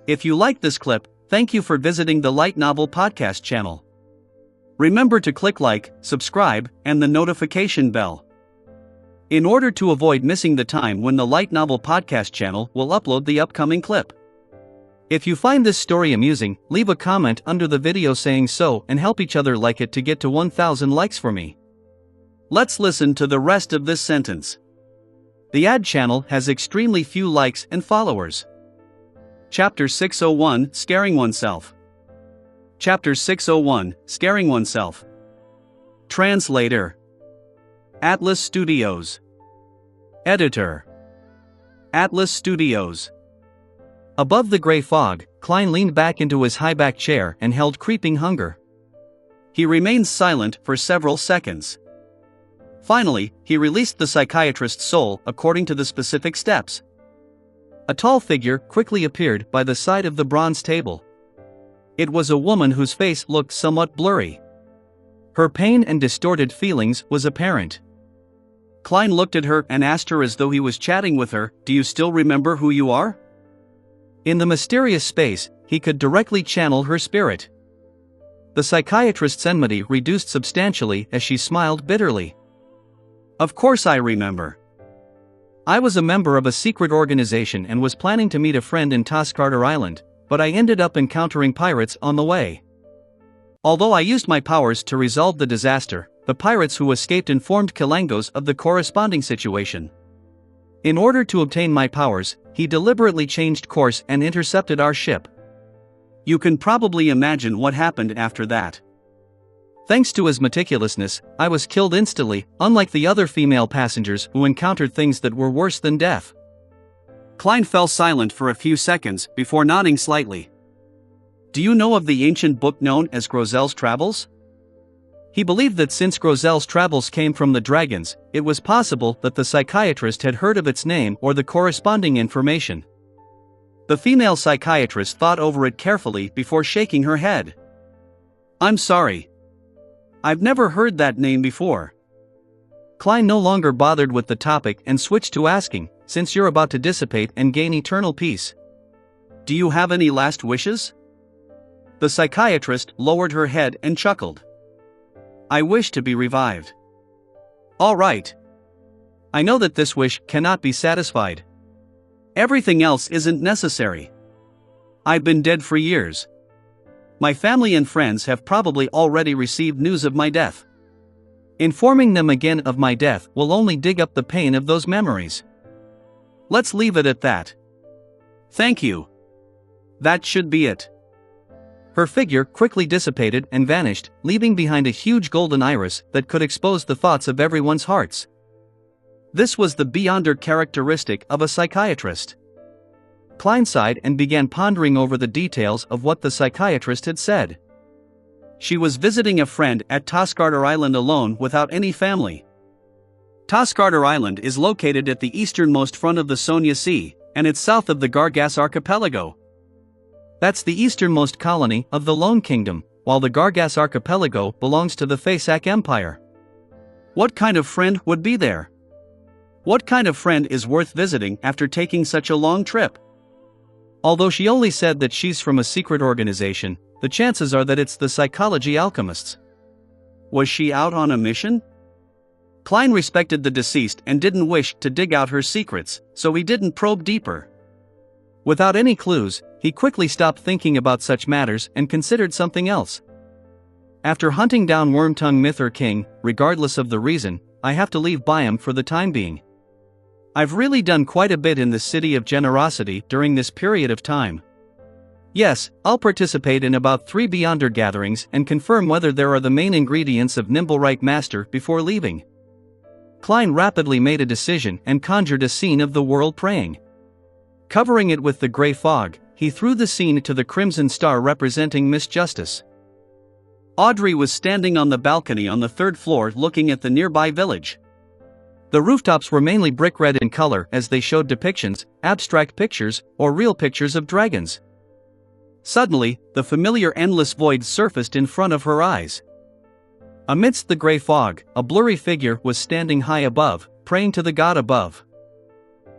If you liked this clip, thank you for visiting the Light Novel Podcast channel. Remember to click like, subscribe, and the notification bell. In order to avoid missing the time when the Light Novel Podcast channel will upload the upcoming clip. If you find this story amusing, leave a comment under the video saying so and help each other like it to get to 1,000 likes for me. Let's listen to the rest of this sentence. The ad channel has extremely few likes and followers. Chapter 601, Scaring Oneself. Chapter 601, Scaring Oneself. Translator. Atlas Studios. Editor. Atlas Studios. Above the gray fog, Klein leaned back into his high-back chair and held creeping hunger. He remained silent for several seconds. Finally, he released the psychiatrist's soul according to the specific steps. A tall figure quickly appeared by the side of the bronze table. It was a woman whose face looked somewhat blurry. Her pain and distorted feelings was apparent. Klein looked at her and asked her as though he was chatting with her, "Do you still remember who you are?" In the mysterious space, he could directly channel her spirit. The psychiatrist's enmity reduced substantially as she smiled bitterly. "Of course I remember. I was a member of a secret organization and was planning to meet a friend in Tascarter Island, but I ended up encountering pirates on the way. Although I used my powers to resolve the disaster, the pirates who escaped informed Kilangos of the corresponding situation. In order to obtain my powers, he deliberately changed course and intercepted our ship. You can probably imagine what happened after that. Thanks to his meticulousness, I was killed instantly, unlike the other female passengers who encountered things that were worse than death." Klein fell silent for a few seconds before nodding slightly. "Do you know of the ancient book known as Grosel's Travels?" He believed that since Grosel's travels came from the dragons, it was possible that the psychiatrist had heard of its name or the corresponding information. The female psychiatrist thought over it carefully before shaking her head. "I'm sorry. I've never heard that name before." Klein no longer bothered with the topic and switched to asking, "Since you're about to dissipate and gain eternal peace, do you have any last wishes?" The psychiatrist lowered her head and chuckled. "I wish to be revived." "All right. I know that this wish cannot be satisfied. Everything else isn't necessary. I've been dead for years. My family and friends have probably already received news of my death. Informing them again of my death will only dig up the pain of those memories. Let's leave it at that. Thank you. That should be it." Her figure quickly dissipated and vanished, leaving behind a huge golden iris that could expose the thoughts of everyone's hearts. This was the beyonder characteristic of a psychiatrist. Klein sighed and began pondering over the details of what the psychiatrist had said. She was visiting a friend at Tascarter Island alone without any family. Tascarter Island is located at the easternmost front of the Sonia Sea, and it's south of the Gargas Archipelago. That's the easternmost colony of the Lone Kingdom, while the Gargas Archipelago belongs to the Fasak Empire. What kind of friend would be there? What kind of friend is worth visiting after taking such a long trip? Although she only said that she's from a secret organization, the chances are that it's the psychology alchemists. Was she out on a mission? Klein respected the deceased and didn't wish to dig out her secrets, so he didn't probe deeper. Without any clues, he quickly stopped thinking about such matters and considered something else. After hunting down Wormtongue Myth King, regardless of the reason, I have to leave Byam for the time being. I've really done quite a bit in the City of Generosity during this period of time. Yes, I'll participate in about 3 Beyonder gatherings and confirm whether there are the main ingredients of Nimblewright Master before leaving." Klein rapidly made a decision and conjured a scene of the world praying. Covering it with the gray fog, he threw the scene to the crimson star representing Miss Justice. Audrey was standing on the balcony on the 3rd floor looking at the nearby village. The rooftops were mainly brick red in color as they showed depictions, abstract pictures, or real pictures of dragons. Suddenly, the familiar endless void surfaced in front of her eyes. Amidst the gray fog, a blurry figure was standing high above, praying to the god above.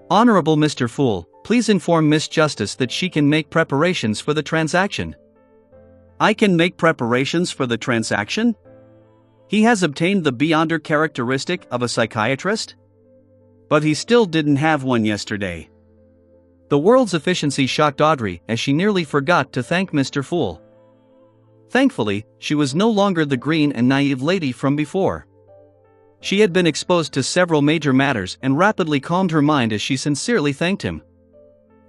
"Honorable Mr. Fool, Please inform Miss Justice that she can make preparations for the transaction. I can make preparations for the transaction? He has obtained the beyonder characteristic of a psychiatrist? But he still didn't have one yesterday. The world's efficiency shocked Audrey as she nearly forgot to thank Mr. Fool. Thankfully, she was no longer the green and naive lady from before. She had been exposed to several major matters and rapidly calmed her mind as she sincerely thanked him.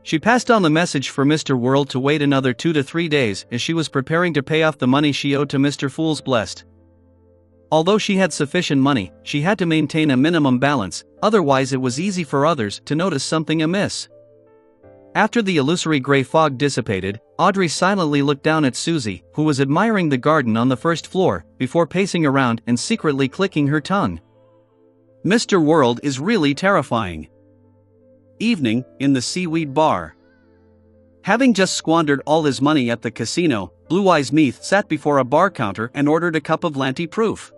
She passed on the message for Mr. World to wait another 2 to 3 days as she was preparing to pay off the money she owed to Mr. Fool's Blessed. Although she had sufficient money, she had to maintain a minimum balance, otherwise it was easy for others to notice something amiss. After the illusory gray fog dissipated, Audrey silently looked down at Susie, who was admiring the garden on the first floor, before pacing around and secretly clicking her tongue. Mr. World is really terrifying. Evening, in the Seaweed Bar. Having just squandered all his money at the casino, Blue Eyes Meath sat before a bar counter and ordered a cup of Lanty Proof.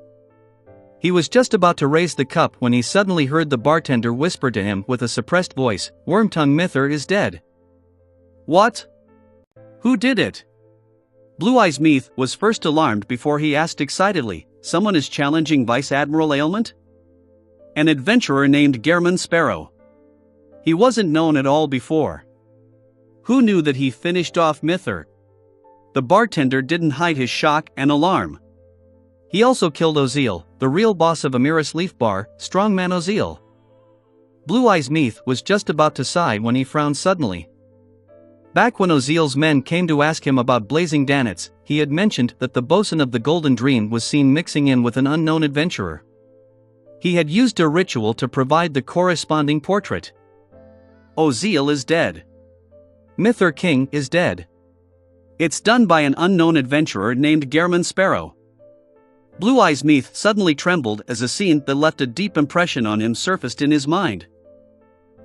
He was just about to raise the cup when he suddenly heard the bartender whisper to him with a suppressed voice, "Wormtongue Mither is dead." What? Who did it? Blue Eyes Meath was first alarmed before he asked excitedly, "Someone is challenging Vice Admiral Ailment?" An adventurer named Gehrman Sparrow. He wasn't known at all before. Who knew that he finished off Mither? The bartender didn't hide his shock and alarm. He also killed Ozeal, the real boss of Amiris Leaf Bar, Strongman Ozeal. Blue Eyes Meath was just about to sigh when he frowned suddenly. Back when Ozeal's men came to ask him about Blazing Dannets, he had mentioned that the bosun of the Golden Dream was seen mixing in with an unknown adventurer. He had used a ritual to provide the corresponding portrait. Ozeal is dead. Mither King is dead. It's done by an unknown adventurer named Gehrman Sparrow. Blue Eyes Meath suddenly trembled as a scene that left a deep impression on him surfaced in his mind.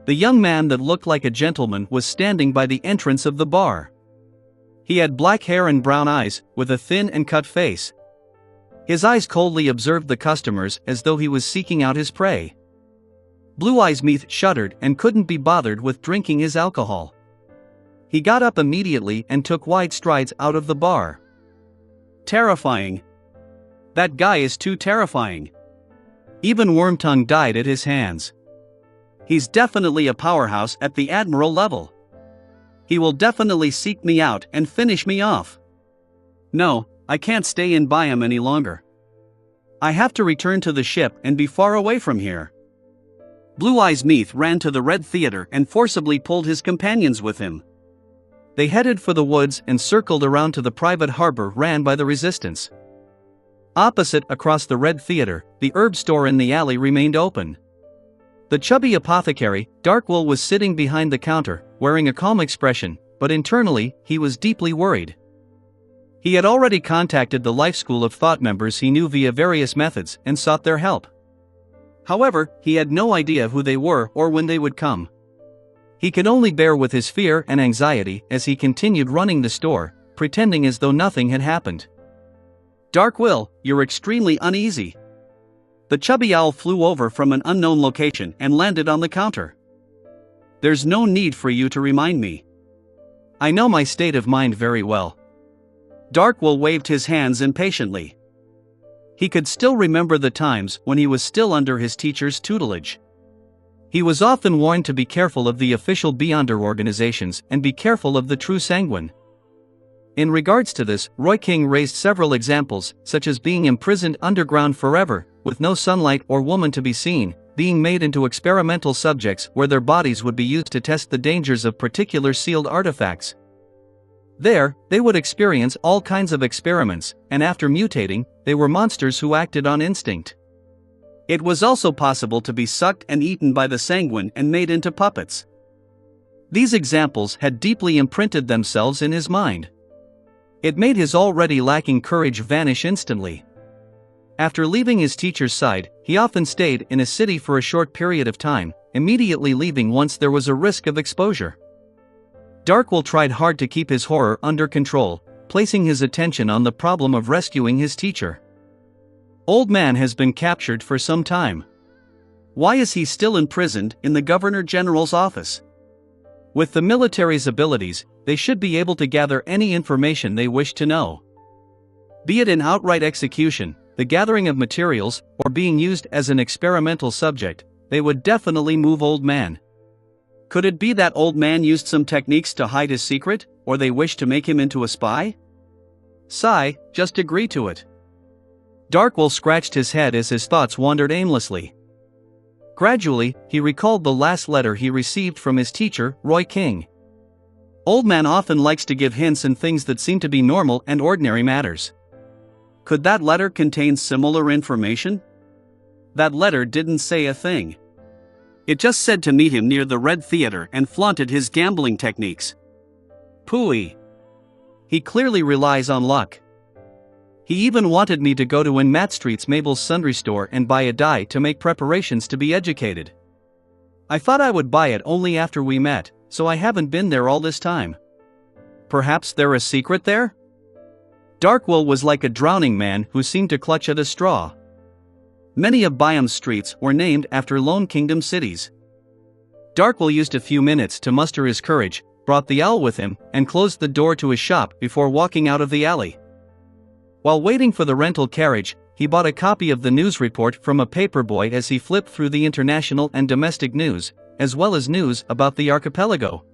The young man that looked like a gentleman was standing by the entrance of the bar. He had black hair and brown eyes, with a thin and cut face. His eyes coldly observed the customers as though he was seeking out his prey. Blue Eyes Meath shuddered and couldn't be bothered with drinking his alcohol. He got up immediately and took wide strides out of the bar. Terrifying. That guy is too terrifying. Even Wormtongue died at his hands. He's definitely a powerhouse at the Admiral level. He will definitely seek me out and finish me off. No, I can't stay in by him any longer. I have to return to the ship and be far away from here. Blue Eyes Meath ran to the Red Theater and forcibly pulled his companions with him. They headed for the woods and circled around to the private harbor ran by the Resistance. Opposite, across the Red Theater, the herb store in the alley remained open. The chubby apothecary, Darkwool, was sitting behind the counter, wearing a calm expression, but internally, he was deeply worried. He had already contacted the Life School of Thought members he knew via various methods and sought their help. However, he had no idea who they were or when they would come. He could only bear with his fear and anxiety as he continued running the store, pretending as though nothing had happened. Darkwill, you're extremely uneasy. The chubby owl flew over from an unknown location and landed on the counter. There's no need for you to remind me. I know my state of mind very well. Darkwill waved his hands impatiently. He could still remember the times when he was still under his teacher's tutelage. He was often warned to be careful of the official Beyonder organizations and be careful of the true sanguine. In regards to this, Roy King raised several examples, such as being imprisoned underground forever, with no sunlight or woman to be seen, being made into experimental subjects where their bodies would be used to test the dangers of particular sealed artifacts. There, they would experience all kinds of experiments, and after mutating, they were monsters who acted on instinct. It was also possible to be sucked and eaten by the sanguine and made into puppets. These examples had deeply imprinted themselves in his mind. It made his already lacking courage vanish instantly. After leaving his teacher's side, he often stayed in a city for a short period of time, immediately leaving once there was a risk of exposure. Darkwill tried hard to keep his horror under control, placing his attention on the problem of rescuing his teacher. Old Man has been captured for some time. Why is he still imprisoned in the Governor General's office? With the military's abilities, they should be able to gather any information they wish to know. Be it an outright execution, the gathering of materials, or being used as an experimental subject, they would definitely move Old Man. Could it be that Old Man used some techniques to hide his secret, or they wished to make him into a spy? Sigh, just agree to it. Darkwolf scratched his head as his thoughts wandered aimlessly. Gradually, he recalled the last letter he received from his teacher, Roy King. Old Man often likes to give hints and things that seem to be normal and ordinary matters. Could that letter contain similar information? That letter didn't say a thing. It just said to meet him near the Red Theater and flaunted his gambling techniques. Phooey. He clearly relies on luck. He even wanted me to go to Matt Street's Mabel's Sundry Store and buy a die to make preparations to be educated. I thought I would buy it only after we met, so I haven't been there all this time. Perhaps there's a secret there? Darkwolf was like a drowning man who seemed to clutch at a straw. Many of Byam's streets were named after Lone Kingdom cities. Darkwolf used a few minutes to muster his courage, brought the owl with him, and closed the door to his shop before walking out of the alley. While waiting for the rental carriage, he bought a copy of the news report from a paperboy as he flipped through the international and domestic news, as well as news about the archipelago.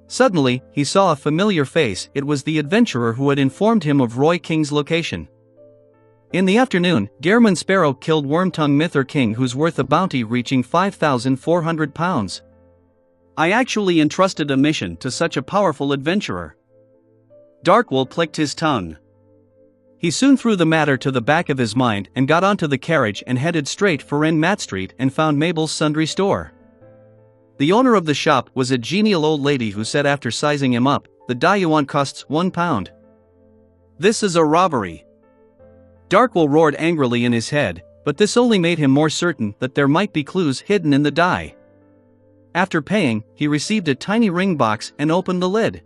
Suddenly, he saw a familiar face. It was the adventurer who had informed him of Roy King's location. In the afternoon, Gairman Sparrow killed Wormtongue Mither King, who's worth a bounty reaching £5,400. I actually entrusted a mission to such a powerful adventurer. Darkwolf clicked his tongue. He soon threw the matter to the back of his mind and got onto the carriage and headed straight for Matt Street and found Mabel's Sundry Store. The owner of the shop was a genial old lady who said after sizing him up, "The die you want costs £1. This is a robbery." Darkwolf roared angrily in his head, but this only made him more certain that there might be clues hidden in the die. After paying, he received a tiny ring box and opened the lid.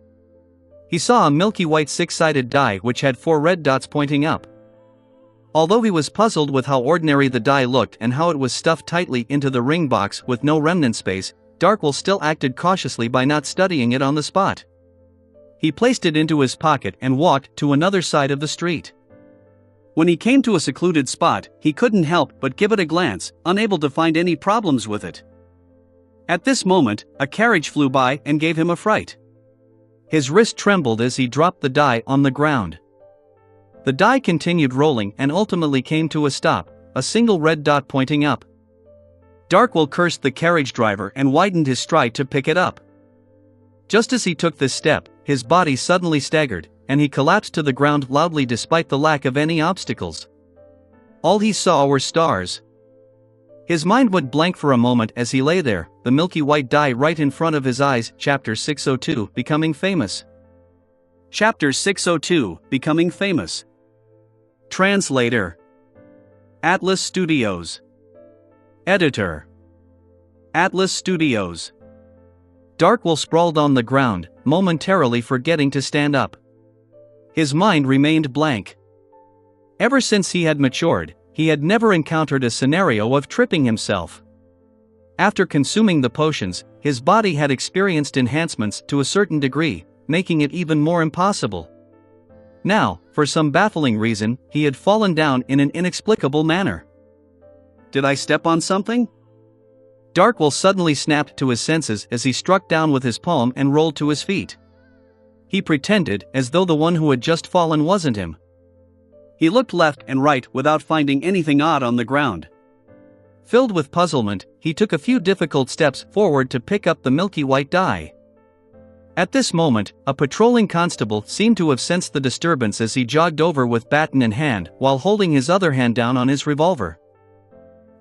He saw a milky white six-sided die which had 4 red dots pointing up. Although he was puzzled with how ordinary the die looked and how it was stuffed tightly into the ring box with no remnant space, Darkwolf still acted cautiously by not studying it on the spot. He placed it into his pocket and walked to another side of the street. When he came to a secluded spot, he couldn't help but give it a glance, unable to find any problems with it. At this moment, a carriage flew by and gave him a fright. His wrist trembled as he dropped the die on the ground. The die continued rolling and ultimately came to a stop, a single red dot pointing up. Darkwolf cursed the carriage driver and widened his stride to pick it up. Just as he took this step, his body suddenly staggered, and he collapsed to the ground loudly despite the lack of any obstacles. All he saw were stars. His mind went blank for a moment as he lay there, the milky white die right in front of his eyes. Chapter 602, Becoming Famous. Chapter 602, Becoming Famous. Translator. Atlas Studios. Editor. Atlas Studios. Darkwolf sprawled on the ground, momentarily forgetting to stand up. His mind remained blank. Ever since he had matured, he had never encountered a scenario of tripping himself. After consuming the potions, his body had experienced enhancements to a certain degree, making it even more impossible. Now, for some baffling reason, he had fallen down in an inexplicable manner. Did I step on something? Darkwolf suddenly snapped to his senses as he struck down with his palm and rolled to his feet. He pretended as though the one who had just fallen wasn't him. He looked left and right without finding anything odd on the ground. Filled with puzzlement, he took a few difficult steps forward to pick up the milky white die. At this moment, a patrolling constable seemed to have sensed the disturbance as he jogged over with baton in hand while holding his other hand down on his revolver.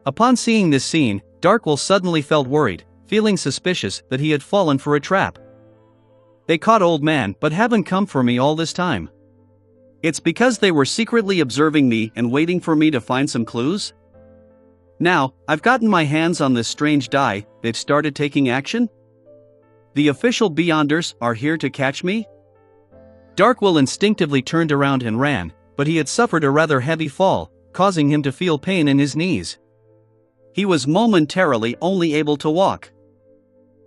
Upon seeing this scene, Darkwolf suddenly felt worried, feeling suspicious that he had fallen for a trap. They caught Old Man but haven't come for me all this time. It's because they were secretly observing me and waiting for me to find some clues? Now, I've gotten my hands on this strange die, they've started taking action? The official Beyonders are here to catch me? Darkwolf instinctively turned around and ran, but he had suffered a rather heavy fall, causing him to feel pain in his knees. He was momentarily only able to walk.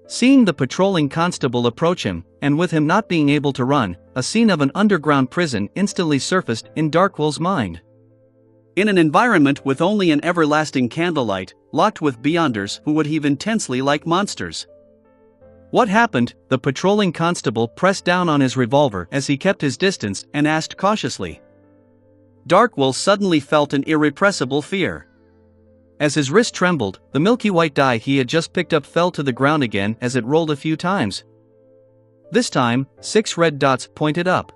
Seeing the patrolling constable approach him, and with him not being able to run, a scene of an underground prison instantly surfaced in Darkwell's mind. In an environment with only an everlasting candlelight, locked with beyonders who would heave intensely like monsters. What happened? The patrolling constable pressed down on his revolver as he kept his distance and asked cautiously. Darkwell suddenly felt an irrepressible fear. As his wrist trembled, the milky white die he had just picked up fell to the ground again as it rolled a few times. This time, 6 red dots pointed up.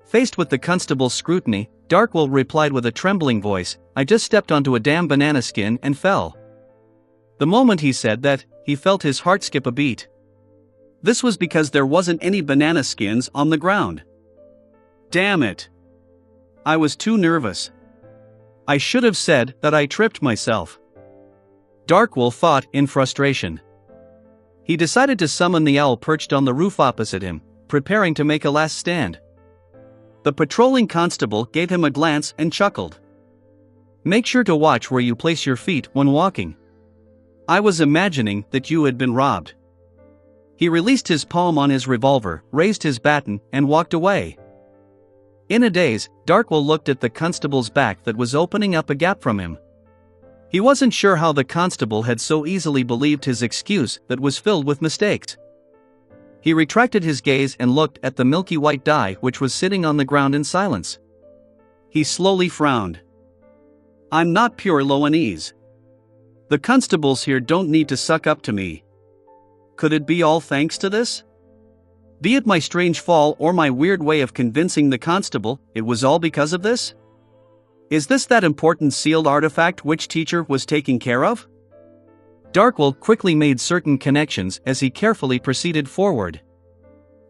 Faced with the constable's scrutiny, Darkwell replied with a trembling voice, "I just stepped onto a damn banana skin and fell." The moment he said that, he felt his heart skip a beat. This was because there wasn't any banana skins on the ground. Damn it. I was too nervous. I should have said that I tripped myself. Darkwell thought in frustration. He decided to summon the owl perched on the roof opposite him, preparing to make a last stand. The patrolling constable gave him a glance and chuckled. "Make sure to watch where you place your feet when walking. I was imagining that you had been robbed." He released his palm on his revolver, raised his baton, and walked away. In a daze, Darkwell looked at the constable's back that was opening up a gap from him. He wasn't sure how the constable had so easily believed his excuse that was filled with mistakes. He retracted his gaze and looked at the milky white die which was sitting on the ground in silence. He slowly frowned. "I'm not pure Loanese. The constables here don't need to suck up to me. Could it be all thanks to this? Be it my strange fall or my weird way of convincing the constable, it was all because of this? Is this that important sealed artifact which teacher was taking care of?" Darkwell quickly made certain connections as he carefully proceeded forward.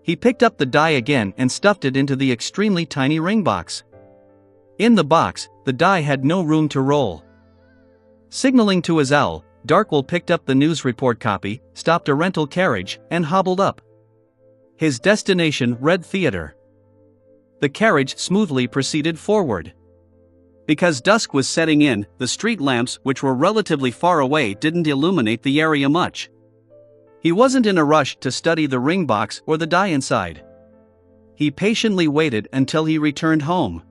He picked up the die again and stuffed it into the extremely tiny ring box. In the box, the die had no room to roll. Signaling to his owl, Darkwell picked up the news report copy, stopped a rental carriage, and hobbled up. His destination, Red Theater. The carriage smoothly proceeded forward. Because dusk was setting in, the street lamps which were relatively far away didn't illuminate the area much. He wasn't in a rush to study the ring box or the die inside. He patiently waited until he returned home.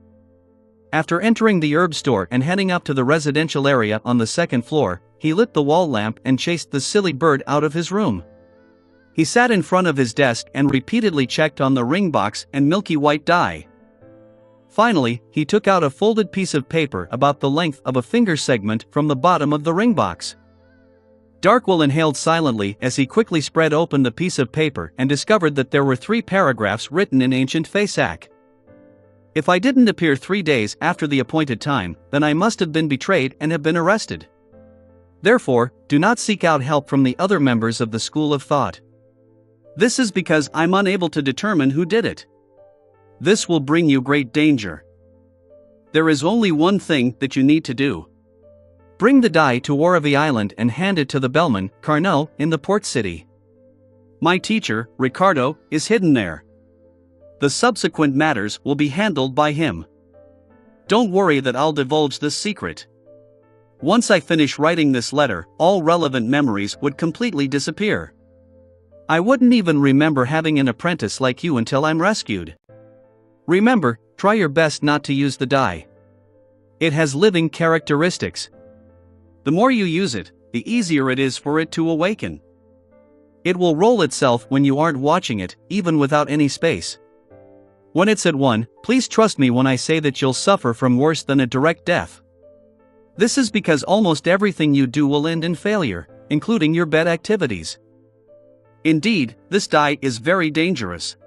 After entering the herb store and heading up to the residential area on the second floor, he lit the wall lamp and chased the silly bird out of his room. He sat in front of his desk and repeatedly checked on the ring box and milky white die. Finally, he took out a folded piece of paper about the length of a finger segment from the bottom of the ring box. Darkwell inhaled silently as he quickly spread open the piece of paper and discovered that there were 3 paragraphs written in ancient Fasak. "If I didn't appear 3 days after the appointed time, then I must have been betrayed and have been arrested. Therefore, do not seek out help from the other members of the school of thought. This is because I'm unable to determine who did it. This will bring you great danger. There is only one thing that you need to do. Bring the die to Waravi Island and hand it to the bellman, Carnot, in the port city. My teacher, Ricardo, is hidden there. The subsequent matters will be handled by him. Don't worry that I'll divulge this secret. Once I finish writing this letter, all relevant memories would completely disappear. I wouldn't even remember having an apprentice like you until I'm rescued. Remember, try your best not to use the die. It has living characteristics. The more you use it, the easier it is for it to awaken. It will roll itself when you aren't watching it, even without any space. When it's at 1, please trust me when I say that you'll suffer from worse than a direct death. This is because almost everything you do will end in failure, including your bed activities. Indeed, this die is very dangerous."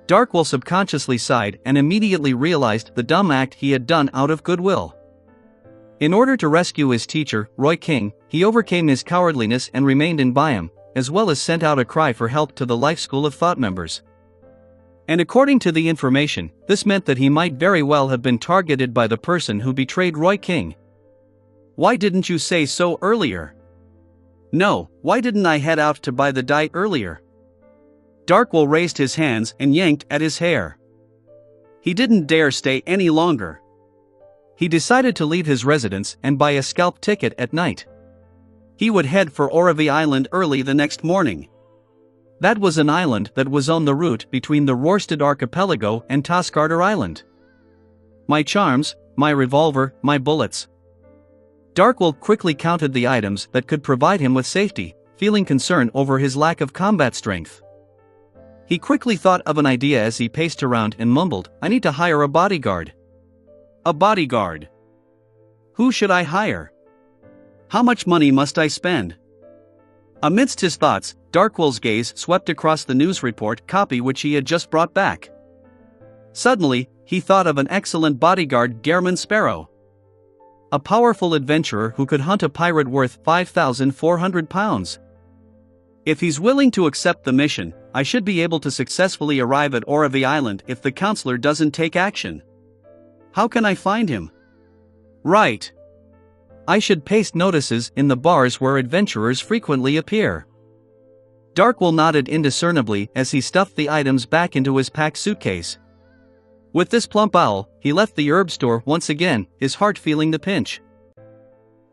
Darkwell subconsciously sighed and immediately realized the dumb act he had done out of goodwill. In order to rescue his teacher, Roy King, he overcame his cowardliness and remained in Byam, as well as sent out a cry for help to the Life School of Thought members. And according to the information, this meant that he might very well have been targeted by the person who betrayed Roy King. Why didn't you say so earlier? No, why didn't I head out to buy the die earlier? Darkwell raised his hands and yanked at his hair. He didn't dare stay any longer. He decided to leave his residence and buy a scalp ticket at night. He would head for Oravi Island early the next morning. That was an island that was on the route between the Rorstad Archipelago and Toscarter Island. My charms, my revolver, my bullets. Darkwolf quickly counted the items that could provide him with safety, feeling concern over his lack of combat strength. He quickly thought of an idea as he paced around and mumbled, "I need to hire a bodyguard." A bodyguard? Who should I hire? How much money must I spend? Amidst his thoughts, Darkwolf's gaze swept across the news report copy which he had just brought back. Suddenly, he thought of an excellent bodyguard, Gehrman Sparrow. A powerful adventurer who could hunt a pirate worth 5,400 pounds. If he's willing to accept the mission, I should be able to successfully arrive at Oravi Island if the counselor doesn't take action. How can I find him? Right. I should paste notices in the bars where adventurers frequently appear. Darkwolf nodded indiscernibly as he stuffed the items back into his packed suitcase. With this plump owl, he left the herb store once again, his heart feeling the pinch.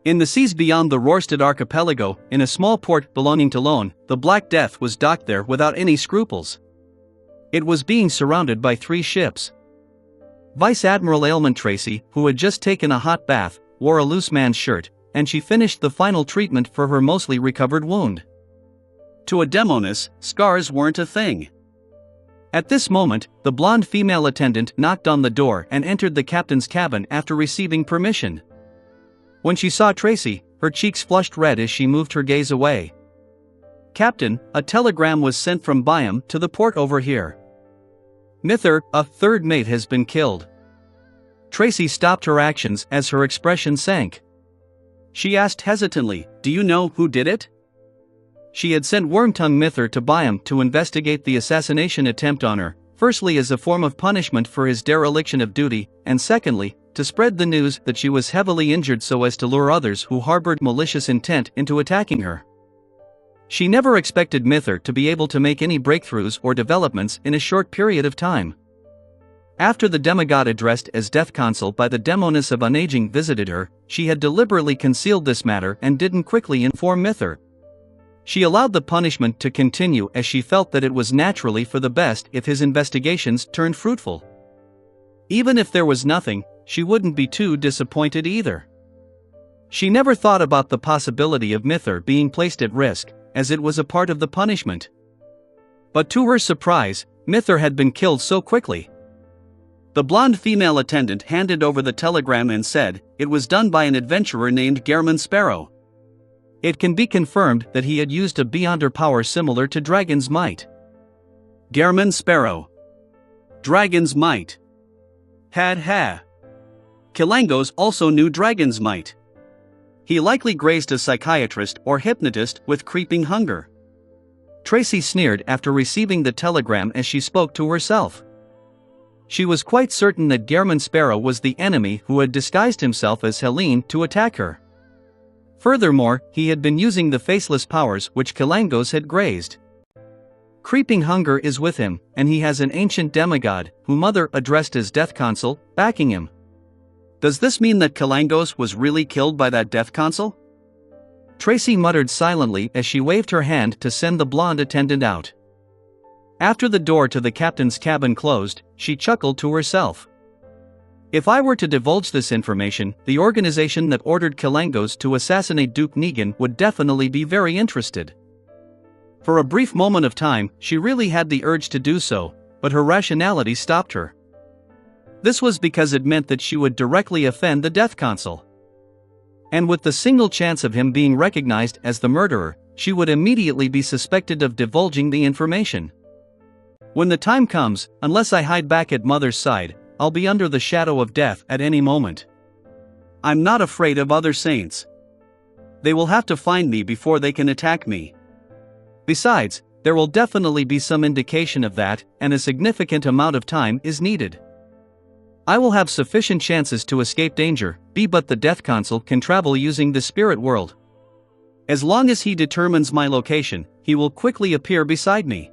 In the seas beyond the Rorstad Archipelago, in a small port belonging to Lone, the Black Death was docked there without any scruples. It was being surrounded by 3 ships. Vice Admiral Ailment Tracy, who had just taken a hot bath, wore a loose man's shirt, and she finished the final treatment for her mostly recovered wound. To a demoness, scars weren't a thing. At this moment, the blonde female attendant knocked on the door and entered the captain's cabin after receiving permission. When she saw Tracy, her cheeks flushed red as she moved her gaze away. "Captain, a telegram was sent from Byam to the port over here. Mither, a 3rd mate, has been killed." Tracy stopped her actions as her expression sank. She asked hesitantly, "Do you know who did it?" She had sent Wormtongue Mither to Byam to investigate the assassination attempt on her, firstly as a form of punishment for his dereliction of duty, and secondly, to spread the news that she was heavily injured so as to lure others who harbored malicious intent into attacking her. She never expected Mither to be able to make any breakthroughs or developments in a short period of time. After the demigod addressed as Death Consul by the Demoness of Unaging visited her, she had deliberately concealed this matter and didn't quickly inform Mither. She allowed the punishment to continue as she felt that it was naturally for the best if his investigations turned fruitful. Even if there was nothing, she wouldn't be too disappointed either. She never thought about the possibility of Mither being placed at risk, as it was a part of the punishment. But to her surprise, Mither had been killed so quickly. The blonde female attendant handed over the telegram and said, it was done by an adventurer named Gehrman Sparrow. It can be confirmed that he had used a beyonder power similar to Dragon's Might. Gehrman Sparrow. Dragon's Might. Ha. Kilangos also knew Dragon's Might. He likely grazed a psychiatrist or hypnotist with creeping hunger. Tracy sneered after receiving the telegram as she spoke to herself. She was quite certain that Gehrman Sparrow was the enemy who had disguised himself as Helene to attack her. Furthermore, he had been using the faceless powers which Kilangos had grazed. Creeping hunger is with him, and he has an ancient demigod, who Mother addressed as Death Consul, backing him. Does this mean that Kilangos was really killed by that Death Consul? Tracy muttered silently as she waved her hand to send the blonde attendant out. After the door to the captain's cabin closed, she chuckled to herself. If I were to divulge this information, the organization that ordered Kilangos to assassinate Duke Negan would definitely be very interested. For a brief moment of time, she really had the urge to do so, but her rationality stopped her. This was because it meant that she would directly offend the Death Consul. And with the single chance of him being recognized as the murderer, she would immediately be suspected of divulging the information. When the time comes, unless I hide back at Mother's side, I'll be under the shadow of death at any moment. I'm not afraid of other saints. They will have to find me before they can attack me. Besides, there will definitely be some indication of that, and a significant amount of time is needed. I will have sufficient chances to escape danger, but the Death Consul can travel using the spirit world. As long as he determines my location, he will quickly appear beside me.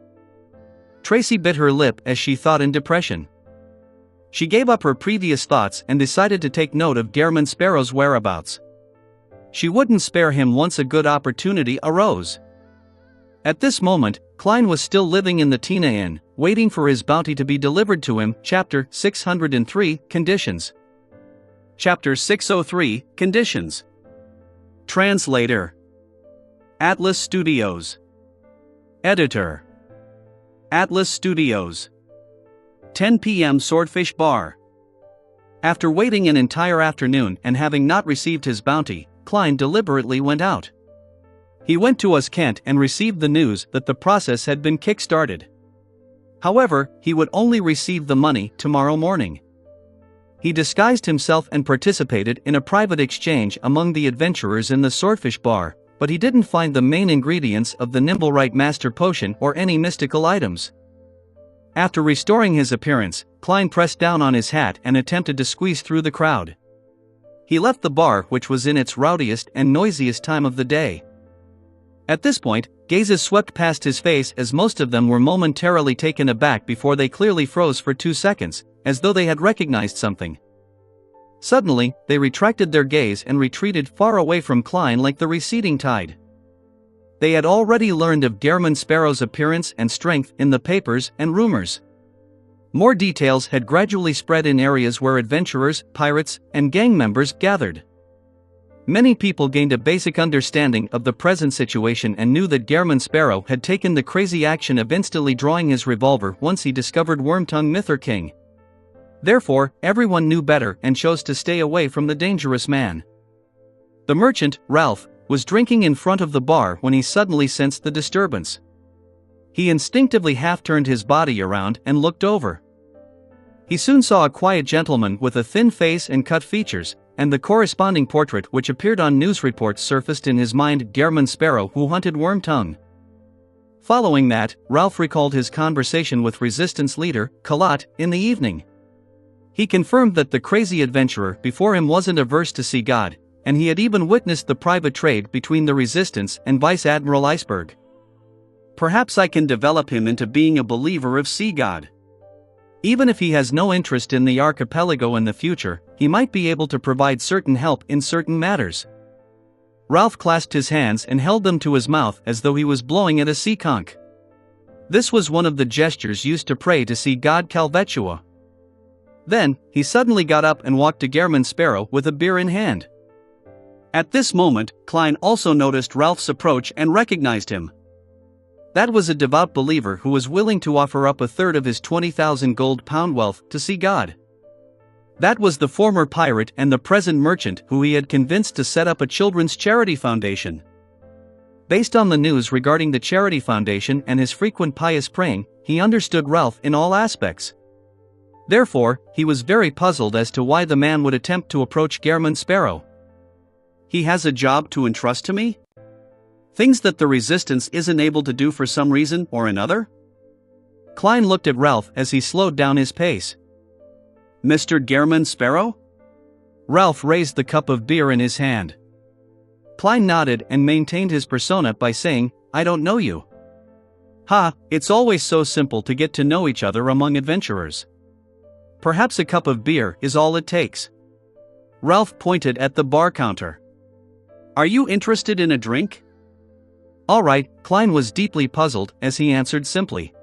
Tracy bit her lip as she thought in depression. She gave up her previous thoughts and decided to take note of Gehrman Sparrow's whereabouts. She wouldn't spare him once a good opportunity arose. At this moment, Klein was still living in the Tina Inn, waiting for his bounty to be delivered to him. Chapter 603, Conditions. Chapter 603, Conditions. Translator. Atlas Studios. Editor. Atlas Studios. 10 p.m. Swordfish Bar. After waiting an entire afternoon and having not received his bounty, Klein deliberately went out. He went to Kent and received the news that the process had been kick-started. However, he would only receive the money tomorrow morning. He disguised himself and participated in a private exchange among the adventurers in the Swordfish Bar, but he didn't find the main ingredients of the Nimblewright Master Potion or any mystical items. After restoring his appearance, Klein pressed down on his hat and attempted to squeeze through the crowd. He left the bar, which was in its rowdiest and noisiest time of the day. At this point, gazes swept past his face as most of them were momentarily taken aback before they clearly froze for 2 seconds, as though they had recognized something. Suddenly, they retracted their gaze and retreated far away from Klein like the receding tide. They had already learned of Gehrman Sparrow's appearance and strength in the papers and rumors. More details had gradually spread in areas where adventurers, pirates, and gang members gathered. Many people gained a basic understanding of the present situation and knew that Gehrman Sparrow had taken the crazy action of instantly drawing his revolver once he discovered Wormtongue Mither King. Therefore, everyone knew better and chose to stay away from the dangerous man. The merchant, Ralph, was drinking in front of the bar when he suddenly sensed the disturbance. He instinctively half-turned his body around and looked over. He soon saw a quiet gentleman with a thin face and cut features, and the corresponding portrait which appeared on news reports surfaced in his mind: Gehrman Sparrow who hunted Wormtongue. Following that, Ralph recalled his conversation with Resistance leader, Kalat, in the evening. He confirmed that the crazy adventurer before him wasn't averse to see God, and he had even witnessed the private trade between the Resistance and Vice Admiral Iceberg. Perhaps I can develop him into being a believer of Sea God. Even if he has no interest in the archipelago in the future, he might be able to provide certain help in certain matters. Ralph clasped his hands and held them to his mouth as though he was blowing at a sea conch. This was one of the gestures used to pray to Sea God Calvetua. Then, he suddenly got up and walked to Gehrman Sparrow with a beer in hand. At this moment, Klein also noticed Ralph's approach and recognized him. That was a devout believer who was willing to offer up a third of his 20,000 gold pound wealth to see God. That was the former pirate and the present merchant who he had convinced to set up a children's charity foundation. Based on the news regarding the charity foundation and his frequent pious praying, he understood Ralph in all aspects. Therefore, he was very puzzled as to why the man would attempt to approach Gehrman Sparrow. He has a job to entrust to me? Things that the Resistance isn't able to do for some reason or another? Klein looked at Ralph as he slowed down his pace. Mr. Gehrman Sparrow? Ralph raised the cup of beer in his hand. Klein nodded and maintained his persona by saying, I don't know you. Ha, it's always so simple to get to know each other among adventurers. Perhaps a cup of beer is all it takes. Ralph pointed at the bar counter. Are you interested in a drink? All right, Klein was deeply puzzled as he answered simply.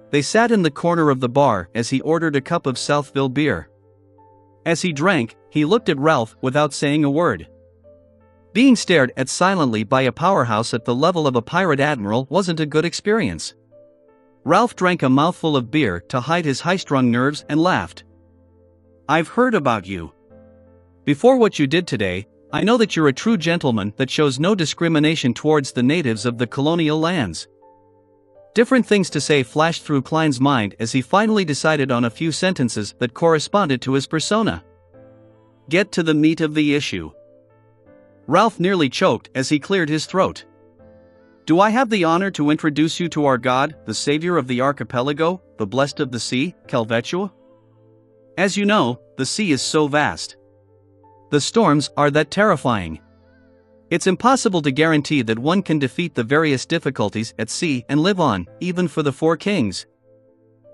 They sat in the corner of the bar as he ordered a cup of Southville beer. As he drank, he looked at Ralph without saying a word. Being stared at silently by a powerhouse at the level of a pirate admiral wasn't a good experience. Ralph drank a mouthful of beer to hide his high-strung nerves and laughed. I've heard about you. Before what you did today, I know that you're a true gentleman that shows no discrimination towards the natives of the colonial lands. Different things to say flashed through Klein's mind as he finally decided on a few sentences that corresponded to his persona. Get to the meat of the issue. Ralph nearly choked as he cleared his throat. Do I have the honor to introduce you to our God, the savior of the archipelago, the blessed of the sea, Calvetua? As you know, the sea is so vast. The storms are that terrifying. It's impossible to guarantee that one can defeat the various difficulties at sea and live on, even for the four kings.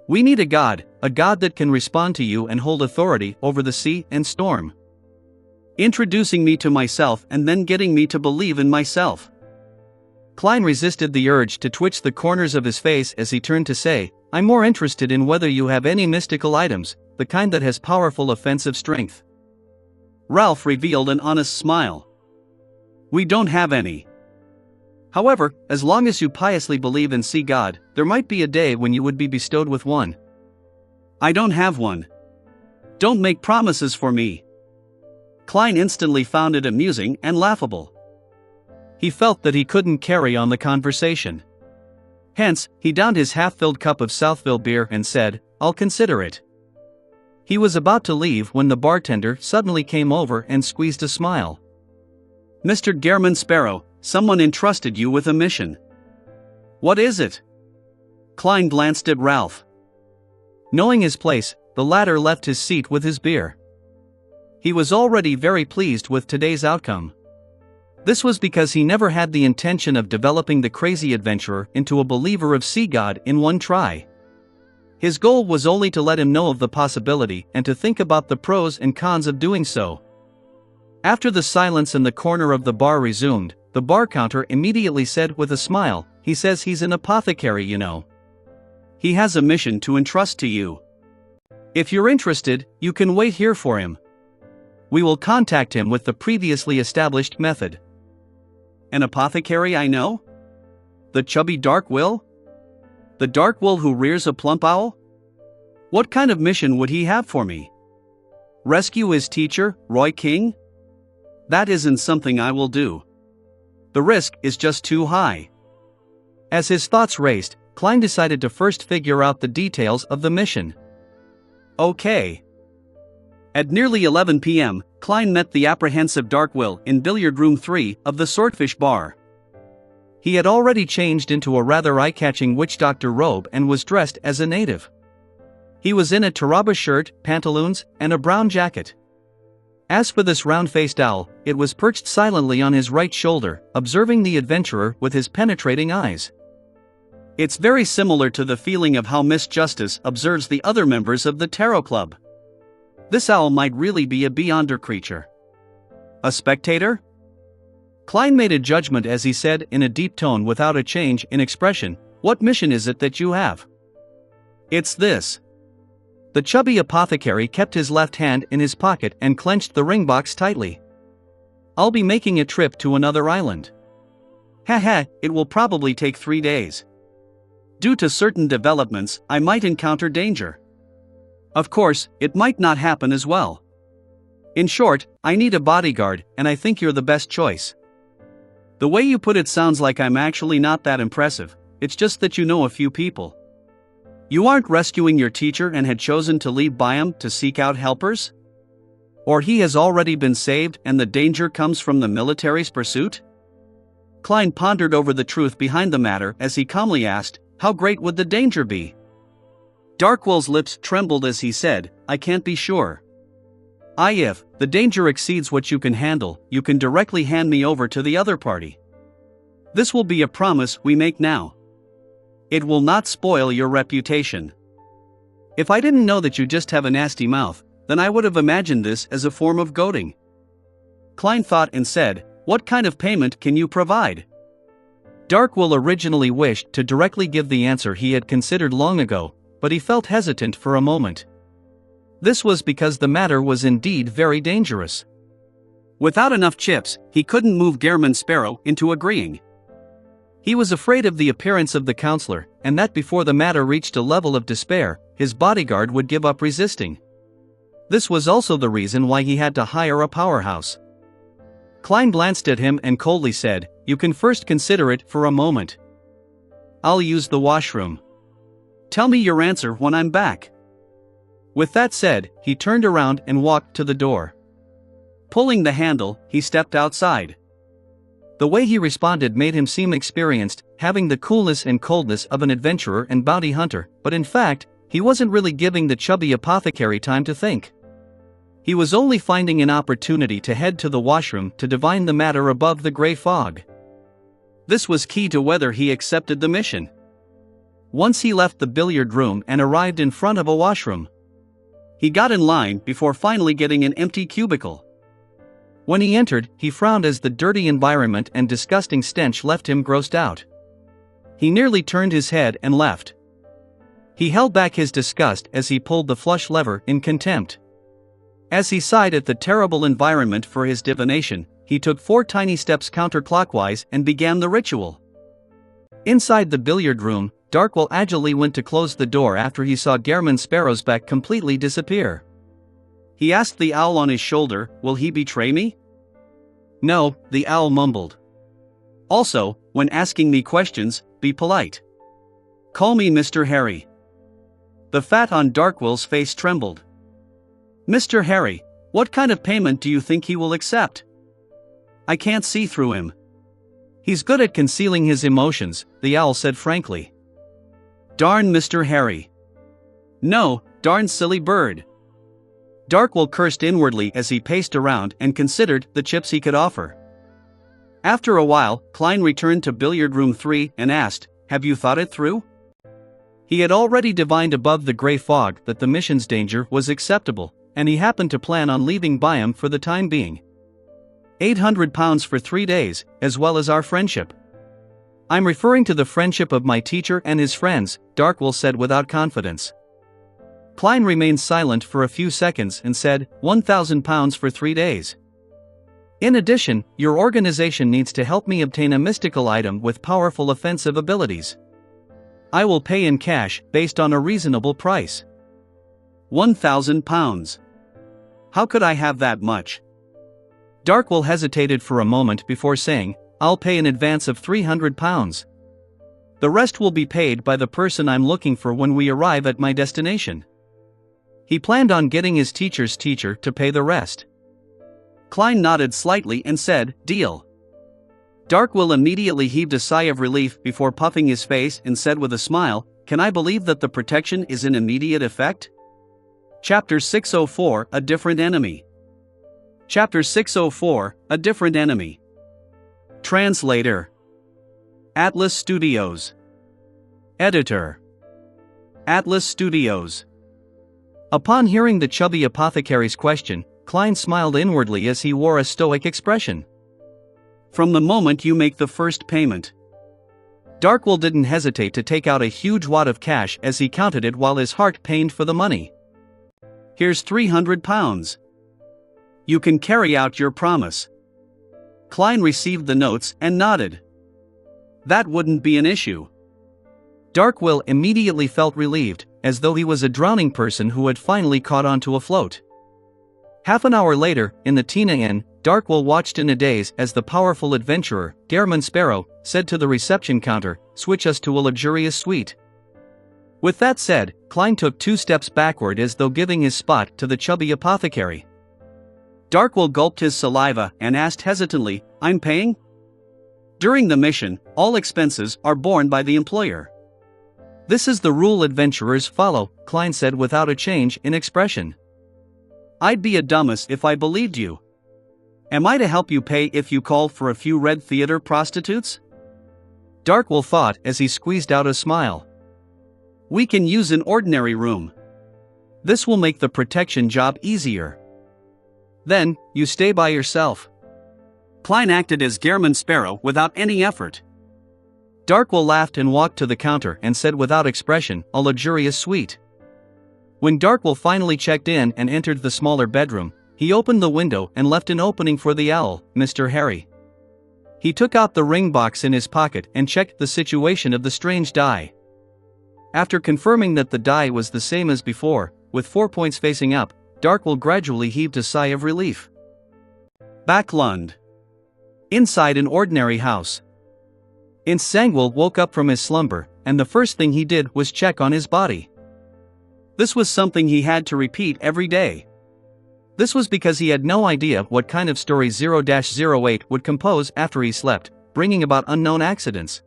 We need a God that can respond to you and hold authority over the sea and storm. introducing me to myself and then getting me to believe in myself. Klein resisted the urge to twitch the corners of his face as he turned to say, I'm more interested in whether you have any mystical items, the kind that has powerful offensive strength. Ralph revealed an honest smile. We don't have any. However, as long as you piously believe and see God, there might be a day when you would be bestowed with one. I don't have one. Don't make promises for me. Klein instantly found it amusing and laughable. He felt that he couldn't carry on the conversation. Hence, he downed his half-filled cup of Southville beer and said, I'll consider it. He was about to leave when the bartender suddenly came over and squeezed a smile. Mr. Gehrman Sparrow, someone entrusted you with a mission. What is it? Klein glanced at Ralph. Knowing his place, the latter left his seat with his beer. He was already very pleased with today's outcome. This was because he never had the intention of developing the crazy adventurer into a believer of sea God in one try. His goal was only to let him know of the possibility and to think about the pros and cons of doing so. After the silence in the corner of the bar resumed, the bar counter immediately said with a smile, he says he's an apothecary, you know. He has a mission to entrust to you. If you're interested, you can wait here for him. We will contact him with the previously established method. An apothecary I know? The chubby dark will? The dark will who rears a plump owl? What kind of mission would he have for me? Rescue his teacher, Roy King? That isn't something I will do. The risk is just too high. As his thoughts raced, Klein decided to first figure out the details of the mission. Okay. At nearly 11 p.m., Klein met the apprehensive Dark Will in billiard room 3 of the Swordfish Bar. He had already changed into a rather eye-catching witch doctor robe and was dressed as a native. He was in a taraba shirt, pantaloons, and a brown jacket. As for this round-faced owl, it was perched silently on his right shoulder, observing the adventurer with his penetrating eyes. It's very similar to the feeling of how Miss Justice observes the other members of the Tarot Club. This owl might really be a beyonder creature. A spectator? Klein made a judgment as he said in a deep tone without a change in expression, What mission is it that you have? It's this. The chubby apothecary kept his left hand in his pocket and clenched the ring box tightly. I'll be making a trip to another island. Haha, it will probably take 3 days. Due to certain developments, I might encounter danger. Of course, it might not happen as well. In short, I need a bodyguard, and I think you're the best choice. The way you put it sounds like I'm actually not that impressive, it's just that you know a few people. You aren't rescuing your teacher and had chosen to leave Byam to seek out helpers? Or he has already been saved and the danger comes from the military's pursuit? Klein pondered over the truth behind the matter as he calmly asked, How great would the danger be? Darkwill's lips trembled as he said, I can't be sure. If the danger exceeds what you can handle, you can directly hand me over to the other party. This will be a promise we make now. It will not spoil your reputation. If I didn't know that you just have a nasty mouth, then I would have imagined this as a form of goading. Klein thought and said, What kind of payment can you provide? Darkwill originally wished to directly give the answer he had considered long ago, but he felt hesitant for a moment. This was because the matter was indeed very dangerous. Without enough chips, he couldn't move Gehrman Sparrow into agreeing. He was afraid of the appearance of the counselor, and that before the matter reached a level of despair, his bodyguard would give up resisting. This was also the reason why he had to hire a powerhouse. Klein glanced at him and coldly said, You can first consider it for a moment. I'll use the washroom. Tell me your answer when I'm back. With that said, he turned around and walked to the door. Pulling the handle, he stepped outside. The way he responded made him seem experienced, having the coolness and coldness of an adventurer and bounty hunter, but in fact, he wasn't really giving the chubby apothecary time to think. He was only finding an opportunity to head to the washroom to divine the matter above the gray fog. This was key to whether he accepted the mission. Once he left the billiard room and arrived in front of a washroom, he got in line before finally getting an empty cubicle. When he entered, he frowned as the dirty environment and disgusting stench left him grossed out. He nearly turned his head and left. He held back his disgust as he pulled the flush lever in contempt. As he sighed at the terrible environment for his divination, he took 4 tiny steps counterclockwise and began the ritual. Inside the billiard room, Darkwell agilely went to close the door after he saw Gehrman Sparrow's back completely disappear. He asked the owl on his shoulder, "Will he betray me?" "No," the owl mumbled. "Also, when asking me questions, be polite. Call me Mr. Harry." The fat on Darkwell's face trembled. "Mr. Harry, what kind of payment do you think he will accept? I can't see through him." "He's good at concealing his emotions," the owl said frankly. "Darn Mr. Harry." "No, darn silly bird." Darkwell cursed inwardly as he paced around and considered the chips he could offer. After a while, Klein returned to billiard room 3 and asked, "Have you thought it through?" He had already divined above the gray fog that the mission's danger was acceptable, and he happened to plan on leaving Byam for the time being. £800 for 3 days, as well as our friendship. "I'm referring to the friendship of my teacher and his friends," Darkwell said without confidence. Klein remained silent for a few seconds and said, £1,000 for 3 days. "In addition, your organization needs to help me obtain a mystical item with powerful offensive abilities. I will pay in cash, based on a reasonable price." £1,000. How could I have that much? Darkwell hesitated for a moment before saying, "I'll pay in advance of £300. The rest will be paid by the person I'm looking for when we arrive at my destination." He planned on getting his teacher's teacher to pay the rest. Klein nodded slightly and said, "Deal." Darkwell immediately heaved a sigh of relief before puffing his face and said with a smile, "Can I believe that the protection is in immediate effect?" Chapter 604, A Different Enemy. Chapter 604, A Different Enemy. Translator. Atlas Studios. Editor. Atlas Studios. Upon hearing the chubby apothecary's question, Klein smiled inwardly as he wore a stoic expression. "From the moment you make the first payment." Darkwell didn't hesitate to take out a huge wad of cash as he counted it while his heart pained for the money. "Here's £300. You can carry out your promise." Klein received the notes and nodded. "That wouldn't be an issue." Darkwell immediately felt relieved, as though he was a drowning person who had finally caught onto a float. Half an hour later, in the Tina Inn, Darkwell watched in a daze as the powerful adventurer, Gehrman Sparrow, said to the reception counter, "Switch us to a luxurious suite." With that said, Klein took 2 steps backward as though giving his spot to the chubby apothecary. Darkwell gulped his saliva and asked hesitantly, "I'm paying?" "During the mission, all expenses are borne by the employer. This is the rule adventurers follow," Klein said without a change in expression. "I'd be a dumbass if I believed you. Am I to help you pay if you call for a few red theater prostitutes?" Darkwell thought as he squeezed out a smile. "We can use an ordinary room. This will make the protection job easier. Then, you stay by yourself." Klein acted as Gehrman Sparrow without any effort. Darkwell laughed and walked to the counter and said without expression, "A luxurious suite." When Darkwell finally checked in and entered the smaller bedroom, he opened the window and left an opening for the owl, Mr. Harry. He took out the ring box in his pocket and checked the situation of the strange die. After confirming that the die was the same as before, with 4 points facing up, Darkwell gradually heaved a sigh of relief. Backlund. Inside an ordinary house. Sangwell woke up from his slumber, and the first thing he did was check on his body. This was something he had to repeat every day. This was because he had no idea what kind of story 0-08 would compose after he slept, bringing about unknown accidents.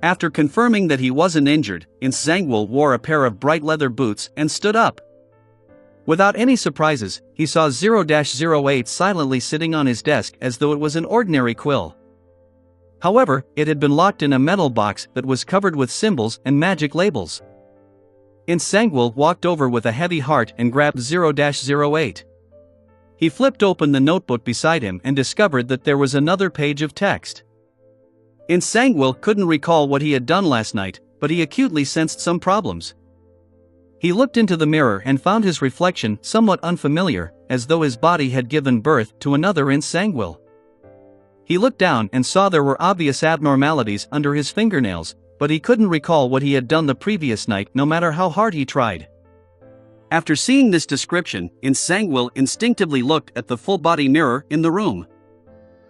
After confirming that he wasn't injured, Sangwell wore a pair of bright leather boots and stood up. Without any surprises, he saw 0-08 silently sitting on his desk as though it was an ordinary quill. However, it had been locked in a metal box that was covered with symbols and magic labels. Sangwell walked over with a heavy heart and grabbed 0-08. He flipped open the notebook beside him and discovered that there was another page of text. Oneself couldn't recall what he had done last night, but he acutely sensed some problems. He looked into the mirror and found his reflection somewhat unfamiliar, as though his body had given birth to another Oneself. He looked down and saw there were obvious abnormalities under his fingernails, but he couldn't recall what he had done the previous night no matter how hard he tried. After seeing this description, Oneself instinctively looked at the full-body mirror in the room.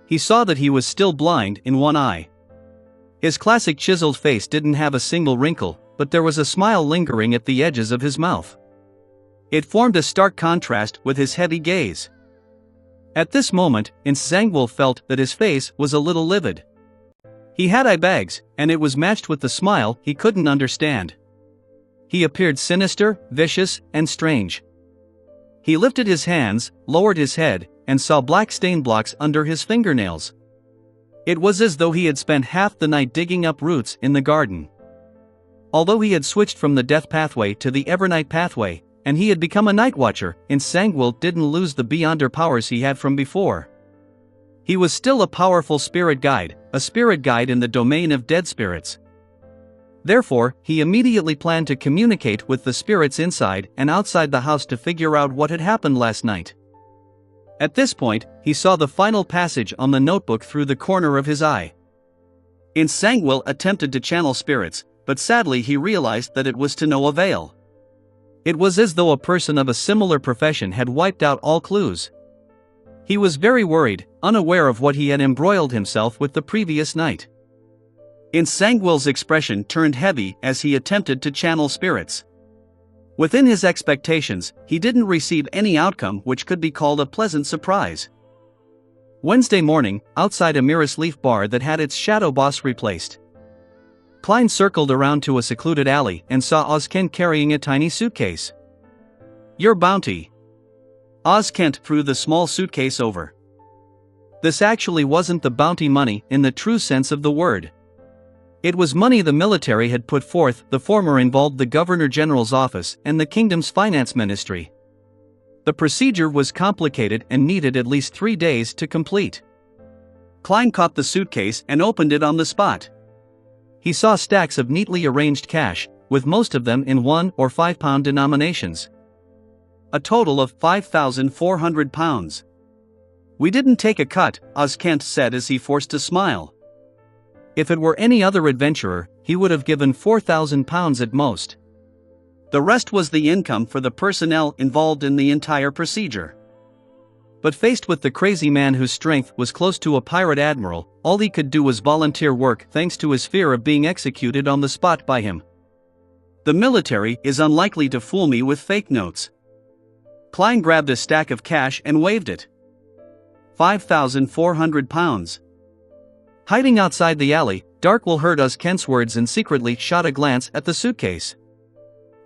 He saw that he was still blind in one eye. His classic chiseled face didn't have a single wrinkle, but there was a smile lingering at the edges of his mouth. It formed a stark contrast with his heavy gaze. At this moment, Oneself felt that his face was a little livid. He had eye bags, and it was matched with the smile he couldn't understand. He appeared sinister, vicious, and strange. He lifted his hands, lowered his head, and saw black stain blocks under his fingernails. It was as though he had spent half the night digging up roots in the garden. Although he had switched from the death pathway to the evernight pathway, and he had become a night watcher, Oneself didn't lose the beyonder powers he had from before. He was still a powerful spirit guide in the domain of dead spirits. Therefore, he immediately planned to communicate with the spirits inside and outside the house to figure out what had happened last night. At this point, he saw the final passage on the notebook through the corner of his eye. Oneself attempted to channel spirits, but sadly he realized that it was to no avail. It was as though a person of a similar profession had wiped out all clues. He was very worried, unaware of what he had embroiled himself with the previous night. Oneself's expression turned heavy as he attempted to channel spirits. Within his expectations, he didn't receive any outcome which could be called a pleasant surprise. Wednesday morning, outside a Mirror's Leaf bar that had its shadow boss replaced. Klein circled around to a secluded alley and saw Oneself carrying a tiny suitcase. "Your bounty." Oneself threw the small suitcase over. This actually wasn't the bounty money in the true sense of the word. It was money the military had put forth. The former involved the Governor General's office and the kingdom's finance ministry. The procedure was complicated and needed at least 3 days to complete. Klein caught the suitcase and opened it on the spot. He saw stacks of neatly arranged cash, with most of them in £1 or £5 denominations. A total of £5,400. "We didn't take a cut," Oneself said as he forced a smile. If it were any other adventurer, he would have given £4,000 at most. The rest was the income for the personnel involved in the entire procedure. But faced with the crazy man whose strength was close to a pirate admiral, all he could do was volunteer work thanks to his fear of being executed on the spot by him. "The military is unlikely to fool me with fake notes." Klein grabbed a stack of cash and waved it. £5,400. Hiding outside the alley, Darkwell heard Oneself's words and secretly shot a glance at the suitcase.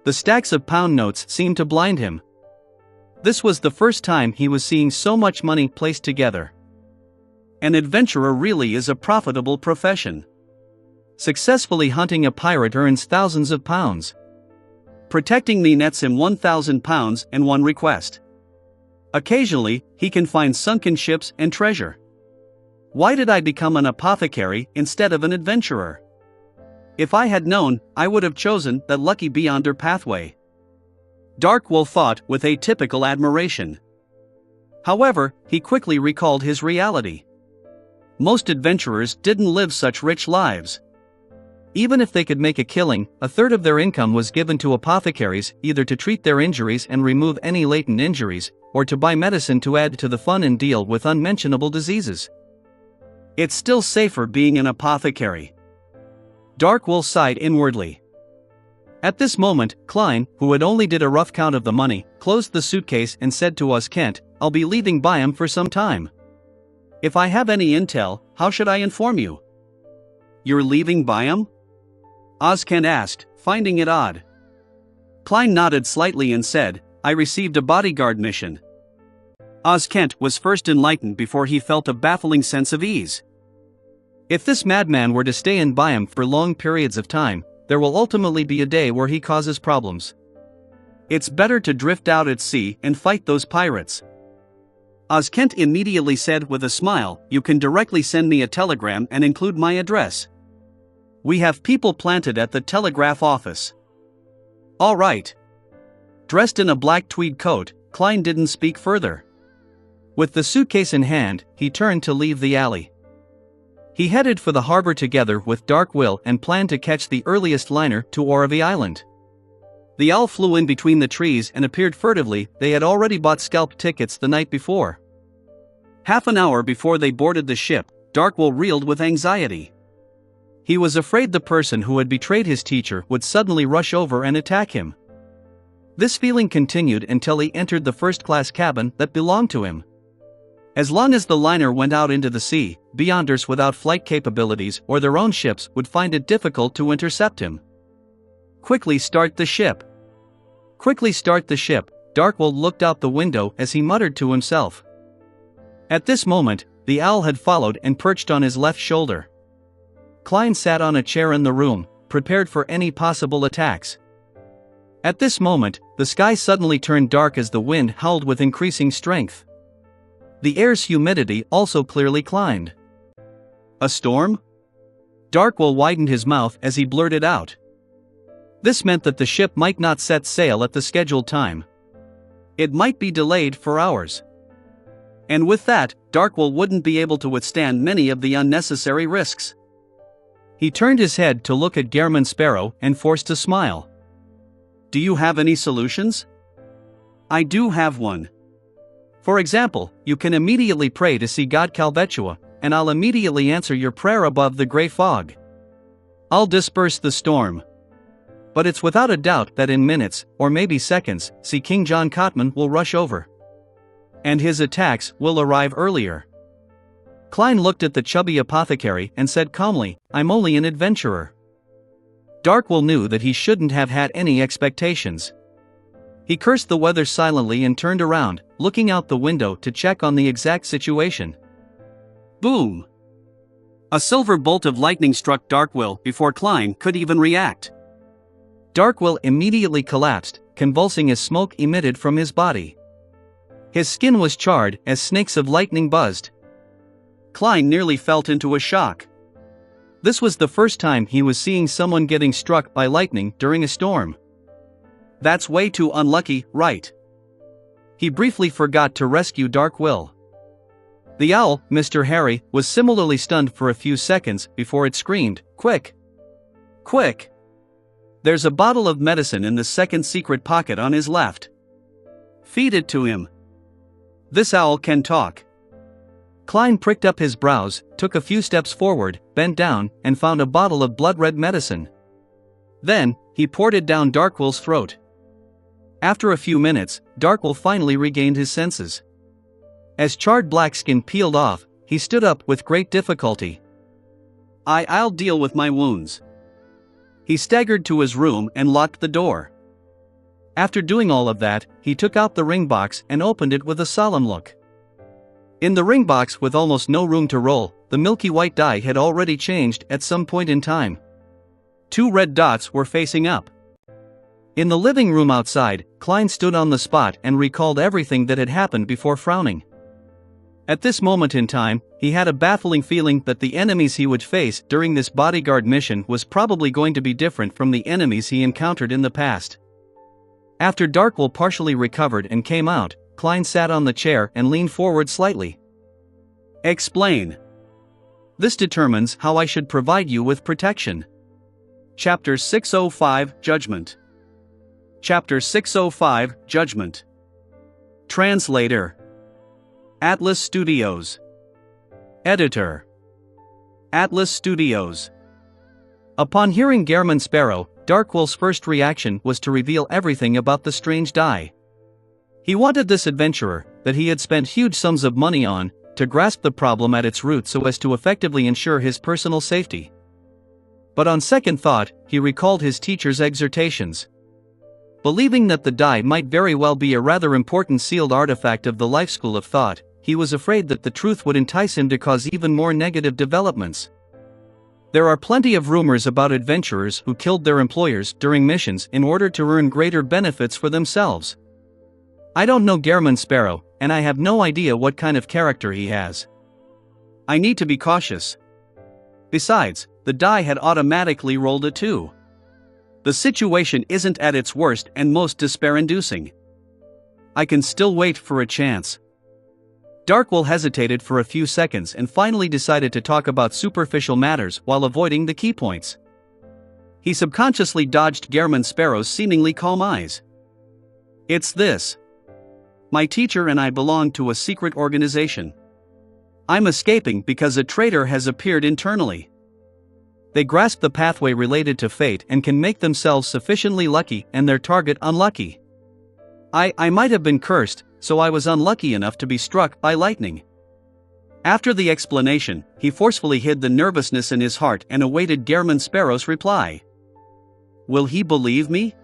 The stacks of pound notes seemed to blind him. This was the first time he was seeing so much money placed together. An adventurer really is a profitable profession. Successfully hunting a pirate earns thousands of pounds. Protecting me nets him £1,000 and one request. Occasionally, he can find sunken ships and treasure. Why did I become an apothecary instead of an adventurer? If I had known, I would have chosen that lucky beyonder pathway. Darkwell thought with atypical admiration. However, he quickly recalled his reality. Most adventurers didn't live such rich lives. Even if they could make a killing, a third of their income was given to apothecaries, either to treat their injuries and remove any latent injuries, or to buy medicine to add to the fun and deal with unmentionable diseases. It's still safer being an apothecary. Darkwell sighed inwardly. At this moment, Klein, who had only did a rough count of the money, closed the suitcase and said to Oneself, "I'll be leaving Byam for some time. If I have any intel, how should I inform you?" "You're leaving Byam?" Oneself asked, finding it odd. Klein nodded slightly and said, "I received a bodyguard mission." Oneself was first enlightened before he felt a baffling sense of ease. If this madman were to stay in Byam for long periods of time, there will ultimately be a day where he causes problems. It's better to drift out at sea and fight those pirates. Oz Kent immediately said with a smile, "You can directly send me a telegram and include my address. We have people planted at the telegraph office." "All right." Dressed in a black tweed coat, Klein didn't speak further. With the suitcase in hand, he turned to leave the alley. He headed for the harbor together with Dark Will and planned to catch the earliest liner to Orovie Island. The owl flew in between the trees and appeared furtively. They had already bought scalp tickets the night before. Half an hour before they boarded the ship, Dark Will reeled with anxiety. He was afraid the person who had betrayed his teacher would suddenly rush over and attack him. This feeling continued until he entered the first-class cabin that belonged to him. As long as the liner went out into the sea, beyonders without flight capabilities or their own ships would find it difficult to intercept him. "Quickly start the ship. Quickly start the ship," Darkwill looked out the window as he muttered to himself. At this moment, the owl had followed and perched on his left shoulder. Klein sat on a chair in the room, prepared for any possible attacks. At this moment, the sky suddenly turned dark as the wind howled with increasing strength. The air's humidity also clearly climbed. "A storm?" Darkwill widened his mouth as he blurted out. This meant that the ship might not set sail at the scheduled time. It might be delayed for hours. And with that, Darkwill wouldn't be able to withstand many of the unnecessary risks. He turned his head to look at Gehrman Sparrow and forced a smile. "Do you have any solutions?" "I do have one. For example, you can immediately pray to see God Calvetua, and I'll immediately answer your prayer above the gray fog. I'll disperse the storm. But it's without a doubt that in minutes, or maybe seconds, see King John Cotman will rush over. And his attacks will arrive earlier." Klein looked at the chubby apothecary and said calmly, "I'm only an adventurer." Darkwill knew that he shouldn't have had any expectations. He cursed the weather silently and turned around, looking out the window to check on the exact situation. Boom! A silver bolt of lightning struck Darkwill before Klein could even react. Darkwill immediately collapsed, convulsing as smoke emitted from his body. His skin was charred as snakes of lightning buzzed. Klein nearly fell into a shock. This was the first time he was seeing someone getting struck by lightning during a storm. That's way too unlucky, right? He briefly forgot to rescue Darkwill. The owl, Mr. Harry, was similarly stunned for a few seconds before it screamed, "Quick! Quick! There's a bottle of medicine in the second secret pocket on his left. Feed it to him. This owl can talk." Klein pricked up his brows, took a few steps forward, bent down, and found a bottle of blood-red medicine. Then, he poured it down Darkwill's throat. After a few minutes, Darkwill finally regained his senses. As charred black skin peeled off, he stood up with great difficulty. I'll deal with my wounds." He staggered to his room and locked the door. After doing all of that, he took out the ring box and opened it with a solemn look. In the ring box, with almost no room to roll, the milky white die had already changed at some point in time. 2 red dots were facing up. In the living room outside, Klein stood on the spot and recalled everything that had happened before frowning. At this moment in time, he had a baffling feeling that the enemies he would face during this bodyguard mission was probably going to be different from the enemies he encountered in the past. After Darkwill partially recovered and came out, Klein sat on the chair and leaned forward slightly. "Explain. This determines how I should provide you with protection." Chapter 605, Judgment. Chapter 605, Judgment. Translator. Atlas Studios. Editor. Atlas Studios. Upon hearing Gehrman Sparrow, Darkwill's first reaction was to reveal everything about the strange die. He wanted this adventurer, that he had spent huge sums of money on, to grasp the problem at its root so as to effectively ensure his personal safety. But on second thought, he recalled his teacher's exhortations. Believing that the die might very well be a rather important sealed artifact of the life school of thought, he was afraid that the truth would entice him to cause even more negative developments. There are plenty of rumors about adventurers who killed their employers during missions in order to earn greater benefits for themselves. I don't know Gehrman Sparrow, and I have no idea what kind of character he has. I need to be cautious. Besides, the die had automatically rolled a 2. The situation isn't at its worst and most despair-inducing. I can still wait for a chance. Darkwill hesitated for a few seconds and finally decided to talk about superficial matters while avoiding the key points. He subconsciously dodged Gehrman Sparrow's seemingly calm eyes. It's this. My teacher and I belong to a secret organization. I'm escaping because a traitor has appeared internally. They grasp the pathway related to fate and can make themselves sufficiently lucky and their target unlucky. I might have been cursed, so I was unlucky enough to be struck by lightning. After the explanation, he forcefully hid the nervousness in his heart and awaited Gehrman Sparrow's reply. Will he believe me?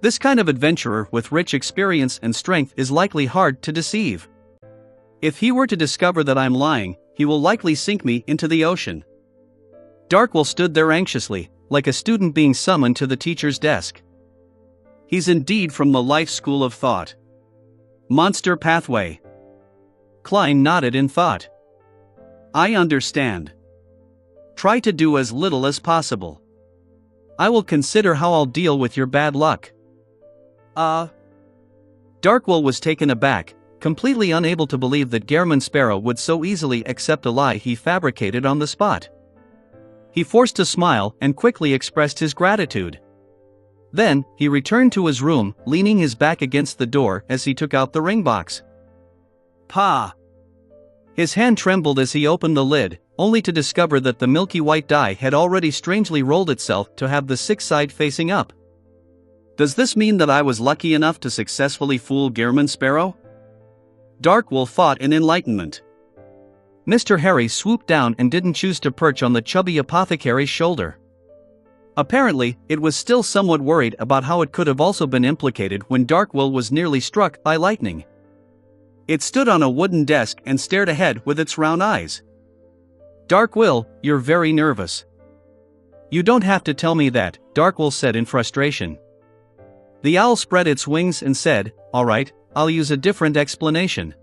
This kind of adventurer with rich experience and strength is likely hard to deceive. If he were to discover that I'm lying, he will likely sink me into the ocean. Darkwill stood there anxiously, like a student being summoned to the teacher's desk. He's indeed from the life school of thought. Monster pathway. Klein nodded in thought. I understand. Try to do as little as possible. I will consider how I'll deal with your bad luck. Darkwill was taken aback, completely unable to believe that Gehrman Sparrow would so easily accept a lie he fabricated on the spot. He forced a smile and quickly expressed his gratitude. Then, he returned to his room, leaning his back against the door as he took out the ring box. Pa! His hand trembled as he opened the lid, only to discover that the milky white die had already strangely rolled itself to have the 6th side facing up. Does this mean that I was lucky enough to successfully fool Gehrman Sparrow? Darkwill thought in enlightenment. Mr. Harry swooped down and didn't choose to perch on the chubby apothecary's shoulder. Apparently, it was still somewhat worried about how it could have also been implicated when Darkwill was nearly struck by lightning. It stood on a wooden desk and stared ahead with its round eyes. Darkwill, you're very nervous. You don't have to tell me that, Darkwill said in frustration. The owl spread its wings and said, all right, I'll use a different explanation.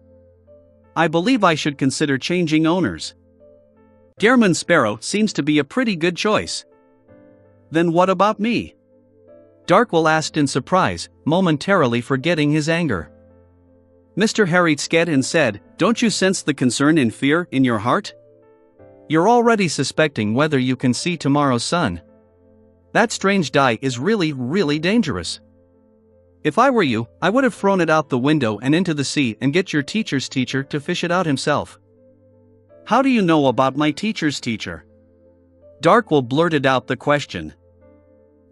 I believe I should consider changing owners. Gehrman Sparrow seems to be a pretty good choice. Then what about me? Darkwill asked in surprise, momentarily forgetting his anger. Mr. Harry sked and said, don't you sense the concern and fear in your heart? You're already suspecting whether you can see tomorrow's sun. That strange die is really, really dangerous. If I were you, I would have thrown it out the window and into the sea and get your teacher's teacher to fish it out himself. How do you know about my teacher's teacher? Darkwill blurted out the question.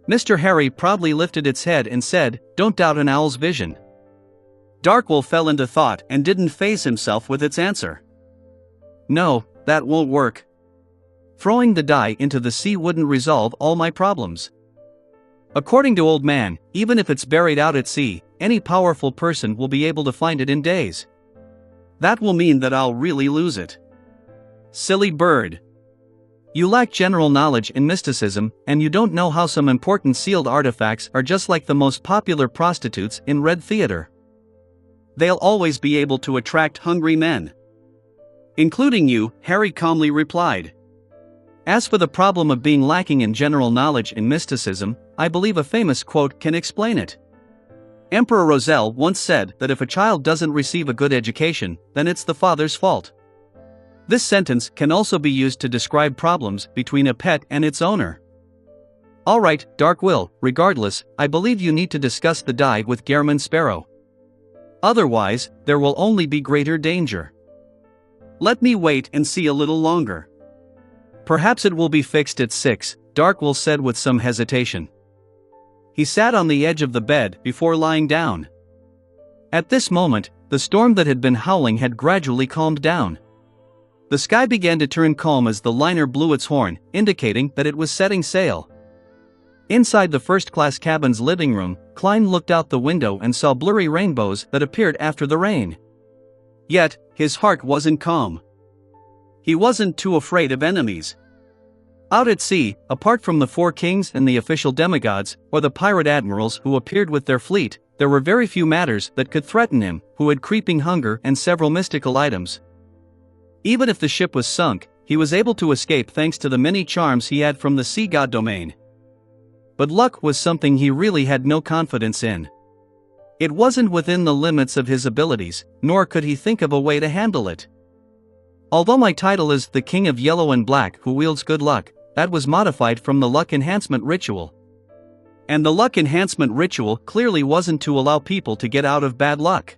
Mr. Harry proudly lifted its head and said, don't doubt an owl's vision. Darkwill fell into thought and didn't faze himself with its answer. No, that won't work. Throwing the die into the sea wouldn't resolve all my problems. According to Old Man, even if it's buried out at sea, any powerful person will be able to find it in days. That will mean that I'll really lose it. Silly bird. You lack general knowledge in mysticism, and you don't know how some important sealed artifacts are just like the most popular prostitutes in Red Theater. They'll always be able to attract hungry men. Including you, Harry calmly replied. As for the problem of being lacking in general knowledge in mysticism, I believe a famous quote can explain it. Emperor Roselle once said that if a child doesn't receive a good education, then it's the father's fault. This sentence can also be used to describe problems between a pet and its owner. Alright, Darkwill, regardless, I believe you need to discuss the die with Gehrman Sparrow. Otherwise, there will only be greater danger. Let me wait and see a little longer. Perhaps it will be fixed at 6, Darkwill said with some hesitation. He sat on the edge of the bed before lying down. At this moment, the storm that had been howling had gradually calmed down. The sky began to turn calm as the liner blew its horn, indicating that it was setting sail. Inside the first-class cabin's living room, Klein looked out the window and saw blurry rainbows that appeared after the rain. Yet, his heart wasn't calm. He wasn't too afraid of enemies. Out at sea, apart from the 4 kings and the official demigods, or the pirate admirals who appeared with their fleet, there were very few matters that could threaten him, who had creeping hunger and several mystical items. Even if the ship was sunk, he was able to escape thanks to the many charms he had from the sea god domain. But luck was something he really had no confidence in. It wasn't within the limits of his abilities, nor could he think of a way to handle it. Although my title is the King of Yellow and Black who wields good luck, that was modified from the luck enhancement ritual. And the luck enhancement ritual clearly wasn't to allow people to get out of bad luck.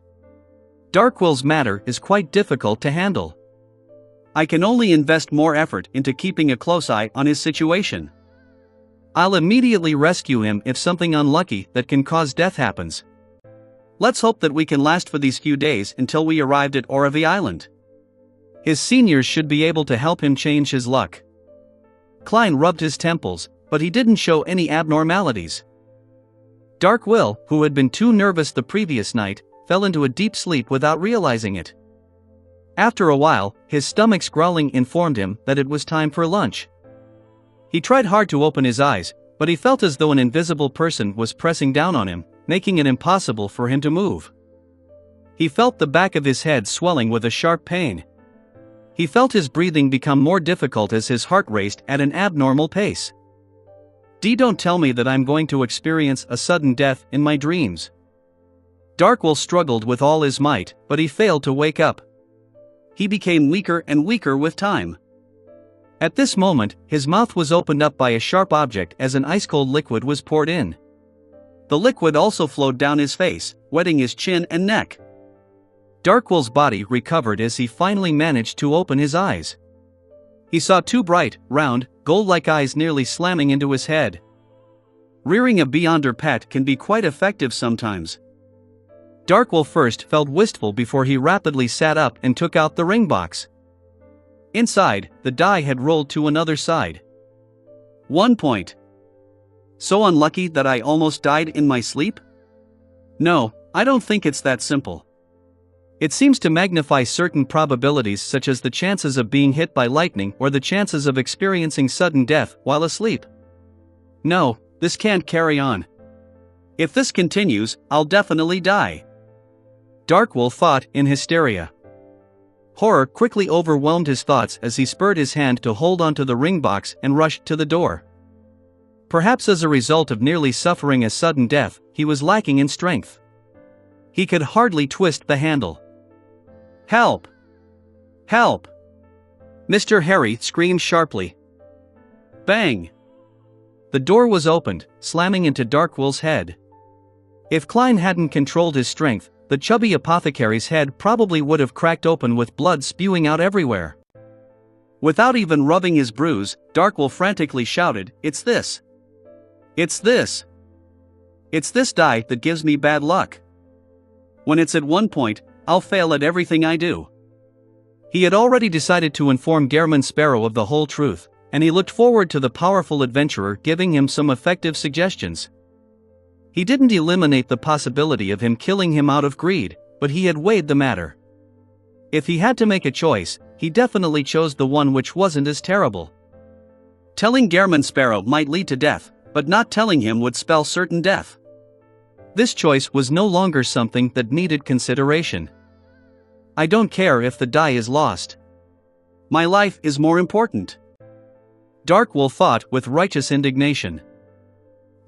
Darkwill's matter is quite difficult to handle. I can only invest more effort into keeping a close eye on his situation. I'll immediately rescue him if something unlucky that can cause death happens. Let's hope that we can last for these few days until we arrived at Oravi Island. His seniors should be able to help him change his luck. Klein rubbed his temples, but he didn't show any abnormalities. Darkwill, who had been too nervous the previous night, fell into a deep sleep without realizing it. After a while, his stomach's growling informed him that it was time for lunch. He tried hard to open his eyes, but he felt as though an invisible person was pressing down on him, making it impossible for him to move. He felt the back of his head swelling with a sharp pain. He felt his breathing become more difficult as his heart raced at an abnormal pace. Don't tell me that I'm going to experience a sudden death in my dreams. Darkwill struggled with all his might, but he failed to wake up. He became weaker and weaker with time. At this moment, his mouth was opened up by a sharp object as an ice-cold liquid was poured in. The liquid also flowed down his face, wetting his chin and neck. Darkwill's body recovered as he finally managed to open his eyes. He saw two bright, round, gold-like eyes nearly slamming into his head. Rearing a Beyonder pet can be quite effective sometimes. Darkwill first felt wistful before he rapidly sat up and took out the ring box. Inside, the die had rolled to another side. 1 point. So unlucky that I almost died in my sleep? No, I don't think it's that simple. It seems to magnify certain probabilities such as the chances of being hit by lightning or the chances of experiencing sudden death while asleep. No, this can't carry on. If this continues, I'll definitely die. Darkwill thought in hysteria. Horror quickly overwhelmed his thoughts as he spurred his hand to hold onto the ring box and rushed to the door. Perhaps as a result of nearly suffering a sudden death, he was lacking in strength. He could hardly twist the handle. Help! Help! Mr. Harry screamed sharply. Bang! The door was opened, slamming into Darkwill's head. If Klein hadn't controlled his strength, the chubby apothecary's head probably would have cracked open with blood spewing out everywhere. Without even rubbing his bruise, Darkwill frantically shouted, "It's this! It's this! It's this die that gives me bad luck. When it's at 1 point, I'll fail at everything I do." He had already decided to inform Gehrman Sparrow of the whole truth, and he looked forward to the powerful adventurer giving him some effective suggestions. He didn't eliminate the possibility of him killing him out of greed, but he had weighed the matter. If he had to make a choice, he definitely chose the one which wasn't as terrible. Telling Gehrman Sparrow might lead to death, but not telling him would spell certain death. This choice was no longer something that needed consideration. I don't care if the die is lost. My life is more important. Darkwill thought with righteous indignation.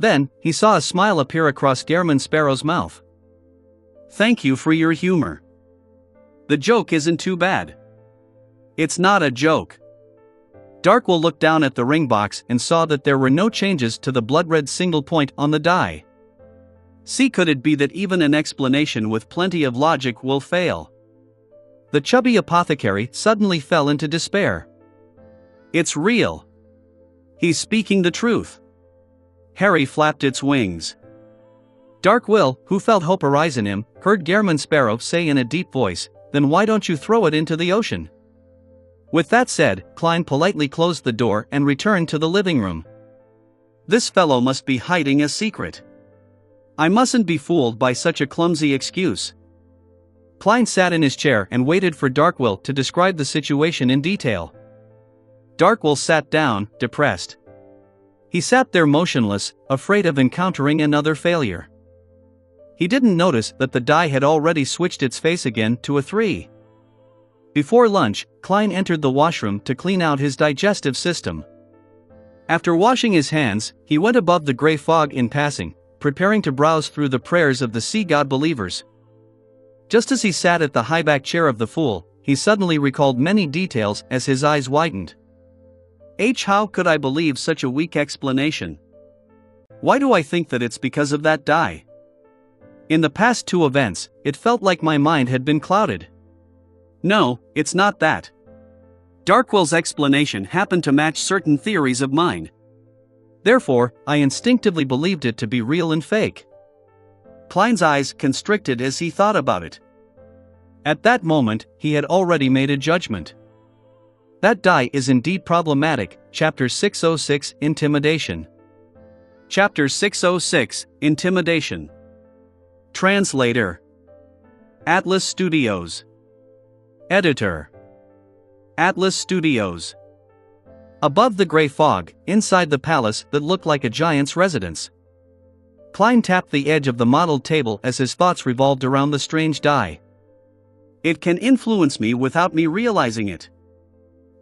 Then, he saw a smile appear across Gehrman Sparrow's mouth. Thank you for your humor. The joke isn't too bad. It's not a joke. Darkwill looked down at the ring box and saw that there were no changes to the blood-red single point on the die. Could it be that even an explanation with plenty of logic will fail? The chubby apothecary suddenly fell into despair. It's real. He's speaking the truth. Harry flapped its wings. Darkwill, who felt hope arise in him, heard Gehrman Sparrow say in a deep voice, "Then why don't you throw it into the ocean?" With that said, Klein politely closed the door and returned to the living room. This fellow must be hiding a secret. I mustn't be fooled by such a clumsy excuse. Klein sat in his chair and waited for Darkwill to describe the situation in detail. Darkwill sat down, depressed. He sat there motionless, afraid of encountering another failure. He didn't notice that the die had already switched its face again to a 3. Before lunch, Klein entered the washroom to clean out his digestive system. After washing his hands, he went above the gray fog in passing, preparing to browse through the prayers of the sea god believers. Just as he sat at the high-back chair of the fool, he suddenly recalled many details as his eyes widened. How could I believe such a weak explanation? Why do I think that it's because of that die? In the past 2 events, it felt like my mind had been clouded. No, it's not that. Darkwill's explanation happened to match certain theories of mine. Therefore, I instinctively believed it to be real and fake. Klein's eyes constricted as he thought about it. At that moment, he had already made a judgment. That die is indeed problematic. Chapter 606, Intimidation. Chapter 606, Intimidation. Translator. Atlas Studios. Editor. Atlas Studios. Above the gray fog, inside the palace that looked like a giant's residence. Klein tapped the edge of the modeled table as his thoughts revolved around the strange die. It can influence me without me realizing it.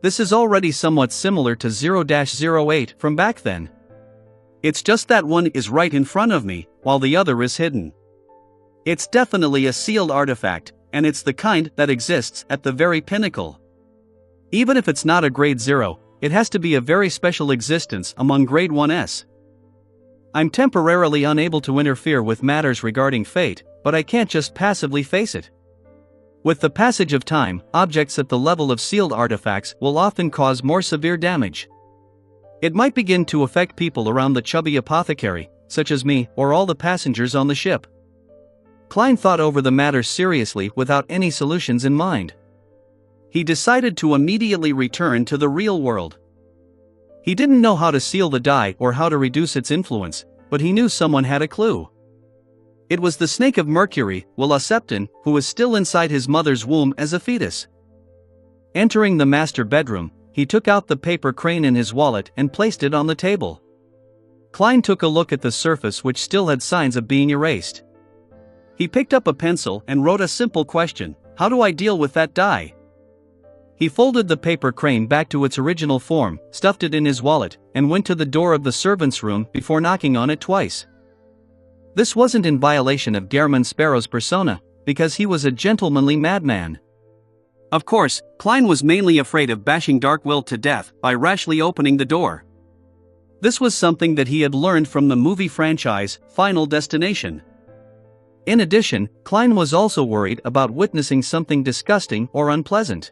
This is already somewhat similar to 0-08 from back then. It's just that one is right in front of me, while the other is hidden. It's definitely a sealed artifact, and it's the kind that exists at the very pinnacle. Even if it's not a grade 0, it has to be a very special existence among grade 1s. I'm temporarily unable to interfere with matters regarding fate, but I can't just passively face it. With the passage of time, objects at the level of sealed artifacts will often cause more severe damage. It might begin to affect people around the chubby apothecary, such as me or all the passengers on the ship. Klein thought over the matter seriously without any solutions in mind. He decided to immediately return to the real world. He didn't know how to seal the die or how to reduce its influence, but he knew someone had a clue. It was the snake of Mercury, Septon, who was still inside his mother's womb as a fetus. Entering the master bedroom, he took out the paper crane in his wallet and placed it on the table. Klein took a look at the surface, which still had signs of being erased. He picked up a pencil and wrote a simple question: how do I deal with that die? He folded the paper crane back to its original form, stuffed it in his wallet, and went to the door of the servants' room before knocking on it twice. This wasn't in violation of Gehrman Sparrow's persona, because he was a gentlemanly madman. Of course, Klein was mainly afraid of bashing Darkwill to death by rashly opening the door. This was something that he had learned from the movie franchise, Final Destination. In addition, Klein was also worried about witnessing something disgusting or unpleasant.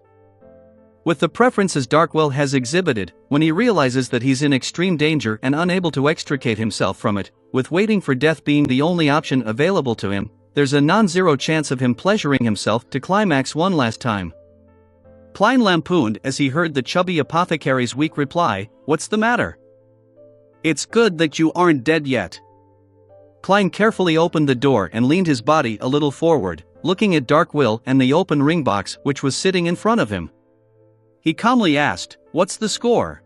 With the preferences Darkwill has exhibited, when he realizes that he's in extreme danger and unable to extricate himself from it, with waiting for death being the only option available to him, there's a non-zero chance of him pleasuring himself to climax one last time. Klein lampooned as he heard the chubby apothecary's weak reply, "What's the matter? It's good that you aren't dead yet." Klein carefully opened the door and leaned his body a little forward, looking at Darkwill and the open ring box which was sitting in front of him. He calmly asked, "What's the score?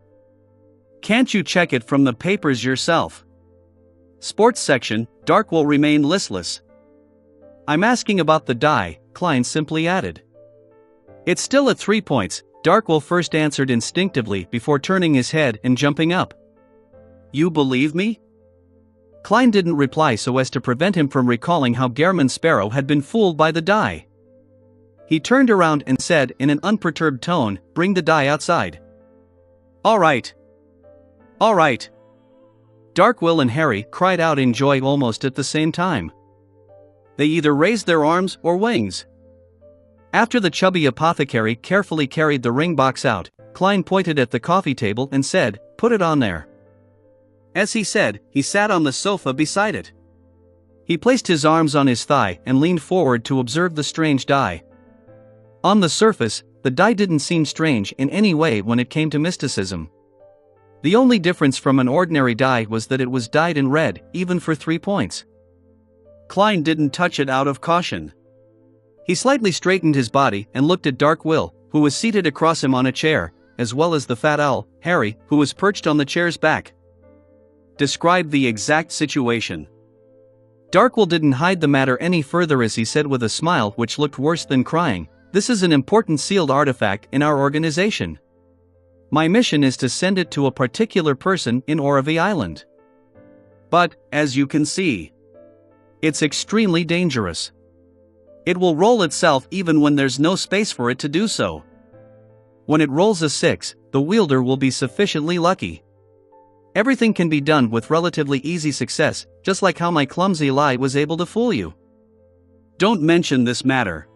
Can't you check it from the papers yourself?" Sports section, Darkwill remained listless. "I'm asking about the die," Klein simply added. "It's still at 3 points, Darkwill first answered instinctively before turning his head and jumping up. "You believe me?" Klein didn't reply so as to prevent him from recalling how Gehrman Sparrow had been fooled by the die. He turned around and said in an unperturbed tone, "Bring the die outside." All right. All right." Darkwill and Harry cried out in joy almost at the same time. They either raised their arms or wings. After the chubby apothecary carefully carried the ring box out, Klein pointed at the coffee table and said, "Put it on there." As he said, he sat on the sofa beside it. He placed his arms on his thigh and leaned forward to observe the strange die. On the surface, the die didn't seem strange in any way when it came to mysticism. The only difference from an ordinary die was that it was dyed in red, even for 3 points. Klein didn't touch it out of caution. He slightly straightened his body and looked at Darkwill, who was seated across him on a chair, as well as the fat owl, Harry, who was perched on the chair's back. "Describe the exact situation." Darkwill didn't hide the matter any further as he said with a smile which looked worse than crying, "This is an important sealed artifact in our organization. My mission is to send it to a particular person in Oravi Island. But, as you can see, it's extremely dangerous. It will roll itself even when there's no space for it to do so. When it rolls a 6, the wielder will be sufficiently lucky. Everything can be done with relatively easy success, just like how my clumsy lie was able to fool you. Don't mention this matter.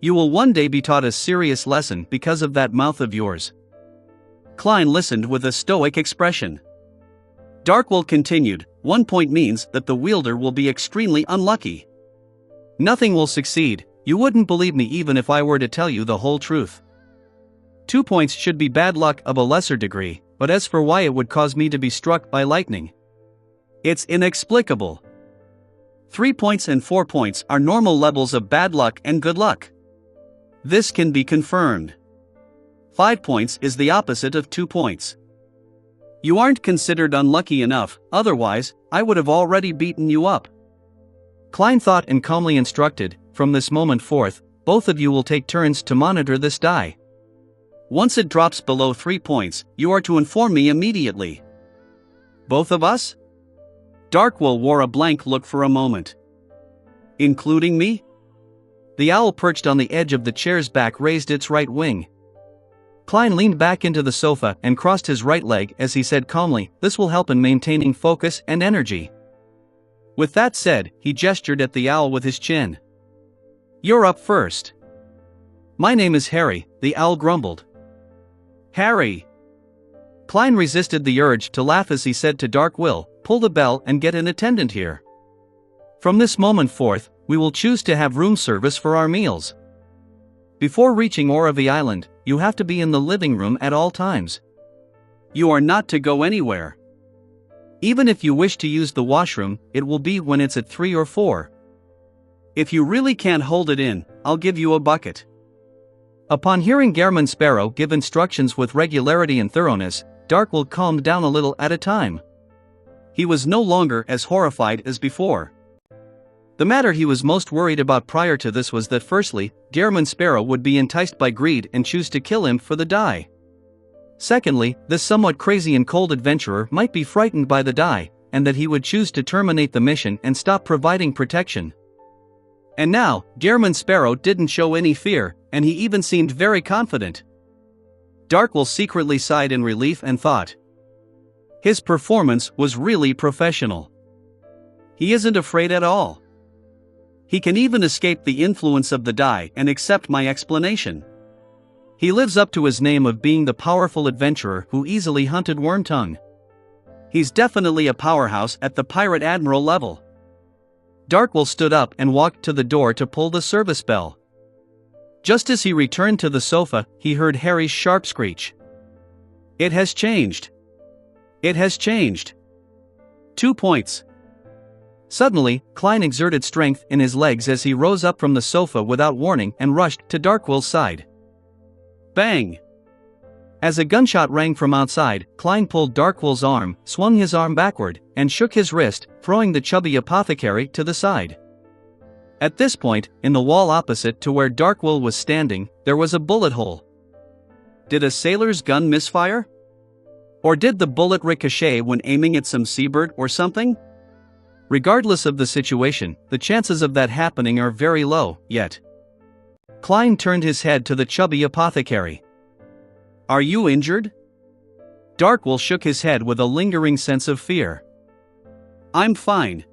You will one day be taught a serious lesson because of that mouth of yours." Klein listened with a stoic expression. Darkwill continued, "1 point means that the wielder will be extremely unlucky. Nothing will succeed, you wouldn't believe me even if I were to tell you the whole truth. 2 points should be bad luck of a lesser degree, but as for why it would cause me to be struck by lightning, it's inexplicable. 3 points and 4 points are normal levels of bad luck and good luck. This can be confirmed. 5 points is the opposite of 2 points. You aren't considered unlucky enough, otherwise, I would have already beaten you up." Klein thought and calmly instructed, "From this moment forth, both of you will take turns to monitor this die. Once it drops below 3 points, you are to inform me immediately." "Both of us?" Darkwill wore a blank look for a moment. "Including me?" The owl perched on the edge of the chair's back raised its right wing. Klein leaned back into the sofa and crossed his right leg as he said calmly, "This will help in maintaining focus and energy." With that said, he gestured at the owl with his chin. "You're up first." "My name is Harry," the owl grumbled. "Harry." Klein resisted the urge to laugh as he said to Darkwill, "Pull the bell and get an attendant here. From this moment forth, we will choose to have room service for our meals. Before reaching Oravi Island, you have to be in the living room at all times. You are not to go anywhere. Even if you wish to use the washroom, it will be when it's at 3 or 4. If you really can't hold it in, I'll give you a bucket." Upon hearing Gehrman Sparrow give instructions with regularity and thoroughness, Darkwill calmed down a little at a time. He was no longer as horrified as before. The matter he was most worried about prior to this was that firstly, Gehrman Sparrow would be enticed by greed and choose to kill him for the die. Secondly, this somewhat crazy and cold adventurer might be frightened by the die, and that he would choose to terminate the mission and stop providing protection. And now, Gehrman Sparrow didn't show any fear, and he even seemed very confident. Darkwill secretly sighed in relief and thought, his performance was really professional. He isn't afraid at all. He can even escape the influence of the die and accept my explanation. He lives up to his name of being the powerful adventurer who easily hunted Wormtongue. He's definitely a powerhouse at the Pirate Admiral level." Darkwill stood up and walked to the door to pull the service bell. Just as he returned to the sofa, he heard Harry's sharp screech. "It has changed. It has changed. 2 points." Suddenly, Klein exerted strength in his legs as he rose up from the sofa without warning and rushed to Darkwill's side. Bang! As a gunshot rang from outside, Klein pulled Darkwill's arm, swung his arm backward, and shook his wrist, throwing the chubby apothecary to the side. At this point, in the wall opposite to where Darkwill was standing, there was a bullet hole. Did a sailor's gun misfire? Or did the bullet ricochet when aiming at some seabird or something? Regardless of the situation, the chances of that happening are very low, yet. Klein turned his head to the chubby apothecary. "Are you injured?" Darkwill shook his head with a lingering sense of fear. "I'm fine."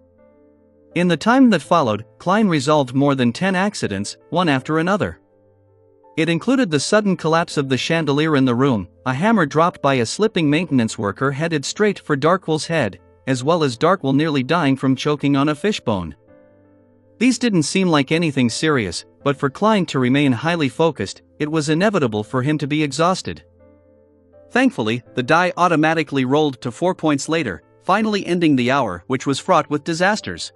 In the time that followed, Klein resolved more than 10 accidents, one after another. It included the sudden collapse of the chandelier in the room, a hammer dropped by a slipping maintenance worker headed straight for Darkwill's head, as well as Darkwill nearly dying from choking on a fishbone. These didn't seem like anything serious, but for Klein to remain highly focused, it was inevitable for him to be exhausted. Thankfully, the die automatically rolled to 4 points later, finally ending the hour which was fraught with disasters.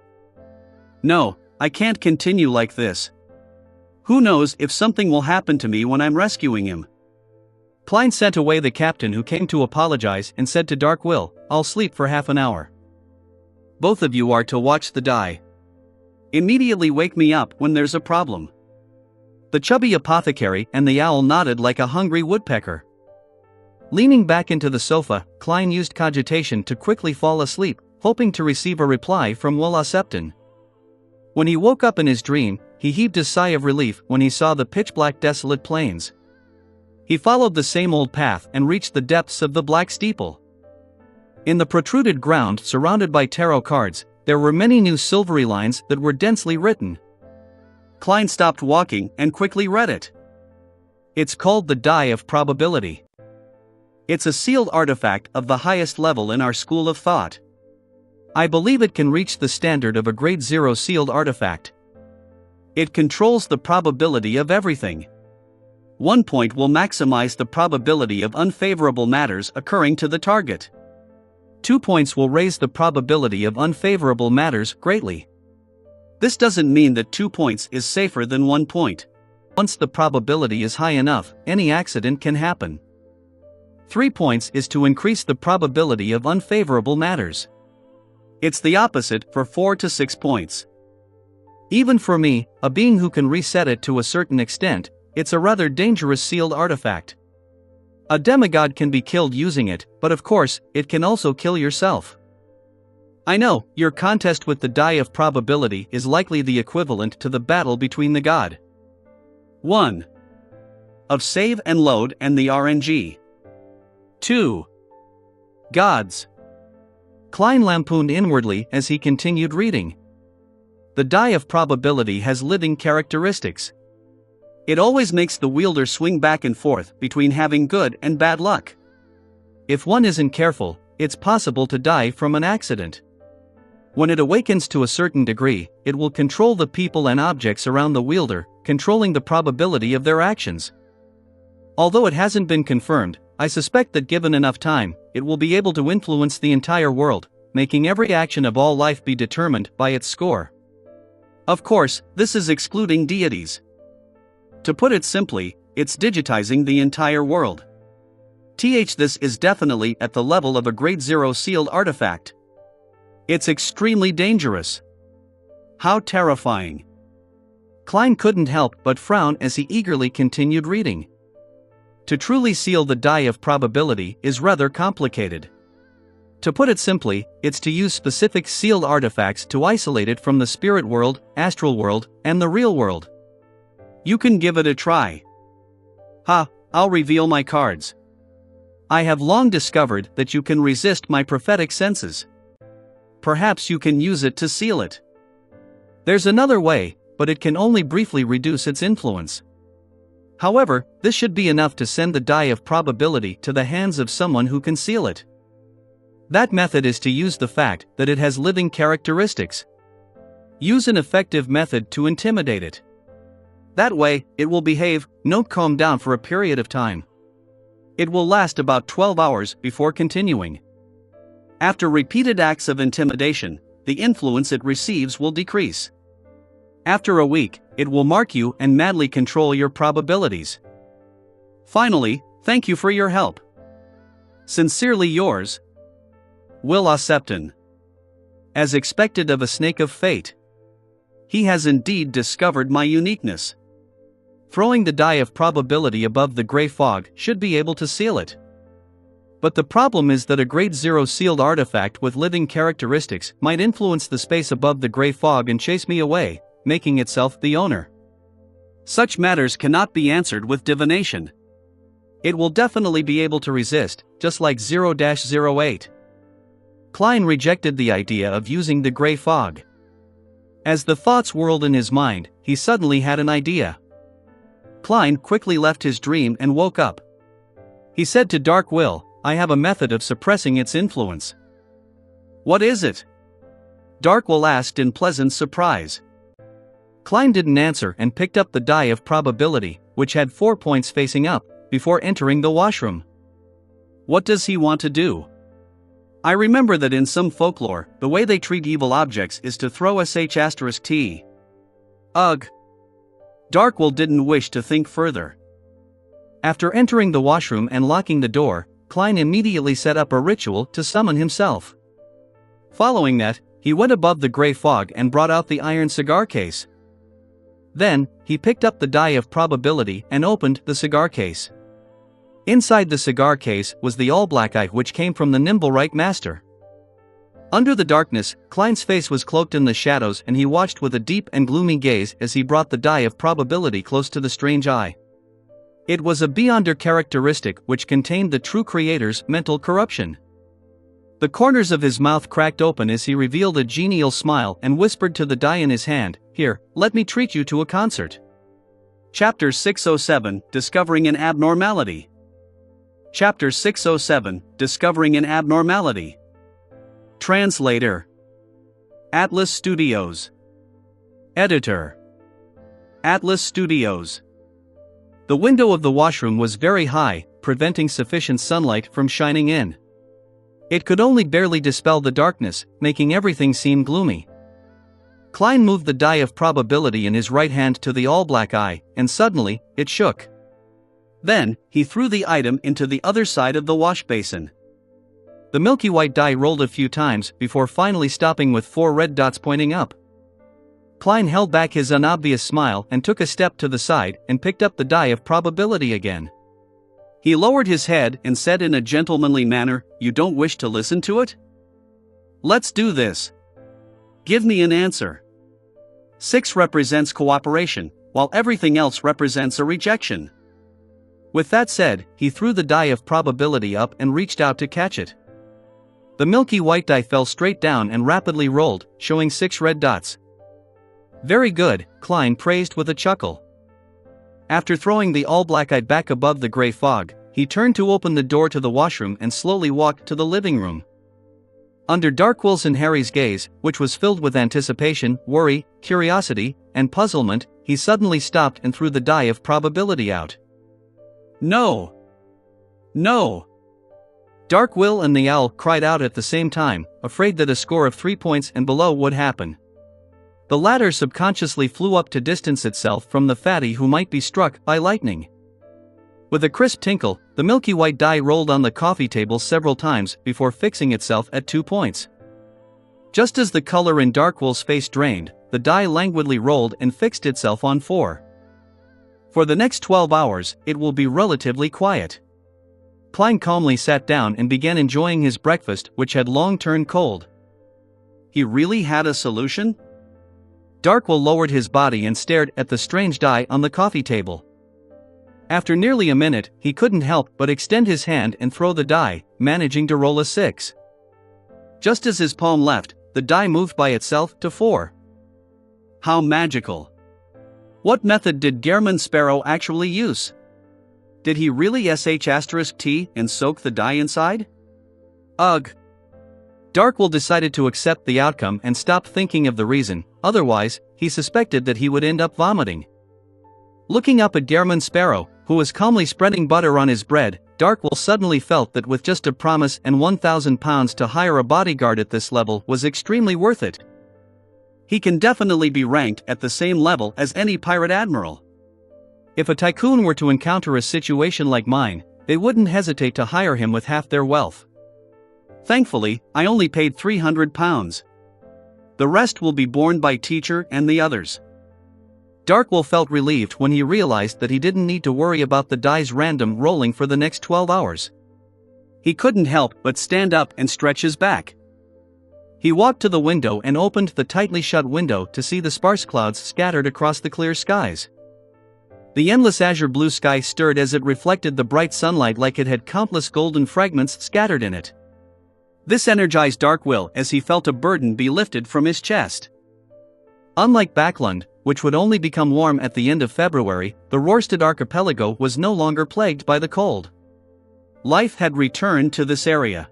"No, I can't continue like this. Who knows if something will happen to me when I'm rescuing him." Klein sent away the captain who came to apologize and said to Darkwill, "I'll sleep for half an hour." both of you are to watch the die. Immediately wake me up when there's a problem." The chubby apothecary and the owl nodded like a hungry woodpecker. Leaning back into the sofa, Klein used cogitation to quickly fall asleep, hoping to receive a reply from Oneself. When he woke up in his dream, he heaved a sigh of relief when he saw the pitch-black desolate plains. He followed the same old path and reached the depths of the black steeple. In the protruded ground surrounded by tarot cards, there were many new silvery lines that were densely written. Klein stopped walking and quickly read it. It's called the Die of Probability. It's a sealed artifact of the highest level in our school of thought. I believe it can reach the standard of a grade 0 sealed artifact. It controls the probability of everything. 1 point will maximize the probability of unfavorable matters occurring to the target. 2 points will raise the probability of unfavorable matters greatly. This doesn't mean that 2 points is safer than 1 point. Once the probability is high enough, any accident can happen. 3 points is to increase the probability of unfavorable matters. It's the opposite for 4 to 6 points. Even for me, a being who can reset it to a certain extent, it's a rather dangerous sealed artifact. A demigod can be killed using it, but of course, it can also kill yourself. I know, your contest with the Die of Probability is likely the equivalent to the battle between the god 1. of Save and Load and the RNG 2. gods. Klein lampooned inwardly as he continued reading. The Die of Probability has living characteristics. It always makes the wielder swing back and forth between having good and bad luck. If one isn't careful, it's possible to die from an accident. When it awakens to a certain degree, it will control the people and objects around the wielder, controlling the probability of their actions. Although it hasn't been confirmed, I suspect that given enough time, it will be able to influence the entire world, making every action of all life be determined by its score. Of course, this is excluding deities. To put it simply, it's digitizing the entire world. This is definitely at the level of a grade 0 sealed artifact. It's extremely dangerous. How terrifying. Klein couldn't help but frown as he eagerly continued reading. To truly seal the Die of Probability is rather complicated. To put it simply, it's to use specific sealed artifacts to isolate it from the spirit world, astral world, and the real world. You can give it a try. I'll reveal my cards. I have long discovered that you can resist my prophetic senses. Perhaps you can use it to seal it. There's another way, but it can only briefly reduce its influence. However, this should be enough to send the Die of Probability to the hands of someone who can seal it. That method is to use the fact that it has living characteristics. Use an effective method to intimidate it. That way, it will behave, not calm down for a period of time. It will last about 12 hours before continuing. After repeated acts of intimidation, the influence it receives will decrease. After a week, it will mark you and madly control your probabilities. Finally, thank you for your help. Sincerely yours, Oneself. As expected of a snake of fate, he has indeed discovered my uniqueness. Throwing the Die of Probability above the gray fog should be able to seal it. But the problem is that a grade 0 sealed artifact with living characteristics might influence the space above the gray fog and chase me away, making itself the owner. Such matters cannot be answered with divination. It will definitely be able to resist, just like 0-08. Klein rejected the idea of using the gray fog. As the thoughts whirled in his mind, he suddenly had an idea. Klein quickly left his dream and woke up. He said to Dark Will, I have a method of suppressing its influence. What is it? Dark Will asked in pleasant surprise. Klein didn't answer and picked up the Die of Probability, which had 4 points facing up, before entering the washroom. What does he want to do? I remember that in some folklore, the way they treat evil objects is to throw sh*t. Ugh. Darkwill didn't wish to think further. After entering the washroom and locking the door, Klein immediately set up a ritual to summon himself. Following that, He went above the gray fog and brought out the iron cigar case. Then, he picked up the die of probability and opened the cigar case. Inside the cigar case was the all-black eye which came from the Nimblewright master. Under the darkness, Klein's face was cloaked in the shadows and he watched with a deep and gloomy gaze as he brought the die of probability close to the strange eye. It was a beyonder characteristic which contained the true creator's mental corruption. The corners of his mouth cracked open as he revealed a genial smile and whispered to the die in his hand, "Here, let me treat you to a concert." Chapter 607, Discovering an Abnormality. Chapter 607, Discovering an Abnormality. Translator: Atlas Studios. Editor: Atlas Studios. The window of the washroom was very high, preventing sufficient sunlight from shining in. It could only barely dispel the darkness, making everything seem gloomy. Klein moved the die of probability in his right hand to the all-black eye, and suddenly, it shook. Then, he threw the item into the other side of the wash basin. The milky white die rolled a few times before finally stopping with 4 red dots pointing up. Klein held back his unobvious smile and took a step to the side and picked up the die of probability again. He lowered his head and said in a gentlemanly manner, "You don't wish to listen to it? Let's do this. Give me an answer." 6 represents cooperation, while everything else represents a rejection. With that said, he threw the die of probability up and reached out to catch it. The milky white die fell straight down and rapidly rolled, showing 6 red dots. "Very good," Klein praised with a chuckle. After throwing the all-black eye back above the gray fog, he turned to open the door to the washroom and slowly walked to the living room. Under Darkwill's and Harry's gaze, which was filled with anticipation, worry, curiosity, and puzzlement, he suddenly stopped and threw the die of probability out. "No! No!" Darkwill and the owl cried out at the same time, afraid that a score of 3 points and below would happen. The latter subconsciously flew up to distance itself from the fatty who might be struck by lightning. With a crisp tinkle, the milky white die rolled on the coffee table several times before fixing itself at 2 points. Just as the color in Darkwill's face drained, the die languidly rolled and fixed itself on 4. For the next 12 hours, it will be relatively quiet. Klein calmly sat down and began enjoying his breakfast, which had long turned cold. He really had a solution? Darkwill lowered his body and stared at the strange die on the coffee table. After nearly a minute, he couldn't help but extend his hand and throw the die, managing to roll a 6. Just as his palm left, the die moved by itself to 4. How magical! What method did Gehrman Sparrow actually use? Did he really sh*t and soak the die inside? Ugh! Darkwill decided to accept the outcome and stop thinking of the reason, otherwise, he suspected that he would end up vomiting. Looking up at Gehrman Sparrow, who was calmly spreading butter on his bread, Darkwill suddenly felt that with just a promise and 1,000 pounds to hire a bodyguard at this level was extremely worth it. He can definitely be ranked at the same level as any pirate admiral. If a tycoon were to encounter a situation like mine, they wouldn't hesitate to hire him with half their wealth. Thankfully, I only paid 300 pounds. The rest will be borne by teacher and the others. Darkwill felt relieved when he realized that he didn't need to worry about the die's random rolling for the next 12 hours. He couldn't help but stand up and stretch his back. He walked to the window and opened the tightly shut window to see the sparse clouds scattered across the clear skies. The endless azure blue sky stirred as it reflected the bright sunlight like it had countless golden fragments scattered in it. This energized Darkwill as he felt a burden be lifted from his chest. Unlike Backlund, which would only become warm at the end of February, the Rorstad archipelago was no longer plagued by the cold. Life had returned to this area.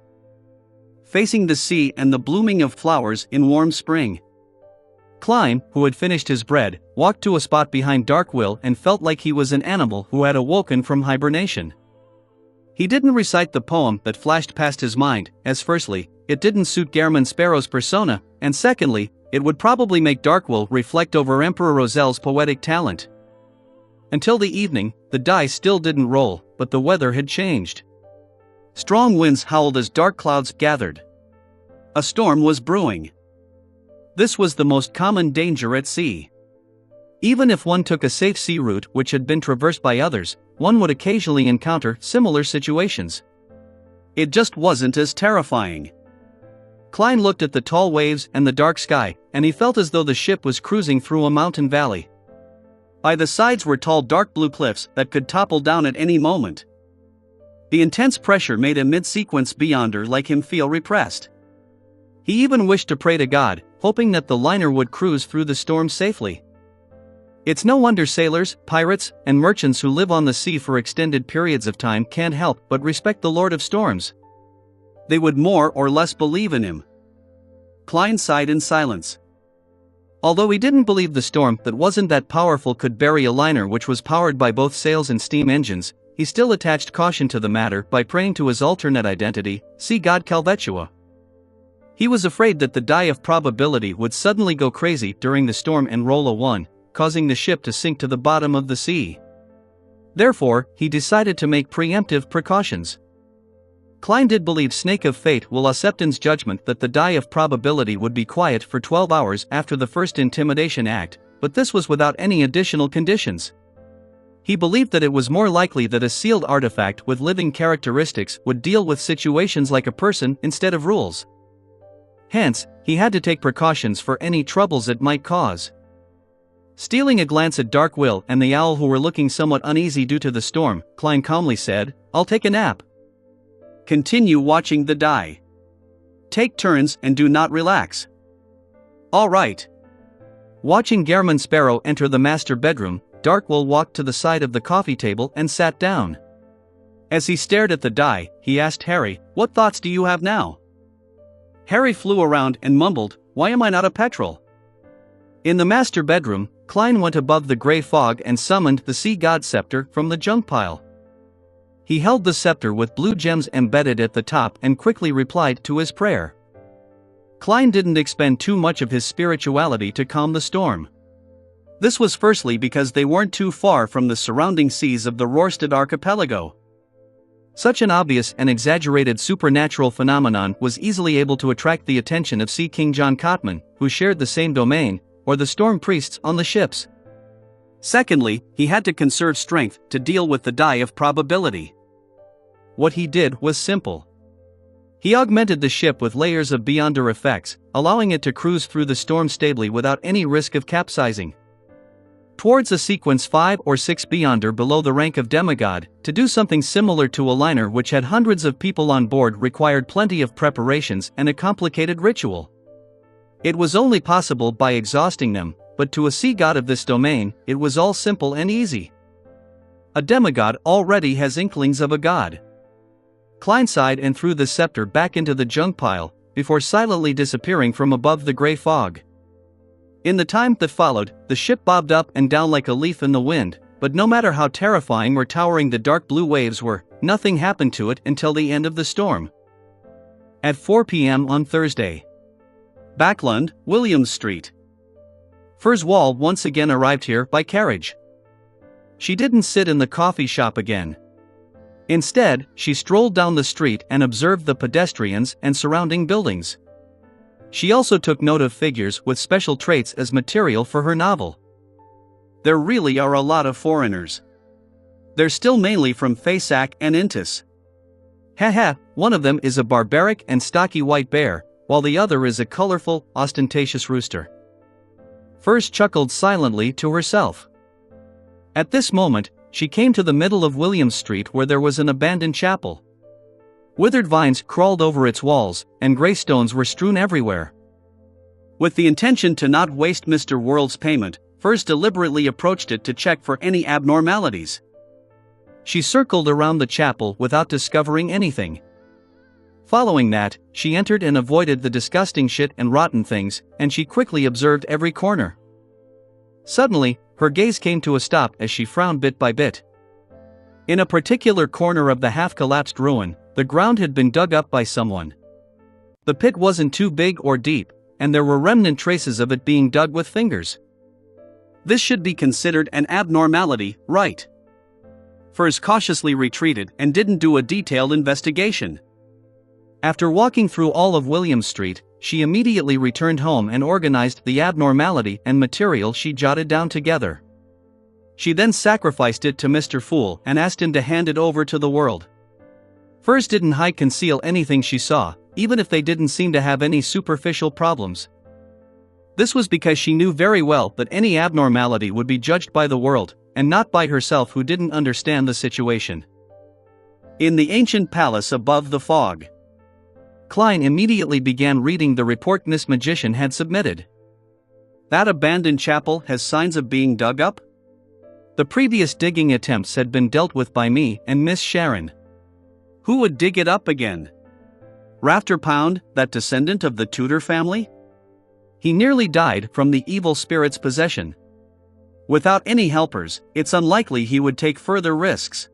Facing the sea and the blooming of flowers in warm spring. Klein, who had finished his bread, walked to a spot behind Darkwill and felt like he was an animal who had awoken from hibernation. He didn't recite the poem that flashed past his mind, as firstly, it didn't suit Gehrman Sparrow's persona, and secondly, it would probably make Darkwill reflect over Emperor Rozel's poetic talent. Until the evening, the die still didn't roll, but the weather had changed. Strong winds howled as dark clouds gathered. A storm was brewing. This was the most common danger at sea. Even if one took a safe sea route which had been traversed by others, one would occasionally encounter similar situations. It just wasn't as terrifying. Klein looked at the tall waves and the dark sky, and he felt as though the ship was cruising through a mountain valley. By the sides were tall dark blue cliffs that could topple down at any moment. The intense pressure made a mid-sequence beyonder like him feel repressed. He even wished to pray to God, hoping that the liner would cruise through the storm safely. It's no wonder sailors, pirates, and merchants who live on the sea for extended periods of time can't help but respect the Lord of Storms. They would more or less believe in him. Klein sighed in silence. Although he didn't believe the storm that wasn't that powerful could bury a liner which was powered by both sails and steam engines, he still attached caution to the matter by praying to his alternate identity, sea god Calvetua. He was afraid that the die of probability would suddenly go crazy during the storm and roll a 1, causing the ship to sink to the bottom of the sea. Therefore, he decided to make preemptive precautions. Klein did believe Snake of Fate will Septon's judgment that the die of probability would be quiet for 12 hours after the first intimidation act, but this was without any additional conditions. He believed that it was more likely that a sealed artifact with living characteristics would deal with situations like a person instead of rules. Hence, he had to take precautions for any troubles it might cause. Stealing a glance at Dark Will and the owl who were looking somewhat uneasy due to the storm, Klein calmly said, "I'll take a nap. Continue watching the die. Take turns and do not relax." "All right." Watching Gairman Sparrow enter the master bedroom, Darkwill walked to the side of the coffee table and sat down. As he stared at the die, he asked Harry, "What thoughts do you have now?" Harry flew around and mumbled, "Why am I not a petrel?" In the master bedroom, Klein went above the grey fog and summoned the sea god scepter from the junk pile. He held the scepter with blue gems embedded at the top and quickly replied to his prayer. Klein didn't expend too much of his spirituality to calm the storm. This was firstly because they weren't too far from the surrounding seas of the Rorstad archipelago. Such an obvious and exaggerated supernatural phenomenon was easily able to attract the attention of Sea King John Cotman, who shared the same domain, or the storm priests on the ships. Secondly, he had to conserve strength to deal with the die of probability. What he did was simple. He augmented the ship with layers of beyonder effects, allowing it to cruise through the storm stably without any risk of capsizing. Towards a sequence 5 or 6 beyonder below the rank of demigod, to do something similar to a liner which had hundreds of people on board required plenty of preparations and a complicated ritual. It was only possible by exhausting them, but to a sea god of this domain, it was all simple and easy. A demigod already has inklings of a god. Klein sighed and threw the scepter back into the junk pile, before silently disappearing from above the grey fog. In the time that followed, the ship bobbed up and down like a leaf in the wind, but no matter how terrifying or towering the dark blue waves were, nothing happened to it until the end of the storm. At 4 p.m. on Thursday. Backlund, Williams Street. Furs Wall once again arrived here by carriage. She didn't sit in the coffee shop again. Instead, she strolled down the street and observed the pedestrians and surrounding buildings. She also took note of figures with special traits as material for her novel. There really are a lot of foreigners. They're still mainly from Fasak and Intis. Haha, one of them is a barbaric and stocky white bear, while the other is a colorful, ostentatious rooster. Furs chuckled silently to herself. At this moment, she came to the middle of Williams Street where there was an abandoned chapel. Withered vines crawled over its walls, and grey stones were strewn everywhere. With the intention to not waste Mr. World's payment, Furs deliberately approached it to check for any abnormalities. She circled around the chapel without discovering anything. Following that, she entered and avoided the disgusting shit and rotten things, and she quickly observed every corner. Suddenly, her gaze came to a stop as she frowned bit by bit. In a particular corner of the half-collapsed ruin, the ground had been dug up by someone. The pit wasn't too big or deep, and there were remnant traces of it being dug with fingers. This should be considered an abnormality, right? Furs cautiously retreated and didn't do a detailed investigation. After walking through all of Williams Street, she immediately returned home and organized the abnormality and material she jotted down together. She then sacrificed it to Mr. Fool and asked him to hand it over to the world. Furs didn't hide conceal anything she saw, even if they didn't seem to have any superficial problems. This was because she knew very well that any abnormality would be judged by the world, and not by herself who didn't understand the situation. In the ancient palace above the fog, Klein immediately began reading the report Miss Magician had submitted. That abandoned chapel has signs of being dug up? The previous digging attempts had been dealt with by me and Miss Sharon. Who would dig it up again? Rafter Pound, that descendant of the Tudor family? He nearly died from the evil spirit's possession. Without any helpers, it's unlikely he would take further risks.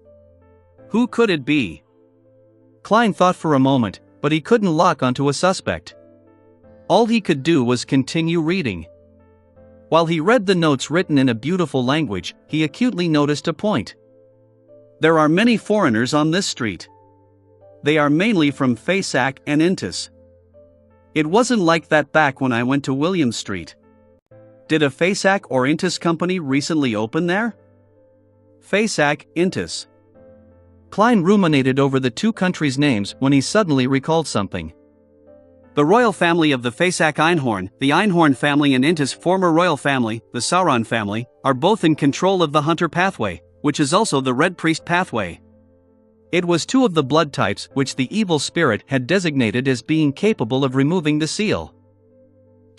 Who could it be? Klein thought for a moment, but he couldn't lock onto a suspect. All he could do was continue reading. While he read the notes written in a beautiful language, he acutely noticed a point. There are many foreigners on this street. They are mainly from Faysac and Intis. It wasn't like that back when I went to William Street. Did a Faysac or Intis company recently open there? Faysac, Intis. Klein ruminated over the two countries' names when he suddenly recalled something. The royal family of the Faysac Einhorn, the Einhorn family, and Intis' former royal family, the Sauron family, are both in control of the Hunter pathway, which is also the Red Priest pathway. It was two of the blood types which the evil spirit had designated as being capable of removing the seal.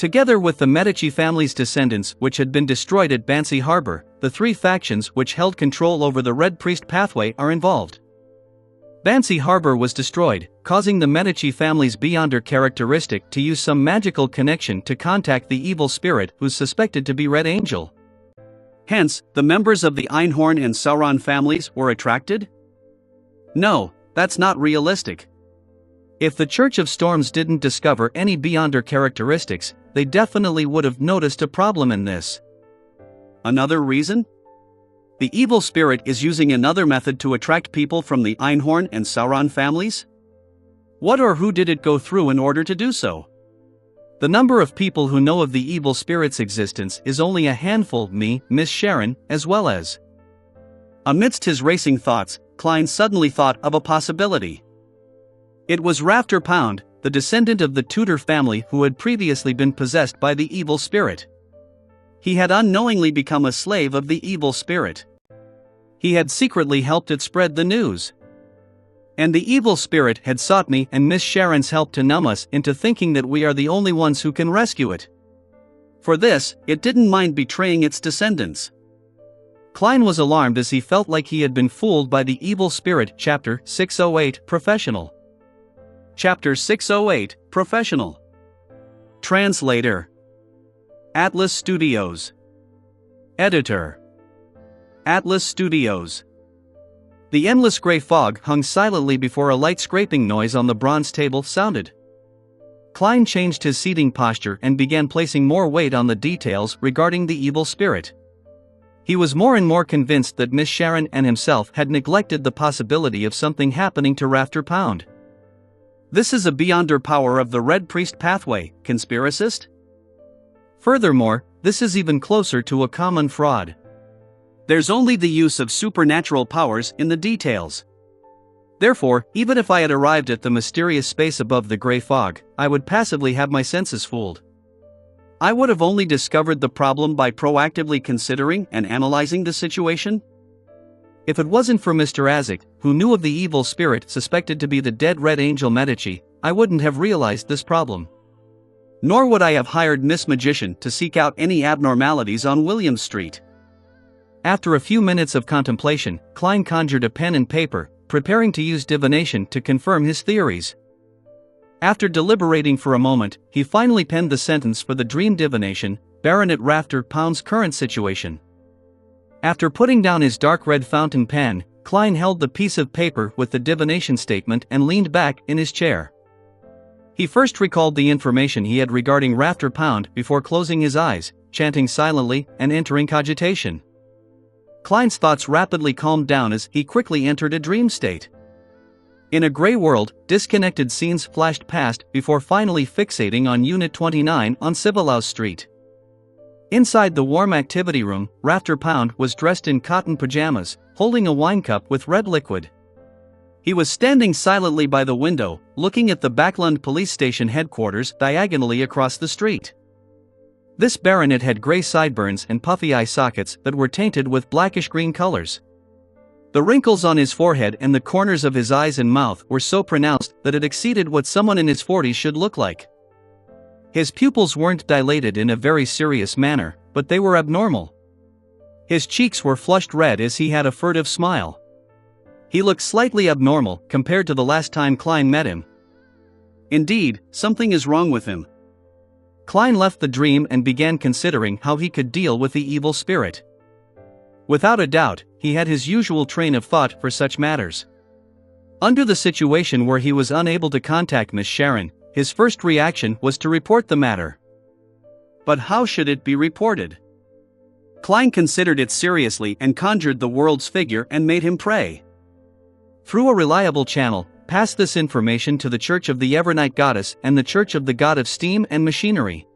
Together with the Medici family's descendants which had been destroyed at Bansi Harbor, the three factions which held control over the Red Priest pathway are involved. Bansi Harbor was destroyed, causing the Medici family's Beyonder characteristic to use some magical connection to contact the evil spirit who's suspected to be Red Angel. Hence, the members of the Einhorn and Sauron families were attracted? No, that's not realistic. If the Church of Storms didn't discover any Beyonder characteristics, they definitely would have noticed a problem in this. Another reason? The evil spirit is using another method to attract people from the Einhorn and Sauron families? What or who did it go through in order to do so? The number of people who know of the evil spirit's existence is only a handful, me, Miss Sharon, as well as. Amidst his racing thoughts, Klein suddenly thought of a possibility. It was Rafter Pound, the descendant of the Tudor family who had previously been possessed by the evil spirit. He had unknowingly become a slave of the evil spirit. He had secretly helped it spread the news. And the evil spirit had sought me and Miss Sharon's help to numb us into thinking that we are the only ones who can rescue it. For this, it didn't mind betraying its descendants. Klein was alarmed as he felt like he had been fooled by the evil spirit. Chapter 608 Professional. Chapter 608 Professional. Translator. Atlas Studios. Editor. Atlas Studios. The endless gray fog hung silently before a light scraping noise on the bronze table sounded. Klein changed his seating posture and began placing more weight on the details regarding the evil spirit. He was more and more convinced that Miss Sharon and himself had neglected the possibility of something happening to Rafter Pound. This is a Beyonder power of the Red Priest pathway, conspiracist? Furthermore, this is even closer to a common fraud. There's only the use of supernatural powers in the details. Therefore, even if I had arrived at the mysterious space above the gray fog, I would passively have my senses fooled. I would have only discovered the problem by proactively considering and analyzing the situation. If it wasn't for Mr. Azek, who knew of the evil spirit suspected to be the dead Red Angel Medici, I wouldn't have realized this problem. Nor would I have hired Miss Magician to seek out any abnormalities on William Street. After a few minutes of contemplation, Klein conjured a pen and paper, preparing to use divination to confirm his theories. After deliberating for a moment, he finally penned the sentence for the dream divination, Baronet Rafter Pound's current situation. After putting down his dark red fountain pen, Klein held the piece of paper with the divination statement and leaned back in his chair. He first recalled the information he had regarding Rafter Pound before closing his eyes, chanting silently, and entering cogitation. Klein's thoughts rapidly calmed down as he quickly entered a dream state. In a gray world, disconnected scenes flashed past before finally fixating on Unit 29 on Civilhouse Street. Inside the warm activity room, Rafter Pound was dressed in cotton pajamas, holding a wine cup with red liquid. He was standing silently by the window, looking at the Backland police station headquarters diagonally across the street. This baronet had gray sideburns and puffy eye sockets that were tainted with blackish-green colors. The wrinkles on his forehead and the corners of his eyes and mouth were so pronounced that it exceeded what someone in his 40s should look like. His pupils weren't dilated in a very serious manner, but they were abnormal. His cheeks were flushed red as he had a furtive smile. He looked slightly abnormal compared to the last time Klein met him. Indeed, something is wrong with him. Klein left the dream and began considering how he could deal with the evil spirit. Without a doubt, he had his usual train of thought for such matters. Under the situation where he was unable to contact Miss Sharon, his first reaction was to report the matter. But how should it be reported? Klein considered it seriously and conjured the world's figure and made him pray. Through a reliable channel, pass this information to the Church of the Evernight Goddess and the Church of the God of Steam and Machinery.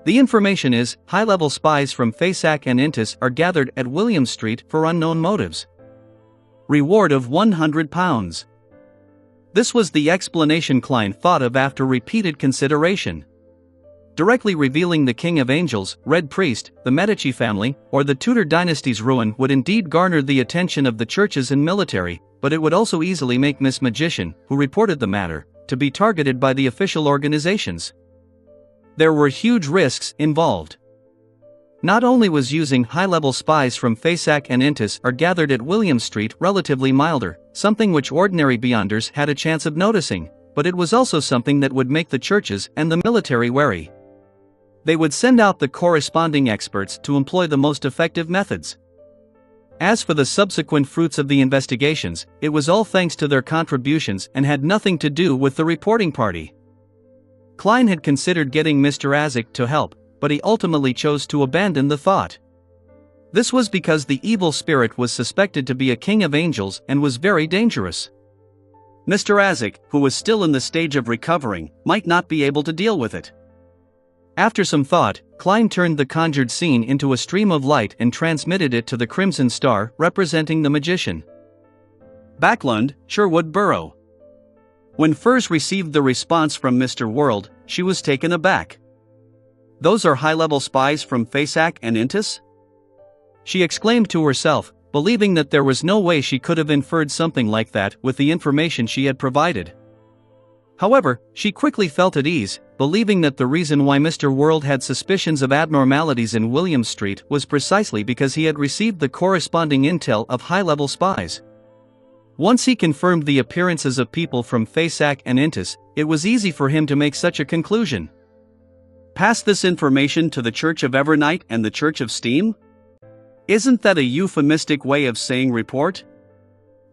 The information is, high-level spies from Fasak and Intis are gathered at William Street for unknown motives. Reward of £100. This was the explanation Klein thought of after repeated consideration. Directly revealing the King of Angels, Red Priest, the Medici family, or the Tudor dynasty's ruin would indeed garner the attention of the churches and military, but it would also easily make Miss Magician, who reported the matter, to be targeted by the official organizations. There were huge risks involved. Not only was using high-level spies from Fasak and Intis are gathered at William Street relatively milder, something which ordinary beyonders had a chance of noticing, but it was also something that would make the churches and the military wary. They would send out the corresponding experts to employ the most effective methods. As for the subsequent fruits of the investigations, it was all thanks to their contributions and had nothing to do with the reporting party. Klein had considered getting Mr. Azik to help, but he ultimately chose to abandon the thought. This was because the evil spirit was suspected to be a king of angels and was very dangerous. Mr. Azik, who was still in the stage of recovering, might not be able to deal with it. After some thought, Klein turned the conjured scene into a stream of light and transmitted it to the Crimson Star, representing the magician. Backlund, Sherwood Borough. When Furs received the response from Mr. World, she was taken aback. "Those are high-level spies from Fasak and Intis?" she exclaimed to herself, believing that there was no way she could have inferred something like that with the information she had provided. However, she quickly felt at ease, believing that the reason why Mr. World had suspicions of abnormalities in William Street was precisely because he had received the corresponding intel of high-level spies. Once he confirmed the appearances of people from Fasak and Intis, it was easy for him to make such a conclusion. Pass this information to the Church of Evernight and the Church of Steam? Isn't that a euphemistic way of saying report?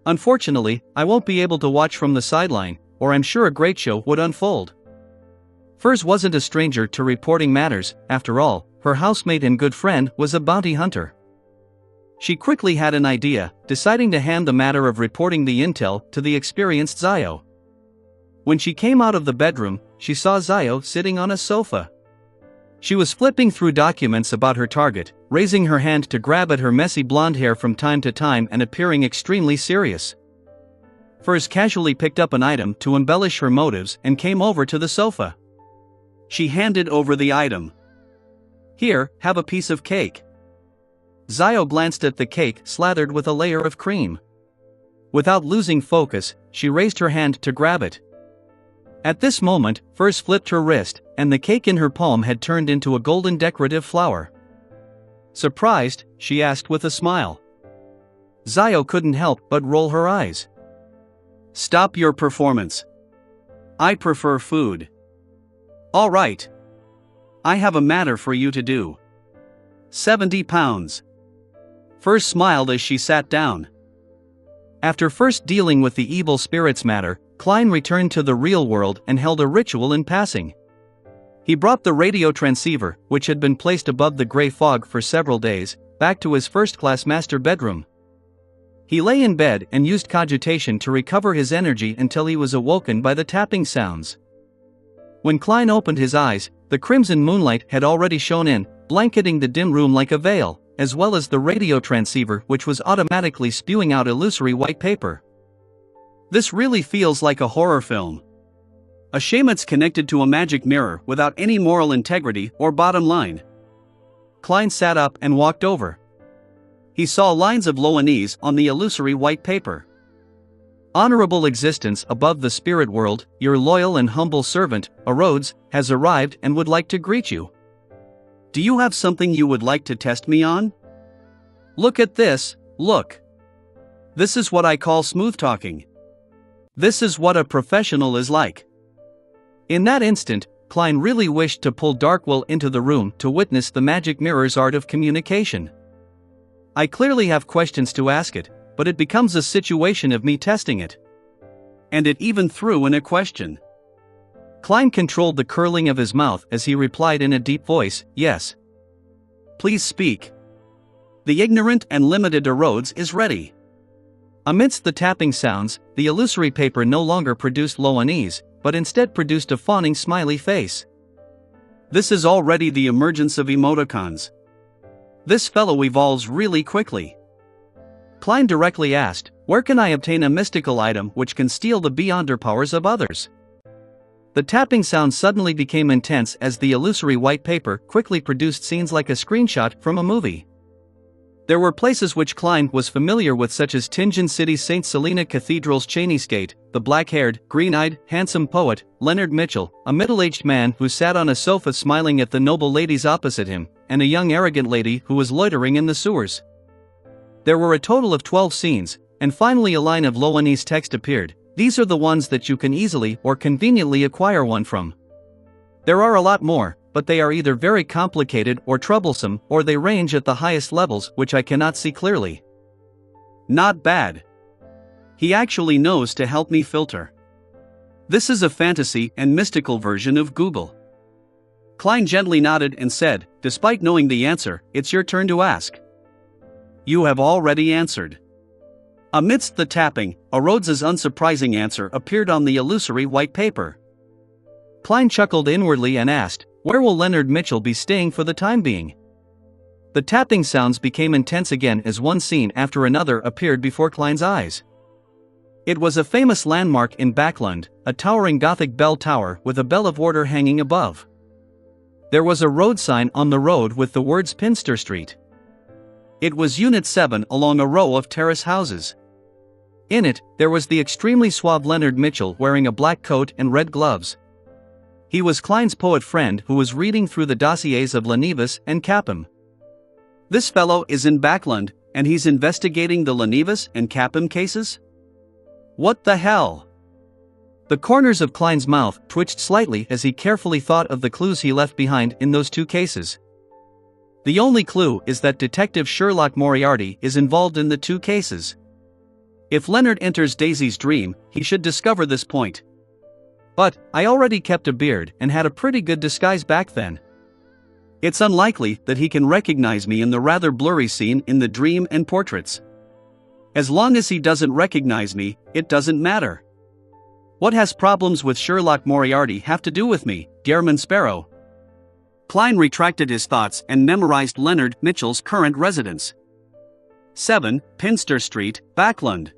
Unfortunately, I won't be able to watch from the sideline, or I'm sure a great show would unfold. Furs wasn't a stranger to reporting matters, after all, her housemate and good friend was a bounty hunter. She quickly had an idea, deciding to hand the matter of reporting the intel to the experienced Zio. When she came out of the bedroom, she saw Zio sitting on a sofa. She was flipping through documents about her target, raising her hand to grab at her messy blonde hair from time to time and appearing extremely serious. Furs casually picked up an item to embellish her motives and came over to the sofa. She handed over the item. "Here, have a piece of cake." Zio glanced at the cake slathered with a layer of cream. Without losing focus, she raised her hand to grab it. At this moment, Furs flipped her wrist, and the cake in her palm had turned into a golden decorative flower. Surprised, she asked with a smile. Zio couldn't help but roll her eyes. "Stop your performance. I prefer food." "All right. I have a matter for you to do. £70. Furs smiled as she sat down. After first dealing with the evil spirits matter, Klein returned to the real world and held a ritual in passing. He brought the radio transceiver, which had been placed above the gray fog for several days, back to his first-class master bedroom. He lay in bed and used cogitation to recover his energy until he was awoken by the tapping sounds. When Klein opened his eyes, the crimson moonlight had already shone in, blanketing the dim room like a veil, as well as the radio transceiver which was automatically spewing out illusory white paper. This really feels like a horror film. A shame it's connected to a magic mirror without any moral integrity or bottom line. Klein sat up and walked over. He saw lines of Loanese on the illusory white paper. Honorable existence above the spirit world, your loyal and humble servant, Rhodes, has arrived and would like to greet you. Do you have something you would like to test me on? Look at this, look. This is what I call smooth talking. This is what a professional is like. In that instant, Klein really wished to pull Darkwill into the room to witness the magic mirror's art of communication. I clearly have questions to ask it, but it becomes a situation of me testing it. And it even threw in a question. Klein controlled the curling of his mouth as he replied in a deep voice, yes. Please speak. The ignorant and limited Rhodes is ready. Amidst the tapping sounds, the illusory paper no longer produced Loanese, but instead produced a fawning smiley face. This is already the emergence of emoticons. This fellow evolves really quickly. Klein directly asked, where can I obtain a mystical item which can steal the beyonder powers of others? The tapping sound suddenly became intense as the illusory white paper quickly produced scenes like a screenshot from a movie. There were places which Klein was familiar with, such as Tingen City's St. Selena Cathedral's Cheneysgate, the black-haired, green-eyed, handsome poet, Leonard Mitchell, a middle-aged man who sat on a sofa smiling at the noble ladies opposite him, and a young arrogant lady who was loitering in the sewers. There were a total of 12 scenes, and finally a line of Loanese text appeared. These are the ones that you can easily or conveniently acquire one from. There are a lot more, but they are either very complicated or troublesome, or they range at the highest levels which I cannot see clearly. Not bad. He actually knows to help me filter. This is a fantasy and mystical version of Google. Klein gently nodded and said, despite knowing the answer, it's your turn to ask. You have already answered. Amidst the tapping, Rhodes's unsurprising answer appeared on the illusory white paper. Klein chuckled inwardly and asked, where will Leonard Mitchell be staying for the time being? The tapping sounds became intense again as one scene after another appeared before Klein's eyes. It was a famous landmark in Backlund, a towering Gothic bell tower with a bell of order hanging above. There was a road sign on the road with the words Pinster Street. It was Unit 7 along a row of terrace houses. In it, there was the extremely suave Leonard Mitchell wearing a black coat and red gloves. He was Klein's poet friend who was reading through the dossiers of Lenivus and Capum. This fellow is in Backlund, and he's investigating the Lenivus and Capum cases? What the hell? The corners of Klein's mouth twitched slightly as he carefully thought of the clues he left behind in those two cases. The only clue is that Detective Sherlock Moriarty is involved in the two cases. If Leonard enters Daisy's dream, he should discover this point. But I already kept a beard and had a pretty good disguise back then. It's unlikely that he can recognize me in the rather blurry scene in the dream and portraits. As long as he doesn't recognize me, it doesn't matter. What has problems with Sherlock Moriarty have to do with me, Dearman Sparrow? Klein retracted his thoughts and memorized Leonard Mitchell's current residence. 7, Pinster Street, Backlund.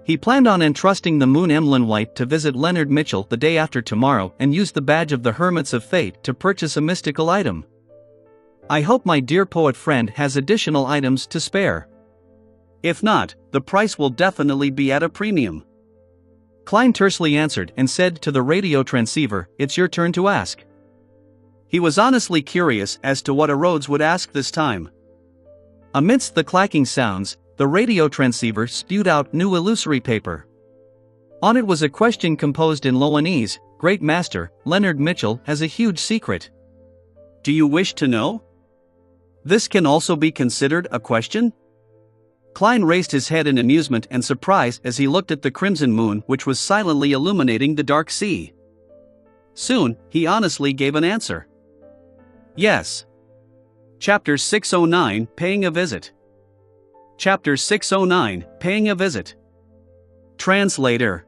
He planned on entrusting the Moon Emlyn White to visit Leonard Mitchell the day after tomorrow and use the badge of the Hermits of Fate to purchase a mystical item. I hope my dear poet friend has additional items to spare. If not, the price will definitely be at a premium. Klein tersely answered and said to the radio transceiver, it's your turn to ask. He was honestly curious as to what Rhodes would ask this time. Amidst the clacking sounds, the radio transceiver spewed out new illusory paper. On it was a question composed in Loanese, Great Master, Leonard Mitchell has a huge secret. Do you wish to know? This can also be considered a question? Klein raised his head in amusement and surprise as he looked at the crimson moon which was silently illuminating the dark sea. Soon, he honestly gave an answer. Yes. Chapter 609, Paying a Visit. Chapter 609, Paying a Visit. Translator.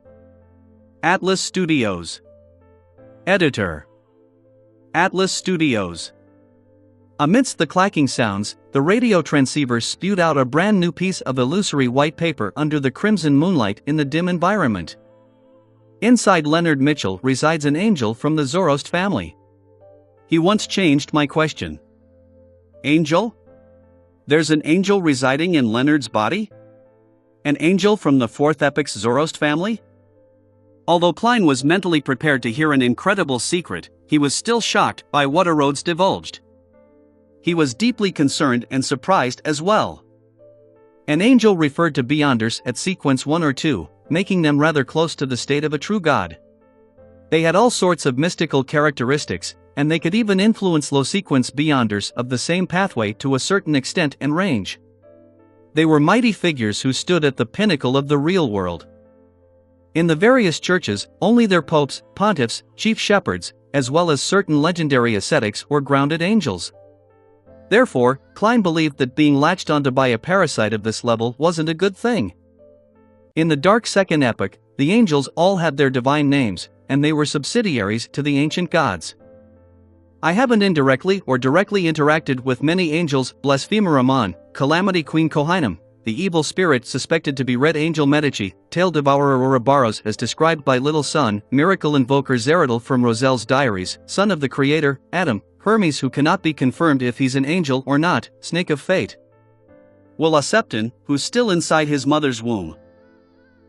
Atlas Studios. Editor. Atlas Studios. Amidst the clacking sounds, the radio transceiver spewed out a brand new piece of illusory white paper under the crimson moonlight in the dim environment. Inside Leonard Mitchell resides an angel from the Zoroast family. He once changed my question. Angel? There's an angel residing in Leonard's body? An angel from the fourth epoch's Zoroast family? Although Klein was mentally prepared to hear an incredible secret, he was still shocked by what Rhodes divulged. He was deeply concerned and surprised as well. An angel referred to Beyonders at sequence 1 or 2, making them rather close to the state of a true god. They had all sorts of mystical characteristics, and they could even influence low-sequence Beyonders of the same pathway to a certain extent and range. They were mighty figures who stood at the pinnacle of the real world. In the various churches, only their popes, pontiffs, chief shepherds, as well as certain legendary ascetics were grounded angels. Therefore, Klein believed that being latched onto by a parasite of this level wasn't a good thing. In the Dark Second Epoch, the angels all had their divine names, and they were subsidiaries to the ancient gods. I haven't indirectly or directly interacted with many angels: Blasphemer Amon, Calamity Queen Kohainam, the evil spirit suspected to be Red Angel Medici, Tail Devourer Ouroboros as described by Little Sun, Miracle Invoker Zeradal from Roselle's diaries, son of the Creator, Adam, Hermes who cannot be confirmed if he's an angel or not, Snake of Fate. Will Septon, who's still inside his mother's womb.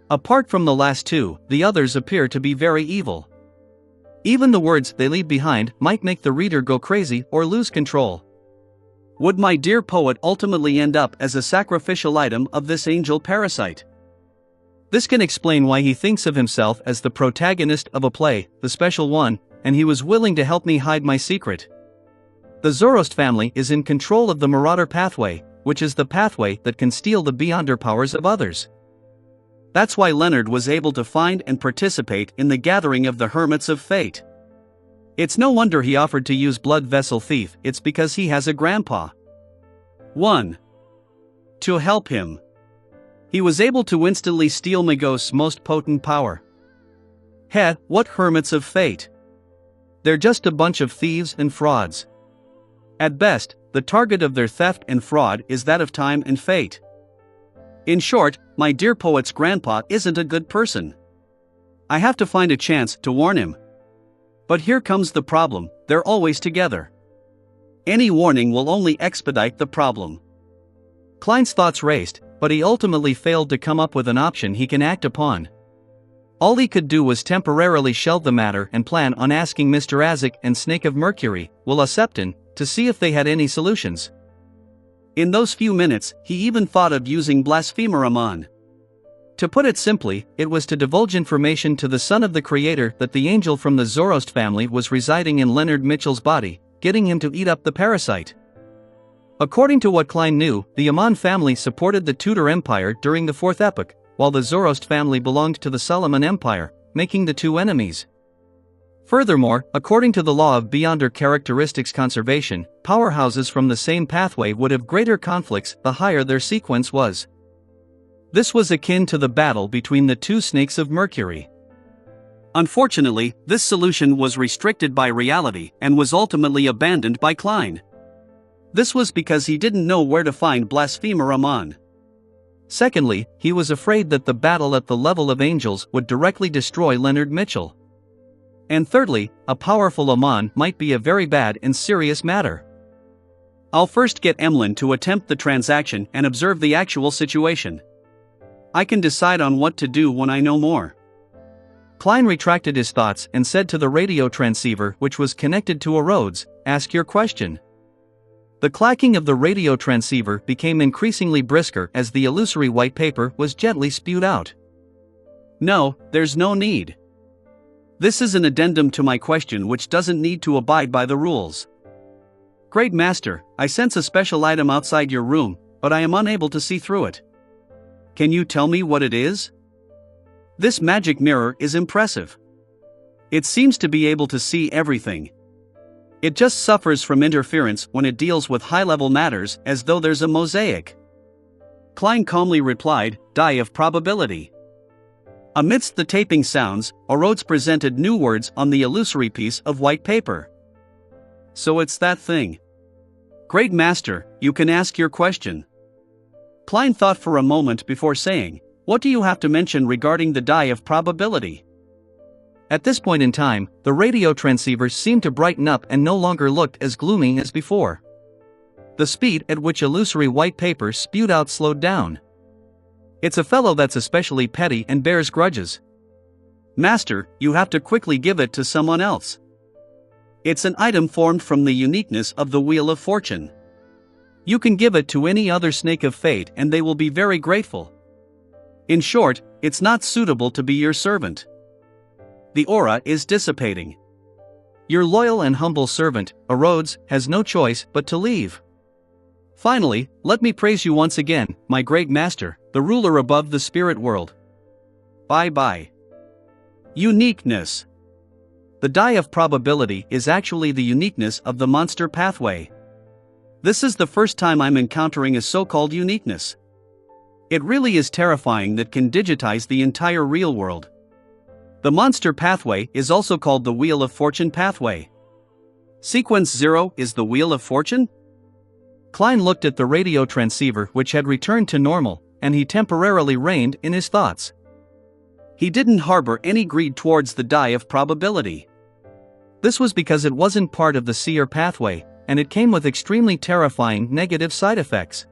Apart from the last two, the others appear to be very evil. Even the words they leave behind might make the reader go crazy or lose control. Would my dear poet ultimately end up as a sacrificial item of this angel parasite? This can explain why he thinks of himself as the protagonist of a play, the special one, and he was willing to help me hide my secret. The Zoroast family is in control of the Marauder pathway, which is the pathway that can steal the Beyonder powers of others. That's why Leonard was able to find and participate in the gathering of the Hermits of Fate. It's no wonder he offered to use Blood Vessel Thief, it's because he has a grandpa. 1. To help him. He was able to instantly steal Magos's most potent power. What Hermits of Fate? They're just a bunch of thieves and frauds. At best, the target of their theft and fraud is that of time and fate. In short, my dear poet's grandpa isn't a good person. I have to find a chance to warn him. But here comes the problem: they're always together. Any warning will only expedite the problem. Klein's thoughts raced, but he ultimately failed to come up with an option he can act upon. All he could do was temporarily shelve the matter and plan on asking Mr. Azek and Snake of Mercury, Will Septon, to see if they had any solutions. In those few minutes, he even thought of using Blasphemer Amon. To put it simply, it was to divulge information to the son of the Creator that the angel from the Zoroast family was residing in Leonard Mitchell's body, getting him to eat up the parasite. According to what Klein knew, the Amon family supported the Tudor Empire during the Fourth Epoch, while the Zoroast family belonged to the Solomon Empire, making the two enemies. Furthermore, according to the law of Beyonder characteristics conservation, powerhouses from the same pathway would have greater conflicts the higher their sequence was. This was akin to the battle between the two snakes of Mercury. Unfortunately, this solution was restricted by reality and was ultimately abandoned by Klein. This was because he didn't know where to find Blasphemer Amon. Secondly, he was afraid that the battle at the level of angels would directly destroy Leonard Mitchell. And thirdly, a powerful Amon might be a very bad and serious matter. I'll first get Emlyn to attempt the transaction and observe the actual situation. I can decide on what to do when I know more. Klein retracted his thoughts and said to the radio transceiver, which was connected to a Rhodes, "Ask your question." The clacking of the radio transceiver became increasingly brisker as the illusory white paper was gently spewed out. No, there's no need. This is an addendum to my question which doesn't need to abide by the rules. Great Master, I sense a special item outside your room, but I am unable to see through it. Can you tell me what it is? This magic mirror is impressive. It seems to be able to see everything. It just suffers from interference when it deals with high-level matters, as though there's a mosaic. Klein calmly replied, "Die of probability." Amidst the taping sounds, Orodes presented new words on the illusory piece of white paper. "So it's that thing. Great master, you can ask your question." Klein thought for a moment before saying, "What do you have to mention regarding the die of probability?" At this point in time, the radio transceiver seemed to brighten up and no longer looked as gloomy as before. The speed at which illusory white paper spewed out slowed down. "It's a fellow that's especially petty and bears grudges. Master, you have to quickly give it to someone else. It's an item formed from the uniqueness of the Wheel of Fortune. You can give it to any other snake of fate and they will be very grateful. In short, it's not suitable to be your servant. The aura is dissipating. Your loyal and humble servant, Orodes, has no choice but to leave. Finally, let me praise you once again, my great master, the ruler above the spirit world. Bye-bye." Uniqueness. The die of probability is actually the uniqueness of the monster pathway. This is the first time I'm encountering a so-called uniqueness. It really is terrifying that can digitize the entire real world. The monster pathway is also called the Wheel of Fortune pathway. Sequence 0 is the Wheel of Fortune? Klein looked at the radio transceiver which had returned to normal, and he temporarily reined in his thoughts. He didn't harbor any greed towards the die of probability. This was because it wasn't part of the seer pathway, and it came with extremely terrifying negative side effects.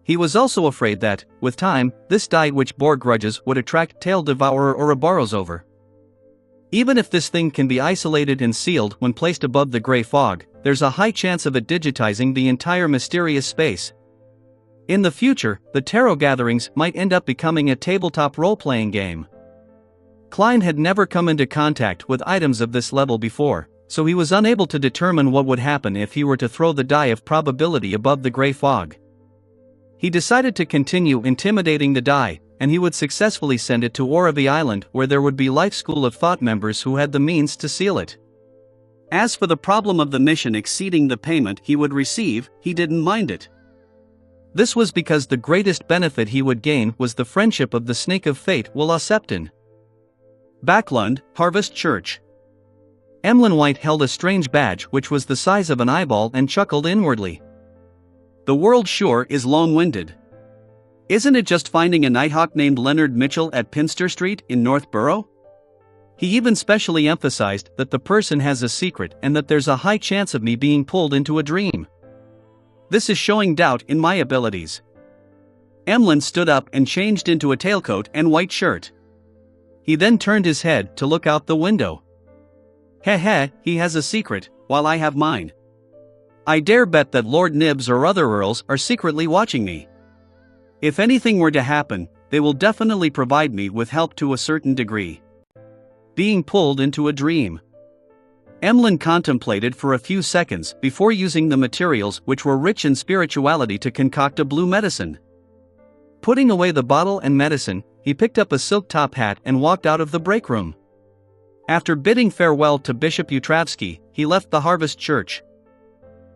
He was also afraid that, with time, this die which bore grudges would attract Tail Devourer or Ouroboros over. Even if this thing can be isolated and sealed when placed above the gray fog, there's a high chance of it digitizing the entire mysterious space. In the future, the tarot gatherings might end up becoming a tabletop role-playing game. Klein had never come into contact with items of this level before, so he was unable to determine what would happen if he were to throw the die of probability above the gray fog. He decided to continue intimidating the die, and he would successfully send it to Oravi Island where there would be Life School of Thought members who had the means to seal it. As for the problem of the mission exceeding the payment he would receive, he didn't mind it. This was because the greatest benefit he would gain was the friendship of the Snake of Fate Willa Septon. Backlund, Harvest Church. Emlyn White held a strange badge which was the size of an eyeball and chuckled inwardly. "The world sure is long-winded. Isn't it just finding a nighthawk named Leonard Mitchell at Pinster Street in Northborough?" He even specially emphasized that the person has a secret and that there's a high chance of me being pulled into a dream. This is showing doubt in my abilities. Emlyn stood up and changed into a tailcoat and white shirt. He then turned his head to look out the window. Heh, he has a secret, while I have mine. I dare bet that Lord Nibs or other earls are secretly watching me. If anything were to happen, they will definitely provide me with help to a certain degree. Being pulled into a dream. Emlyn contemplated for a few seconds before using the materials which were rich in spirituality to concoct a blue medicine. Putting away the bottle and medicine, he picked up a silk top hat and walked out of the break room. After bidding farewell to Bishop Utravsky, he left the Harvest Church.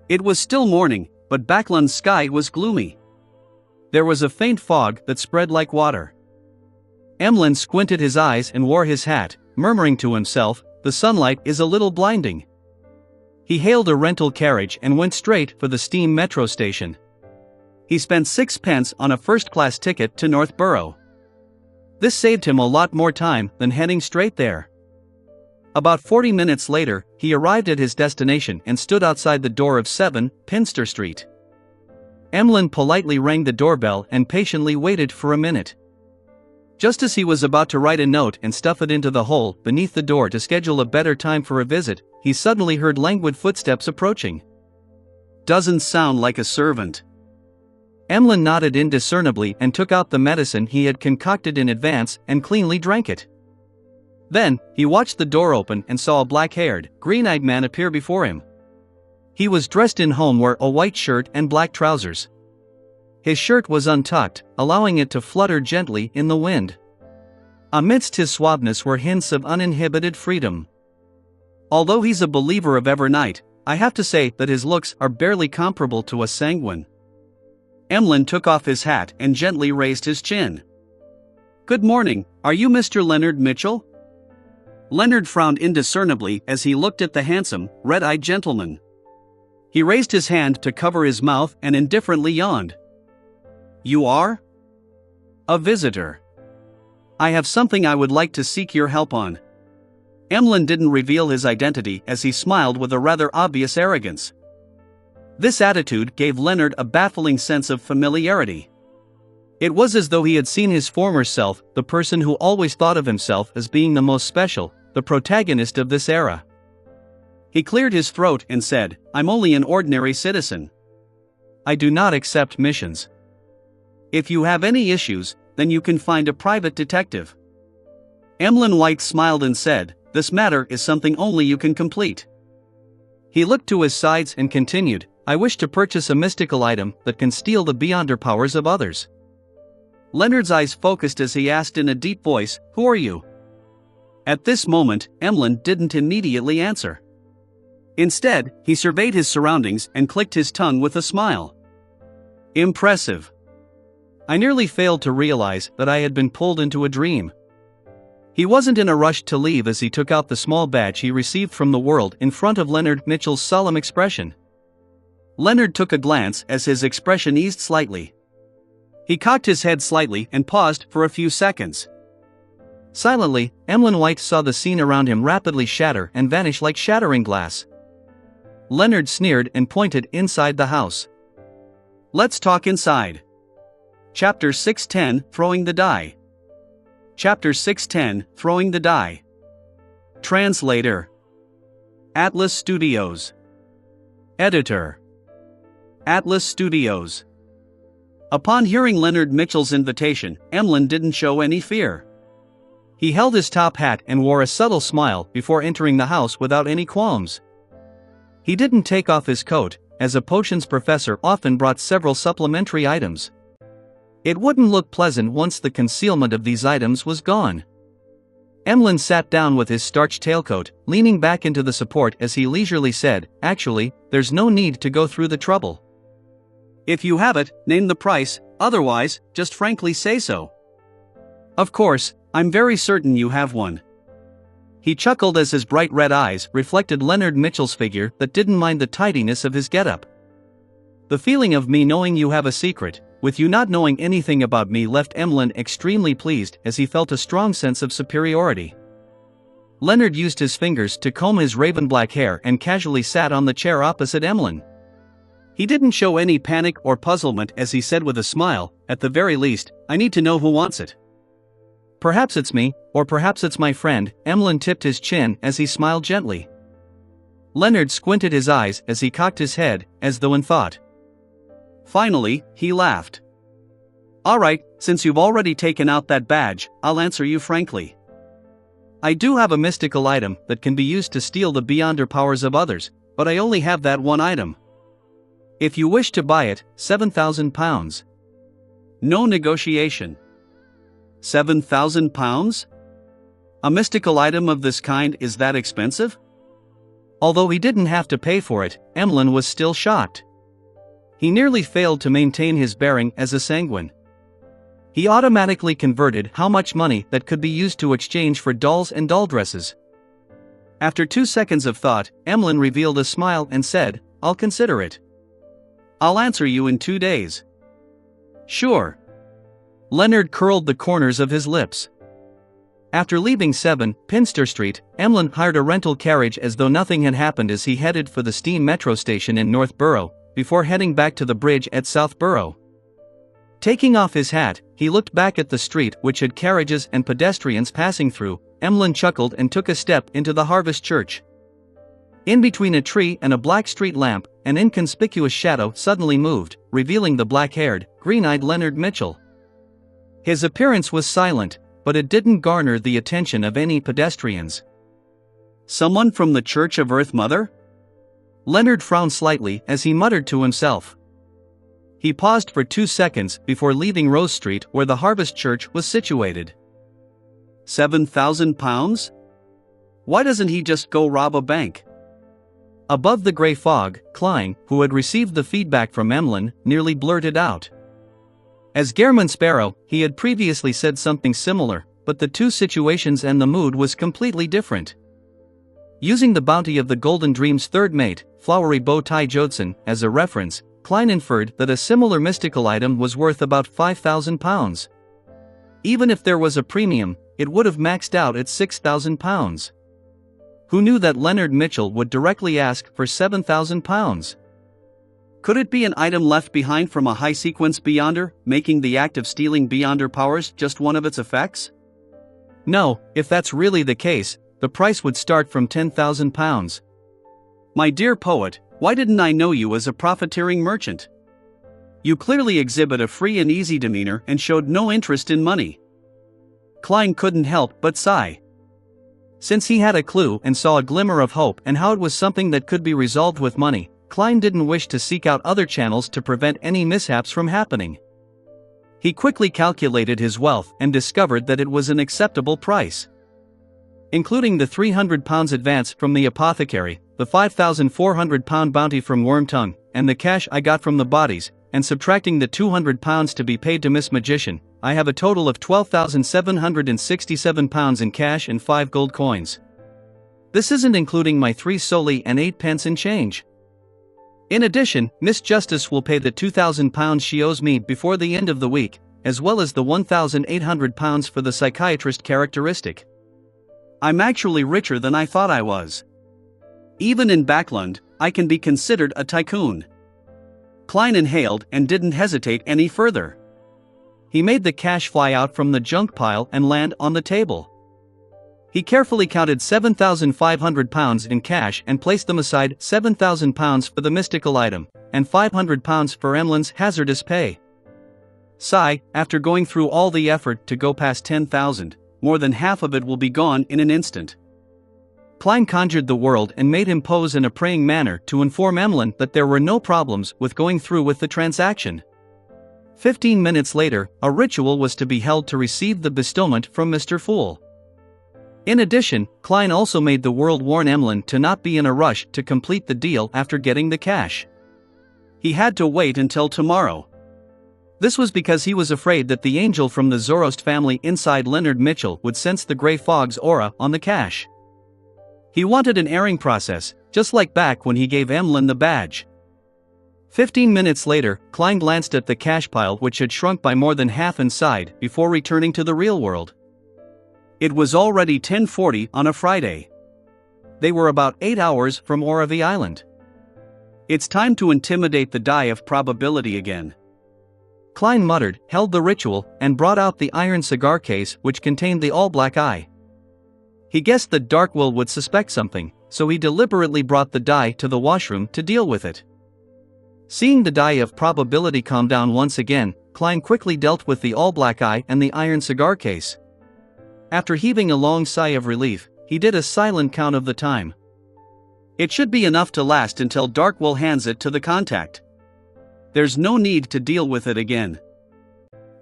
It was still morning, but Backlund's sky was gloomy. There was a faint fog that spread like water. Emlyn squinted his eyes and wore his hat, murmuring to himself, "The sunlight is a little blinding." He hailed a rental carriage and went straight for the steam metro station. He spent 6 pence on a first-class ticket to Northborough. This saved him a lot more time than heading straight there. About 40 minutes later, he arrived at his destination and stood outside the door of 7, Pinster Street. Emlyn politely rang the doorbell and patiently waited for a minute. Just as he was about to write a note and stuff it into the hole beneath the door to schedule a better time for a visit, he suddenly heard languid footsteps approaching. "Doesn't sound like a servant." Emlyn nodded indiscernibly and took out the medicine he had concocted in advance and cleanly drank it. Then, he watched the door open and saw a black-haired, green-eyed man appear before him. He was dressed in homeware, a white shirt and black trousers. His shirt was untucked, allowing it to flutter gently in the wind. Amidst his suaveness were hints of uninhibited freedom. Although he's a believer of evernight, I have to say that his looks are barely comparable to a sanguine. Emlyn took off his hat and gently raised his chin. "Good morning, are you Mr. Leonard Mitchell?" Leonard frowned indiscernibly as he looked at the handsome, red-eyed gentleman. He raised his hand to cover his mouth and indifferently yawned. "You are?" "A visitor. I have something I would like to seek your help on." Emlyn didn't reveal his identity as he smiled with a rather obvious arrogance. This attitude gave Leonard a baffling sense of familiarity. It was as though he had seen his former self, the person who always thought of himself as being the most special, the protagonist of this era. He cleared his throat and said, "I'm only an ordinary citizen. I do not accept missions. If you have any issues, then you can find a private detective." Emlyn White smiled and said, "This matter is something only you can complete." He looked to his sides and continued, "I wish to purchase a mystical item that can steal the beyonder powers of others." Leonard's eyes focused as he asked in a deep voice, "Who are you?" At this moment, Emlyn didn't immediately answer. Instead, he surveyed his surroundings and clicked his tongue with a smile. "Impressive. I nearly failed to realize that I had been pulled into a dream." He wasn't in a rush to leave as he took out the small badge he received from the world in front of Leonard Mitchell's solemn expression. Leonard took a glance as his expression eased slightly. He cocked his head slightly and paused for a few seconds. Silently, Emlyn White saw the scene around him rapidly shatter and vanish like shattering glass. Leonard sneered and pointed inside the house. "Let's talk inside." Chapter 610, Throwing the Die. Chapter 610, Throwing the Die. Translator: Atlas Studios. Editor: Atlas Studios. Upon hearing Leonard Mitchell's invitation, Emlyn didn't show any fear. He held his top hat and wore a subtle smile before entering the house without any qualms. He didn't take off his coat, as a potions professor often brought several supplementary items. It wouldn't look pleasant once the concealment of these items was gone. Emlyn sat down with his starched tailcoat, leaning back into the support as he leisurely said, "Actually, there's no need to go through the trouble. If you have it, name the price, otherwise, just frankly say so." "Of course, I'm very certain you have one." He chuckled as his bright red eyes reflected Leonard Mitchell's figure that didn't mind the tidiness of his getup. "The feeling of me knowing you have a secret, with you not knowing anything about me, left Emlyn extremely pleased as he felt a strong sense of superiority." Leonard used his fingers to comb his raven black hair and casually sat on the chair opposite Emlyn. He didn't show any panic or puzzlement as he said with a smile, "At the very least, I need to know who wants it." "Perhaps it's me, or perhaps it's my friend." Emlyn tipped his chin as he smiled gently. Leonard squinted his eyes as he cocked his head, as though in thought. Finally, he laughed. "All right, since you've already taken out that badge, I'll answer you frankly. I do have a mystical item that can be used to steal the beyonder powers of others, but I only have that one item. If you wish to buy it, £7,000. No negotiation." £7,000? A mystical item of this kind is that expensive? Although he didn't have to pay for it, Emlyn was still shocked. He nearly failed to maintain his bearing as a sanguine. He automatically converted how much money that could be used to exchange for dolls and doll dresses. After 2 seconds of thought, Emlyn revealed a smile and said, "I'll consider it. I'll answer you in 2 days." "Sure." Leonard curled the corners of his lips. After leaving 7 Pinster Street, Emlyn hired a rental carriage as though nothing had happened as he headed for the steam metro station in Northborough, before heading back to the bridge at Southborough. Taking off his hat, he looked back at the street which had carriages and pedestrians passing through. Emlyn chuckled and took a step into the Harvest Church. In between a tree and a black street lamp, an inconspicuous shadow suddenly moved, revealing the black-haired, green-eyed Leonard Mitchell. His appearance was silent, but it didn't garner the attention of any pedestrians. "Someone from the Church of Earth Mother?" Leonard frowned slightly as he muttered to himself. He paused for 2 seconds before leaving Rose Street where the Harvest Church was situated. £7,000? Why doesn't he just go rob a bank? Above the grey fog, Klein, who had received the feedback from Emlyn, nearly blurted out, As Gehrman Sparrow, he had previously said something similar, but the two situations and the mood was completely different. Using the bounty of the Golden Dream's third mate, Flowery Bow Tie Jodson, as a reference, Klein inferred that a similar mystical item was worth about £5,000. Even if there was a premium, it would have maxed out at £6,000. Who knew that Leonard Mitchell would directly ask for £7,000? Could it be an item left behind from a high-sequence Beyonder, making the act of stealing Beyonder powers just one of its effects? No, if that's really the case, the price would start from £10,000. My dear poet, why didn't I know you as a profiteering merchant? You clearly exhibit a free and easy demeanor and showed no interest in money. Klein couldn't help but sigh. Since he had a clue and saw a glimmer of hope and how it was something that could be resolved with money, Klein didn't wish to seek out other channels to prevent any mishaps from happening. He quickly calculated his wealth and discovered that it was an acceptable price. Including the £300 advance from the apothecary, the £5,400 bounty from Wormtongue, and the cash I got from the bodies, and subtracting the £200 to be paid to Miss Magician, I have a total of £12,767 in cash and 5 gold coins. This isn't including my 3 soldi and 8 pence in change. In addition, Miss Justice will pay the £2,000 she owes me before the end of the week, as well as the £1,800 for the psychiatrist characteristic. I'm actually richer than I thought I was. Even in Backlund, I can be considered a tycoon. Klein inhaled and didn't hesitate any further. He made the cash fly out from the junk pile and land on the table. He carefully counted £7,500 in cash and placed them aside, £7,000 for the mystical item, and £500 for Emlyn's hazardous pay. Sigh, after going through all the effort to go past 10,000, more than half of it will be gone in an instant. Klein conjured the world and made him pose in a praying manner to inform Emlyn that there were no problems with going through with the transaction. 15 minutes later, a ritual was to be held to receive the bestowment from Mr. Fool. In addition, Klein also made the world warn Emlyn to not be in a rush to complete the deal after getting the cash. He had to wait until tomorrow. This was because he was afraid that the angel from the Zoroast family inside Leonard Mitchell would sense the Grey Fog's aura on the cash. He wanted an airing process, just like back when he gave Emlyn the badge. 15 minutes later, Klein glanced at the cash pile, which had shrunk by more than half and sighed before returning to the real world. It was already 10:40 on a Friday. They were about 8 hours from Oravi Island. It's time to intimidate the die of probability again. Klein muttered, held the ritual, and brought out the iron cigar case which contained the all-black eye. He guessed that Darkwill would suspect something, so he deliberately brought the die to the washroom to deal with it. Seeing the die of probability calm down once again, Klein quickly dealt with the all-black eye and the iron cigar case. After heaving a long sigh of relief, he did a silent count of the time. It should be enough to last until Darkwill hands it to the contact. There's no need to deal with it again.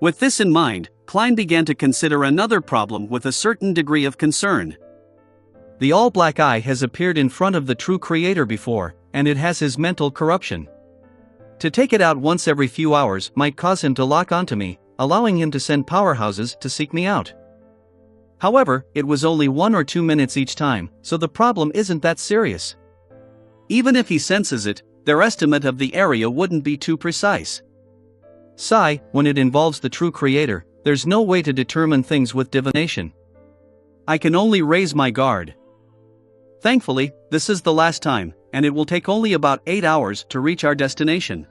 With this in mind, Klein began to consider another problem with a certain degree of concern. The all-black eye has appeared in front of the true creator before, and it has his mental corruption. To take it out once every few hours might cause him to lock onto me, allowing him to send powerhouses to seek me out. However, it was only 1 or 2 minutes each time, so the problem isn't that serious. Even if he senses it, their estimate of the area wouldn't be too precise. Sigh, when it involves the true creator, there's no way to determine things with divination. I can only raise my guard. Thankfully, this is the last time, and it will take only about 8 hours to reach our destination.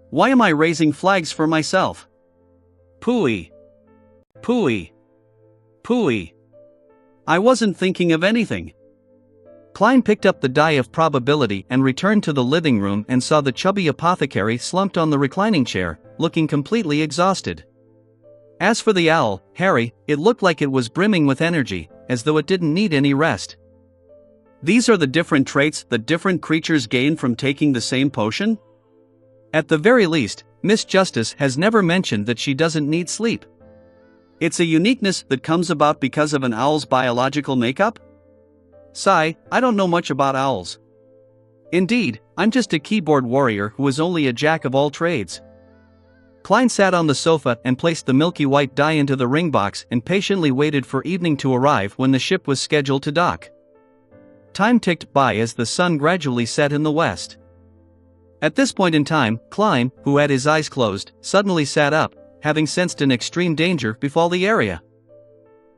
Why am I raising flags for myself? Pooey. Pooey. Pooey. I wasn't thinking of anything. Klein picked up the die of probability and returned to the living room and saw the chubby apothecary slumped on the reclining chair, looking completely exhausted. As for the owl, Harry, it looked like it was brimming with energy, as though it didn't need any rest. These are the different traits that different creatures gain from taking the same potion? At the very least, Miss Justice has never mentioned that she doesn't need sleep. It's a uniqueness that comes about because of an owl's biological makeup? Sigh, I don't know much about owls. Indeed, I'm just a keyboard warrior who is only a jack of all trades. Klein sat on the sofa and placed the milky white dye into the ring box and patiently waited for evening to arrive when the ship was scheduled to dock. Time ticked by as the sun gradually set in the west. At this point in time, Klein, who had his eyes closed, suddenly sat up, having sensed an extreme danger befall the area.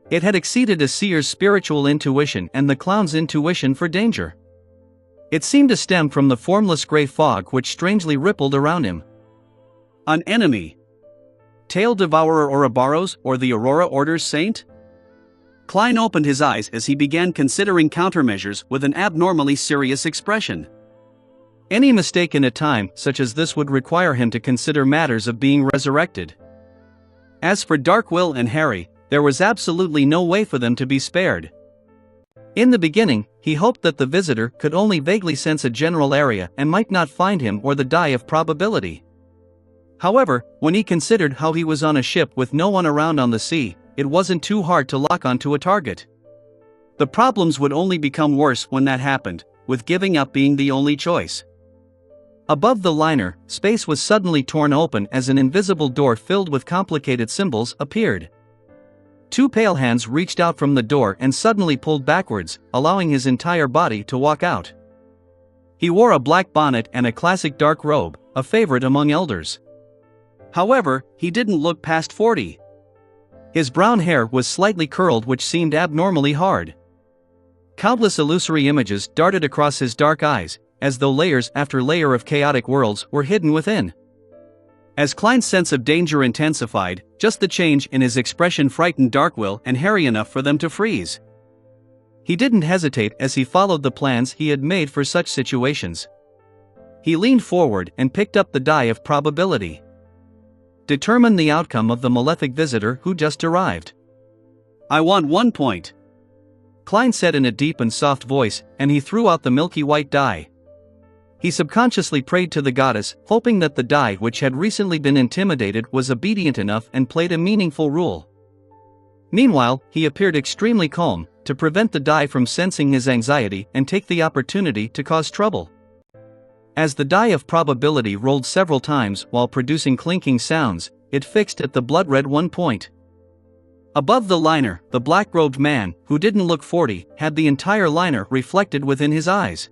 It had exceeded a seer's spiritual intuition and the clown's intuition for danger. It seemed to stem from the formless gray fog which strangely rippled around him. An enemy. Tail Devourer Ouroboros or the Aurora Order's Saint? Klein opened his eyes as he began considering countermeasures with an abnormally serious expression. Any mistake in a time such as this would require him to consider matters of being resurrected. As for Darkwill and Harry, there was absolutely no way for them to be spared. In the beginning, he hoped that the visitor could only vaguely sense a general area and might not find him or the die of probability. However, when he considered how he was on a ship with no one around on the sea, it wasn't too hard to lock onto a target. The problems would only become worse when that happened, with giving up being the only choice. Above the liner, space was suddenly torn open as an invisible door filled with complicated symbols appeared. Two pale hands reached out from the door and suddenly pulled backwards, allowing his entire body to walk out. He wore a black bonnet and a classic dark robe, a favorite among elders. However, he didn't look past 40. His brown hair was slightly curled, which seemed abnormally hard. Countless illusory images darted across his dark eyes, as though layers after layer of chaotic worlds were hidden within. As Klein's sense of danger intensified, just the change in his expression frightened Darkwill and Harry enough for them to freeze. He didn't hesitate as he followed the plans he had made for such situations. He leaned forward and picked up the die of probability. Determine the outcome of the malefic visitor who just arrived. I want 1 point. Klein said in a deep and soft voice, and he threw out the milky white die. He subconsciously prayed to the goddess, hoping that the die which had recently been intimidated was obedient enough and played a meaningful role. Meanwhile, he appeared extremely calm, to prevent the die from sensing his anxiety and take the opportunity to cause trouble. As the die of probability rolled several times while producing clinking sounds, it fixed at the blood-red 1 point. Above the liner, the black-robed man, who didn't look 40, had the entire liner reflected within his eyes.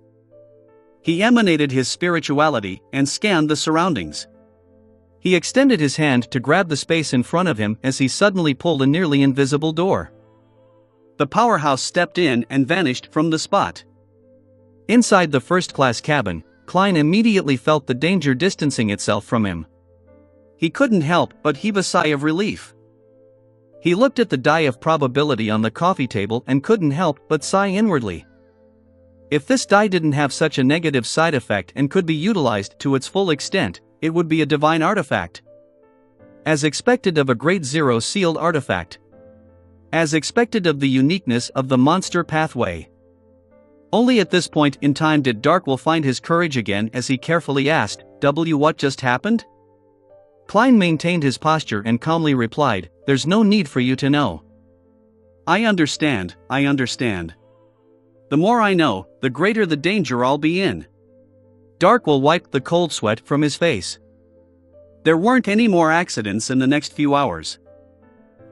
He emanated his spirituality and scanned the surroundings. He extended his hand to grab the space in front of him as he suddenly pulled a nearly invisible door. The powerhouse stepped in and vanished from the spot. Inside the first-class cabin, Klein immediately felt the danger distancing itself from him. He couldn't help but heave a sigh of relief. He looked at the die of probability on the coffee table and couldn't help but sigh inwardly. If this die didn't have such a negative side effect and could be utilized to its full extent, it would be a divine artifact. As expected of a Great Zero sealed artifact. As expected of the uniqueness of the monster pathway. Only at this point in time did Darkwill find his courage again as he carefully asked, "What just happened?" Klein maintained his posture and calmly replied, "There's no need for you to know." I understand. The more I know, the greater the danger I'll be in." Darkwill wiped the cold sweat from his face. There weren't any more accidents in the next few hours.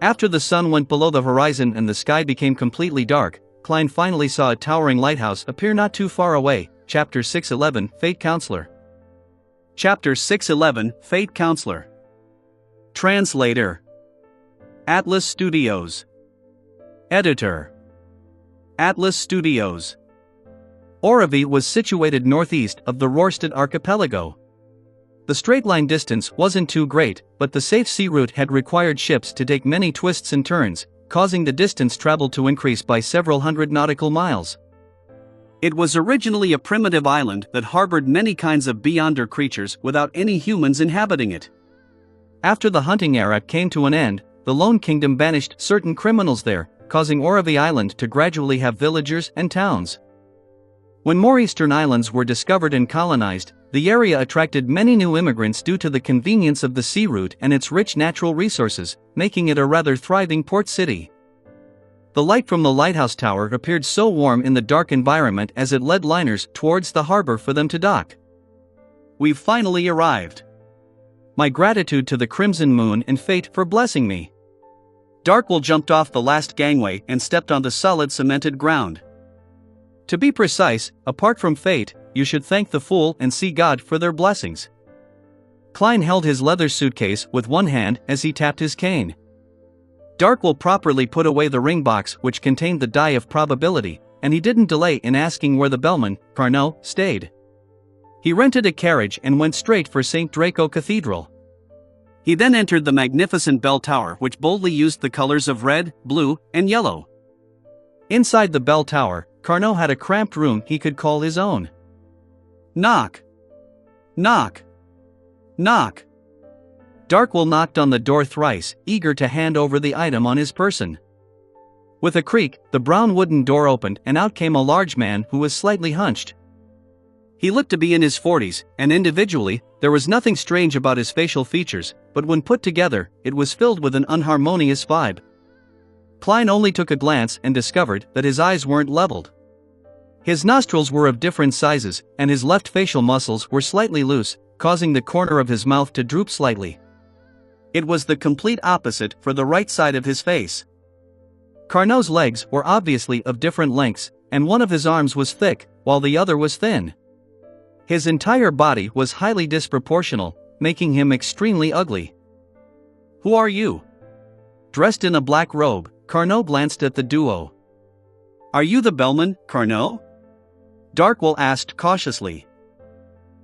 After the sun went below the horizon and the sky became completely dark, Klein finally saw a towering lighthouse appear not too far away. Chapter 611, Fate Counselor. Chapter 611, Fate Counselor. Translator. Atlas Studios. Editor. Atlas Studios. Oravi was situated northeast of the Rorstad archipelago. The straight-line distance wasn't too great, but the safe sea route had required ships to take many twists and turns, causing the distance traveled to increase by several hundred nautical miles. It was originally a primitive island that harbored many kinds of beyonder creatures without any humans inhabiting it. After the hunting era came to an end, the Lone Kingdom banished certain criminals there, causing Oravi Island to gradually have villagers and towns. When more eastern islands were discovered and colonized, the area attracted many new immigrants due to the convenience of the sea route and its rich natural resources, making it a rather thriving port city. The light from the lighthouse tower appeared so warm in the dark environment as it led liners towards the harbor for them to dock. We've finally arrived. My gratitude to the Crimson Moon and fate for blessing me. Darkwool jumped off the last gangway and stepped on the solid cemented ground. To be precise, apart from fate, you should thank the fool and see God for their blessings. Klein held his leather suitcase with one hand as he tapped his cane. Darkwool properly put away the ring box which contained the die of probability, and he didn't delay in asking where the bellman, Carnot, stayed. He rented a carriage and went straight for St. Draco Cathedral. He then entered the magnificent bell tower which boldly used the colors of red, blue, and yellow. Inside the bell tower, Carnot had a cramped room he could call his own. Knock. Knock. Knock. Darkwool knocked on the door thrice, eager to hand over the item on his person. With a creak, the brown wooden door opened and out came a large man who was slightly hunched. He looked to be in his 40s, and individually, there was nothing strange about his facial features, but when put together, it was filled with an unharmonious vibe. Klein only took a glance and discovered that his eyes weren't leveled. His nostrils were of different sizes, and his left facial muscles were slightly loose, causing the corner of his mouth to droop slightly. It was the complete opposite for the right side of his face. Carnot's legs were obviously of different lengths, and one of his arms was thick, while the other was thin. His entire body was highly disproportional, making him extremely ugly. "Who are you?" Dressed in a black robe, Carnot glanced at the duo. "Are you the bellman, Carnot?" Darkwool asked cautiously.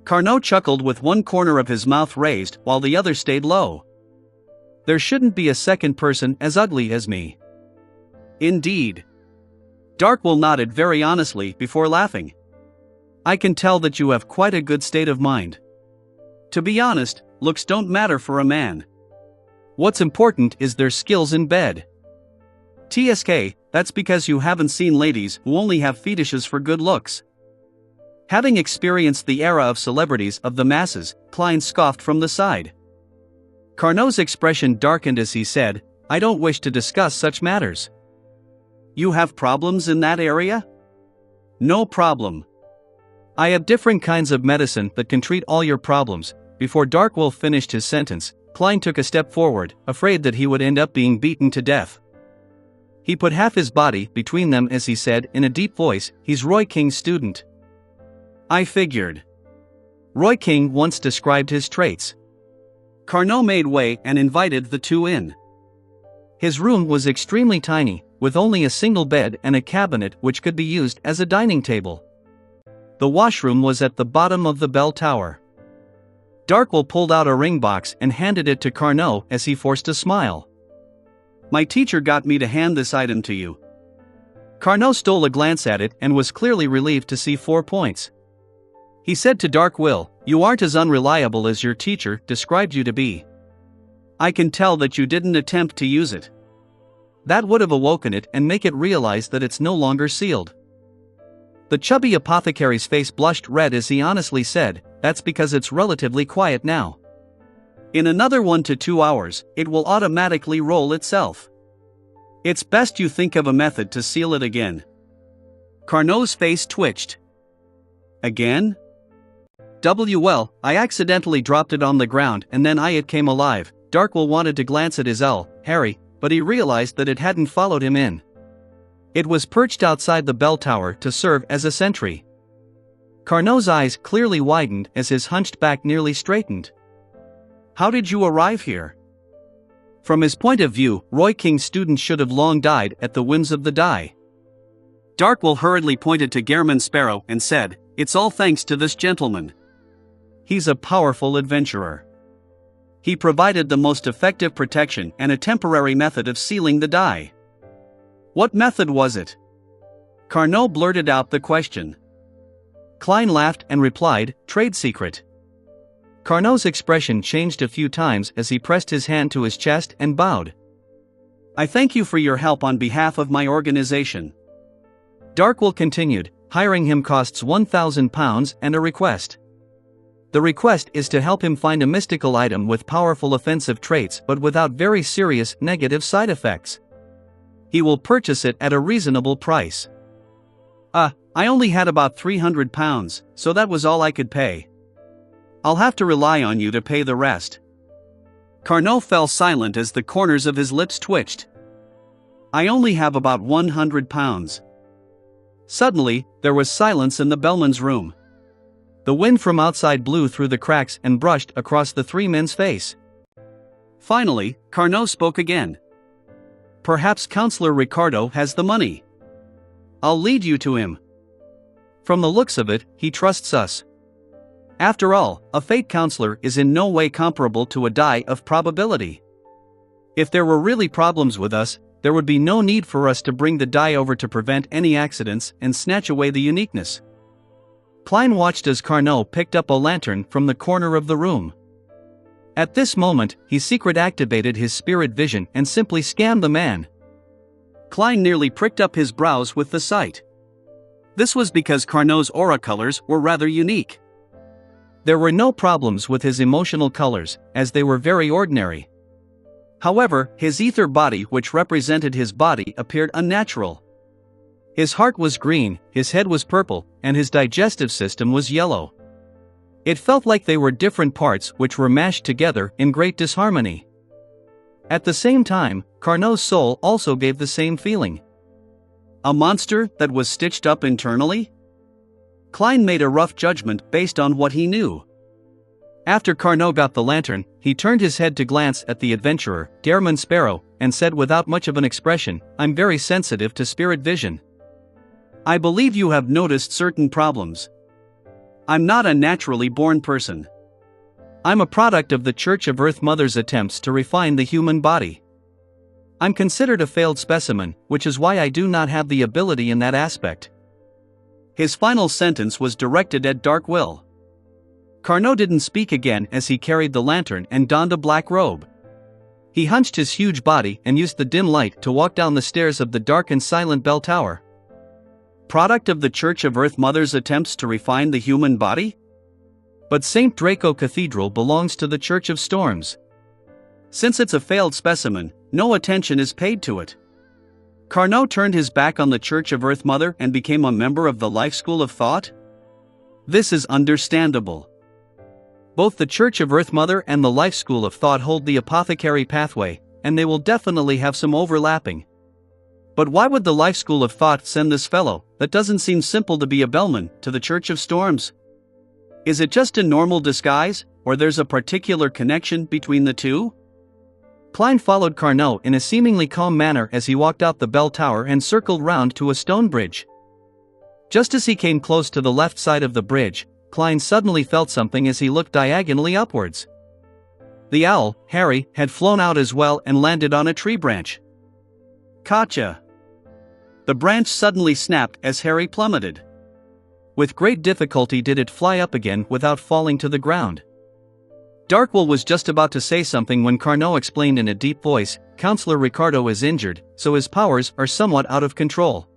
Carnot chuckled with one corner of his mouth raised while the other stayed low. "There shouldn't be a second person as ugly as me." "Indeed." Darkwool nodded very honestly before laughing. "I can tell that you have quite a good state of mind. To be honest, looks don't matter for a man. What's important is their skills in bed. TSK, that's because you haven't seen ladies who only have fetishes for good looks." Having experienced the era of celebrities of the masses, Klein scoffed from the side. Carnot's expression darkened as he said, "I don't wish to discuss such matters." "You have problems in that area?" "No problem. I have different kinds of medicine that can treat all your problems." Before Darkwool finished his sentence, Klein took a step forward, afraid that he would end up being beaten to death. He put half his body between them as he said in a deep voice, "He's Roy King's student." "I figured." Roy King once described his traits. Carnot made way and invited the two in. His room was extremely tiny, with only a single bed and a cabinet which could be used as a dining table. The washroom was at the bottom of the bell tower. Darkwool pulled out a ring box and handed it to Carnot as he forced a smile. "My teacher got me to hand this item to you." Carnot stole a glance at it and was clearly relieved to see 4 points. He said to Darkwool, "You aren't as unreliable as your teacher described you to be. I can tell that you didn't attempt to use it. That would have awoken it and make it realize that it's no longer sealed." The chubby apothecary's face blushed red as he honestly said, "That's because it's relatively quiet now. In another 1 to 2 hours, it will automatically roll itself. It's best you think of a method to seal it again." Carnot's face twitched. "Again?" "Well, I accidentally dropped it on the ground and then it came alive." Darkwool wanted to glance at his Harry, but he realized that it hadn't followed him in. It was perched outside the bell tower to serve as a sentry. Carnot's eyes clearly widened as his hunched back nearly straightened. "How did you arrive here?" From his point of view, Roy King's students should have long died at the whims of the die. Darkwool hurriedly pointed to Gairman Sparrow and said, "It's all thanks to this gentleman. He's a powerful adventurer. He provided the most effective protection and a temporary method of sealing the die." "What method was it?" Carnot blurted out the question. Klein laughed and replied, "Trade secret." Carnot's expression changed a few times as he pressed his hand to his chest and bowed. "I thank you for your help on behalf of my organization." Darkwool continued, "Hiring him costs £1,000 and a request. The request is to help him find a mystical item with powerful offensive traits but without very serious negative side effects. He will purchase it at a reasonable price." I only had about £300, so that was all I could pay. I'll have to rely on you to pay the rest." Carnot fell silent as the corners of his lips twitched. I only have about 100 pounds. Suddenly, there was silence in the bellman's room. The wind from outside blew through the cracks and brushed across the three men's face. Finally, Carnot spoke again. Perhaps Counselor Ricardo has the money. I'll lead you to him. From the looks of it, he trusts us. After all, a fate counselor is in no way comparable to a die of probability. If there were really problems with us, there would be no need for us to bring the die over to prevent any accidents and snatch away the uniqueness. Klein watched as Carnot picked up a lantern from the corner of the room. At this moment, he secret activated his spirit vision and simply scanned the man. Klein nearly pricked up his brows with the sight. This was because Carnot's aura colors were rather unique. There were no problems with his emotional colors, as they were very ordinary. However, his ether body, which represented his body, appeared unnatural. His heart was green, his head was purple, and his digestive system was yellow. It felt like they were different parts which were mashed together in great disharmony. At the same time, Carnot's soul also gave the same feeling. A monster that was stitched up internally? Klein made a rough judgment based on what he knew. After Carnot got the lantern, he turned his head to glance at the adventurer, Derman Sparrow, and said without much of an expression, I'm very sensitive to spirit vision. I believe you have noticed certain problems. I'm not a naturally born person. I'm a product of the Church of Earth Mother's attempts to refine the human body. I'm considered a failed specimen, which is why I do not have the ability in that aspect. His final sentence was directed at Dark Will. Carnot didn't speak again as he carried the lantern and donned a black robe. He hunched his huge body and used the dim light to walk down the stairs of the dark and silent bell tower. Product of the Church of Earth Mother's attempts to refine the human body? But St. Draco Cathedral belongs to the Church of Storms. Since it's a failed specimen, no attention is paid to it. Carnot turned his back on the Church of Earth Mother and became a member of the Life School of Thought? This is understandable. Both the Church of Earth Mother and the Life School of Thought hold the apothecary pathway, and they will definitely have some overlapping. But why would the Life School of Thought send this fellow, that doesn't seem simple to be a bellman, to the Church of Storms? Is it just a normal disguise, or there's a particular connection between the two? Klein followed Carnot in a seemingly calm manner as he walked out the bell tower and circled round to a stone bridge. Just as he came close to the left side of the bridge, Klein suddenly felt something as he looked diagonally upwards. The owl, Harry, had flown out as well and landed on a tree branch. Gotcha! The branch suddenly snapped as Harry plummeted. With great difficulty did it fly up again without falling to the ground. Darkwill was just about to say something when Carnot explained in a deep voice, Counselor Ricardo is injured, so his powers are somewhat out of control.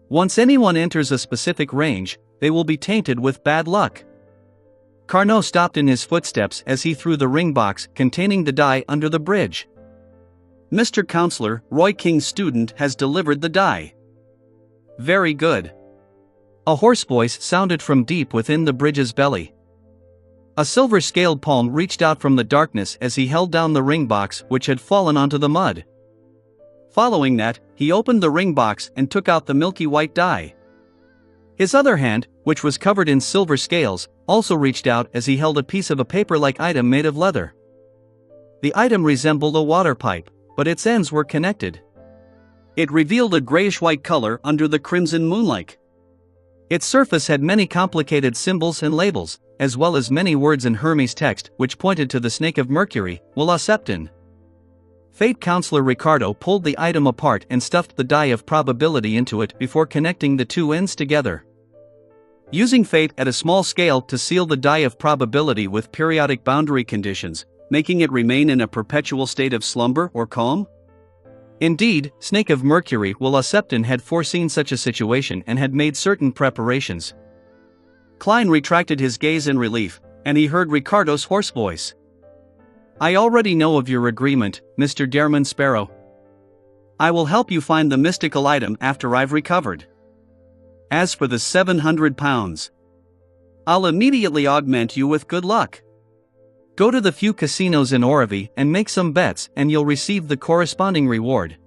Once anyone enters a specific range, they will be tainted with bad luck. Carnot stopped in his footsteps as he threw the ring box containing the die under the bridge. Mr. Counselor, Roy King's student has delivered the die. Very good. A hoarse voice sounded from deep within the bridge's belly. A silver-scaled palm reached out from the darkness as he held down the ring box which had fallen onto the mud. Following that, he opened the ring box and took out the milky white die. His other hand, which was covered in silver scales, also reached out as he held a piece of a paper-like item made of leather. The item resembled a water pipe, but its ends were connected. It revealed a grayish-white color under the crimson moonlight. Its surface had many complicated symbols and labels, as well as many words in Hermes text which pointed to the snake of Mercury, Wellacceptin. Fate Counselor Ricardo pulled the item apart and stuffed the die of probability into it before connecting the two ends together. Using fate at a small scale to seal the die of probability with periodic boundary conditions, making it remain in a perpetual state of slumber or calm? Indeed, Snake of Mercury Wellacceptin had foreseen such a situation and had made certain preparations. Klein retracted his gaze in relief, and he heard Ricardo's hoarse voice. I already know of your agreement, Mr. Derman Sparrow. I will help you find the mystical item after I've recovered. As for the 700 pounds, I'll immediately augment you with good luck. Go to the few casinos in Orevie and make some bets and you'll receive the corresponding reward.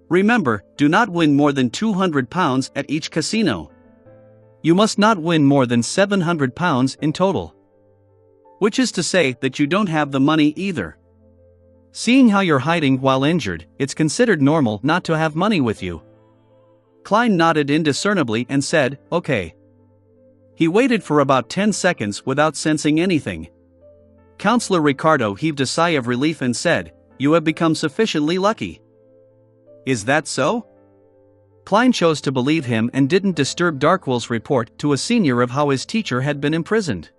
Remember, do not win more than £200 at each casino. You must not win more than £700 in total. Which is to say that you don't have the money either. Seeing how you're hiding while injured, it's considered normal not to have money with you. Klein nodded indiscernibly and said, okay. He waited for about 10 seconds without sensing anything. Counselor Ricardo heaved a sigh of relief and said, you have become sufficiently lucky. Is that so? Klein chose to believe him and didn't disturb Darkwill's report to a senior of how his teacher had been imprisoned.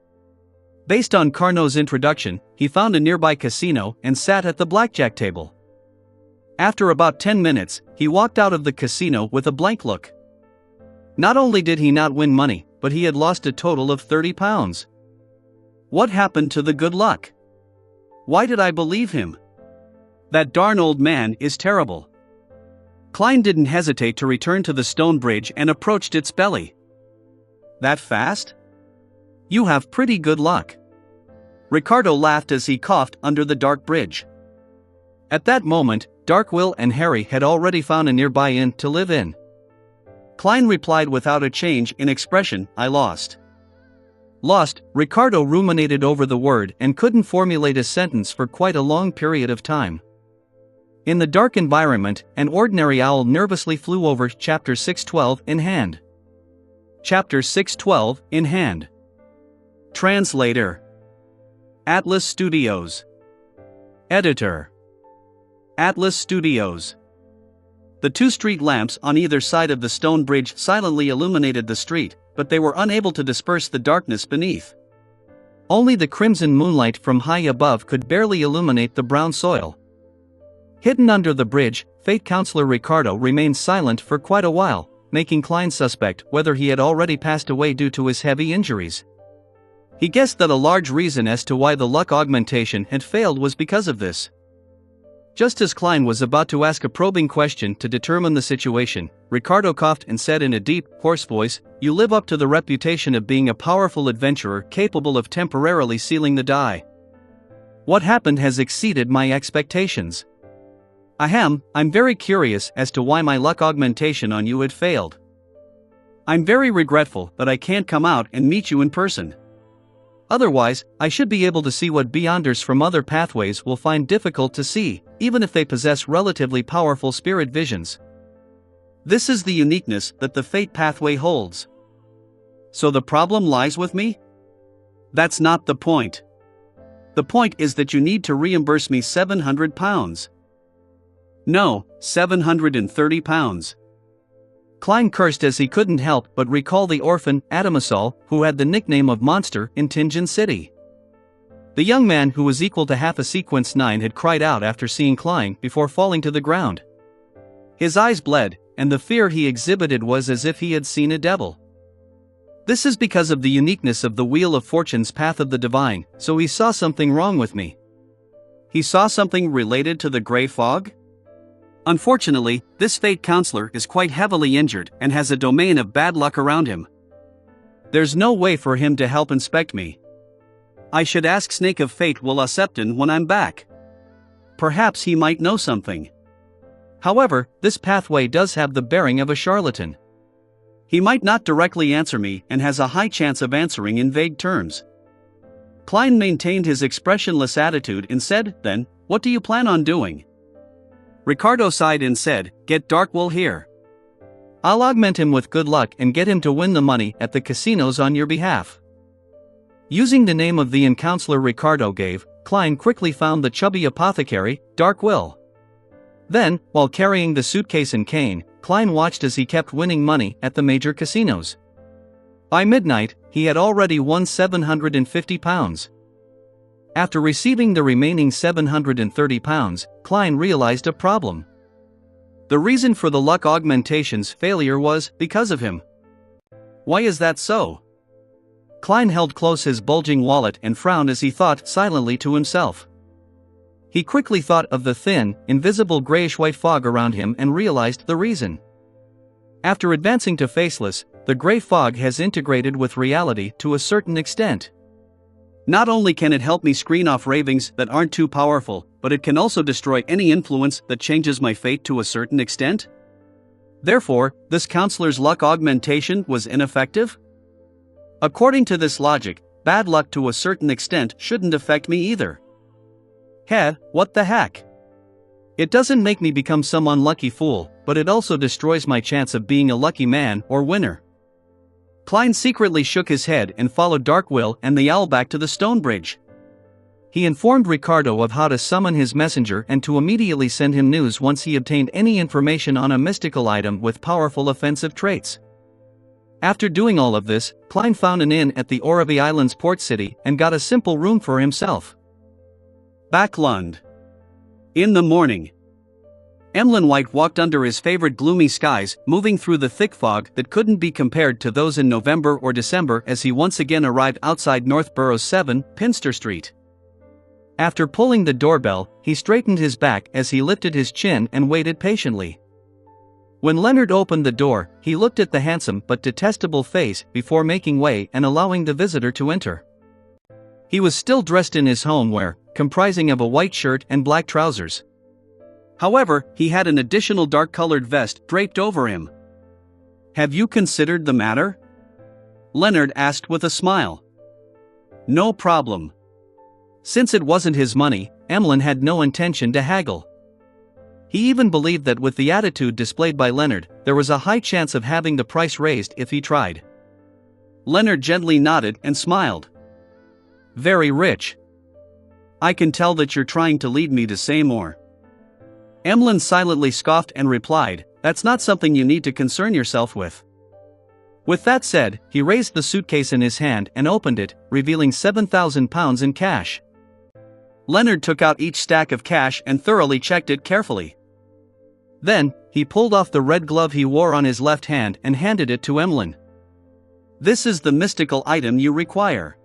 Based on Carnot's introduction, he found a nearby casino and sat at the blackjack table. After about 10 minutes, he walked out of the casino with a blank look. Not only did he not win money, but he had lost a total of £30. What happened to the good luck? Why did I believe him? That darn old man is terrible. Klein didn't hesitate to return to the stone bridge and approached its belly. That fast? You have pretty good luck. Ricardo laughed as he coughed under the dark bridge. At that moment, Darkwill and Harry had already found a nearby inn to live in. Klein replied without a change in expression, I lost. Lost, Ricardo ruminated over the word and couldn't formulate a sentence for quite a long period of time. In the dark environment, an ordinary owl nervously flew over Chapter 612 in hand. Chapter 612 in hand. Translator. Atlas Studios. Editor. Atlas Studios. The two street lamps on either side of the stone bridge silently illuminated the street, but they were unable to disperse the darkness beneath. Only the crimson moonlight from high above could barely illuminate the brown soil. Hidden under the bridge, Fate Counselor Ricardo remained silent for quite a while, making Klein suspect whether he had already passed away due to his heavy injuries. He guessed that a large reason as to why the luck augmentation had failed was because of this. Just as Klein was about to ask a probing question to determine the situation, Ricardo coughed and said in a deep, hoarse voice, you live up to the reputation of being a powerful adventurer capable of temporarily sealing the die. What happened has exceeded my expectations. I'm very curious as to why my luck augmentation on you had failed. I'm very regretful that I can't come out and meet you in person. Otherwise, I should be able to see what Beyonders from other pathways will find difficult to see, even if they possess relatively powerful spirit visions. This is the uniqueness that the Fate pathway holds. So the problem lies with me? That's not the point. The point is that you need to reimburse me £700. No, £730. Klein cursed as he couldn't help but recall the orphan, Adamasol, who had the nickname of Monster in Tingen City. The young man who was equal to half a Sequence 9 had cried out after seeing Klein before falling to the ground. His eyes bled, and the fear he exhibited was as if he had seen a devil. This is because of the uniqueness of the Wheel of Fortune's Path of the Divine, so he saw something wrong with me. He saw something related to the Grey Fog? Unfortunately, this Fate counselor is quite heavily injured and has a domain of bad luck around him. There's no way for him to help inspect me. I should ask Snake of Fate Will Accepton when I'm back. Perhaps he might know something. However, this pathway does have the bearing of a charlatan. He might not directly answer me and has a high chance of answering in vague terms. Klein maintained his expressionless attitude and said, then, what do you plan on doing? Ricardo sighed and said, get Darkwill here. I'll augment him with good luck and get him to win the money at the casinos on your behalf. Using the name of the inn counselor Ricardo gave, Klein quickly found the chubby apothecary, Darkwill. Then, while carrying the suitcase and cane, Klein watched as he kept winning money at the major casinos. By midnight, he had already won £750. After receiving the remaining £730, Klein realized a problem. The reason for the luck augmentation's failure was because of him. Why is that so? Klein held close his bulging wallet and frowned as he thought silently to himself. He quickly thought of the thin, invisible grayish-white fog around him and realized the reason. After advancing to Faceless, the gray fog has integrated with reality to a certain extent. Not only can it help me screen off ravings that aren't too powerful, but it can also destroy any influence that changes my fate to a certain extent? Therefore, this counselor's luck augmentation was ineffective? According to this logic, bad luck to a certain extent shouldn't affect me either. What the heck? It doesn't make me become some unlucky fool, but it also destroys my chance of being a lucky man or winner. Klein secretly shook his head and followed Dark Will and the owl back to the stone bridge. He informed Ricardo of how to summon his messenger and to immediately send him news once he obtained any information on a mystical item with powerful offensive traits. After doing all of this, Klein found an inn at the Oravi Island's port city and got a simple room for himself. Backlund. In the morning, Emlyn White walked under his favorite gloomy skies, moving through the thick fog that couldn't be compared to those in November or December as he once again arrived outside Northborough's 7, Pinster Street. After pulling the doorbell, he straightened his back as he lifted his chin and waited patiently. When Leonard opened the door, he looked at the handsome but detestable face before making way and allowing the visitor to enter. He was still dressed in his homewear, comprising of a white shirt and black trousers. However, he had an additional dark-colored vest draped over him. "Have you considered the matter?" Leonard asked with a smile. "No problem." Since it wasn't his money, Emlyn had no intention to haggle. He even believed that with the attitude displayed by Leonard, there was a high chance of having the price raised if he tried. Leonard gently nodded and smiled. "Very rich. I can tell that you're trying to lead me to say more." Emlyn silently scoffed and replied, "That's not something you need to concern yourself with." With that said, he raised the suitcase in his hand and opened it, revealing £7,000 in cash. Leonard took out each stack of cash and thoroughly checked it carefully. Then, he pulled off the red glove he wore on his left hand and handed it to Emlyn. "This is the mystical item you require.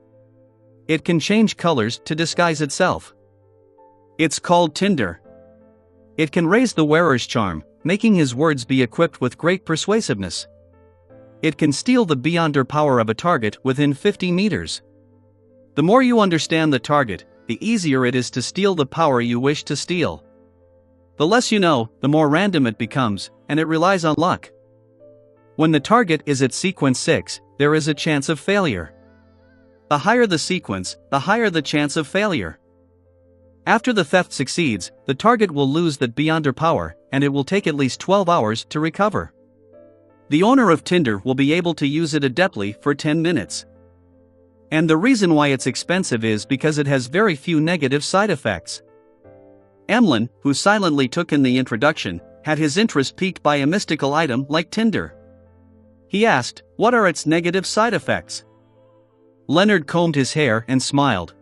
It can change colors to disguise itself. It's called Tinder. It can raise the wearer's charm, making his words be equipped with great persuasiveness. It can steal the beyonder power of a target within 50 meters. The more you understand the target, the easier it is to steal the power you wish to steal. The less you know, the more random it becomes, and it relies on luck. When the target is at sequence 6, there is a chance of failure. The higher the sequence, the higher the chance of failure. After the theft succeeds, the target will lose that beyonder power, and it will take at least 12 hours to recover. The owner of Tinder will be able to use it adeptly for 10 minutes. And the reason why it's expensive is because it has very few negative side effects." Emlyn, who silently took in the introduction, had his interest piqued by a mystical item like Tinder. He asked, "What are its negative side effects?" Leonard combed his hair and smiled.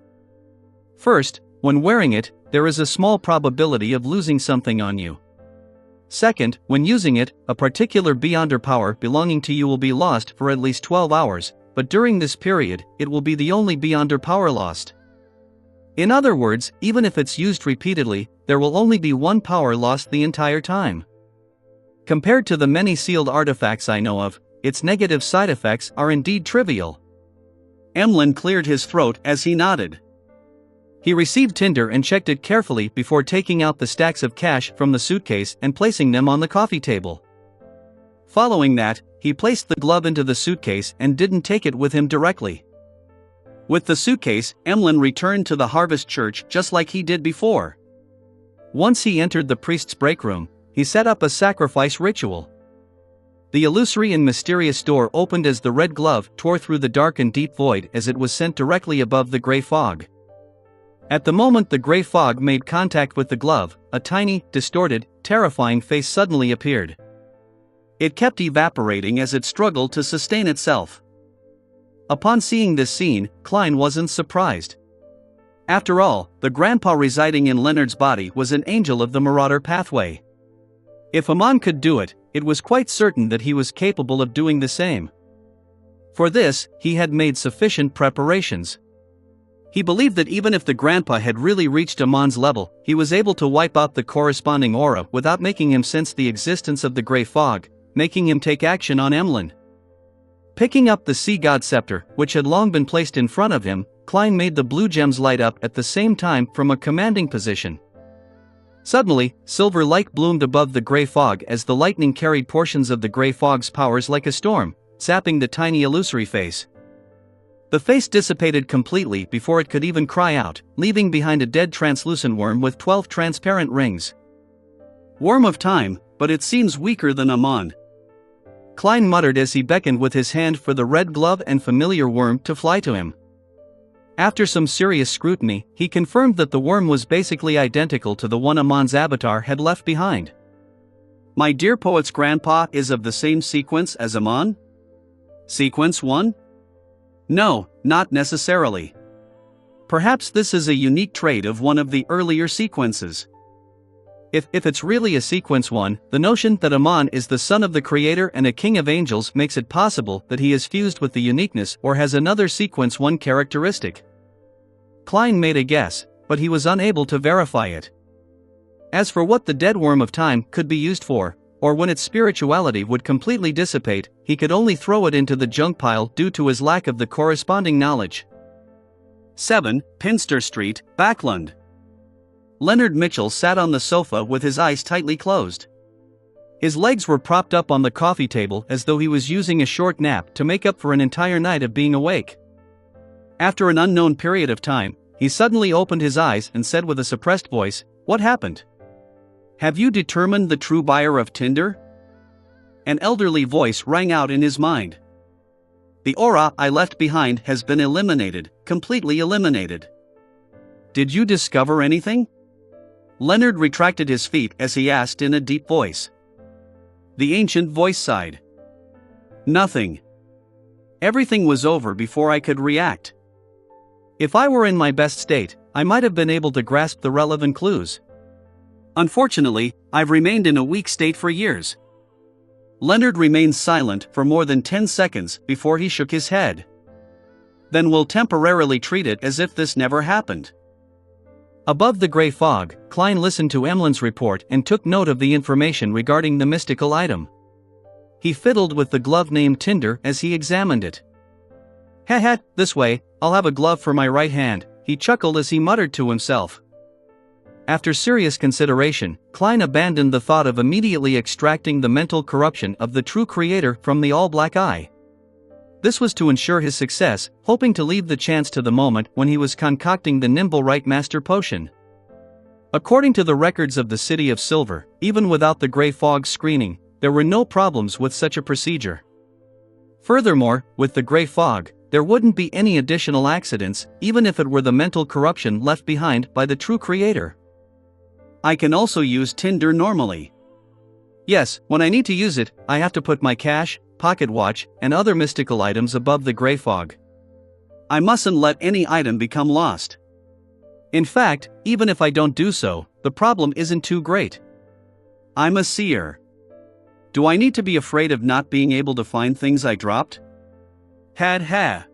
"First, when wearing it, there is a small probability of losing something on you. Second, when using it, a particular beyonder power belonging to you will be lost for at least 12 hours, but during this period, it will be the only beyonder power lost. In other words, even if it's used repeatedly, there will only be one power lost the entire time. Compared to the many sealed artifacts I know of, its negative side effects are indeed trivial." Emlyn cleared his throat as he nodded. He received Tinder and checked it carefully before taking out the stacks of cash from the suitcase and placing them on the coffee table. Following that, he placed the glove into the suitcase and didn't take it with him directly. With the suitcase, Emlyn returned to the Harvest Church just like he did before. Once he entered the priest's break room, he set up a sacrifice ritual. The illusory and mysterious door opened as the red glove tore through the dark and deep void as it was sent directly above the gray fog. At the moment the gray fog made contact with the glove, a tiny, distorted, terrifying face suddenly appeared. It kept evaporating as it struggled to sustain itself. Upon seeing this scene, Klein wasn't surprised. After all, the grandpa residing in Leonard's body was an angel of the Marauder pathway. If Amon could do it, it was quite certain that he was capable of doing the same. For this, he had made sufficient preparations. He believed that even if the grandpa had really reached Amon's level, he was able to wipe out the corresponding aura without making him sense the existence of the gray fog, making him take action on Emlyn. Picking up the sea god scepter, which had long been placed in front of him, Klein made the blue gems light up at the same time from a commanding position. Suddenly, silver light bloomed above the gray fog as the lightning carried portions of the gray fog's powers like a storm, sapping the tiny illusory face. The face dissipated completely before it could even cry out, leaving behind a dead translucent worm with 12 transparent rings. Worm of time, but it seems weaker than Amon. Klein muttered as he beckoned with his hand for the red glove and familiar worm to fly to him. After some serious scrutiny, he confirmed that the worm was basically identical to the one Amon's avatar had left behind. My dear poet's grandpa is of the same sequence as Amon? Sequence 1? No, not necessarily. Perhaps this is a unique trait of one of the earlier sequences. If it's really a sequence 1, the notion that Amon is the son of the creator and a king of angels makes it possible that he is fused with the uniqueness or has another sequence 1 characteristic. Klein made a guess, but he was unable to verify it. As for what the dead worm of time could be used for, or when its spirituality would completely dissipate, he could only throw it into the junk pile due to his lack of the corresponding knowledge. 7, Pinster Street, Backlund. Leonard Mitchell sat on the sofa with his eyes tightly closed. His legs were propped up on the coffee table as though he was using a short nap to make up for an entire night of being awake. After an unknown period of time, he suddenly opened his eyes and said with a suppressed voice, "What happened? Have you determined the true buyer of Tinder?" An elderly voice rang out in his mind. "The aura I left behind has been eliminated, completely eliminated." "Did you discover anything?" Leonard retracted his feet as he asked in a deep voice. The ancient voice sighed. "Nothing. Everything was over before I could react. If I were in my best state, I might have been able to grasp the relevant clues. Unfortunately, I've remained in a weak state for years." Leonard remained silent for more than 10 seconds before he shook his head. "Then we'll temporarily treat it as if this never happened." Above the gray fog, Klein listened to Emlyn's report and took note of the information regarding the mystical item. He fiddled with the glove named Tinder as he examined it. "Ha, this way, I'll have a glove for my right hand," he chuckled as he muttered to himself. After serious consideration, Klein abandoned the thought of immediately extracting the mental corruption of the true creator from the all-black eye. This was to ensure his success, hoping to leave the chance to the moment when he was concocting the Nimble Right Master potion. According to the records of the City of Silver, even without the gray fog screening, there were no problems with such a procedure. Furthermore, with the gray fog, there wouldn't be any additional accidents, even if it were the mental corruption left behind by the true creator. I can also use Tinder normally. Yes, when I need to use it, I have to put my cash, pocket watch, and other mystical items above the gray fog. I mustn't let any item become lost. In fact, even if I don't do so, the problem isn't too great. I'm a seer. Do I need to be afraid of not being able to find things I dropped? Ha.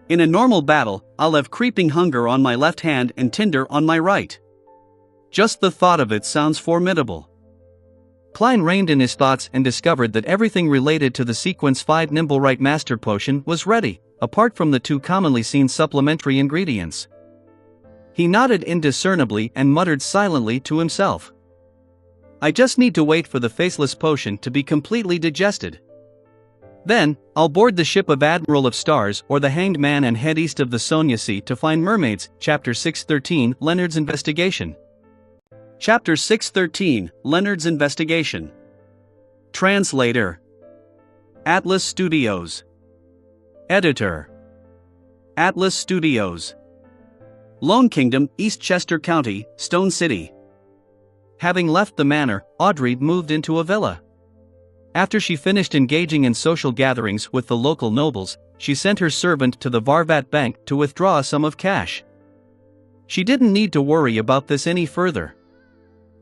In a normal battle, I'll have creeping hunger on my left hand and Tinder on my right. Just the thought of it sounds formidable. Klein reined in his thoughts and discovered that everything related to the Sequence 5 Nimble Right Master Potion was ready, apart from the 2 commonly seen supplementary ingredients. He nodded indiscernibly and muttered silently to himself. I just need to wait for the faceless potion to be completely digested. Then, I'll board the ship of Admiral of Stars or the Hanged Man and head east of the Sonia Sea to find mermaids. Chapter 613, Leonard's Investigation. Chapter 613, Leonard's Investigation. Translator. Atlas Studios. Editor. Atlas Studios. Lone Kingdom, Eastchester County, Stone City. Having left the manor, Audrey moved into a villa. After she finished engaging in social gatherings with the local nobles, she sent her servant to the Varvat Bank to withdraw a sum of cash. She didn't need to worry about this any further.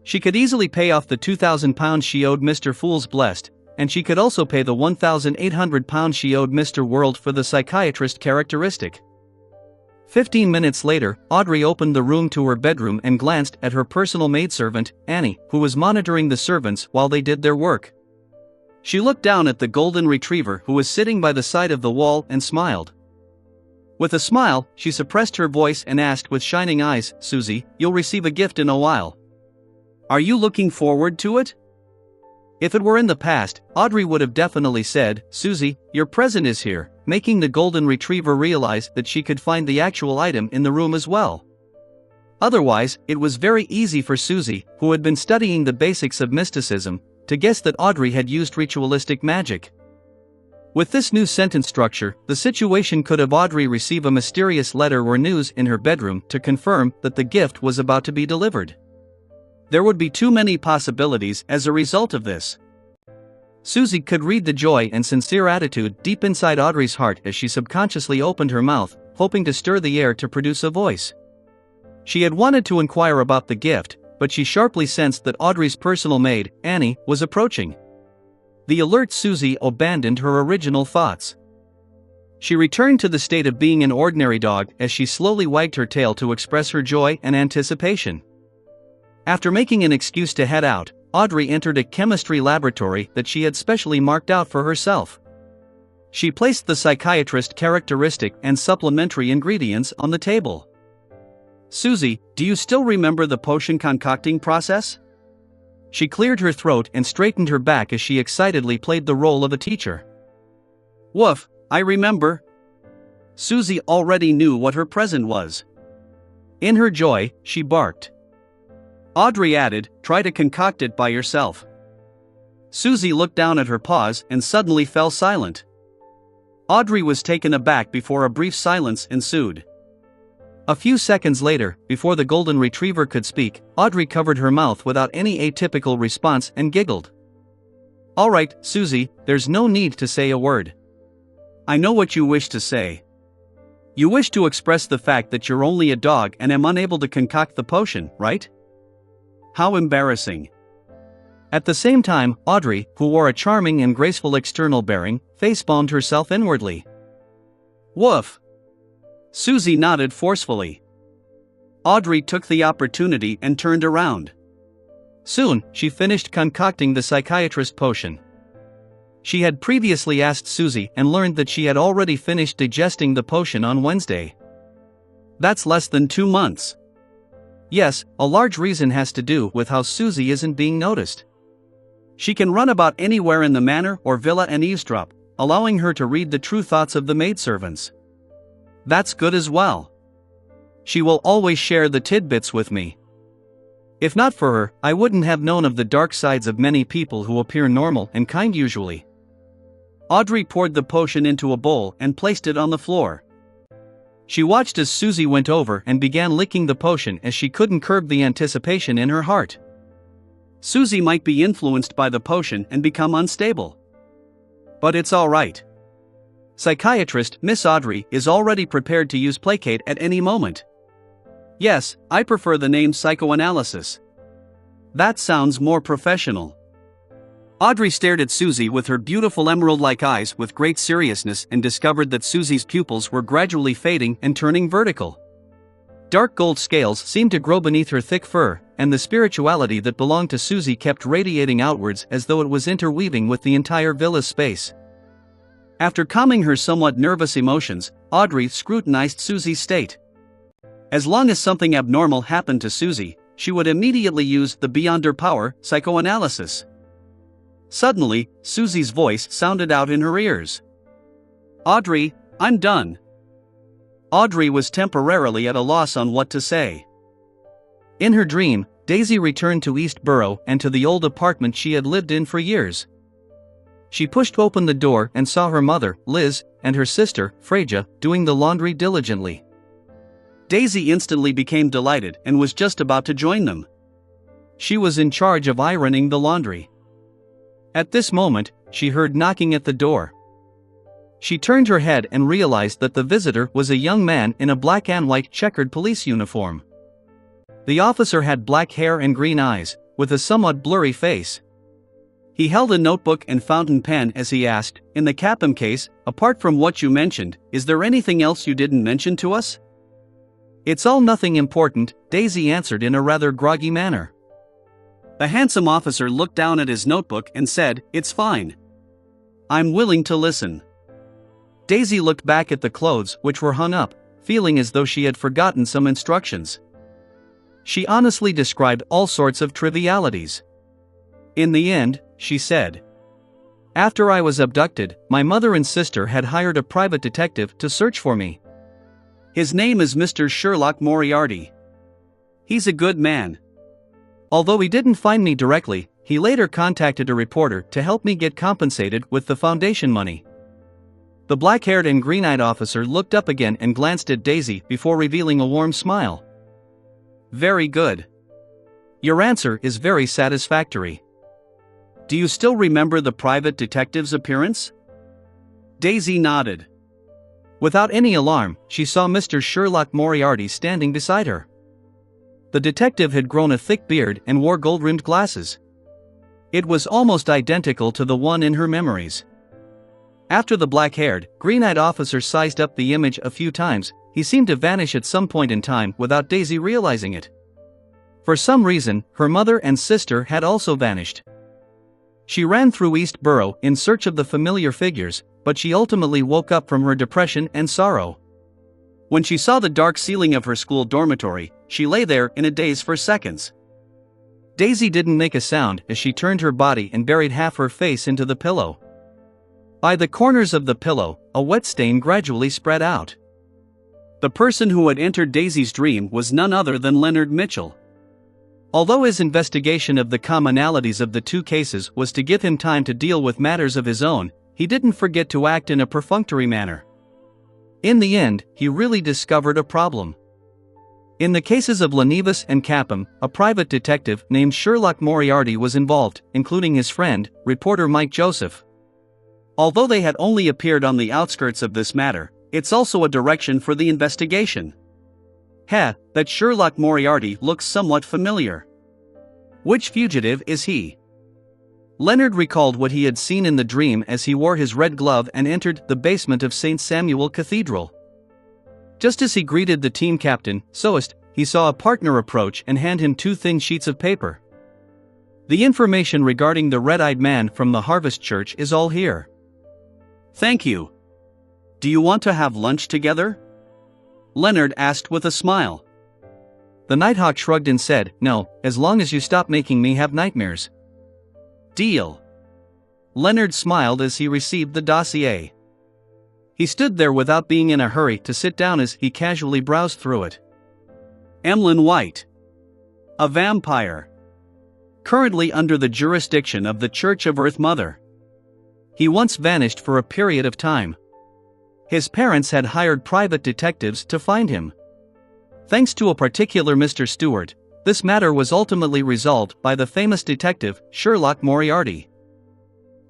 She could easily pay off the £2,000 she owed Mr. Fool's Blessed, and she could also pay the £1,800 she owed Mr. World for the psychiatrist characteristic. 15 minutes later, Audrey opened the room to her bedroom and glanced at her personal maidservant, Annie, who was monitoring the servants while they did their work. She looked down at the golden retriever who was sitting by the side of the wall and smiled. With a smile, she suppressed her voice and asked with shining eyes, "Susie, you'll receive a gift in a while. Are you looking forward to it?" If it were in the past, Audrey would have definitely said, "Susie, your present is here," making the golden retriever realize that she could find the actual item in the room as well. Otherwise, it was very easy for Susie, who had been studying the basics of mysticism, to guess that Audrey had used ritualistic magic. With this new sentence structure, the situation could have Audrey receive a mysterious letter or news in her bedroom to confirm that the gift was about to be delivered. There would be too many possibilities as a result of this. Susie could read the joy and sincere attitude deep inside Audrey's heart as she subconsciously opened her mouth, hoping to stir the air to produce a voice. She had wanted to inquire about the gift, but she sharply sensed that Audrey's personal maid, Annie, was approaching. The alert Susie abandoned her original thoughts. She returned to the state of being an ordinary dog as she slowly wagged her tail to express her joy and anticipation. After making an excuse to head out, Audrey entered a chemistry laboratory that she had specially marked out for herself. She placed the psychiatrist characteristic and supplementary ingredients on the table. "Susie, do you still remember the potion concocting process?" She cleared her throat and straightened her back as she excitedly played the role of a teacher. "Woof, I remember." Susie already knew what her present was. In her joy, she barked. Audrey added, "Try to concoct it by yourself." Susie looked down at her paws and suddenly fell silent. Audrey was taken aback before a brief silence ensued. A few seconds later, before the golden retriever could speak, Audrey covered her mouth without any atypical response and giggled. "All right, Susie, there's no need to say a word. I know what you wish to say. You wish to express the fact that you're only a dog and am unable to concoct the potion, right? How embarrassing." At the same time, Audrey, who wore a charming and graceful external bearing, facepalmed herself inwardly. "Woof." Susie nodded forcefully. Audrey took the opportunity and turned around. Soon, she finished concocting the psychiatrist potion. She had previously asked Susie and learned that she had already finished digesting the potion on Wednesday. That's less than 2 months. Yes, a large reason has to do with how Susie isn't being noticed. She can run about anywhere in the manor or villa and eavesdrop, allowing her to read the true thoughts of the maidservants. That's good as well. She will always share the tidbits with me. If not for her, I wouldn't have known of the dark sides of many people who appear normal and kind usually. Audrey poured the potion into a bowl and placed it on the floor. She watched as Susie went over and began licking the potion as she couldn't curb the anticipation in her heart. Susie might be influenced by the potion and become unstable. But it's all right. Psychiatrist Miss Audrey is already prepared to use placate at any moment. Yes, I prefer the name psychoanalysis. That sounds more professional. Audrey stared at Susie with her beautiful emerald-like eyes with great seriousness and discovered that Susie's pupils were gradually fading and turning vertical. Dark gold scales seemed to grow beneath her thick fur, and the spirituality that belonged to Susie kept radiating outwards as though it was interweaving with the entire villa's space. After calming her somewhat nervous emotions, Audrey scrutinized Susie's state. As long as something abnormal happened to Susie, she would immediately use the beyond her power psychoanalysis. Suddenly, Susie's voice sounded out in her ears. "Audrey, I'm done." Audrey was temporarily at a loss on what to say. In her dream, Daisy returned to East Borough and to the old apartment she had lived in for years. She pushed open the door and saw her mother, Liz, and her sister, Freja, doing the laundry diligently. Daisy instantly became delighted and was just about to join them. She was in charge of ironing the laundry. At this moment, she heard knocking at the door. She turned her head and realized that the visitor was a young man in a black and white checkered police uniform. The officer had black hair and green eyes, with a somewhat blurry face. He held a notebook and fountain pen as he asked, "In the Capim case, apart from what you mentioned, is there anything else you didn't mention to us?" "It's all nothing important," Daisy answered in a rather groggy manner. The handsome officer looked down at his notebook and said, "It's fine. I'm willing to listen. Daisy looked back at the clothes which were hung up, feeling as though she had forgotten some instructions. She honestly described all sorts of trivialities. In the end, she said, "After I was abducted, my mother and sister had hired a private detective to search for me. His name is Mr. Sherlock Moriarty. He's a good man. Although he didn't find me directly, he later contacted a reporter to help me get compensated with the foundation money." The black-haired and green-eyed officer looked up again and glanced at Daisy before revealing a warm smile. "Very good. Your answer is very satisfactory. Do you still remember the private detective's appearance?" Daisy nodded. Without any alarm, she saw Mr. Sherlock Moriarty standing beside her. The detective had grown a thick beard and wore gold-rimmed glasses. It was almost identical to the one in her memories. After the black-haired, green-eyed officer sized up the image a few times, he seemed to vanish at some point in time without Daisy realizing it. For some reason, her mother and sister had also vanished. She ran through East Borough in search of the familiar figures, but she ultimately woke up from her depression and sorrow. When she saw the dark ceiling of her school dormitory, she lay there in a daze for seconds. Daisy didn't make a sound as she turned her body and buried half her face into the pillow. By the corners of the pillow, a wet stain gradually spread out. The person who had entered Daisy's dream was none other than Leonard Mitchell. Although his investigation of the commonalities of the two cases was to give him time to deal with matters of his own, he didn't forget to act in a perfunctory manner. In the end, he really discovered a problem. In the cases of Lenivas and Capham, a private detective named Sherlock Moriarty was involved, including his friend, reporter Mike Joseph. Although they had only appeared on the outskirts of this matter, it's also a direction for the investigation. That Sherlock Moriarty looks somewhat familiar. Which fugitive is he? Leonard recalled what he had seen in the dream as he wore his red glove and entered the basement of St. Samuel Cathedral. Just as he greeted the team captain, Soest, he saw a partner approach and hand him 2 thin sheets of paper. The information regarding the red-eyed man from the Harvest Church is all here. Thank you. Do you want to have lunch together? Leonard asked with a smile. The Nighthawk shrugged and said, "No, as long as you stop making me have nightmares." Deal. Leonard smiled as he received the dossier. He stood there without being in a hurry to sit down as he casually browsed through it. Emlyn White. A vampire. Currently under the jurisdiction of the Church of Earth Mother. He once vanished for a period of time. His parents had hired private detectives to find him. Thanks to a particular Mr. Stewart, this matter was ultimately resolved by the famous detective, Sherlock Moriarty.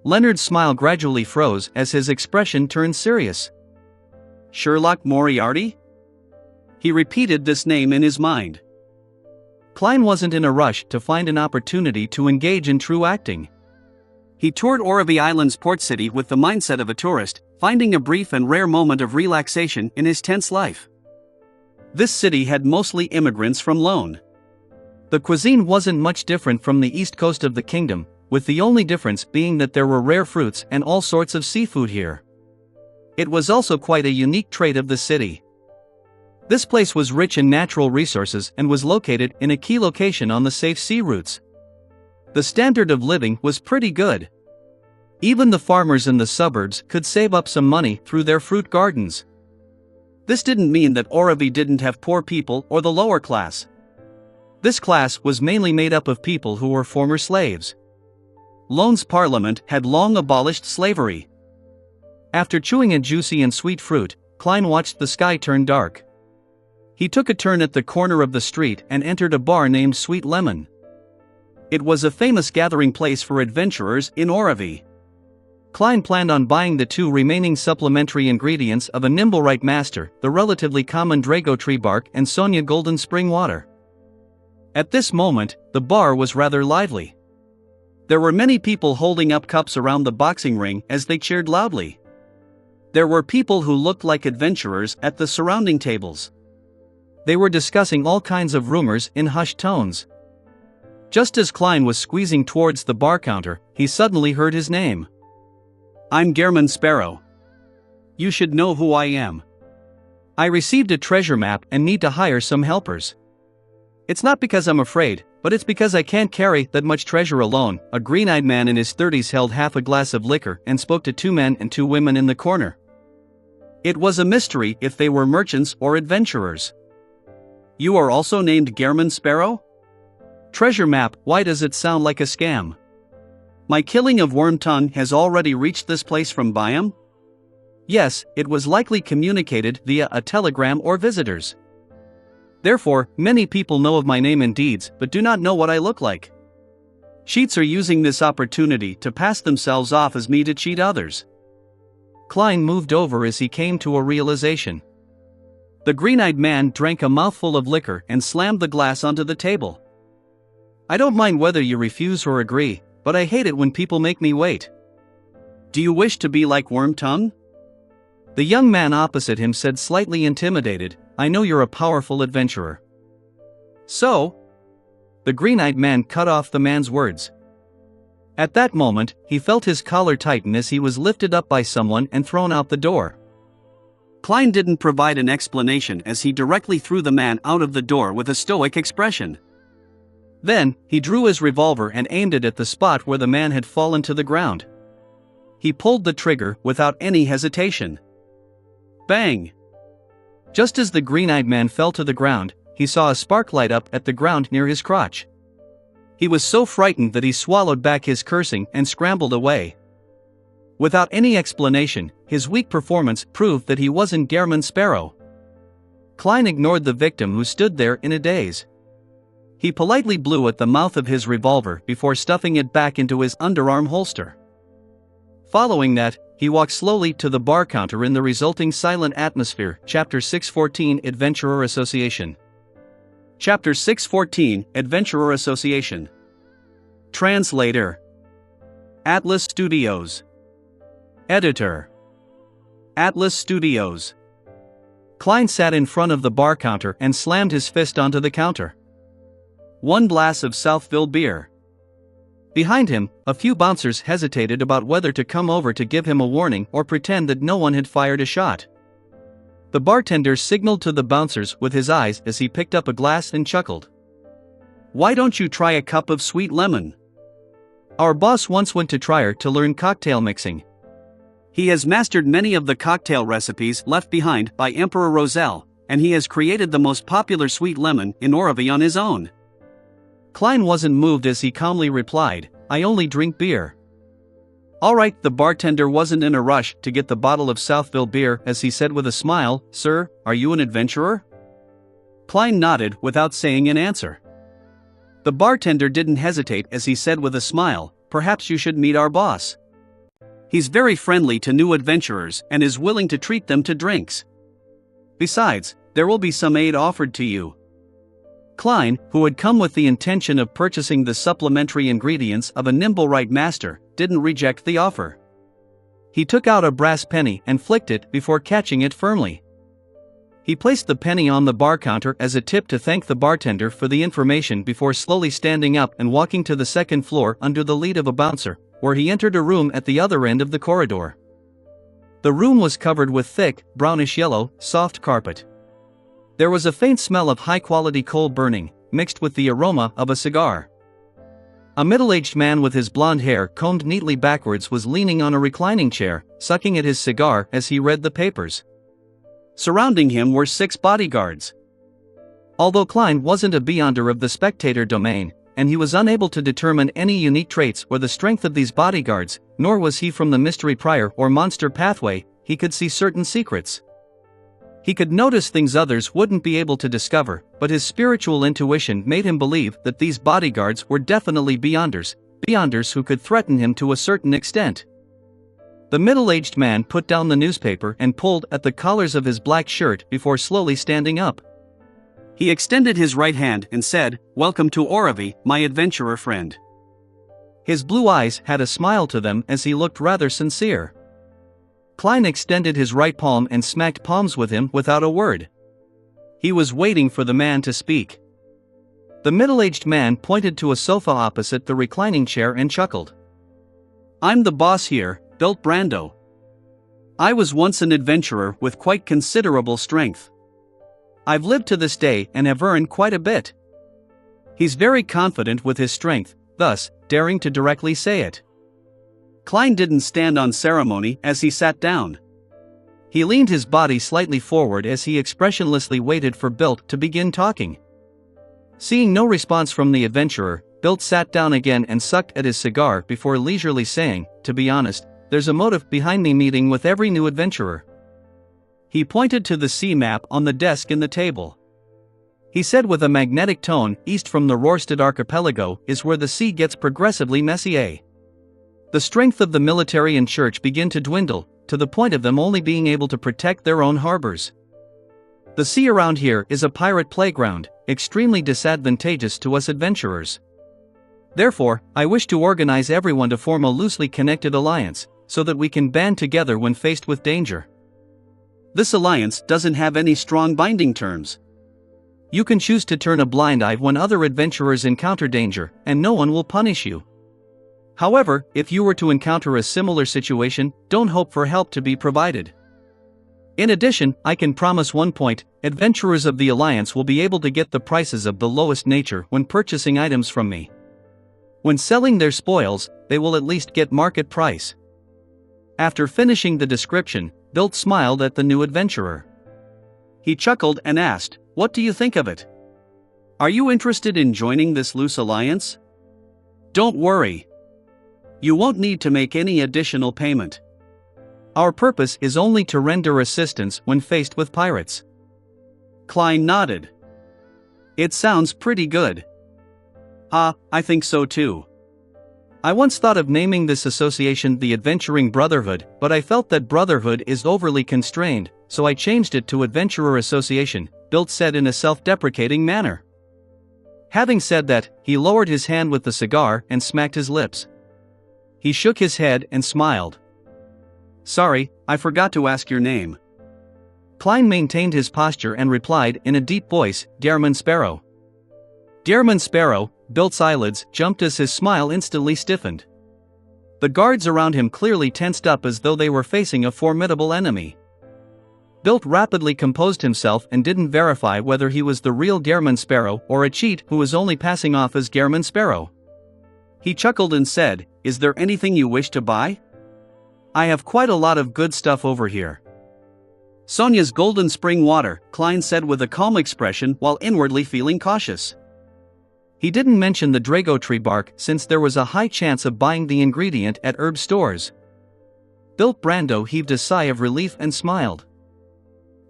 Leonard's smile gradually froze as his expression turned serious. Sherlock Moriarty? He repeated this name in his mind. Klein wasn't in a rush to find an opportunity to engage in true acting. He toured Oroville Island's port city with the mindset of a tourist, finding a brief and rare moment of relaxation in his tense life. This city had mostly immigrants from Lone. The cuisine wasn't much different from the east coast of the kingdom, with the only difference being that there were rare fruits and all sorts of seafood here. It was also quite a unique trait of the city. This place was rich in natural resources and was located in a key location on the safe sea routes. The standard of living was pretty good. Even the farmers in the suburbs could save up some money through their fruit gardens. This didn't mean that Oroville didn't have poor people or the lower class. This class was mainly made up of people who were former slaves. Lone's parliament had long abolished slavery. After chewing a juicy and sweet fruit, Klein watched the sky turn dark. He took a turn at the corner of the street and entered a bar named Sweet Lemon. It was a famous gathering place for adventurers in Oroville. Klein planned on buying the 2 remaining supplementary ingredients of a Nimblewright Master, the relatively common Drago tree bark and Sonia Golden Spring water. At this moment, the bar was rather lively. There were many people holding up cups around the boxing ring as they cheered loudly. There were people who looked like adventurers at the surrounding tables. They were discussing all kinds of rumors in hushed tones. Just as Klein was squeezing towards the bar counter, he suddenly heard his name. I'm Gehrman Sparrow. You should know who I am. I received a treasure map and need to hire some helpers. It's not because I'm afraid, but it's because I can't carry that much treasure alone." A green-eyed man in his 30s held half a glass of liquor and spoke to 2 men and 2 women in the corner. It was a mystery if they were merchants or adventurers. "You are also named Gehrman Sparrow? Treasure map, why does it sound like a scam? My killing of Worm Tongue has already reached this place from Byam?" "Yes, it was likely communicated via a telegram or visitors. Therefore, many people know of my name and deeds but do not know what I look like. Cheats are using this opportunity to pass themselves off as me to cheat others." Klein moved over as he came to a realization. The green-eyed man drank a mouthful of liquor and slammed the glass onto the table. "I don't mind whether you refuse or agree, but I hate it when people make me wait. Do you wish to be like Worm Tongue?" The young man opposite him said, slightly intimidated, "I know you're a powerful adventurer." "So?" The green-eyed man cut off the man's words. At that moment, he felt his collar tighten as he was lifted up by someone and thrown out the door. Klein didn't provide an explanation as he directly threw the man out of the door with a stoic expression. Then, he drew his revolver and aimed it at the spot where the man had fallen to the ground. He pulled the trigger without any hesitation. Bang! Just as the green-eyed man fell to the ground, he saw a spark light up at the ground near his crotch. He was so frightened that he swallowed back his cursing and scrambled away. Without any explanation, his weak performance proved that he wasn't Gehrman Sparrow. Klein ignored the victim who stood there in a daze. He politely blew at the mouth of his revolver before stuffing it back into his underarm holster. Following that, he walked slowly to the bar counter in the resulting silent atmosphere. Chapter 614 Adventurer Association. Chapter 614 Adventurer Association. Translator. Atlas Studios. Editor. Atlas Studios. Klein sat in front of the bar counter and slammed his fist onto the counter. 1 glass of Southville beer. Behind him, a few bouncers hesitated about whether to come over to give him a warning or pretend that no one had fired a shot. The bartender signaled to the bouncers with his eyes as he picked up a glass and chuckled. "Why don't you try a cup of sweet lemon? Our boss once went to Trier to learn cocktail mixing. He has mastered many of the cocktail recipes left behind by Emperor Roselle, and he has created the most popular sweet lemon in Orovie on his own." Klein wasn't moved as he calmly replied, "I only drink beer." "All right." The bartender wasn't in a rush to get the bottle of Southville beer as he said with a smile, "Sir, are you an adventurer?" Klein nodded without saying an answer. The bartender didn't hesitate as he said with a smile, "Perhaps you should meet our boss. He's very friendly to new adventurers and is willing to treat them to drinks. Besides, there will be some aid offered to you." Klein, who had come with the intention of purchasing the supplementary ingredients of a nimble-right master, didn't reject the offer. He took out a brass penny and flicked it before catching it firmly. He placed the penny on the bar counter as a tip to thank the bartender for the information before slowly standing up and walking to the second floor under the lead of a bouncer, where he entered a room at the other end of the corridor. The room was covered with thick, brownish-yellow, soft carpet. There was a faint smell of high-quality coal burning, mixed with the aroma of a cigar. A middle-aged man with his blonde hair combed neatly backwards was leaning on a reclining chair, sucking at his cigar as he read the papers. Surrounding him were 6 bodyguards. Although Klein wasn't a beyonder of the spectator domain, and he was unable to determine any unique traits or the strength of these bodyguards, nor was he from the Mystery Prior or Monster Pathway, he could see certain secrets. He could notice things others wouldn't be able to discover, but his spiritual intuition made him believe that these bodyguards were definitely beyonders who could threaten him to a certain extent. The middle-aged man put down the newspaper and pulled at the collars of his black shirt before slowly standing up. He extended his right hand and said, "Welcome to Orovie, my adventurer friend." His blue eyes had a smile to them as he looked rather sincere. Klein extended his right palm and smacked palms with him without a word. He was waiting for the man to speak. The middle-aged man pointed to a sofa opposite the reclining chair and chuckled. "I'm the boss here, built Brando. "I was once an adventurer with quite considerable strength. I've lived to this day and have earned quite a bit." He's very confident with his strength, thus daring to directly say it. Klein didn't stand on ceremony as he sat down. He leaned his body slightly forward as he expressionlessly waited for Bilt to begin talking. Seeing no response from the adventurer, Bilt sat down again and sucked at his cigar before leisurely saying, "To be honest, there's a motive behind me meeting with every new adventurer." He pointed to the sea map on the desk in the table. He said with a magnetic tone, "East from the Rorstad archipelago is where the sea gets progressively messier. The strength of the military and church begin to dwindle, to the point of them only being able to protect their own harbors. The sea around here is a pirate playground, extremely disadvantageous to us adventurers. Therefore, I wish to organize everyone to form a loosely connected alliance, so that we can band together when faced with danger. This alliance doesn't have any strong binding terms. You can choose to turn a blind eye when other adventurers encounter danger, and no one will punish you. However, if you were to encounter a similar situation, don't hope for help to be provided. In addition, I can promise one point: adventurers of the Alliance will be able to get the prices of the lowest nature when purchasing items from me. When selling their spoils, they will at least get market price." After finishing the description, Bilt smiled at the new adventurer. He chuckled and asked, "What do you think of it? Are you interested in joining this loose alliance? Don't worry. You won't need to make any additional payment. Our purpose is only to render assistance when faced with pirates." Klein nodded. "It sounds pretty good." I think so too. I once thought of naming this association the Adventuring Brotherhood, but I felt that Brotherhood is overly constrained, so I changed it to Adventurer Association," Bilt said in a self-deprecating manner. Having said that, he lowered his hand with the cigar and smacked his lips. He shook his head and smiled. "Sorry, I forgot to ask your name." Klein maintained his posture and replied in a deep voice, "Dearman Sparrow." "Dearman Sparrow." Bilt's eyelids jumped as his smile instantly stiffened. The guards around him clearly tensed up as though they were facing a formidable enemy. Bilt rapidly composed himself and didn't verify whether he was the real Dearman Sparrow or a cheat who was only passing off as Dearman Sparrow. He chuckled and said, "Is there anything you wish to buy? I have quite a lot of good stuff over here." "Sonia's golden spring water," Klein said with a calm expression while inwardly feeling cautious. He didn't mention the Drago tree bark since there was a high chance of buying the ingredient at herb stores. Bilt Brando heaved a sigh of relief and smiled.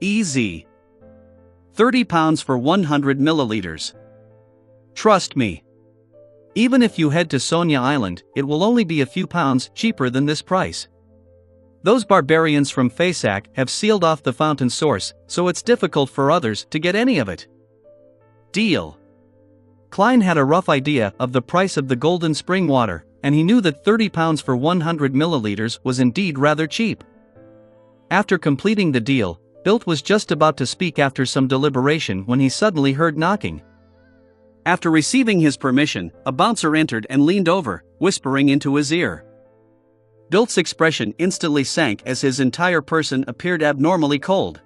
"Easy. £30 for 100 milliliters. Trust me. Even if you head to Sonia Island, it will only be a few pounds cheaper than this price. Those barbarians from Fasak have sealed off the fountain source, so it's difficult for others to get any of it." Deal. Klein had a rough idea of the price of the golden spring water, and he knew that £30 for 100 milliliters was indeed rather cheap. After completing the deal, Bilt was just about to speak after some deliberation when he suddenly heard knocking. After receiving his permission, a bouncer entered and leaned over, whispering into his ear. Bilt's expression instantly sank as his entire person appeared abnormally cold.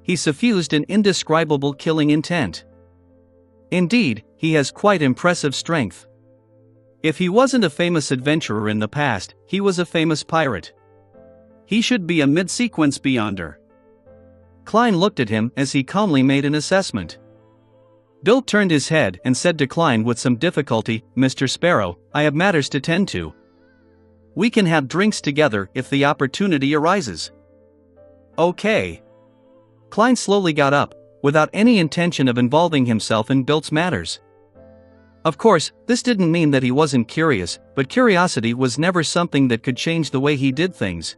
He suffused an indescribable killing intent. Indeed, he has quite impressive strength. If he wasn't a famous adventurer in the past, he was a famous pirate. He should be a mid-sequence beyonder. Klein looked at him as he calmly made an assessment. Bilt turned his head and said to Klein with some difficulty, "Mr. Sparrow, I have matters to tend to. We can have drinks together if the opportunity arises." "Okay." Klein slowly got up, without any intention of involving himself in Bilt's matters. Of course, this didn't mean that he wasn't curious, but curiosity was never something that could change the way he did things.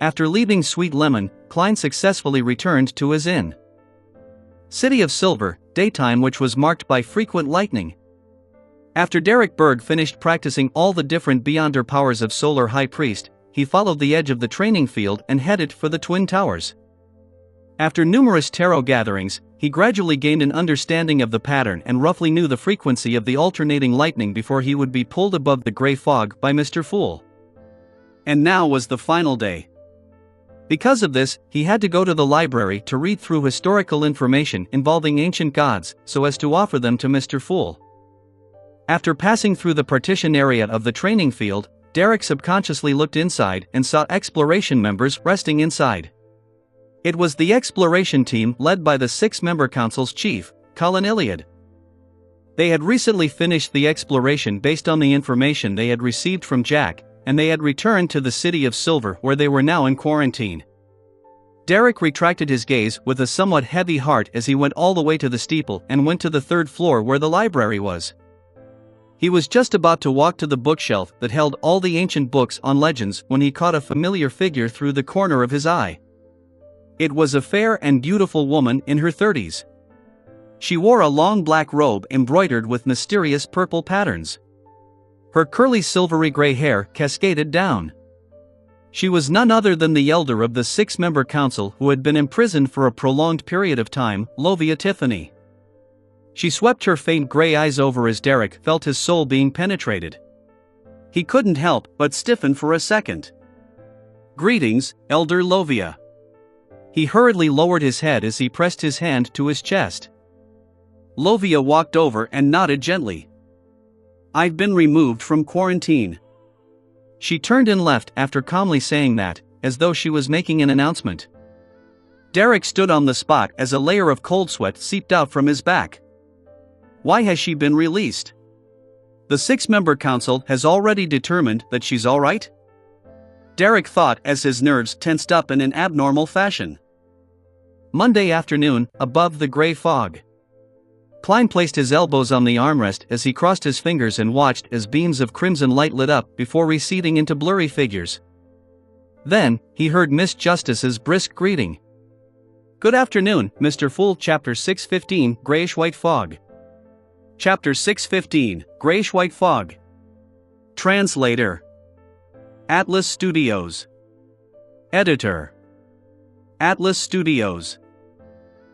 After leaving Sweet Lemon, Klein successfully returned to his inn. City of Silver, daytime which was marked by frequent lightning. After Derek Berg finished practicing all the different Beyonder powers of Solar High Priest, he followed the edge of the training field and headed for the Twin Towers. After numerous tarot gatherings, he gradually gained an understanding of the pattern and roughly knew the frequency of the alternating lightning before he would be pulled above the gray fog by Mr. Fool. and now was the final day. Because of this, he had to go to the library to read through historical information involving ancient gods, so as to offer them to Mr. Fool. After passing through the partition area of the training field, Derek subconsciously looked inside and saw exploration members resting inside. It was the exploration team led by the 6-member council's chief, Colin Iliad. They had recently finished the exploration based on the information they had received from Jack, and they had returned to the City of Silver where they were now in quarantine. Derek retracted his gaze with a somewhat heavy heart as he went all the way to the steeple and went to the 3rd floor where the library was. He was just about to walk to the bookshelf that held all the ancient books on legends when he caught a familiar figure through the corner of his eye. It was a fair and beautiful woman in her 30s. She wore a long black robe embroidered with mysterious purple patterns. Her curly silvery gray hair cascaded down. She was none other than the elder of the 6-member council who had been imprisoned for a prolonged period of time, Lovia Tiffany. She swept her faint gray eyes over as Derek felt his soul being penetrated. He couldn't help but stiffen for a second. "Greetings, Elder Lovia." He hurriedly lowered his head as he pressed his hand to his chest. Lovia walked over and nodded gently. "I've been removed from quarantine." She turned and left after calmly saying that, as though she was making an announcement. Derek stood on the spot as a layer of cold sweat seeped out from his back. Why has she been released? The 6-member council has already determined that she's all right? Derek thought as his nerves tensed up in an abnormal fashion. Monday afternoon, above the gray fog. Klein placed his elbows on the armrest as he crossed his fingers and watched as beams of crimson light lit up before receding into blurry figures. Then, he heard Miss Justice's brisk greeting. "Good afternoon, Mr. Fool." Chapter 615, Grayish-White Fog. Chapter 615, Grayish-White Fog. Translator: Atlas Studios. Editor: Atlas Studios.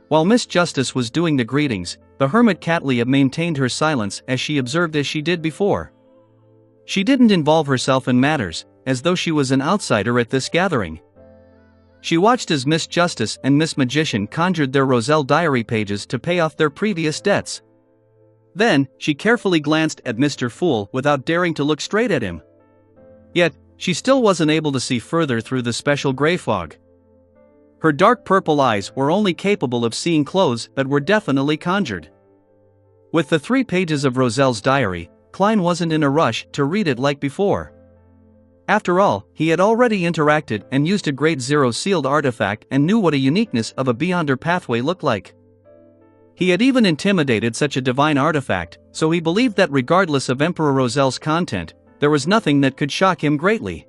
While Miss Justice was doing the greetings, the hermit Catleya maintained her silence as she observed as she did before. She didn't involve herself in matters, as though she was an outsider at this gathering. She watched as Miss Justice and Miss Magician conjured their Roselle diary pages to pay off their previous debts. Then, she carefully glanced at Mr. Fool without daring to look straight at him. Yet, she still wasn't able to see further through the special gray fog. Her dark purple eyes were only capable of seeing clothes that were definitely conjured. With the 3 pages of Roselle's diary, Klein wasn't in a rush to read it like before. After all, he had already interacted and used a Grade 0 sealed artifact and knew what a uniqueness of a Beyonder pathway looked like. He had even intimidated such a divine artifact, so he believed that regardless of Emperor Roselle's content, there was nothing that could shock him greatly.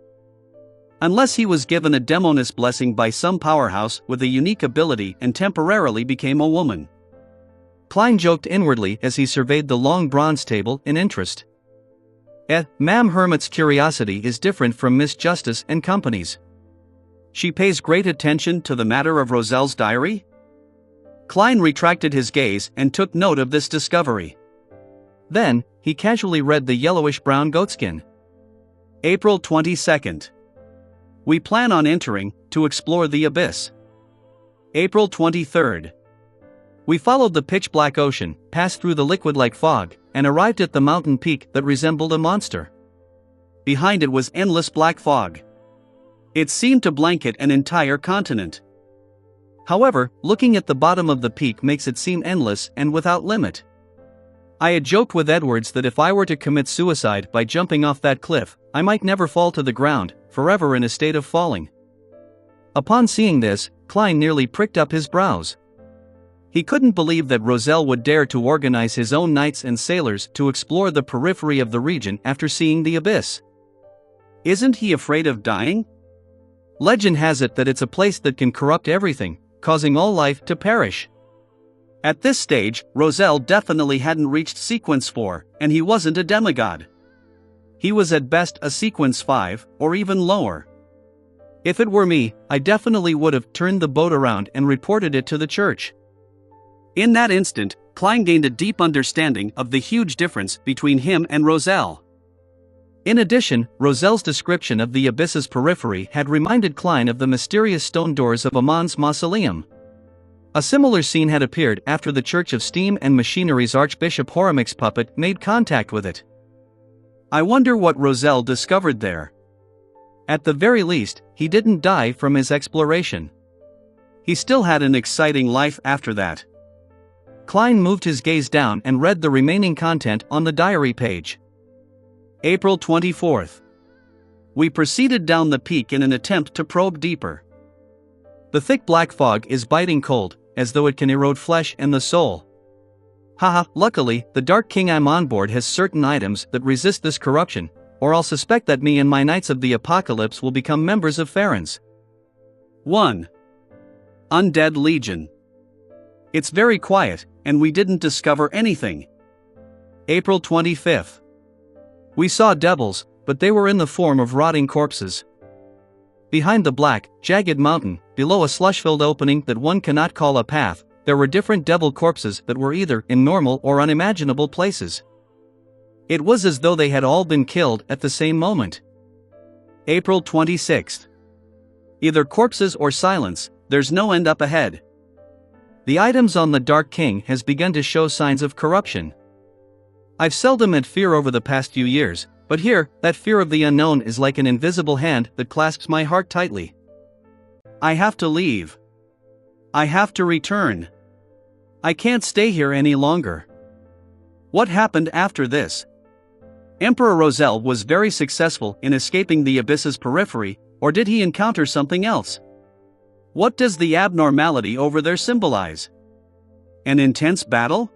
Unless he was given a demoness blessing by some powerhouse with a unique ability and temporarily became a woman. Klein joked inwardly as he surveyed the long bronze table in interest. Ma'am Hermit's curiosity is different from Miss Justice and Company's. She pays great attention to the matter of Roselle's diary? Klein retracted his gaze and took note of this discovery. Then, he casually read the yellowish-brown goatskin. April 22nd. We plan on entering, to explore the abyss. April 23rd. We followed the pitch-black ocean, passed through the liquid-like fog, and arrived at the mountain peak that resembled a monster. Behind it was endless black fog. It seemed to blanket an entire continent. However, looking at the bottom of the peak makes it seem endless and without limit. I had joked with Edwards that if I were to commit suicide by jumping off that cliff, I might never fall to the ground, forever in a state of falling. Upon seeing this, Klein nearly pricked up his brows. He couldn't believe that Roselle would dare to organize his own knights and sailors to explore the periphery of the region after seeing the abyss. Isn't he afraid of dying? Legend has it that it's a place that can corrupt everything, causing all life to perish. At this stage, Roselle definitely hadn't reached Sequence 4, and he wasn't a demigod. He was at best a Sequence 5, or even lower. If it were me, I definitely would have turned the boat around and reported it to the church. In that instant, Klein gained a deep understanding of the huge difference between him and Roselle. In addition, Roselle's description of the abyss's periphery had reminded Klein of the mysterious stone doors of Amon's mausoleum. A similar scene had appeared after the Church of Steam and Machinery's Archbishop Horemic's puppet made contact with it. I wonder what Roselle discovered there. At the very least, he didn't die from his exploration. He still had an exciting life after that. Klein moved his gaze down and read the remaining content on the diary page. April 24th. We proceeded down the peak in an attempt to probe deeper. The thick black fog is biting cold, as though it can erode flesh and the soul. Haha, luckily, the Dark King I'm on board has certain items that resist this corruption, or I'll suspect that me and my Knights of the Apocalypse will become members of Farron's. 1. Undead Legion. It's very quiet, and we didn't discover anything. April 25th. We saw devils, but they were in the form of rotting corpses. Behind the black, jagged mountain, below a slush-filled opening that one cannot call a path, there were different devil corpses that were either in normal or unimaginable places. It was as though they had all been killed at the same moment. April 26th. Either corpses or silence, there's no end up ahead. The items on the Dark King has begun to show signs of corruption. I've seldom had fear over the past few years, but here, that fear of the unknown is like an invisible hand that clasps my heart tightly. I have to leave. I have to return. I can't stay here any longer. What happened after this? Emperor Roselle was very successful in escaping the abyss's periphery, or did he encounter something else? What does the abnormality over there symbolize? An intense battle?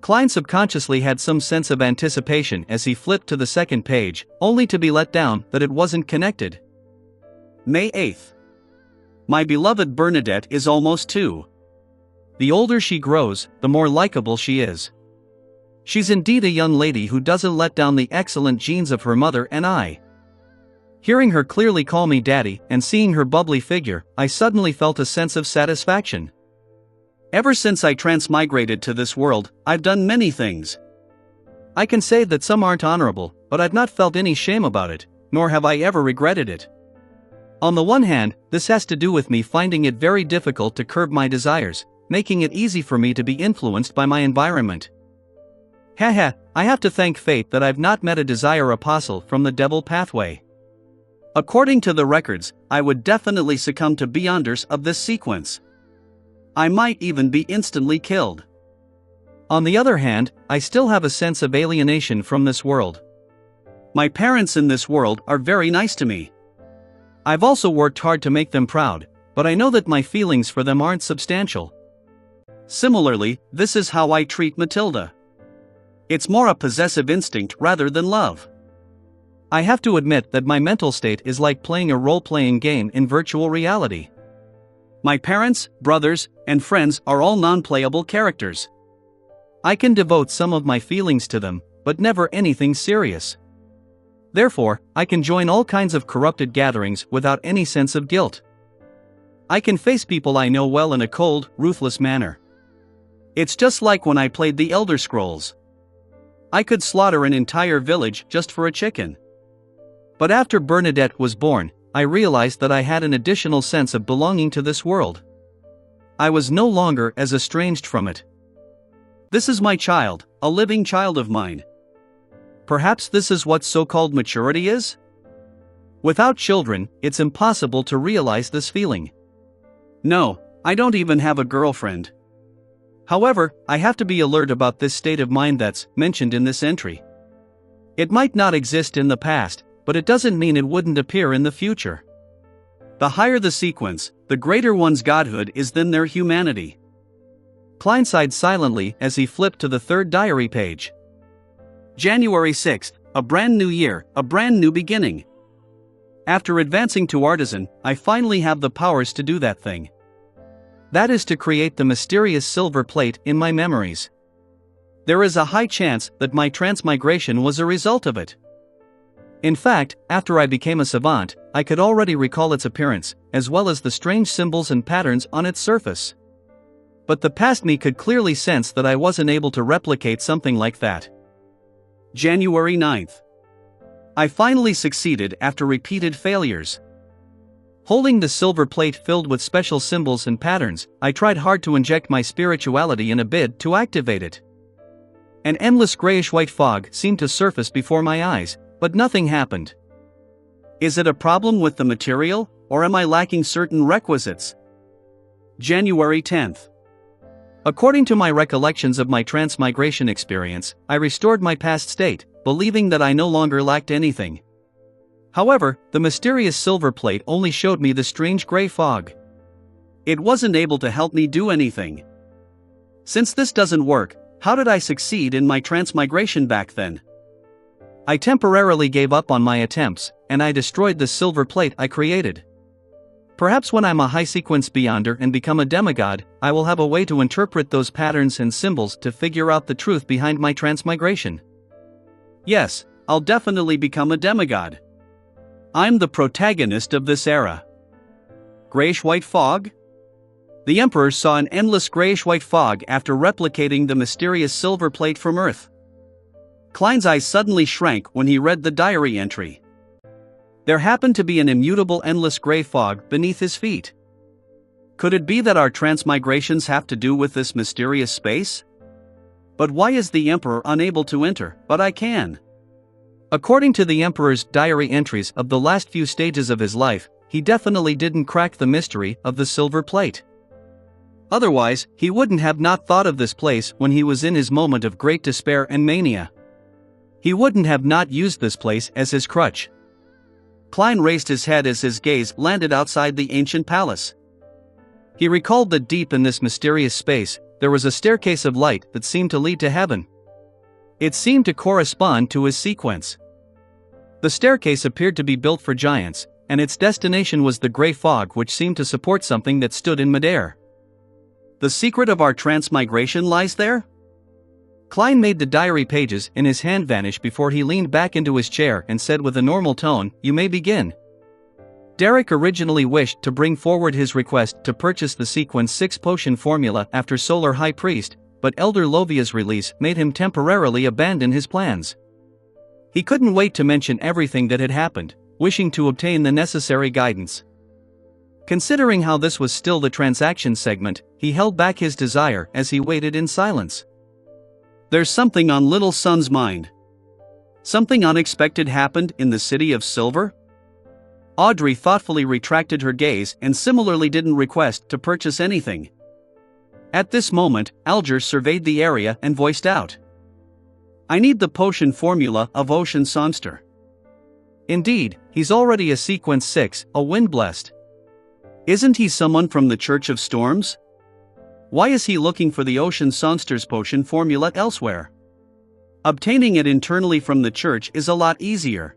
Klein subconsciously had some sense of anticipation as he flipped to the second page, only to be let down that it wasn't connected. May 8th. My beloved Bernadette is almost 2. The older she grows, the more likable she is. She's indeed a young lady who doesn't let down the excellent genes of her mother and I. Hearing her clearly call me daddy and seeing her bubbly figure, I suddenly felt a sense of satisfaction. Ever since I transmigrated to this world, I've done many things. I can say that some aren't honorable, but I've not felt any shame about it, nor have I ever regretted it. On the one hand, this has to do with me finding it very difficult to curb my desires, making it easy for me to be influenced by my environment. Haha, I have to thank fate that I've not met a desire apostle from the devil pathway. According to the records, I would definitely succumb to beyonders of this sequence. I might even be instantly killed. On the other hand, I still have a sense of alienation from this world. My parents in this world are very nice to me. I've also worked hard to make them proud, but I know that my feelings for them aren't substantial. Similarly, this is how I treat Matilda. It's more a possessive instinct rather than love. I have to admit that my mental state is like playing a role-playing game in virtual reality. My parents, brothers, and friends are all non-playable characters. I can devote some of my feelings to them, but never anything serious. Therefore, I can join all kinds of corrupted gatherings without any sense of guilt. I can face people I know well in a cold, ruthless manner. It's just like when I played the Elder Scrolls. I could slaughter an entire village just for a chicken. But after Bernadette was born, I realized that I had an additional sense of belonging to this world. I was no longer as estranged from it. This is my child, a living child of mine. Perhaps this is what so-called maturity is? Without children, it's impossible to realize this feeling. No, I don't even have a girlfriend. However, I have to be alert about this state of mind that's mentioned in this entry. It might not exist in the past, but it doesn't mean it wouldn't appear in the future. The higher the sequence, the greater one's godhood is than their humanity. Klein sighed silently as he flipped to the third diary page. January 6th, a brand new year, a brand new beginning. After advancing to artisan, I finally have the powers to do that thing. That is to create the mysterious silver plate in my memories. There is a high chance that my transmigration was a result of it. In fact, after I became a savant, I could already recall its appearance, as well as the strange symbols and patterns on its surface. But the past me could clearly sense that I wasn't able to replicate something like that. January 9th. I finally succeeded after repeated failures. Holding the silver plate filled with special symbols and patterns, I tried hard to inject my spirituality in a bid to activate it. An endless grayish-white fog seemed to surface before my eyes, but nothing happened. Is it a problem with the material, or am I lacking certain requisites? January 10th. According to my recollections of my transmigration experience, I restored my past state, believing that I no longer lacked anything. However, the mysterious silver plate only showed me the strange gray fog. It wasn't able to help me do anything. Since this doesn't work, how did I succeed in my transmigration back then? I temporarily gave up on my attempts, and I destroyed the silver plate I created. Perhaps when I'm a high-sequence beyonder and become a demigod, I will have a way to interpret those patterns and symbols to figure out the truth behind my transmigration. Yes, I'll definitely become a demigod. I'm the protagonist of this era. Grayish-white fog? The Emperor saw an endless grayish-white fog after replicating the mysterious silver plate from Earth. Klein's eyes suddenly shrank when he read the diary entry. There happened to be an immutable endless gray fog beneath his feet. Could it be that our transmigrations have to do with this mysterious space? But why is the Emperor unable to enter, but I can? According to the Emperor's diary entries of the last few stages of his life, he definitely didn't crack the mystery of the silver plate. Otherwise, he wouldn't have not thought of this place when he was in his moment of great despair and mania. He wouldn't have not used this place as his crutch. Klein raised his head as his gaze landed outside the ancient palace. He recalled that deep in this mysterious space, there was a staircase of light that seemed to lead to heaven. It seemed to correspond to his sequence. The staircase appeared to be built for giants, and its destination was the gray fog which seemed to support something that stood in midair. The secret of our transmigration lies there? Klein made the diary pages in his hand vanish before he leaned back into his chair and said with a normal tone, "You may begin." Derek originally wished to bring forward his request to purchase the Sequence 6 potion formula after Solar High Priest, but Elder Lovia's release made him temporarily abandon his plans. He couldn't wait to mention everything that had happened, wishing to obtain the necessary guidance. Considering how this was still the transaction segment, he held back his desire as he waited in silence. There's something on Little Son's mind. Something unexpected happened in the City of Silver? Audrey thoughtfully retracted her gaze and similarly didn't request to purchase anything. At this moment, Alger surveyed the area and voiced out, "I need the potion formula of Ocean Sonster." Indeed, he's already a Sequence 6, a Wind-Blessed. Isn't he someone from the Church of Storms? Why is he looking for the Ocean Sonster's potion formula elsewhere? Obtaining it internally from the church is a lot easier.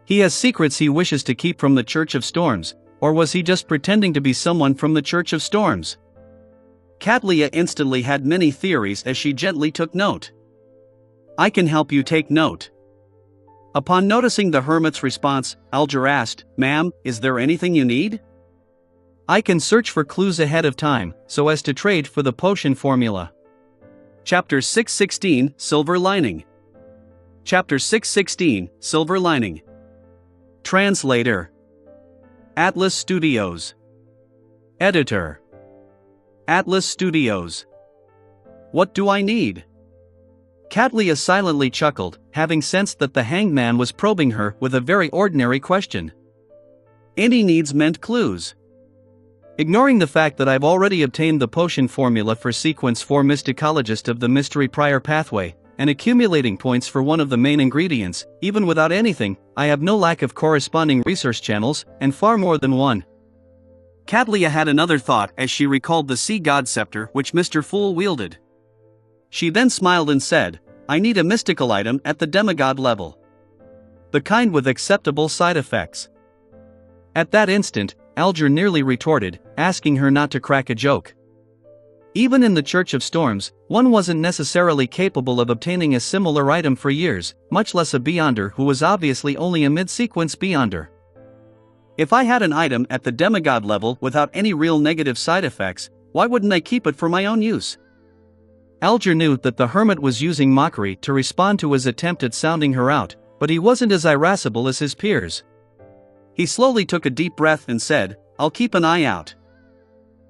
He has secrets he wishes to keep from the Church of Storms, or was he just pretending to be someone from the Church of Storms? Catlia instantly had many theories as she gently took note. "I can help you take note." Upon noticing the hermit's response, Alger asked, "Ma'am, is there anything you need?" "I can search for clues ahead of time, so as to trade for the potion formula." Chapter 616, Silver Lining. Chapter 616, Silver Lining. Translator. Atlas Studios. Editor. Atlas Studios. What do I need? Catlia silently chuckled, having sensed that the hanged man was probing her with a very ordinary question. Any needs meant clues. Ignoring the fact that I've already obtained the potion formula for Sequence 4 Mysticologist of the Mystery Prior Pathway, and accumulating points for one of the main ingredients, even without anything, I have no lack of corresponding research channels, and far more than one. Catlia had another thought as she recalled the Sea God Scepter which Mr. Fool wielded. She then smiled and said, "I need a mystical item at the demigod level. The kind with acceptable side effects." At that instant, Alger nearly retorted, asking her not to crack a joke. Even in the Church of Storms, one wasn't necessarily capable of obtaining a similar item for years, much less a Beyonder who was obviously only a mid-sequence Beyonder. If I had an item at the demigod level without any real negative side effects, why wouldn't I keep it for my own use? Alger knew that the hermit was using mockery to respond to his attempt at sounding her out, But he wasn't as irascible as his peers. He slowly took a deep breath and said, "I'll keep an eye out.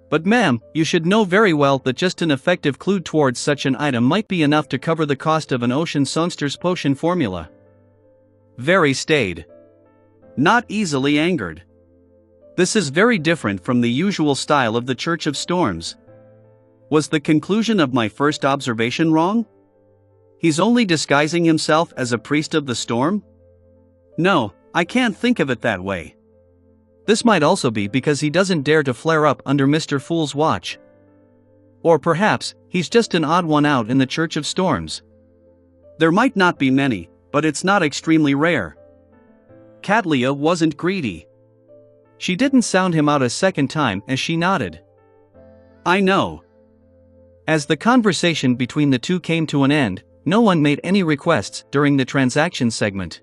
But ma'am, you should know very well that just an effective clue towards such an item might be enough to cover the cost of an ocean songster's potion formula." Very staid. Not easily angered. This is very different from the usual style of the Church of Storms. Was the conclusion of my first observation wrong? He's only disguising himself as a priest of the storm? No, I can't think of it that way. This might also be because he doesn't dare to flare up under Mr. Fool's watch. Or perhaps, he's just an odd one out in the Church of Storms. There might not be many, but it's not extremely rare. Catlia wasn't greedy. She didn't sound him out a second time as she nodded. I know. As the conversation between the two came to an end, no one made any requests during the transaction segment.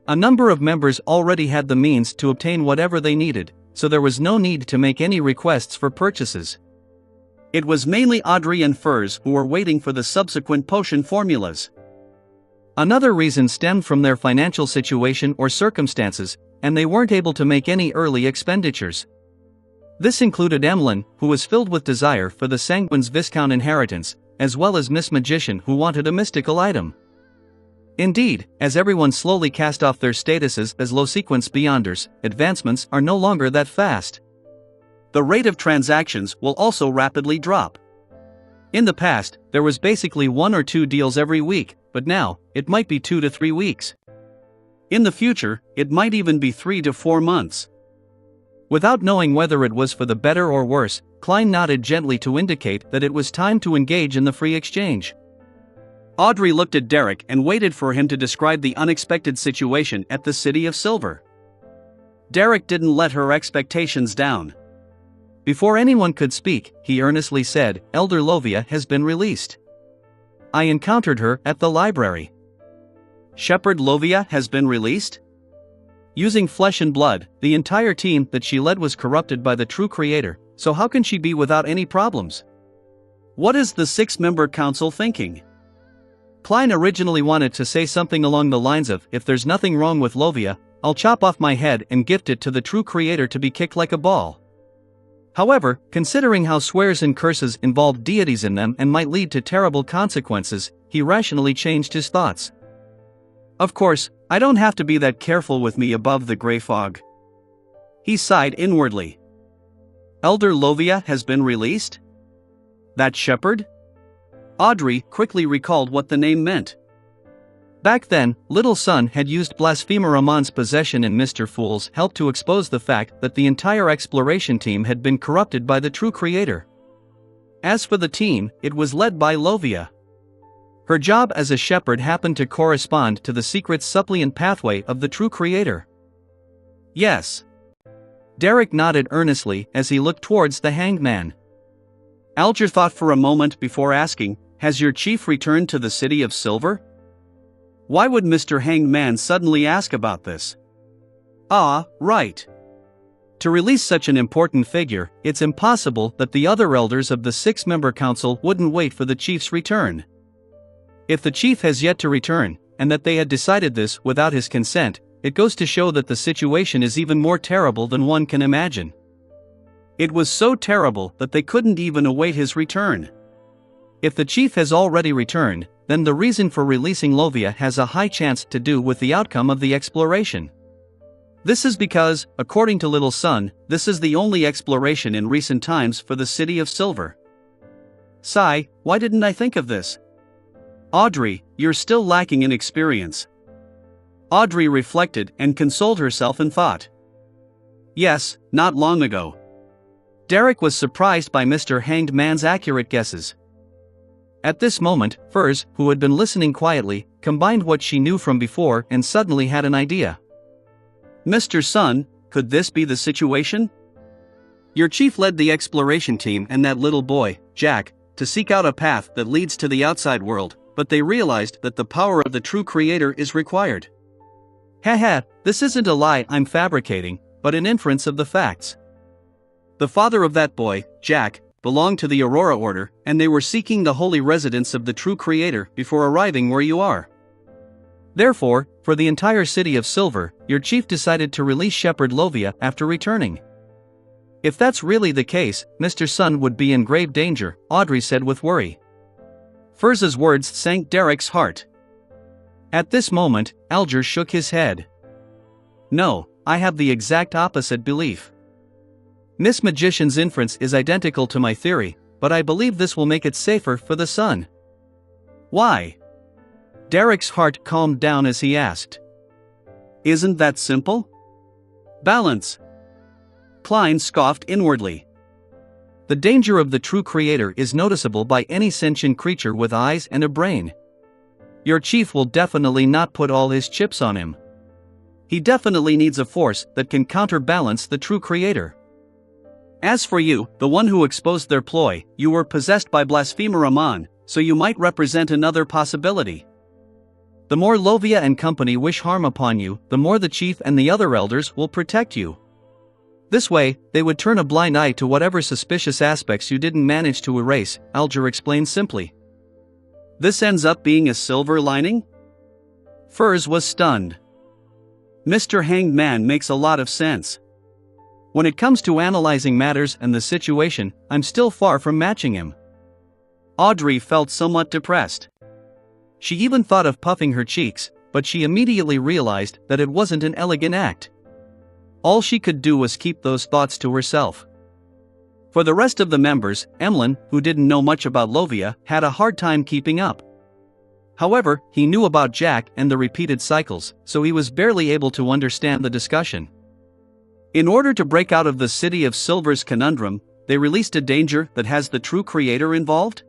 A number of members already had the means to obtain whatever they needed, so there was no need to make any requests for purchases. It was mainly Audrey and Furs who were waiting for the subsequent potion formulas. Another reason stemmed from their financial situation or circumstances, and they weren't able to make any early expenditures. This included Emlyn, who was filled with desire for the Sanguine's Viscount inheritance, as well as Miss Magician, who wanted a mystical item. Indeed, as everyone slowly cast off their statuses as low-sequence beyonders, advancements are no longer that fast. The rate of transactions will also rapidly drop. In the past, there was basically 1 or 2 deals every week, but now, it might be 2 to 3 weeks. In the future, it might even be 3 to 4 months. Without knowing whether it was for the better or worse, Klein nodded gently to indicate that it was time to engage in the free exchange. Audrey looked at Derek and waited for him to describe the unexpected situation at the City of Silver. Derek didn't let her expectations down. Before anyone could speak, he earnestly said, "Elder Lovia has been released. I encountered her at the library." Shepherd Lovia has been released? Using flesh and blood, the entire team that she led was corrupted by the true creator, so how can she be without any problems? What is the 6-member council thinking? Klein originally wanted to say something along the lines of, "If there's nothing wrong with Lovia, I'll chop off my head and gift it to the true creator to be kicked like a ball." However, considering how swears and curses involved deities in them and might lead to terrible consequences, he rationally changed his thoughts. Of course, I don't have to be that careful with me above the gray fog. He sighed inwardly. Elder Lovia has been released? That shepherd? Audrey quickly recalled what the name meant. Back then, Little Sun had used Blasphemer Amon's possession and Mr. Fool's help to expose the fact that the entire exploration team had been corrupted by the true creator. As for the team, it was led by Lovia. Her job as a shepherd happened to correspond to the secret suppliant pathway of the true creator. Yes. Derek nodded earnestly as he looked towards the hanged man. Alger thought for a moment before asking, "Has your chief returned to the City of Silver?" Why would Mr. Hanged Man suddenly ask about this? Ah, right. To release such an important figure, it's impossible that the other elders of the 6-member council wouldn't wait for the chief's return. If the chief has yet to return, and that they had decided this without his consent, it goes to show that the situation is even more terrible than one can imagine. It was so terrible that they couldn't even await his return. If the chief has already returned, then the reason for releasing Lovia has a high chance to do with the outcome of the exploration. This is because, according to Little Sun, this is the only exploration in recent times for the City of Silver. Sigh, why didn't I think of this? Audrey, you're still lacking in experience. Audrey reflected and consoled herself in thought. Yes, not long ago. Derek was surprised by Mr. Hanged Man's accurate guesses. At this moment, Furs, who had been listening quietly, combined what she knew from before and suddenly had an idea. Mr. Sun, could this be the situation? Your chief led the exploration team and that little boy, Jack, to seek out a path that leads to the outside world, but they realized that the power of the true creator is required. Haha, this isn't a lie I'm fabricating, but an inference of the facts. The father of that boy, Jack, belonged to the Aurora Order, and they were seeking the holy residence of the true creator before arriving where you are. Therefore, for the entire city of Silver, your chief decided to release Shepherd Lovia after returning. If that's really the case, Mr. Sun would be in grave danger, Audrey said with worry. Furz's words sank Derek's heart. At this moment, Alger shook his head. No, I have the exact opposite belief. Miss Magician's inference is identical to my theory, but I believe this will make it safer for the Sun. Why? Derek's heart calmed down as he asked. Isn't that simple? Balance. Klein scoffed inwardly. The danger of the true creator is noticeable by any sentient creature with eyes and a brain. Your chief will definitely not put all his chips on him. He definitely needs a force that can counterbalance the true creator. As for you, the one who exposed their ploy, you were possessed by Blasphemer Amon, so you might represent another possibility. The more Lovia and company wish harm upon you, the more the chief and the other elders will protect you. This way, they would turn a blind eye to whatever suspicious aspects you didn't manage to erase, Alger explained simply. This ends up being a silver lining? Furz was stunned. Mr. Hanged Man makes a lot of sense. When it comes to analyzing matters and the situation, I'm still far from matching him. Audrey felt somewhat depressed. She even thought of puffing her cheeks, but she immediately realized that it wasn't an elegant act. All she could do was keep those thoughts to herself. For the rest of the members, Emlyn, who didn't know much about Lovia, had a hard time keeping up. However, he knew about Jack and the repeated cycles, so he was barely able to understand the discussion. In order to break out of the City of Silver's conundrum, they released a danger that has the true creator involved?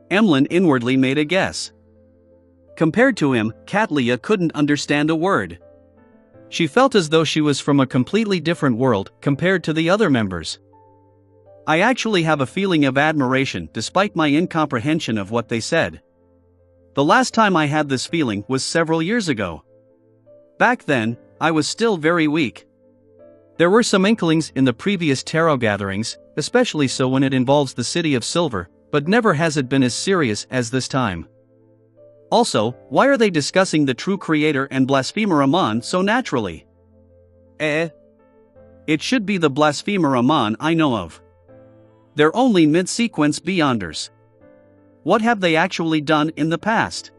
Emlyn inwardly made a guess. Compared to him, Katlia couldn't understand a word. She felt as though she was from a completely different world compared to the other members. I actually have a feeling of admiration despite my incomprehension of what they said. The last time I had this feeling was several years ago. Back then, I was still very weak. There were some inklings in the previous tarot gatherings, especially so when it involves the City of Silver, but never has it been as serious as this time. Also, why are they discussing the true creator and Blasphemer Amon so naturally? It should be the Blasphemer Amon I know of. They're only mid-sequence Beyonders. What have they actually done in the past?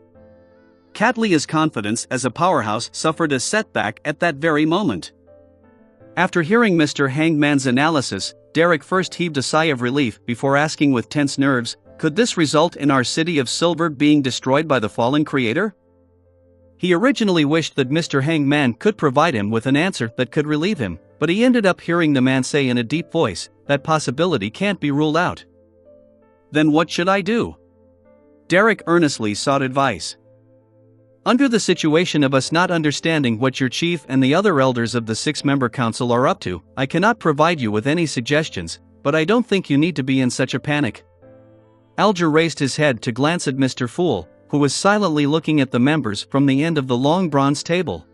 Katlia's confidence as a powerhouse suffered a setback at that very moment. After hearing Mr. Hangman's analysis, Derek first heaved a sigh of relief before asking with tense nerves, could this result in our City of Silver being destroyed by the fallen creator? He originally wished that Mr. Hangman could provide him with an answer that could relieve him, but he ended up hearing the man say in a deep voice, that possibility can't be ruled out. Then what should I do? Derek earnestly sought advice. Under the situation of us not understanding what your chief and the other elders of the 6-member council are up to, I cannot provide you with any suggestions, but I don't think you need to be in such a panic. Alger raised his head to glance at Mr. Fool, who was silently looking at the members from the end of the long bronze table.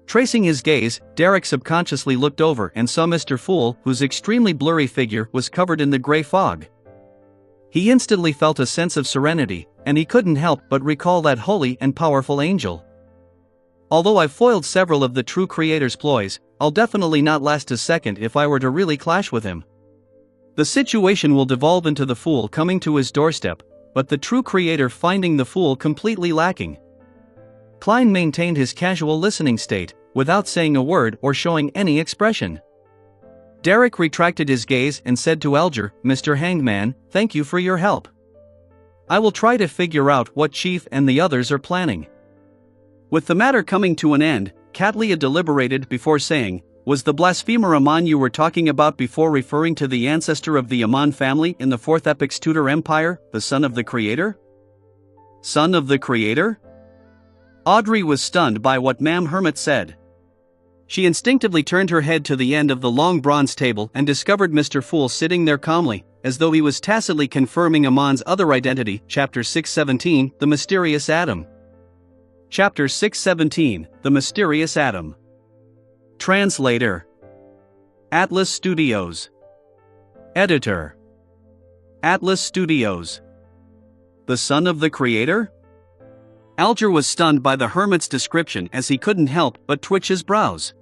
Tracing his gaze, Derek subconsciously looked over and saw Mr. Fool, whose extremely blurry figure was covered in the gray fog. He instantly felt a sense of serenity, and he couldn't help but recall that holy and powerful angel. Although I've foiled several of the true creator's ploys, I'll definitely not last a second if I were to really clash with him. The situation will devolve into the fool coming to his doorstep, but the true creator finding the fool completely lacking. Klein maintained his casual listening state, without saying a word or showing any expression. Derek retracted his gaze and said to Alger, Mr. Hangman, thank you for your help. I will try to figure out what Chief and the others are planning. With the matter coming to an end, Katlia deliberated before saying, was the Blasphemer Amon you were talking about before referring to the ancestor of the Amon family in the 4th Epic's Tudor Empire, the son of the creator? Son of the creator? Audrey was stunned by what Ma'am Hermit said. She instinctively turned her head to the end of the long bronze table and discovered Mr. Fool sitting there calmly, as though he was tacitly confirming Amon's other identity. Chapter 617, The Mysterious Atom. Chapter 617, The Mysterious Atom. Translator. Atlas Studios. Editor. Atlas Studios. The son of the creator? Alger was stunned by the hermit's description as he couldn't help but twitch his brows.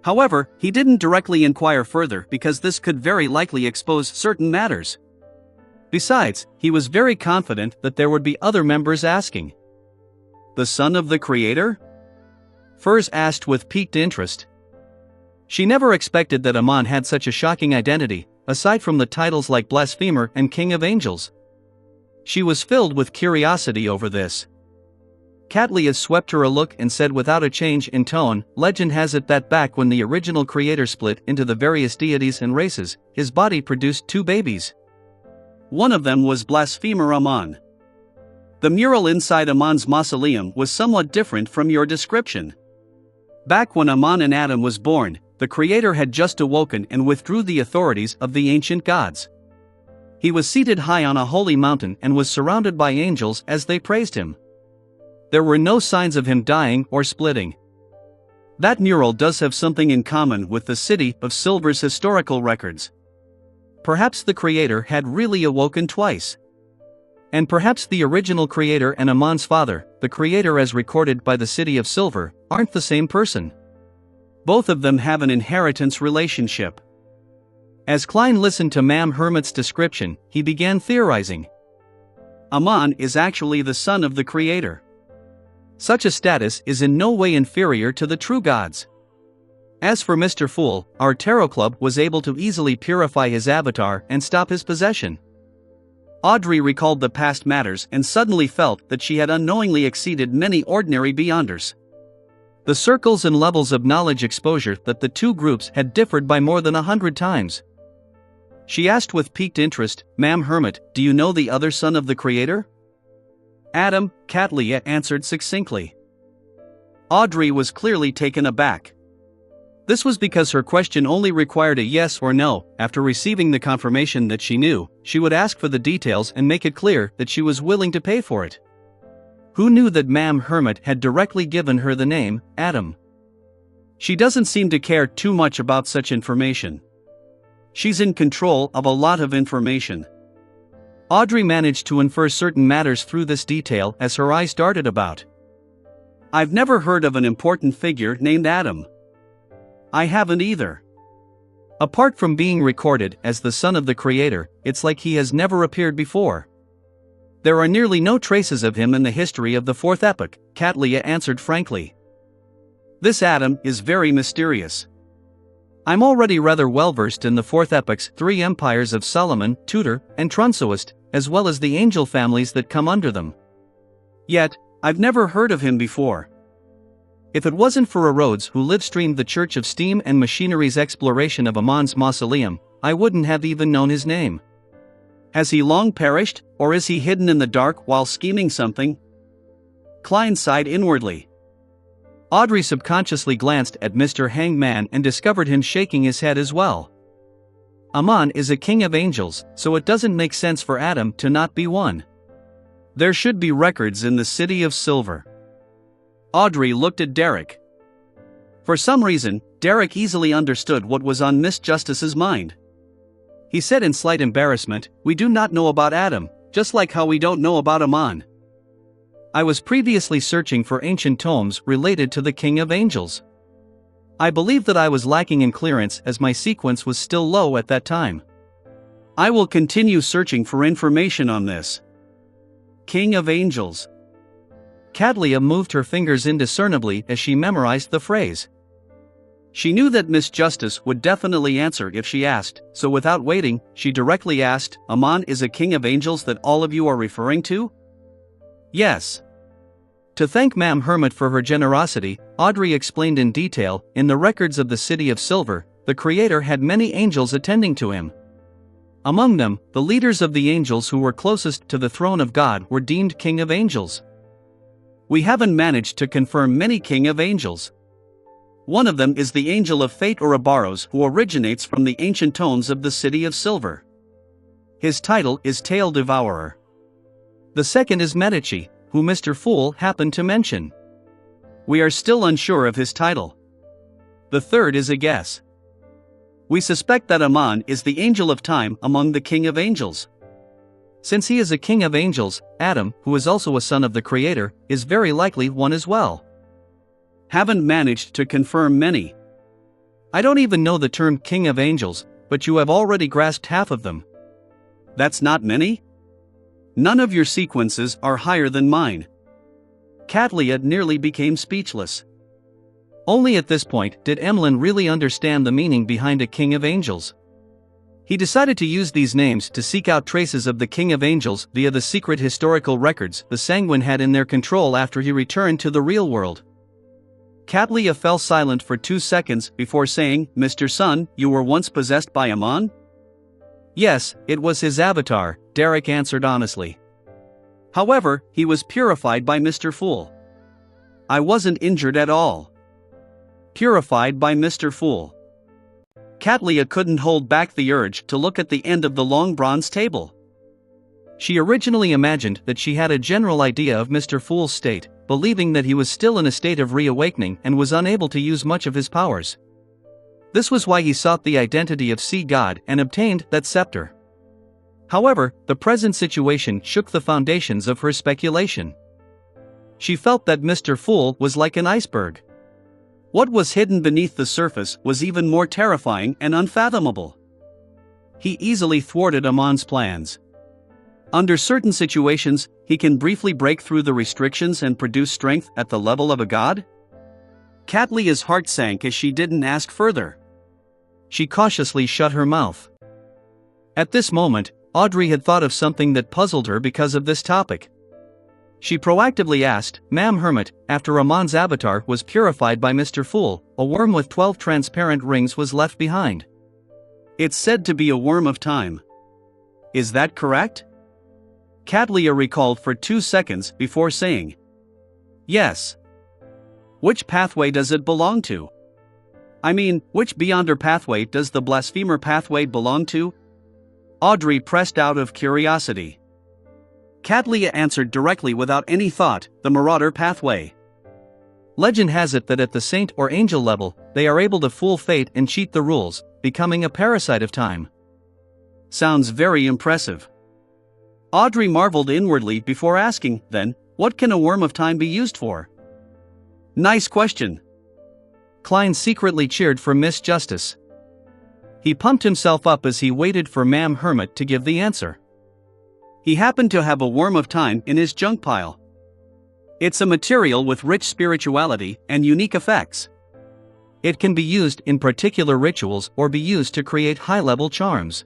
However, he didn't directly inquire further because this could very likely expose certain matters. Besides, he was very confident that there would be other members asking. The son of the creator? Furs asked with piqued interest. She never expected that Amon had such a shocking identity, aside from the titles like Blasphemer and King of Angels. She was filled with curiosity over this. Catlia swept her a look and said without a change in tone, "Legend has it that back when the original creator split into the various deities and races, his body produced 2 babies. One of them was Blasphemer Amon. The mural inside Amon's mausoleum was somewhat different from your description. Back when Amon and Adam was born, the creator had just awoken and withdrew the authorities of the ancient gods. He was seated high on a holy mountain and was surrounded by angels as they praised him. There were no signs of him dying or splitting. That mural does have something in common with the City of Silver's historical records. Perhaps the creator had really awoken twice. And perhaps the original creator and Amon's father, the creator as recorded by the City of Silver, aren't the same person. Both of them have an inheritance relationship." As Klein listened to Mam Hermit's description, he began theorizing. Amon is actually the son of the creator. Such a status is in no way inferior to the true gods. As for Mr. Fool, our tarot club was able to easily purify his avatar and stop his possession. Audrey recalled the past matters and suddenly felt that she had unknowingly exceeded many ordinary beyonders. The circles and levels of knowledge exposure that the two groups had differed by more than 100 times. She asked with piqued interest, "Ma'am Hermit, do you know the other son of the creator?" Adam, Catlia answered succinctly. Audrey was clearly taken aback. This was because her question only required a yes or no. After receiving the confirmation that she knew, she would ask for the details and make it clear that she was willing to pay for it. Who knew that Ma'am Hermit had directly given her the name, Adam? She doesn't seem to care too much about such information. She's in control of a lot of information. Audrey managed to infer certain matters through this detail as her eyes darted about. I've never heard of an important figure named Adam. I haven't either. Apart from being recorded as the son of the creator, it's like he has never appeared before. There are nearly no traces of him in the history of the Fourth Epoch, Catlia answered frankly. This Adam is very mysterious. I'm already rather well versed in the Fourth Epoch's 3 empires of Solomon, Tudor, and Tronsoist, as well as the angel families that come under them. Yet, I've never heard of him before. If it wasn't for Rhodes who live-streamed the Church of Steam and Machinery's exploration of Amon's mausoleum, I wouldn't have even known his name. Has he long perished, or is he hidden in the dark while scheming something? Klein sighed inwardly. Audrey subconsciously glanced at Mr. Hangman and discovered him shaking his head as well. Amon is a king of angels, so it doesn't make sense for Adam to not be one. There should be records in the City of Silver. Audrey looked at Derek. For some reason, Derek easily understood what was on Miss Justice's mind. He said in slight embarrassment, "We do not know about Adam, just like how we don't know about Amon. I was previously searching for ancient tomes related to the King of Angels. I believe that I was lacking in clearance as my sequence was still low at that time. I will continue searching for information on this. King of Angels." Catlia moved her fingers indiscernibly as she memorized the phrase. She knew that Miss Justice would definitely answer if she asked, so without waiting, she directly asked, "Amon is a king of angels that all of you are referring to?" "Yes." To thank Ma'am Hermit for her generosity, Audrey explained in detail, in the records of the City of Silver, the Creator had many angels attending to him. Among them, the leaders of the angels who were closest to the throne of God were deemed King of Angels. We haven't managed to confirm many King of Angels. One of them is the Angel of Fate Ouroboros, who originates from the ancient tones of the City of Silver. His title is Tail Devourer. The second is Medici, who Mr. Fool happened to mention. We are still unsure of his title. The third is a guess. We suspect that Amon is the Angel of Time among the King of Angels. Since he is a king of angels, Adam, who is also a son of the Creator, is very likely one as well. Haven't managed to confirm many. I don't even know the term king of angels, but you have already grasped half of them. That's not many? None of your sequences are higher than mine. Katlia nearly became speechless. Only at this point did Emlyn really understand the meaning behind a king of angels. He decided to use these names to seek out traces of the King of Angels via the secret historical records the Sanguine had in their control after he returned to the real world. Katlia fell silent for 2 seconds before saying, "Mr. Sun, you were once possessed by Amon?" "Yes, it was his avatar," Derek answered honestly. "However, he was purified by Mr. Fool. I wasn't injured at all." Purified by Mr. Fool. Katlia couldn't hold back the urge to look at the end of the long bronze table. She originally imagined that she had a general idea of Mr. Fool's state, believing that he was still in a state of reawakening and was unable to use much of his powers. This was why he sought the identity of Sea God and obtained that scepter. However, the present situation shook the foundations of her speculation. She felt that Mr. Fool was like an iceberg. What was hidden beneath the surface was even more terrifying and unfathomable. He easily thwarted Amon's plans. Under certain situations, he can briefly break through the restrictions and produce strength at the level of a god? Katlia's heart sank as she didn't ask further. She cautiously shut her mouth. At this moment, Audrey had thought of something that puzzled her because of this topic. She proactively asked, "Ma'am Hermit, after Amon's avatar was purified by Mr. Fool, a worm with 12 transparent rings was left behind. It's said to be a worm of time. Is that correct?" Katlia recalled for 2 seconds before saying, "Yes." "Which pathway does it belong to? I mean, which Beyonder pathway does the Blasphemer pathway belong to?" Audrey pressed out of curiosity. Katlia answered directly without any thought, "The Marauder pathway." Legend has it that at the saint or angel level, they are able to fool fate and cheat the rules, becoming a parasite of time. Sounds very impressive. Audrey marveled inwardly before asking, then, what can a worm of time be used for? Nice question. Klein secretly cheered for Miss Justice. He pumped himself up as he waited for Ma'am Hermit to give the answer. He happened to have a worm of time in his junk pile. It's a material with rich spirituality and unique effects. It can be used in particular rituals or be used to create high-level charms.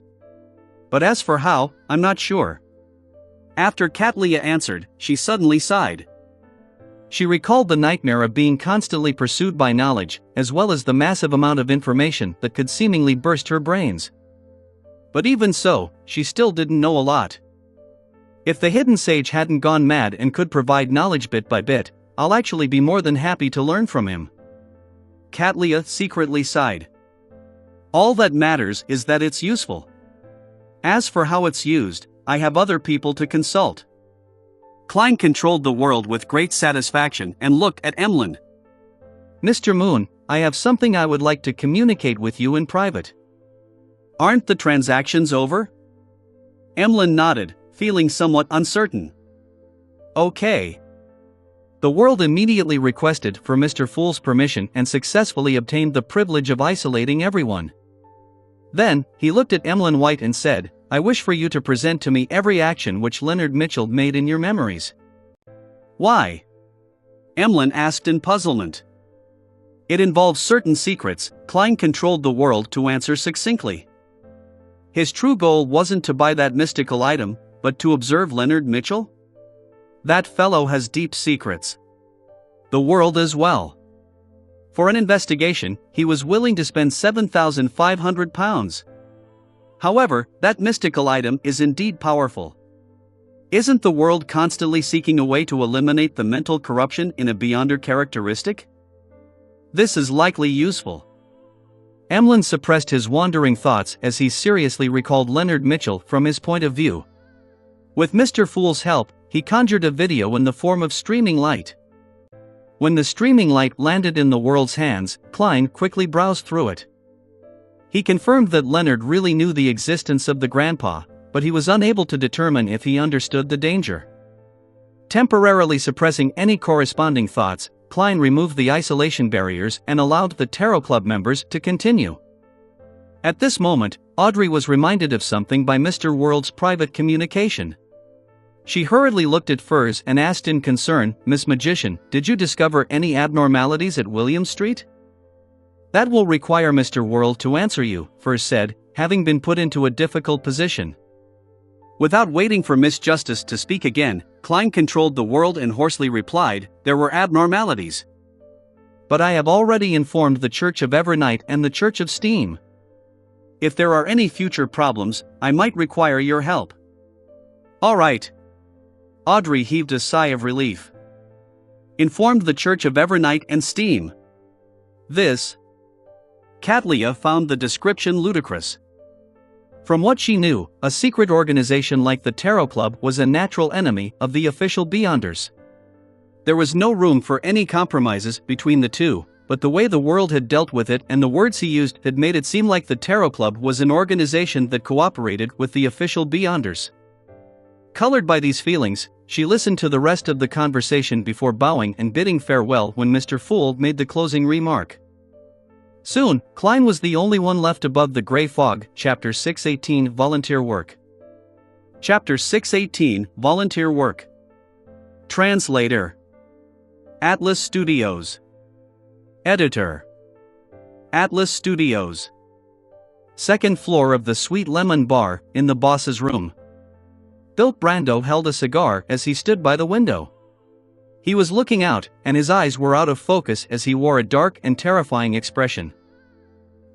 But as for how, I'm not sure. After Katlia answered, she suddenly sighed. She recalled the nightmare of being constantly pursued by knowledge, as well as the massive amount of information that could seemingly burst her brains. But even so, she still didn't know a lot. If the hidden sage hadn't gone mad and could provide knowledge bit by bit, I'll actually be more than happy to learn from him. Katlia secretly sighed. All that matters is that it's useful. As for how it's used, I have other people to consult. Klein controlled the world with great satisfaction and looked at Emlyn. Mr. Moon, I have something I would like to communicate with you in private. Aren't the transactions over? Emlyn nodded, feeling somewhat uncertain. Okay. The world immediately requested for Mr. Fool's permission and successfully obtained the privilege of isolating everyone. Then, he looked at Emlyn White and said, I wish for you to present to me every action which Leonard Mitchell made in your memories. Why? Emlyn asked in puzzlement. It involves certain secrets. Klein controlled the world to answer succinctly. His true goal wasn't to buy that mystical item, but to observe Leonard Mitchell? That fellow has deep secrets. The world as well. For an investigation, he was willing to spend £7,500. However, that mystical item is indeed powerful. Isn't the world constantly seeking a way to eliminate the mental corruption in a Beyonder characteristic? This is likely useful. Emlyn suppressed his wandering thoughts as he seriously recalled Leonard Mitchell from his point of view. With Mr. Fool's help, he conjured a video in the form of streaming light. When the streaming light landed in the world's hands, Klein quickly browsed through it. He confirmed that Leonard really knew the existence of the grandpa, but he was unable to determine if he understood the danger. Temporarily suppressing any corresponding thoughts, Klein removed the isolation barriers and allowed the Tarot Club members to continue. At this moment, Audrey was reminded of something by Mr. World's private communication. She hurriedly looked at Furs and asked in concern, "Miss Magician, did you discover any abnormalities at William Street?" "That will require Mr. World to answer you," Furs said, having been put into a difficult position. Without waiting for Miss Justice to speak again, Klein controlled the World and hoarsely replied, "There were abnormalities. But I have already informed the Church of Evernight and the Church of Steam. If there are any future problems, I might require your help." "All right." Audrey heaved a sigh of relief. "Informed the Church of Evernight and Steam." This. Catlia found the description ludicrous. From what she knew, a secret organization like the Tarot Club was a natural enemy of the official Beyonders. There was no room for any compromises between the two, but the way the World had dealt with it and the words he used had made it seem like the Tarot Club was an organization that cooperated with the official Beyonders. Colored by these feelings, she listened to the rest of the conversation before bowing and bidding farewell when Mr. Fool made the closing remark. Soon, Klein was the only one left above the gray fog. Chapter 618 Volunteer Work. Chapter 618 Volunteer Work. Translator. Atlas Studios. Editor. Atlas Studios. Second floor of the Sweet Lemon Bar, in the boss's room. Bill Brando held a cigar as he stood by the window. He was looking out, and his eyes were out of focus as he wore a dark and terrifying expression.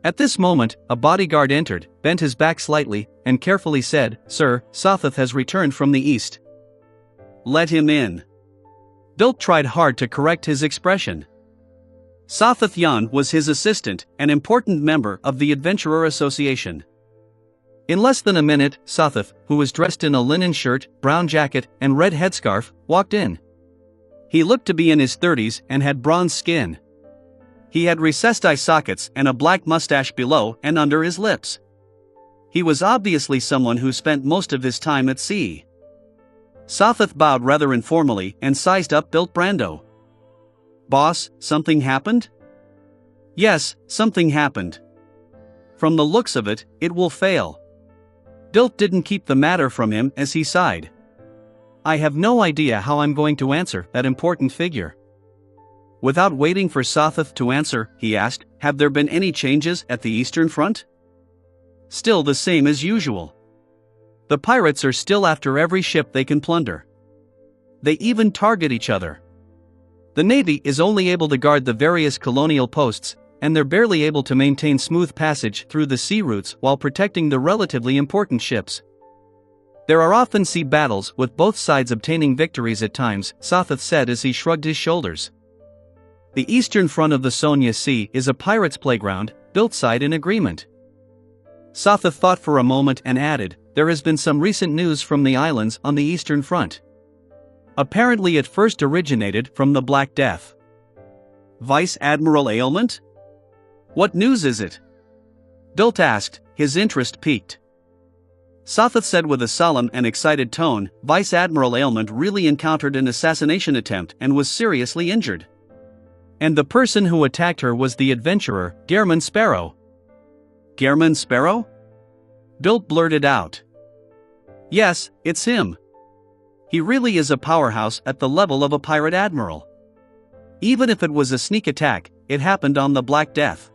At this moment, a bodyguard entered, bent his back slightly, and carefully said, "Sir, Sothoth has returned from the east." "Let him in." Bill tried hard to correct his expression. Sothoth Yan was his assistant, an important member of the Adventurer Association. In less than a minute, Sothoth, who was dressed in a linen shirt, brown jacket, and red headscarf, walked in. He looked to be in his 30s and had bronze skin. He had recessed eye sockets and a black mustache below and under his lips. He was obviously someone who spent most of his time at sea. Sothoth bowed rather informally and sized up Bill Brando. "Boss, something happened?" "Yes, something happened. From the looks of it, it will fail." Bilt didn't keep the matter from him as he sighed. "I have no idea how I'm going to answer that important figure." Without waiting for Sothoth to answer, he asked, "Have there been any changes at the Eastern Front?" "Still the same as usual. The pirates are still after every ship they can plunder. They even target each other. The Navy is only able to guard the various colonial posts, and they're barely able to maintain smooth passage through the sea routes while protecting the relatively important ships. There are often sea battles with both sides obtaining victories at times," Sothoth said as he shrugged his shoulders. "The eastern front of the Sonia Sea is a pirate's playground," Bilt sighed in agreement. Sothoth thought for a moment and added, "There has been some recent news from the islands on the eastern front. Apparently it first originated from the Black Death." "Vice Admiral Ailment? What news is it?" Bilt asked, his interest piqued. Sothoth said with a solemn and excited tone, "Vice Admiral Ailment really encountered an assassination attempt and was seriously injured. And the person who attacked her was the adventurer, Gehrman Sparrow." "Gehrman Sparrow?" Bilt blurted out. "Yes, it's him. He really is a powerhouse at the level of a pirate admiral. Even if it was a sneak attack, it happened on the Black Death.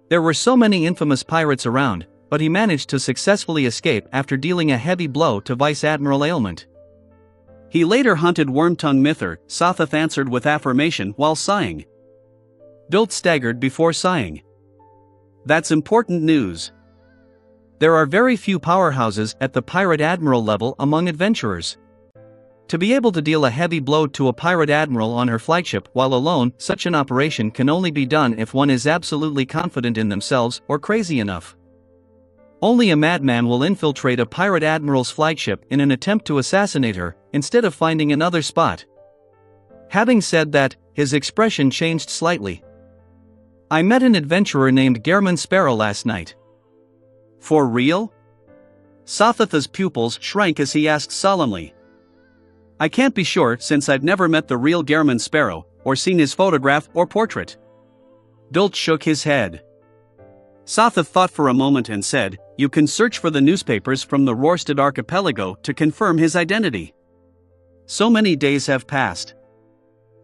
There were so many infamous pirates around, but he managed to successfully escape after dealing a heavy blow to Vice Admiral Ailment. He later hunted Wormtongue Mither," Sothoth answered with affirmation while sighing. Bilt staggered before sighing. "That's important news. There are very few powerhouses at the pirate admiral level among adventurers. To be able to deal a heavy blow to a pirate admiral on her flagship while alone, such an operation can only be done if one is absolutely confident in themselves or crazy enough. Only a madman will infiltrate a pirate admiral's flagship in an attempt to assassinate her, instead of finding another spot." Having said that, his expression changed slightly. "I met an adventurer named Gehrman Sparrow last night." "For real?" Sathatha's pupils shrank as he asked solemnly. I can't be sure since I've never met the real German Sparrow, or seen his photograph or portrait. Bilt shook his head. Sathath thought for a moment and said, You can search for the newspapers from the Rorstad archipelago to confirm his identity. So many days have passed.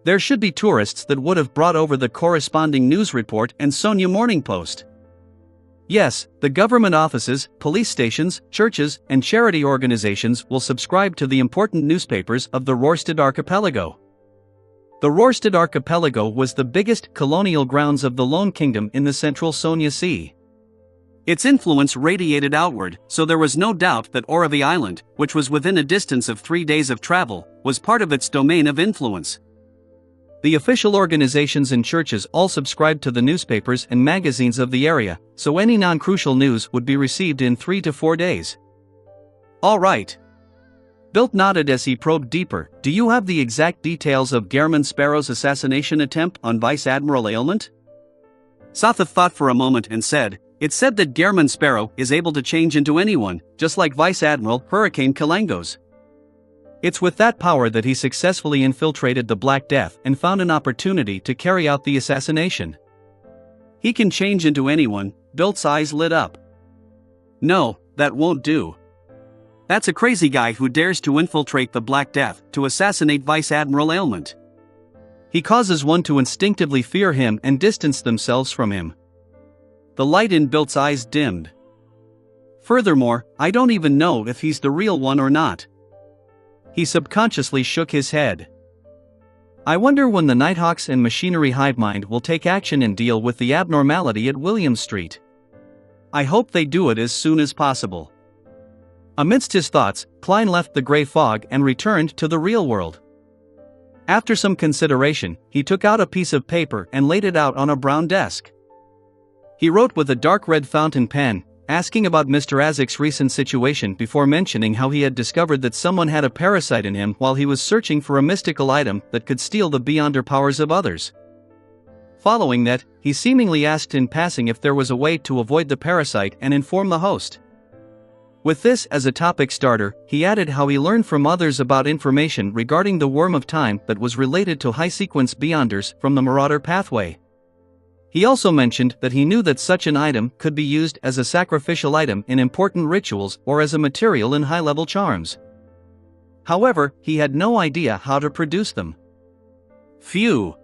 There should be tourists that would have brought over the corresponding news report and Sonia Morning Post. Yes, the government offices, police stations, churches, and charity organizations will subscribe to the important newspapers of the Rorstad archipelago. The Rorstad archipelago was the biggest colonial grounds of the Lone Kingdom in the central Sonia Sea. Its influence radiated outward, so there was no doubt that Oravi Island, which was within a distance of 3 days of travel, was part of its domain of influence. The official organizations and churches all subscribed to the newspapers and magazines of the area, so any non-crucial news would be received in 3 to 4 days. All right. Bilt nodded as he probed deeper. Do you have the exact details of German Sparrow's assassination attempt on Vice Admiral Ailment? Sathath thought for a moment and said, It's said that German Sparrow is able to change into anyone, just like Vice Admiral Hurricane Kalangos. It's with that power that he successfully infiltrated the Black Death and found an opportunity to carry out the assassination. He can change into anyone. Bilt's eyes lit up. No, that won't do. That's a crazy guy who dares to infiltrate the Black Death to assassinate Vice Admiral Ailment. He causes one to instinctively fear him and distance themselves from him. The light in Bilt's eyes dimmed. Furthermore, I don't even know if he's the real one or not. He subconsciously shook his head. I wonder when the Nighthawks and Machinery Hive Mind will take action and deal with the abnormality at William Street. I hope they do it as soon as possible. Amidst his thoughts, Klein left the gray fog and returned to the real world. After some consideration, he took out a piece of paper and laid it out on a brown desk. He wrote with a dark red fountain pen, asking about Mr. Azek's recent situation before mentioning how he had discovered that someone had a parasite in him while he was searching for a mystical item that could steal the beyonder powers of others. Following that, he seemingly asked in passing if there was a way to avoid the parasite and inform the host. With this as a topic starter, he added how he learned from others about information regarding the Worm of Time that was related to high-sequence beyonders from the Marauder pathway. He also mentioned that he knew that such an item could be used as a sacrificial item in important rituals or as a material in high-level charms. However, he had no idea how to produce them. Phew!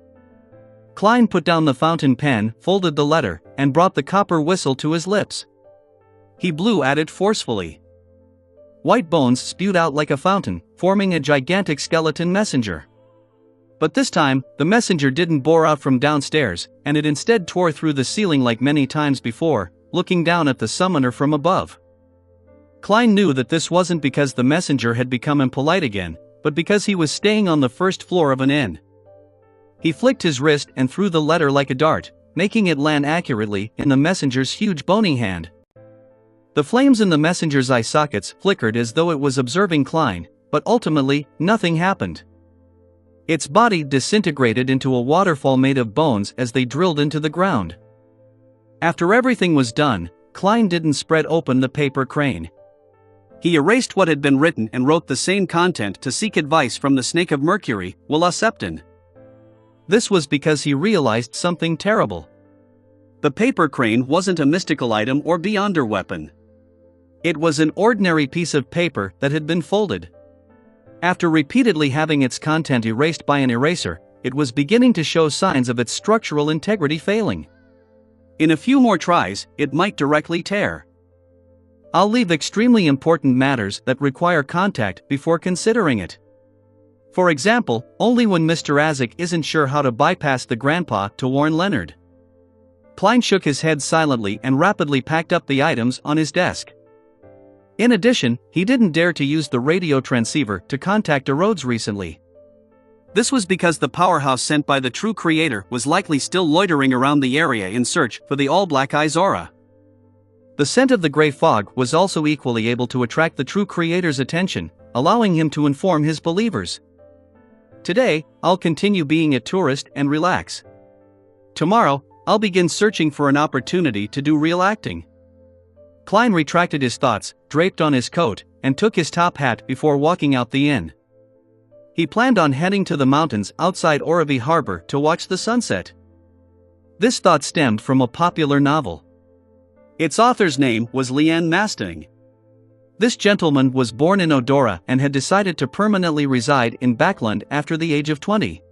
Klein put down the fountain pen, folded the letter, and brought the copper whistle to his lips. He blew at it forcefully. White bones spewed out like a fountain, forming a gigantic skeleton messenger. But this time, the messenger didn't bore out from downstairs, and it instead tore through the ceiling like many times before, looking down at the summoner from above. Klein knew that this wasn't because the messenger had become impolite again, but because he was staying on the first floor of an inn. He flicked his wrist and threw the letter like a dart, making it land accurately in the messenger's huge bony hand. The flames in the messenger's eye sockets flickered as though it was observing Klein, but ultimately, nothing happened. Its body disintegrated into a waterfall made of bones as they drilled into the ground. After everything was done, Klein didn't spread open the paper crane. He erased what had been written and wrote the same content to seek advice from the Snake of Mercury, Willa Septon. This was because he realized something terrible. The paper crane wasn't a mystical item or beyonder weapon. It was an ordinary piece of paper that had been folded. After repeatedly having its content erased by an eraser, it was beginning to show signs of its structural integrity failing. In a few more tries, it might directly tear. I'll leave extremely important matters that require contact before considering it. For example, only when Mr. Azek isn't sure how to bypass the grandpa to warn Leonard. Klein shook his head silently and rapidly packed up the items on his desk. In addition, he didn't dare to use the radio transceiver to contact Rhodes recently. This was because the powerhouse sent by the true creator was likely still loitering around the area in search for the all-black eye Zora. The scent of the gray fog was also equally able to attract the true creator's attention, allowing him to inform his believers. Today, I'll continue being a tourist and relax. Tomorrow, I'll begin searching for an opportunity to do real acting. Klein retracted his thoughts, draped on his coat, and took his top hat before walking out the inn. He planned on heading to the mountains outside Orevi Harbor to watch the sunset. This thought stemmed from a popular novel. Its author's name was Leanne Mastang. This gentleman was born in Odora and had decided to permanently reside in Backland after the age of 20.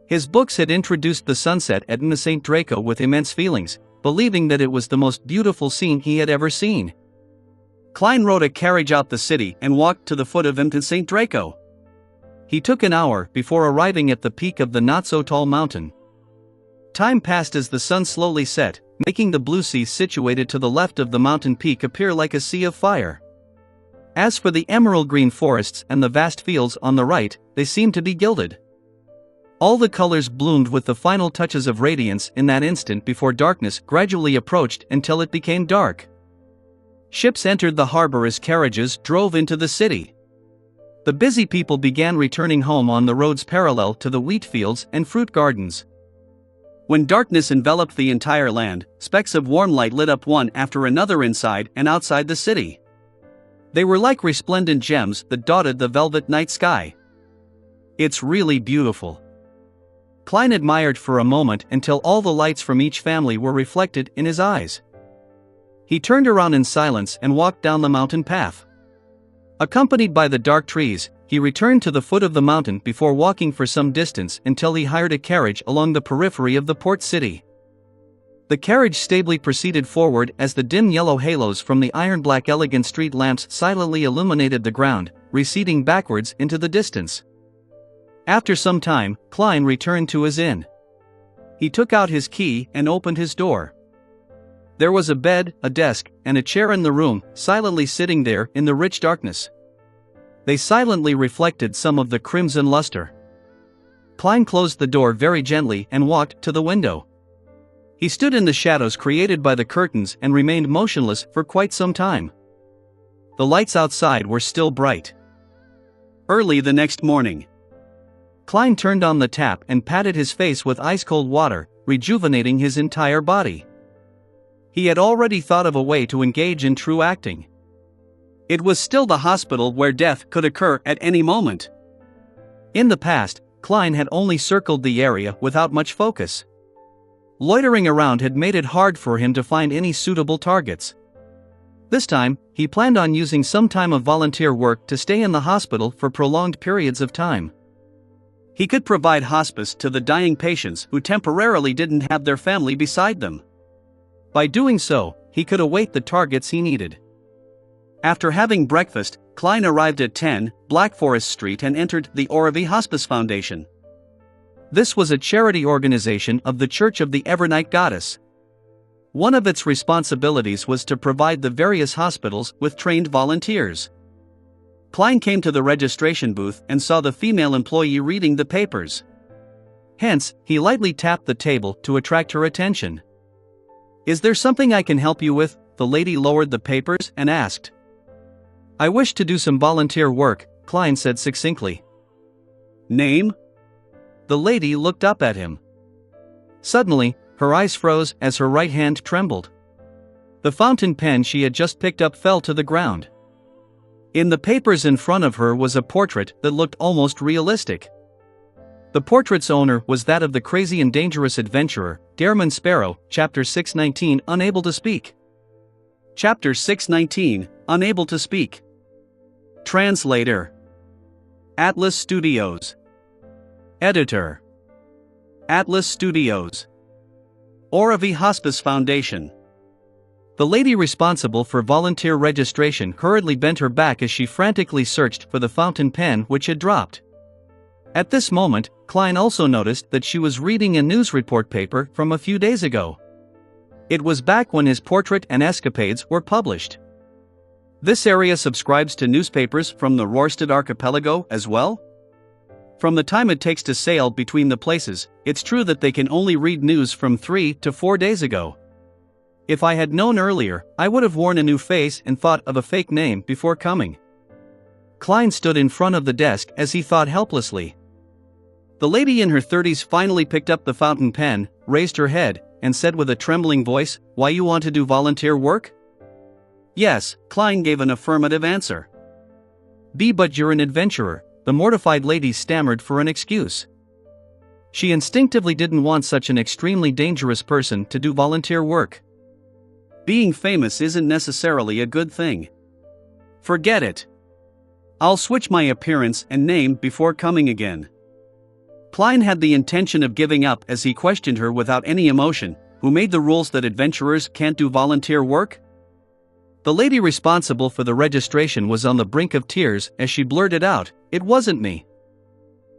His books had introduced the sunset at Mna St. Draco with immense feelings, believing that it was the most beautiful scene he had ever seen. Klein rode a carriage out the city and walked to the foot of Mna St. Draco. He took an hour before arriving at the peak of the not-so-tall mountain. Time passed as the sun slowly set, making the blue sea situated to the left of the mountain peak appear like a sea of fire. As for the emerald green forests and the vast fields on the right, they seemed to be gilded. All the colors bloomed with the final touches of radiance in that instant before darkness gradually approached until it became dark. Ships entered the harbor as carriages drove into the city. The busy people began returning home on the roads parallel to the wheat fields and fruit gardens. When darkness enveloped the entire land, specks of warm light lit up one after another inside and outside the city. They were like resplendent gems that dotted the velvet night sky. "It's really beautiful," Klein admired for a moment until all the lights from each family were reflected in his eyes. He turned around in silence and walked down the mountain path. Accompanied by the dark trees, he returned to the foot of the mountain before walking for some distance until he hired a carriage along the periphery of the port city. The carriage stably proceeded forward as the dim yellow halos from the iron-black elegant street lamps silently illuminated the ground, receding backwards into the distance. After some time, Klein returned to his inn. He took out his key and opened his door. There was a bed, a desk, and a chair in the room, silently sitting there in the rich darkness. They silently reflected some of the crimson luster. Klein closed the door very gently and walked to the window. He stood in the shadows created by the curtains and remained motionless for quite some time. The lights outside were still bright. Early the next morning, Klein turned on the tap and patted his face with ice-cold water, rejuvenating his entire body. He had already thought of a way to engage in true acting. It was still the hospital where death could occur at any moment. In the past, Klein had only circled the area without much focus. Loitering around had made it hard for him to find any suitable targets. This time, he planned on using some time of volunteer work to stay in the hospital for prolonged periods of time. He could provide hospice to the dying patients who temporarily didn't have their family beside them. By doing so, he could await the targets he needed. After having breakfast, Klein arrived at 10 Black Forest Street and entered the Orevi Hospice Foundation. This was a charity organization of the Church of the Evernight Goddess. One of its responsibilities was to provide the various hospitals with trained volunteers. Klein came to the registration booth and saw the female employee reading the papers. Hence, he lightly tapped the table to attract her attention. "Is there something I can help you with?" The lady lowered the papers and asked. "I wish to do some volunteer work," Klein said succinctly. "Name?" The lady looked up at him. Suddenly, her eyes froze as her right hand trembled. The fountain pen she had just picked up fell to the ground. In the papers in front of her was a portrait that looked almost realistic. The portrait's owner was that of the crazy and dangerous adventurer, Dareman Sparrow, Chapter 619, Unable to Speak. Chapter 619, Unable to Speak. Translator. Atlas Studios. Editor. Atlas Studios. Orevi Hospice Foundation. The lady responsible for volunteer registration hurriedly bent her back as she frantically searched for the fountain pen which had dropped. At this moment, Klein also noticed that she was reading a news report paper from a few days ago. It was back when his portrait and escapades were published. This area subscribes to newspapers from the Rorstad archipelago as well? From the time it takes to sail between the places, it's true that they can only read news from 3 to 4 days ago. If I had known earlier, I would have worn a new face and thought of a fake name before coming. Klein stood in front of the desk as he thought helplessly. The lady in her 30s finally picked up the fountain pen, raised her head, and said with a trembling voice, "Why you want to do volunteer work?" Yes, Klein gave an affirmative answer. But you're an adventurer, the mortified lady stammered for an excuse. She instinctively didn't want such an extremely dangerous person to do volunteer work. Being famous isn't necessarily a good thing. Forget it. I'll switch my appearance and name before coming again. Klein had the intention of giving up as he questioned her without any emotion. Who made the rules that adventurers can't do volunteer work? The lady responsible for the registration was on the brink of tears as she blurted out, "It wasn't me."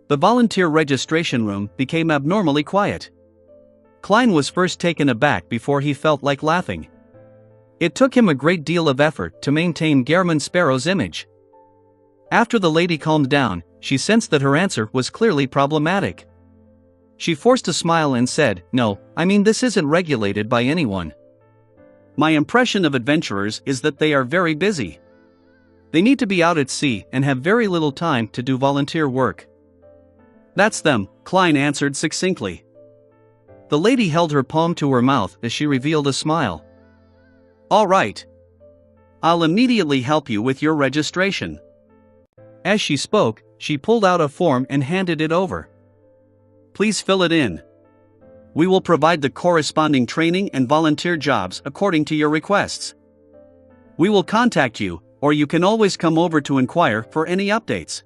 The volunteer registration room became abnormally quiet. Klein was first taken aback before he felt like laughing. It took him a great deal of effort to maintain Gehrman Sparrow's image. After the lady calmed down, she sensed that her answer was clearly problematic. She forced a smile and said, "No, I mean this isn't regulated by anyone. My impression of adventurers is that they are very busy. They need to be out at sea and have very little time to do volunteer work." "That's them," Klein answered succinctly. The lady held her palm to her mouth as she revealed a smile. "All right. I'll immediately help you with your registration." As she spoke, she pulled out a form and handed it over. "Please fill it in. We will provide the corresponding training and volunteer jobs according to your requests. We will contact you, or you can always come over to inquire for any updates."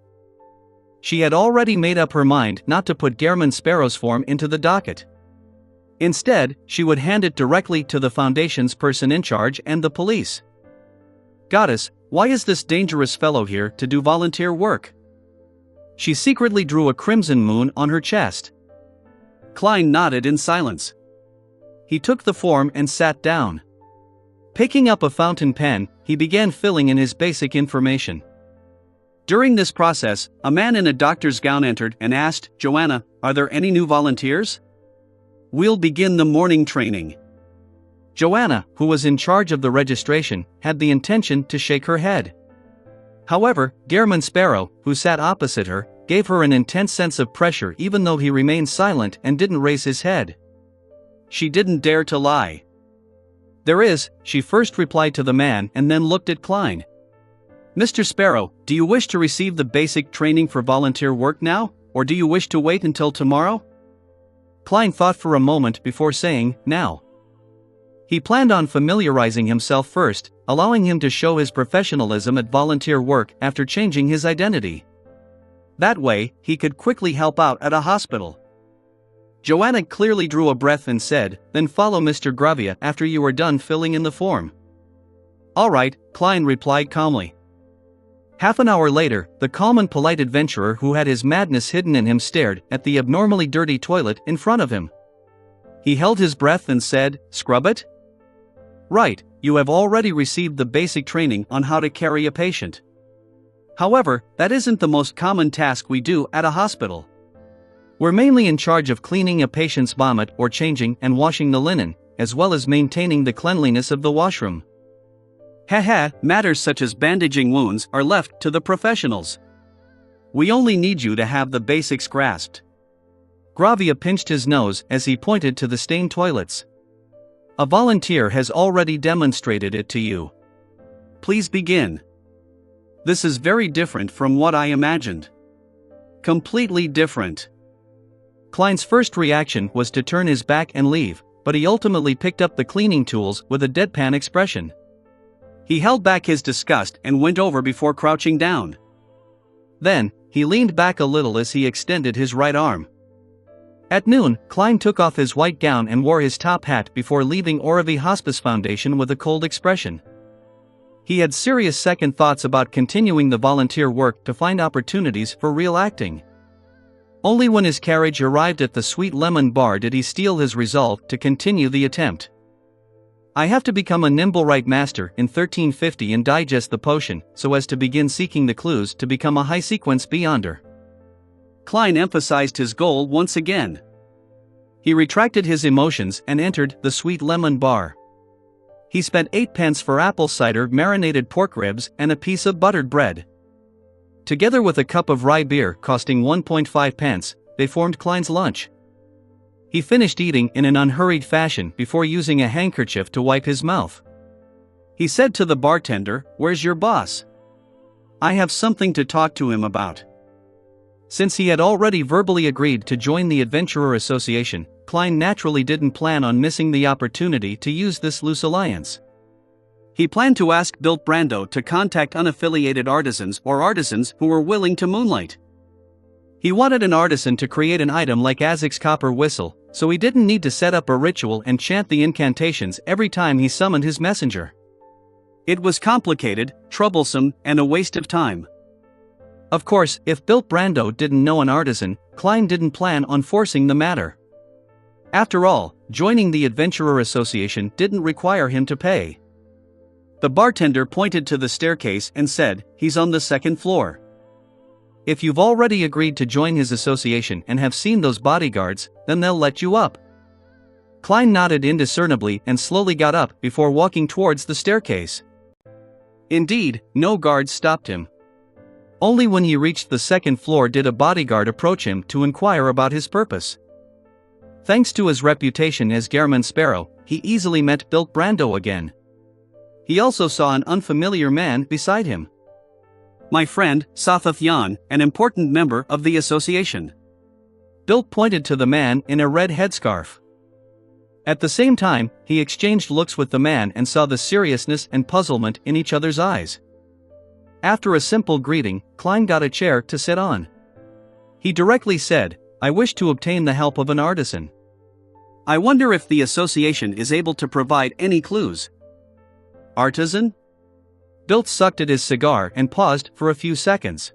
She had already made up her mind not to put Gehrman Sparrow's form into the docket. Instead, she would hand it directly to the Foundation's person in charge and the police. "Goddess, why is this dangerous fellow here to do volunteer work?" She secretly drew a crimson moon on her chest. Klein nodded in silence. He took the form and sat down. Picking up a fountain pen, he began filling in his basic information. During this process, a man in a doctor's gown entered and asked, "Joanna, are there any new volunteers? We'll begin the morning training." Joanna, who was in charge of the registration, had the intention to shake her head. However, Gehrman Sparrow, who sat opposite her, gave her an intense sense of pressure even though he remained silent and didn't raise his head. She didn't dare to lie. "There is," she first replied to the man and then looked at Klein. "Mr. Sparrow, do you wish to receive the basic training for volunteer work now, or do you wish to wait until tomorrow?" Klein thought for a moment before saying, "Now." He planned on familiarizing himself first, allowing him to show his professionalism at volunteer work after changing his identity. That way, he could quickly help out at a hospital. Joanna clearly drew a breath and said, "Then follow Mr. Gravia after you are done filling in the form." "All right," Klein replied calmly. Half an hour later, the calm and polite adventurer who had his madness hidden in him stared at the abnormally dirty toilet in front of him. He held his breath and said, "Scrub it?" "Right, you have already received the basic training on how to carry a patient. However, that isn't the most common task we do at a hospital. We're mainly in charge of cleaning a patient's vomit or changing and washing the linen, as well as maintaining the cleanliness of the washroom. Matters such as bandaging wounds are left to the professionals. We only need you to have the basics grasped." Gravia pinched his nose as he pointed to the stained toilets. "A volunteer has already demonstrated it to you. Please begin. This is very different from what I imagined. Completely different." Klein's first reaction was to turn his back and leave, but he ultimately picked up the cleaning tools with a deadpan expression. He held back his disgust and went over before crouching down. Then, he leaned back a little as he extended his right arm. At noon, Klein took off his white gown and wore his top hat before leaving Oravi Hospice Foundation with a cold expression. He had serious second thoughts about continuing the volunteer work to find opportunities for real acting. Only when his carriage arrived at the Sweet Lemon Bar did he steel his resolve to continue the attempt. "I have to become a nimble right master in 1350 and digest the potion, so as to begin seeking the clues to become a high-sequence beyonder." Klein emphasized his goal once again. He retracted his emotions and entered the Sweet Lemon Bar. He spent 8 pence for apple cider, marinated pork ribs, and a piece of buttered bread. Together with a cup of rye beer costing 1.5 pence, they formed Klein's lunch. He finished eating in an unhurried fashion before using a handkerchief to wipe his mouth. He said to the bartender, "Where's your boss? I have something to talk to him about." Since he had already verbally agreed to join the Adventurer Association, Klein naturally didn't plan on missing the opportunity to use this loose alliance. He planned to ask Bilt Brando to contact unaffiliated artisans or artisans who were willing to moonlight. He wanted an artisan to create an item like Azek's copper whistle, so he didn't need to set up a ritual and chant the incantations every time he summoned his messenger. It was complicated, troublesome, and a waste of time. Of course, if Bilt Brando didn't know an artisan, Klein didn't plan on forcing the matter. After all, joining the Adventurer Association didn't require him to pay. The bartender pointed to the staircase and said, "He's on the second floor. If you've already agreed to join his association and have seen those bodyguards, then they'll let you up." Klein nodded indiscernibly and slowly got up before walking towards the staircase. Indeed, no guards stopped him. Only when he reached the second floor did a bodyguard approach him to inquire about his purpose. Thanks to his reputation as Gairman Sparrow, he easily met Bilt Brando again. He also saw an unfamiliar man beside him. "My friend, Sothoth Yan, an important member of the association." Bilt pointed to the man in a red headscarf. At the same time, he exchanged looks with the man and saw the seriousness and puzzlement in each other's eyes. After a simple greeting, Klein got a chair to sit on. He directly said, "I wish to obtain the help of an artisan. I wonder if the association is able to provide any clues." "Artisan?" Bilt sucked at his cigar and paused for a few seconds.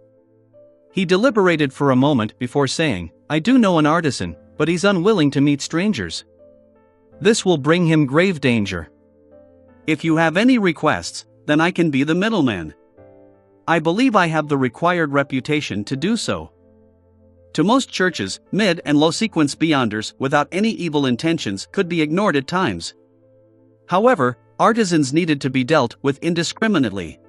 He deliberated for a moment before saying, "I do know an artisan, but he's unwilling to meet strangers. This will bring him grave danger. If you have any requests, then I can be the middleman. I believe I have the required reputation to do so. To most churches, mid and low sequence beyonders without any evil intentions could be ignored at times. However, artisans needed to be dealt with indiscriminately.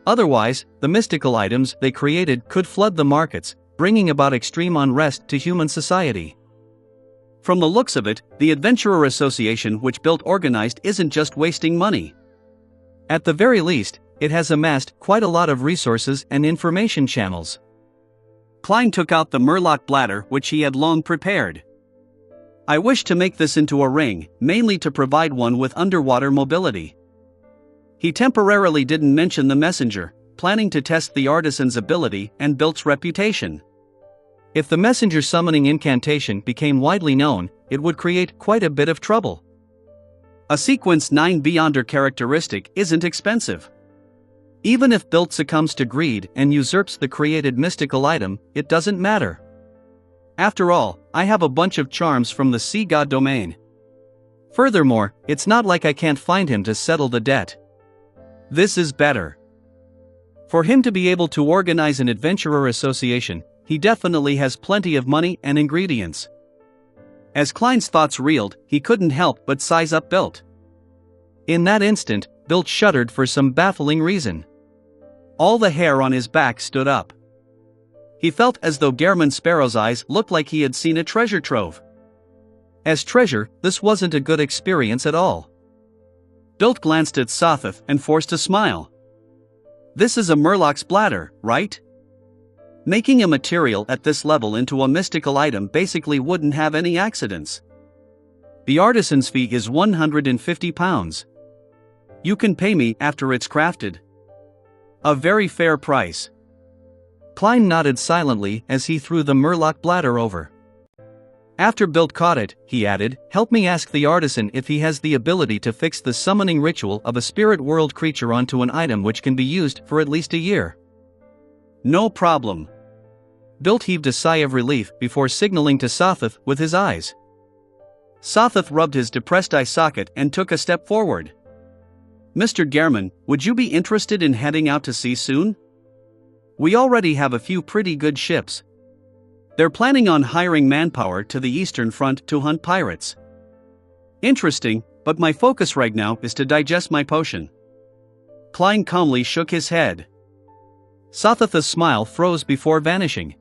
Otherwise, the mystical items they created could flood the markets, bringing about extreme unrest to human society. From the looks of it, the Adventurer Association which Bilt organized isn't just wasting money. At the very least, it has amassed quite a lot of resources and information channels." Klein took out the Murloc bladder which he had long prepared. "I wish to make this into a ring, mainly to provide one with underwater mobility." He temporarily didn't mention the messenger, planning to test the artisan's ability and Bilt's reputation. If the messenger summoning incantation became widely known, it would create quite a bit of trouble. A Sequence 9 Beyonder characteristic isn't expensive. Even if Bilt succumbs to greed and usurps the created mystical item, it doesn't matter. After all, I have a bunch of charms from the Sea God domain. Furthermore, it's not like I can't find him to settle the debt. This is better. For him to be able to organize an adventurer association, he definitely has plenty of money and ingredients. As Klein's thoughts reeled, he couldn't help but size up Bilt. In that instant, Bilt shuddered for some baffling reason. All the hair on his back stood up. He felt as though Gairman Sparrow's eyes looked like he had seen a treasure trove. As treasure, this wasn't a good experience at all. Bilt glanced at Sothoth and forced a smile. "This is a Murloc's bladder, right? Making a material at this level into a mystical item basically wouldn't have any accidents. The artisan's fee is 150 pounds. You can pay me after it's crafted. A very fair price." Klein nodded silently as he threw the Murloc bladder over. After Bilt caught it, he added, "Help me ask the artisan if he has the ability to fix the summoning ritual of a spirit world creature onto an item which can be used for at least a year." "No problem." Bilt heaved a sigh of relief before signaling to Sothoth with his eyes. Sothoth rubbed his depressed eye socket and took a step forward. "Mr. Gairman, would you be interested in heading out to sea soon? We already have a few pretty good ships. They're planning on hiring manpower to the Eastern Front to hunt pirates." "Interesting, but my focus right now is to digest my potion." Klein calmly shook his head. Sothoth's smile froze before vanishing.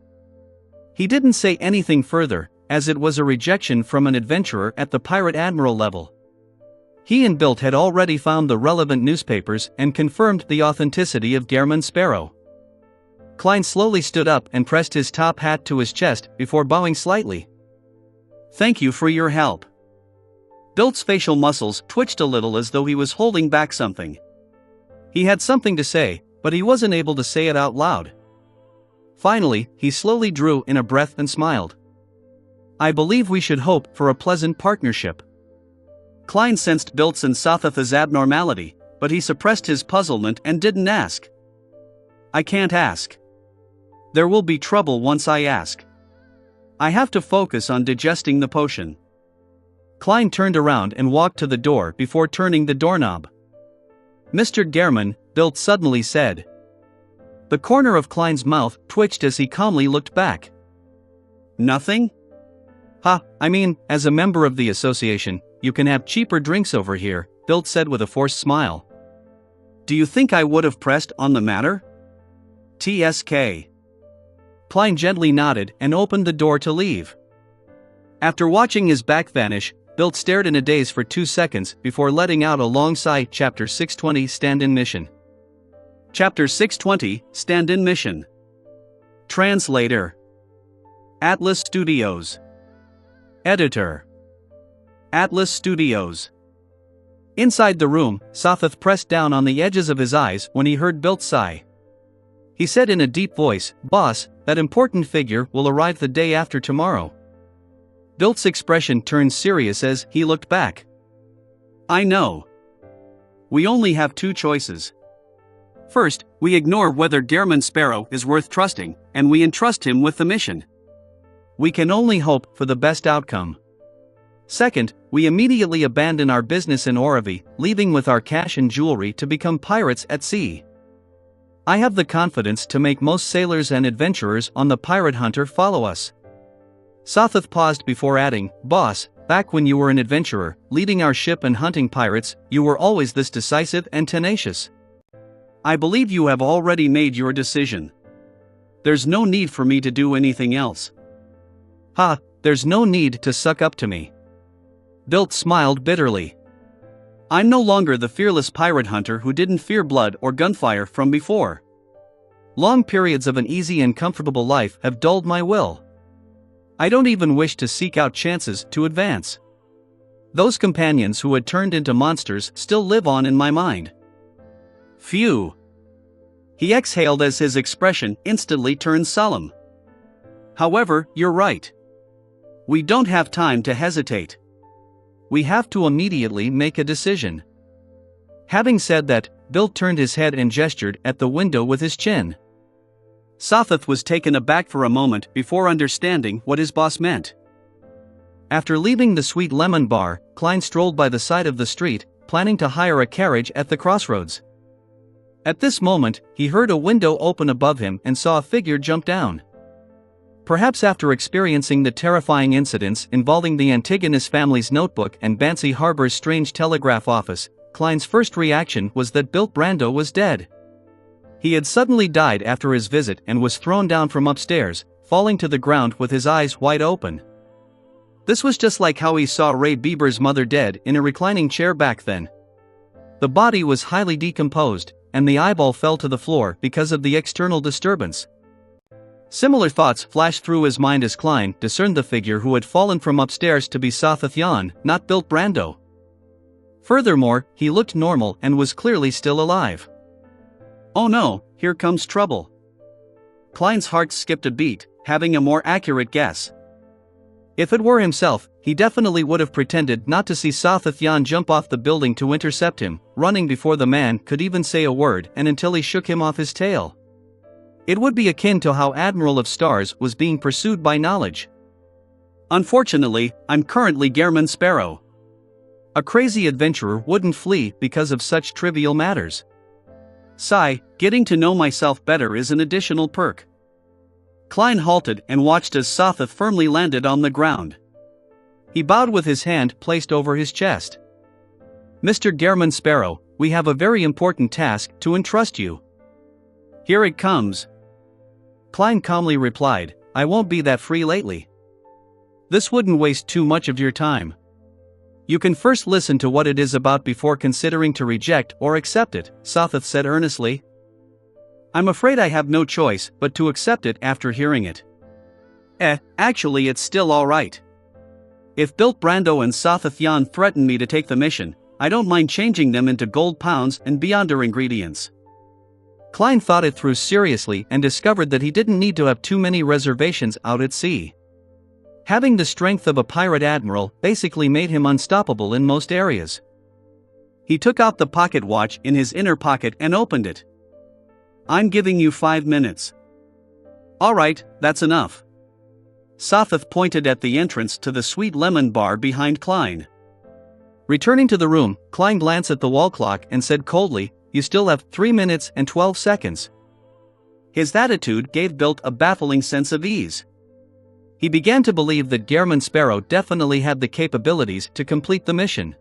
He didn't say anything further, as it was a rejection from an adventurer at the Pirate Admiral level. He and Bilt had already found the relevant newspapers and confirmed the authenticity of Gehrman Sparrow. Klein slowly stood up and pressed his top hat to his chest before bowing slightly. "Thank you for your help." Bilt's facial muscles twitched a little as though he was holding back something. He had something to say, but he wasn't able to say it out loud. Finally, he slowly drew in a breath and smiled. "I believe we should hope for a pleasant partnership." Klein sensed Bilt's and Sothath's abnormality, but he suppressed his puzzlement and didn't ask. "I can't ask. There will be trouble once I ask. I have to focus on digesting the potion." Klein turned around and walked to the door before turning the doorknob. "Mr. Gehrman," Bilt suddenly said. The corner of Klein's mouth twitched as he calmly looked back. "Nothing? I mean, as a member of the association, you can have cheaper drinks over here," Bilt said with a forced smile. "Do you think I would have pressed on the matter?" "TSK." Klein gently nodded and opened the door to leave. After watching his back vanish, Bilt stared in a daze for 2 seconds before letting out a long sigh. Chapter 620 Stand-in Mission. Chapter 620 Stand-in Mission. Translator. Atlas Studios. Editor. Atlas Studios. Inside the room, Sothath pressed down on the edges of his eyes when he heard Bilt sigh. He said in a deep voice, "Boss, that important figure will arrive the day after tomorrow." Bilt's expression turned serious as he looked back. "I know. We only have 2 choices. First, we ignore whether Gehrman Sparrow is worth trusting, and we entrust him with the mission. We can only hope for the best outcome. Second, we immediately abandon our business in Oravi, leaving with our cash and jewelry to become pirates at sea. I have the confidence to make most sailors and adventurers on the Pirate Hunter follow us." Sothath paused before adding, "Boss, back when you were an adventurer, leading our ship and hunting pirates, you were always this decisive and tenacious. I believe you have already made your decision. There's no need for me to do anything else." There's no need to suck up to me." Bilt smiled bitterly. "I'm no longer the fearless pirate hunter who didn't fear blood or gunfire from before. Long periods of an easy and comfortable life have dulled my will. I don't even wish to seek out chances to advance. Those companions who had turned into monsters still live on in my mind. Phew." He exhaled as his expression instantly turned solemn. "However, you're right. We don't have time to hesitate. We have to immediately make a decision." Having said that, Bilt turned his head and gestured at the window with his chin. Sothath was taken aback for a moment before understanding what his boss meant. After leaving the Sweet Lemon Bar, Klein strolled by the side of the street, planning to hire a carriage at the crossroads. At this moment, he heard a window open above him and saw a figure jump down. Perhaps after experiencing the terrifying incidents involving the Antigonus family's notebook and Bancy Harbor's strange telegraph office, Klein's first reaction was that Bilt Brando was dead. He had suddenly died after his visit and was thrown down from upstairs, falling to the ground with his eyes wide open. This was just like how he saw Ray Bieber's mother dead in a reclining chair back then. The body was highly decomposed, and the eyeball fell to the floor because of the external disturbance. Similar thoughts flashed through his mind as Klein discerned the figure who had fallen from upstairs to be Sothath Yan, not Bilt Brando. Furthermore, he looked normal and was clearly still alive. "Oh no, here comes trouble." Klein's heart skipped a beat, having a more accurate guess. If it were himself, he definitely would have pretended not to see Sothath Yan jump off the building to intercept him, running before the man could even say a word and until he shook him off his tail. It would be akin to how Admiral of Stars was being pursued by knowledge. "Unfortunately, I'm currently Gehrman Sparrow. A crazy adventurer wouldn't flee because of such trivial matters. Getting to know myself better is an additional perk." Klein halted and watched as Sothath firmly landed on the ground. He bowed with his hand placed over his chest. "Mr. Gehrman Sparrow, we have a very important task to entrust you." "Here it comes." Klein calmly replied, "I won't be that free lately. This wouldn't waste too much of your time." You can first listen to what it is about before considering to reject or accept it, Sothith said earnestly. I'm afraid I have no choice but to accept it after hearing it. Actually it's still alright. If Bilt Brando and Sothith Yan threaten me to take the mission, I don't mind changing them into gold pounds and beyonder ingredients. Klein thought it through seriously and discovered that he didn't need to have too many reservations out at sea. Having the strength of a pirate admiral basically made him unstoppable in most areas. He took out the pocket watch in his inner pocket and opened it. I'm giving you 5 minutes. Alright, that's enough. Sothith pointed at the entrance to the Sweet Lemon bar behind Klein. Returning to the room, Klein glanced at the wall clock and said coldly, You still have 3 minutes and 12 seconds. His attitude gave Bilt a baffling sense of ease. He began to believe that Gehrman Sparrow definitely had the capabilities to complete the mission.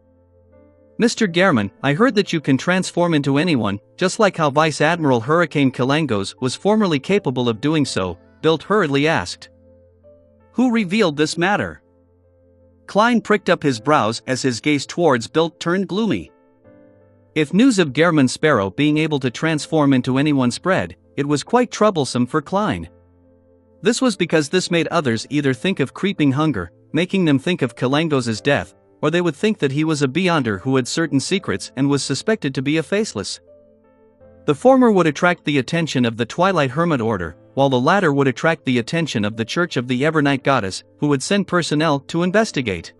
Mr. Gehrman, I heard that you can transform into anyone, just like how Vice Admiral Hurricane Kalangos was formerly capable of doing so, Bilt hurriedly asked. Who revealed this matter? Klein pricked up his brows as his gaze towards Bilt turned gloomy. If news of Gehrman Sparrow being able to transform into anyone spread, it was quite troublesome for Klein. This was because this made others either think of creeping hunger, making them think of Kalangos' death, or they would think that he was a beyonder who had certain secrets and was suspected to be a faceless. The former would attract the attention of the Twilight Hermit Order, while the latter would attract the attention of the Church of the Evernight Goddess, who would send personnel to investigate.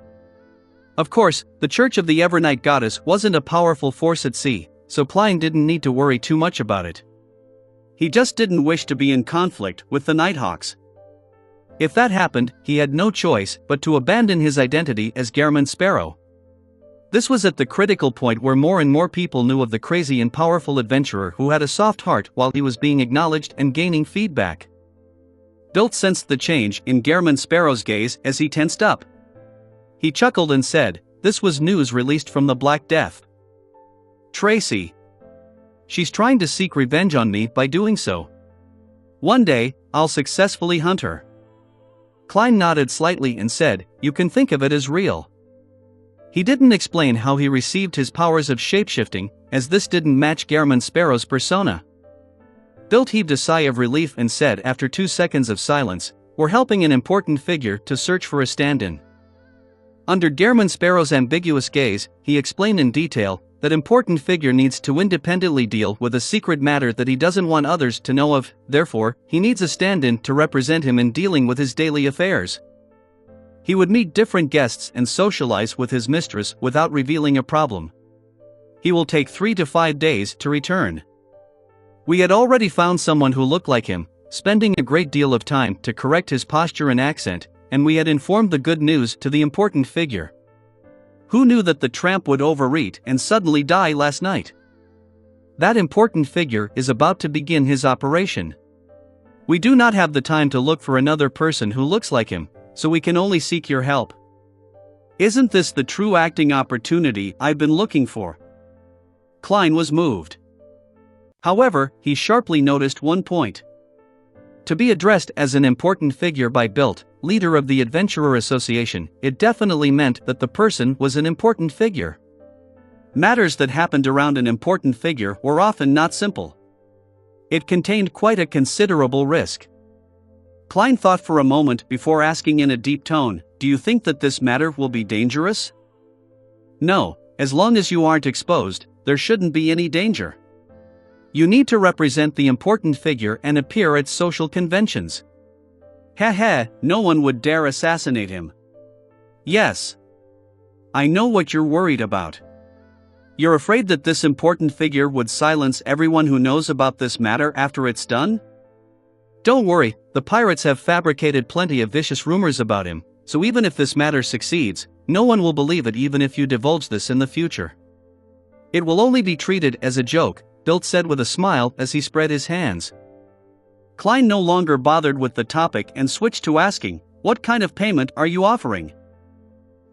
Of course, the Church of the Evernight Goddess wasn't a powerful force at sea, so Klein didn't need to worry too much about it. He just didn't wish to be in conflict with the Nighthawks. If that happened, he had no choice but to abandon his identity as Gehrman Sparrow. This was at the critical point where more and more people knew of the crazy and powerful adventurer who had a soft heart while he was being acknowledged and gaining feedback. Bilt sensed the change in Gehrman Sparrow's gaze as he tensed up. He chuckled and said, This was news released from the Black Death. Tracy. She's trying to seek revenge on me by doing so. One day, I'll successfully hunt her. Klein nodded slightly and said, You can think of it as real. He didn't explain how he received his powers of shapeshifting, as this didn't match Gehrman Sparrow's persona. Bilt heaved a sigh of relief and said after 2 seconds of silence, We're helping an important figure to search for a stand-in. Under Gehrman Sparrow's ambiguous gaze, he explained in detail, that important figure needs to independently deal with a secret matter that he doesn't want others to know of, therefore, he needs a stand-in to represent him in dealing with his daily affairs. He would meet different guests and socialize with his mistress without revealing a problem. He will take 3 to 5 days to return. We had already found someone who looked like him, spending a great deal of time to correct his posture and accent, and we had informed the good news to the important figure. Who knew that the tramp would overeat and suddenly die last night? That important figure is about to begin his operation. We do not have the time to look for another person who looks like him, so we can only seek your help. Isn't this the true acting opportunity I've been looking for? Klein was moved. However, he sharply noticed one point. To be addressed as an important figure by Bilt, leader of the Adventurer Association, it definitely meant that the person was an important figure. Matters that happened around an important figure were often not simple. It contained quite a considerable risk. Klein thought for a moment before asking in a deep tone, Do you think that this matter will be dangerous? No, as long as you aren't exposed, there shouldn't be any danger. You need to represent the important figure and appear at social conventions. No one would dare assassinate him. Yes. I know what you're worried about. You're afraid that this important figure would silence everyone who knows about this matter after it's done? Don't worry, the pirates have fabricated plenty of vicious rumors about him, so even if this matter succeeds, no one will believe it even if you divulge this in the future. It will only be treated as a joke, Bilt said with a smile as he spread his hands. Klein no longer bothered with the topic and switched to asking, What kind of payment are you offering?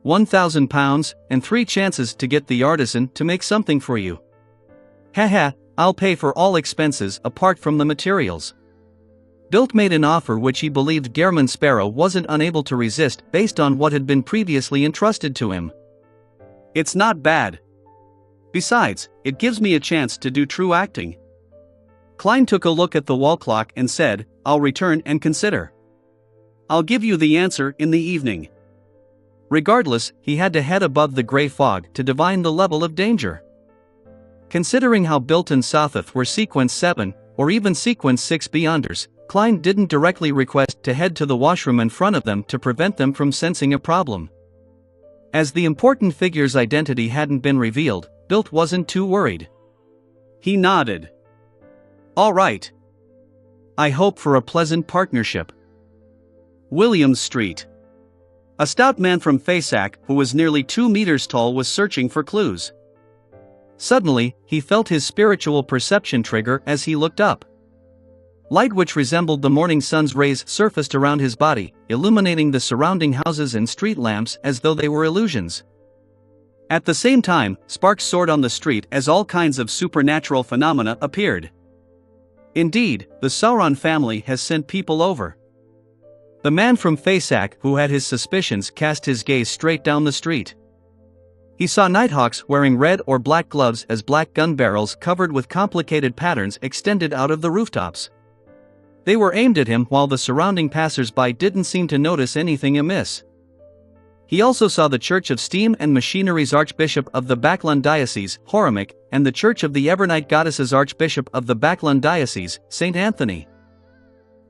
1,000 pounds, and 3 chances to get the artisan to make something for you. I'll pay for all expenses apart from the materials. Bilt made an offer which he believed Gehrman Sparrow wasn't unable to resist based on what had been previously entrusted to him. It's not bad. Besides, it gives me a chance to do true acting. Klein took a look at the wall clock and said, I'll return and consider. I'll give you the answer in the evening. Regardless, he had to head above the gray fog to divine the level of danger. Considering how Bilt and Sotheth were Sequence 7, or even Sequence 6 Beyonders, Klein didn't directly request to head to the washroom in front of them to prevent them from sensing a problem. As the important figure's identity hadn't been revealed, Bilt wasn't too worried. He nodded. All right. I hope for a pleasant partnership. Williams Street. A stout man from Fasak, who was nearly 2 meters tall, was searching for clues. Suddenly, he felt his spiritual perception trigger as he looked up. Light which resembled the morning sun's rays surfaced around his body, illuminating the surrounding houses and street lamps as though they were illusions. At the same time, sparks soared on the street as all kinds of supernatural phenomena appeared. Indeed, the Sauron family has sent people over. The man from Fasak, who had his suspicions, cast his gaze straight down the street. He saw Nighthawks wearing red or black gloves as black gun barrels covered with complicated patterns extended out of the rooftops. They were aimed at him while the surrounding passers-by didn't seem to notice anything amiss. He also saw the Church of Steam and Machinery's Archbishop of the Backlund Diocese, Horamik, and the Church of the Evernight Goddess's Archbishop of the Backlund Diocese, St. Anthony.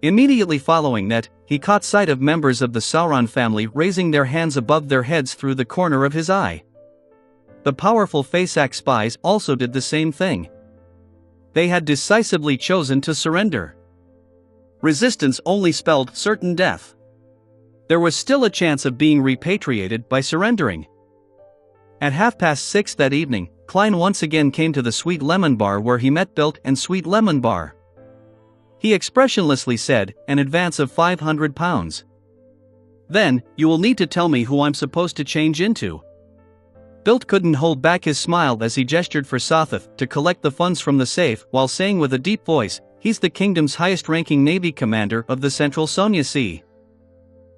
Immediately following that, he caught sight of members of the Sauron family raising their hands above their heads through the corner of his eye. The powerful Fasak spies also did the same thing. They had decisively chosen to surrender. Resistance only spelled certain death. There was still a chance of being repatriated by surrendering. At 6:30 that evening, Klein once again came to the Sweet Lemon Bar where he met Bilt and Sweet Lemon Bar. He expressionlessly said, an advance of £500. Then, you will need to tell me who I'm supposed to change into. Bilt couldn't hold back his smile as he gestured for Sotheth to collect the funds from the safe while saying with a deep voice, he's the kingdom's highest-ranking Navy commander of the Central Sonia Sea.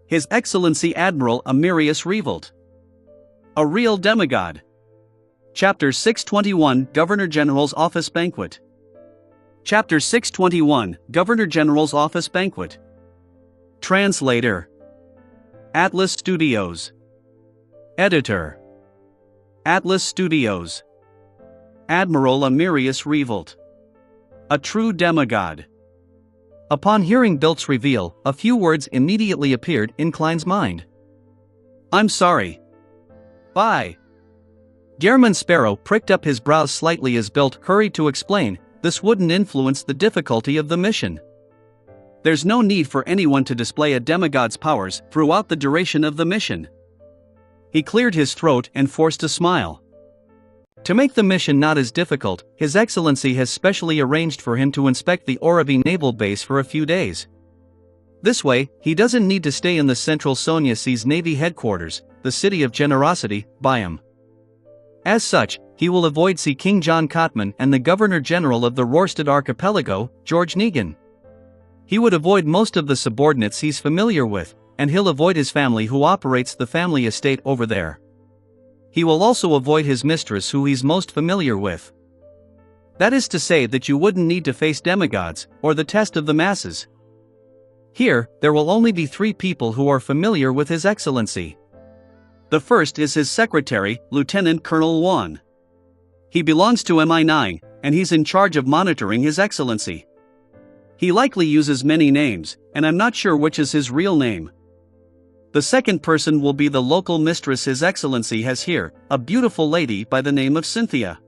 His Excellency Admiral Amirius Revolt. A real demigod. Chapter 621 Governor General's Office Banquet. Chapter 621 Governor General's Office Banquet. Translator. Atlas Studios. Editor. Atlas Studios. Admiral Amirius Revolt. A true demigod. Upon hearing Bilt's reveal, a few words immediately appeared in Klein's mind. I'm sorry. Bye. Gehrman Sparrow pricked up his brows slightly as Bilt hurried to explain, this wouldn't influence the difficulty of the mission. There's no need for anyone to display a demigod's powers throughout the duration of the mission. He cleared his throat and forced a smile. To make the mission not as difficult, His Excellency has specially arranged for him to inspect the Oravi naval base for a few days. This way, he doesn't need to stay in the Central Sonia Sea's Navy headquarters, the City of Generosity, Byam. As such, he will avoid see King John Cotman and the Governor-General of the Rorstad Archipelago, George Negan. He would avoid most of the subordinates he's familiar with, and he'll avoid his family who operates the family estate over there. He will also avoid his mistress who he's most familiar with. That is to say that you wouldn't need to face demigods, or the test of the masses. Here, there will only be 3 people who are familiar with His Excellency. The first is his secretary, Lieutenant Colonel Wan. He belongs to MI9, and he's in charge of monitoring His Excellency. He likely uses many names, and I'm not sure which is his real name. The second person will be the local mistress His Excellency has here, a beautiful lady by the name of Cynthia.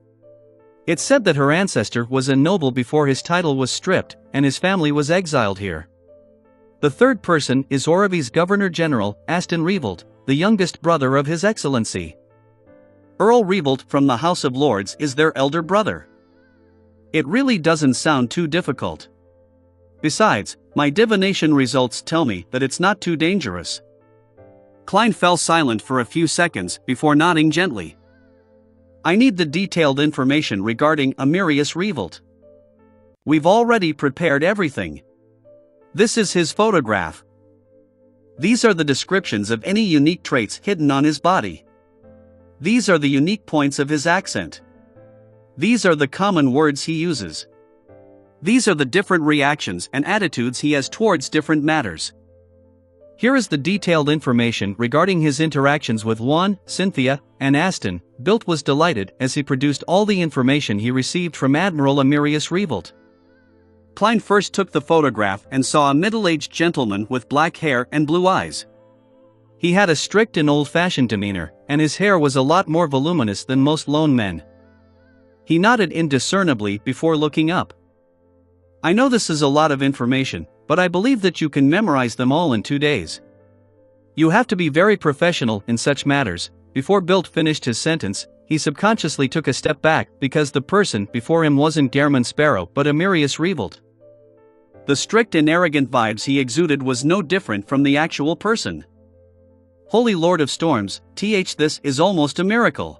It's said that her ancestor was a noble before his title was stripped, and his family was exiled here. The third person is Oravi's Governor-General, Aston Revolt, the youngest brother of His Excellency. Earl Revolt from the House of Lords is their elder brother. It really doesn't sound too difficult. Besides, my divination results tell me that it's not too dangerous. Klein fell silent for a few seconds before nodding gently. I need the detailed information regarding Amirius Revolt. We've already prepared everything. This is his photograph. These are the descriptions of any unique traits hidden on his body. These are the unique points of his accent. These are the common words he uses. These are the different reactions and attitudes he has towards different matters. Here is the detailed information regarding his interactions with Juan, Cynthia, and Aston. Bilt was delighted as he produced all the information he received from Admiral Amirius Revolt. Klein first took the photograph and saw a middle-aged gentleman with black hair and blue eyes. He had a strict and old-fashioned demeanor, and his hair was a lot more voluminous than most lone men. He nodded indiscernibly before looking up. I know this is a lot of information, but I believe that you can memorize them all in 2 days. You have to be very professional in such matters. Before Bilt finished his sentence, he subconsciously took a step back because the person before him wasn't Gehrman Sparrow but Amirius Revolt. The strict and arrogant vibes he exuded was no different from the actual person. Holy Lord of Storms, this is almost a miracle.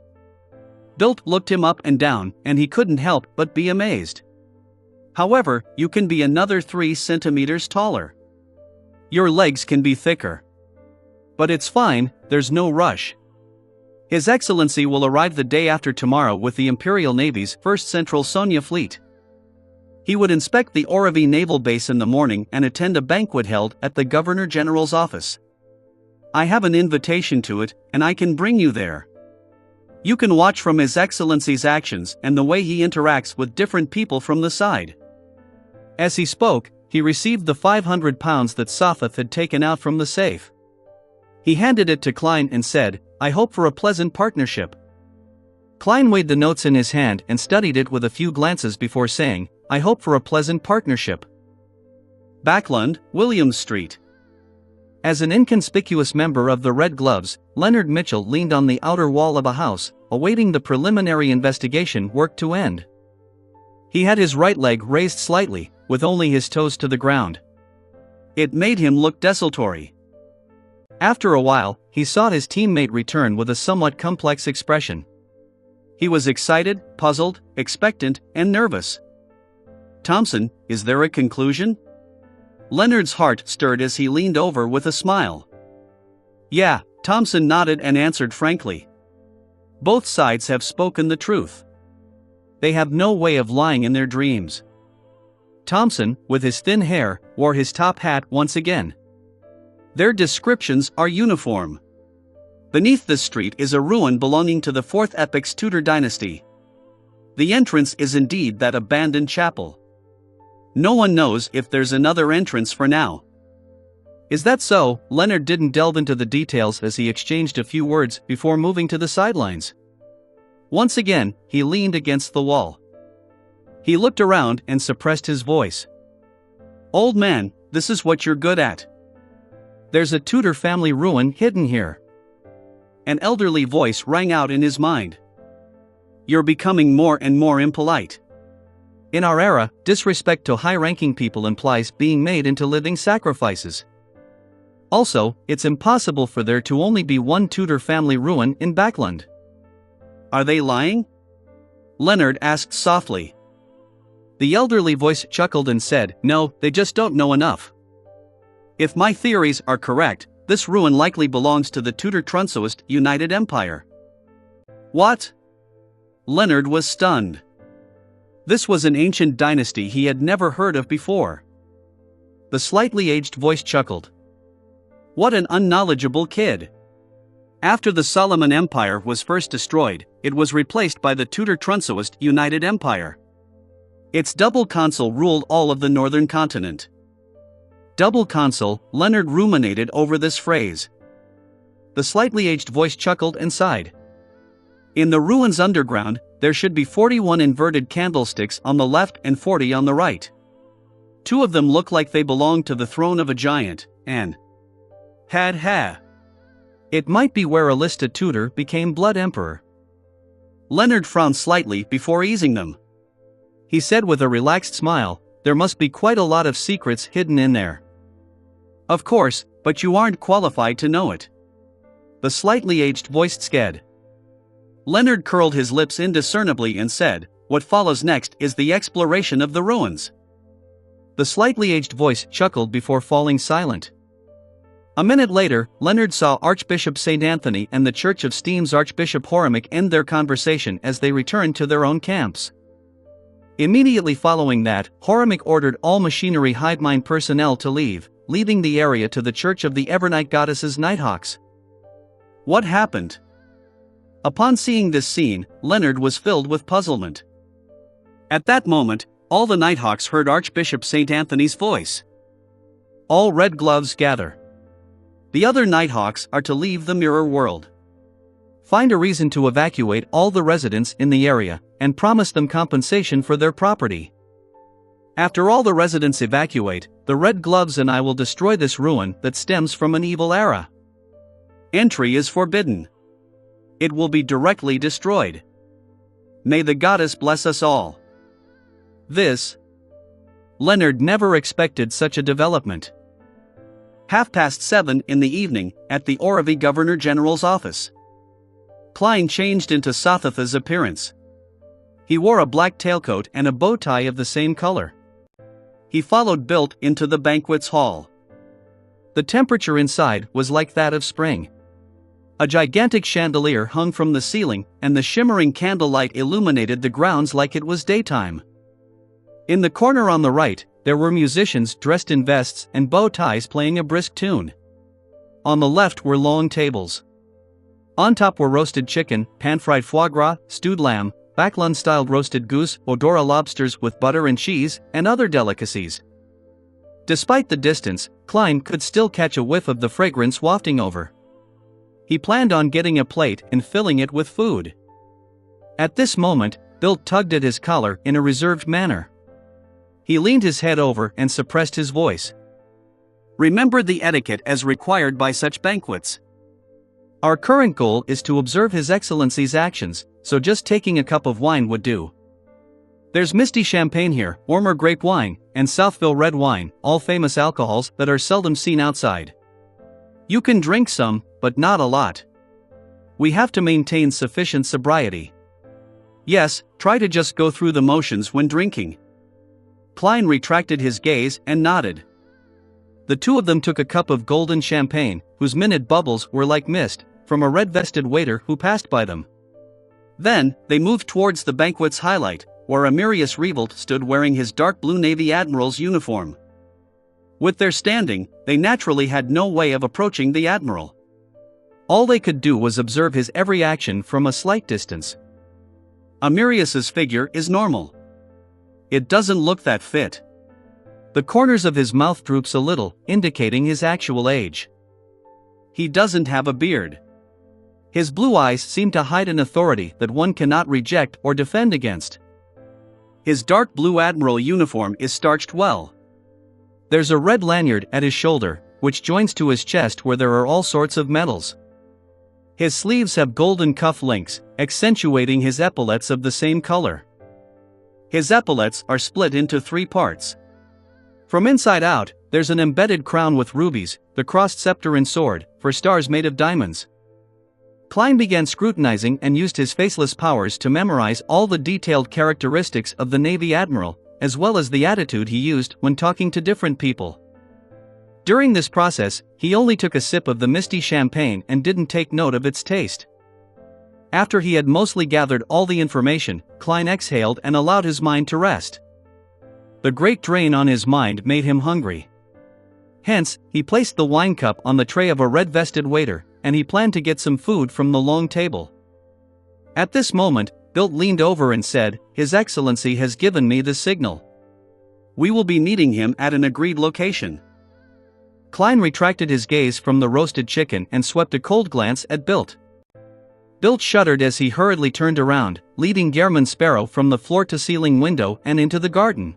Bilt looked him up and down, and he couldn't help but be amazed. However, you can be another 3 centimeters taller. Your legs can be thicker. But it's fine, there's no rush. His Excellency will arrive the day after tomorrow with the Imperial Navy's 1st Central Sonia Fleet. He would inspect the Oravi Naval Base in the morning and attend a banquet held at the Governor General's office. I have an invitation to it, and I can bring you there. You can watch from His Excellency's actions and the way he interacts with different people from the side. As he spoke, he received the 500 pounds that Safeth had taken out from the safe. He handed it to Klein and said, I hope for a pleasant partnership. Klein weighed the notes in his hand and studied it with a few glances before saying, I hope for a pleasant partnership. Backlund, Williams Street. As an inconspicuous member of the Red Gloves, Leonard Mitchell leaned on the outer wall of a house, awaiting the preliminary investigation work to end. He had his right leg raised slightly, with only his toes to the ground. It made him look desultory. After a while, he saw his teammate return with a somewhat complex expression. He was excited, puzzled, expectant, and nervous. Thompson, is there a conclusion? Leonard's heart stirred as he leaned over with a smile. Yeah, Thompson nodded and answered frankly. Both sides have spoken the truth. They have no way of lying in their dreams. Thompson, with his thin hair, wore his top hat once again. Their descriptions are uniform. Beneath the street is a ruin belonging to the 4th Epic's Tudor dynasty. The entrance is indeed that abandoned chapel. No one knows if there's another entrance for now. Is that so? Leonard didn't delve into the details as he exchanged a few words before moving to the sidelines. Once again, he leaned against the wall. He looked around and suppressed his voice. Old man, this is what you're good at. There's a Tudor family ruin hidden here. An elderly voice rang out in his mind. You're becoming more and more impolite. In our era, disrespect to high-ranking people implies being made into living sacrifices. Also, it's impossible for there to only be one Tudor family ruin in Backlund. Are they lying? Leonard asked softly. The elderly voice chuckled and said, no, they just don't know enough. If my theories are correct, this ruin likely belongs to the Tudor Trunsoist United Empire. What? Leonard was stunned. This was an ancient dynasty he had never heard of before. The slightly aged voice chuckled. What an unknowledgeable kid. After the Solomon Empire was first destroyed, it was replaced by the Tudor Trunsoist United Empire. Its double consul ruled all of the northern continent. Double consul, Leonard ruminated over this phrase. The slightly aged voice chuckled and sighed. In the ruins underground, there should be 41 inverted candlesticks on the left and 40 on the right. 2 of them look like they belong to the throne of a giant, and it might be where Alista Tudor became Blood Emperor. Leonard frowned slightly before easing them. He said with a relaxed smile, there must be quite a lot of secrets hidden in there. Of course, but you aren't qualified to know it. The slightly aged voice sked. Leonard curled his lips indiscernibly and said, what follows next is the exploration of the ruins. The slightly aged voice chuckled before falling silent. A minute later, Leonard saw Archbishop St. Anthony and the Church of Steam's Archbishop Horemic end their conversation as they returned to their own camps. Immediately following that, Horemic ordered all machinery hive mind personnel to leave, leaving the area to the Church of the Evernight Goddesses Nighthawks. What happened? Upon seeing this scene, Leonard was filled with puzzlement. At that moment, all the Nighthawks heard Archbishop St. Anthony's voice. All red gloves gather. The other Nighthawks are to leave the mirror world. Find a reason to evacuate all the residents in the area, and promise them compensation for their property. After all the residents evacuate, the Red Gloves and I will destroy this ruin that stems from an evil era. Entry is forbidden. It will be directly destroyed. May the goddess bless us all. Leonard never expected such a development. 7:30 in the evening, at the Oravi Governor General's office. Klein changed into Sothatha's appearance. He wore a black tailcoat and a bow tie of the same color. He followed Bilt into the banquets hall. The temperature inside was like that of spring. A gigantic chandelier hung from the ceiling, and the shimmering candlelight illuminated the grounds like it was daytime. In the corner on the right, there were musicians dressed in vests and bow ties playing a brisk tune. On the left were long tables. On top were roasted chicken, pan-fried foie gras, stewed lamb, Backlund-styled roasted goose, Odora lobsters with butter and cheese, and other delicacies. Despite the distance, Klein could still catch a whiff of the fragrance wafting over. He planned on getting a plate and filling it with food. At this moment, Bilt tugged at his collar in a reserved manner. He leaned his head over and suppressed his voice. Remember the etiquette as required by such banquets. Our current goal is to observe His Excellency's actions, so just taking a cup of wine would do. There's Misty Champagne here, Ormer grape wine, and Southville red wine, all famous alcohols that are seldom seen outside. You can drink some, but not a lot. We have to maintain sufficient sobriety. Yes, try to just go through the motions when drinking. Klein retracted his gaze and nodded. The two of them took a cup of golden champagne, whose minute bubbles were like mist, from a red-vested waiter who passed by them. Then, they moved towards the banquet's highlight, where Amirius Revolt stood wearing his dark blue Navy Admiral's uniform. With their standing, they naturally had no way of approaching the Admiral. All they could do was observe his every action from a slight distance. Amirius's figure is normal. It doesn't look that fit. The corners of his mouth droops a little, indicating his actual age. He doesn't have a beard. His blue eyes seem to hide an authority that one cannot reject or defend against. His dark blue admiral uniform is starched well. There's a red lanyard at his shoulder, which joins to his chest where there are all sorts of medals. His sleeves have golden cuff links, accentuating his epaulets of the same color. His epaulets are split into 3 parts. From inside out, there's an embedded crown with rubies, the crossed scepter and sword, for stars made of diamonds. Klein began scrutinizing and used his faceless powers to memorize all the detailed characteristics of the Navy Admiral, as well as the attitude he used when talking to different people. During this process, he only took a sip of the misty champagne and didn't take note of its taste. After he had mostly gathered all the information, Klein exhaled and allowed his mind to rest. The great drain on his mind made him hungry. Hence, he placed the wine cup on the tray of a red-vested waiter, and he planned to get some food from the long table. At this moment, Bilt leaned over and said, "His Excellency has given me the signal. We will be meeting him at an agreed location." Klein retracted his gaze from the roasted chicken and swept a cold glance at Bilt. Bilt shuddered as he hurriedly turned around, leading Gehrman Sparrow from the floor-to-ceiling window and into the garden.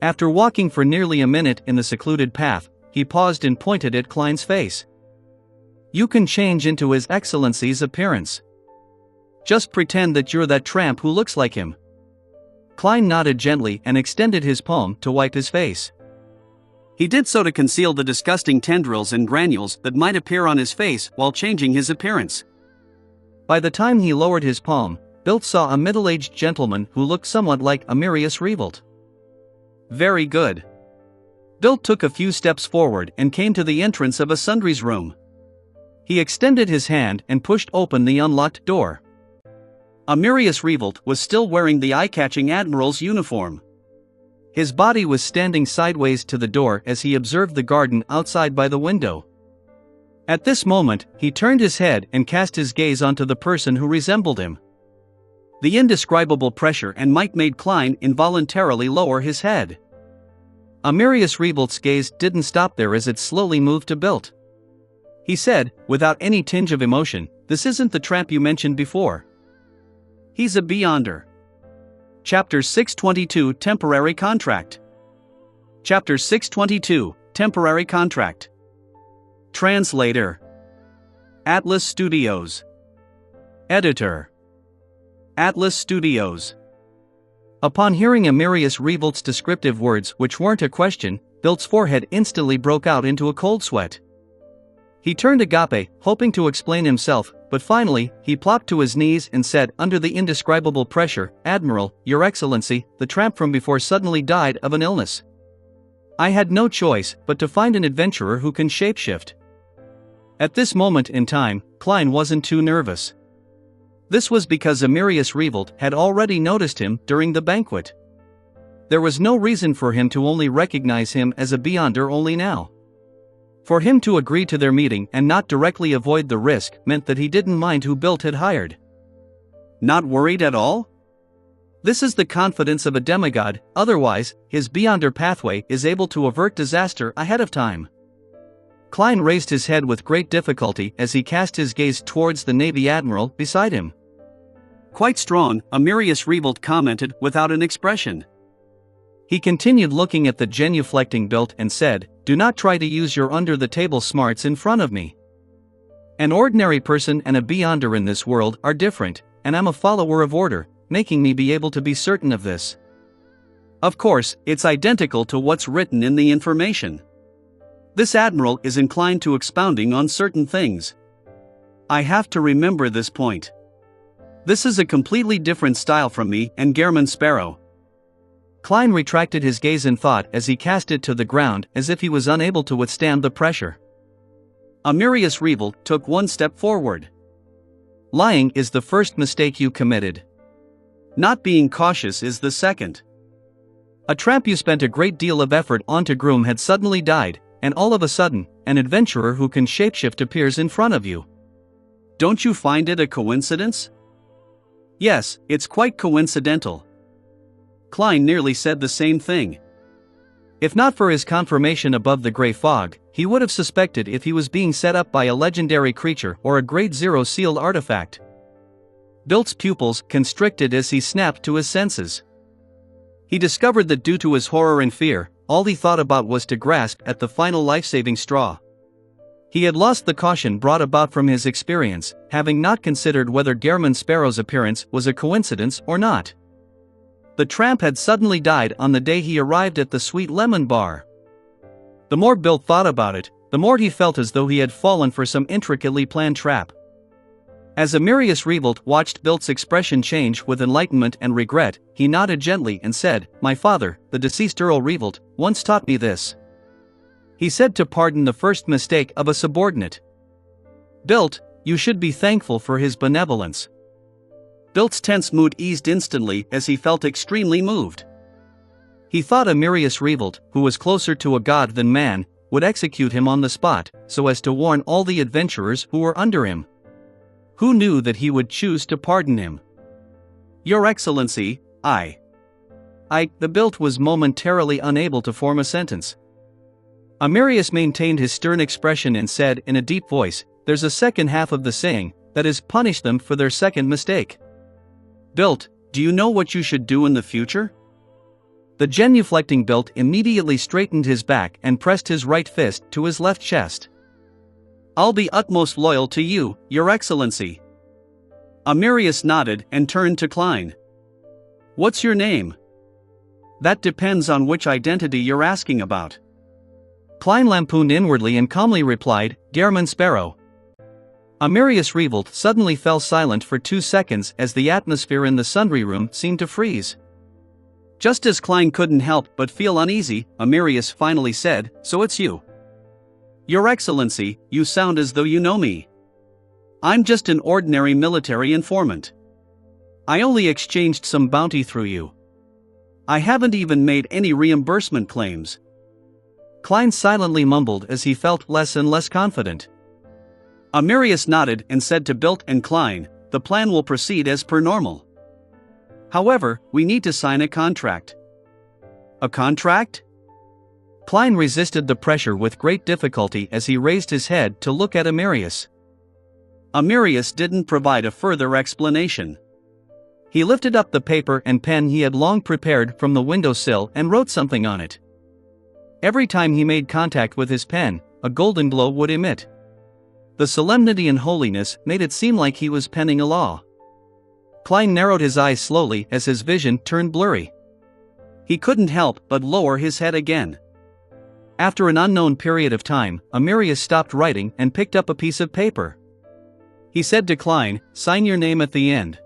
After walking for nearly a minute in the secluded path, he paused and pointed at Klein's face. "You can change into His Excellency's appearance. Just pretend that you're that tramp who looks like him." Klein nodded gently and extended his palm to wipe his face. He did so to conceal the disgusting tendrils and granules that might appear on his face while changing his appearance. By the time he lowered his palm, Bilt saw a middle-aged gentleman who looked somewhat like Amirius Revolt. "Very good. Bilt took a few steps forward and came to the entrance of a sundries room. He extended his hand and pushed open the unlocked door. Amirius Revolt was still wearing the eye-catching admiral's uniform. His body was standing sideways to the door as he observed the garden outside by the window. At this moment, he turned his head and cast his gaze onto the person who resembled him. The indescribable pressure and might made Klein involuntarily lower his head. Amirius Revolt's gaze didn't stop there as it slowly moved to Bilt. He said, without any tinge of emotion, "This isn't the tramp you mentioned before. He's a Beyonder." Chapter 622 Temporary Contract. Chapter 622 Temporary Contract. Translator. Atlas Studios. Editor. Atlas Studios. Upon hearing Amirius Revolt's descriptive words, which weren't a question, Bilt's forehead instantly broke out into a cold sweat. He turned agape, hoping to explain himself, but finally, he plopped to his knees and said under the indescribable pressure, "Admiral, Your Excellency, the tramp from before suddenly died of an illness. I had no choice but to find an adventurer who can shapeshift." At this moment in time, Klein wasn't too nervous. This was because Amirius Revolt had already noticed him during the banquet. There was no reason for him to only recognize him as a Beyonder only now. For him to agree to their meeting and not directly avoid the risk meant that he didn't mind who Bilt had hired. Not worried at all? This is the confidence of a demigod, otherwise, his Beyonder pathway is able to avert disaster ahead of time. Klein raised his head with great difficulty as he cast his gaze towards the Navy Admiral beside him. "Quite strong," Amirius Revolt commented without an expression. He continued looking at the genuflecting Bilt and said, "Do not try to use your under-the-table smarts in front of me. An ordinary person and a Beyonder in this world are different, and I'm a follower of order, making me be able to be certain of this. Of course, it's identical to what's written in the information. This admiral is inclined to expounding on certain things. I have to remember this point. This is a completely different style from me and Gehrman Sparrow." Klein retracted his gaze in thought as he cast it to the ground as if he was unable to withstand the pressure. Amirius Revolt took one step forward. "Lying is the first mistake you committed. Not being cautious is the second. A tramp you spent a great deal of effort on to groom had suddenly died, and all of a sudden, an adventurer who can shapeshift appears in front of you. Don't you find it a coincidence?" "Yes, it's quite coincidental." Klein nearly said the same thing. If not for his confirmation above the gray fog, he would have suspected if he was being set up by a legendary creature or a Grade Zero sealed artifact. Bilt's pupils constricted as he snapped to his senses. He discovered that due to his horror and fear, all he thought about was to grasp at the final life-saving straw. He had lost the caution brought about from his experience, having not considered whether Gehrman Sparrow's appearance was a coincidence or not. The tramp had suddenly died on the day he arrived at the Sweet Lemon Bar. The more Bilt thought about it, the more he felt as though he had fallen for some intricately planned trap. As Amirius Revolt watched Bilt's expression change with enlightenment and regret, he nodded gently and said, "My father, the deceased Earl Revolt, once taught me this. He said to pardon the first mistake of a subordinate. Bilt, you should be thankful for his benevolence." Bilt's tense mood eased instantly as he felt extremely moved. He thought Amirius Revolt, who was closer to a god than man, would execute him on the spot, so as to warn all the adventurers who were under him. Who knew that he would choose to pardon him? "Your Excellency, the Bilt was momentarily unable to form a sentence. Amirius maintained his stern expression and said in a deep voice, "There's a second half of the saying, that is, punish them for their second mistake. Bilt, do you know what you should do in the future?" The genuflecting Bilt immediately straightened his back and pressed his right fist to his left chest. "I'll be utmost loyal to you, Your Excellency." Amirius nodded and turned to Klein. "What's your name?" "That depends on which identity you're asking about." Klein lampooned inwardly and calmly replied, "Gehrman Sparrow." Amirius Revolt suddenly fell silent for 2 seconds as the atmosphere in the sundry room seemed to freeze. Just as Klein couldn't help but feel uneasy, Amirius finally said, "So it's you." "Your Excellency, you sound as though you know me." "I'm just an ordinary military informant. I only exchanged some bounty through you. I haven't even made any reimbursement claims." Klein silently mumbled as he felt less and less confident. Amirius nodded and said to Bilt and Klein, "The plan will proceed as per normal. However, we need to sign a contract." "A contract?" Klein resisted the pressure with great difficulty as he raised his head to look at Amirius. Amirius didn't provide a further explanation. He lifted up the paper and pen he had long prepared from the windowsill and wrote something on it. Every time he made contact with his pen, a golden glow would emit. The solemnity and holiness made it seem like he was penning a law. Klein narrowed his eyes slowly as his vision turned blurry. He couldn't help but lower his head again. After an unknown period of time, Amirius stopped writing and picked up a piece of paper. He said to Klein, "Sign your name at the end.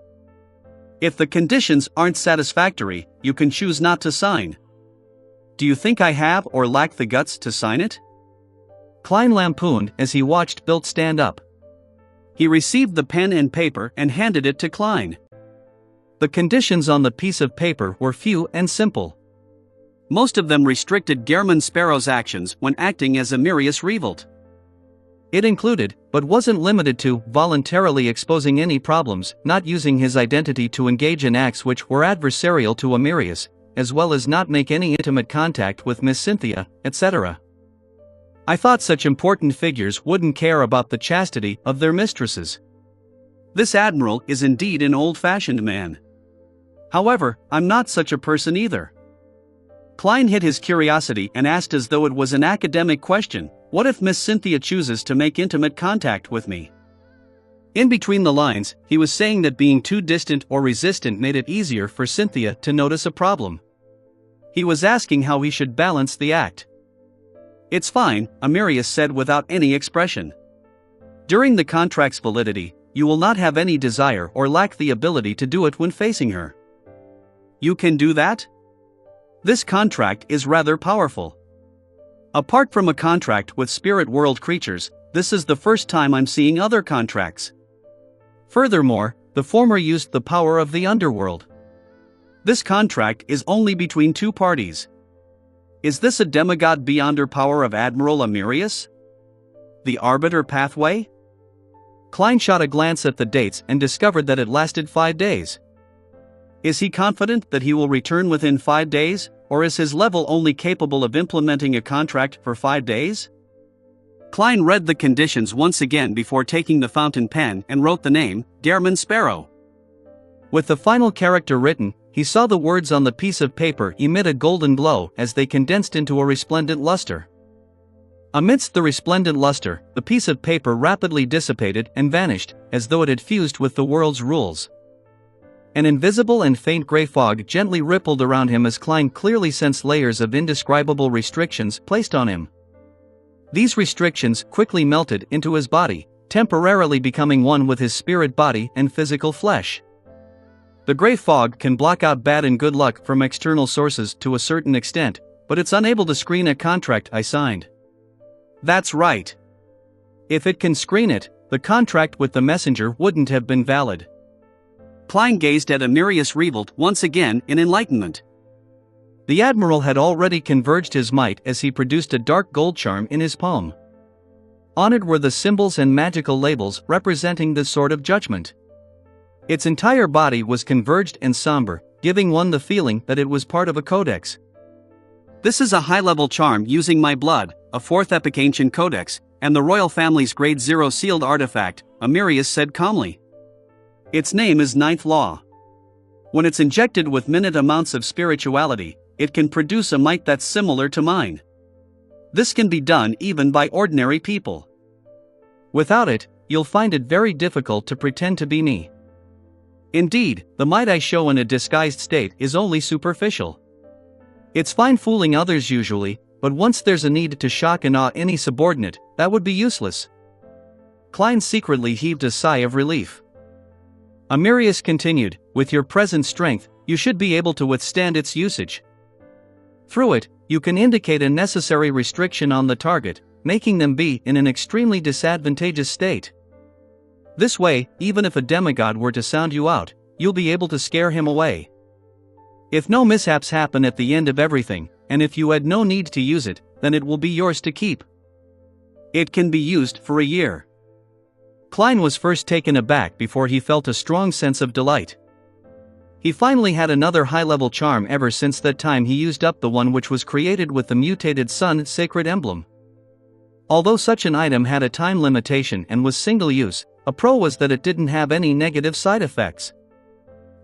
If the conditions aren't satisfactory, you can choose not to sign." "Do you think I have or lack the guts to sign it?" Klein lampooned as he watched Bilt stand up. He received the pen and paper and handed it to Klein. The conditions on the piece of paper were few and simple. Most of them restricted Gehrman Sparrow's actions when acting as Amirius Revolt. It included, but wasn't limited to, voluntarily exposing any problems, not using his identity to engage in acts which were adversarial to Amirius, as well as not make any intimate contact with Miss Cynthia, etc. I thought such important figures wouldn't care about the chastity of their mistresses. This admiral is indeed an old-fashioned man. However, I'm not such a person either. Klein hid his curiosity and asked as though it was an academic question, "What if Miss Cynthia chooses to make intimate contact with me?" In between the lines, he was saying that being too distant or resistant made it easier for Cynthia to notice a problem. He was asking how he should balance the act. "It's fine," Amirius said without any expression. "During the contract's validity, you will not have any desire or lack the ability to do it when facing her." "You can do that?" "This contract is rather powerful. Apart from a contract with spirit world creatures, this is the first time I'm seeing other contracts. Furthermore, the former used the power of the underworld. This contract is only between two parties. Is this a demigod beyonder power of Admiral Amirius? The Arbiter pathway?" Klein shot a glance at the dates and discovered that it lasted 5 days. Is he confident that he will return within 5 days, or is his level only capable of implementing a contract for 5 days? Klein read the conditions once again before taking the fountain pen and wrote the name, Gehrman Sparrow. With the final character written, he saw the words on the piece of paper emit a golden glow as they condensed into a resplendent luster. Amidst the resplendent luster, the piece of paper rapidly dissipated and vanished, as though it had fused with the world's rules. An invisible and faint gray fog gently rippled around him as Klein clearly sensed layers of indescribable restrictions placed on him. These restrictions quickly melted into his body, temporarily becoming one with his spirit body and physical flesh. The gray fog can block out bad and good luck from external sources to a certain extent, but it's unable to screen a contract I signed. That's right. If it can screen it, the contract with the messenger wouldn't have been valid. Klein gazed at Amirius Revolt once again in enlightenment. The Admiral had already converged his might as he produced a dark gold charm in his palm. On it were the symbols and magical labels representing the Sword of Judgment. Its entire body was converged and somber, giving one the feeling that it was part of a codex. This is a high-level charm using my blood, a 4th epic ancient codex, and the royal family's grade 0 sealed artifact, Amirius said calmly. Its name is 9th Law. When it's injected with minute amounts of spirituality, it can produce a might that's similar to mine. This can be done even by ordinary people. Without it, you'll find it very difficult to pretend to be me. Indeed, the might I show in a disguised state is only superficial. It's fine fooling others usually, but once there's a need to shock and awe any subordinate, that would be useless. Klein secretly heaved a sigh of relief. Amirius continued, with your present strength, you should be able to withstand its usage. Through it, you can indicate a necessary restriction on the target, making them be in an extremely disadvantageous state. This way, even if a demigod were to sound you out, you'll be able to scare him away. If no mishaps happen at the end of everything, and if you had no need to use it, then it will be yours to keep. It can be used for a year. Klein was first taken aback before he felt a strong sense of delight. He finally had another high-level charm ever since that time he used up the one which was created with the mutated sun sacred emblem. Although such an item had a time limitation and was single-use, a pro was that it didn't have any negative side effects.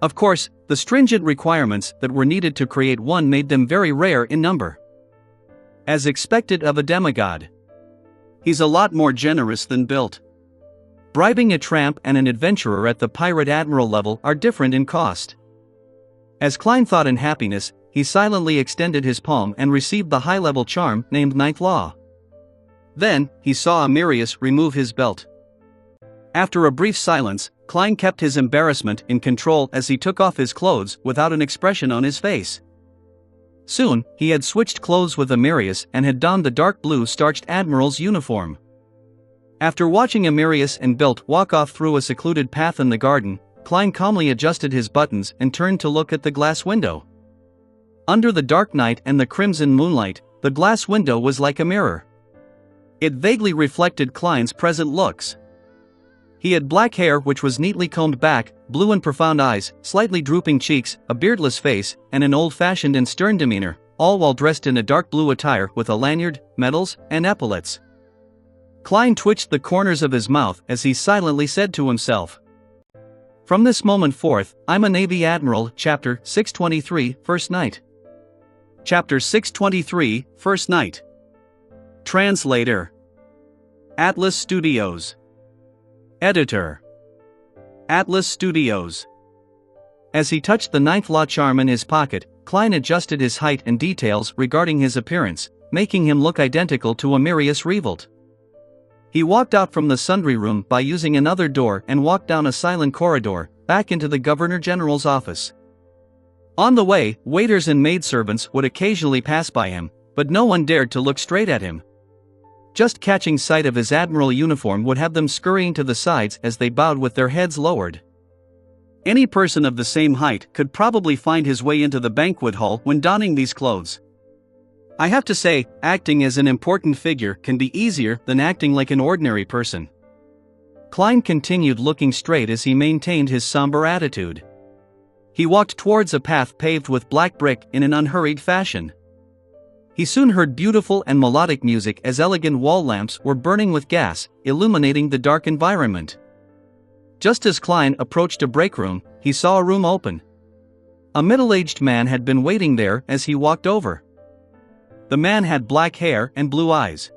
Of course, the stringent requirements that were needed to create one made them very rare in number. As expected of a demigod, he's a lot more generous than built. Bribing a tramp and an adventurer at the pirate admiral level are different in cost. As Klein thought in happiness, he silently extended his palm and received the high-level charm named Ninth Law. Then, he saw Amirius remove his belt. After a brief silence, Klein kept his embarrassment in control as he took off his clothes without an expression on his face. Soon, he had switched clothes with Amirius and had donned the dark blue starched admiral's uniform. After watching Amirius and Bilt walk off through a secluded path in the garden, Klein calmly adjusted his buttons and turned to look at the glass window. Under the dark night and the crimson moonlight, the glass window was like a mirror. It vaguely reflected Klein's present looks. He had black hair which was neatly combed back, blue and profound eyes, slightly drooping cheeks, a beardless face, and an old-fashioned and stern demeanor, all while dressed in a dark blue attire with a lanyard, medals, and epaulets. Klein twitched the corners of his mouth as he silently said to himself, "From this moment forth, I'm a Navy Admiral." Chapter 623, First Night. Chapter 623, First Night. Translator. Atlas Studios. Editor. Atlas Studios. As he touched the Ninth Law charm in his pocket, Klein adjusted his height and details regarding his appearance, making him look identical to Amirius Revolt. He walked out from the sundry room by using another door and walked down a silent corridor, back into the Governor General's office. On the way, waiters and maidservants would occasionally pass by him, but no one dared to look straight at him. Just catching sight of his admiral uniform would have them scurrying to the sides as they bowed with their heads lowered. Any person of the same height could probably find his way into the banquet hall when donning these clothes. I have to say, acting as an important figure can be easier than acting like an ordinary person. Klein continued looking straight as he maintained his somber attitude. He walked towards a path paved with black brick in an unhurried fashion. He soon heard beautiful and melodic music as elegant wall lamps were burning with gas, illuminating the dark environment. Just as Klein approached a break room, he saw a room open. A middle-aged man had been waiting there as he walked over. The man had black hair and blue eyes.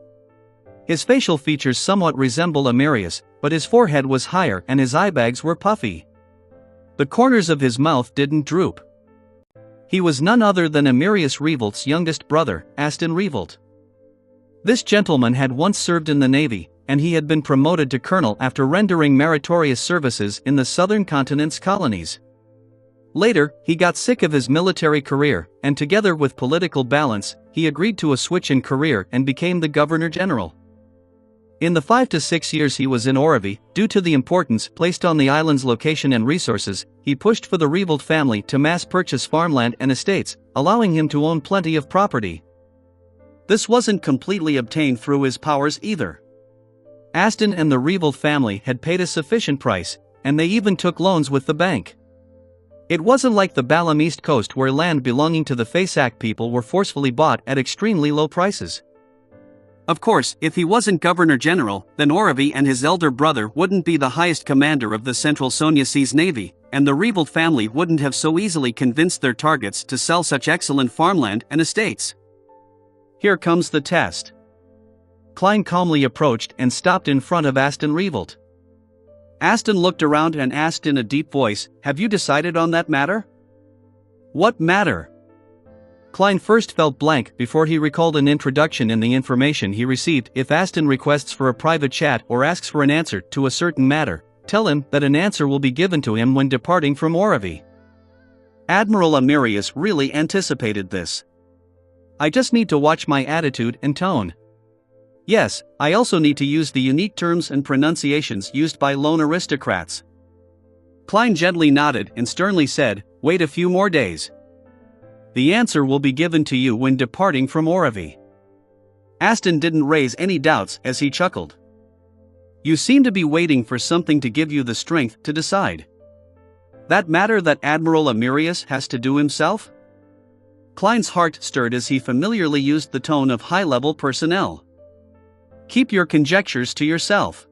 His facial features somewhat resembled Amirius, but his forehead was higher and his eyebags were puffy. The corners of his mouth didn't droop. He was none other than Amirius Revolt's youngest brother, Aston Revolt. This gentleman had once served in the Navy, and he had been promoted to colonel after rendering meritorious services in the southern continent's colonies. Later, he got sick of his military career, and together with political balance, he agreed to a switch in career and became the Governor General. In the 5 to 6 years he was in Orevy, due to the importance placed on the island's location and resources, he pushed for the Revolt family to mass purchase farmland and estates, allowing him to own plenty of property. This wasn't completely obtained through his powers either. Aston and the Revolt family had paid a sufficient price, and they even took loans with the bank. It wasn't like the Balam East Coast where land belonging to the Fasak people were forcefully bought at extremely low prices. Of course, if he wasn't Governor General, then Orevy and his elder brother wouldn't be the highest commander of the Central Sonia Seas Navy, and the Revolt family wouldn't have so easily convinced their targets to sell such excellent farmland and estates. Here comes the test. Klein calmly approached and stopped in front of Aston Revolt. Aston looked around and asked in a deep voice, "Have you decided on that matter?" "What matter?" Klein first felt blank before he recalled an introduction in the information he received. If Aston requests for a private chat or asks for an answer to a certain matter, tell him that an answer will be given to him when departing from Orevy. Admiral Amirius really anticipated this. I just need to watch my attitude and tone. Yes, I also need to use the unique terms and pronunciations used by lone aristocrats. Klein gently nodded and sternly said, "Wait a few more days. The answer will be given to you when departing from Oravi." Aston didn't raise any doubts as he chuckled. "You seem to be waiting for something to give you the strength to decide. That matter that Admiral Amirius has to do himself?" Klein's heart stirred as he familiarly used the tone of high-level personnel. "Keep your conjectures to yourself."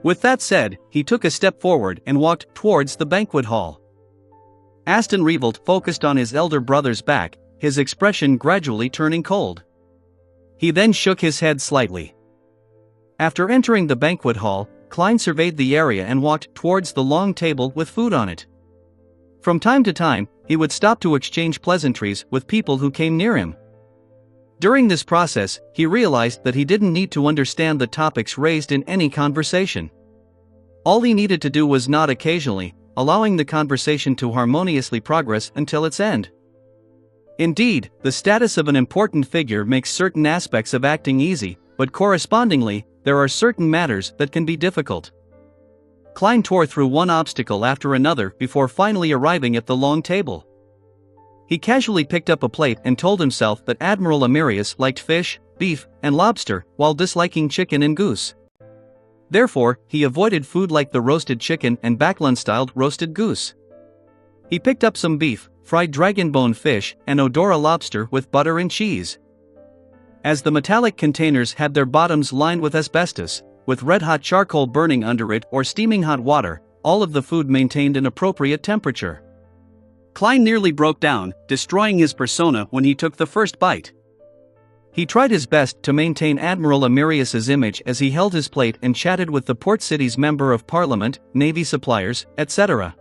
With that said, he took a step forward and walked towards the banquet hall. Aston Revolt focused on his elder brother's back, his expression gradually turning cold. He then shook his head slightly. After entering the banquet hall, Klein surveyed the area and walked towards the long table with food on it. From time to time, he would stop to exchange pleasantries with people who came near him. During this process, he realized that he didn't need to understand the topics raised in any conversation. All he needed to do was nod occasionally, allowing the conversation to harmoniously progress until its end. Indeed, the status of an important figure makes certain aspects of acting easy, but correspondingly, there are certain matters that can be difficult. Klein tore through one obstacle after another before finally arriving at the long table. He casually picked up a plate and told himself that Admiral Amirius liked fish, beef, and lobster, while disliking chicken and goose. Therefore, he avoided food like the roasted chicken and Backlund-styled roasted goose. He picked up some beef, fried dragonbone fish, and Odora lobster with butter and cheese. As the metallic containers had their bottoms lined with asbestos, with red-hot charcoal burning under it or steaming hot water, all of the food maintained an appropriate temperature. Klein nearly broke down, destroying his persona when he took the first bite. He tried his best to maintain Admiral Amirius's image as he held his plate and chatted with the port city's member of parliament, navy suppliers, etc.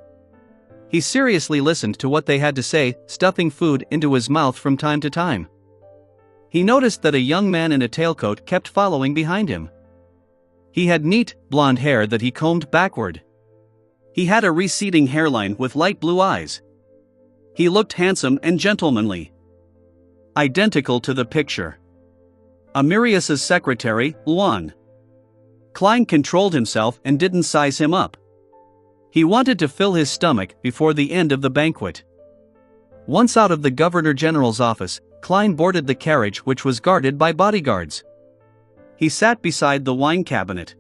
He seriously listened to what they had to say, stuffing food into his mouth from time to time. He noticed that a young man in a tailcoat kept following behind him. He had neat, blonde hair that he combed backward. He had a receding hairline with light blue eyes. He looked handsome and gentlemanly. Identical to the picture. Amirius's secretary, Luan. Klein controlled himself and didn't size him up. He wanted to fill his stomach before the end of the banquet. Once out of the Governor General's office, Klein boarded the carriage which was guarded by bodyguards. He sat beside the wine cabinet.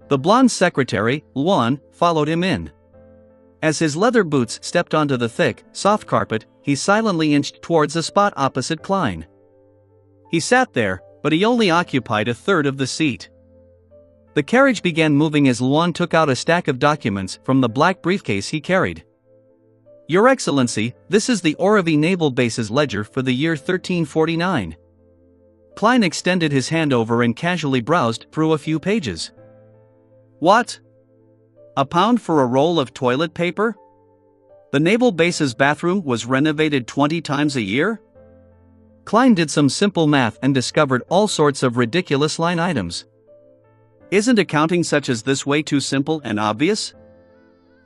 The blonde secretary, Luan, followed him in. As his leather boots stepped onto the thick, soft carpet, he silently inched towards a spot opposite Klein. He sat there, but he only occupied a third of the seat. The carriage began moving as Luan took out a stack of documents from the black briefcase he carried. "Your Excellency, this is the Oravi Naval Base's ledger for the year 1349. Klein extended his hand over and casually browsed through a few pages. "What? £1 for a roll of toilet paper? The naval base's bathroom was renovated 20 times a year?" Klein did some simple math and discovered all sorts of ridiculous line items. "Isn't accounting such as this way too simple and obvious?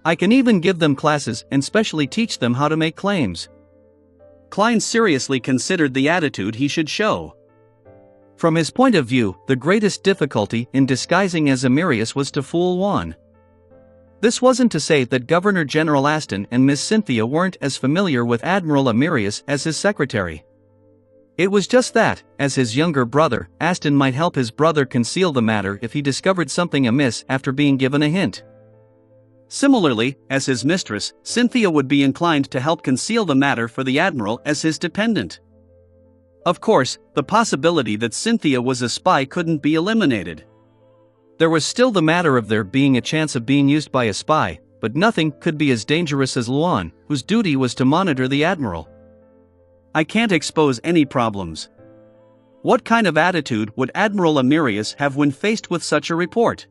I can even give them classes and specially teach them how to make claims." Klein seriously considered the attitude he should show. From his point of view, the greatest difficulty in disguising as Amirius was to fool Juan. This wasn't to say that Governor General Aston and Miss Cynthia weren't as familiar with Admiral Amirius as his secretary. It was just that, as his younger brother, Aston might help his brother conceal the matter if he discovered something amiss after being given a hint. Similarly, as his mistress, Cynthia would be inclined to help conceal the matter for the Admiral as his dependent. Of course, the possibility that Cynthia was a spy couldn't be eliminated. There was still the matter of there being a chance of being used by a spy, but nothing could be as dangerous as Luan, whose duty was to monitor the Admiral. "I can't expose any problems." What kind of attitude would Admiral Amirius have when faced with such a report?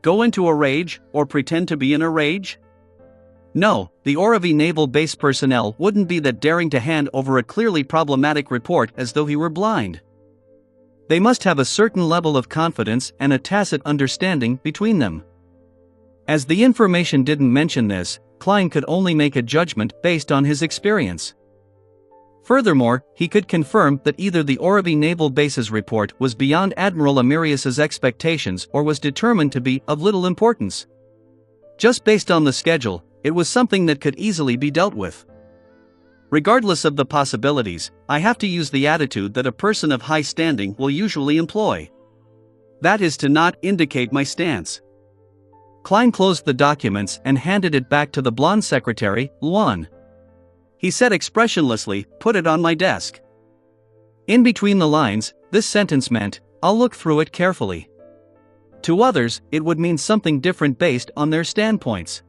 Go into a rage, or pretend to be in a rage? No, the Oravi Naval Base personnel wouldn't be that daring to hand over a clearly problematic report as though he were blind. They must have a certain level of confidence and a tacit understanding between them. As the information didn't mention this, Klein could only make a judgment based on his experience. Furthermore, he could confirm that either the Orevy Naval Base's report was beyond Admiral Amirius's expectations or was determined to be of little importance. Just based on the schedule, it was something that could easily be dealt with. Regardless of the possibilities, I have to use the attitude that a person of high standing will usually employ. That is to not indicate my stance. Klein closed the documents and handed it back to the blonde secretary, Luan. He said expressionlessly, "Put it on my desk." In between the lines, this sentence meant, "I'll look through it carefully." To others, it would mean something different based on their standpoints.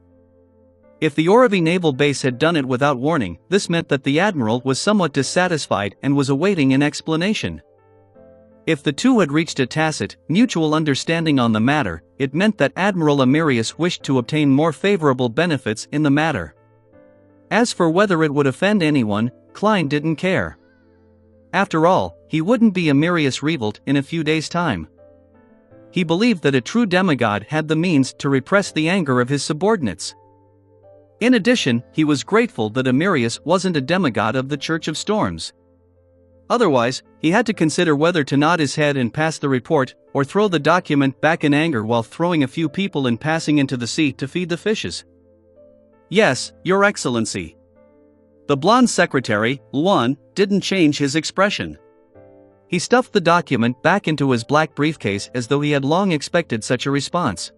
If the Orevy Naval Base had done it without warning, this meant that the admiral was somewhat dissatisfied and was awaiting an explanation. If the two had reached a tacit, mutual understanding on the matter, it meant that Admiral Amirius wished to obtain more favorable benefits in the matter. As for whether it would offend anyone, Klein didn't care. After all, he wouldn't be Amirius Revolt in a few days' time. He believed that a true demigod had the means to repress the anger of his subordinates. In addition, he was grateful that Amirius wasn't a demigod of the Church of Storms. Otherwise, he had to consider whether to nod his head and pass the report, or throw the document back in anger while throwing a few people and passing into the sea to feed the fishes. "Yes, Your Excellency." The blonde secretary, Luan, didn't change his expression. He stuffed the document back into his black briefcase as though he had long expected such a response.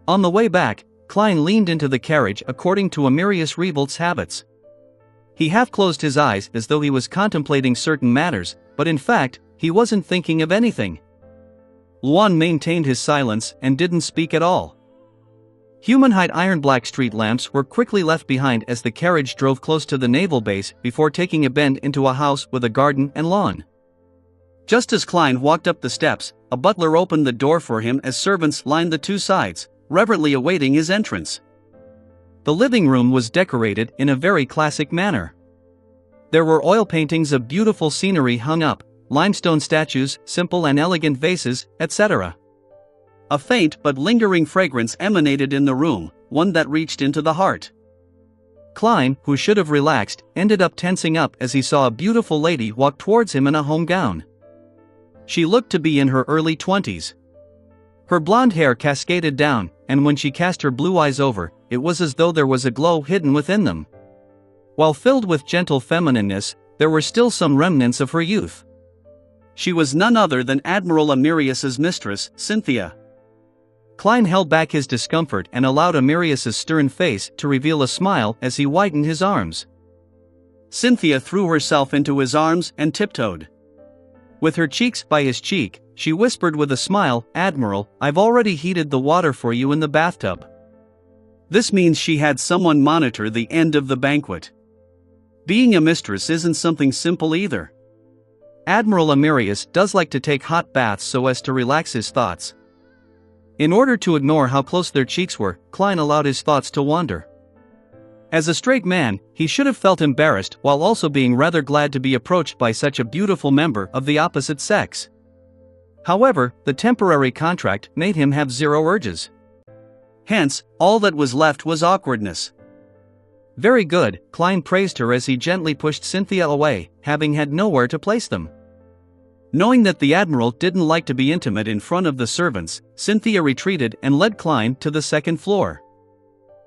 On the way back, Klein leaned into the carriage according to Amirius Revolt's habits. He half closed his eyes as though he was contemplating certain matters, but in fact, he wasn't thinking of anything. Luan maintained his silence and didn't speak at all. Human-height iron-black street lamps were quickly left behind as the carriage drove close to the naval base before taking a bend into a house with a garden and lawn. Just as Klein walked up the steps, a butler opened the door for him as servants lined the two sides, reverently awaiting his entrance. The living room was decorated in a very classic manner. There were oil paintings of beautiful scenery hung up, limestone statues, simple and elegant vases, etc. A faint but lingering fragrance emanated in the room, one that reached into the heart. Klein, who should have relaxed, ended up tensing up as he saw a beautiful lady walk towards him in a home gown. She looked to be in her early 20s. Her blonde hair cascaded down, and when she cast her blue eyes over, it was as though there was a glow hidden within them. While filled with gentle feminineness, there were still some remnants of her youth. She was none other than Admiral Amirius's mistress, Cynthia. Klein held back his discomfort and allowed Amirius's stern face to reveal a smile as he widened his arms. Cynthia threw herself into his arms and tiptoed. With her cheeks by his cheek, she whispered with a smile, "Admiral, I've already heated the water for you in the bathtub." This means she had someone monitor the end of the banquet. Being a mistress isn't something simple either. Admiral Amirius does like to take hot baths so as to relax his thoughts. In order to ignore how close their cheeks were, Klein allowed his thoughts to wander. As a straight man, he should have felt embarrassed while also being rather glad to be approached by such a beautiful member of the opposite sex. However, the temporary contract made him have zero urges. Hence, all that was left was awkwardness. "Very good," Klein praised her as he gently pushed Cynthia away, having had nowhere to place them. Knowing that the admiral didn't like to be intimate in front of the servants, Cynthia retreated and led Klein to the second floor.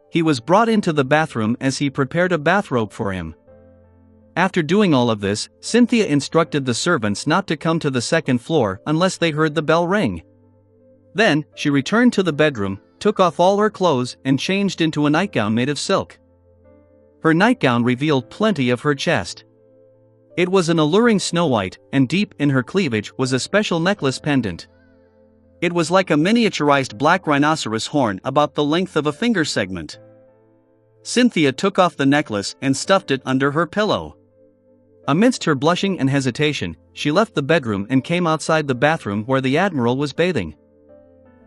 He was brought into the bathroom as he prepared a bathrobe for him. After doing all of this, Cynthia instructed the servants not to come to the second floor unless they heard the bell ring. Then, she returned to the bedroom, took off all her clothes and changed into a nightgown made of silk. Her nightgown revealed plenty of her chest. It was an alluring snow white, and deep in her cleavage was a special necklace pendant. It was like a miniaturized black rhinoceros horn about the length of a finger segment. Cynthia took off the necklace and stuffed it under her pillow. Amidst her blushing and hesitation, she left the bedroom and came outside the bathroom where the admiral was bathing.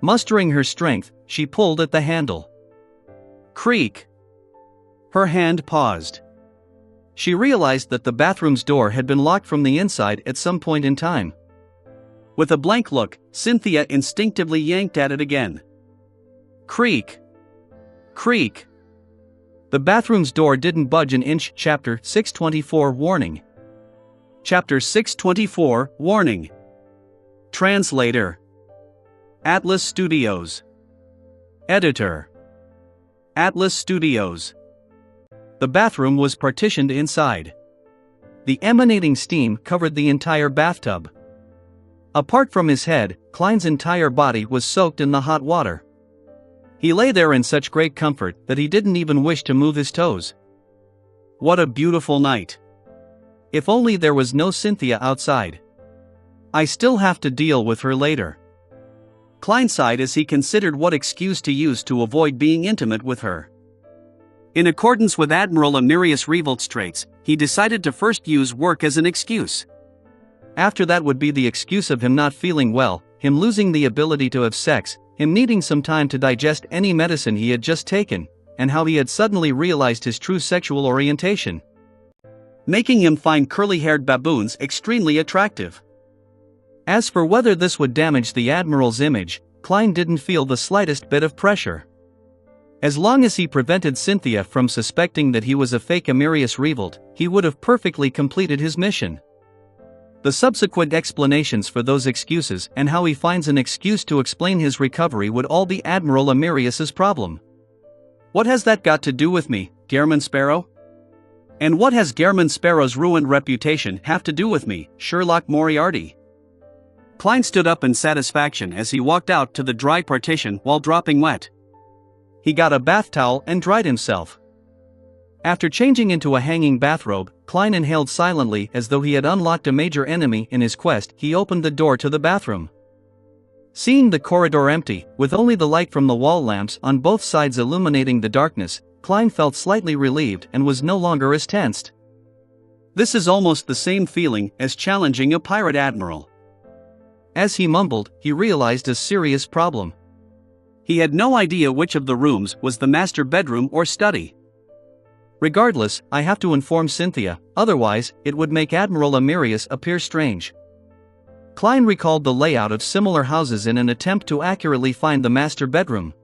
Mustering her strength, she pulled at the handle. Creak! Her hand paused. She realized that the bathroom's door had been locked from the inside at some point in time. With a blank look, Cynthia instinctively yanked at it again. Creak! Creak! The bathroom's door didn't budge an inch. Chapter 624 Warning. Chapter 624 Warning. Translator. Atlas Studios. Editor. Atlas Studios. The bathroom was partitioned inside. The emanating steam covered the entire bathtub. Apart from his head, Klein's entire body was soaked in the hot water. He lay there in such great comfort that he didn't even wish to move his toes. What a beautiful night. If only there was no Cynthia outside. I still have to deal with her later. Klein sighed as he considered what excuse to use to avoid being intimate with her. In accordance with Admiral Amirius Revolt's traits, he decided to first use work as an excuse. After that would be the excuse of him not feeling well, him losing the ability to have sex, him needing some time to digest any medicine he had just taken, and how he had suddenly realized his true sexual orientation, making him find curly-haired baboons extremely attractive. As for whether this would damage the Admiral's image, Klein didn't feel the slightest bit of pressure. As long as he prevented Cynthia from suspecting that he was a fake Amirius Revolt, he would have perfectly completed his mission. The subsequent explanations for those excuses and how he finds an excuse to explain his recovery would all be Admiral Amirius's problem. What has that got to do with me, Gehrman Sparrow? And what has Gehrman Sparrow's ruined reputation have to do with me, Sherlock Moriarty? Klein stood up in satisfaction as he walked out to the dry partition while dropping wet. He got a bath towel and dried himself. After changing into a hanging bathrobe, Klein inhaled silently as though he had unlocked a major enemy in his quest. He opened the door to the bathroom. Seeing the corridor empty, with only the light from the wall lamps on both sides illuminating the darkness, Klein felt slightly relieved and was no longer as tensed. This is almost the same feeling as challenging a pirate admiral. As he mumbled, he realized a serious problem. He had no idea which of the rooms was the master bedroom or study. Regardless, I have to inform Cynthia, otherwise, it would make Admiral Amirius appear strange. Klein recalled the layout of similar houses in an attempt to accurately find the master bedroom.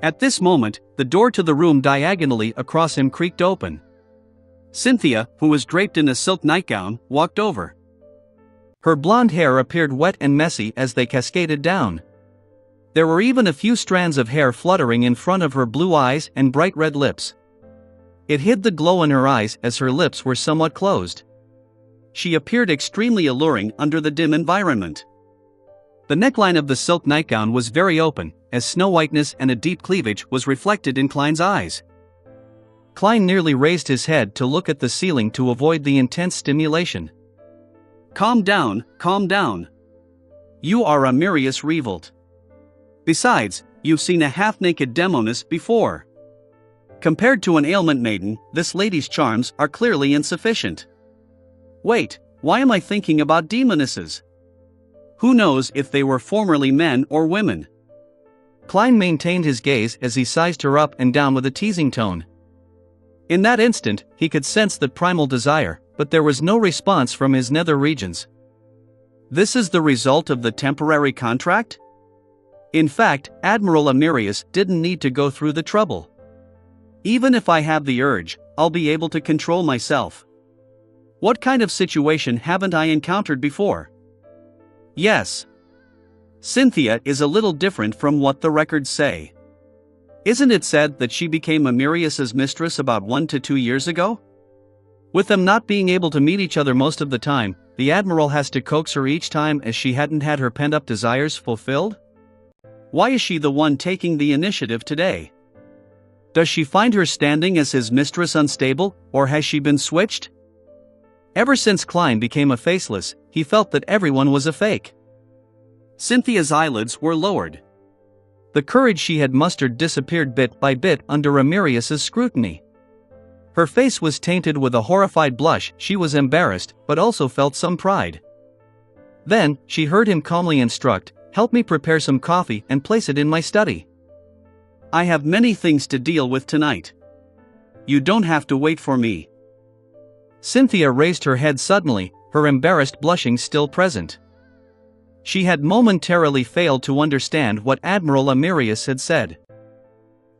At this moment, the door to the room diagonally across him creaked open. Cynthia, who was draped in a silk nightgown, walked over. Her blonde hair appeared wet and messy as they cascaded down. There were even a few strands of hair fluttering in front of her blue eyes and bright red lips. It hid the glow in her eyes as her lips were somewhat closed. She appeared extremely alluring under the dim environment. The neckline of the silk nightgown was very open, as snow whiteness and a deep cleavage was reflected in Klein's eyes. Klein nearly raised his head to look at the ceiling to avoid the intense stimulation. Calm down, calm down. You are Amirius Revolt. Besides, you've seen a half-naked demoness before. Compared to an ailment maiden, this lady's charms are clearly insufficient. Wait, why am I thinking about demonesses? Who knows if they were formerly men or women? Klein maintained his gaze as he sized her up and down with a teasing tone. In that instant, he could sense that primal desire, but there was no response from his nether regions. This is the result of the temporary contract? In fact, Admiral Amirius didn't need to go through the trouble. Even if I have the urge, I'll be able to control myself. What kind of situation haven't I encountered before? Yes. Cynthia is a little different from what the records say. Isn't it said that she became Amirius's mistress about 1 to 2 years ago? With them not being able to meet each other most of the time, the Admiral has to coax her each time as she hadn't had her pent-up desires fulfilled? Why is she the one taking the initiative today? Does she find her standing as his mistress unstable, or has she been switched? Ever since Klein became a faceless, he felt that everyone was a fake. Cynthia's eyelids were lowered. The courage she had mustered disappeared bit by bit under Amirius's scrutiny. Her face was tainted with a horrified blush. She was embarrassed, but also felt some pride. Then, she heard him calmly instruct, "Help me prepare some coffee and place it in my study. I have many things to deal with tonight. You don't have to wait for me." Cynthia raised her head suddenly, her embarrassed blushing still present. She had momentarily failed to understand what Admiral Amirius had said.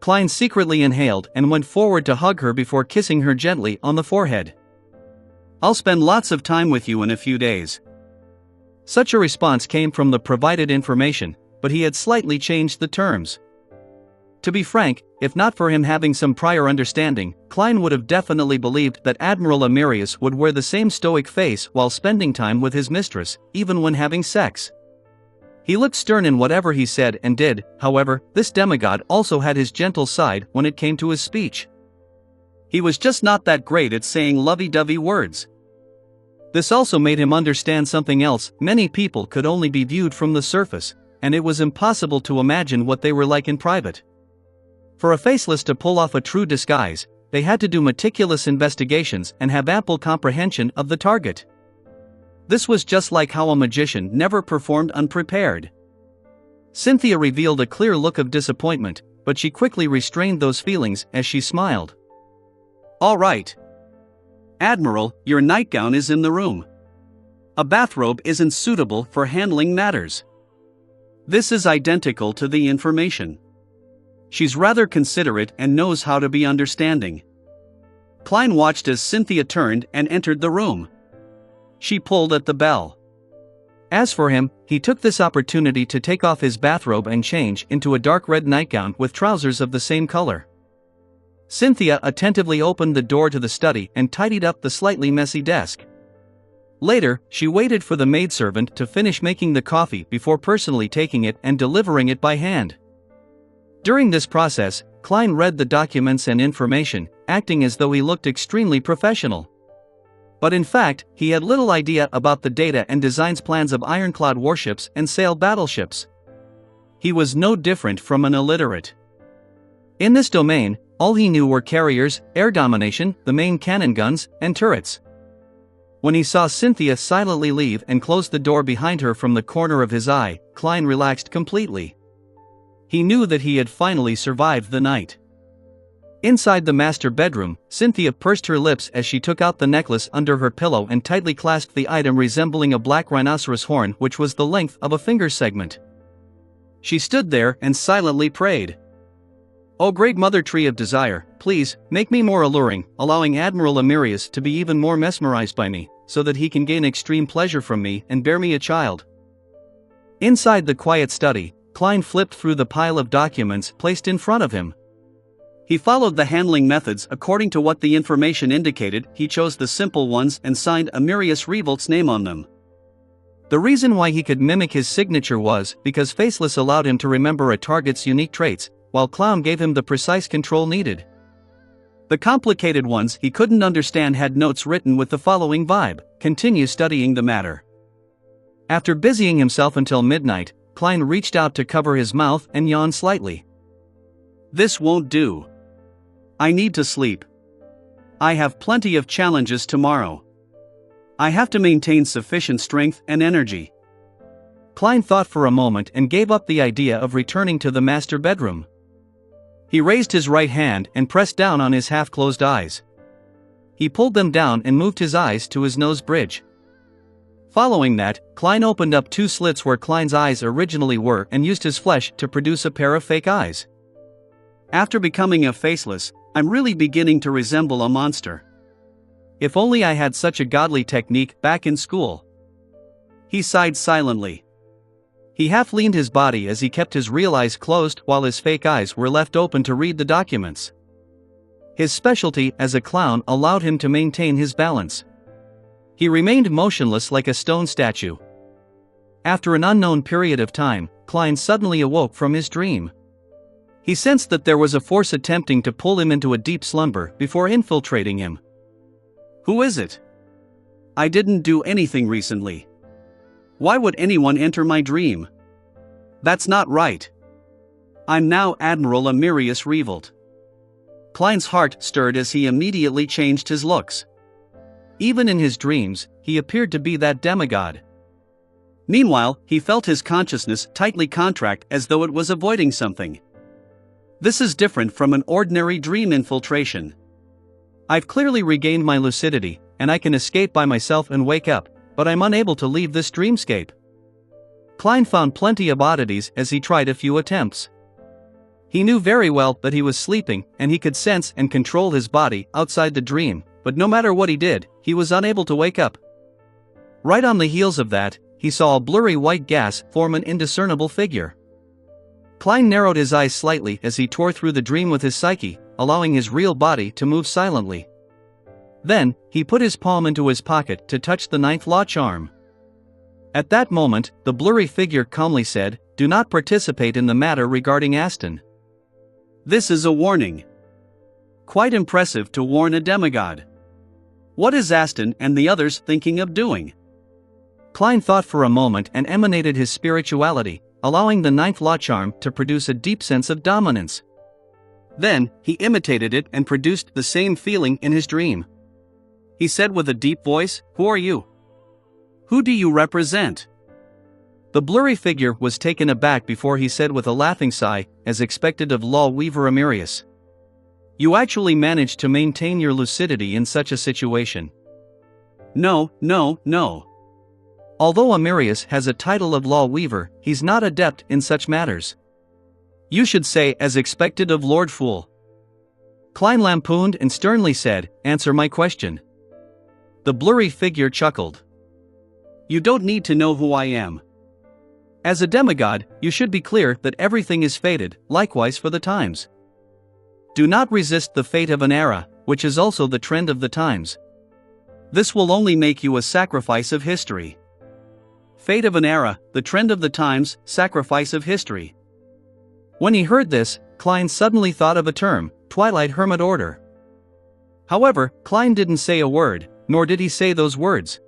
Klein secretly inhaled and went forward to hug her before kissing her gently on the forehead. "I'll spend lots of time with you in a few days." Such a response came from the provided information, but he had slightly changed the terms. To be frank, if not for him having some prior understanding, Klein would have definitely believed that Admiral Amirius would wear the same stoic face while spending time with his mistress, even when having sex. He looked stern in whatever he said and did. However, this demigod also had his gentle side when it came to his speech. He was just not that great at saying lovey-dovey words. This also made him understand something else: many people could only be viewed from the surface, and it was impossible to imagine what they were like in private. For a faceless to pull off a true disguise, they had to do meticulous investigations and have ample comprehension of the target. This was just like how a magician never performed unprepared. Cynthia revealed a clear look of disappointment, but she quickly restrained those feelings as she smiled. "All right. Admiral, your nightgown is in the room. A bathrobe isn't suitable for handling matters. This is identical to the information. She's rather considerate and knows how to be understanding." Klein watched as Cynthia turned and entered the room. She pulled at the bell. As for him, he took this opportunity to take off his bathrobe and change into a dark red nightgown with trousers of the same color. Cynthia attentively opened the door to the study and tidied up the slightly messy desk. Later, she waited for the maidservant to finish making the coffee before personally taking it and delivering it by hand. During this process, Klein read the documents and information, acting as though he looked extremely professional. But in fact, he had little idea about the data and designs plans of ironclad warships and sail battleships. He was no different from an illiterate. In this domain, all he knew were carriers, air domination, the main cannon guns, and turrets. When he saw Cynthia silently leave and close the door behind her from the corner of his eye, Klein relaxed completely. He knew that he had finally survived the night. Inside the master bedroom, Cynthia pursed her lips as she took out the necklace under her pillow and tightly clasped the item resembling a black rhinoceros horn which was the length of a finger segment. She stood there and silently prayed. "O great mother tree of desire, please, make me more alluring, allowing Admiral Amirius to be even more mesmerized by me, so that he can gain extreme pleasure from me and bear me a child." Inside the quiet study, Klein flipped through the pile of documents placed in front of him. He followed the handling methods according to what the information indicated. He chose the simple ones and signed Amirius Revolt's name on them. The reason why he could mimic his signature was because Faceless allowed him to remember a target's unique traits, while Clown gave him the precise control needed. The complicated ones he couldn't understand had notes written with the following vibe: "Continue studying the matter." After busying himself until midnight, Klein reached out to cover his mouth and yawned slightly. "This won't do. I need to sleep. I have plenty of challenges tomorrow. I have to maintain sufficient strength and energy." Klein thought for a moment and gave up the idea of returning to the master bedroom. He raised his right hand and pressed down on his half-closed eyes. He pulled them down and moved his eyes to his nose bridge. Following that, Klein opened up two slits where Klein's eyes originally were and used his flesh to produce a pair of fake eyes. "After becoming a Faceless, I'm really beginning to resemble a monster. If only I had such a godly technique back in school." He sighed silently. He half leaned his body as he kept his real eyes closed while his fake eyes were left open to read the documents. His specialty as a clown allowed him to maintain his balance. He remained motionless like a stone statue. After an unknown period of time, Klein suddenly awoke from his dream. He sensed that there was a force attempting to pull him into a deep slumber before infiltrating him. "Who is it? I didn't do anything recently. Why would anyone enter my dream? That's not right. I'm now Admiral Amirius Revolt." Klein's heart stirred as he immediately changed his looks. Even in his dreams, he appeared to be that demigod. Meanwhile, he felt his consciousness tightly contract as though it was avoiding something. "This is different from an ordinary dream infiltration. I've clearly regained my lucidity, and I can escape by myself and wake up, but I'm unable to leave this dreamscape." Klein found plenty of oddities as he tried a few attempts. He knew very well that he was sleeping, and he could sense and control his body outside the dream, but no matter what he did, he was unable to wake up. Right on the heels of that, he saw a blurry white gas form an indiscernible figure. Klein narrowed his eyes slightly as he tore through the dream with his psyche, allowing his real body to move silently. Then, he put his palm into his pocket to touch the 9th law charm. At that moment, the blurry figure calmly said, "Do not participate in the matter regarding Aston. This is a warning." Quite impressive to warn a demigod. What is Aston and the others thinking of doing? Klein thought for a moment and emanated his spirituality, allowing the 9th law charm to produce a deep sense of dominance. Then, he imitated it and produced the same feeling in his dream. He said with a deep voice, "Who are you? Who do you represent?" The blurry figure was taken aback before he said with a laughing sigh, as expected of Law Weaver Amirius, "You actually managed to maintain your lucidity in such a situation." No. Although Amirius has a title of Law Weaver, he's not adept in such matters. You should say as expected of Lord Fool. Klein lampooned and sternly said, "Answer my question." The blurry figure chuckled. "You don't need to know who I am. As a demigod, you should be clear that everything is fated, likewise for the times. Do not resist the fate of an era, which is also the trend of the times. This will only make you a sacrifice of history." Fate of an era, the trend of the times, sacrifice of history. When he heard this, Klein suddenly thought of a term, Twilight Hermit Order. However, Klein didn't say a word, nor did he say those words.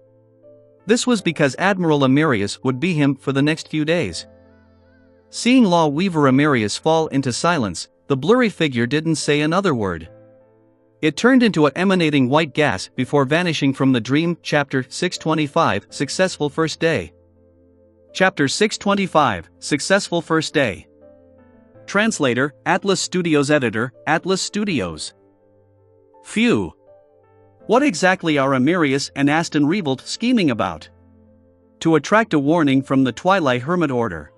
This was because Admiral Amirius would be him for the next few days. Seeing Law Weaver Amirius fall into silence, the blurry figure didn't say another word. It turned into an emanating white gas before vanishing from the dream. Chapter 625, Successful First Day. Chapter 625, Successful First Day. Translator, Atlas Studios. Editor, Atlas Studios. Phew. What exactly are Amirius and Aston Revolt scheming about? To attract a warning from the Twilight Hermit Order.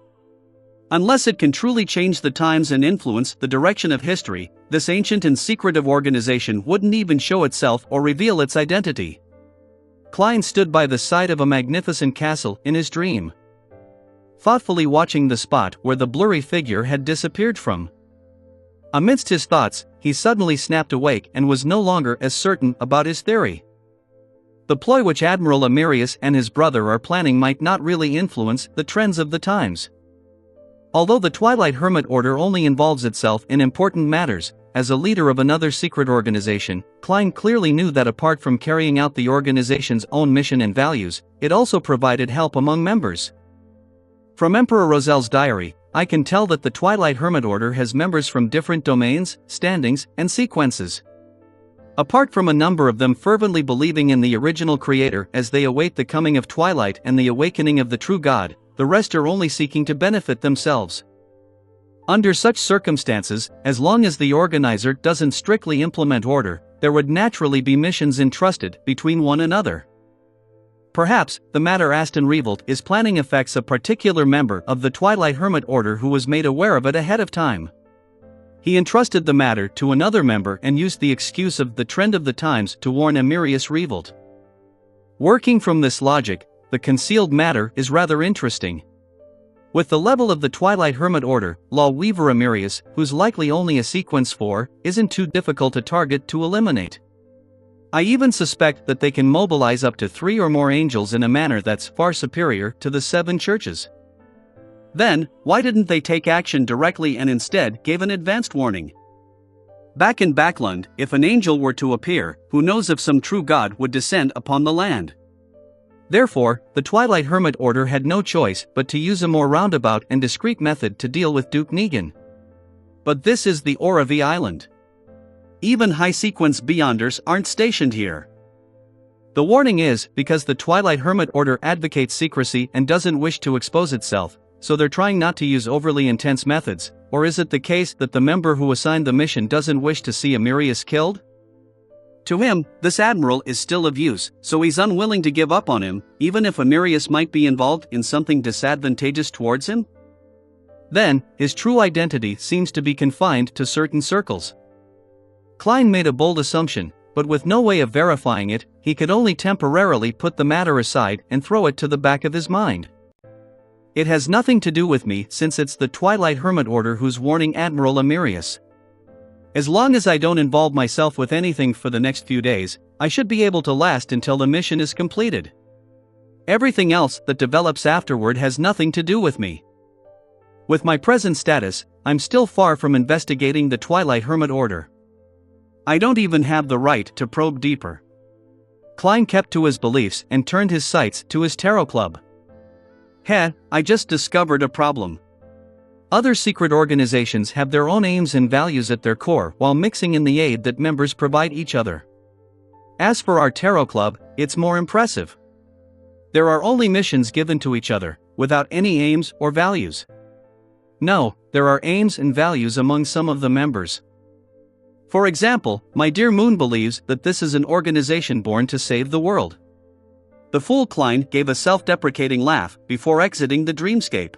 Unless it can truly change the times and influence the direction of history, this ancient and secretive organization wouldn't even show itself or reveal its identity. Klein stood by the side of a magnificent castle in his dream, thoughtfully watching the spot where the blurry figure had disappeared from. Amidst his thoughts, he suddenly snapped awake and was no longer as certain about his theory. The ploy which Admiral Amirius and his brother are planning might not really influence the trends of the times. Although the Twilight Hermit Order only involves itself in important matters, as a leader of another secret organization, Klein clearly knew that apart from carrying out the organization's own mission and values, it also provided help among members. From Emperor Rosel's diary, I can tell that the Twilight Hermit Order has members from different domains, standings, and sequences. Apart from a number of them fervently believing in the original creator as they await the coming of Twilight and the awakening of the true God, the rest are only seeking to benefit themselves. Under such circumstances, as long as the organizer doesn't strictly implement order, there would naturally be missions entrusted between one another. Perhaps, the matter Aston Revolt is planning affects a particular member of the Twilight Hermit Order who was made aware of it ahead of time. He entrusted the matter to another member and used the excuse of the trend of the times to warn Amirius Revolt. Working from this logic, the concealed matter is rather interesting. With the level of the Twilight Hermit Order, Law Weaver Amirius, who's likely only a sequence 4, isn't too difficult a target to eliminate. I even suspect that they can mobilize up to 3 or more angels in a manner that's far superior to the 7 churches. Then, why didn't they take action directly and instead gave an advanced warning? Back in Backland, if an angel were to appear, who knows if some true god would descend upon the land? Therefore, the Twilight Hermit Order had no choice but to use a more roundabout and discreet method to deal with Duke Negan. But this is the Oravi Island. Even high-sequence Beyonders aren't stationed here. The warning is because the Twilight Hermit Order advocates secrecy and doesn't wish to expose itself, so they're trying not to use overly intense methods, or is it the case that the member who assigned the mission doesn't wish to see Amirius killed? To him, this admiral is still of use, so he's unwilling to give up on him, even if Amirius might be involved in something disadvantageous towards him? Then, his true identity seems to be confined to certain circles. Klein made a bold assumption, but with no way of verifying it, he could only temporarily put the matter aside and throw it to the back of his mind. It has nothing to do with me, since it's the Twilight Hermit Order who's warning Admiral Amirius. As long as I don't involve myself with anything for the next few days, I should be able to last until the mission is completed. Everything else that develops afterward has nothing to do with me. With my present status, I'm still far from investigating the Twilight Hermit Order. I don't even have the right to probe deeper. Klein kept to his beliefs and turned his sights to his tarot club. I just discovered a problem. Other secret organizations have their own aims and values at their core while mixing in the aid that members provide each other. As for our tarot club, it's more impressive. There are only missions given to each other, without any aims or values. No, there are aims and values among some of the members. For example, my dear Moon believes that this is an organization born to save the world. The fool Klein gave a self-deprecating laugh before exiting the dreamscape.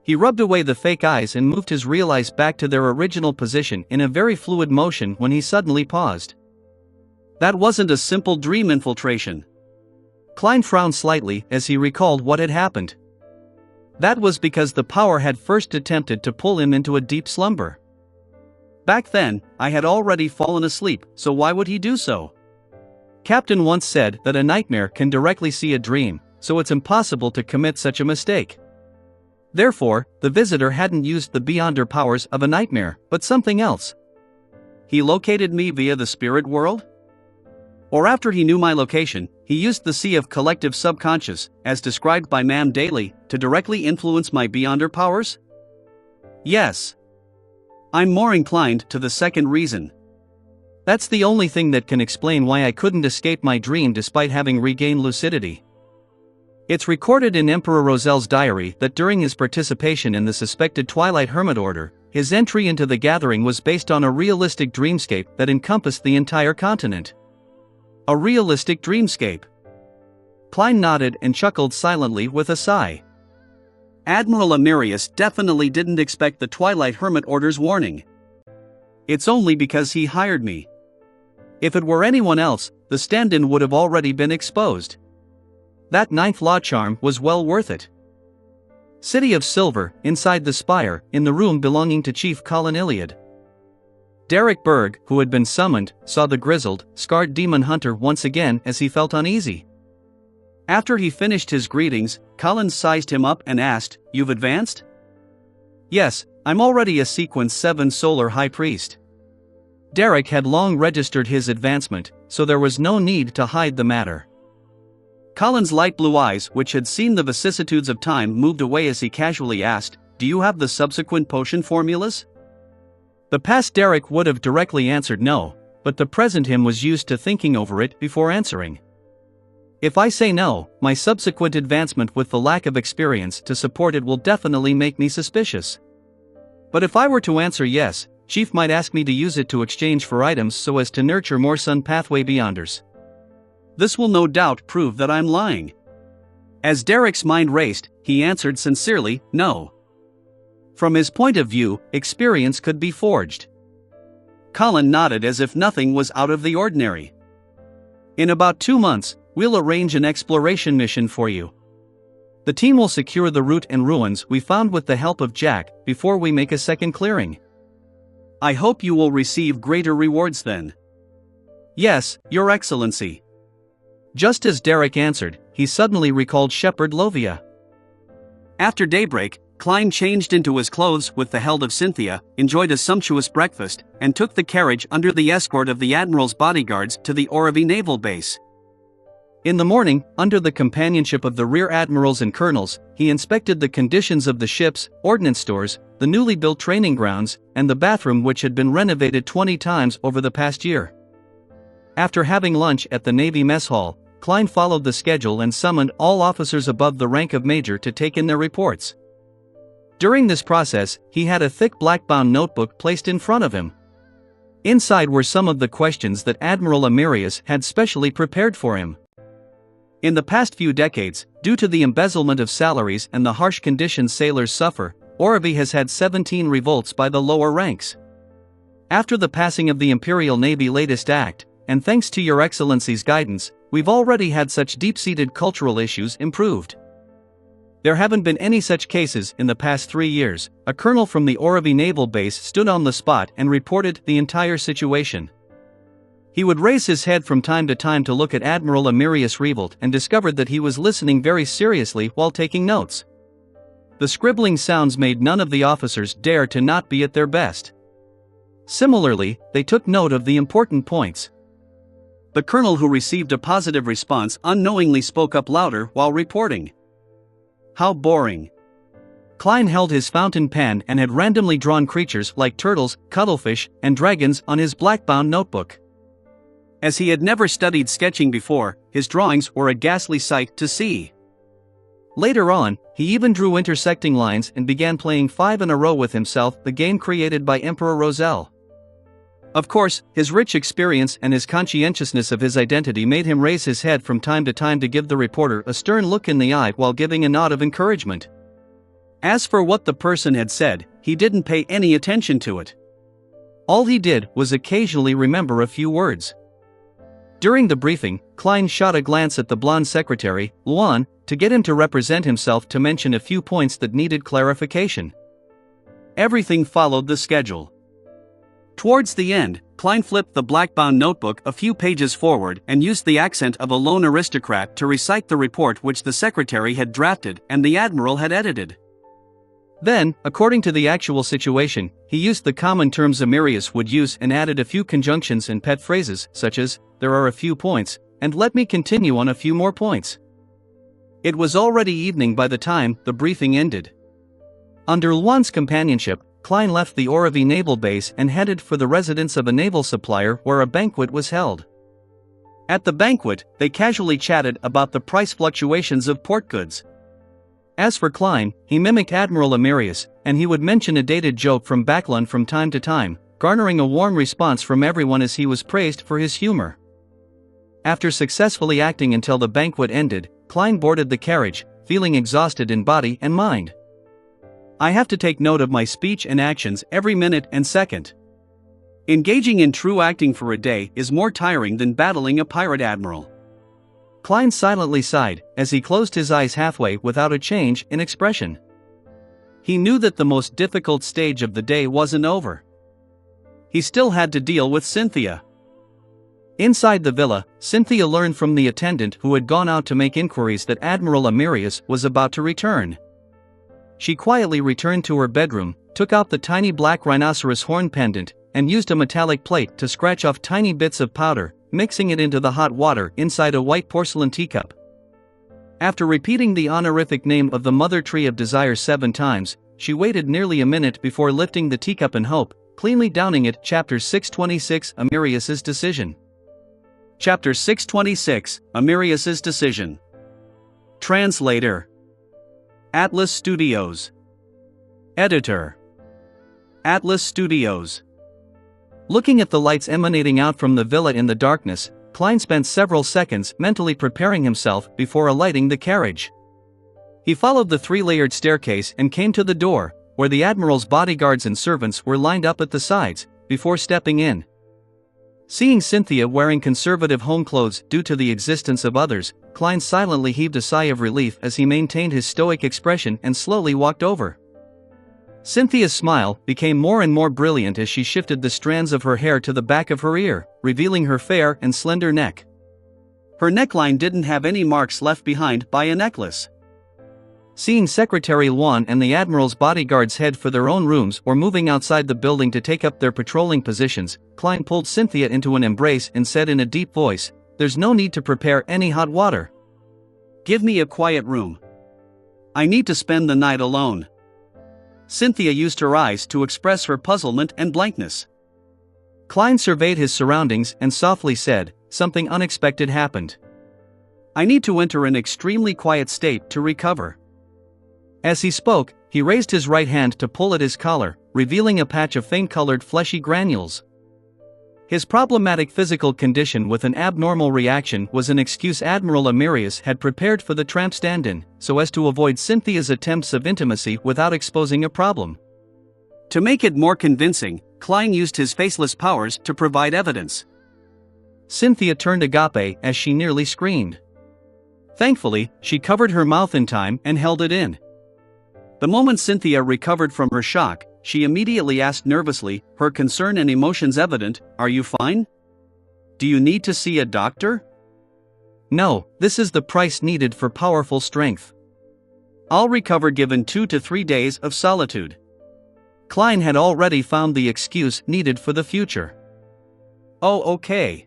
He rubbed away the fake eyes and moved his real eyes back to their original position in a very fluid motion when he suddenly paused. That wasn't a simple dream infiltration. Klein frowned slightly as he recalled what had happened. That was because the power had first attempted to pull him into a deep slumber. Back then, I had already fallen asleep, so why would he do so? Captain once said that a nightmare can directly see a dream, so it's impossible to commit such a mistake. Therefore, the visitor hadn't used the beyonder powers of a nightmare, but something else. He located me via the spirit world? Or after he knew my location, he used the sea of collective subconscious, as described by Ma'am Daly, to directly influence my beyonder powers? Yes. I'm more inclined to the second reason. That's the only thing that can explain why I couldn't escape my dream despite having regained lucidity. It's recorded in Emperor Rosel's diary that during his participation in the suspected Twilight Hermit Order, his entry into the gathering was based on a realistic dreamscape that encompassed the entire continent. A realistic dreamscape. Klein nodded and chuckled silently with a sigh. Admiral Amirius definitely didn't expect the Twilight Hermit Order's warning. It's only because he hired me. If it were anyone else, the stand-in would have already been exposed. That ninth law charm was well worth it. City of Silver, inside the spire, in the room belonging to Chief Colin Iliad. Derek Berg, who had been summoned, saw the grizzled, scarred demon hunter once again as he felt uneasy. After he finished his greetings, Colin sized him up and asked, "You've advanced?" "Yes, I'm already a Sequence 7 Solar High Priest." Derek had long registered his advancement, so there was no need to hide the matter. Colin's light blue eyes, which had seen the vicissitudes of time, moved away as he casually asked, "Do you have the subsequent potion formulas?" The past Derek would have directly answered no, but the present him was used to thinking over it before answering. If I say no, my subsequent advancement with the lack of experience to support it will definitely make me suspicious. But if I were to answer yes, Chief might ask me to use it to exchange for items so as to nurture more Sun Pathway Beyonders. This will no doubt prove that I'm lying. As Derek's mind raced, he answered sincerely, no. From his point of view, experience could be forged. Colin nodded as if nothing was out of the ordinary. In about 2 months, we'll arrange an exploration mission for you. The team will secure the route and ruins we found with the help of Jack before we make a second clearing. I hope you will receive greater rewards then. Yes, Your Excellency. Just as Derek answered, he suddenly recalled Shepherd Lovia. After daybreak, Klein changed into his clothes with the help of Cynthia, enjoyed a sumptuous breakfast, and took the carriage under the escort of the Admiral's bodyguards to the Oravi Naval Base. In the morning, under the companionship of the rear admirals and colonels, he inspected the conditions of the ships, ordnance stores, the newly built training grounds, and the bathroom which had been renovated 20 times over the past year. After having lunch at the Navy mess hall, Klein followed the schedule and summoned all officers above the rank of major to take in their reports. During this process, he had a thick black-bound notebook placed in front of him. Inside were some of the questions that Admiral Amirius had specially prepared for him. In the past few decades, due to the embezzlement of salaries and the harsh conditions sailors suffer, Orevy has had 17 revolts by the lower ranks. After the passing of the Imperial Navy latest act, and thanks to Your Excellency's guidance, we've already had such deep-seated cultural issues improved. There haven't been any such cases in the past 3 years. A colonel from the Orevy Naval Base stood on the spot and reported the entire situation. He would raise his head from time to time to look at Admiral Amirius Revolt and discovered that he was listening very seriously while taking notes. The scribbling sounds made none of the officers dare to not be at their best. Similarly, they took note of the important points. The colonel who received a positive response unknowingly spoke up louder while reporting. How boring. Klein held his fountain pen and had randomly drawn creatures like turtles, cuttlefish, and dragons on his black-bound notebook. As he had never studied sketching before, his drawings were a ghastly sight to see. Later on, he even drew intersecting lines and began playing 5 in a row with himself, the game created by Emperor Roselle. Of course, his rich experience and his conscientiousness of his identity made him raise his head from time to time to give the reporter a stern look in the eye while giving a nod of encouragement. As for what the person had said, he didn't pay any attention to it. All he did was occasionally remember a few words. During the briefing, Klein shot a glance at the blonde secretary, Luan, to get him to represent himself to mention a few points that needed clarification. Everything followed the schedule. Towards the end, Klein flipped the black-bound notebook a few pages forward and used the accent of a lone aristocrat to recite the report which the secretary had drafted and the admiral had edited. Then, according to the actual situation, he used the common terms Amirius would use and added a few conjunctions and pet phrases, such as, "there are a few points," and "let me continue on a few more points." It was already evening by the time the briefing ended. Under Luan's companionship, Klein left the Orevy Naval Base and headed for the residence of a naval supplier where a banquet was held. At the banquet, they casually chatted about the price fluctuations of port goods. As for Klein, he mimicked Admiral Amirius, and he would mention a dated joke from Backlund from time to time, garnering a warm response from everyone as he was praised for his humor. After successfully acting until the banquet ended, Klein boarded the carriage, feeling exhausted in body and mind. I have to take note of my speech and actions every minute and second. Engaging in true acting for a day is more tiring than battling a pirate admiral. Klein silently sighed as he closed his eyes halfway without a change in expression. He knew that the most difficult stage of the day wasn't over. He still had to deal with Cynthia. Inside the villa, Cynthia learned from the attendant who had gone out to make inquiries that Admiral Amirius was about to return. She quietly returned to her bedroom, took out the tiny black rhinoceros horn pendant, and used a metallic plate to scratch off tiny bits of powder, mixing it into the hot water inside a white porcelain teacup. After repeating the honorific name of the Mother Tree of Desire 7 times, she waited nearly a minute before lifting the teacup in hope, cleanly downing it. Chapter 626, Amirius's Decision. Chapter 626, Amirius's Decision. Translator. Atlas Studios. Editor. Atlas Studios. Looking at the lights emanating out from the villa in the darkness, Klein spent several seconds mentally preparing himself before alighting the carriage. He followed the 3-layered staircase and came to the door, where the admiral's bodyguards and servants were lined up at the sides, before stepping in. Seeing Cynthia wearing conservative home clothes due to the existence of others, Klein silently heaved a sigh of relief as he maintained his stoic expression and slowly walked over. Cynthia's smile became more and more brilliant as she shifted the strands of her hair to the back of her ear, revealing her fair and slender neck. Her neckline didn't have any marks left behind by a necklace. Seeing Secretary Luan and the Admiral's bodyguards head for their own rooms or moving outside the building to take up their patrolling positions, Klein pulled Cynthia into an embrace and said in a deep voice, "There's no need to prepare any hot water. Give me a quiet room. I need to spend the night alone." Cynthia used her eyes to express her puzzlement and blankness. Klein surveyed his surroundings and softly said, "Something unexpected happened. I need to enter an extremely quiet state to recover." As he spoke, he raised his right hand to pull at his collar, revealing a patch of faint-colored fleshy granules. His problematic physical condition with an abnormal reaction was an excuse Admiral Amirius had prepared for the tramp stand-in, so as to avoid Cynthia's attempts of intimacy without exposing a problem. To make it more convincing, Klein used his faceless powers to provide evidence. Cynthia turned agape as she nearly screamed. Thankfully, she covered her mouth in time and held it in. The moment Cynthia recovered from her shock, she immediately asked nervously, her concern and emotions evident, "Are you fine? Do you need to see a doctor?" "No, this is the price needed for powerful strength. I'll recover given 2 to 3 days of solitude." Klein had already found the excuse needed for the future. "Oh, okay."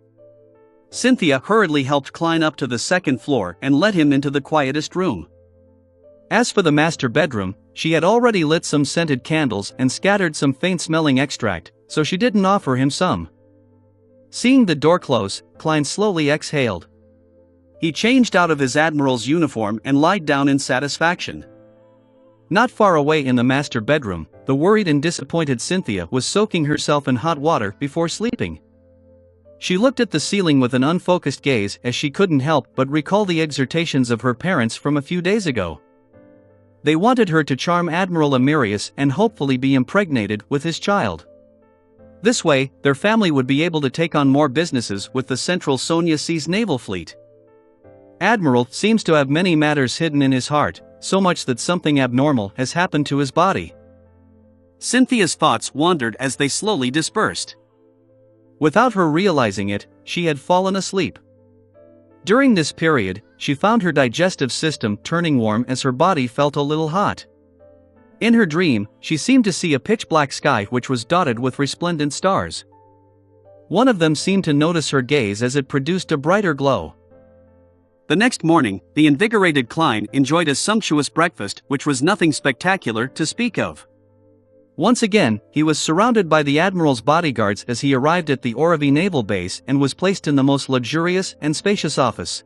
Cynthia hurriedly helped Klein up to the second floor and led him into the quietest room. As for the master bedroom, she had already lit some scented candles and scattered some faint-smelling extract, so she didn't offer him some. Seeing the door close, Klein slowly exhaled. He changed out of his admiral's uniform and lied down in satisfaction. Not far away in the master bedroom, the worried and disappointed Cynthia was soaking herself in hot water before sleeping. She looked at the ceiling with an unfocused gaze as she couldn't help but recall the exhortations of her parents from a few days ago. They wanted her to charm Admiral Amirius and hopefully be impregnated with his child. This way, their family would be able to take on more businesses with the Central Sonia Seas Naval Fleet. Admiral seems to have many matters hidden in his heart, so much that something abnormal has happened to his body. Cynthia's thoughts wandered as they slowly dispersed. Without her realizing it, she had fallen asleep. During this period, she found her digestive system turning warm as her body felt a little hot. In her dream, she seemed to see a pitch-black sky which was dotted with resplendent stars. One of them seemed to notice her gaze as it produced a brighter glow. The next morning, the invigorated Klein enjoyed a sumptuous breakfast which was nothing spectacular to speak of. Once again, he was surrounded by the Admiral's bodyguards as he arrived at the Oravi Naval Base and was placed in the most luxurious and spacious office.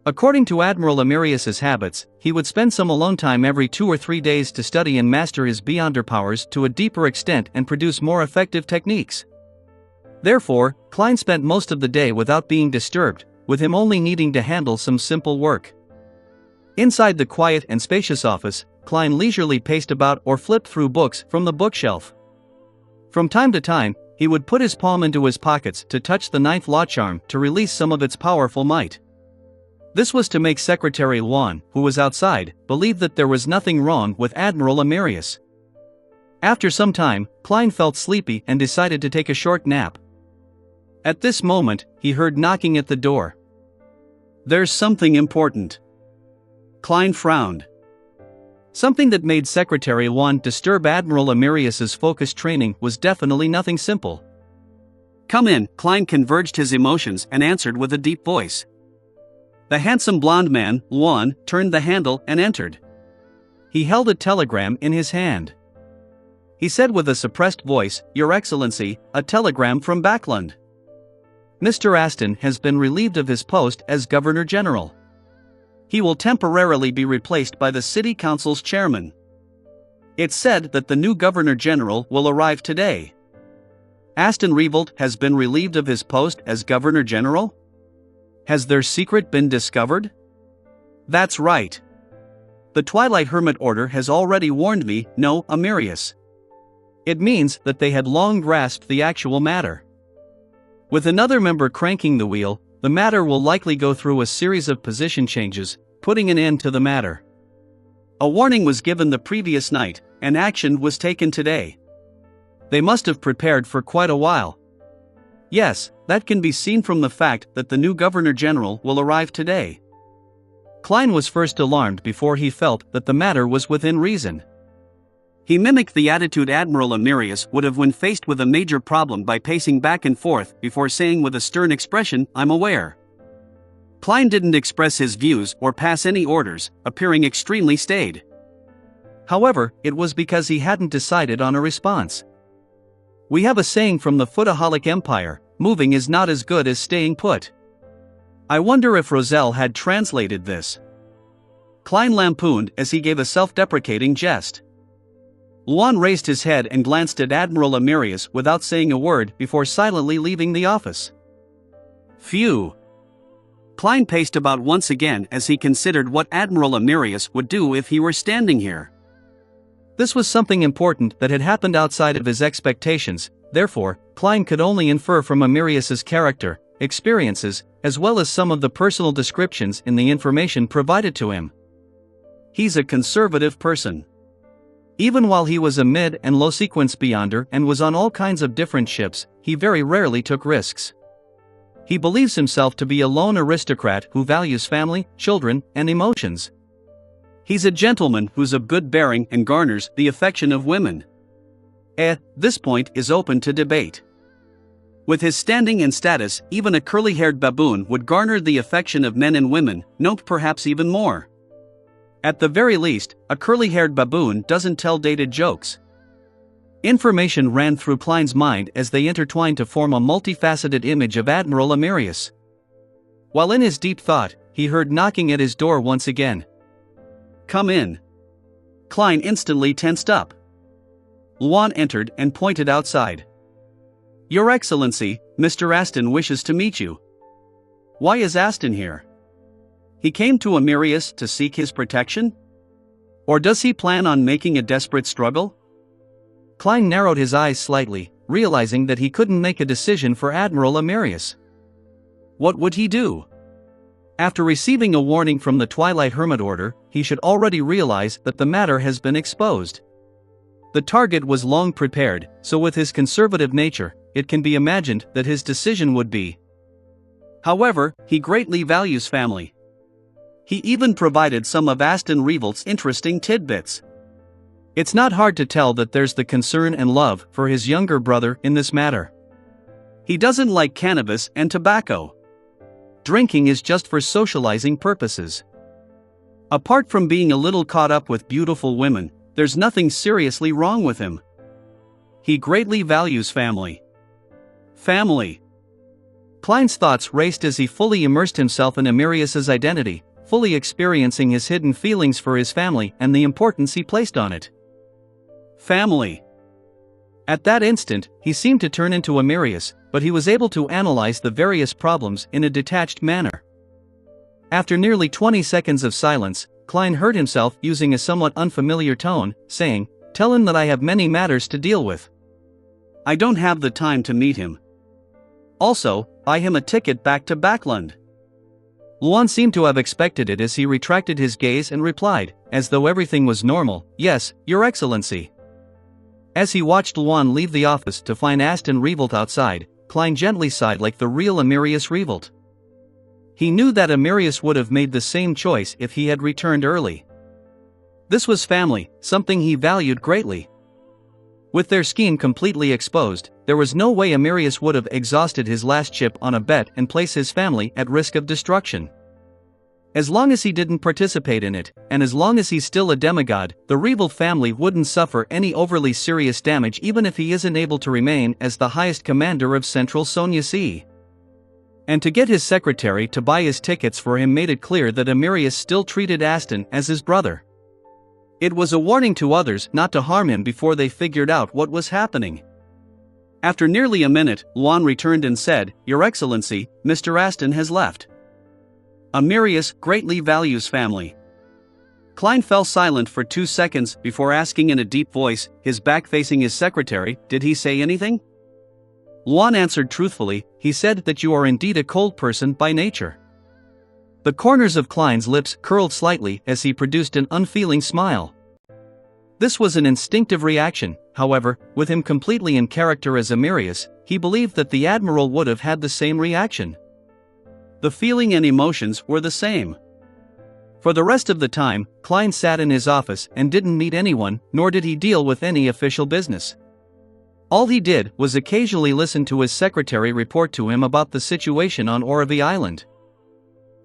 According to Admiral Amirius's habits, he would spend some alone time every 2 or 3 days to study and master his Beyonder powers to a deeper extent and produce more effective techniques. Therefore, Klein spent most of the day without being disturbed, with him only needing to handle some simple work. Inside the quiet and spacious office, Klein leisurely paced about or flipped through books from the bookshelf. From time to time, he would put his palm into his pockets to touch the 9th law charm to release some of its powerful might. This was to make Secretary Juan, who was outside, believe that there was nothing wrong with Admiral Amirius. After some time, Klein felt sleepy and decided to take a short nap. At this moment, he heard knocking at the door. "There's something important." Klein frowned. Something that made Secretary Juan disturb Admiral Amirius's focus training was definitely nothing simple. "Come in," Klein converged his emotions and answered with a deep voice. The handsome blond man, Juan, turned the handle and entered. He held a telegram in his hand. He said with a suppressed voice, "Your Excellency, a telegram from Backlund. Mr. Aston has been relieved of his post as Governor General. He will temporarily be replaced by the City Council's chairman. It's said that the new Governor General will arrive today." Aston Revolt has been relieved of his post as Governor General? Has their secret been discovered? That's right. The Twilight Hermit Order has already warned me, no, Amirius. It means that they had long grasped the actual matter. With another member cranking the wheel, the matter will likely go through a series of position changes, putting an end to the matter. A warning was given the previous night, and action was taken today. They must have prepared for quite a while. Yes, that can be seen from the fact that the new Governor General will arrive today. Klein was first alarmed before he felt that the matter was within reason. He mimicked the attitude Admiral Amirius would have when faced with a major problem by pacing back and forth before saying with a stern expression, "I'm aware." Klein didn't express his views or pass any orders, appearing extremely staid. However, it was because he hadn't decided on a response. We have a saying from the Footaholic Empire, moving is not as good as staying put. I wonder if Roselle had translated this. Klein lampooned as he gave a self-deprecating jest. Luan raised his head and glanced at Admiral Amirius without saying a word before silently leaving the office. Phew. Klein paced about once again as he considered what Admiral Amirius would do if he were standing here. This was something important that had happened outside of his expectations, therefore, Klein could only infer from Amirius's character, experiences, as well as some of the personal descriptions in the information provided to him. He's a conservative person. Even while he was a mid- and low-sequence beyonder and was on all kinds of different ships, he very rarely took risks. He believes himself to be a lone aristocrat who values family, children, and emotions. He's a gentleman who's of good bearing and garners the affection of women. This point is open to debate. With his standing and status, even a curly-haired baboon would garner the affection of men and women, nope, perhaps even more. At the very least, a curly-haired baboon doesn't tell dated jokes. Information ran through Klein's mind as they intertwined to form a multifaceted image of Admiral Amirius. While in his deep thought, he heard knocking at his door once again. "Come in." Klein instantly tensed up. Luan entered and pointed outside. "Your Excellency, Mr. Aston wishes to meet you." "Why is Aston here? He came to Amirius to seek his protection? Or does he plan on making a desperate struggle?" Klein narrowed his eyes slightly, realizing that he couldn't make a decision for Admiral Amirius. What would he do? After receiving a warning from the Twilight Hermit Order, he should already realize that the matter has been exposed. The target was long prepared, so with his conservative nature, it can be imagined that his decision would be. However, he greatly values family. He even provided some of Aston Revolt's interesting tidbits. It's not hard to tell that there's the concern and love for his younger brother in this matter. He doesn't like cannabis and tobacco. Drinking is just for socializing purposes. Apart from being a little caught up with beautiful women, there's nothing seriously wrong with him. He greatly values family. Family. Klein's thoughts raced as he fully immersed himself in Amirius's identity, fully experiencing his hidden feelings for his family and the importance he placed on it. Family. At that instant, he seemed to turn into Amirius, but he was able to analyze the various problems in a detached manner. After nearly 20 seconds of silence, Klein heard himself using a somewhat unfamiliar tone, saying, "Tell him that I have many matters to deal with. I don't have the time to meet him. Also, buy him a ticket back to Backland." Luan seemed to have expected it as he retracted his gaze and replied, as though everything was normal, "Yes, Your Excellency." As he watched Luan leave the office to find Aston Revolt outside, Klein gently sighed like the real Amirius Revolt. He knew that Amirius would have made the same choice if he had returned early. This was family, something he valued greatly. With their scheme completely exposed, there was no way Amirius would have exhausted his last chip on a bet and place his family at risk of destruction. As long as he didn't participate in it, and as long as he's still a demigod, the Revolt family wouldn't suffer any overly serious damage even if he isn't able to remain as the highest commander of Central Sonia Sea. And to get his secretary to buy his tickets for him made it clear that Amirius still treated Aston as his brother. It was a warning to others not to harm him before they figured out what was happening. After nearly a minute, Luan returned and said, "Your Excellency, Mr. Aston has left. Amirius greatly values family." Klein fell silent for 2 seconds before asking in a deep voice, his back facing his secretary, "Did he say anything?" Luan answered truthfully, "He said that you are indeed a cold person by nature." The corners of Klein's lips curled slightly as he produced an unfeeling smile. This was an instinctive reaction, however, with him completely in character as Amirius, he believed that the Admiral would have had the same reaction. The feeling and emotions were the same. For the rest of the time, Klein sat in his office and didn't meet anyone, nor did he deal with any official business. All he did was occasionally listen to his secretary report to him about the situation on Oravi Island.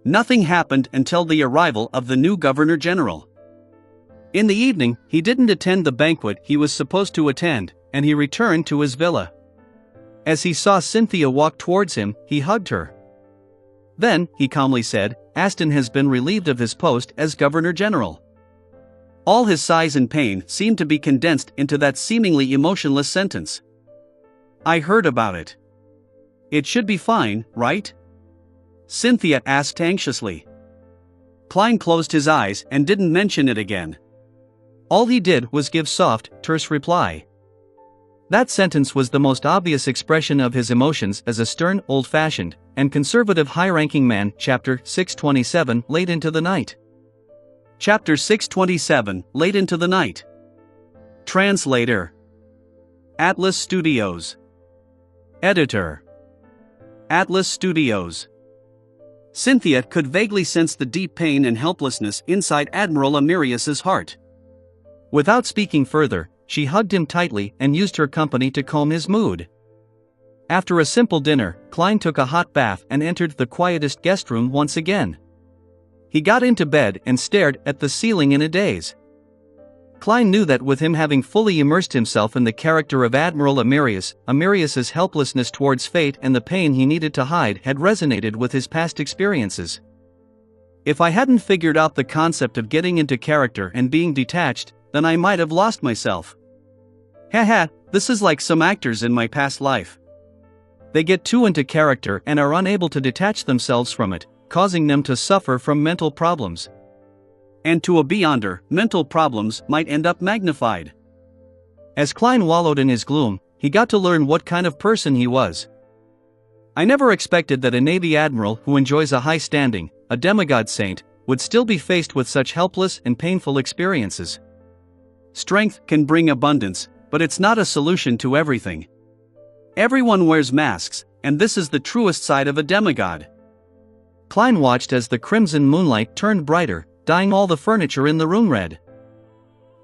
Nothing happened until the arrival of the new Governor-General. In the evening, he didn't attend the banquet he was supposed to attend, and he returned to his villa. As he saw Cynthia walk towards him, he hugged her. Then, he calmly said, "Aston has been relieved of his post as Governor-General." All his sighs and pain seemed to be condensed into that seemingly emotionless sentence. I heard about it. It should be fine, right? Cynthia asked anxiously. Klein closed his eyes and didn't mention it again. All he did was give soft, terse reply. That sentence was the most obvious expression of his emotions as a stern, old-fashioned, and conservative high-ranking man. Chapter 627, Late into the Night. Chapter 627, Late into the Night. Translator. Atlas Studios. Editor. Atlas Studios. Cynthia could vaguely sense the deep pain and helplessness inside Admiral Amirius's heart. Without speaking further, she hugged him tightly and used her company to calm his mood. After a simple dinner, Klein took a hot bath and entered the quietest guest room once again. He got into bed and stared at the ceiling in a daze. Klein knew that with him having fully immersed himself in the character of Admiral Amirius, Amirius's helplessness towards fate and the pain he needed to hide had resonated with his past experiences. If I hadn't figured out the concept of getting into character and being detached, then I might have lost myself. Haha, this is like some actors in my past life. They get too into character and are unable to detach themselves from it, causing them to suffer from mental problems. And to a beyonder, mental problems might end up magnified. As Klein wallowed in his gloom, he got to learn what kind of person he was. I never expected that a Navy admiral who enjoys a high standing, a demigod saint, would still be faced with such helpless and painful experiences. Strength can bring abundance, but it's not a solution to everything. Everyone wears masks, and this is the truest side of a demigod. Klein watched as the crimson moonlight turned brighter, dyeing all the furniture in the room red.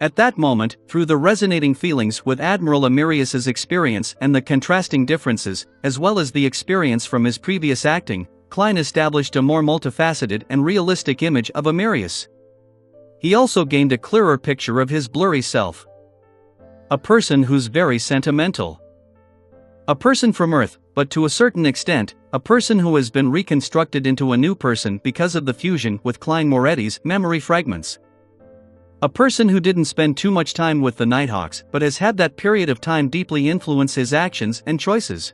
At that moment, through the resonating feelings with Admiral Amirius's experience and the contrasting differences, as well as the experience from his previous acting, Klein established a more multifaceted and realistic image of Amirius. He also gained a clearer picture of his blurry self. A person who's very sentimental. A person from Earth, but to a certain extent, a person who has been reconstructed into a new person because of the fusion with Klein Moretti's memory fragments. A person who didn't spend too much time with the Nighthawks but has had that period of time deeply influence his actions and choices.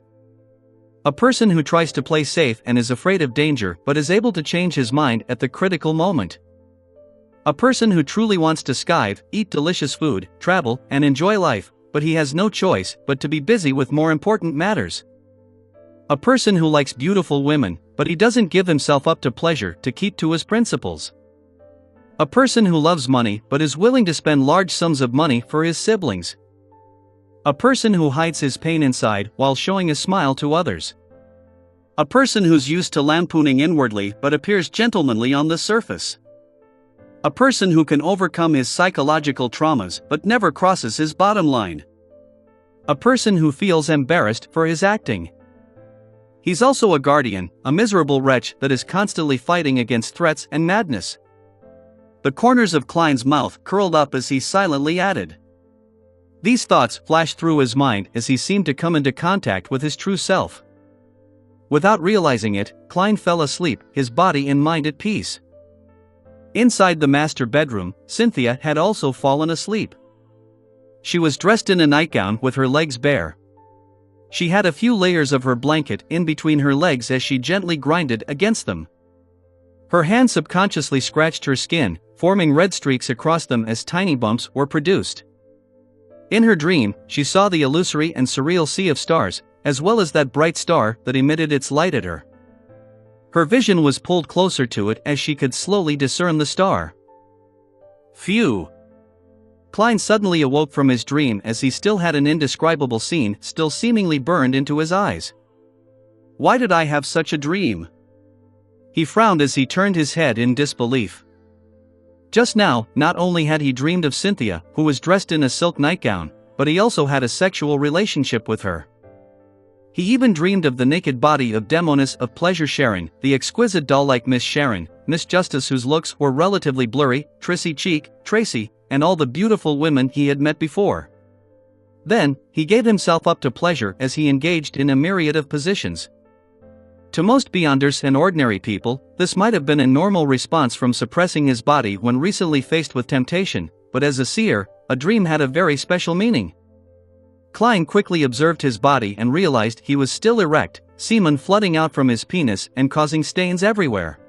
A person who tries to play safe and is afraid of danger but is able to change his mind at the critical moment. A person who truly wants to skive, eat delicious food, travel, and enjoy life, but he has no choice but to be busy with more important matters. A person who likes beautiful women, but he doesn't give himself up to pleasure to keep to his principles. A person who loves money but is willing to spend large sums of money for his siblings. A person who hides his pain inside while showing a smile to others. A person who's used to lampooning inwardly but appears gentlemanly on the surface. A person who can overcome his psychological traumas but never crosses his bottom line. A person who feels embarrassed for his acting. He's also a guardian, a miserable wretch that is constantly fighting against threats and madness. The corners of Klein's mouth curled up as he silently added. These thoughts flashed through his mind as he seemed to come into contact with his true self. Without realizing it, Klein fell asleep, his body and mind at peace. Inside the master bedroom, Cynthia had also fallen asleep. She was dressed in a nightgown with her legs bare. She had a few layers of her blanket in between her legs as she gently grinded against them. Her hand subconsciously scratched her skin, forming red streaks across them as tiny bumps were produced. In her dream, she saw the illusory and surreal sea of stars, as well as that bright star that emitted its light at her. Her vision was pulled closer to it as she could slowly discern the star. Phew! Klein suddenly awoke from his dream as he still had an indescribable scene still seemingly burned into his eyes. Why did I have such a dream? He frowned as he turned his head in disbelief. Just now, not only had he dreamed of Cynthia, who was dressed in a silk nightgown, but he also had a sexual relationship with her. He even dreamed of the naked body of Demoness of Pleasure Sharon, the exquisite doll-like Miss Sharon, Miss Justice whose looks were relatively blurry, Trissy Cheek, Tracy, and all the beautiful women he had met before. Then, he gave himself up to pleasure as he engaged in a myriad of positions. To most beyonders and ordinary people, this might have been a normal response from suppressing his body when recently faced with temptation, but as a seer, a dream had a very special meaning. Klein quickly observed his body and realized he was still erect, semen flooding out from his penis and causing stains everywhere.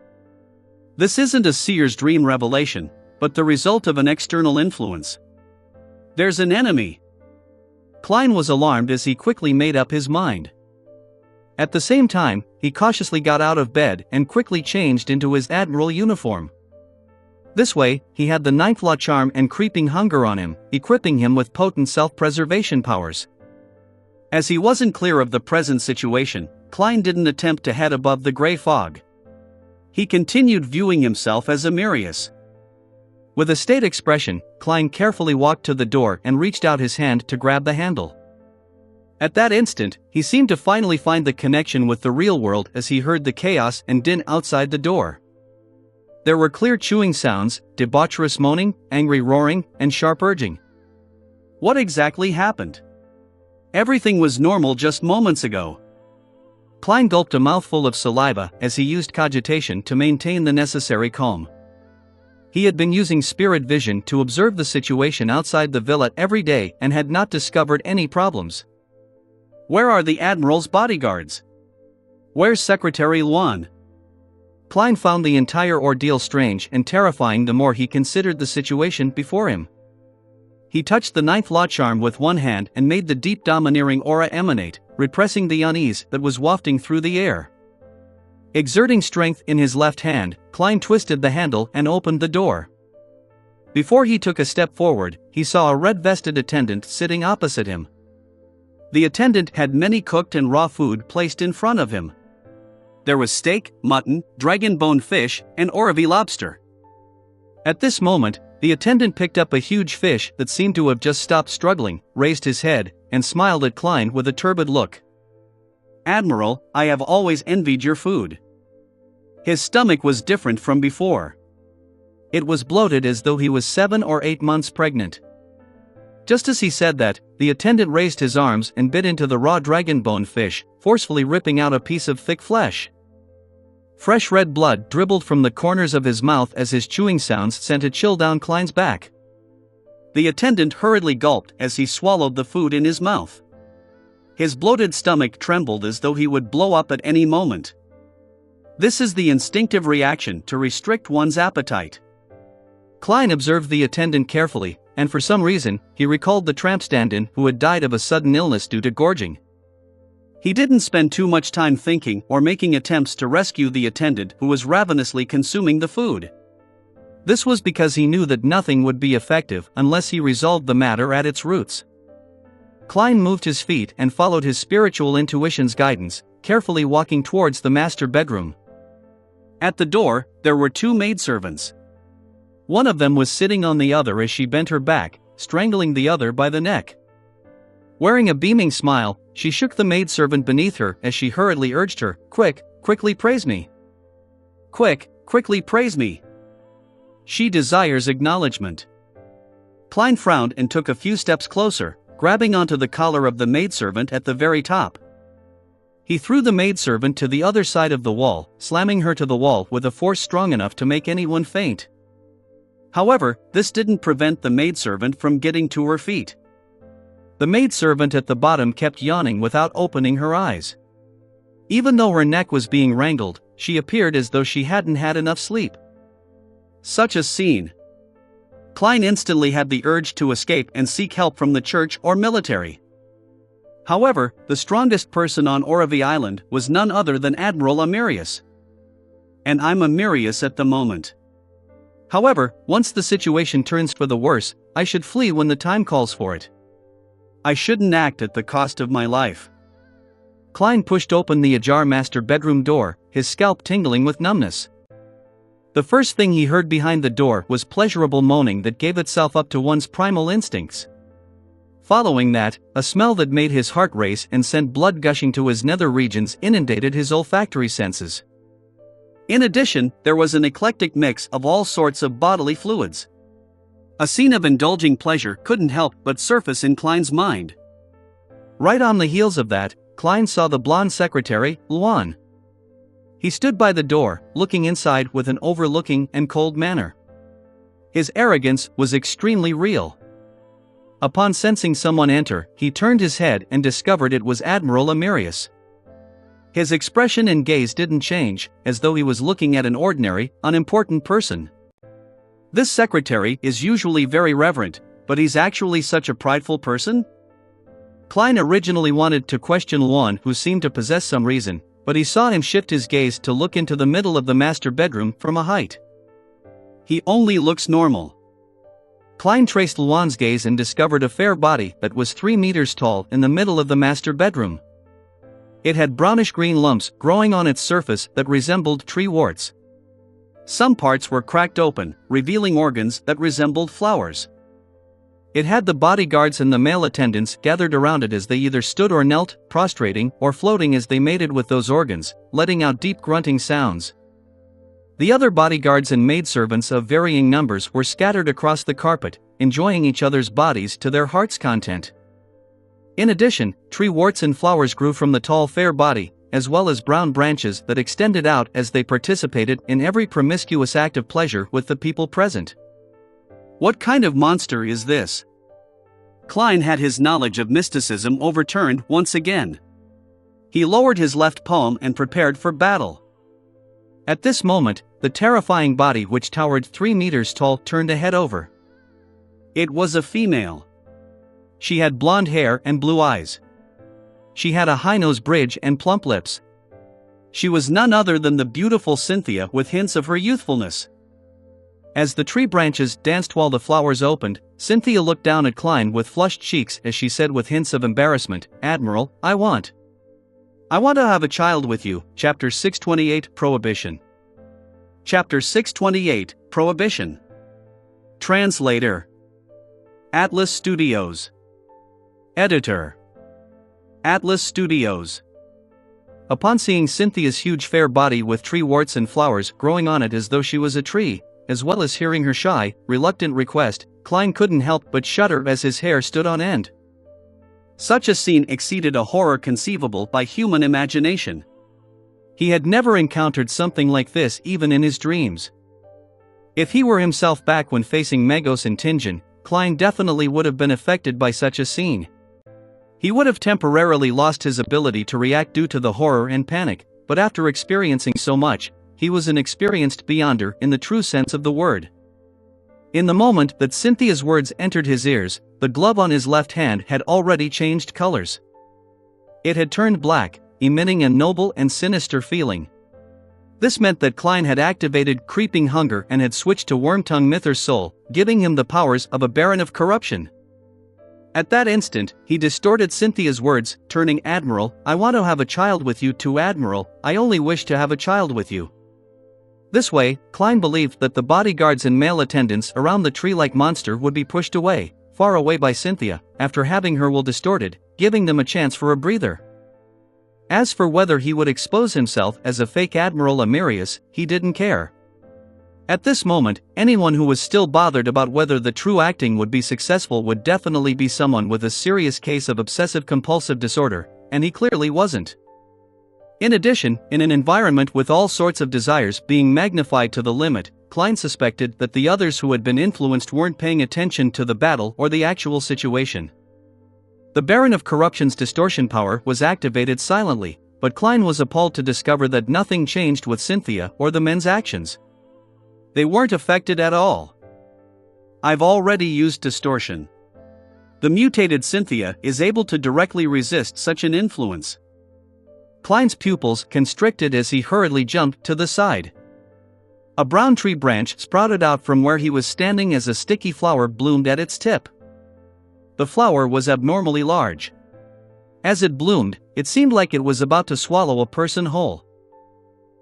This isn't a seer's dream revelation, but the result of an external influence. There's an enemy. Klein was alarmed as he quickly made up his mind. At the same time, he cautiously got out of bed and quickly changed into his admiral uniform. This way, he had the ninth law charm and creeping hunger on him, equipping him with potent self-preservation powers. As he wasn't clear of the present situation, Klein didn't attempt to head above the gray fog. He continued viewing himself as Amirius. With a staid expression, Klein carefully walked to the door and reached out his hand to grab the handle. At that instant, he seemed to finally find the connection with the real world as he heard the chaos and din outside the door. There were clear chewing sounds, debaucherous moaning, angry roaring, and sharp urging. What exactly happened? Everything was normal just moments ago. Klein gulped a mouthful of saliva as he used cogitation to maintain the necessary calm. He had been using spirit vision to observe the situation outside the villa every day and had not discovered any problems. Where are the Admiral's bodyguards? Where's Secretary Luan? Klein found the entire ordeal strange and terrifying the more he considered the situation before him. He touched the ninth law charm with one hand and made the deep domineering aura emanate, repressing the unease that was wafting through the air. Exerting strength in his left hand, Klein twisted the handle and opened the door. Before he took a step forward, he saw a red-vested attendant sitting opposite him. The attendant had many cooked and raw food placed in front of him. There was steak, mutton, dragon-boned fish, and Oravi lobster. At this moment, the attendant picked up a huge fish that seemed to have just stopped struggling, raised his head, and smiled at Klein with a turbid look. Admiral, I have always envied your food. His stomach was different from before. It was bloated as though he was 7 or 8 months pregnant. Just as he said that, the attendant raised his arms and bit into the raw dragon-bone fish, forcefully ripping out a piece of thick flesh. Fresh red blood dribbled from the corners of his mouth as his chewing sounds sent a chill down Klein's back. The attendant hurriedly gulped as he swallowed the food in his mouth. His bloated stomach trembled as though he would blow up at any moment. This is the instinctive reaction to restrict one's appetite. Klein observed the attendant carefully, and for some reason, he recalled the tramp stand-in who had died of a sudden illness due to gorging. He didn't spend too much time thinking or making attempts to rescue the attendant who was ravenously consuming the food. This was because he knew that nothing would be effective unless he resolved the matter at its roots. Klein moved his feet and followed his spiritual intuition's guidance, carefully walking towards the master bedroom. At the door, there were 2 maidservants. One of them was sitting on the other as she bent her back, strangling the other by the neck. Wearing a beaming smile, she shook the maidservant beneath her as she hurriedly urged her, quickly praise me. Quickly praise me. She desires acknowledgement. Klein frowned and took a few steps closer, grabbing onto the collar of the maidservant at the very top. He threw the maidservant to the other side of the wall, slamming her to the wall with a force strong enough to make anyone faint. However, this didn't prevent the maidservant from getting to her feet. The maidservant at the bottom kept yawning without opening her eyes. Even though her neck was being wrangled, she appeared as though she hadn't had enough sleep. Such a scene. Klein instantly had the urge to escape and seek help from the church or military. However, the strongest person on Oravi Island was none other than Admiral Amirius. And I'm Amirius at the moment. However, once the situation turns for the worse, I should flee when the time calls for it. I shouldn't act at the cost of my life. Klein pushed open the ajar master bedroom door, his scalp tingling with numbness. The first thing he heard behind the door was pleasurable moaning that gave itself up to one's primal instincts. Following that, a smell that made his heart race and sent blood gushing to his nether regions inundated his olfactory senses. In addition, there was an eclectic mix of all sorts of bodily fluids. A scene of indulging pleasure couldn't help but surface in Klein's mind. Right on the heels of that, Klein saw the blonde secretary, Luan. He stood by the door, looking inside with an overlooking and cold manner. His arrogance was extremely real. Upon sensing someone enter, he turned his head and discovered it was Admiral Amirius. His expression and gaze didn't change, as though he was looking at an ordinary, unimportant person. This secretary is usually very reverent, but he's actually such a prideful person? Klein originally wanted to question Luan, who seemed to possess some reason, but he saw him shift his gaze to look into the middle of the master bedroom from a height. He only looks normal. Klein traced Luan's gaze and discovered a fair body that was 3 meters tall in the middle of the master bedroom. It had brownish-green lumps growing on its surface that resembled tree warts. Some parts were cracked open, revealing organs that resembled flowers. It had the bodyguards and the male attendants gathered around it as they either stood or knelt, prostrating or floating as they mated with those organs, letting out deep grunting sounds. The other bodyguards and maidservants of varying numbers were scattered across the carpet, enjoying each other's bodies to their heart's content. In addition, tree warts and flowers grew from the tall fair body, as well as brown branches that extended out as they participated in every promiscuous act of pleasure with the people present. What kind of monster is this? Klein had his knowledge of mysticism overturned once again. He lowered his left palm and prepared for battle. At this moment, the terrifying body which towered 3 meters tall turned a head over. It was a female. She had blonde hair and blue eyes. She had a high nose bridge and plump lips. She was none other than the beautiful Cynthia with hints of her youthfulness. As the tree branches danced while the flowers opened, Cynthia looked down at Klein with flushed cheeks as she said with hints of embarrassment, "Admiral, I want to have a child with you." Chapter 628 Prohibition. Chapter 628 Prohibition. Translator. Atlas Studios. Editor. Atlas Studios. Upon seeing Cynthia's huge fair body with tree warts and flowers growing on it as though she was a tree, as well as hearing her shy, reluctant request, Klein couldn't help but shudder as his hair stood on end. Such a scene exceeded a horror conceivable by human imagination. He had never encountered something like this even in his dreams. If he were himself back when facing Megos and Tingen, Klein definitely would have been affected by such a scene. He would have temporarily lost his ability to react due to the horror and panic, but after experiencing so much, he was an experienced beyonder in the true sense of the word. In the moment that Cynthia's words entered his ears, the glove on his left hand had already changed colors. It had turned black, emitting a noble and sinister feeling. This meant that Klein had activated creeping hunger and had switched to Wormtongue Mither's soul, giving him the powers of a baron of corruption. At that instant, he distorted Cynthia's words, turning "Admiral, I want to have a child with you" to "Admiral, I only wish to have a child with you." This way, Klein believed that the bodyguards and male attendants around the tree-like monster would be pushed away, far away by Cynthia, after having her will distorted, giving them a chance for a breather. As for whether he would expose himself as a fake Admiral Amirius, he didn't care. At this moment, anyone who was still bothered about whether the true acting would be successful would definitely be someone with a serious case of obsessive-compulsive disorder, and he clearly wasn't. In addition, in an environment with all sorts of desires being magnified to the limit, Klein suspected that the others who had been influenced weren't paying attention to the battle or the actual situation. The Baron of Corruption's distortion power was activated silently, but Klein was appalled to discover that nothing changed with Cynthia or the men's actions. They weren't affected at all. I've already used distortion. The mutated Cynthia is able to directly resist such an influence. Klein's pupils constricted as he hurriedly jumped to the side. A brown tree branch sprouted out from where he was standing as a sticky flower bloomed at its tip. The flower was abnormally large. As it bloomed, it seemed like it was about to swallow a person whole.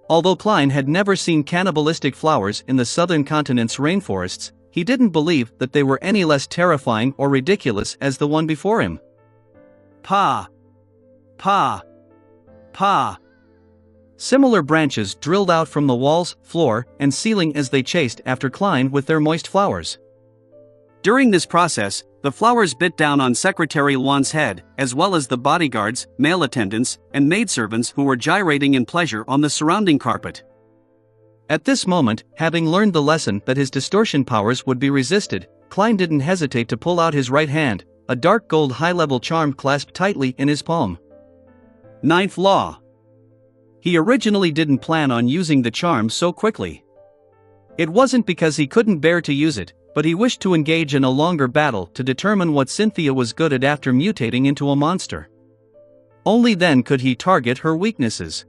Although Klein had never seen cannibalistic flowers in the southern continent's rainforests, he didn't believe that they were any less terrifying or ridiculous as the one before him. Pa! Pa! Pa! Similar branches drilled out from the walls, floor, and ceiling as they chased after Klein with their moist flowers. During this process, the flowers bit down on Secretary Luan's head, as well as the bodyguards, male attendants, and maidservants who were gyrating in pleasure on the surrounding carpet. At this moment, having learned the lesson that his distortion powers would be resisted, Klein didn't hesitate to pull out his right hand, a dark gold high-level charm clasped tightly in his palm. Ninth Law. He originally didn't plan on using the charm so quickly. It wasn't because he couldn't bear to use it, but he wished to engage in a longer battle to determine what Cynthia was good at after mutating into a monster. Only then could he target her weaknesses.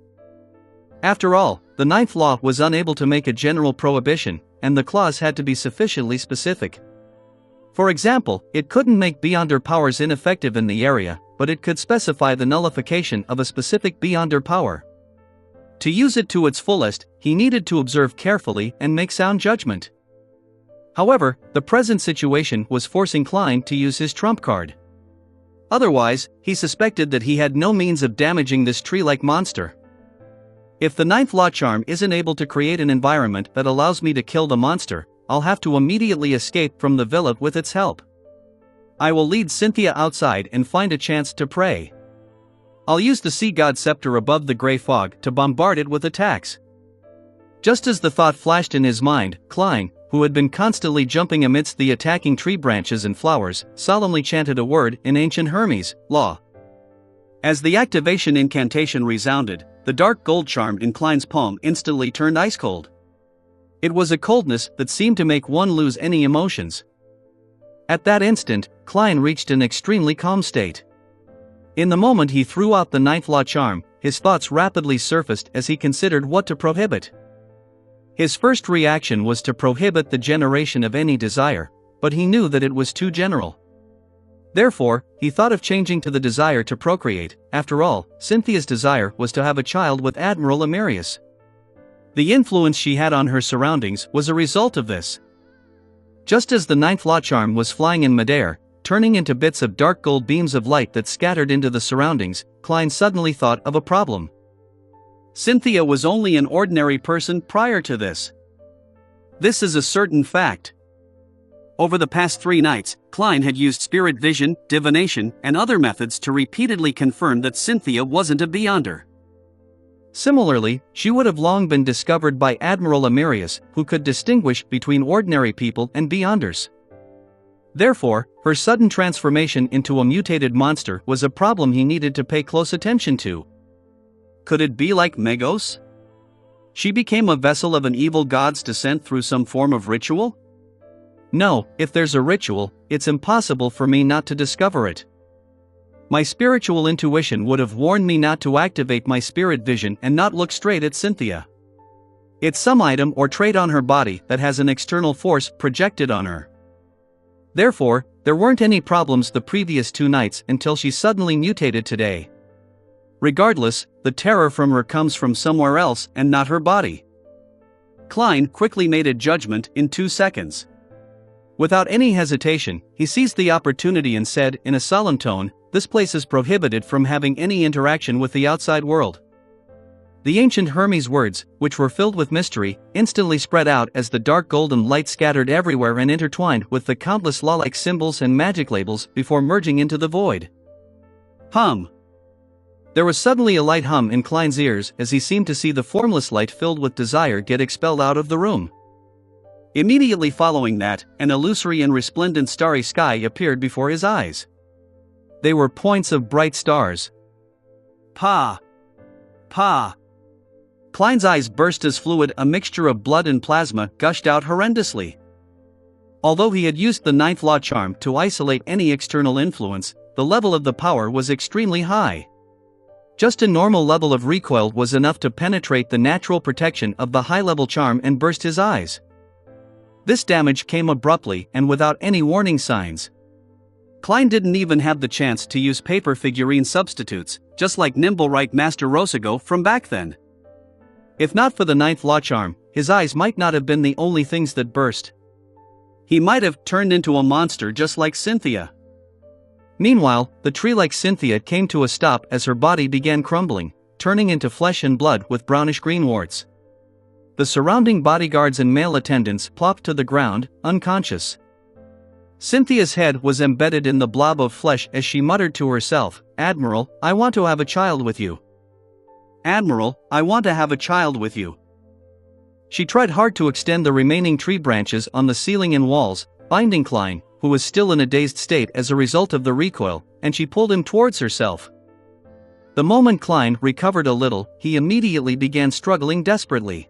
After all, the ninth law was unable to make a general prohibition, and the clause had to be sufficiently specific. For example, it couldn't make Beyonder powers ineffective in the area, but it could specify the nullification of a specific Beyonder power. To use it to its fullest, he needed to observe carefully and make sound judgment. However, the present situation was forcing Klein to use his trump card. Otherwise, he suspected that he had no means of damaging this tree-like monster. If the ninth law charm isn't able to create an environment that allows me to kill the monster, I'll have to immediately escape from the villa with its help. I will lead Cynthia outside and find a chance to pray. I'll use the sea god scepter above the gray fog to bombard it with attacks. Just as the thought flashed in his mind, Klein, who had been constantly jumping amidst the attacking tree branches and flowers, solemnly chanted a word in ancient Hermes law. As the activation incantation resounded, the dark gold charm in Klein's palm instantly turned ice cold. It was a coldness that seemed to make one lose any emotions. At that instant, Klein reached an extremely calm state. In the moment he threw out the ninth law charm, his thoughts rapidly surfaced as he considered what to prohibit. His first reaction was to prohibit the generation of any desire, but he knew that it was too general. Therefore, he thought of changing to the desire to procreate. After all, Cynthia's desire was to have a child with Admiral Amarius. The influence she had on her surroundings was a result of this. Just as the ninth law charm was flying in midair, turning into bits of dark gold beams of light that scattered into the surroundings, Klein suddenly thought of a problem. Cynthia was only an ordinary person prior to this. This is a certain fact. Over the past 3 nights, Klein had used spirit vision, divination, and other methods to repeatedly confirm that Cynthia wasn't a Beyonder. Similarly, she would have long been discovered by Admiral Amarius, who could distinguish between ordinary people and Beyonders. Therefore, her sudden transformation into a mutated monster was a problem he needed to pay close attention to. Could it be like Megos? She became a vessel of an evil god's descent through some form of ritual? No, if there's a ritual, it's impossible for me not to discover it. My spiritual intuition would have warned me not to activate my spirit vision and not look straight at Cynthia. It's some item or trait on her body that has an external force projected on her. Therefore, there weren't any problems the previous 2 nights until she suddenly mutated today. Regardless, the terror from her comes from somewhere else and not her body. Klein quickly made a judgment in 2 seconds. Without any hesitation, he seized the opportunity and said in a solemn tone, "This place is prohibited from having any interaction with the outside world." The ancient Hermes words, which were filled with mystery, instantly spread out as the dark golden light scattered everywhere and intertwined with the countless law-like symbols and magic labels before merging into the void. Hum. There was suddenly a light hum in Klein's ears as he seemed to see the formless light filled with desire get expelled out of the room. Immediately following that, an illusory and resplendent starry sky appeared before his eyes. They were points of bright stars. Pa! Pa! Klein's eyes burst as fluid, a mixture of blood and plasma, gushed out horrendously. Although he had used the ninth law charm to isolate any external influence, the level of the power was extremely high. Just a normal level of recoil was enough to penetrate the natural protection of the high-level charm and burst his eyes. This damage came abruptly and without any warning signs. Klein didn't even have the chance to use paper figurine substitutes, just like Nimble-Right Master Rosago from back then. If not for the ninth law charm, his eyes might not have been the only things that burst. He might have turned into a monster just like Cynthia. Meanwhile, the tree-like Cynthia came to a stop as her body began crumbling, turning into flesh and blood with brownish-green warts. The surrounding bodyguards and male attendants plopped to the ground, unconscious. Cynthia's head was embedded in the blob of flesh as she muttered to herself, "Admiral, I want to have a child with you. Admiral, I want to have a child with you." She tried hard to extend the remaining tree branches on the ceiling and walls, binding Klein, who was still in a dazed state as a result of the recoil, and she pulled him towards herself. The moment Klein recovered a little, he immediately began struggling desperately.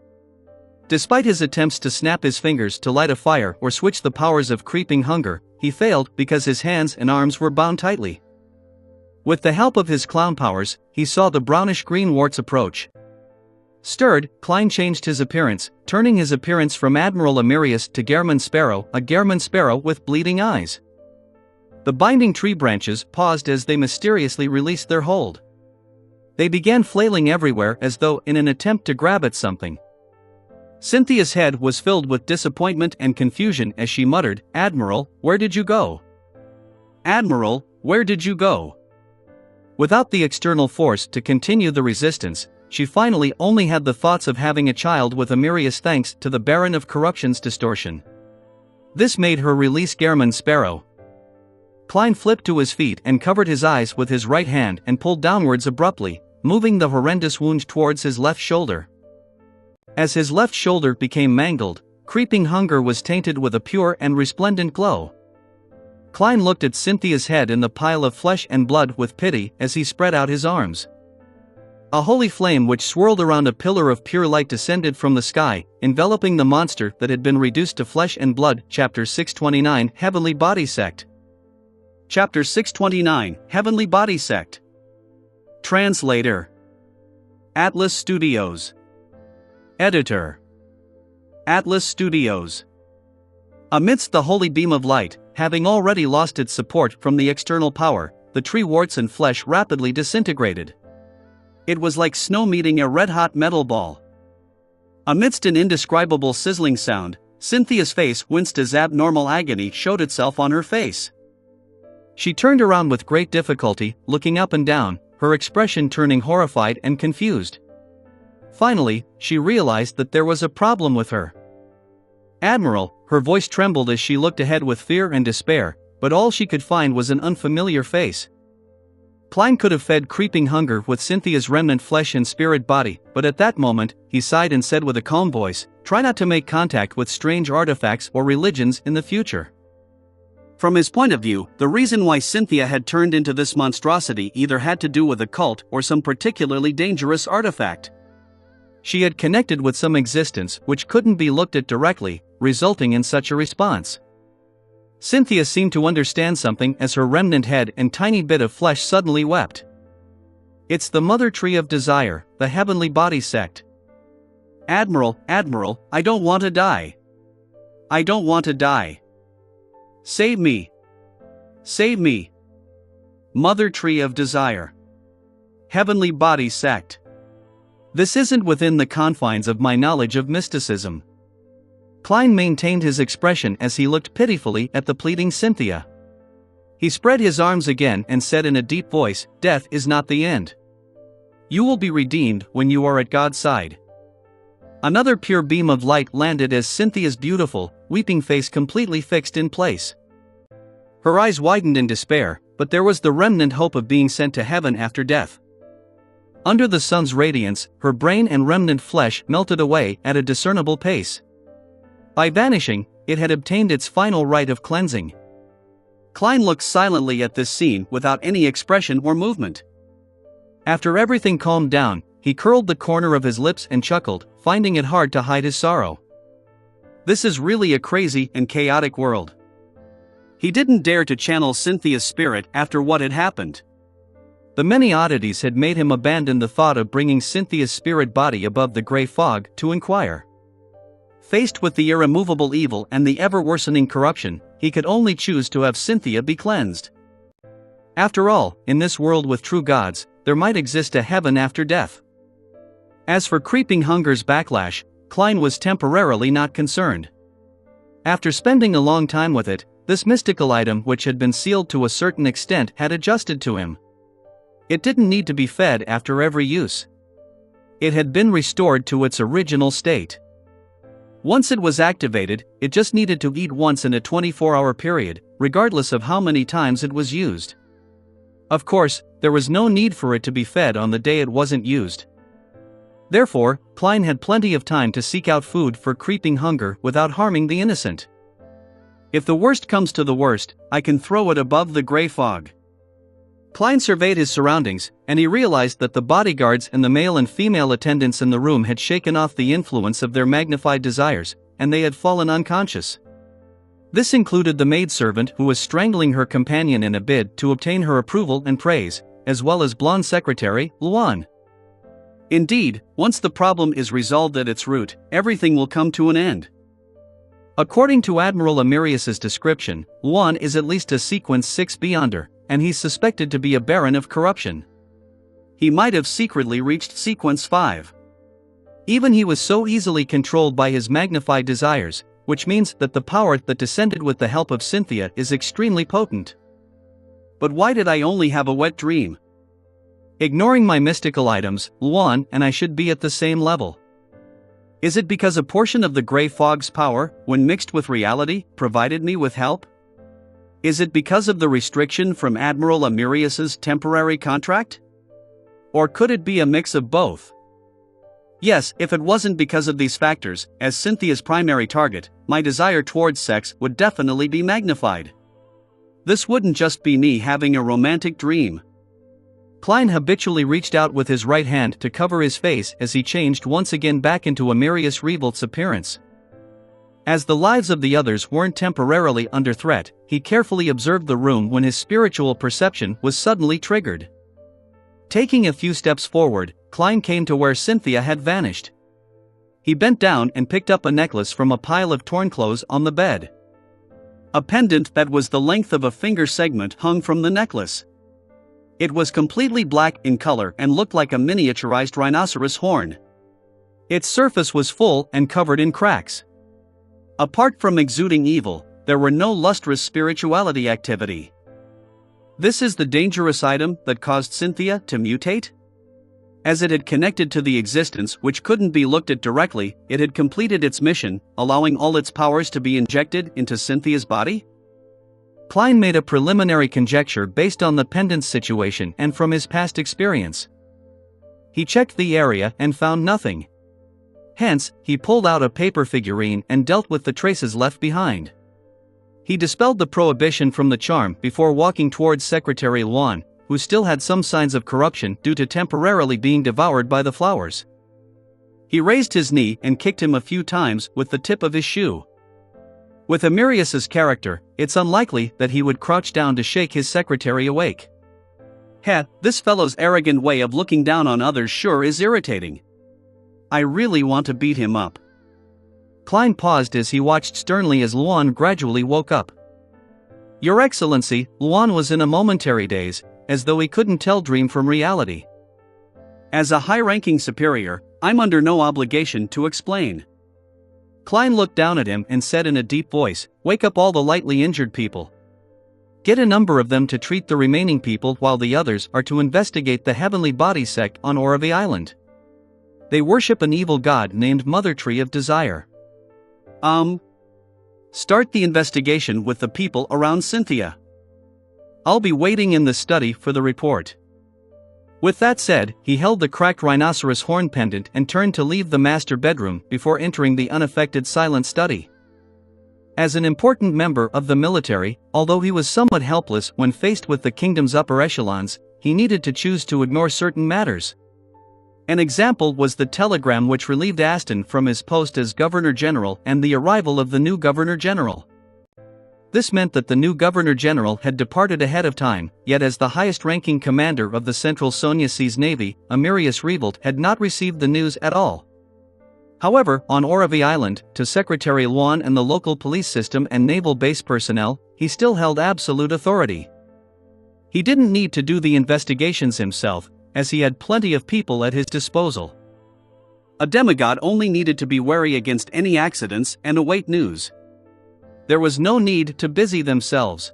Despite his attempts to snap his fingers to light a fire or switch the powers of creeping hunger, he failed because his hands and arms were bound tightly. With the help of his clown powers, he saw the brownish-green warts approach. Stirred, Klein changed his appearance, turning his appearance from Admiral Amirius to Gehrman Sparrow, a Gehrman Sparrow with bleeding eyes. The binding tree branches paused as they mysteriously released their hold. They began flailing everywhere as though in an attempt to grab at something. Cynthia's head was filled with disappointment and confusion as she muttered, "Admiral, where did you go? Admiral, where did you go?" Without the external force to continue the resistance, she finally only had the thoughts of having a child with Amirius thanks to the Baron of Corruption's distortion. This made her release Gehrman Sparrow. Klein flipped to his feet and covered his eyes with his right hand and pulled downwards abruptly, moving the horrendous wound towards his left shoulder. As his left shoulder became mangled, creeping hunger was tainted with a pure and resplendent glow. Klein looked at Cynthia's head in the pile of flesh and blood with pity as he spread out his arms. A holy flame which swirled around a pillar of pure light descended from the sky, enveloping the monster that had been reduced to flesh and blood. Chapter 629, Heavenly Body Sect. Chapter 629, Heavenly Body Sect. Translator: Atlas Studios. Editor: Atlas Studios. Amidst the holy beam of light, having already lost its support from the external power, the tree warts and flesh rapidly disintegrated. It was like snow meeting a red-hot metal ball. Amidst an indescribable sizzling sound, Cynthia's face winced as abnormal agony showed itself on her face. She turned around with great difficulty, looking up and down, her expression turning horrified and confused. Finally, she realized that there was a problem with her. "Admiral," her voice trembled as she looked ahead with fear and despair, but all she could find was an unfamiliar face. Klein could have fed creeping hunger with Cynthia's remnant flesh and spirit body, but at that moment, he sighed and said with a calm voice, "Try not to make contact with strange artifacts or religions in the future." From his point of view, the reason why Cynthia had turned into this monstrosity either had to do with a cult or some particularly dangerous artifact. She had connected with some existence which couldn't be looked at directly, resulting in such a response. Cynthia seemed to understand something as her remnant head and tiny bit of flesh suddenly wept. "It's the Mother Tree of Desire, the Heavenly Body Sect. Admiral, I don't want to die. I don't want to die. Save me. Save me. Mother Tree of Desire. Heavenly Body Sect. This isn't within the confines of my knowledge of mysticism." Klein maintained his expression as he looked pitifully at the pleading Cynthia. He spread his arms again and said in a deep voice, "Death is not the end. You will be redeemed when you are at God's side." Another pure beam of light landed as Cynthia's beautiful, weeping face completely fixed in place. Her eyes widened in despair, but there was the remnant hope of being sent to heaven after death. Under the sun's radiance, her brain and remnant flesh melted away at a discernible pace. By vanishing, it had obtained its final rite of cleansing. Klein looked silently at this scene without any expression or movement. After everything calmed down, he curled the corner of his lips and chuckled, finding it hard to hide his sorrow. This is really a crazy and chaotic world. He didn't dare to channel Cynthia's spirit after what had happened. The many oddities had made him abandon the thought of bringing Cynthia's spirit body above the gray fog to inquire. Faced with the irremovable evil and the ever-worsening corruption, he could only choose to have Cynthia be cleansed. After all, in this world with true gods, there might exist a heaven after death. As for creeping hunger's backlash, Klein was temporarily not concerned. After spending a long time with it, this mystical item which had been sealed to a certain extent had adjusted to him. It didn't need to be fed after every use. It had been restored to its original state. Once it was activated, it just needed to eat once in a 24-hour period, regardless of how many times it was used. Of course, there was no need for it to be fed on the day it wasn't used. Therefore, Klein had plenty of time to seek out food for creeping hunger without harming the innocent. If the worst comes to the worst, I can throw it above the gray fog. Klein surveyed his surroundings, and he realized that the bodyguards and the male and female attendants in the room had shaken off the influence of their magnified desires, and they had fallen unconscious. This included the maidservant who was strangling her companion in a bid to obtain her approval and praise, as well as blonde secretary, Luan. Indeed, once the problem is resolved at its root, everything will come to an end. According to Admiral Amirius's description, Luan is at least a sequence 6 beyonder, and he's suspected to be a baron of corruption. He might have secretly reached sequence 5. Even he was so easily controlled by his magnified desires, which means that the power that descended with the help of Cynthia is extremely potent. But why did I only have a wet dream? Ignoring my mystical items, Luan and I should be at the same level. Is it because a portion of the gray fog's power, when mixed with reality, provided me with help? Is it because of the restriction from Admiral Amirius's temporary contract? Or could it be a mix of both? Yes, if it wasn't because of these factors, as Cynthia's primary target, my desire towards sex would definitely be magnified. This wouldn't just be me having a romantic dream. Klein habitually reached out with his right hand to cover his face as he changed once again back into Amirius Revolt's appearance. As the lives of the others weren't temporarily under threat, he carefully observed the room when his spiritual perception was suddenly triggered. Taking a few steps forward, Klein came to where Cynthia had vanished. He bent down and picked up a necklace from a pile of torn clothes on the bed. A pendant that was the length of a finger segment hung from the necklace. It was completely black in color and looked like a miniaturized rhinoceros horn. Its surface was full and covered in cracks. Apart from exuding evil, there were no lustrous spirituality activity. This is the dangerous item that caused Cynthia to mutate? As it had connected to the existence which couldn't be looked at directly, it had completed its mission, allowing all its powers to be injected into Cynthia's body? Klein made a preliminary conjecture based on the pendant's situation and from his past experience. He checked the area and found nothing. Hence, he pulled out a paper figurine and dealt with the traces left behind. He dispelled the prohibition from the charm before walking towards Secretary Luan, who still had some signs of corruption due to temporarily being devoured by the flowers. He raised his knee and kicked him a few times with the tip of his shoe. With Amirius's character, it's unlikely that he would crouch down to shake his secretary awake. Heh, this fellow's arrogant way of looking down on others sure is irritating. I really want to beat him up. Klein paused as he watched sternly as Luan gradually woke up. Your Excellency, Luan was in a momentary daze, as though he couldn't tell dream from reality. As a high-ranking superior, I'm under no obligation to explain. Klein looked down at him and said in a deep voice, wake up all the lightly injured people. Get a number of them to treat the remaining people while the others are to investigate the heavenly body sect on Oravi Island. They worship an evil god named Mother Tree of Desire. Start the investigation with the people around Cynthia. I'll be waiting in the study for the report. With that said, he held the cracked rhinoceros horn pendant and turned to leave the master bedroom before entering the unaffected silent study. As an important member of the military, although he was somewhat helpless when faced with the kingdom's upper echelons, he needed to choose to ignore certain matters. An example was the telegram which relieved Aston from his post as Governor-General and the arrival of the new Governor-General. This meant that the new Governor-General had departed ahead of time, yet as the highest-ranking commander of the Central Sonia Seas Navy, Amirius Revolt had not received the news at all. However, on Oravi Island, to Secretary Luan and the local police system and naval base personnel, he still held absolute authority. He didn't need to do the investigations himself, as he had plenty of people at his disposal. A demigod only needed to be wary against any accidents and await news. There was no need to busy themselves.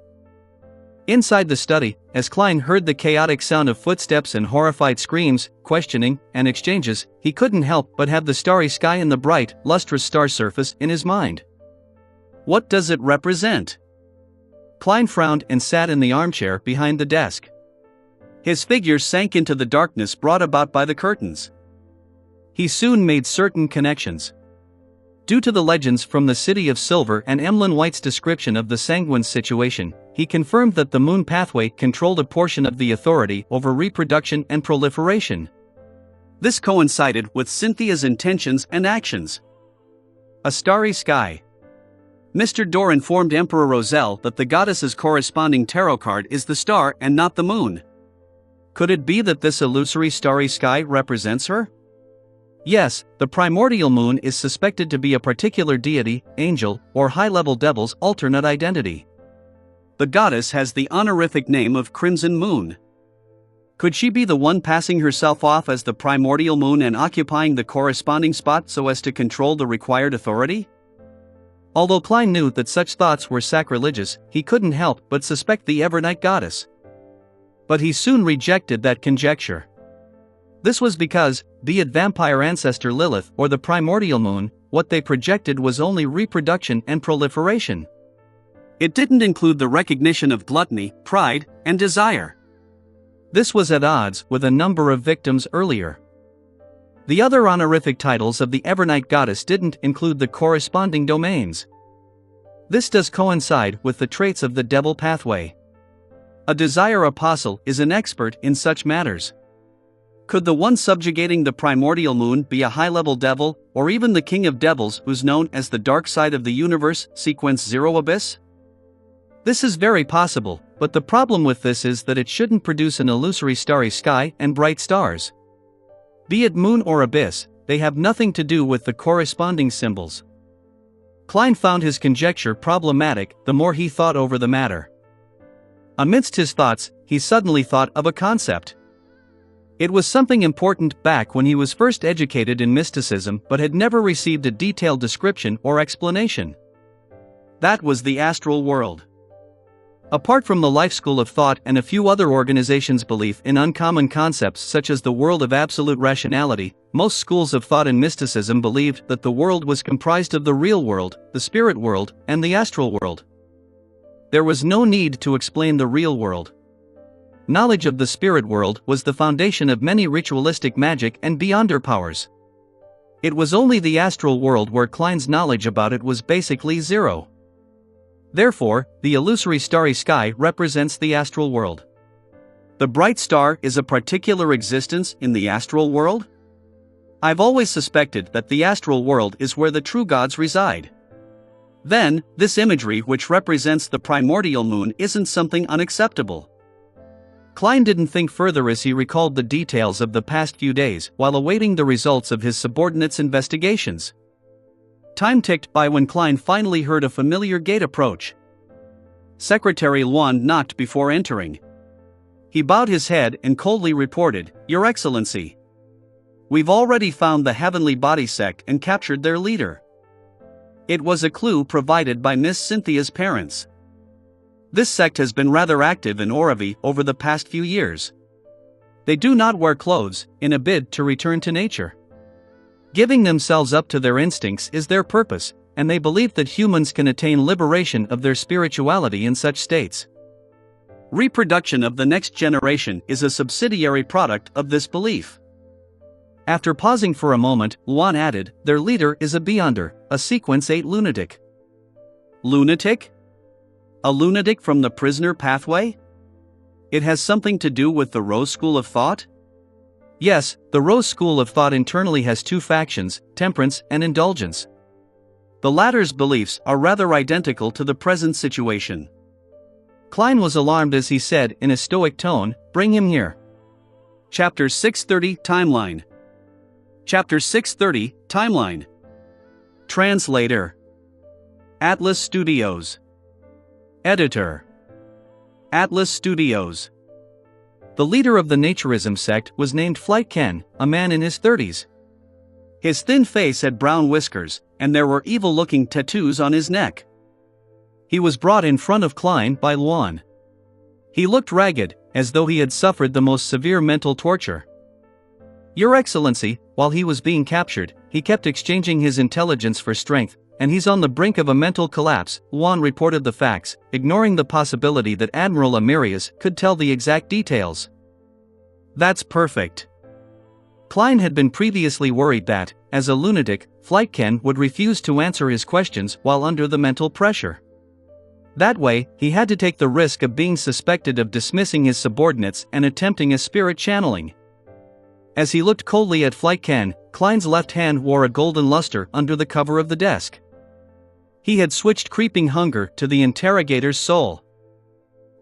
Inside the study, as Klein heard the chaotic sound of footsteps and horrified screams, questioning, and exchanges, he couldn't help but have the starry sky and the bright, lustrous star surface in his mind. What does it represent? Klein frowned and sat in the armchair behind the desk. His figure sank into the darkness brought about by the curtains. He soon made certain connections. Due to the legends from the City of Silver and Emlyn White's description of the Sanguine situation, he confirmed that the moon pathway controlled a portion of the authority over reproduction and proliferation. This coincided with Cynthia's intentions and actions. A starry sky. Mr. Dorr informed Emperor Roselle that the goddess's corresponding tarot card is the star and not the moon. Could it be that this illusory starry sky represents her? Yes, the primordial moon is suspected to be a particular deity, angel, or high-level devil's alternate identity. The goddess has the honorific name of Crimson Moon. Could she be the one passing herself off as the primordial moon and occupying the corresponding spot so as to control the required authority? Although Klein knew that such thoughts were sacrilegious, he couldn't help but suspect the Evernight goddess. But he soon rejected that conjecture. This was because, be it vampire ancestor Lilith or the primordial moon, what they projected was only reproduction and proliferation. It didn't include the recognition of gluttony, pride, and desire. This was at odds with a number of victims earlier. The other honorific titles of the Evernight goddess didn't include the corresponding domains. This does coincide with the traits of the devil pathway. A desire apostle is an expert in such matters. Could the one subjugating the primordial moon be a high-level devil, or even the king of devils who's known as the dark side of the universe, sequence 0 abyss? This is very possible, but the problem with this is that it shouldn't produce an illusory starry sky and bright stars. Be it moon or abyss, they have nothing to do with the corresponding symbols. Klein found his conjecture problematic the more he thought over the matter. Amidst his thoughts, he suddenly thought of a concept. It was something important back when he was first educated in mysticism but had never received a detailed description or explanation. That was the astral world. Apart from the Life School of Thought and a few other organizations' belief in uncommon concepts such as the world of absolute rationality, most schools of thought and mysticism believed that the world was comprised of the real world, the spirit world, and the astral world. There was no need to explain the real world. Knowledge of the spirit world was the foundation of many ritualistic magic and beyonder powers. It was only the astral world where Klein's knowledge about it was basically zero. Therefore, the illusory starry sky represents the astral world. The bright star is a particular existence in the astral world? I've always suspected that the astral world is where the true gods reside. Then, this imagery which represents the primordial moon isn't something unacceptable. Klein didn't think further as he recalled the details of the past few days while awaiting the results of his subordinates' investigations. Time ticked by when Klein finally heard a familiar gate approach. Secretary Luan knocked before entering. He bowed his head and coldly reported, "Your Excellency. We've already found the Heavenly Body sect and captured their leader." It was a clue provided by Miss Cynthia's parents. This sect has been rather active in Oravi over the past few years. They do not wear clothes, in a bid to return to nature. Giving themselves up to their instincts is their purpose, and they believe that humans can attain liberation of their spirituality in such states. Reproduction of the next generation is a subsidiary product of this belief. After pausing for a moment, Luan added, "Their leader is a beyonder, a sequence 8 lunatic." Lunatic? A lunatic from the prisoner pathway? It has something to do with the Rose School of Thought? Yes, the Rose School of Thought internally has two factions, temperance and indulgence. The latter's beliefs are rather identical to the present situation. Klein was alarmed as he said in a stoic tone, "Bring him here." Chapter 630 Timeline. Chapter 630 Timeline. Translator. Atlas Studios. Editor. Atlas Studios. The leader of the Naturism sect was named Flight Ken, a man in his 30s. His thin face had brown whiskers, and there were evil-looking tattoos on his neck. He was brought in front of Klein by Luan. He looked ragged, as though he had suffered the most severe mental torture. "Your Excellency, while he was being captured, he kept exchanging his intelligence for strength, and he's on the brink of a mental collapse," Luan reported the facts, ignoring the possibility that Admiral Amirius could tell the exact details. "That's perfect. Klein had been previously worried that, as a lunatic, Flightken would refuse to answer his questions while under the mental pressure. That way, he had to take the risk of being suspected of dismissing his subordinates and attempting a spirit channeling. As he looked coldly at Flightken, Klein's left hand wore a golden luster under the cover of the desk. He had switched creeping hunger to the interrogator's soul.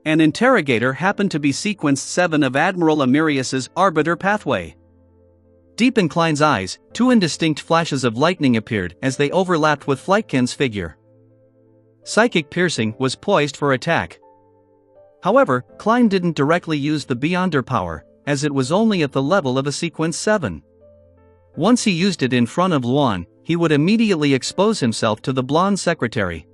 An interrogator happened to be sequence 7 of Admiral Amirius's Arbiter Pathway. Deep in Klein's eyes, 2 indistinct flashes of lightning appeared as they overlapped with Flightken's figure. Psychic piercing was poised for attack. However, Klein didn't directly use the Beyonder power, as it was only at the level of a sequence 7. Once he used it in front of Luan, he would immediately expose himself to the blonde secretary.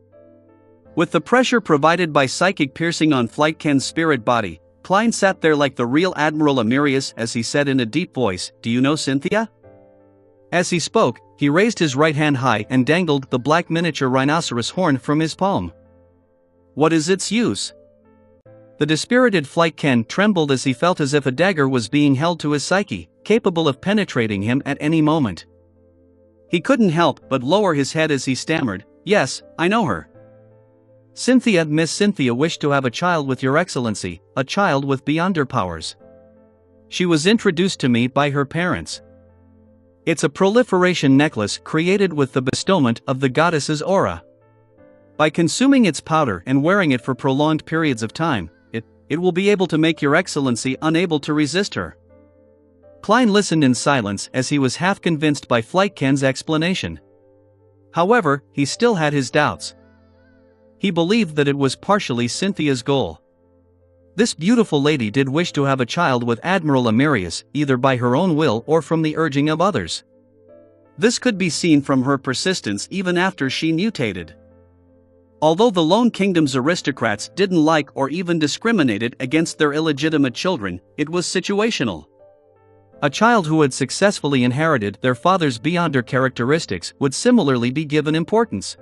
With the pressure provided by psychic piercing on Flightken's spirit body, Klein sat there like the real Admiral Amirius as he said in a deep voice, "Do you know Cynthia?" As he spoke, he raised his right hand high and dangled the black miniature rhinoceros horn from his palm. "What is its use?" The dispirited Flightken trembled as he felt as if a dagger was being held to his psyche, capable of penetrating him at any moment. He couldn't help but lower his head as he stammered, "Yes, I know her. Cynthia, Miss Cynthia wished to have a child with your excellency, a child with Beyonder powers. She was introduced to me by her parents. It's a proliferation necklace created with the bestowment of the goddess's aura. By consuming its powder and wearing it for prolonged periods of time, it will be able to make your excellency unable to resist her." Klein listened in silence as he was half convinced by Flightken's explanation. However, he still had his doubts. He believed that it was partially Cynthia's goal. This beautiful lady did wish to have a child with Admiral Amirius, either by her own will or from the urging of others. This could be seen from her persistence even after she mutated. Although the Lone Kingdom's aristocrats didn't like or even discriminated against their illegitimate children, it was situational. A child who had successfully inherited their father's Beyonder characteristics would similarly be given importance.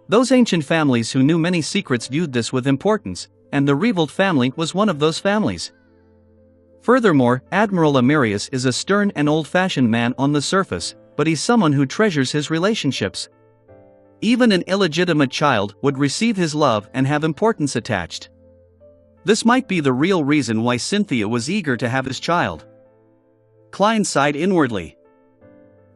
Those ancient families who knew many secrets viewed this with importance, and the Revolt family was one of those families. Furthermore, Admiral Amirius is a stern and old-fashioned man on the surface, but he's someone who treasures his relationships. Even an illegitimate child would receive his love and have importance attached. This might be the real reason why Cynthia was eager to have his child. Klein sighed inwardly.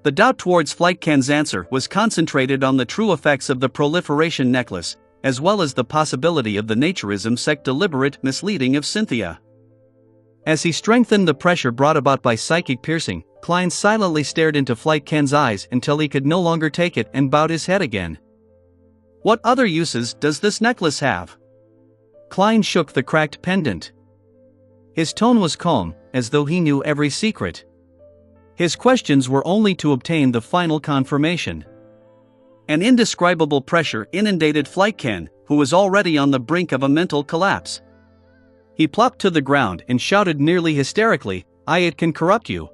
The doubt towards Flightken's answer was concentrated on the true effects of the proliferation necklace, as well as the possibility of the naturism sect deliberate misleading of Cynthia. As he strengthened the pressure brought about by psychic piercing, Klein silently stared into Flightken's eyes until he could no longer take it and bowed his head again. "What other uses does this necklace have?" Klein shook the cracked pendant. His tone was calm, as though he knew every secret. His questions were only to obtain the final confirmation. An indescribable pressure inundated Flightken, who was already on the brink of a mental collapse. He plopped to the ground and shouted nearly hysterically, "It can corrupt you.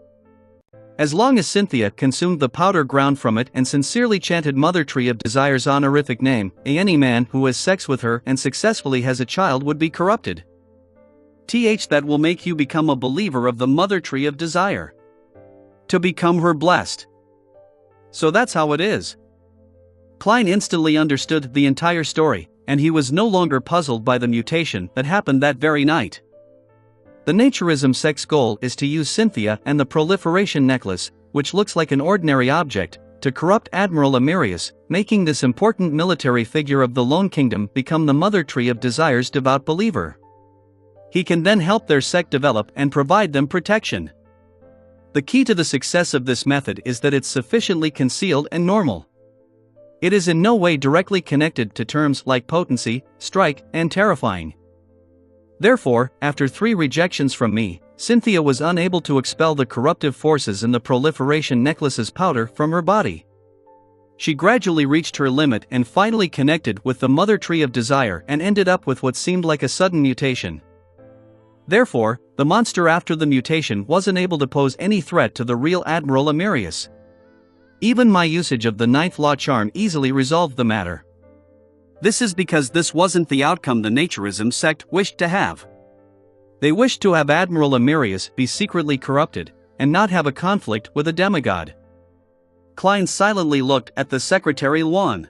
As long as Cynthia consumed the powder ground from it and sincerely chanted Mother Tree of Desire's honorific name, any man who has sex with her and successfully has a child would be corrupted. That will make you become a believer of the Mother Tree of Desire. To become her blessed. So that's how it is." Klein instantly understood the entire story, and he was no longer puzzled by the mutation that happened that very night. The naturism sect's goal is to use Cynthia and the proliferation necklace, which looks like an ordinary object, to corrupt Admiral Amirius, making this important military figure of the Lone Kingdom become the Mother Tree of Desire's devout believer. He can then help their sect develop and provide them protection. The key to the success of this method is that it's sufficiently concealed and normal. It is in no way directly connected to terms like potency, strike, and terrifying. Therefore, after 3 rejections from me, Cynthia was unable to expel the corruptive forces in the proliferation necklace's powder from her body. She gradually reached her limit and finally connected with the Mother Tree of Desire and ended up with what seemed like a sudden mutation. Therefore, the monster after the mutation wasn't able to pose any threat to the real Admiral Amirius. Even my usage of the 9th law charm easily resolved the matter. This is because this wasn't the outcome the naturism sect wished to have. They wished to have Admiral Amirius be secretly corrupted, and not have a conflict with a demigod. Klein silently looked at the secretary Luan.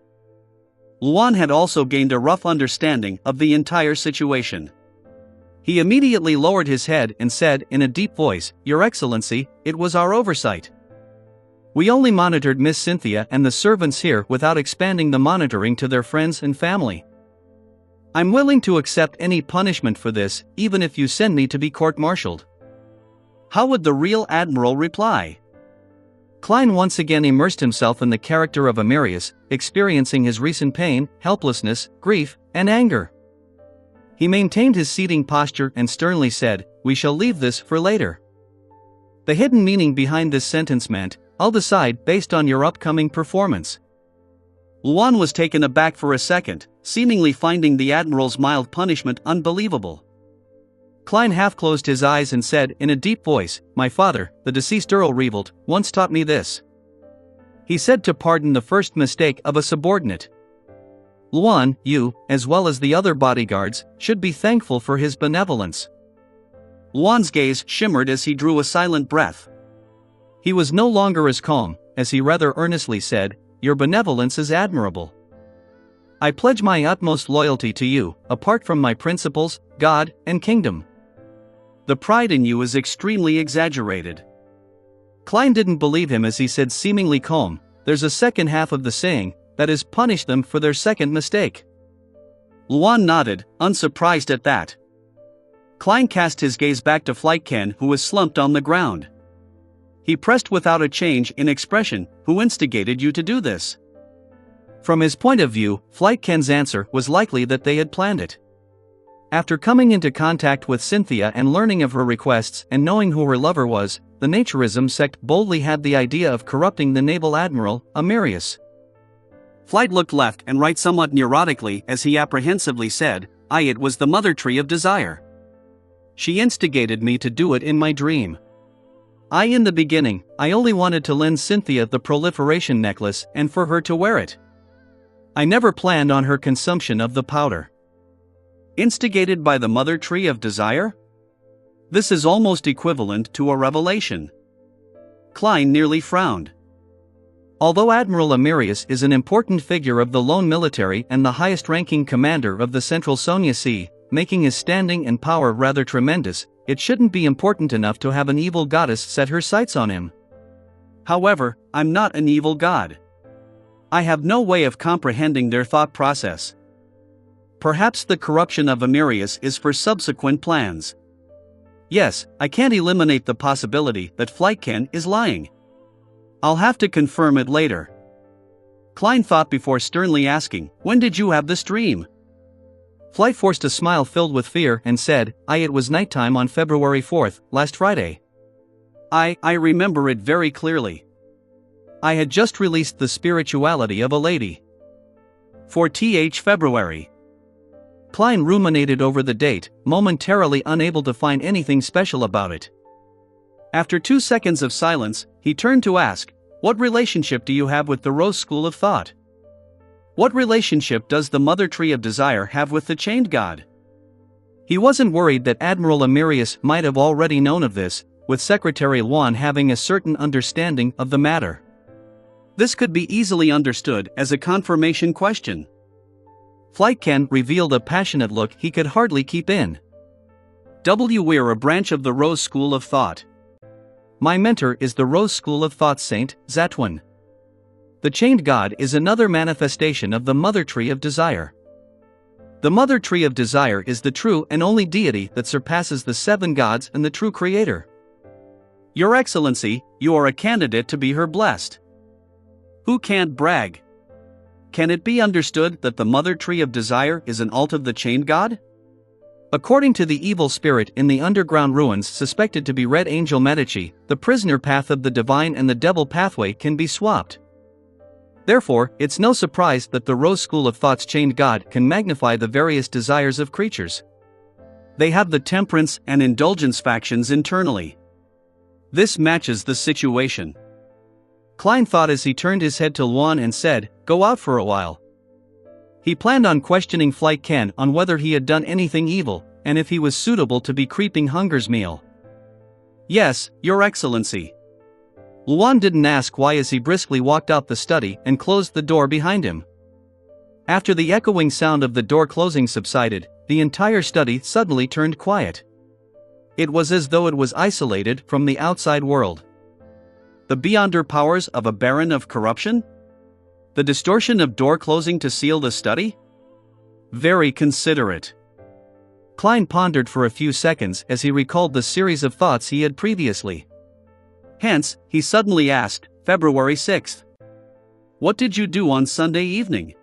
Luan had also gained a rough understanding of the entire situation. He immediately lowered his head and said in a deep voice, "Your Excellency, it was our oversight. We only monitored Miss Cynthia and the servants here without expanding the monitoring to their friends and family. I'm willing to accept any punishment for this, even if you send me to be court-martialed." How would the real admiral reply? Klein once again immersed himself in the character of Amirius, experiencing his recent pain, helplessness, grief, and anger. He maintained his seating posture and sternly said, "We shall leave this for later." The hidden meaning behind this sentence meant, "I'll decide based on your upcoming performance." Luan was taken aback for a second, seemingly finding the admiral's mild punishment unbelievable. Klein half closed his eyes and said in a deep voice, "My father, the deceased Earl Revolt, once taught me this. He said to pardon the first mistake of a subordinate. Luan, you, as well as the other bodyguards, should be thankful for his benevolence." Luan's gaze shimmered as he drew a silent breath. He was no longer as calm, as he rather earnestly said, "Your benevolence is admirable. I pledge my utmost loyalty to you, apart from my principles, God, and kingdom. The pride in you is extremely exaggerated." Klein didn't believe him as he said seemingly calm, "There's a second half of the saying, that is, punish them for their second mistake." Luan nodded, unsurprised at that. Klein cast his gaze back to Flight Ken, who was slumped on the ground. He pressed without a change in expression, "Who instigated you to do this?" From his point of view, Flight Ken's answer was likely that they had planned it. After coming into contact with Cynthia and learning of her requests and knowing who her lover was, the Naturism sect boldly had the idea of corrupting the naval admiral, Amirius. Flight looked left and right somewhat neurotically as he apprehensively said, "It was the mother tree of desire. She instigated me to do it in my dream. In the beginning, I only wanted to lend Cynthia the proliferation necklace and for her to wear it. I never planned on her consumption of the powder." Instigated by the mother tree of desire? This is almost equivalent to a revelation. Klein nearly frowned. Although Admiral Amirius is an important figure of the lone military and the highest-ranking commander of the Central Sonia Sea, making his standing and power rather tremendous, it shouldn't be important enough to have an evil goddess set her sights on him. However, I'm not an evil god. I have no way of comprehending their thought process. Perhaps the corruption of Amirius is for subsequent plans. Yes, I can't eliminate the possibility that Flight Ken is lying. I'll have to confirm it later. Klein thought before sternly asking, "When did you have this dream?" Flight forced a smile filled with fear and said, "It was nighttime on February 4th, last Friday. I remember it very clearly. I had just released The Spirituality of a Lady. 4th February. Klein ruminated over the date, momentarily unable to find anything special about it. After 2 seconds of silence, he turned to ask, "What relationship do you have with the Rose School of Thought? What relationship does the Mother Tree of Desire have with the Chained God?" He wasn't worried that Admiral Amirius might have already known of this, with Secretary Luan having a certain understanding of the matter. This could be easily understood as a confirmation question. Flight Ken revealed a passionate look he could hardly keep in. We're a branch of the Rose School of Thought. My mentor is the Rose School of Thought Saint, Zatwin. The Chained God is another manifestation of the Mother Tree of Desire. The Mother Tree of Desire is the true and only deity that surpasses the 7 gods and the true creator. Your Excellency, you are a candidate to be her blessed. Who can't brag? Can it be understood that the Mother Tree of Desire is an alt of the Chained God? According to the evil spirit in the underground ruins suspected to be Red Angel Medici, the prisoner path of the divine and the devil pathway can be swapped. Therefore, it's no surprise that the Rose School of Thought's Chained God can magnify the various desires of creatures. They have the temperance and indulgence factions internally. This matches the situation. Klein thought as he turned his head to Luan and said, "Go out for a while." He planned on questioning Flight Ken on whether he had done anything evil, and if he was suitable to be Creeping Hunger's meal. Yes, Your Excellency. Luan didn't ask why as he briskly walked out the study and closed the door behind him. After the echoing sound of the door closing subsided, the entire study suddenly turned quiet. It was as though it was isolated from the outside world. The beyonder powers of a baron of corruption? The distortion of door closing to seal the study? Very considerate. Klein pondered for a few seconds as he recalled the series of thoughts he had previously. Hence, he suddenly asked, February 6th. What did you do on Sunday evening?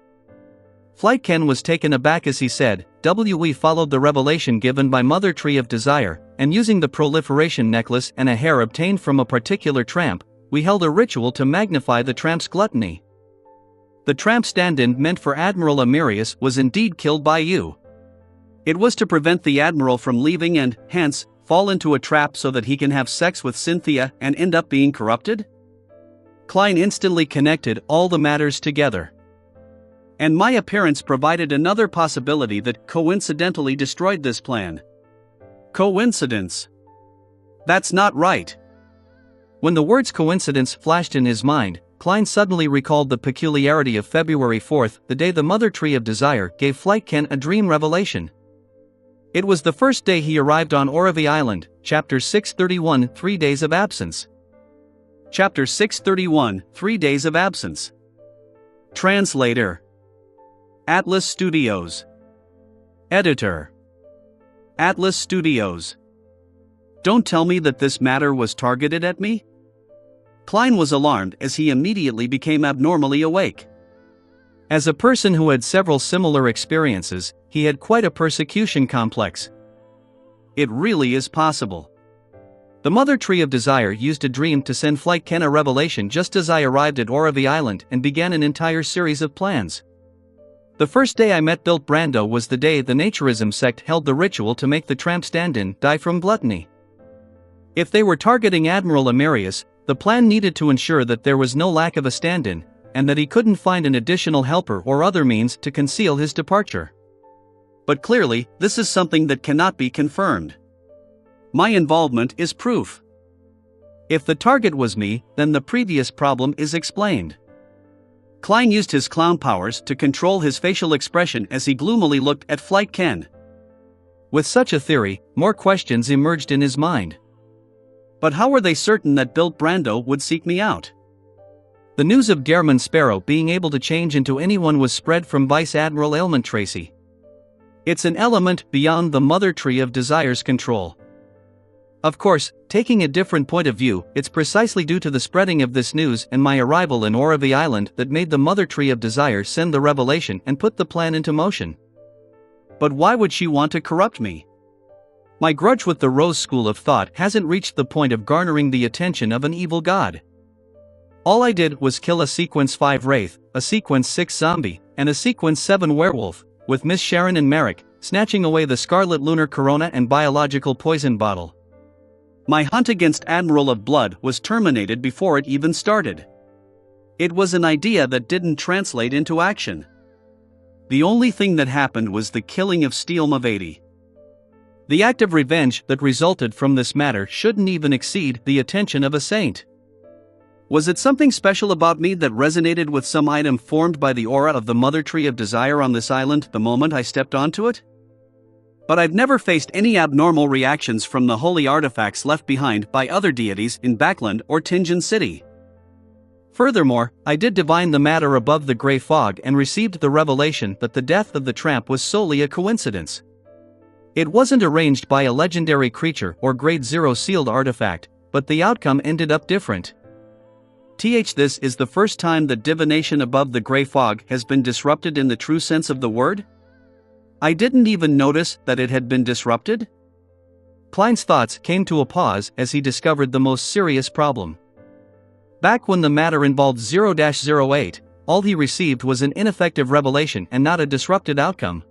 Flight Ken was taken aback as he said, We followed the revelation given by Mother Tree of Desire, and using the proliferation necklace and a hair obtained from a particular tramp, we held a ritual to magnify the tramp's gluttony. The tramp stand-in meant for Admiral Amirius was indeed killed by you. It was to prevent the Admiral from leaving and, hence, fall into a trap so that he can have sex with Cynthia and end up being corrupted? Klein instantly connected all the matters together. And my appearance provided another possibility that coincidentally destroyed this plan. Coincidence? That's not right. When the words coincidence flashed in his mind, Klein suddenly recalled the peculiarity of February 4th, the day the Mother Tree of Desire gave Flight Ken a dream revelation. It was the first day he arrived on Oravi Island, Chapter 631, 3 Days of Absence. Chapter 631, 3 Days of Absence. Translator. Atlas Studios. Editor. Atlas Studios. Don't tell me that this matter was targeted at me? Klein was alarmed as he immediately became abnormally awake. As a person who had several similar experiences, he had quite a persecution complex. It really is possible. The Mother Tree of Desire used a dream to send Flight Ken a revelation just as I arrived at Oravi Island and began an entire series of plans. The first day I met Bilt Brando was the day the Naturism sect held the ritual to make the tramp stand-in die from gluttony. If they were targeting Admiral Amirius, the plan needed to ensure that there was no lack of a stand-in, and that he couldn't find an additional helper or other means to conceal his departure. But clearly, this is something that cannot be confirmed. My involvement is proof. If the target was me, then the previous problem is explained. Klein used his clown powers to control his facial expression as he gloomily looked at Flight Ken. With such a theory, more questions emerged in his mind. But how were they certain that Bilt Brando would seek me out? The news of German Sparrow being able to change into anyone was spread from Vice Admiral Ailment Tracy. It's an element beyond the Mother Tree of Desire's control. Of course, taking a different point of view, it's precisely due to the spreading of this news and my arrival in Oravi Island that made the Mother Tree of Desire send the revelation and put the plan into motion. But why would she want to corrupt me? My grudge with the Rose School of Thought hasn't reached the point of garnering the attention of an evil god. All I did was kill a Sequence 5 Wraith, a Sequence 6 Zombie, and a Sequence 7 Werewolf, with Miss Sharon and Merrick, snatching away the Scarlet Lunar Corona and biological poison bottle. My hunt against Admiral of Blood was terminated before it even started. It was an idea that didn't translate into action. The only thing that happened was the killing of Steel Mavati. The act of revenge that resulted from this matter shouldn't even exceed the attention of a saint. Was it something special about me that resonated with some item formed by the aura of the Mother Tree of Desire on this island the moment I stepped onto it? But I've never faced any abnormal reactions from the holy artifacts left behind by other deities in Backland or Tingen City. Furthermore, I did divine the matter above the gray fog and received the revelation that the death of the tramp was solely a coincidence. It wasn't arranged by a legendary creature or grade 0 sealed artifact, but the outcome ended up different. This is the first time that divination above the gray fog has been disrupted in the true sense of the word? I didn't even notice that it had been disrupted? Klein's thoughts came to a pause as he discovered the most serious problem. Back when the matter involved 0-08, all he received was an ineffective revelation and not a disrupted outcome.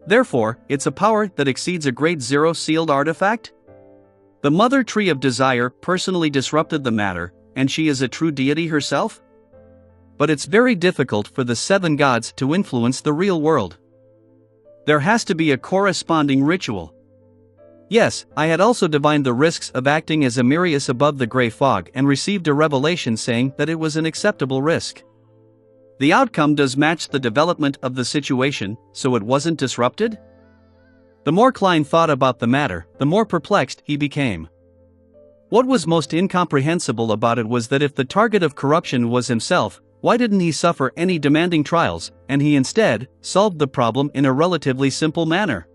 Therefore, it's a power that exceeds a grade 0 sealed artifact? The Mother Tree of Desire personally disrupted the matter, and she is a true deity herself? But it's very difficult for the 7 gods to influence the real world. There has to be a corresponding ritual. Yes, I had also divined the risks of acting as Amirius above the grey fog and received a revelation saying that it was an acceptable risk. The outcome does match the development of the situation, so it wasn't disrupted? The more Klein thought about the matter, the more perplexed he became. What was most incomprehensible about it was that if the target of corruption was himself, why didn't he suffer any demanding trials, and he instead solved the problem in a relatively simple manner?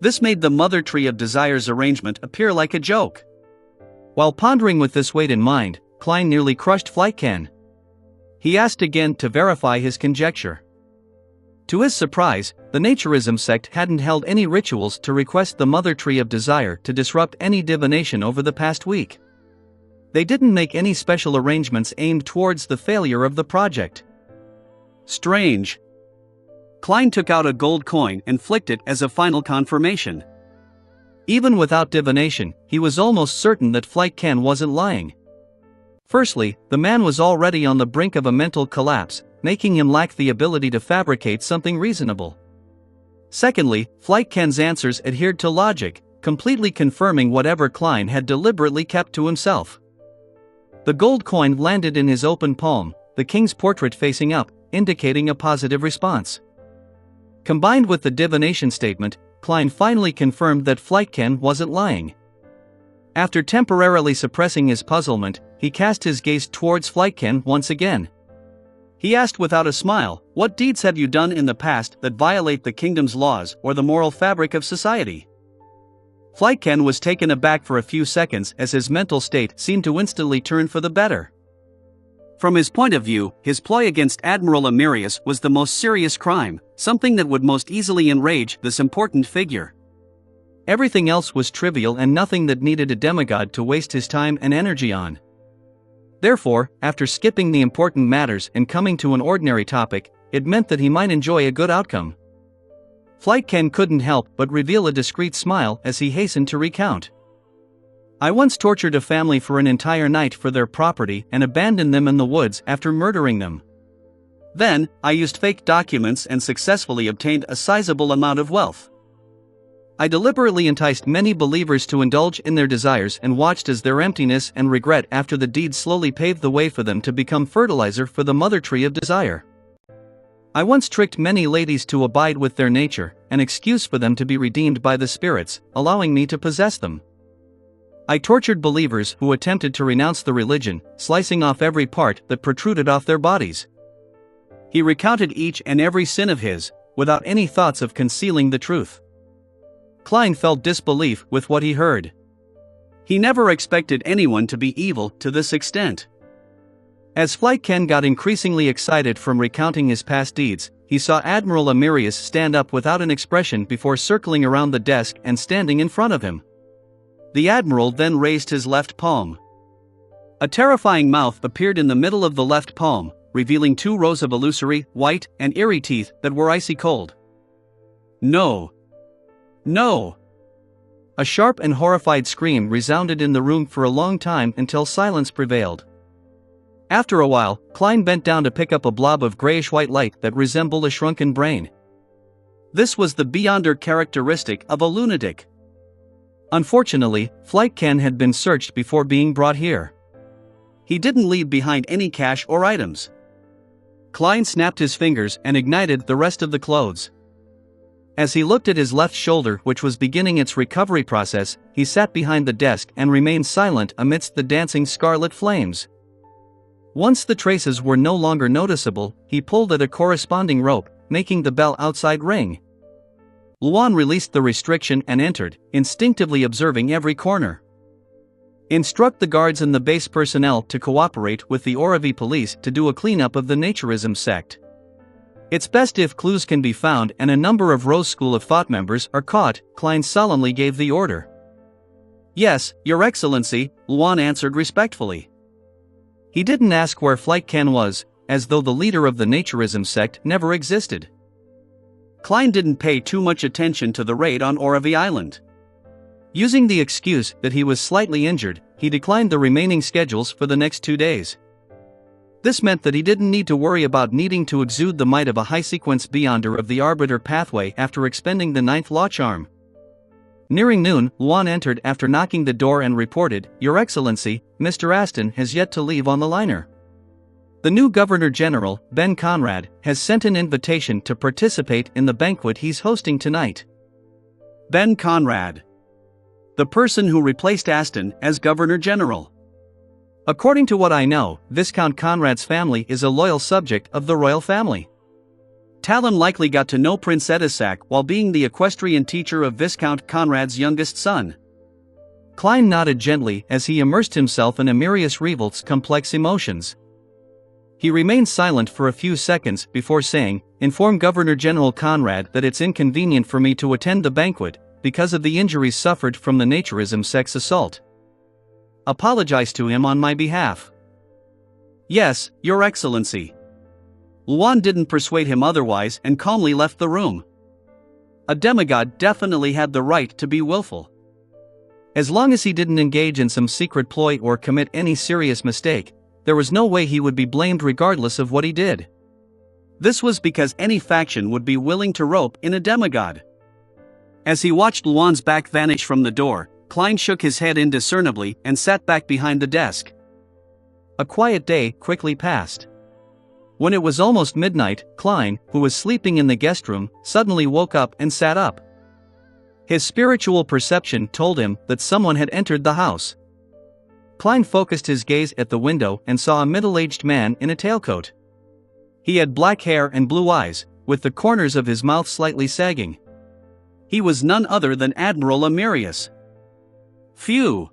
This made the Mother Tree of Desire's arrangement appear like a joke. While pondering with this weight in mind, Klein nearly crushed Flightcan. He asked again to verify his conjecture. To his surprise, the Naturism sect hadn't held any rituals to request the Mother Tree of Desire to disrupt any divination over the past week. They didn't make any special arrangements aimed towards the failure of the project. Strange. Klein took out a gold coin and flicked it as a final confirmation. Even without divination, he was almost certain that Flightcan wasn't lying. Firstly, the man was already on the brink of a mental collapse, making him lack the ability to fabricate something reasonable. Secondly, Flightcan's answers adhered to logic, completely confirming whatever Klein had deliberately kept to himself. The gold coin landed in his open palm, the king's portrait facing up, indicating a positive response. Combined with the divination statement, Klein finally confirmed that Flightcan wasn't lying. After temporarily suppressing his puzzlement, he cast his gaze towards Flightcan once again. He asked without a smile, "What deeds have you done in the past that violate the kingdom's laws or the moral fabric of society?" Flightcan was taken aback for a few seconds as his mental state seemed to instantly turn for the better. From his point of view, his ploy against Admiral Amirius was the most serious crime, something that would most easily enrage this important figure. Everything else was trivial and nothing that needed a demigod to waste his time and energy on. Therefore, after skipping the important matters and coming to an ordinary topic, it meant that he might enjoy a good outcome. Flightcan couldn't help but reveal a discreet smile as he hastened to recount. "I once tortured a family for an entire night for their property and abandoned them in the woods after murdering them. Then, I used fake documents and successfully obtained a sizable amount of wealth. I deliberately enticed many believers to indulge in their desires and watched as their emptiness and regret after the deed slowly paved the way for them to become fertilizer for the Mother Tree of Desire. I once tricked many ladies to abide with their nature, an excuse for them to be redeemed by the spirits, allowing me to possess them. I tortured believers who attempted to renounce the religion, slicing off every part that protruded off their bodies." He recounted each and every sin of his, without any thoughts of concealing the truth. Klein felt disbelief with what he heard. He never expected anyone to be evil to this extent. As Flightcan got increasingly excited from recounting his past deeds, he saw Admiral Amirius stand up without an expression before circling around the desk and standing in front of him. The Admiral then raised his left palm. A terrifying mouth appeared in the middle of the left palm, revealing 2 rows of illusory, white, and eerie teeth that were icy cold. "No! No!" A sharp and horrified scream resounded in the room for a long time until silence prevailed. After a while, Klein bent down to pick up a blob of grayish-white light that resembled a shrunken brain. This was the beyonder characteristic of a lunatic. Unfortunately, Flightcan had been searched before being brought here. He didn't leave behind any cash or items. Klein snapped his fingers and ignited the rest of the clothes. As he looked at his left shoulder, which was beginning its recovery process, he sat behind the desk and remained silent amidst the dancing scarlet flames. Once the traces were no longer noticeable, he pulled at a corresponding rope, making the bell outside ring. Luan released the restriction and entered, instinctively observing every corner. "Instruct the guards and the base personnel to cooperate with the Oravi police to do a cleanup of the Naturism sect. It's best if clues can be found and a number of Rose School of Thought members are caught," Klein solemnly gave the order. "Yes, Your Excellency," Luan answered respectfully. He didn't ask where Flightcan was, as though the leader of the Naturism sect never existed. Klein didn't pay too much attention to the raid on Oravi Island. Using the excuse that he was slightly injured, he declined the remaining schedules for the next 2 days. This meant that he didn't need to worry about needing to exude the might of a high-sequence beyonder of the Arbiter pathway after expending the 9th law charm. Nearing noon, Luan entered after knocking the door and reported, "Your Excellency, Mr. Aston has yet to leave on the liner. The new Governor General, Ben Conrad, has sent an invitation to participate in the banquet he's hosting tonight." Ben Conrad. The person who replaced Aston as Governor General. According to what I know, Viscount Conrad's family is a loyal subject of the royal family. Talon likely got to know Prince Edisac while being the equestrian teacher of Viscount Conrad's youngest son. Klein nodded gently as he immersed himself in Amirius Revolt's complex emotions. He remained silent for a few seconds before saying, "Inform Governor General Conrad that it's inconvenient for me to attend the banquet because of the injuries suffered from the naturism sex assault. Apologize to him on my behalf." "Yes, Your Excellency." Luan didn't persuade him otherwise and calmly left the room. A demigod definitely had the right to be willful. As long as he didn't engage in some secret ploy or commit any serious mistake, there was no way he would be blamed regardless of what he did. This was because any faction would be willing to rope in a demigod. As he watched Luan's back vanish from the door, Klein shook his head indiscernibly and sat back behind the desk. A quiet day quickly passed. When it was almost midnight, Klein, who was sleeping in the guest room, suddenly woke up and sat up. His spiritual perception told him that someone had entered the house. Klein focused his gaze at the window and saw a middle-aged man in a tailcoat. He had black hair and blue eyes, with the corners of his mouth slightly sagging. He was none other than Admiral Amirius. Phew!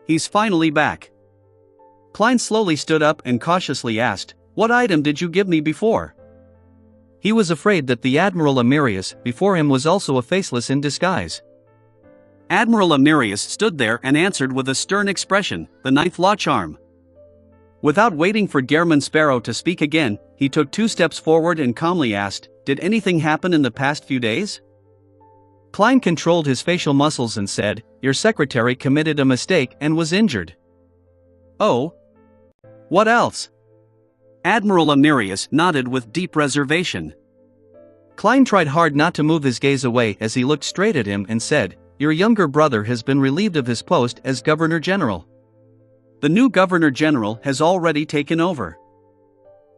He's finally back. Klein slowly stood up and cautiously asked, "What item did you give me before?" He was afraid that the Admiral Amirius before him was also a faceless in disguise. Admiral Amirius stood there and answered with a stern expression, "The 9th law charm." Without waiting for Gehrman Sparrow to speak again, he took 2 steps forward and calmly asked, "Did anything happen in the past few days?" Klein controlled his facial muscles and said, "Your secretary committed a mistake and was injured." "Oh? What else?" Admiral Amirius nodded with deep reservation. Klein tried hard not to move his gaze away as he looked straight at him and said, "Your younger brother has been relieved of his post as Governor General. The new Governor General has already taken over.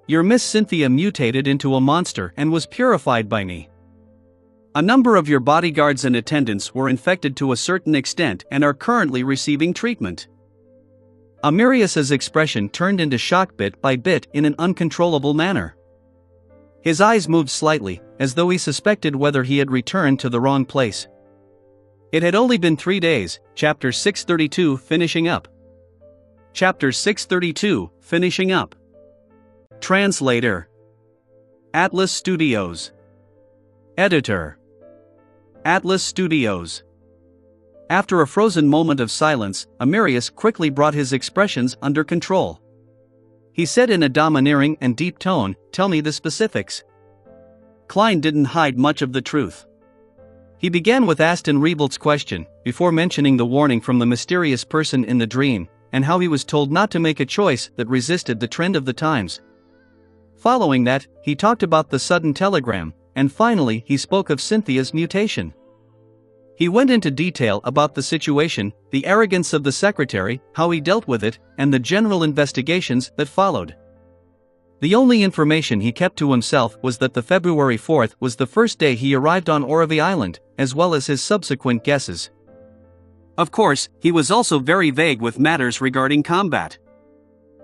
Your Miss Cynthia mutated into a monster and was purified by me. A number of your bodyguards and attendants were infected to a certain extent and are currently receiving treatment." Amirius's expression turned into shock bit by bit in an uncontrollable manner. His eyes moved slightly, as though he suspected whether he had returned to the wrong place. It had only been 3 days, Chapter 632 finishing up. Chapter 632, finishing up. Translator. Atlas Studios. Editor. Atlas Studios. After a frozen moment of silence, Amirius quickly brought his expressions under control. He said in a domineering and deep tone, "Tell me the specifics." Klein didn't hide much of the truth. He began with Aston Revolt's question, before mentioning the warning from the mysterious person in the dream, and how he was told not to make a choice that resisted the trend of the times. Following that, he talked about the sudden telegram, and finally he spoke of Cynthia's mutation. He went into detail about the situation, the arrogance of the secretary, how he dealt with it, and the general investigations that followed. The only information he kept to himself was that the February 4th was the first day he arrived on Oravi Island, as well as his subsequent guesses. Of course, he was also very vague with matters regarding combat.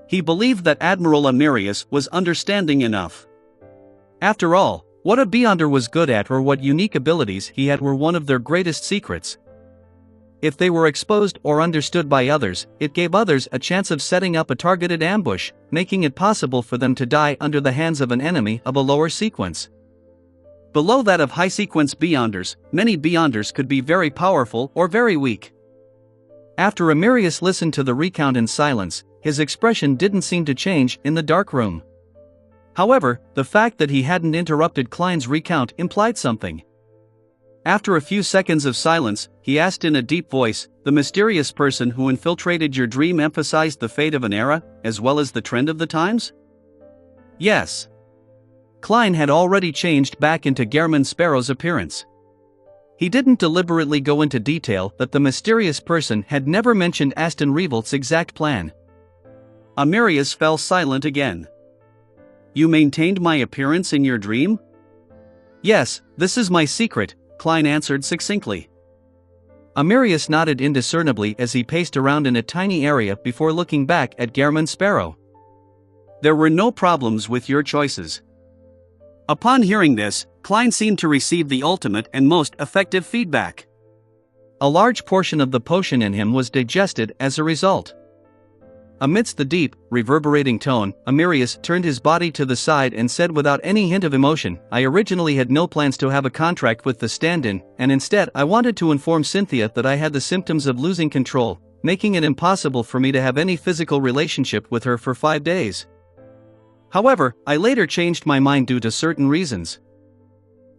He believed that Admiral Amirius was understanding enough. After all, what a Beyonder was good at or what unique abilities he had were one of their greatest secrets. If they were exposed or understood by others, it gave others a chance of setting up a targeted ambush, making it possible for them to die under the hands of an enemy of a lower sequence. Below that of high-sequence Beyonders, many Beyonders could be very powerful or very weak. After Amirius listened to the recount in silence, his expression didn't seem to change in the dark room. However, the fact that he hadn't interrupted Klein's recount implied something. After a few seconds of silence, he asked in a deep voice, "The mysterious person who infiltrated your dream emphasized the fate of an era, as well as the trend of the times?" Yes. Klein had already changed back into Gehrman Sparrow's appearance. He didn't deliberately go into detail that the mysterious person had never mentioned Aston Revolt's exact plan. Amirius fell silent again. You maintained my appearance in your dream? Yes, this is my secret, Klein answered succinctly. Amirius nodded indiscernibly as he paced around in a tiny area before looking back at Gehrman Sparrow. There were no problems with your choices. Upon hearing this, Klein seemed to receive the ultimate and most effective feedback. A large portion of the potion in him was digested as a result. Amidst the deep, reverberating tone, Amirius turned his body to the side and said without any hint of emotion, I originally had no plans to have a contract with the stand-in, and instead I wanted to inform Cynthia that I had the symptoms of losing control, making it impossible for me to have any physical relationship with her for 5 days. However, I later changed my mind due to certain reasons.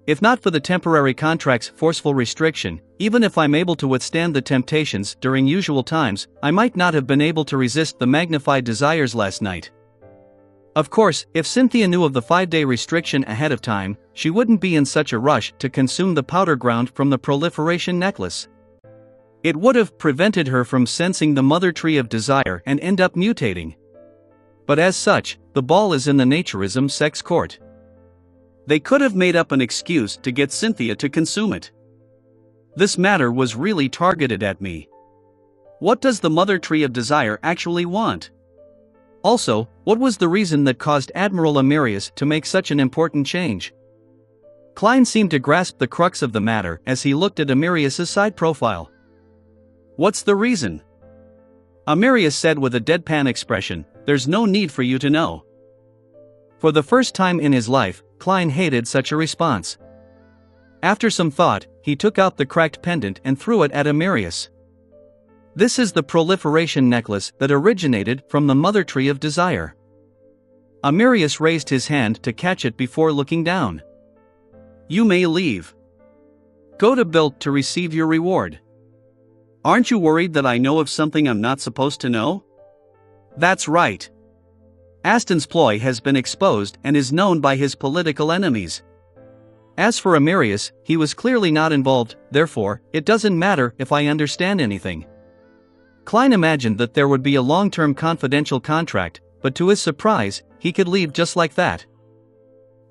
If not for the temporary contract's forceful restriction, even if I'm able to withstand the temptations during usual times, I might not have been able to resist the magnified desires last night. Of course, if Cynthia knew of the 5-day restriction ahead of time, she wouldn't be in such a rush to consume the powder ground from the proliferation necklace. It would have prevented her from sensing the mother tree of desire and end up mutating. But as such, the ball is in the naturism sex court. They could have made up an excuse to get Cynthia to consume it. This matter was really targeted at me. What does the mother tree of desire actually want? Also, what was the reason that caused Admiral Amirius to make such an important change? Klein seemed to grasp the crux of the matter as he looked at Amirius's side profile. What's the reason? Amirius said with a deadpan expression, there's no need for you to know. For the first time in his life, Klein hated such a response. After some thought, he took out the cracked pendant and threw it at Amirius. This is the proliferation necklace that originated from the mother tree of desire. Amirius raised his hand to catch it before looking down. You may leave. Go to Bilt to receive your reward. Aren't you worried that I know of something I'm not supposed to know? That's right. Aston's ploy has been exposed and is known by his political enemies. As for Amirius, he was clearly not involved, therefore, it doesn't matter if I understand anything. Klein imagined that there would be a long-term confidential contract, but to his surprise, he could leave just like that.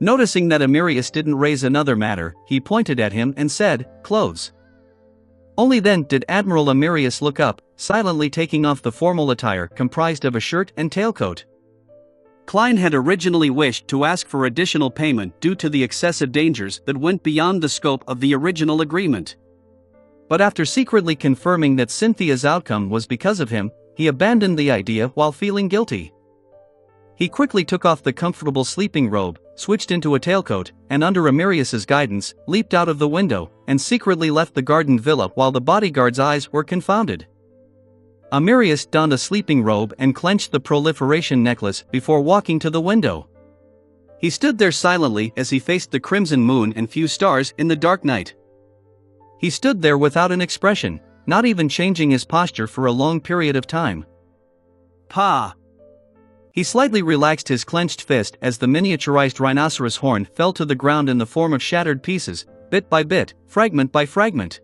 Noticing that Amirius didn't raise another matter, he pointed at him and said, clothes. Only then did Admiral Amirius look up, silently taking off the formal attire comprised of a shirt and tailcoat. Klein had originally wished to ask for additional payment due to the excessive dangers that went beyond the scope of the original agreement. But after secretly confirming that Cynthia's outcome was because of him, he abandoned the idea while feeling guilty. He quickly took off the comfortable sleeping robe, switched into a tailcoat, and under Amirius's guidance, leaped out of the window, and secretly left the garden villa while the bodyguard's eyes were confounded. Amirius donned a sleeping robe and clenched the proliferation necklace before walking to the window. He stood there silently as he faced the crimson moon and few stars in the dark night. He stood there without an expression, not even changing his posture for a long period of time. Pa! He slightly relaxed his clenched fist as the miniaturized rhinoceros horn fell to the ground in the form of shattered pieces, bit by bit, fragment by fragment.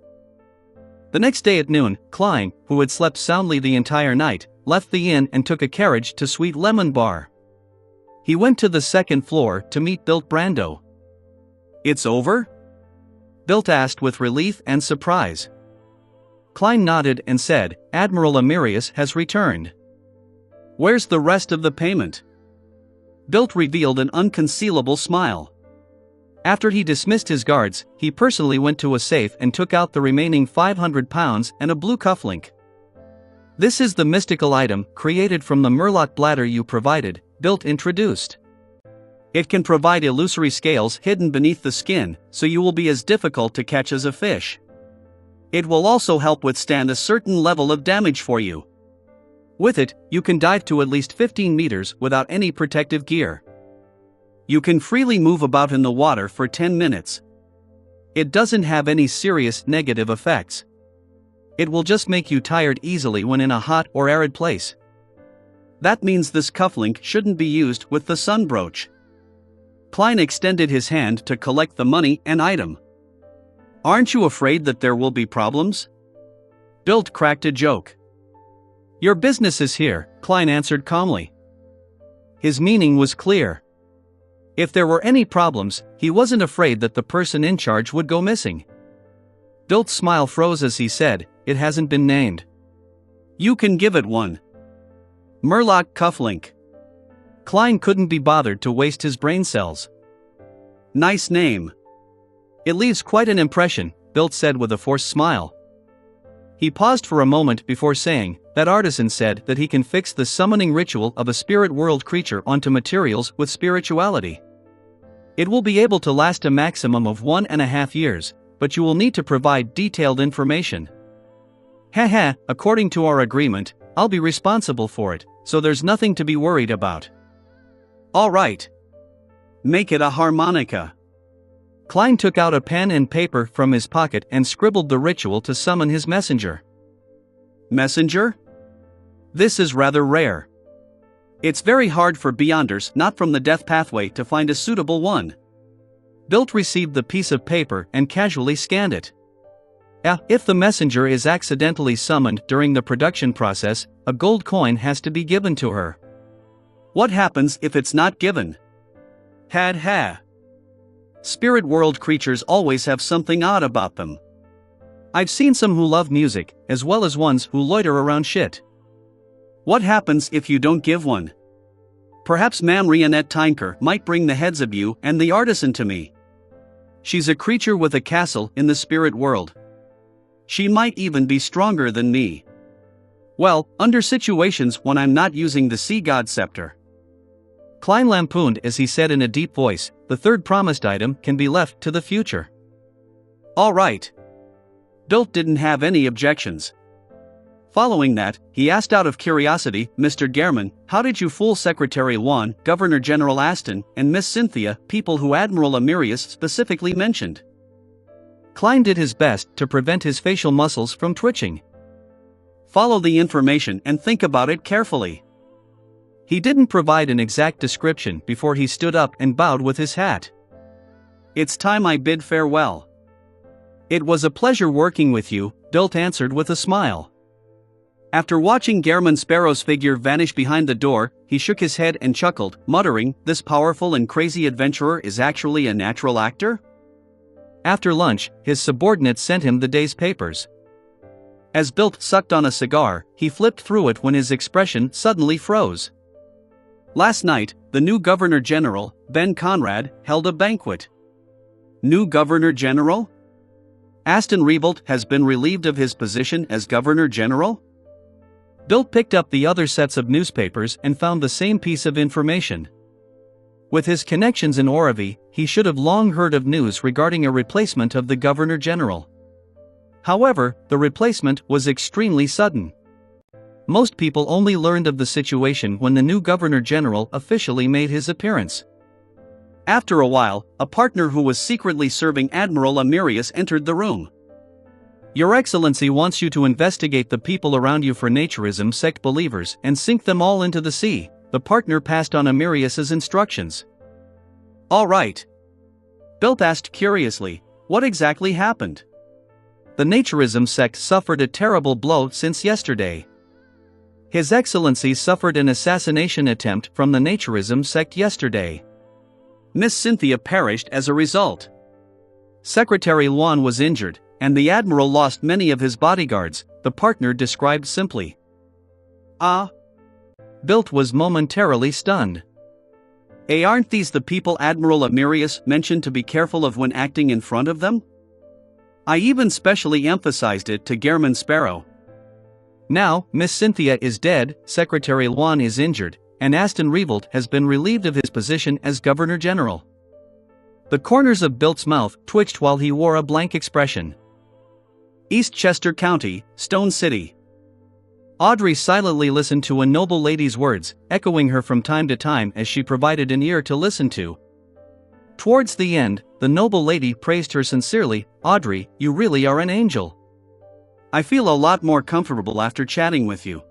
The next day at noon, Klein, who had slept soundly the entire night, left the inn and took a carriage to Sweet Lemon Bar. He went to the second floor to meet Bilt Brando. It's over? Bilt asked with relief and surprise. Klein nodded and said, Admiral Amirius has returned. Where's the rest of the payment? Bilt revealed an unconcealable smile. After he dismissed his guards, he personally went to a safe and took out the remaining £500 and a blue cufflink. This is the mystical item created from the Murloc bladder you provided, Bilt introduced. It can provide illusory scales hidden beneath the skin, so you will be as difficult to catch as a fish. It will also help withstand a certain level of damage for you. With it, you can dive to at least 15 meters without any protective gear. You can freely move about in the water for 10 minutes. It doesn't have any serious negative effects. It will just make you tired easily when in a hot or arid place. That means this cufflink shouldn't be used with the sun brooch. Klein extended his hand to collect the money and item. Aren't you afraid that there will be problems? Bilt cracked a joke. Your business is here, Klein answered calmly. His meaning was clear. If there were any problems, he wasn't afraid that the person in charge would go missing. Bilt's smile froze as he said, "It hasn't been named." "You can give it one." Murloc cufflink. Klein couldn't be bothered to waste his brain cells. "Nice name." "It leaves quite an impression," Bilt said with a forced smile. He paused for a moment before saying, "That artisan said that he can fix the summoning ritual of a spirit world creature onto materials with spirituality. It will be able to last a maximum of 1.5 years, but you will need to provide detailed information." "Haha, according to our agreement, I'll be responsible for it, so there's nothing to be worried about." "All right. Make it a harmonica." Klein took out a pen and paper from his pocket and scribbled the ritual to summon his messenger. Messenger? This is rather rare. It's very hard for Beyonders not from the death pathway to find a suitable one. Bilt received the piece of paper and casually scanned it. If the messenger is accidentally summoned during the production process, a gold coin has to be given to her. What happens if it's not given? Ha. Spirit world creatures always have something odd about them. I've seen some who love music, as well as ones who loiter around shit. What happens if you don't give one? Perhaps Mam Rionette Tinker might bring the heads of you and the artisan to me. She's a creature with a castle in the spirit world. She might even be stronger than me. Well, under situations when I'm not using the Sea God Scepter. Klein lampooned as he said in a deep voice, "The third promised item can be left to the future." All right. Bilt didn't have any objections. Following that, he asked out of curiosity, "Mr. Gehrman, how did you fool Secretary Juan, Governor General Aston, and Miss Cynthia, people who Admiral Amirius specifically mentioned?" Klein did his best to prevent his facial muscles from twitching. "Follow the information and think about it carefully." He didn't provide an exact description before he stood up and bowed with his hat. "It's time I bid farewell." "It was a pleasure working with you," Bilt answered with a smile. After watching Gehrman Sparrow's figure vanish behind the door, he shook his head and chuckled, muttering, "This powerful and crazy adventurer is actually a natural actor?" After lunch, his subordinate sent him the day's papers. As Bilt sucked on a cigar, he flipped through it when his expression suddenly froze. Last night, the new Governor General, Ben Conrad, held a banquet. New Governor General? Aston Revolt has been relieved of his position as Governor General? Bilt picked up the other sets of newspapers and found the same piece of information. With his connections in Oravi, he should have long heard of news regarding a replacement of the Governor General. However, the replacement was extremely sudden. Most people only learned of the situation when the new Governor General officially made his appearance. After a while, a partner who was secretly serving Admiral Amirius entered the room. "Your Excellency wants you to investigate the people around you for naturism sect believers and sink them all into the sea," the partner passed on Amirius's instructions. "All right." Bilt asked curiously, "What exactly happened?" "The naturism sect suffered a terrible blow since yesterday. His Excellency suffered an assassination attempt from the naturism sect yesterday. Miss Cynthia perished as a result. Secretary Luan was injured, and the Admiral lost many of his bodyguards," the partner described simply. "Ah?" Bilt was momentarily stunned. Aren't these the people Admiral Amirius mentioned to be careful of when acting in front of them? I even specially emphasized it to Gehrman Sparrow. Now, Miss Cynthia is dead, Secretary Luan is injured, and Aston Revolt has been relieved of his position as Governor General. The corners of Bilt's mouth twitched while he wore a blank expression. Eastchester County, Stone City. Audrey silently listened to a noble lady's words, echoing her from time to time as she provided an ear to listen to. Towards the end, the noble lady praised her sincerely, "Audrey, you really are an angel. I feel a lot more comfortable after chatting with you."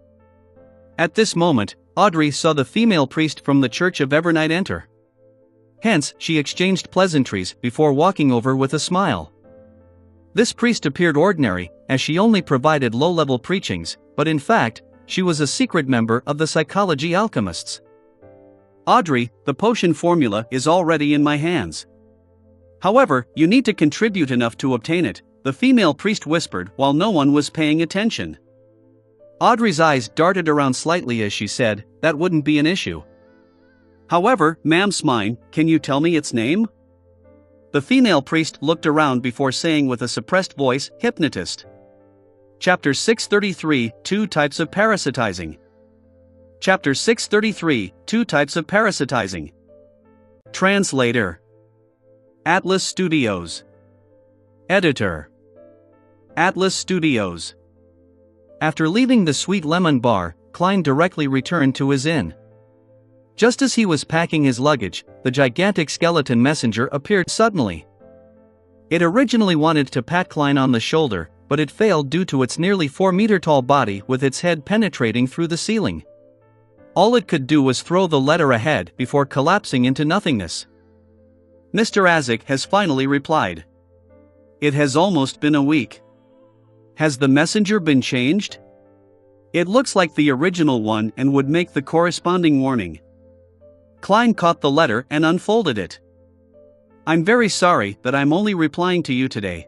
At this moment, Audrey saw the female priest from the Church of Evernight enter. Hence, she exchanged pleasantries before walking over with a smile. This priest appeared ordinary, as she only provided low-level preachings, but in fact, she was a secret member of the psychology alchemists. Audrey, the potion formula is already in my hands. However, you need to contribute enough to obtain it, the female priest whispered while no one was paying attention. Audrey's eyes darted around slightly as she said, "That wouldn't be an issue." "However, ma'am's mine, can you tell me its name?" The female priest looked around before saying with a suppressed voice, "Hypnotist." Chapter 633, 2 Types of Parasitizing. Chapter 633, 2 Types of Parasitizing. Translator. Atlas Studios. Editor. Atlas Studios. After leaving the Sweet Lemon Bar, Klein directly returned to his inn. Just as he was packing his luggage, the gigantic skeleton messenger appeared suddenly. It originally wanted to pat Klein on the shoulder, but it failed due to its nearly 4-meter-tall body with its head penetrating through the ceiling. All it could do was throw the letter ahead before collapsing into nothingness. "Mr. Isaac has finally replied. It has almost been a week. Has the messenger been changed? It looks like the original one and would make the corresponding warning." Klein caught the letter and unfolded it. "I'm very sorry that I'm only replying to you today.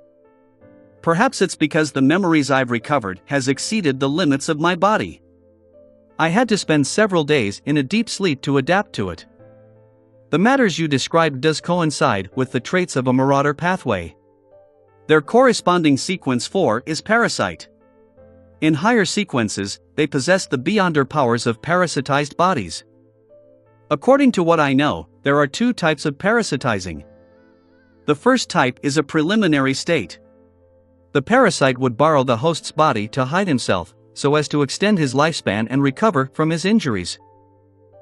Perhaps it's because the memories I've recovered has exceeded the limits of my body. I had to spend several days in a deep sleep to adapt to it. The matters you described does coincide with the traits of a marauder pathway. Their corresponding sequence 4 is parasite. In higher sequences, they possess the beyonder powers of parasitized bodies. According to what I know, there are 2 types of parasitizing. The first type is a preliminary state. The parasite would borrow the host's body to hide himself, so as to extend his lifespan and recover from his injuries.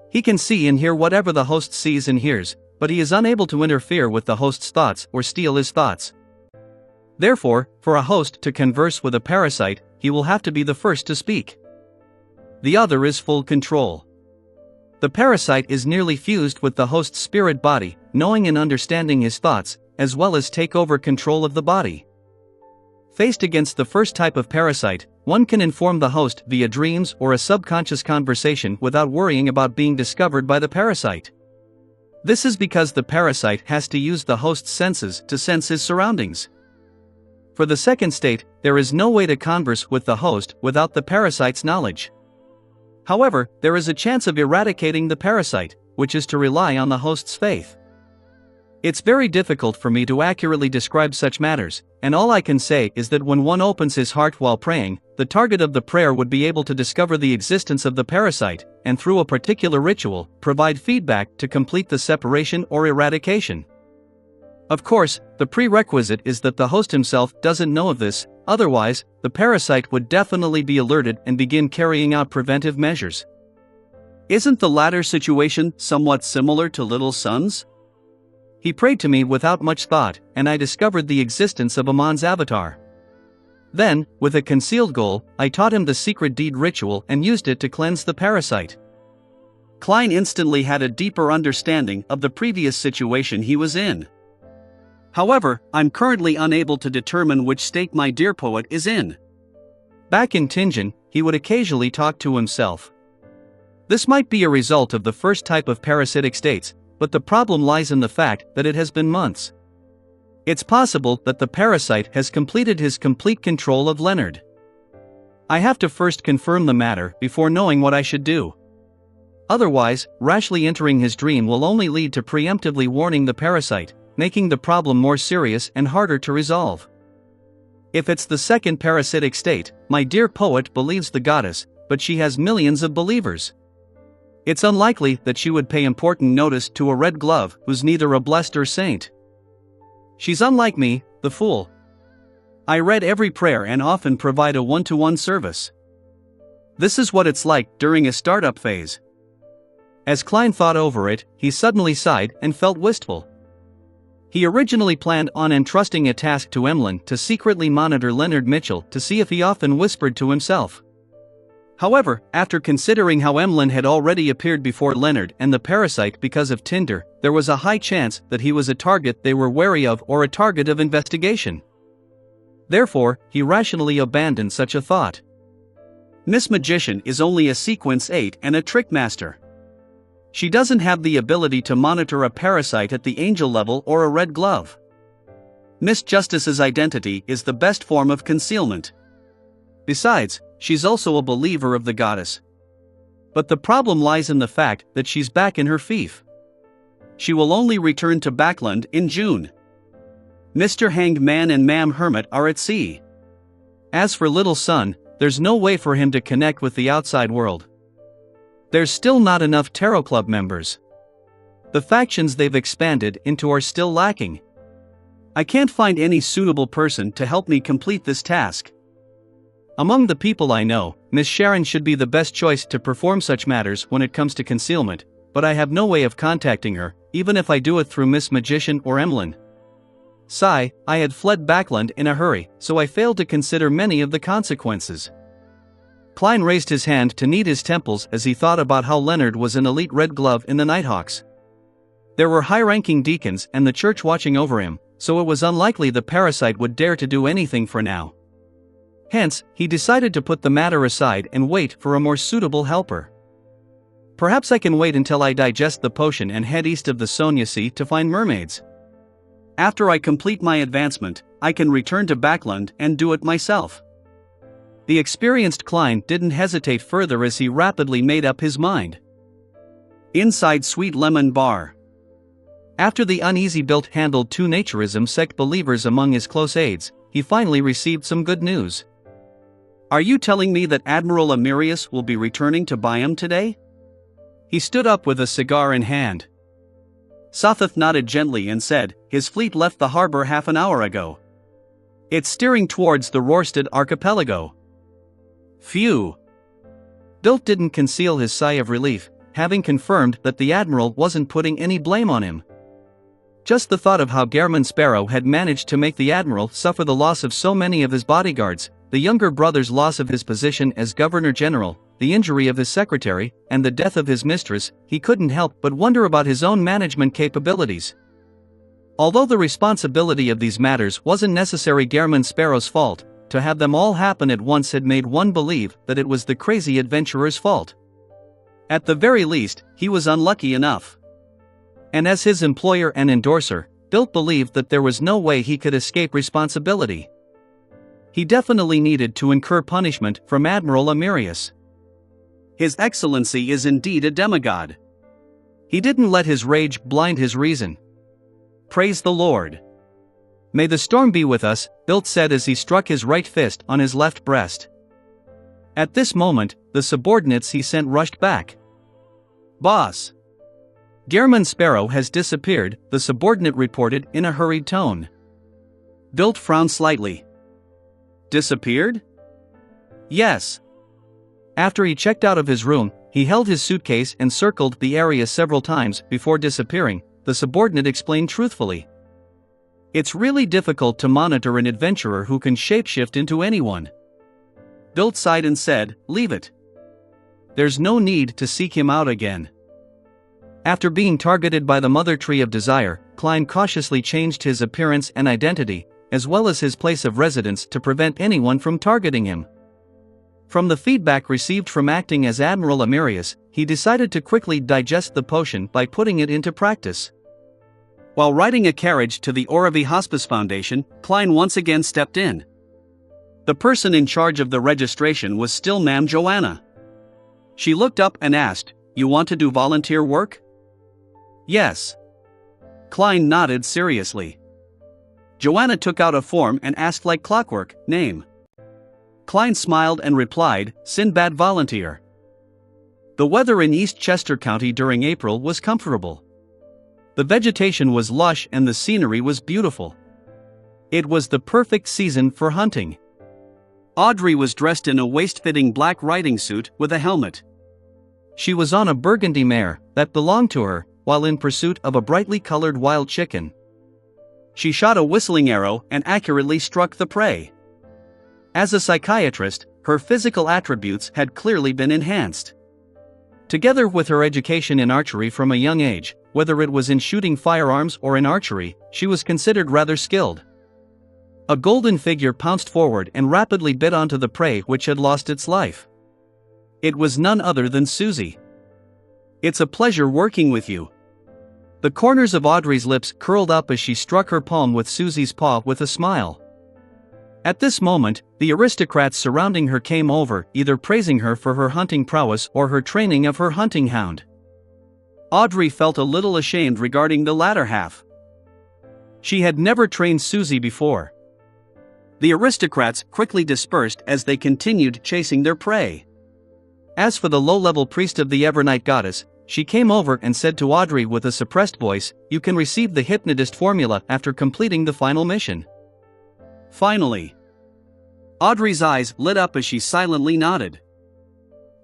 He can see and hear whatever the host sees and hears, but he is unable to interfere with the host's thoughts or steal his thoughts. Therefore, for a host to converse with a parasite, he will have to be the first to speak. The other is full control. The parasite is nearly fused with the host's spirit body, knowing and understanding his thoughts, as well as take over control of the body. Faced against the first type of parasite, one can inform the host via dreams or a subconscious conversation without worrying about being discovered by the parasite. This is because the parasite has to use the host's senses to sense his surroundings. For the second state, there is no way to converse with the host without the parasite's knowledge. However, there is a chance of eradicating the parasite, which is to rely on the host's faith. It's very difficult for me to accurately describe such matters, and all I can say is that when one opens his heart while praying, the target of the prayer would be able to discover the existence of the parasite, and through a particular ritual, provide feedback to complete the separation or eradication. Of course, the prerequisite is that the host himself doesn't know of this, otherwise, the parasite would definitely be alerted and begin carrying out preventive measures. Isn't the latter situation somewhat similar to Little Son's? He prayed to me without much thought, and I discovered the existence of Amon's avatar. Then, with a concealed goal, I taught him the secret deed ritual and used it to cleanse the parasite. Klein instantly had a deeper understanding of the previous situation he was in. However, I'm currently unable to determine which state my dear poet is in. Back in Tingen, he would occasionally talk to himself. This might be a result of the first type of parasitic states, but the problem lies in the fact that it has been months. It's possible that the parasite has completed his complete control of Leonard. I have to first confirm the matter before knowing what I should do. Otherwise, rashly entering his dream will only lead to preemptively warning the parasite, making the problem more serious and harder to resolve. If it's the second parasitic state, my dear poet believes the goddess, but she has millions of believers. It's unlikely that she would pay important notice to a red glove who's neither a blessed or saint. She's unlike me, the fool. I read every prayer and often provide a one-to-one service. This is what it's like during a startup phase. As Klein thought over it, he suddenly sighed and felt wistful. He originally planned on entrusting a task to Emlyn to secretly monitor Leonard Mitchell to see if he often whispered to himself. However, after considering how Emlyn had already appeared before Leonard and the parasite because of Tinder, there was a high chance that he was a target they were wary of or a target of investigation. Therefore, he rationally abandoned such a thought. Miss Magician is only a sequence 8 and a trick master. She doesn't have the ability to monitor a parasite at the angel level or a red glove. Miss Justice's identity is the best form of concealment. Besides, she's also a believer of the goddess. But the problem lies in the fact that she's back in her fief. She will only return to Backland in June. Mr. Hanged Man and Ma'am Hermit are at sea. As for Little Son, there's no way for him to connect with the outside world. There's still not enough Tarot Club members. The factions they've expanded into are still lacking. I can't find any suitable person to help me complete this task. Among the people I know, Miss Sharon should be the best choice to perform such matters when it comes to concealment, but I have no way of contacting her, even if I do it through Miss Magician or Emlyn. Sigh, I had fled Backland in a hurry, so I failed to consider many of the consequences. Klein raised his hand to knead his temples as he thought about how Leonard was an elite red glove in the Nighthawks. There were high-ranking deacons and the church watching over him, so it was unlikely the parasite would dare to do anything for now. Hence, he decided to put the matter aside and wait for a more suitable helper. Perhaps I can wait until I digest the potion and head east of the Sonia Sea to find mermaids. After I complete my advancement, I can return to Backland and do it myself. The experienced Klein didn't hesitate further as he rapidly made up his mind. Inside Sweet Lemon Bar. After the uneasy built handled two naturism sect believers among his close aides, he finally received some good news. Are you telling me that Admiral Amirius will be returning to Byam today? He stood up with a cigar in hand. Sothoth nodded gently and said, his fleet left the harbor half an hour ago. It's steering towards the Rorstad archipelago. Phew. Bilt didn't conceal his sigh of relief, having confirmed that the Admiral wasn't putting any blame on him. Just the thought of how Gehrman Sparrow had managed to make the Admiral suffer the loss of so many of his bodyguards, the younger brother's loss of his position as Governor-General, the injury of his secretary, and the death of his mistress, he couldn't help but wonder about his own management capabilities. Although the responsibility of these matters wasn't necessarily Gehrman Sparrow's fault, to have them all happen at once had made one believe that it was the crazy adventurer's fault. At the very least, he was unlucky enough. And as his employer and endorser, Bilt believed that there was no way he could escape responsibility. He definitely needed to incur punishment from Admiral Amirius. His Excellency is indeed a demigod. He didn't let his rage blind his reason. Praise the Lord. May the storm be with us, Bilt said as he struck his right fist on his left breast. At this moment, the subordinates he sent rushed back. Boss. Gehrman Sparrow has disappeared, the subordinate reported in a hurried tone. Bilt frowned slightly. Disappeared? Yes. After he checked out of his room, he held his suitcase and circled the area several times before disappearing, the subordinate explained truthfully. It's really difficult to monitor an adventurer who can shapeshift into anyone. Bilt sighed and said, leave it. There's no need to seek him out again. After being targeted by the Mother Tree of Desire, Klein cautiously changed his appearance and identity, as well as his place of residence to prevent anyone from targeting him. From the feedback received from acting as Admiral Amirius, he decided to quickly digest the potion by putting it into practice. While riding a carriage to the Oravi Hospice Foundation, Klein once again stepped in. The person in charge of the registration was still Ma'am Joanna. She looked up and asked, "You want to do volunteer work?" "Yes." Klein nodded seriously. Joanna took out a form and asked like clockwork, "Name?" Klein smiled and replied, "Sinbad Volunteer." The weather in East Chester County during April was comfortable. The vegetation was lush and the scenery was beautiful. It was the perfect season for hunting. Audrey was dressed in a waist-fitting black riding suit with a helmet. She was on a burgundy mare that belonged to her, while in pursuit of a brightly colored wild chicken. She shot a whistling arrow and accurately struck the prey. As a psychiatrist, her physical attributes had clearly been enhanced. Together with her education in archery from a young age, whether it was in shooting firearms or in archery, she was considered rather skilled. A golden figure pounced forward and rapidly bit onto the prey which had lost its life. It was none other than Susie. "It's a pleasure working with you." The corners of Audrey's lips curled up as she struck her palm with Susie's paw with a smile. At this moment, the aristocrats surrounding her came over, either praising her for her hunting prowess or her training of her hunting hound. Audrey felt a little ashamed regarding the latter half. She had never trained Susie before. The aristocrats quickly dispersed as they continued chasing their prey. As for the low-level priest of the Evernight goddess, she came over and said to Audrey with a suppressed voice, "You can receive the hypnotist formula after completing the final mission." Finally. Audrey's eyes lit up as she silently nodded.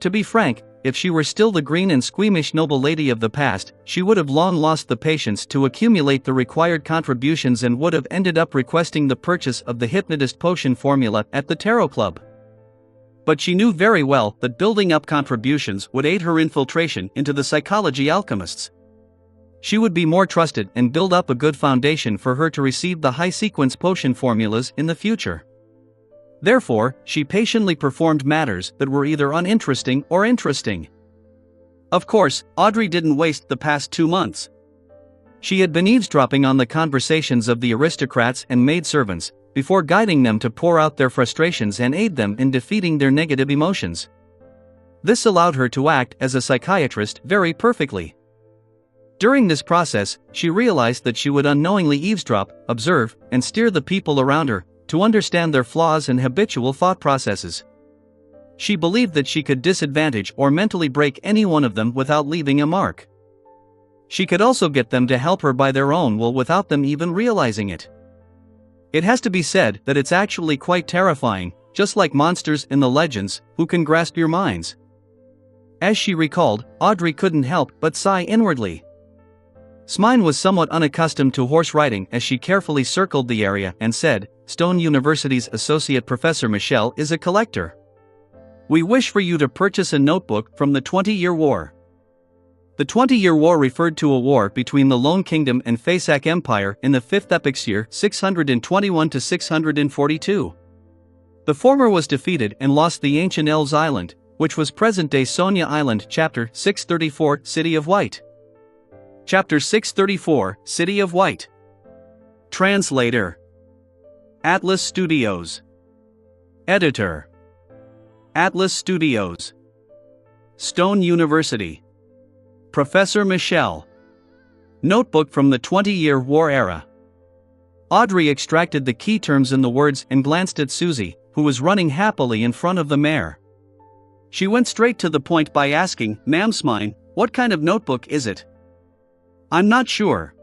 To be frank, if she were still the green and squeamish noble lady of the past, she would have long lost the patience to accumulate the required contributions and would have ended up requesting the purchase of the hypnotist potion formula at the Tarot Club. But she knew very well that building up contributions would aid her infiltration into the psychology alchemists. She would be more trusted and build up a good foundation for her to receive the high-sequence potion formulas in the future. Therefore, she patiently performed matters that were either uninteresting or interesting. Of course, Audrey didn't waste the past 2 months. She had been eavesdropping on the conversations of the aristocrats and maidservants, before guiding them to pour out their frustrations and aid them in defeating their negative emotions. This allowed her to act as a psychiatrist very perfectly. During this process, she realized that she would unknowingly eavesdrop, observe, and steer the people around her, to understand their flaws and habitual thought processes. She believed that she could disadvantage or mentally break any one of them without leaving a mark. She could also get them to help her by their own will without them even realizing it. It has to be said that it's actually quite terrifying, just like monsters in the legends, who can grasp your minds. As she recalled, Audrey couldn't help but sigh inwardly. Smine was somewhat unaccustomed to horse riding as she carefully circled the area and said, "Stone University's Associate Professor Michelle is a collector. We wish for you to purchase a notebook from the 20-Year War." The 20-Year War referred to a war between the Lone Kingdom and Faesac Empire in the 5th epoch's year 621 to 642. The former was defeated and lost the ancient Elves Island, which was present-day Sonia Island. Chapter 634, City of White. Chapter 634, City of White. Translator: Atlas Studios. Editor: Atlas Studios. Stone University. Professor Michelle. Notebook from the 20-Year War era. Audrey extracted the key terms in the words and glanced at Susie, who was running happily in front of the mare. She went straight to the point by asking, "Ma'am Smine, what kind of notebook is it?" "I'm not sure.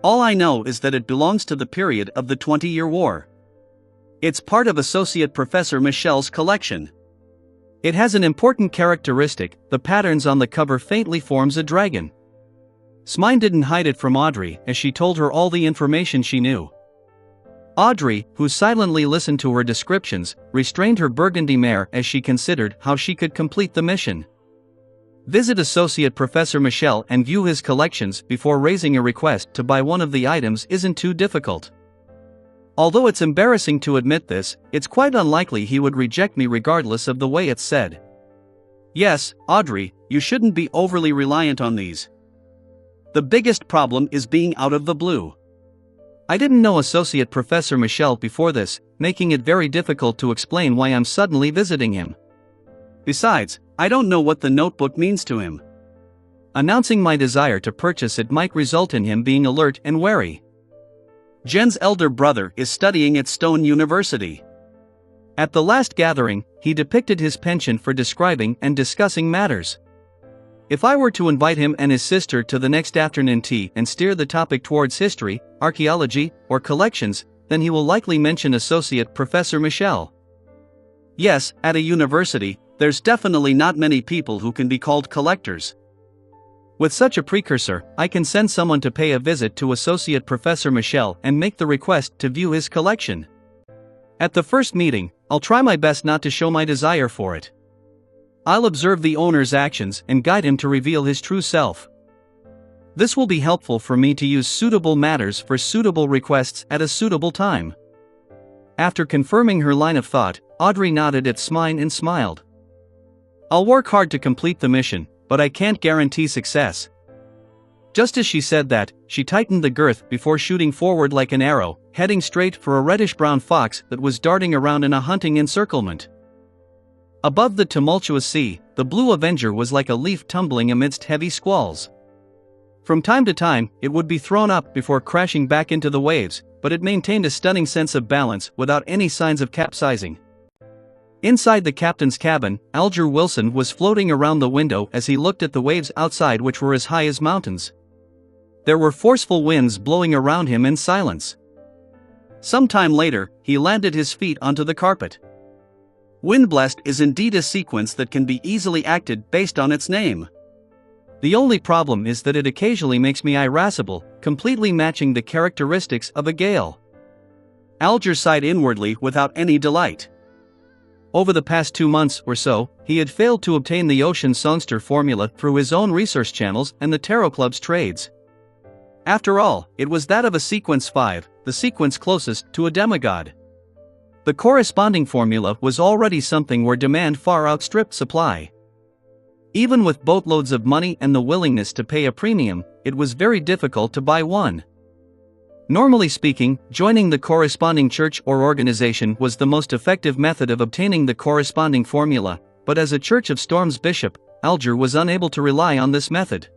All I know is that it belongs to the period of the 20-Year War. It's part of Associate Professor Michelle's collection. It has an important characteristic: the patterns on the cover faintly forms a dragon." Smine didn't hide it from Audrey as she told her all the information she knew. Audrey, who silently listened to her descriptions, restrained her burgundy mare as she considered how she could complete the mission. Visit Associate Professor Michelle and view his collections before raising a request to buy one of the items isn't too difficult. Although it's embarrassing to admit this, it's quite unlikely he would reject me regardless of the way it's said. Yes, Audrey, you shouldn't be overly reliant on these. The biggest problem is being out of the blue. I didn't know Associate Professor Michelle before this, making it very difficult to explain why I'm suddenly visiting him. Besides, I don't know what the notebook means to him. Announcing my desire to purchase it might result in him being alert and wary. Jen's elder brother is studying at Stone University. At the last gathering, he depicted his penchant for describing and discussing matters. If I were to invite him and his sister to the next afternoon tea and steer the topic towards history, archaeology, or collections, then he will likely mention Associate Professor Michelle. Yes, at a university, there's definitely not many people who can be called collectors. With such a precursor, I can send someone to pay a visit to Associate Professor Michelle and make the request to view his collection. At the first meeting, I'll try my best not to show my desire for it. I'll observe the owner's actions and guide him to reveal his true self. This will be helpful for me to use suitable matters for suitable requests at a suitable time. After confirming her line of thought, Audrey nodded at Smine and smiled. I'll work hard to complete the mission, but I can't guarantee success. Just as she said that, she tightened the girth before shooting forward like an arrow, heading straight for a reddish-brown fox that was darting around in a hunting encirclement. Above the tumultuous sea, the Blue Avenger was like a leaf tumbling amidst heavy squalls. From time to time, it would be thrown up before crashing back into the waves, but it maintained a stunning sense of balance without any signs of capsizing. Inside the captain's cabin, Alger Wilson was floating around the window as he looked at the waves outside, which were as high as mountains. There were forceful winds blowing around him in silence. Some time later, he landed his feet onto the carpet. Windblast is indeed a sequence that can be easily acted based on its name. The only problem is that it occasionally makes me irascible, completely matching the characteristics of a gale. Alger sighed inwardly without any delight. Over the past 2 months or so, he had failed to obtain the Ocean Songster formula through his own research channels and the Tarot Club's trades. After all, it was that of a Sequence 5, the sequence closest to a demigod. The corresponding formula was already something where demand far outstripped supply. Even with boatloads of money and the willingness to pay a premium, it was very difficult to buy one. Normally speaking, joining the corresponding church or organization was the most effective method of obtaining the corresponding formula, but as a Church of Storms bishop, Alger was unable to rely on this method.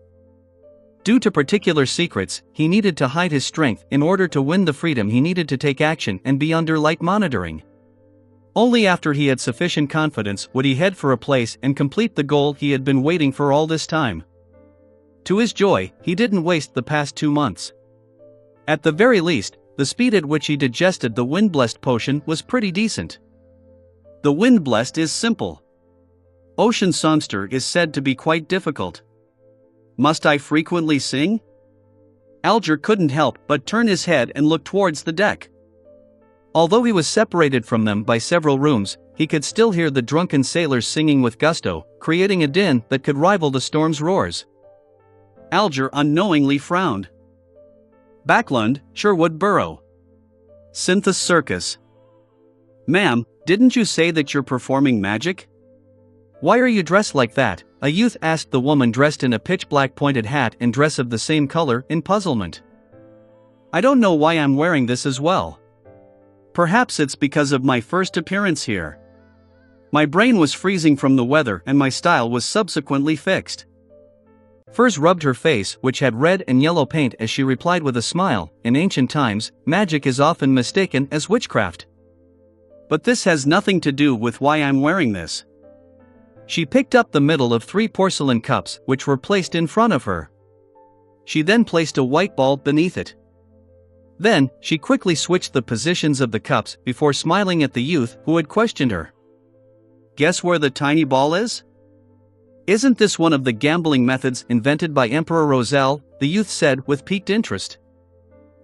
Due to particular secrets, he needed to hide his strength in order to win the freedom he needed to take action and be under light monitoring. Only after he had sufficient confidence would he head for a place and complete the goal he had been waiting for all this time. To his joy, he didn't waste the past 2 months. At the very least, the speed at which he digested the Windblessed potion was pretty decent. The Windblessed is simple. Ocean Songster is said to be quite difficult. Must I frequently sing? Alger couldn't help but turn his head and look towards the deck. Although he was separated from them by several rooms, he could still hear the drunken sailors singing with gusto, creating a din that could rival the storm's roars. Alger unknowingly frowned. Backlund, Sherwood Borough. Synthus Circus. Ma'am, didn't you say that you're performing magic? Why are you dressed like that? A youth asked the woman dressed in a pitch-black pointed hat and dress of the same color in puzzlement. I don't know why I'm wearing this as well. Perhaps it's because of my first appearance here. My brain was freezing from the weather and my style was subsequently fixed. Furs rubbed her face, which had red and yellow paint, as she replied with a smile, in ancient times, magic is often mistaken as witchcraft. But this has nothing to do with why I'm wearing this. She picked up the middle of 3 porcelain cups which were placed in front of her. She then placed a white ball beneath it. Then, she quickly switched the positions of the cups before smiling at the youth who had questioned her. Guess where the tiny ball is? Isn't this one of the gambling methods invented by Emperor Roselle? The youth said with piqued interest.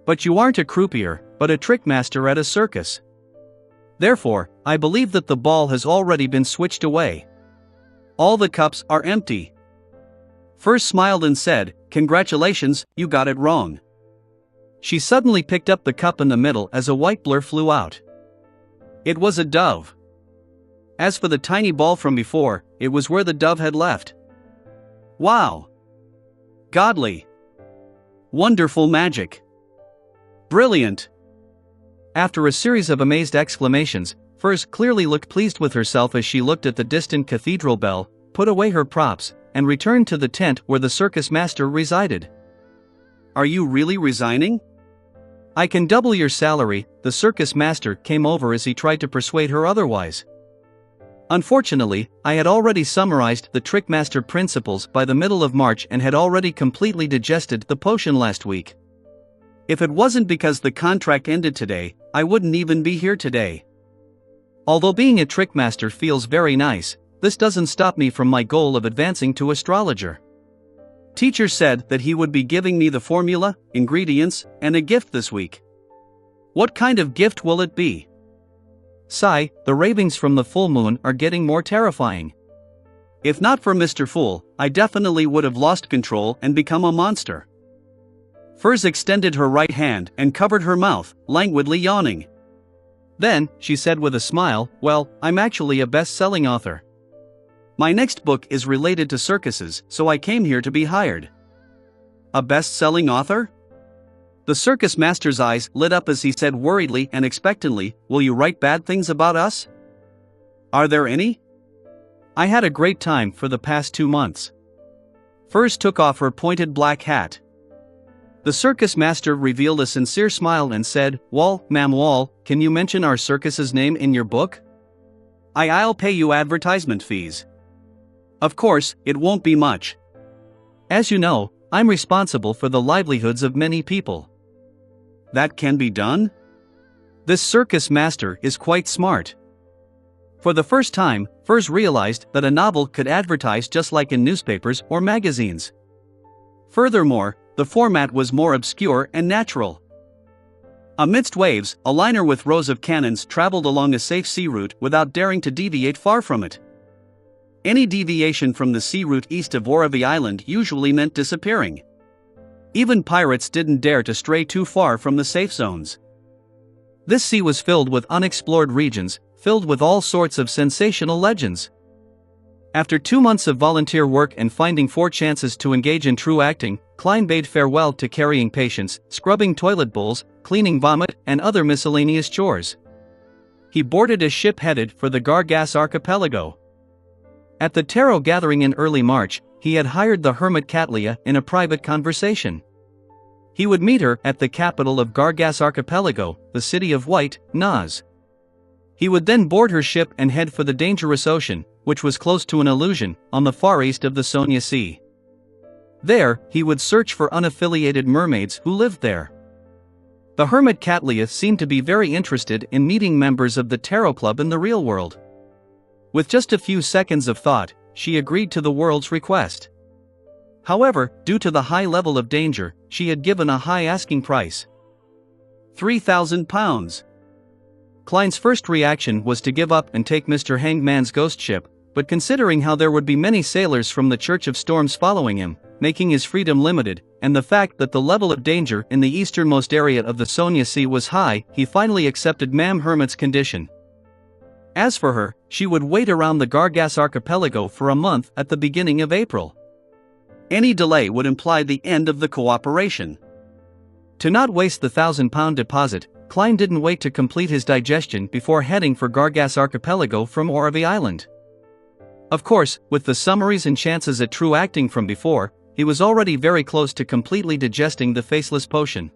But you aren't a croupier, but a trickmaster at a circus. Therefore, I believe that the ball has already been switched away. All the cups are empty. Furs smiled and said, Congratulations, you got it wrong. She suddenly picked up the cup in the middle as a white blur flew out. It was a dove. As for the tiny ball from before, it was where the dove had left. Wow! Godly! Wonderful magic! Brilliant! After a series of amazed exclamations, Furs clearly looked pleased with herself as she looked at the distant cathedral bell, put away her props, and returned to the tent where the circus master resided. Are you really resigning? I can double your salary, the circus master came over as he tried to persuade her otherwise. Unfortunately, I had already summarized the Trickmaster principles by the middle of March and had already completely digested the potion last week. If it wasn't because the contract ended today, I wouldn't even be here today. Although being a Trickmaster feels very nice, this doesn't stop me from my goal of advancing to astrologer. Teacher said that he would be giving me the formula, ingredients, and a gift this week. What kind of gift will it be? Sigh, the ravings from the full moon are getting more terrifying. If not for Mr. Fool, I definitely would have lost control and become a monster. Furs extended her right hand and covered her mouth, languidly yawning. Then, she said with a smile, "Well, I'm actually a best-selling author. My next book is related to circuses, so I came here to be hired." "A best-selling author?" The circus master's eyes lit up as he said worriedly and expectantly, "Will you write bad things about us?" "Are there any?" "I had a great time for the past 2 months." Furs took off her pointed black hat. The circus master revealed a sincere smile and said, "Wall, ma'am Wall, can you mention our circus's name in your book? I'll pay you advertisement fees. Of course, it won't be much. As you know, I'm responsible for the livelihoods of many people." "That can be done?" This circus master is quite smart. For the first time, Furs realized that a novel could advertise just like in newspapers or magazines. Furthermore, the format was more obscure and natural. Amidst waves, a liner with rows of cannons traveled along a safe sea route without daring to deviate far from it. Any deviation from the sea route east of Orevi Island usually meant disappearing. Even pirates didn't dare to stray too far from the safe zones. This sea was filled with unexplored regions, filled with all sorts of sensational legends. After 2 months of volunteer work and finding 4 chances to engage in true acting, Klein bade farewell to carrying patients, scrubbing toilet bowls, cleaning vomit, and other miscellaneous chores. He boarded a ship headed for the Gargas archipelago. At the tarot gathering in early March, he had hired the hermit Catlia in a private conversation. He would meet her at the capital of Gargas archipelago, the city of White, Naz. He would then board her ship and head for the dangerous ocean, which was close to an illusion, on the far east of the Sonia Sea. There, he would search for unaffiliated mermaids who lived there. The hermit Catlia seemed to be very interested in meeting members of the tarot club in the real world. With just a few seconds of thought, she agreed to the world's request. However, due to the high level of danger, she had given a high asking price. £3,000. Klein's first reaction was to give up and take Mr. Hangman's ghost ship, but considering how there would be many sailors from the Church of Storms following him, making his freedom limited, and the fact that the level of danger in the easternmost area of the Sonia Sea was high, he finally accepted Ma'am Hermit's condition. As for her, she would wait around the Gargas archipelago for a month at the beginning of April. Any delay would imply the end of the cooperation. To not waste the £1,000 deposit, Klein didn't wait to complete his digestion before heading for Gargas archipelago from Orevi Island. Of course, with the summaries and chances at true acting from before, he was already very close to completely digesting the faceless potion.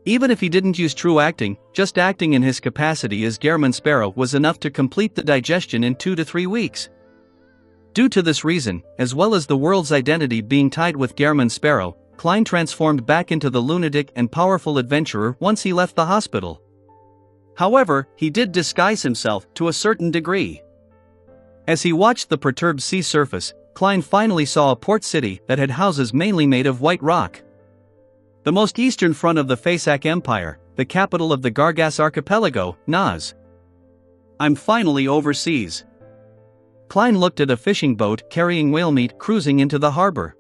Even if he didn't use true acting, just acting in his capacity as Gairman Sparrow was enough to complete the digestion in 2 to 3 weeks. Due to this reason, as well as the world's identity being tied with Gairman Sparrow, Klein transformed back into the lunatic and powerful adventurer once he left the hospital. However, he did disguise himself to a certain degree. As he watched the perturbed sea surface, Klein finally saw a port city that had houses mainly made of white rock. The most eastern front of the Fasak Empire, the capital of the Gargas archipelago, Naz. "I'm finally overseas." Klein looked at a fishing boat carrying whale meat cruising into the harbor.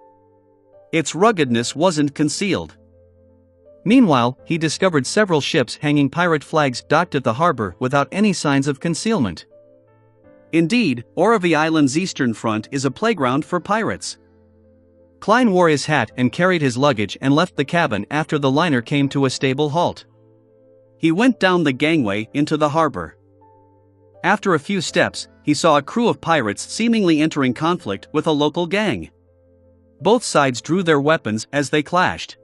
Its ruggedness wasn't concealed. Meanwhile, he discovered several ships hanging pirate flags docked at the harbor without any signs of concealment. Indeed, Orevi Island's eastern front is a playground for pirates. Klein wore his hat and carried his luggage and left the cabin after the liner came to a stable halt. He went down the gangway into the harbor. After a few steps, he saw a crew of pirates seemingly entering conflict with a local gang. Both sides drew their weapons as they clashed.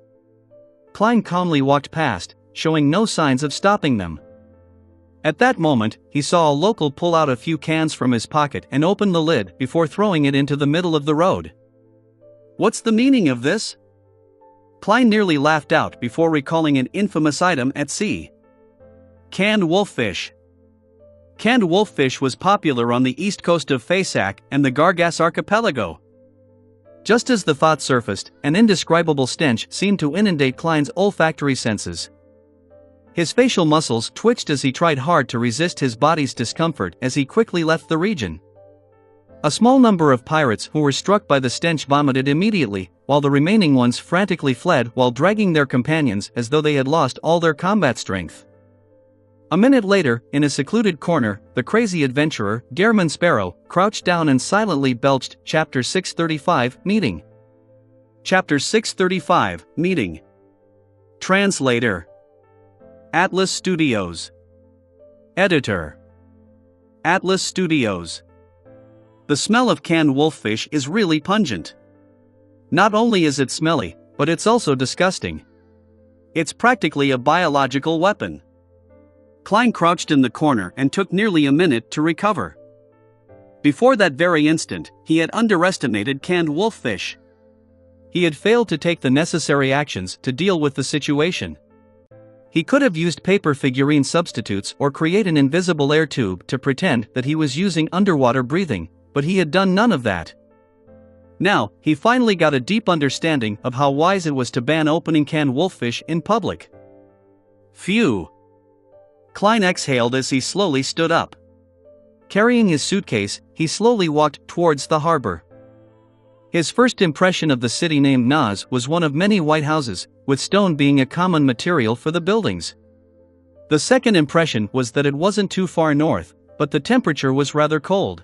Klein calmly walked past, showing no signs of stopping them. At that moment, he saw a local pull out a few cans from his pocket and open the lid before throwing it into the middle of the road. "What's the meaning of this?" Klein nearly laughed out before recalling an infamous item at sea. Canned wolffish. Canned wolffish was popular on the east coast of Fasak and the Gargas archipelago. Just as the thought surfaced, an indescribable stench seemed to inundate Klein's olfactory senses. His facial muscles twitched as he tried hard to resist his body's discomfort as he quickly left the region. A small number of pirates who were struck by the stench vomited immediately, while the remaining ones frantically fled while dragging their companions as though they had lost all their combat strength. A minute later, in a secluded corner, the crazy adventurer, Gehrman Sparrow, crouched down and silently belched. Chapter 635, Meeting. Chapter 635, Meeting. Translator. Atlas Studios. Editor. Atlas Studios. The smell of canned wolffish is really pungent. Not only is it smelly, but it's also disgusting. It's practically a biological weapon. Klein crouched in the corner and took nearly a minute to recover. Before that very instant, he had underestimated canned wolffish. He had failed to take the necessary actions to deal with the situation. He could have used paper figurine substitutes or create an invisible air tube to pretend that he was using underwater breathing, but he had done none of that. Now, he finally got a deep understanding of how wise it was to ban opening canned wolffish in public. Phew! Klein exhaled as he slowly stood up. Carrying his suitcase, he slowly walked towards the harbor. His first impression of the city named Naz was one of many white houses, with stone being a common material for the buildings. The second impression was that it wasn't too far north, but the temperature was rather cold.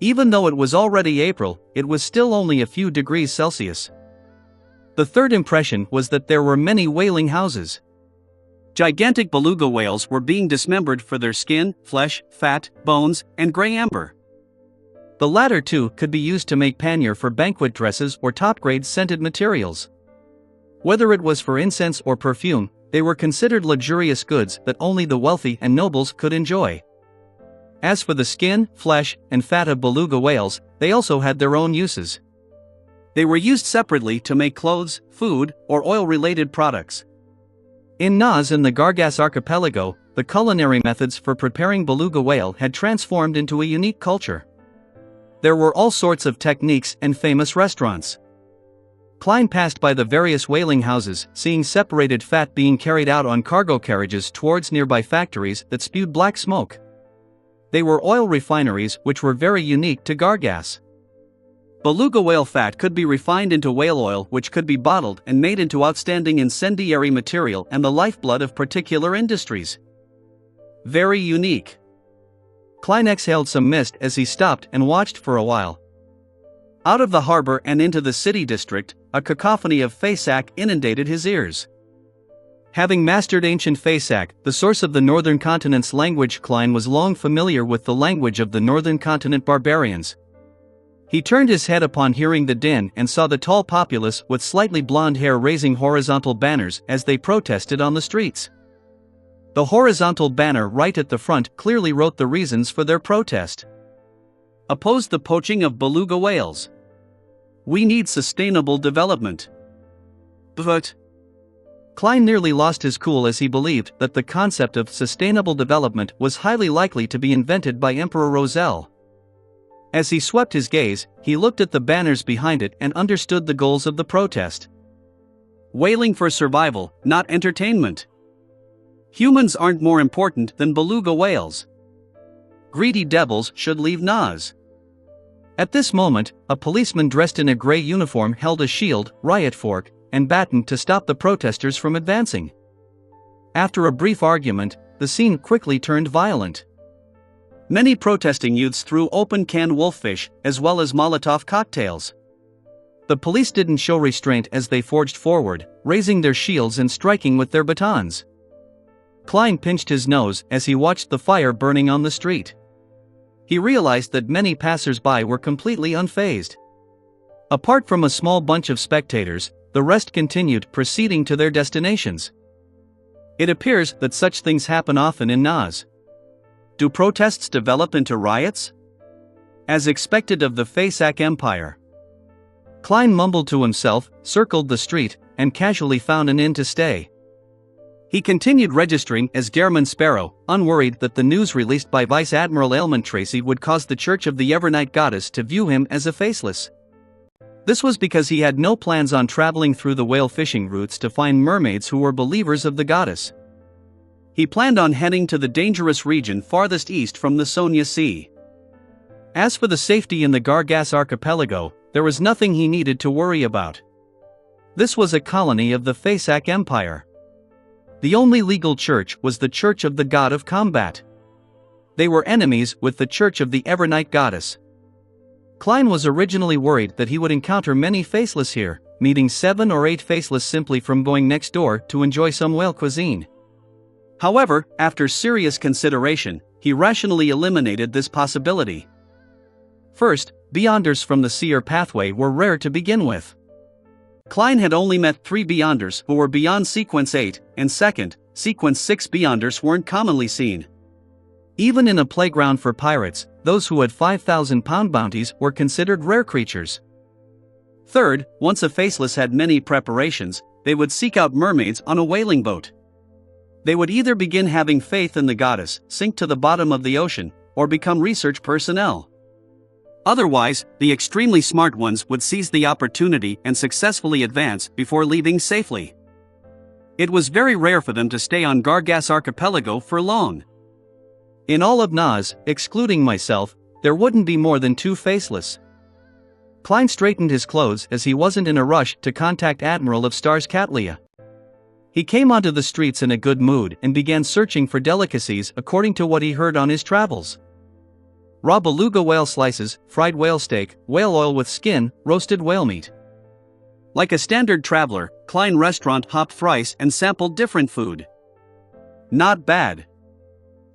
Even though it was already April, it was still only a few degrees Celsius. The third impression was that there were many whaling houses. Gigantic beluga whales were being dismembered for their skin, flesh, fat, bones, and gray amber. The latter two could be used to make pannier for banquet dresses or top-grade scented materials. Whether it was for incense or perfume, they were considered luxurious goods that only the wealthy and nobles could enjoy. As for the skin, flesh, and fat of beluga whales, they also had their own uses. They were used separately to make clothes, food, or oil-related products. In Naz and the Gargas archipelago, the culinary methods for preparing beluga whale had transformed into a unique culture. There were all sorts of techniques and famous restaurants. Klein passed by the various whaling houses, seeing separated fat being carried out on cargo carriages towards nearby factories that spewed black smoke. They were oil refineries which were very unique to Gargas. Beluga whale fat could be refined into whale oil, which could be bottled and made into outstanding incendiary material and the lifeblood of particular industries. Very unique. Klein exhaled some mist as he stopped and watched for a while. Out of the harbor and into the city district, a cacophony of Fasak inundated his ears. Having mastered ancient Fasak, the source of the northern continent's language, Klein was long familiar with the language of the northern continent barbarians. He turned his head upon hearing the din and saw the tall populace with slightly blonde hair raising horizontal banners as they protested on the streets. The horizontal banner right at the front clearly wrote the reasons for their protest. Oppose the poaching of beluga whales. We need sustainable development. But Klein nearly lost his cool as he believed that the concept of sustainable development was highly likely to be invented by Emperor Roselle. As he swept his gaze, he looked at the banners behind it and understood the goals of the protest. Whaling for survival, not entertainment. Humans aren't more important than beluga whales. Greedy devils should leave Naz. At this moment, a policeman dressed in a gray uniform held a shield, riot fork, and baton to stop the protesters from advancing. After a brief argument, the scene quickly turned violent. Many protesting youths threw open canned wolffish, as well as Molotov cocktails. The police didn't show restraint as they forged forward, raising their shields and striking with their batons. Klein pinched his nose as he watched the fire burning on the street. He realized that many passers-by were completely unfazed. Apart from a small bunch of spectators, the rest continued proceeding to their destinations. It appears that such things happen often in Naz. Do protests develop into riots? As expected of the Fasak Empire. Klein mumbled to himself, circled the street, and casually found an inn to stay. He continued registering as Gehrman Sparrow, unworried that the news released by Vice Admiral Ailment Tracy would cause the Church of the Evernight Goddess to view him as a faceless. This was because he had no plans on traveling through the whale fishing routes to find mermaids who were believers of the goddess. He planned on heading to the dangerous region farthest east from the Sonia Sea. As for the safety in the Gargas archipelago, there was nothing he needed to worry about. This was a colony of the Fasak Empire. The only legal church was the Church of the God of Combat. They were enemies with the Church of the Evernight Goddess. Klein was originally worried that he would encounter many faceless here, meeting 7 or 8 faceless simply from going next door to enjoy some whale cuisine. However, after serious consideration, he rationally eliminated this possibility. First, Beyonders from the Seer pathway were rare to begin with. Klein had only met 3 Beyonders who were beyond Sequence 8, and second, Sequence 6 Beyonders weren't commonly seen. Even in a playground for pirates, those who had 5,000-pound bounties were considered rare creatures. Third, once a faceless had many preparations, they would seek out mermaids on a whaling boat. They would either begin having faith in the goddess, sink to the bottom of the ocean, or become research personnel. Otherwise, the extremely smart ones would seize the opportunity and successfully advance before leaving safely. It was very rare for them to stay on Gargas Archipelago for long. In all of Nas, excluding myself, there wouldn't be more than 2 faceless. Klein straightened his clothes as he wasn't in a rush to contact Admiral of Stars Katlia. He came onto the streets in a good mood and began searching for delicacies according to what he heard on his travels. Raw beluga whale slices, fried whale steak, whale oil with skin, roasted whale meat. Like a standard traveler, Klein restaurant hopped thrice and sampled different food. Not bad.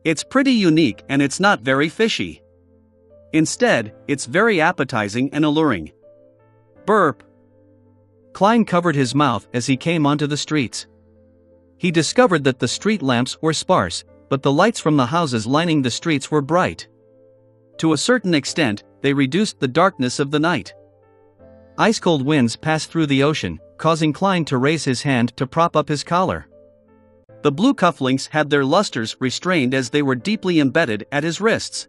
It's pretty unique and it's not very fishy. Instead, it's very appetizing and alluring. Burp. Klein covered his mouth as he came onto the streets. He discovered that the street lamps were sparse, but the lights from the houses lining the streets were bright. To a certain extent, they reduced the darkness of the night. Ice-cold winds passed through the ocean, causing Klein to raise his hand to prop up his collar. The blue cufflinks had their lusters restrained as they were deeply embedded at his wrists.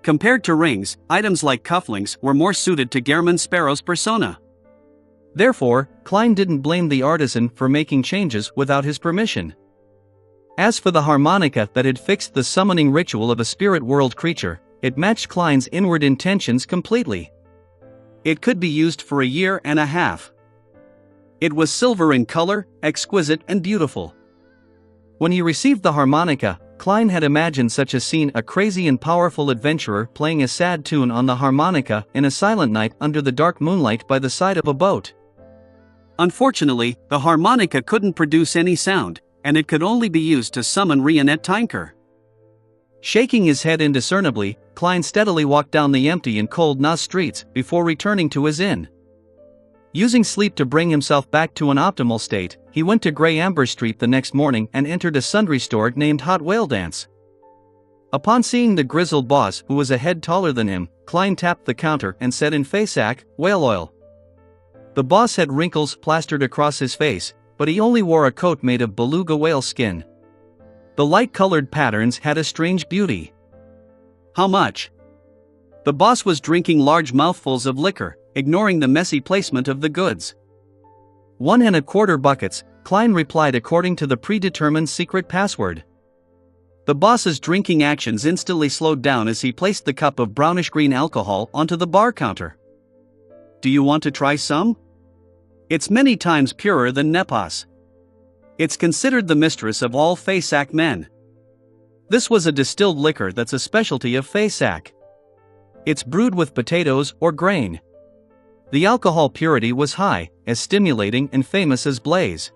Compared to rings, items like cufflinks were more suited to Gehrman Sparrow's persona. Therefore, Klein didn't blame the artisan for making changes without his permission. As for the harmonica that had fixed the summoning ritual of a spirit world creature, it matched Klein's inward intentions completely. It could be used for a year and a half. It was silver in color, exquisite and beautiful. When he received the harmonica, Klein had imagined such a scene: a crazy and powerful adventurer playing a sad tune on the harmonica in a silent night under the dark moonlight by the side of a boat. Unfortunately, the harmonica couldn't produce any sound, and it could only be used to summon Rionette Tinker. Shaking his head indiscernibly, Klein steadily walked down the empty and cold Nas streets before returning to his inn. Using sleep to bring himself back to an optimal state, he went to Grey Amber Street the next morning and entered a sundry store named Hot Whale Dance. Upon seeing the grizzled boss, who was a head taller than him, Klein tapped the counter and said in Faceac, "Whale oil." The boss had wrinkles plastered across his face, but he only wore a coat made of beluga whale skin. The light-colored patterns had a strange beauty. "How much?" The boss was drinking large mouthfuls of liquor, ignoring the messy placement of the goods. 1¼ buckets, Klein replied according to the predetermined secret password. The boss's drinking actions instantly slowed down as he placed the cup of brownish-green alcohol onto the bar counter. "Do you want to try some? It's many times purer than Nepos. It's considered the mistress of all Faceac men. This was a distilled liquor that's a specialty of Faceac. It's brewed with potatoes or grain. The alcohol purity was high, as stimulating and famous as Blaze.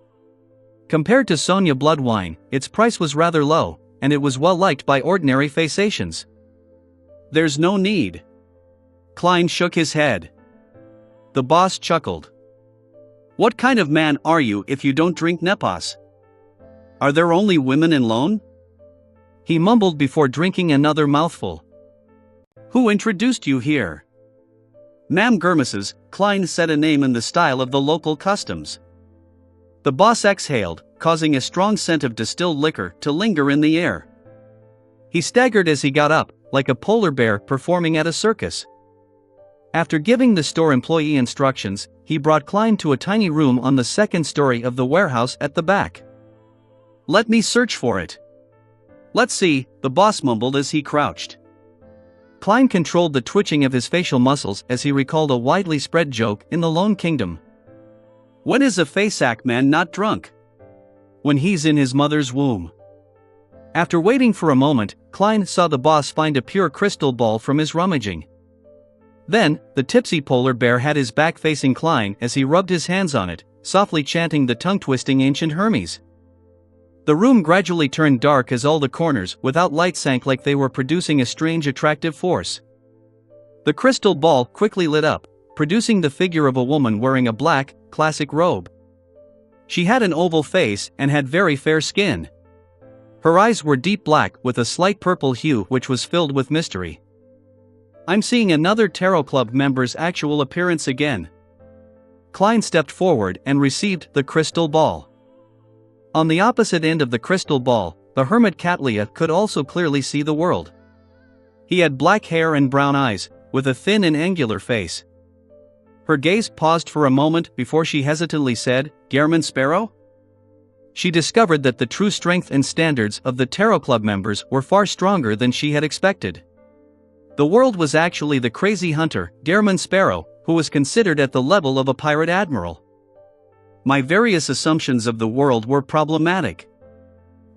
Compared to Sonia blood wine, its price was rather low, and it was well liked by ordinary Faceacians. "There's no need." Klein shook his head. The boss chuckled. "What kind of man are you if you don't drink Nepos? Are there only women in Lone?" He mumbled before drinking another mouthful. "Who introduced you here?" "Mam Gurmases," Klein said, a name in the style of the local customs. The boss exhaled, causing a strong scent of distilled liquor to linger in the air. He staggered as he got up, like a polar bear performing at a circus. After giving the store employee instructions, he brought Klein to a tiny room on the second story of the warehouse at the back. "Let me search for it." "Let's see," the boss mumbled as he crouched. Klein controlled the twitching of his facial muscles as he recalled a widely spread joke in the Lone Kingdom. "When is a Faceac man not drunk?" when he's in his mother's womb. After waiting for a moment, Klein saw the boss find a pure crystal ball from his rummaging. Then, the tipsy polar bear had his back facing Klein as he rubbed his hands on it, softly chanting the tongue-twisting ancient Hermes. The room gradually turned dark as all the corners without light sank like they were producing a strange attractive force. The crystal ball quickly lit up, producing the figure of a woman wearing a black, classic robe. She had an oval face and had very fair skin. Her eyes were deep black with a slight purple hue which was filled with mystery. I'm seeing another Tarot Club member's actual appearance again. Klein stepped forward and received the crystal ball. On the opposite end of the crystal ball, the hermit Katlia could also clearly see the world. He had black hair and brown eyes, with a thin and angular face. Her gaze paused for a moment before she hesitantly said, "Gehrman Sparrow?" She discovered that the true strength and standards of the Tarot Club members were far stronger than she had expected. The world was actually the crazy hunter, Gehrman Sparrow, who was considered at the level of a pirate admiral. My various assumptions of the world were problematic.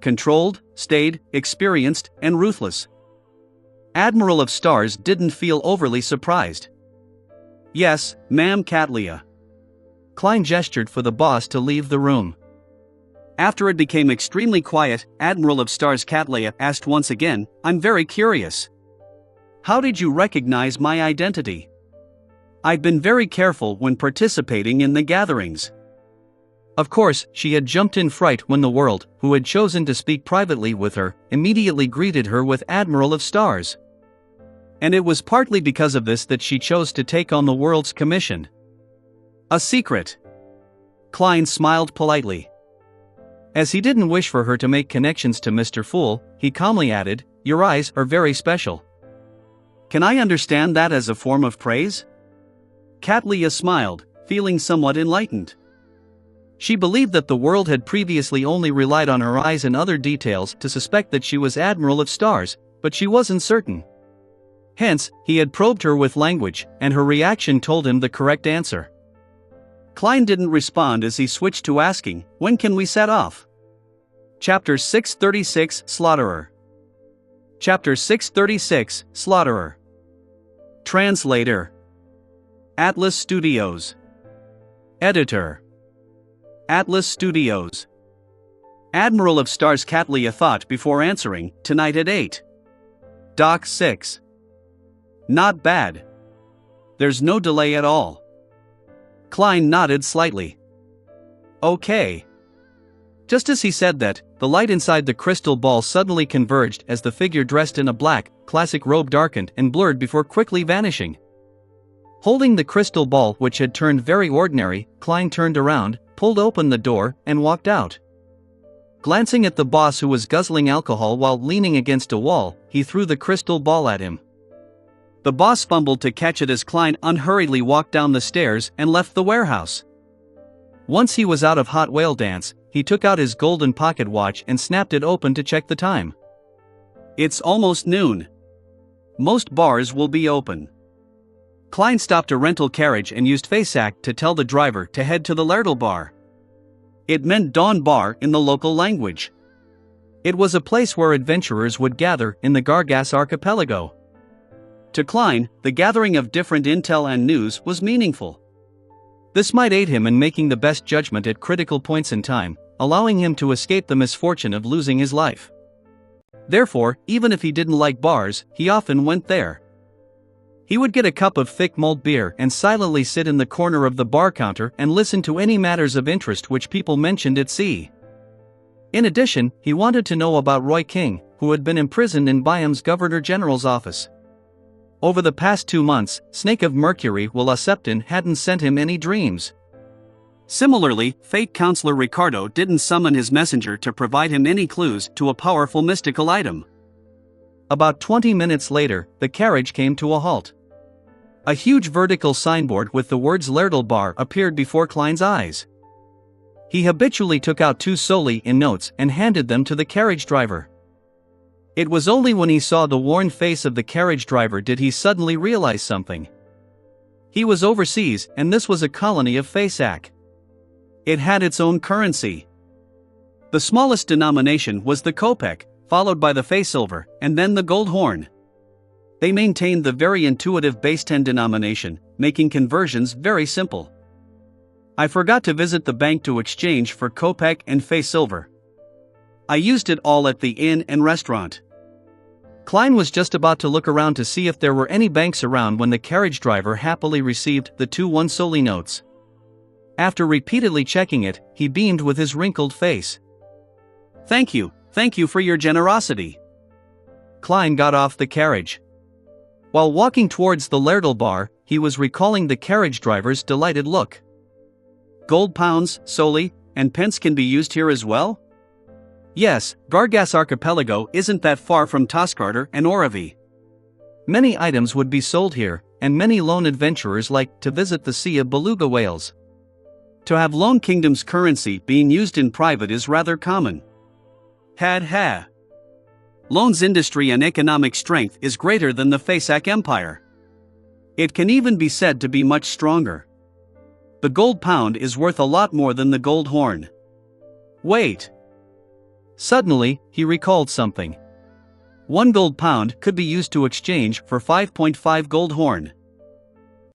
Controlled, staid, experienced, and ruthless. Admiral of Stars didn't feel overly surprised. "Yes, ma'am Katlia." Klein gestured for the boss to leave the room. After it became extremely quiet, Admiral of Stars Katlia asked once again, "I'm very curious. How did you recognize my identity?" "I've been very careful when participating in the gatherings." Of course, she had jumped in fright when the world, who had chosen to speak privately with her, immediately greeted her with Admiral of Stars. And it was partly because of this that she chose to take on the world's commission. A secret. Klein smiled politely. As he didn't wish for her to make connections to Mr. Fool, he calmly added, "Your eyes are very special." "Can I understand that as a form of praise?" Katlia smiled, feeling somewhat enlightened. She believed that the world had previously only relied on her eyes and other details to suspect that she was Admiral of Stars, but she wasn't certain. Hence, he had probed her with language, and her reaction told him the correct answer. Klein didn't respond as he switched to asking, "When can we set off?" Chapter 636 Slaughterer. Chapter 636 Slaughterer. Translator. Atlas Studios. Editor. Atlas Studios. Admiral of Stars Katlia thought before answering, "Tonight at 8. Dock 6. Not bad. There's no delay at all." Klein nodded slightly. "Okay." Just as he said that, the light inside the crystal ball suddenly converged as the figure dressed in a black, classic robe darkened and blurred before quickly vanishing. Holding the crystal ball which had turned very ordinary, Klein turned around, pulled open the door, and walked out. Glancing at the boss who was guzzling alcohol while leaning against a wall, he threw the crystal ball at him. The boss fumbled to catch it as Klein unhurriedly walked down the stairs and left the warehouse. Once he was out of Hot Whale Dance, he took out his golden pocket watch and snapped it open to check the time. It's almost noon. Most bars will be open. Klein stopped a rental carriage and used FaceAct to tell the driver to head to the Lertle Bar. It meant Dawn Bar in the local language. It was a place where adventurers would gather in the Gargas archipelago. To Klein, the gathering of different intel and news was meaningful. This might aid him in making the best judgment at critical points in time, allowing him to escape the misfortune of losing his life. Therefore, even if he didn't like bars, he often went there. He would get a cup of thick mulled beer and silently sit in the corner of the bar counter and listen to any matters of interest which people mentioned at sea. In addition, he wanted to know about Roy King, who had been imprisoned in Byam's Governor General's office. Over the past 2 months, Snake of Mercury Willa Septon hadn't sent him any dreams. Similarly, Fate Counselor Ricardo didn't summon his messenger to provide him any clues to a powerful mystical item. About 20 minutes later, the carriage came to a halt. A huge vertical signboard with the words Lertle Bar appeared before Klein's eyes. He habitually took out 2 soldi in notes and handed them to the carriage driver. It was only when he saw the worn face of the carriage driver did he suddenly realize something. He was overseas, and this was a colony of FaceAct. It had its own currency. The smallest denomination was the kopeck, followed by the feysilver, and then the gold horn. They maintained the very intuitive base 10 denomination, making conversions very simple. I forgot to visit the bank to exchange for kopeck and feysilver. I used it all at the inn and restaurant. Klein was just about to look around to see if there were any banks around when the carriage driver happily received the 2 1 notes. After repeatedly checking it, he beamed with his wrinkled face. Thank you for your generosity." Klein got off the carriage. While walking towards the ladle bar, he was recalling the carriage driver's delighted look. "Gold pounds, solely, and pence can be used here as well?" "Yes, Gargas Archipelago isn't that far from Toscarter and Oravi. Many items would be sold here, and many lone adventurers like to visit the Sea of Beluga whales. To have Lone Kingdom's currency being used in private is rather common." Ha. Lone's industry and economic strength is greater than the Feysak Empire. It can even be said to be much stronger. The gold pound is worth a lot more than the gold horn. Wait. Suddenly, he recalled something. 1 gold pound could be used to exchange for 5.5 gold horn.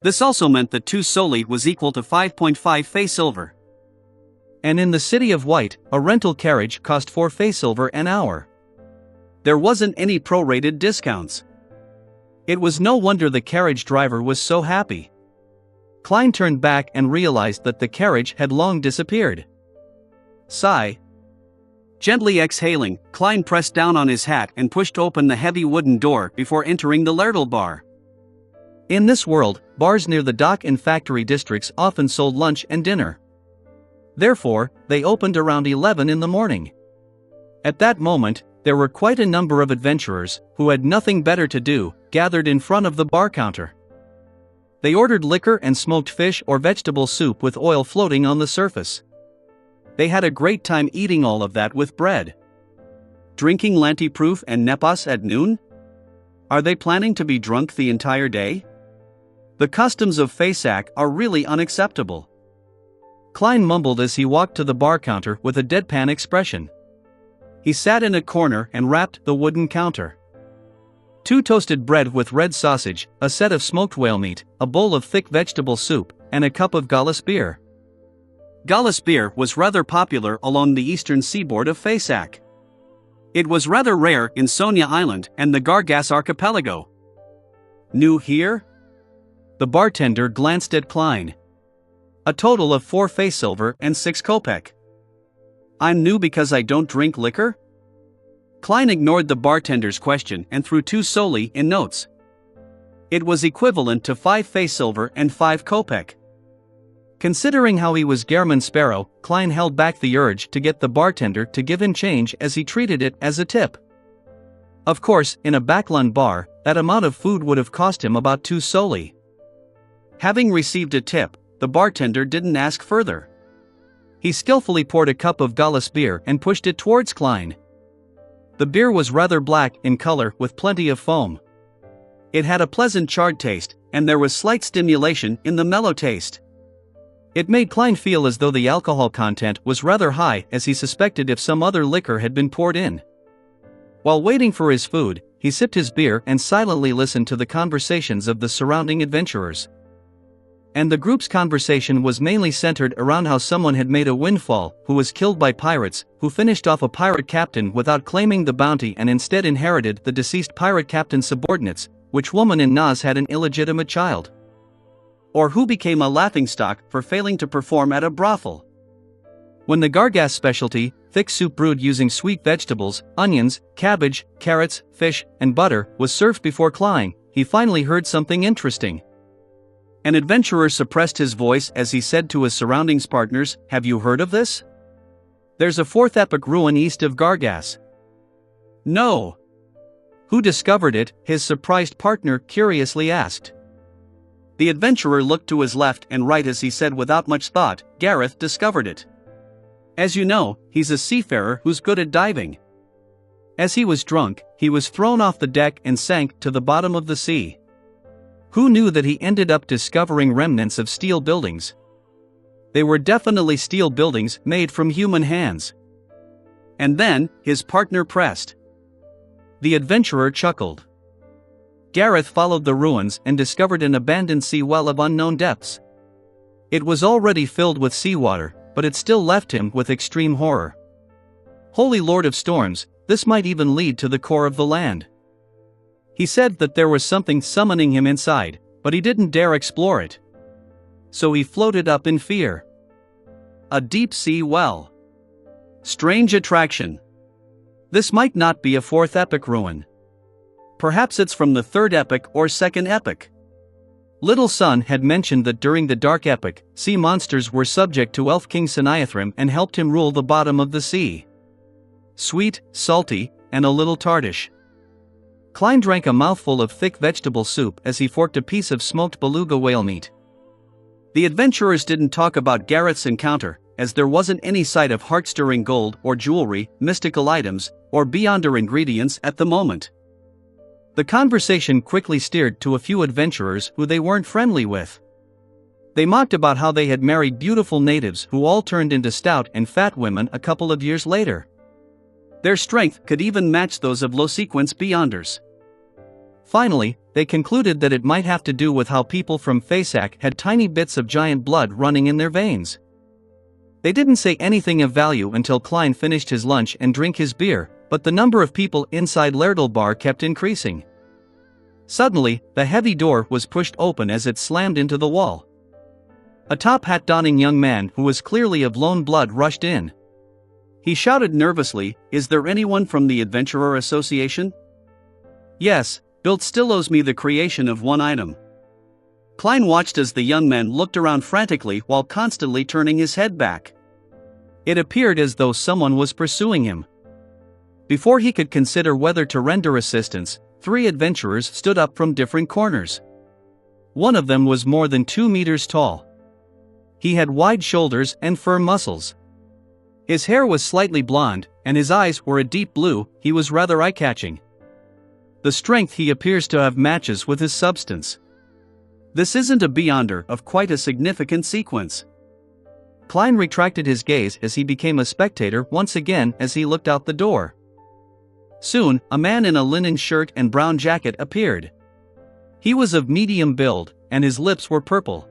This also meant that 2 solely was equal to 5.5 feysilver. And in the City of White, a rental carriage cost 4 feysilver an hour. There wasn't any prorated discounts. It was no wonder the carriage driver was so happy. Klein turned back and realized that the carriage had long disappeared. Sigh. Gently exhaling, Klein pressed down on his hat and pushed open the heavy wooden door before entering the ladle bar. In this world, bars near the dock and factory districts often sold lunch and dinner. Therefore, they opened around 11 in the morning. At that moment, there were quite a number of adventurers, who had nothing better to do, gathered in front of the bar counter. They ordered liquor and smoked fish or vegetable soup with oil floating on the surface. They had a great time eating all of that with bread. Drinking Lantiproof and Nepos at noon? Are they planning to be drunk the entire day? The customs of Feysak are really unacceptable. Klein mumbled as he walked to the bar counter with a deadpan expression. He sat in a corner and rapped the wooden counter. 2 toasted bread with red sausage, a set of smoked whale meat, a bowl of thick vegetable soup, and a cup of Gallus beer. Gallus beer was rather popular along the eastern seaboard of Feysak. It was rather rare in Sonia Island and the Gargas Archipelago. New here? The bartender glanced at Klein. A total of 4 feysilver and 6 kopeck. I'm new because I don't drink liquor? Klein ignored the bartender's question and threw 2 solely in notes. It was equivalent to 5 feysilver and 5 kopeck. Considering how he was Gehrman Sparrow, Klein held back the urge to get the bartender to give him change as he treated it as a tip. Of course, in a Backlund bar, that amount of food would have cost him about 2 solely. Having received a tip, the bartender didn't ask further. He skillfully poured a cup of Gallus beer and pushed it towards Klein. The beer was rather black in color with plenty of foam. It had a pleasant charred taste, and there was slight stimulation in the mellow taste. It made Klein feel as though the alcohol content was rather high, as he suspected if some other liquor had been poured in. While waiting for his food, he sipped his beer and silently listened to the conversations of the surrounding adventurers. And the group's conversation was mainly centered around how someone had made a windfall, who was killed by pirates, who finished off a pirate captain without claiming the bounty and instead inherited the deceased pirate captain's subordinates, which woman in Nas had an illegitimate child. Or who became a laughingstock for failing to perform at a brothel. When the Gargas specialty, thick soup brewed using sweet vegetables, onions, cabbage, carrots, fish, and butter, was served before Klein, he finally heard something interesting. An adventurer suppressed his voice as he said to his surroundings partners, "Have you heard of this? There's a 4th epoch ruin east of Gargas." "No." "Who discovered it?" his surprised partner curiously asked. The adventurer looked to his left and right as he said without much thought, "Gareth discovered it. As you know, he's a seafarer who's good at diving. As he was drunk, he was thrown off the deck and sank to the bottom of the sea. Who knew that he ended up discovering remnants of steel buildings? They were definitely steel buildings made from human hands. And then, his partner pressed. The adventurer chuckled. Gareth followed the ruins and discovered an abandoned sea well of unknown depths. It was already filled with seawater, but it still left him with extreme horror. Holy Lord of Storms, this might even lead to the core of the land. He said that there was something summoning him inside, but he didn't dare explore it. So he floated up in fear. A deep sea well. Strange attraction. This might not be a fourth epic ruin. Perhaps it's from the third epic or second epic. Little Sun had mentioned that during the Dark Epic, sea monsters were subject to Elf King Sinaithrim and helped him rule the bottom of the sea. Sweet, salty, and a little tartish. Klein drank a mouthful of thick vegetable soup as he forked a piece of smoked beluga whale meat. The adventurers didn't talk about Gareth's encounter, as there wasn't any sight of heart-stirring gold or jewelry, mystical items, or beyonder ingredients at the moment. The conversation quickly steered to a few adventurers who they weren't friendly with. They mocked about how they had married beautiful natives who all turned into stout and fat women a couple of years later. Their strength could even match those of low-sequence beyonders. Finally, they concluded that it might have to do with how people from Fasak had tiny bits of giant blood running in their veins. They didn't say anything of value until Klein finished his lunch and drank his beer, but the number of people inside Lairdal Bar kept increasing. Suddenly, the heavy door was pushed open as it slammed into the wall. A top hat-donning young man who was clearly of lone blood rushed in. He shouted nervously, "Is there anyone from the Adventurer Association?" "Yes, Bilt still owes me the creation of one item." Klein watched as the young man looked around frantically while constantly turning his head back. It appeared as though someone was pursuing him. Before he could consider whether to render assistance, 3 adventurers stood up from different corners. One of them was more than 2 meters tall. He had wide shoulders and firm muscles. His hair was slightly blonde, and his eyes were a deep blue. He was rather eye-catching. The strength he appears to have matches with his substance. This isn't a beyonder of quite a significant sequence. Klein retracted his gaze as he became a spectator once again as he looked out the door. Soon, a man in a linen shirt and brown jacket appeared. He was of medium build, and his lips were purple.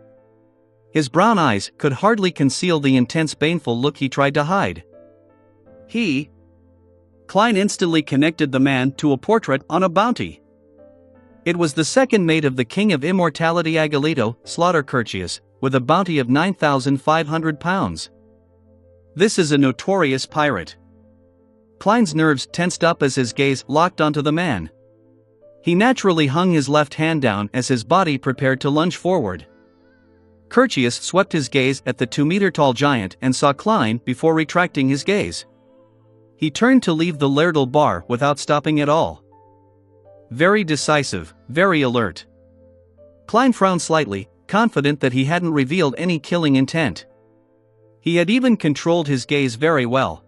His brown eyes could hardly conceal the intense baneful look he tried to hide. Klein instantly connected the man to a portrait on a bounty. It was the second mate of the King of Immortality Agilito, Slaughter Curtius, with a bounty of 9,500 pounds. This is a notorious pirate. Klein's nerves tensed up as his gaze locked onto the man. He naturally hung his left hand down as his body prepared to lunge forward. Curtius swept his gaze at the 2-meter-tall giant and saw Klein before retracting his gaze. He turned to leave the Lairdal Bar without stopping at all. Very decisive, very alert. Klein frowned slightly, confident that he hadn't revealed any killing intent. He had even controlled his gaze very well.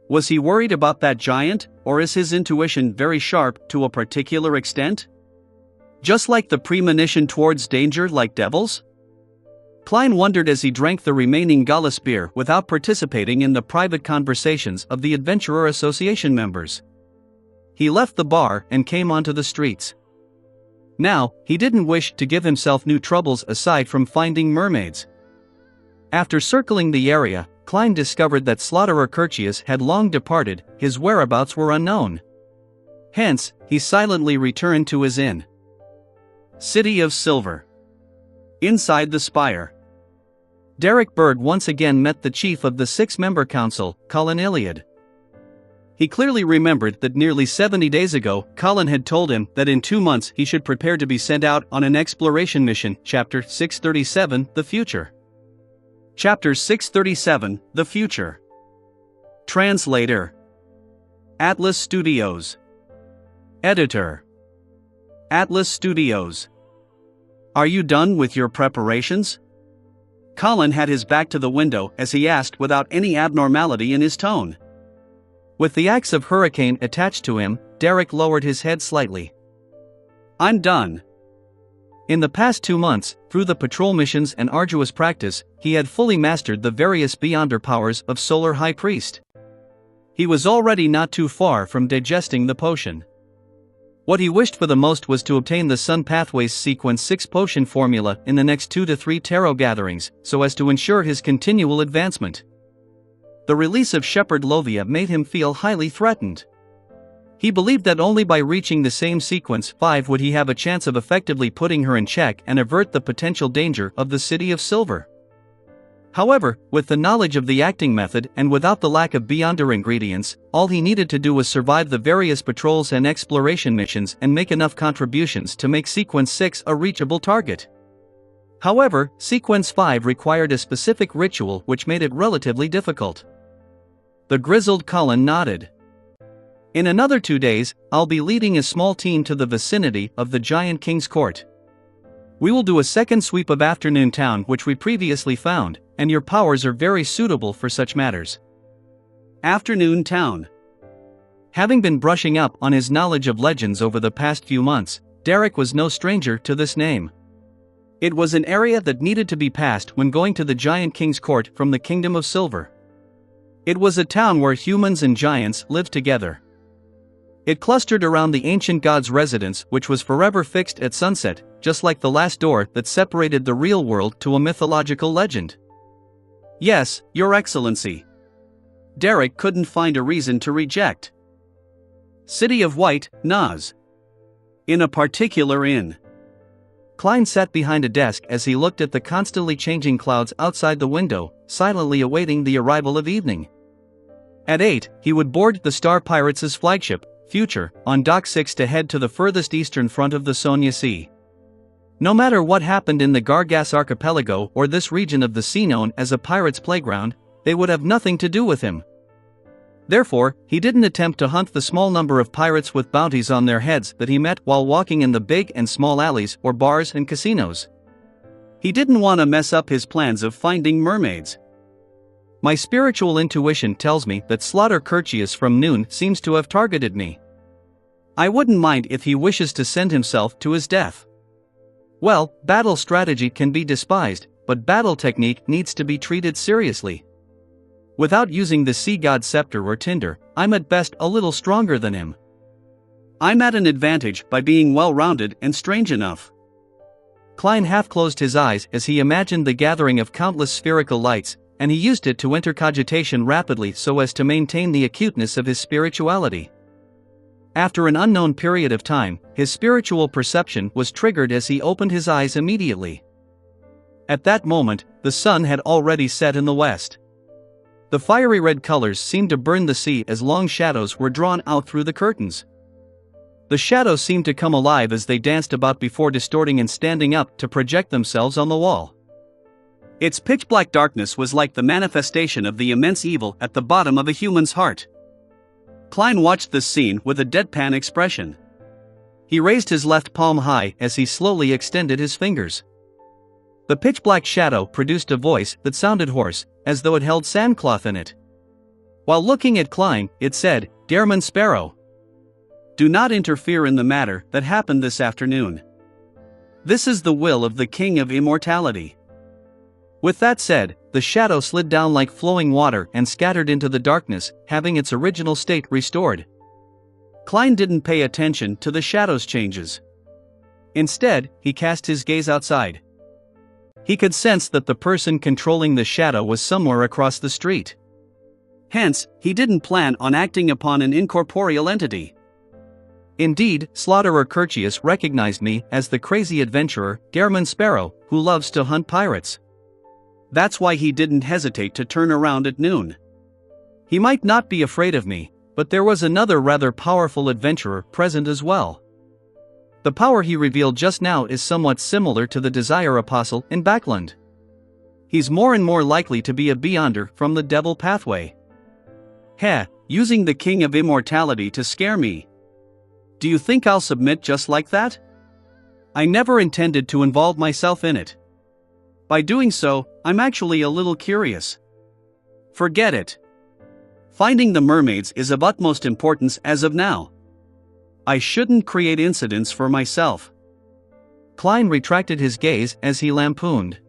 Was he worried about that giant, or is his intuition very sharp to a particular extent? Just like the premonition towards danger like devils? Klein wondered as he drank the remaining Gallus beer without participating in the private conversations of the Adventurer Association members. He left the bar and came onto the streets. Now, he didn't wish to give himself new troubles aside from finding mermaids. After circling the area, Klein discovered that Slaughterer Curtius had long departed. His whereabouts were unknown. Hence, he silently returned to his inn. City of Silver. Inside the spire. Derek Bird once again met the chief of the 6-member council, Colin Iliad. He clearly remembered that nearly 70 days ago, Colin had told him that in 2 months he should prepare to be sent out on an exploration mission. Chapter 637, The Future. Chapter 637, The Future. Translator. Atlas Studios. Editor. Atlas Studios. Are you done with your preparations? Colin had his back to the window as he asked without any abnormality in his tone. With the axe of Hurricane attached to him, Derek lowered his head slightly. I'm done. In the past 2 months, through the patrol missions and arduous practice, he had fully mastered the various beyonder powers of Solar High Priest. He was already not too far from digesting the potion. What he wished for the most was to obtain the Sun Pathways Sequence 6 potion formula in the next 2 to 3 tarot gatherings, so as to ensure his continual advancement. The release of Shepherd Lovia made him feel highly threatened. He believed that only by reaching the same Sequence 5 would he have a chance of effectively putting her in check and avert the potential danger of the City of Silver. However, with the knowledge of the acting method and without the lack of Beyonder ingredients, all he needed to do was survive the various patrols and exploration missions and make enough contributions to make Sequence 6 a reachable target. However, Sequence 5 required a specific ritual which made it relatively difficult. The grizzled Cullen nodded. In another 2 days, I'll be leading a small team to the vicinity of the Giant King's Court. We will do a second sweep of Afternoon Town which we previously found, and your powers are very suitable for such matters. Afternoon Town. Having been brushing up on his knowledge of legends over the past few months, Derek was no stranger to this name. It was an area that needed to be passed when going to the Giant King's Court from the Kingdom of Silver. It was a town where humans and giants lived together. It clustered around the ancient god's residence, which was forever fixed at sunset, just like the last door that separated the real world to a mythological legend. Yes, Your Excellency. Derek couldn't find a reason to reject. City of White, Naz. In a particular inn. Klein sat behind a desk as he looked at the constantly changing clouds outside the window, silently awaiting the arrival of evening. At 8, he would board the Star Pirates' flagship, Future, on Dock 6 to head to the furthest eastern front of the Sonia Sea. No matter what happened in the Gargas archipelago or this region of the sea known as a pirate's playground, they would have nothing to do with him. Therefore, he didn't attempt to hunt the small number of pirates with bounties on their heads that he met while walking in the big and small alleys or bars and casinos. He didn't want to mess up his plans of finding mermaids. My spiritual intuition tells me that Slaughter Curtius from Noon seems to have targeted me. I wouldn't mind if he wishes to send himself to his death. Well, battle strategy can be despised, but battle technique needs to be treated seriously. Without using the sea god scepter or tinder, I'm at best a little stronger than him. I'm at an advantage by being well-rounded and strange enough. Klein half closed his eyes as he imagined the gathering of countless spherical lights, and he used it to enter cogitation rapidly so as to maintain the acuteness of his spirituality. After an unknown period of time, his spiritual perception was triggered as he opened his eyes immediately. At that moment, the sun had already set in the west. The fiery red colors seemed to burn the sea as long shadows were drawn out through the curtains. The shadows seemed to come alive as they danced about before distorting and standing up to project themselves on the wall. Its pitch-black darkness was like the manifestation of the immense evil at the bottom of a human's heart. Klein watched this scene with a deadpan expression. He raised his left palm high as he slowly extended his fingers. The pitch-black shadow produced a voice that sounded hoarse, as though it held sandcloth in it. While looking at Klein, it said, "Dearman Sparrow. Do not interfere in the matter that happened this afternoon. This is the will of the King of Immortality." With that said, the shadow slid down like flowing water and scattered into the darkness, having its original state restored. Klein didn't pay attention to the shadow's changes. Instead, he cast his gaze outside. He could sense that the person controlling the shadow was somewhere across the street. Hence, he didn't plan on acting upon an incorporeal entity. Indeed, Slaughterer Curtius recognized me as the crazy adventurer, Dearman Sparrow, who loves to hunt pirates. That's why he didn't hesitate to turn around at noon. He might not be afraid of me, but there was another rather powerful adventurer present as well. The power he revealed just now is somewhat similar to the Desire Apostle in Backland. He's more and more likely to be a Beyonder from the Devil Pathway. Heh, using the King of Immortality to scare me. Do you think I'll submit just like that? I never intended to involve myself in it. By doing so, I'm actually a little curious. Forget it. Finding the mermaids is of utmost importance as of now. I shouldn't create incidents for myself. Klein retracted his gaze as he lampooned.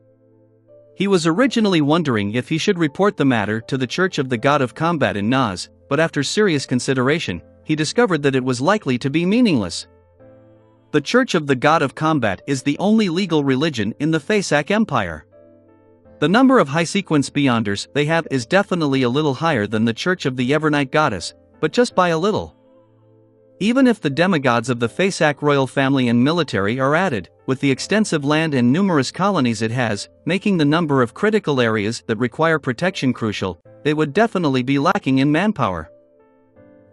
He was originally wondering if he should report the matter to the Church of the God of Combat in Naz, but after serious consideration, he discovered that it was likely to be meaningless. The Church of the God of Combat is the only legal religion in the Faesac Empire. The number of high-sequence Beyonders they have is definitely a little higher than the Church of the Evernight Goddess, but just by a little. Even if the demigods of the Faesac royal family and military are added, with the extensive land and numerous colonies it has, making the number of critical areas that require protection crucial, they would definitely be lacking in manpower.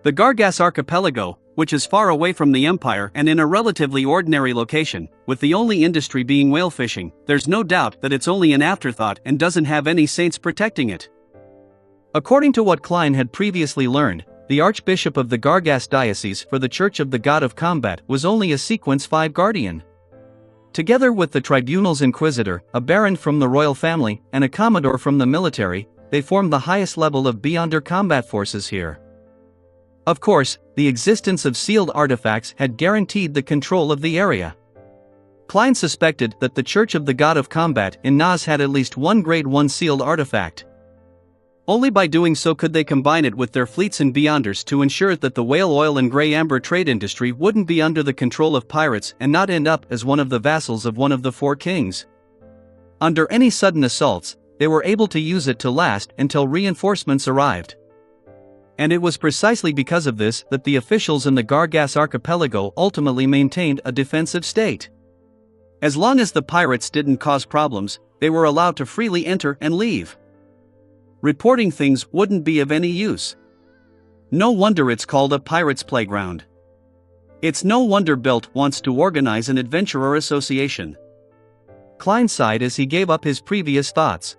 The Gargas Archipelago, which is far away from the Empire and in a relatively ordinary location, with the only industry being whale fishing, there's no doubt that it's only an afterthought and doesn't have any saints protecting it. According to what Klein had previously learned, the Archbishop of the Gargas Diocese for the Church of the God of Combat was only a Sequence 5 guardian. Together with the Tribunal's Inquisitor, a Baron from the royal family, and a Commodore from the military, they formed the highest level of Beyonder combat forces here. Of course, the existence of sealed artifacts had guaranteed the control of the area. Klein suspected that the Church of the God of Combat in Nas had at least one Grade 1 sealed artifact. Only by doing so could they combine it with their fleets and Beyonders to ensure that the whale oil and grey amber trade industry wouldn't be under the control of pirates and not end up as one of the vassals of one of the four kings. Under any sudden assaults, they were able to use it to last until reinforcements arrived. And it was precisely because of this that the officials in the Gargas Archipelago ultimately maintained a defensive state. As long as the pirates didn't cause problems, they were allowed to freely enter and leave. Reporting things wouldn't be of any use. No wonder it's called a pirate's playground. It's no wonder Belt wants to organize an adventurer association. Klein sighed as he gave up his previous thoughts.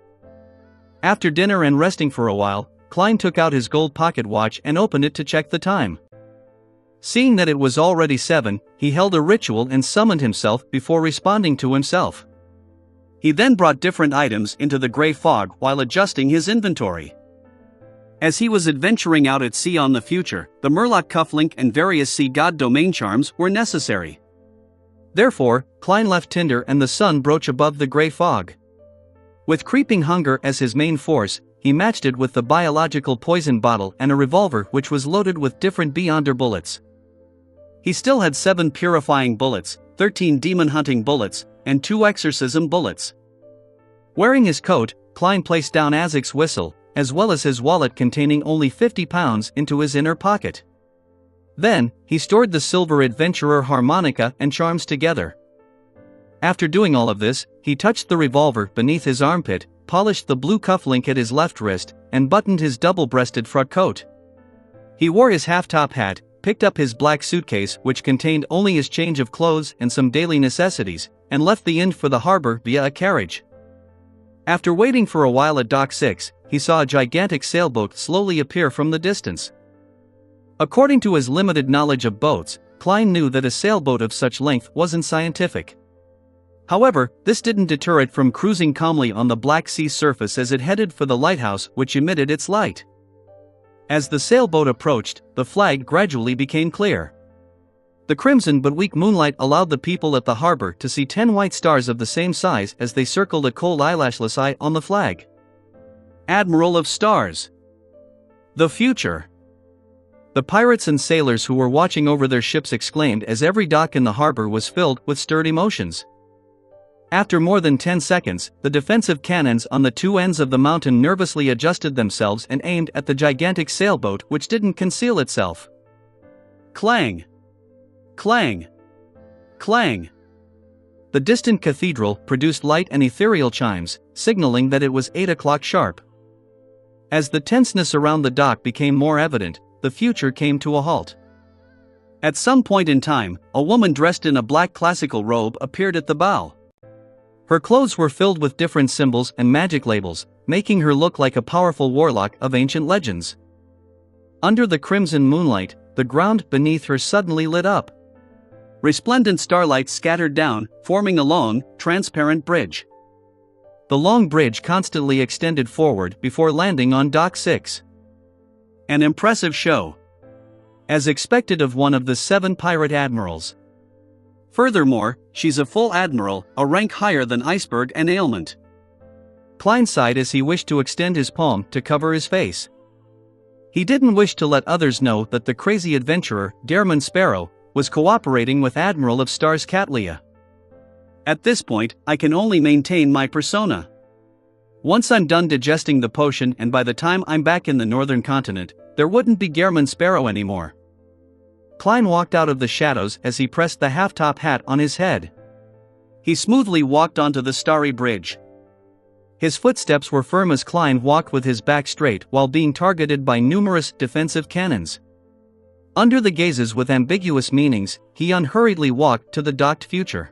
After dinner and resting for a while, Klein took out his gold pocket watch and opened it to check the time. Seeing that it was already 7, he held a ritual and summoned himself before responding to himself. He then brought different items into the gray fog while adjusting his inventory. As he was adventuring out at sea on the future, the Murloc cufflink and various sea god domain charms were necessary. Therefore, Klein left Tinder and the sun brooch above the gray fog. With creeping hunger as his main force, he matched it with the biological poison bottle and a revolver which was loaded with different Beyonder bullets. He still had 7 purifying bullets, 13 demon hunting bullets, and 2 exorcism bullets. Wearing his coat, Klein placed down Azek's whistle, as well as his wallet containing only 50 pounds, into his inner pocket. Then, he stored the silver adventurer harmonica and charms together. After doing all of this, he touched the revolver beneath his armpit, polished the blue cufflink at his left wrist, and buttoned his double-breasted frock coat. He wore his half-top hat, picked up his black suitcase which contained only his change of clothes and some daily necessities, and left the inn for the harbor via a carriage. After waiting for a while at Dock 6, he saw a gigantic sailboat slowly appear from the distance. According to his limited knowledge of boats, Klein knew that a sailboat of such length wasn't scientific. However, this didn't deter it from cruising calmly on the Black Sea surface as it headed for the lighthouse which emitted its light. As the sailboat approached, the flag gradually became clear. The crimson but weak moonlight allowed the people at the harbor to see 10 white stars of the same size as they circled a cold eyelashless eye on the flag. Admiral of Stars. The future. The pirates and sailors who were watching over their ships exclaimed as every dock in the harbor was filled with stirred emotions. After more than 10 seconds, the defensive cannons on the 2 ends of the mountain nervously adjusted themselves and aimed at the gigantic sailboat which didn't conceal itself. Clang! Clang! Clang! The distant cathedral produced light and ethereal chimes, signaling that it was 8 o'clock sharp. As the tenseness around the dock became more evident, the future came to a halt. At some point in time, a woman dressed in a black classical robe appeared at the bow. Her clothes were filled with different symbols and magic labels, making her look like a powerful warlock of ancient legends. Under the crimson moonlight, the ground beneath her suddenly lit up. Resplendent starlight scattered down, forming a long, transparent bridge. The long bridge constantly extended forward before landing on Dock 6. An impressive show. As expected of one of the 7 pirate admirals. Furthermore, she's a full admiral, a rank higher than Iceberg and Ailment. Klein sighed as he wished to extend his palm to cover his face. He didn't wish to let others know that the crazy adventurer, Gehrman Sparrow, was cooperating with Admiral of Stars Katlia. At this point, I can only maintain my persona. Once I'm done digesting the potion and by the time I'm back in the northern continent, there wouldn't be Gehrman Sparrow anymore. Klein walked out of the shadows as he pressed the half-top hat on his head. He smoothly walked onto the starry bridge. His footsteps were firm as Klein walked with his back straight while being targeted by numerous defensive cannons. Under the gazes with ambiguous meanings, he unhurriedly walked to the docked future.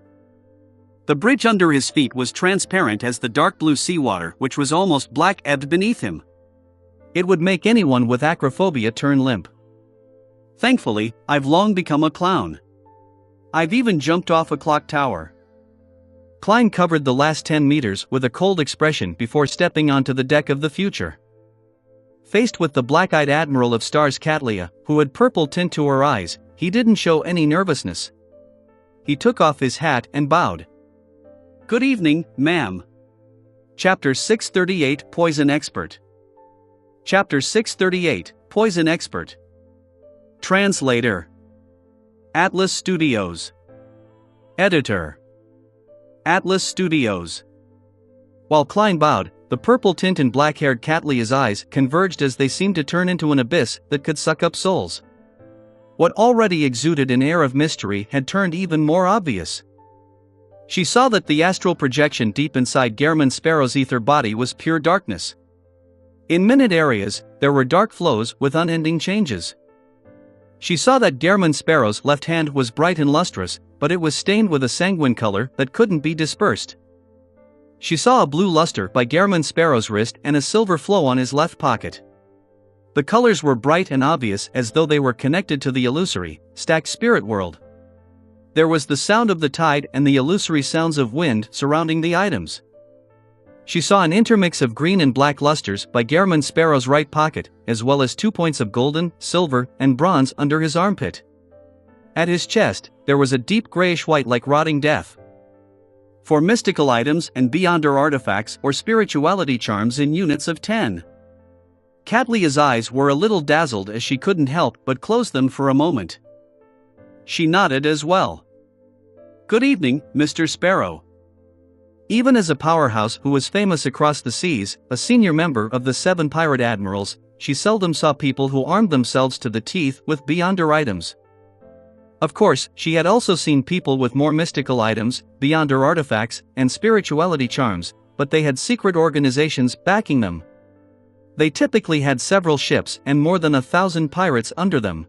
The bridge under his feet was transparent as the dark blue seawater, which was almost black, ebbed beneath him. It would make anyone with acrophobia turn limp. Thankfully, I've long become a clown. I've even jumped off a clock tower. Klein covered the last 10 meters with a cold expression before stepping onto the deck of the future. Faced with the black-eyed Admiral of Stars Katlia, who had purple tint to her eyes, he didn't show any nervousness. He took off his hat and bowed. "Good evening, ma'am." Chapter 638 Poison Expert. Chapter 638 Poison Expert. Translator. Atlas Studios. Editor. Atlas Studios. While Klein bowed, the purple tint in black-haired Katlia's eyes converged as they seemed to turn into an abyss that could suck up souls. What already exuded an air of mystery had turned even more obvious. She saw that the astral projection deep inside Gehrman Sparrow's ether body was pure darkness. In minute areas, there were dark flows with unending changes. She saw that Gehrman Sparrow's left hand was bright and lustrous, but it was stained with a sanguine color that couldn't be dispersed. She saw a blue luster by Gehrman Sparrow's wrist and a silver flow on his left pocket. The colors were bright and obvious as though they were connected to the illusory, stacked spirit world. There was the sound of the tide and the illusory sounds of wind surrounding the items. She saw an intermix of green and black lusters by Gehrman Sparrow's right pocket, as well as 2 points of golden, silver, and bronze under his armpit. At his chest, there was a deep grayish-white like rotting death. For mystical items and beyonder artifacts or spirituality charms in units of 10. Katlia's eyes were a little dazzled as she couldn't help but close them for a moment. She nodded as well. "Good evening, Mr. Sparrow." Even as a powerhouse who was famous across the seas, a senior member of the 7 pirate admirals, she seldom saw people who armed themselves to the teeth with beyonder items. Of course, she had also seen people with more mystical items, beyonder artifacts, and spirituality charms, but they had secret organizations backing them. They typically had several ships and more than 1,000 pirates under them.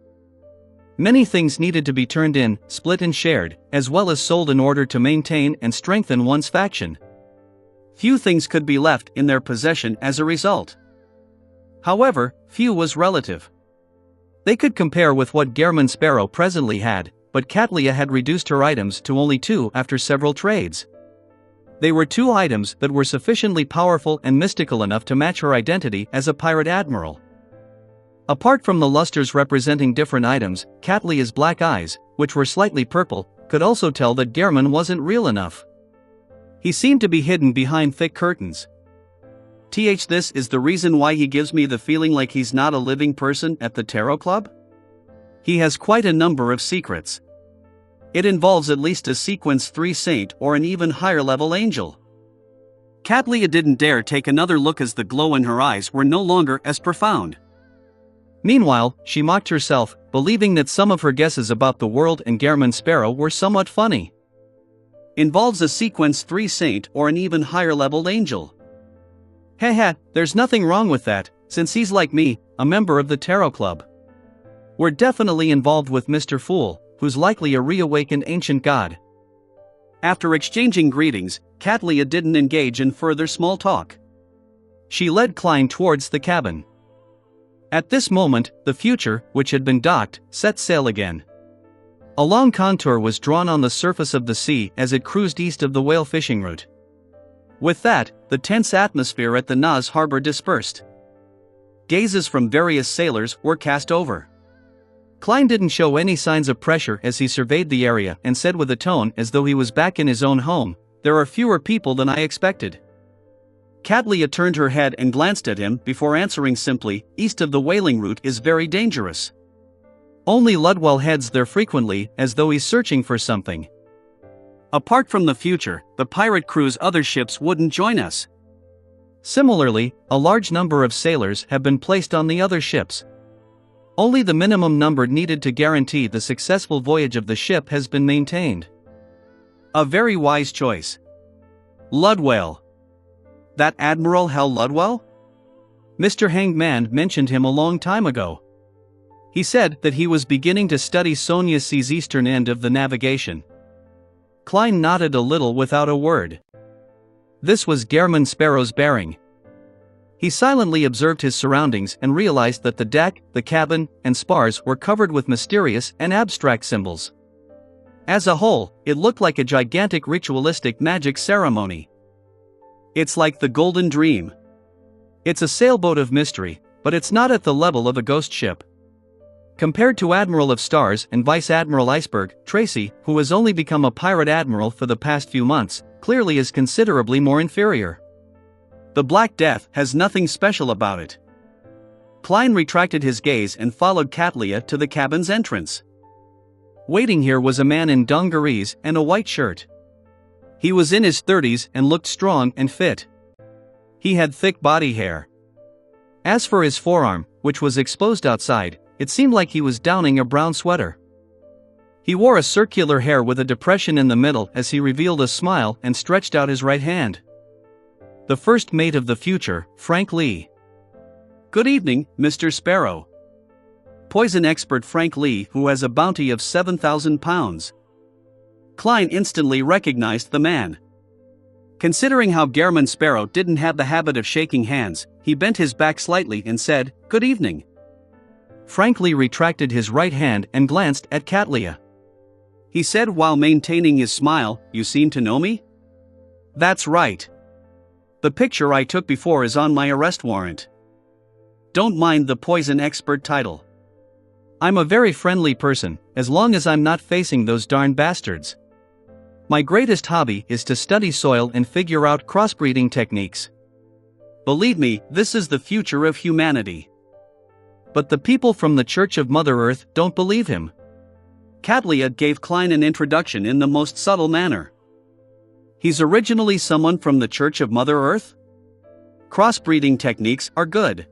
Many things needed to be turned in, split and shared, as well as sold in order to maintain and strengthen one's faction. Few things could be left in their possession as a result. However, few was relative. They could compare with what Gehrman Sparrow presently had, but Katlia had reduced her items to only 2 after several trades. They were 2 items that were sufficiently powerful and mystical enough to match her identity as a pirate admiral. Apart from the lusters representing different items, Katlia's black eyes, which were slightly purple, could also tell that Gehrman wasn't real enough. He seemed to be hidden behind thick curtains. This is the reason why he gives me the feeling like he's not a living person at the Tarot Club? He has quite a number of secrets. It involves at least a Sequence 3 saint or an even higher level angel. Katlia didn't dare take another look as the glow in her eyes were no longer as profound. Meanwhile, she mocked herself, believing that some of her guesses about the world and Gehrman Sparrow were somewhat funny. Involves a Sequence 3 saint or an even higher level angel. There's nothing wrong with that, since he's like me, a member of the Tarot Club. We're definitely involved with Mr. Fool, who's likely a reawakened ancient god. After exchanging greetings, Katlia didn't engage in further small talk. She led Klein towards the cabin. At this moment, the future, which had been docked, set sail again. A long contour was drawn on the surface of the sea as it cruised east of the whale fishing route. With that, the tense atmosphere at the Naz harbor dispersed. Gazes from various sailors were cast over. Klein didn't show any signs of pressure as he surveyed the area and said with a tone as though he was back in his own home, "There are fewer people than I expected." Cadlia turned her head and glanced at him before answering simply, "East of the whaling route is very dangerous. Only Ludwell heads there frequently, as though he's searching for something. Apart from the future, the pirate crew's other ships wouldn't join us." Similarly, a large number of sailors have been placed on the other ships. Only the minimum number needed to guarantee the successful voyage of the ship has been maintained. A very wise choice. Ludwell. That Admiral Hal Ludwell? Mr. Hanged Man mentioned him a long time ago. He said that he was beginning to study Sonia C's eastern end of the navigation. Klein nodded a little without a word. This was Gehrman Sparrow's bearing. He silently observed his surroundings and realized that the deck, the cabin, and spars were covered with mysterious and abstract symbols. As a whole, it looked like a gigantic ritualistic magic ceremony. It's like the Golden Dream. It's a sailboat of mystery, but it's not at the level of a ghost ship. Compared to Admiral of Stars and Vice Admiral Iceberg, Tracy, who has only become a pirate admiral for the past few months, clearly is considerably more inferior. The Black Death has nothing special about it. Klein retracted his gaze and followed Cadlia to the cabin's entrance. Waiting here was a man in dungarees and a white shirt. He was in his 30s and looked strong and fit. He had thick body hair. As for his forearm, which was exposed outside, it seemed like he was donning a brown sweater. He wore a circular hair with a depression in the middle as he revealed a smile and stretched out his right hand. The first mate of the future, Frank Lee. "Good evening, Mr. Sparrow." Poison expert Frank Lee, who has a bounty of 7,000 pounds. Klein instantly recognized the man. Considering how Gehrman Sparrow didn't have the habit of shaking hands, he bent his back slightly and said, "Good evening." Frank Lee retracted his right hand and glanced at Cadlia. He said while maintaining his smile, "You seem to know me?" "That's right. The picture I took before is on my arrest warrant." "Don't mind the poison expert title. I'm a very friendly person, as long as I'm not facing those darn bastards. My greatest hobby is to study soil and figure out crossbreeding techniques. Believe me, this is the future of humanity." But the people from the Church of Mother Earth don't believe him. Cadlia gave Klein an introduction in the most subtle manner. "He's originally someone from the Church of Mother Earth? Crossbreeding techniques are good.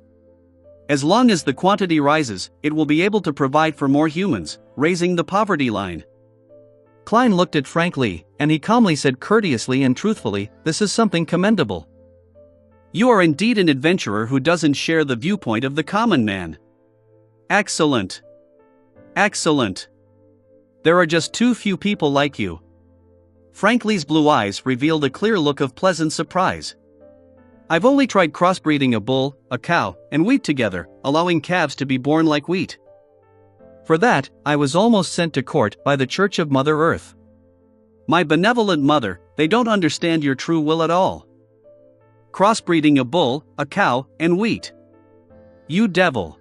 As long as the quantity rises, it will be able to provide for more humans, raising the poverty line." Klein looked at Frank Lee, and he calmly said courteously and truthfully, "This is something commendable. You are indeed an adventurer who doesn't share the viewpoint of the common man. Excellent. Excellent. There are just too few people like you." Frank Lee's blue eyes revealed a clear look of pleasant surprise. "I've only tried crossbreeding a bull, a cow, and wheat together, allowing calves to be born like wheat. For that, I was almost sent to court by the Church of Mother Earth. My benevolent mother, they don't understand your true will at all. Crossbreeding a bull, a cow, and wheat. You devil."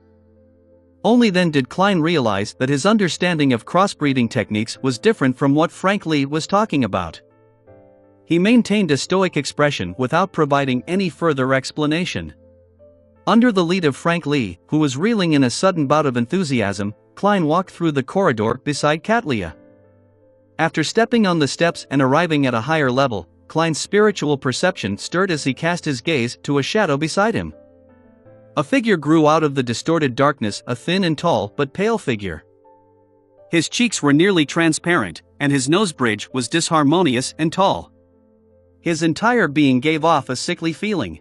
Only then did Klein realize that his understanding of crossbreeding techniques was different from what Frank Lee was talking about. He maintained a stoic expression without providing any further explanation. Under the lead of Frank Lee, who was reeling in a sudden bout of enthusiasm, Klein walked through the corridor beside Cadlia. After stepping on the steps and arriving at a higher level, Klein's spiritual perception stirred as he cast his gaze to a shadow beside him. A figure grew out of the distorted darkness, a thin and tall but pale figure. His cheeks were nearly transparent, and his nose bridge was disharmonious and tall. His entire being gave off a sickly feeling.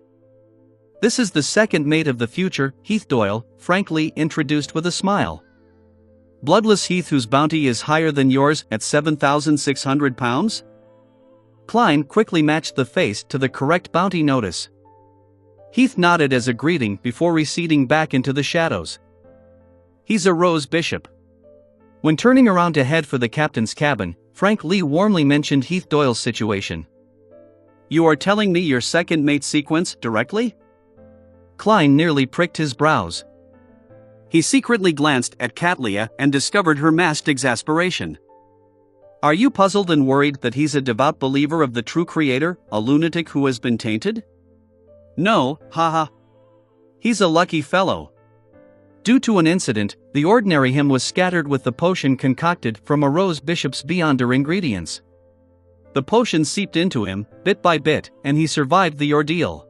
"This is the second mate of the future, Heath Doyle," Frank Lee introduced with a smile. "Bloodless Heath, whose bounty is higher than yours at 7,600 pounds? Klein quickly matched the face to the correct bounty notice. Heath nodded as a greeting before receding back into the shadows. "He's a Rose Bishop." When turning around to head for the captain's cabin, Frank Lee warmly mentioned Heath Doyle's situation. "You are telling me your second mate sequence directly?" Klein nearly pricked his brows. He secretly glanced at Cadlia and discovered her masked exasperation. "Are you puzzled and worried that he's a devout believer of the true creator, a lunatic who has been tainted?" No, haha. He's a lucky fellow. Due to an incident, the ordinary him was scattered with the potion concocted from a rose bishop's beyonder ingredients. The potion seeped into him, bit by bit, and he survived the ordeal.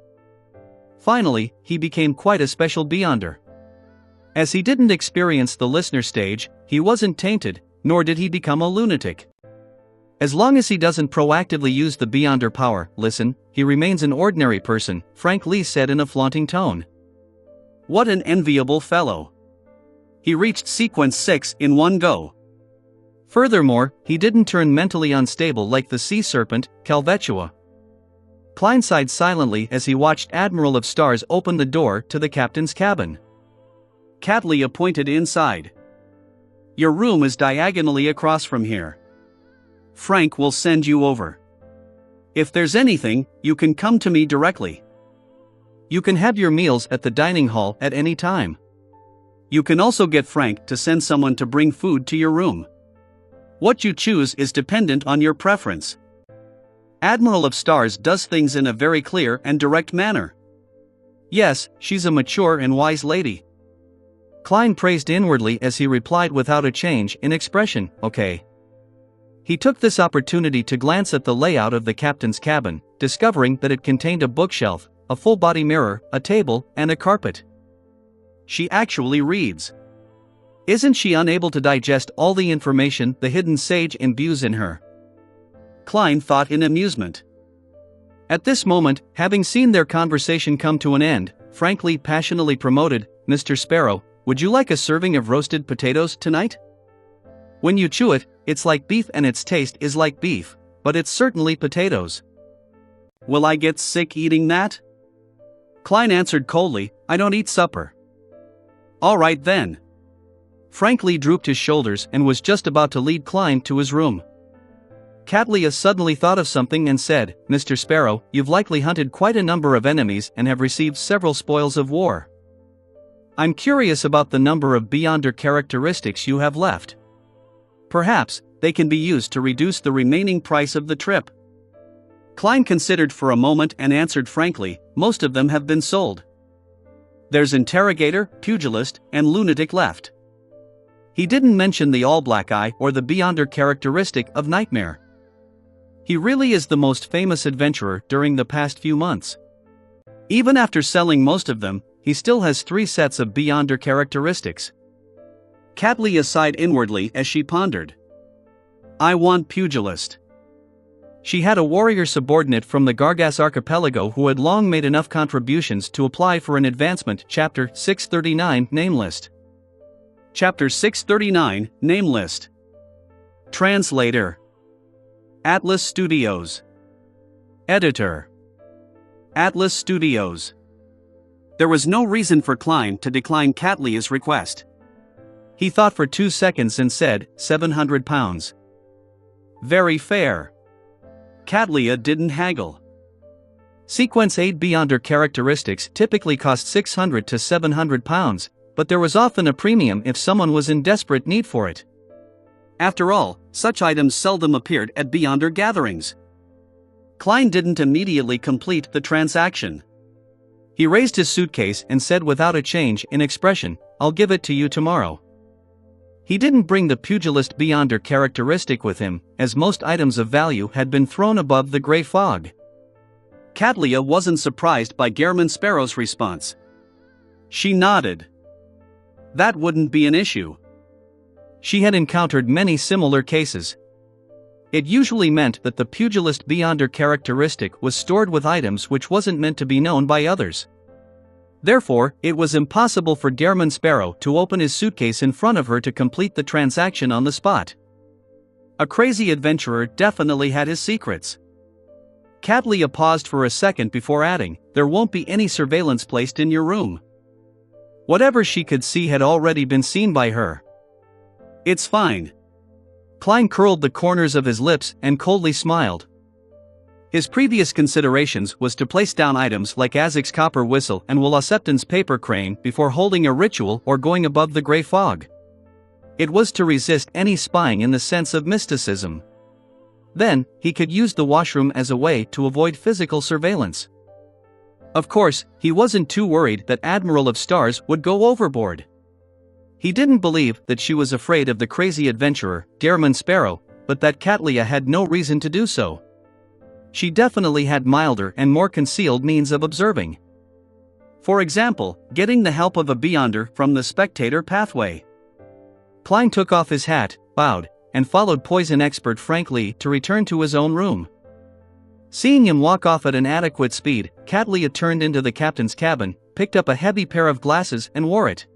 Finally, he became quite a special beyonder. As he didn't experience the listener stage, he wasn't tainted, nor did he become a lunatic. As long as he doesn't proactively use the beyonder power, listen, he remains an ordinary person, Frank Lee said in a flaunting tone. What an enviable fellow. He reached sequence 6 in one go. Furthermore, he didn't turn mentally unstable like the sea serpent, Calvetua. Klein sighed silently as he watched Admiral of Stars open the door to the captain's cabin. Catley pointed inside. Your room is diagonally across from here. Frank will send you over. If there's anything, you can come to me directly. You can have your meals at the dining hall at any time. You can also get Frank to send someone to bring food to your room. What you choose is dependent on your preference. Admiral of Stars does things in a very clear and direct manner. Yes, she's a mature and wise lady. Klein praised inwardly as he replied without a change in expression, okay. He took this opportunity to glance at the layout of the captain's cabin, discovering that it contained a bookshelf, a full-body mirror, a table, and a carpet. She actually reads. Isn't she unable to digest all the information the hidden sage imbues in her? Klein thought in amusement. At this moment, having seen their conversation come to an end, Frank Lee passionately promoted, Mr. Sparrow, would you like a serving of roasted potatoes tonight? When you chew it, it's like beef and its taste is like beef, but it's certainly potatoes. Will I get sick eating that? Klein answered coldly, I don't eat supper. All right then. Frank Lee drooped his shoulders and was just about to lead Klein to his room. Catley suddenly thought of something and said, Mr. Sparrow, you've likely hunted quite a number of enemies and have received several spoils of war. I'm curious about the number of beyonder characteristics you have left. Perhaps, they can be used to reduce the remaining price of the trip. Klein considered for a moment and answered frankly, most of them have been sold. There's Interrogator, Pugilist, and Lunatic left. He didn't mention the All-Black Eye or the beyonder characteristic of Nightmare. He really is the most famous adventurer during the past few months. Even after selling most of them, he still has 3 sets of beyonder characteristics. Catley sighed inwardly as she pondered. I want Pugilist. She had a warrior subordinate from the Gargas archipelago who had long made enough contributions to apply for an advancement. Chapter 639 Name List. Chapter 639 Name List. Translator. Atlas Studios. Editor. Atlas Studios. There was no reason for Klein to decline Catley's request. He thought for 2 seconds and said, £700. Very fair. Catley didn't haggle. Sequence 8 beyonder characteristics typically cost £600 to £700, but there was often a premium if someone was in desperate need for it. After all, such items seldom appeared at beyonder gatherings. Klein didn't immediately complete the transaction. He raised his suitcase and said without a change in expression, I'll give it to you tomorrow. He didn't bring the pugilist beyonder characteristic with him, as most items of value had been thrown above the gray fog. Catley wasn't surprised by Gehrman Sparrow's response. She nodded. That wouldn't be an issue. She had encountered many similar cases. It usually meant that the pugilist beyonder characteristic was stored with items which wasn't meant to be known by others. Therefore, it was impossible for Gehrman Sparrow to open his suitcase in front of her to complete the transaction on the spot. A crazy adventurer definitely had his secrets. Catley paused for a second before adding, there won't be any surveillance placed in your room. Whatever she could see had already been seen by her. It's fine. Klein curled the corners of his lips and coldly smiled. His previous considerations was to place down items like Azek's copper whistle and Wollasepton's paper crane before holding a ritual or going above the gray fog. It was to resist any spying in the sense of mysticism. Then, he could use the washroom as a way to avoid physical surveillance. Of course, he wasn't too worried that Admiral of Stars would go overboard. He didn't believe that she was afraid of the crazy adventurer, Dareman Sparrow, but that Katlia had no reason to do so. She definitely had milder and more concealed means of observing. For example, getting the help of a Beyonder from the spectator pathway. Klein took off his hat, bowed, and followed poison expert Frank Lee to return to his own room. Seeing him walk off at an adequate speed, Katlia turned into the captain's cabin, picked up a heavy pair of glasses and wore it.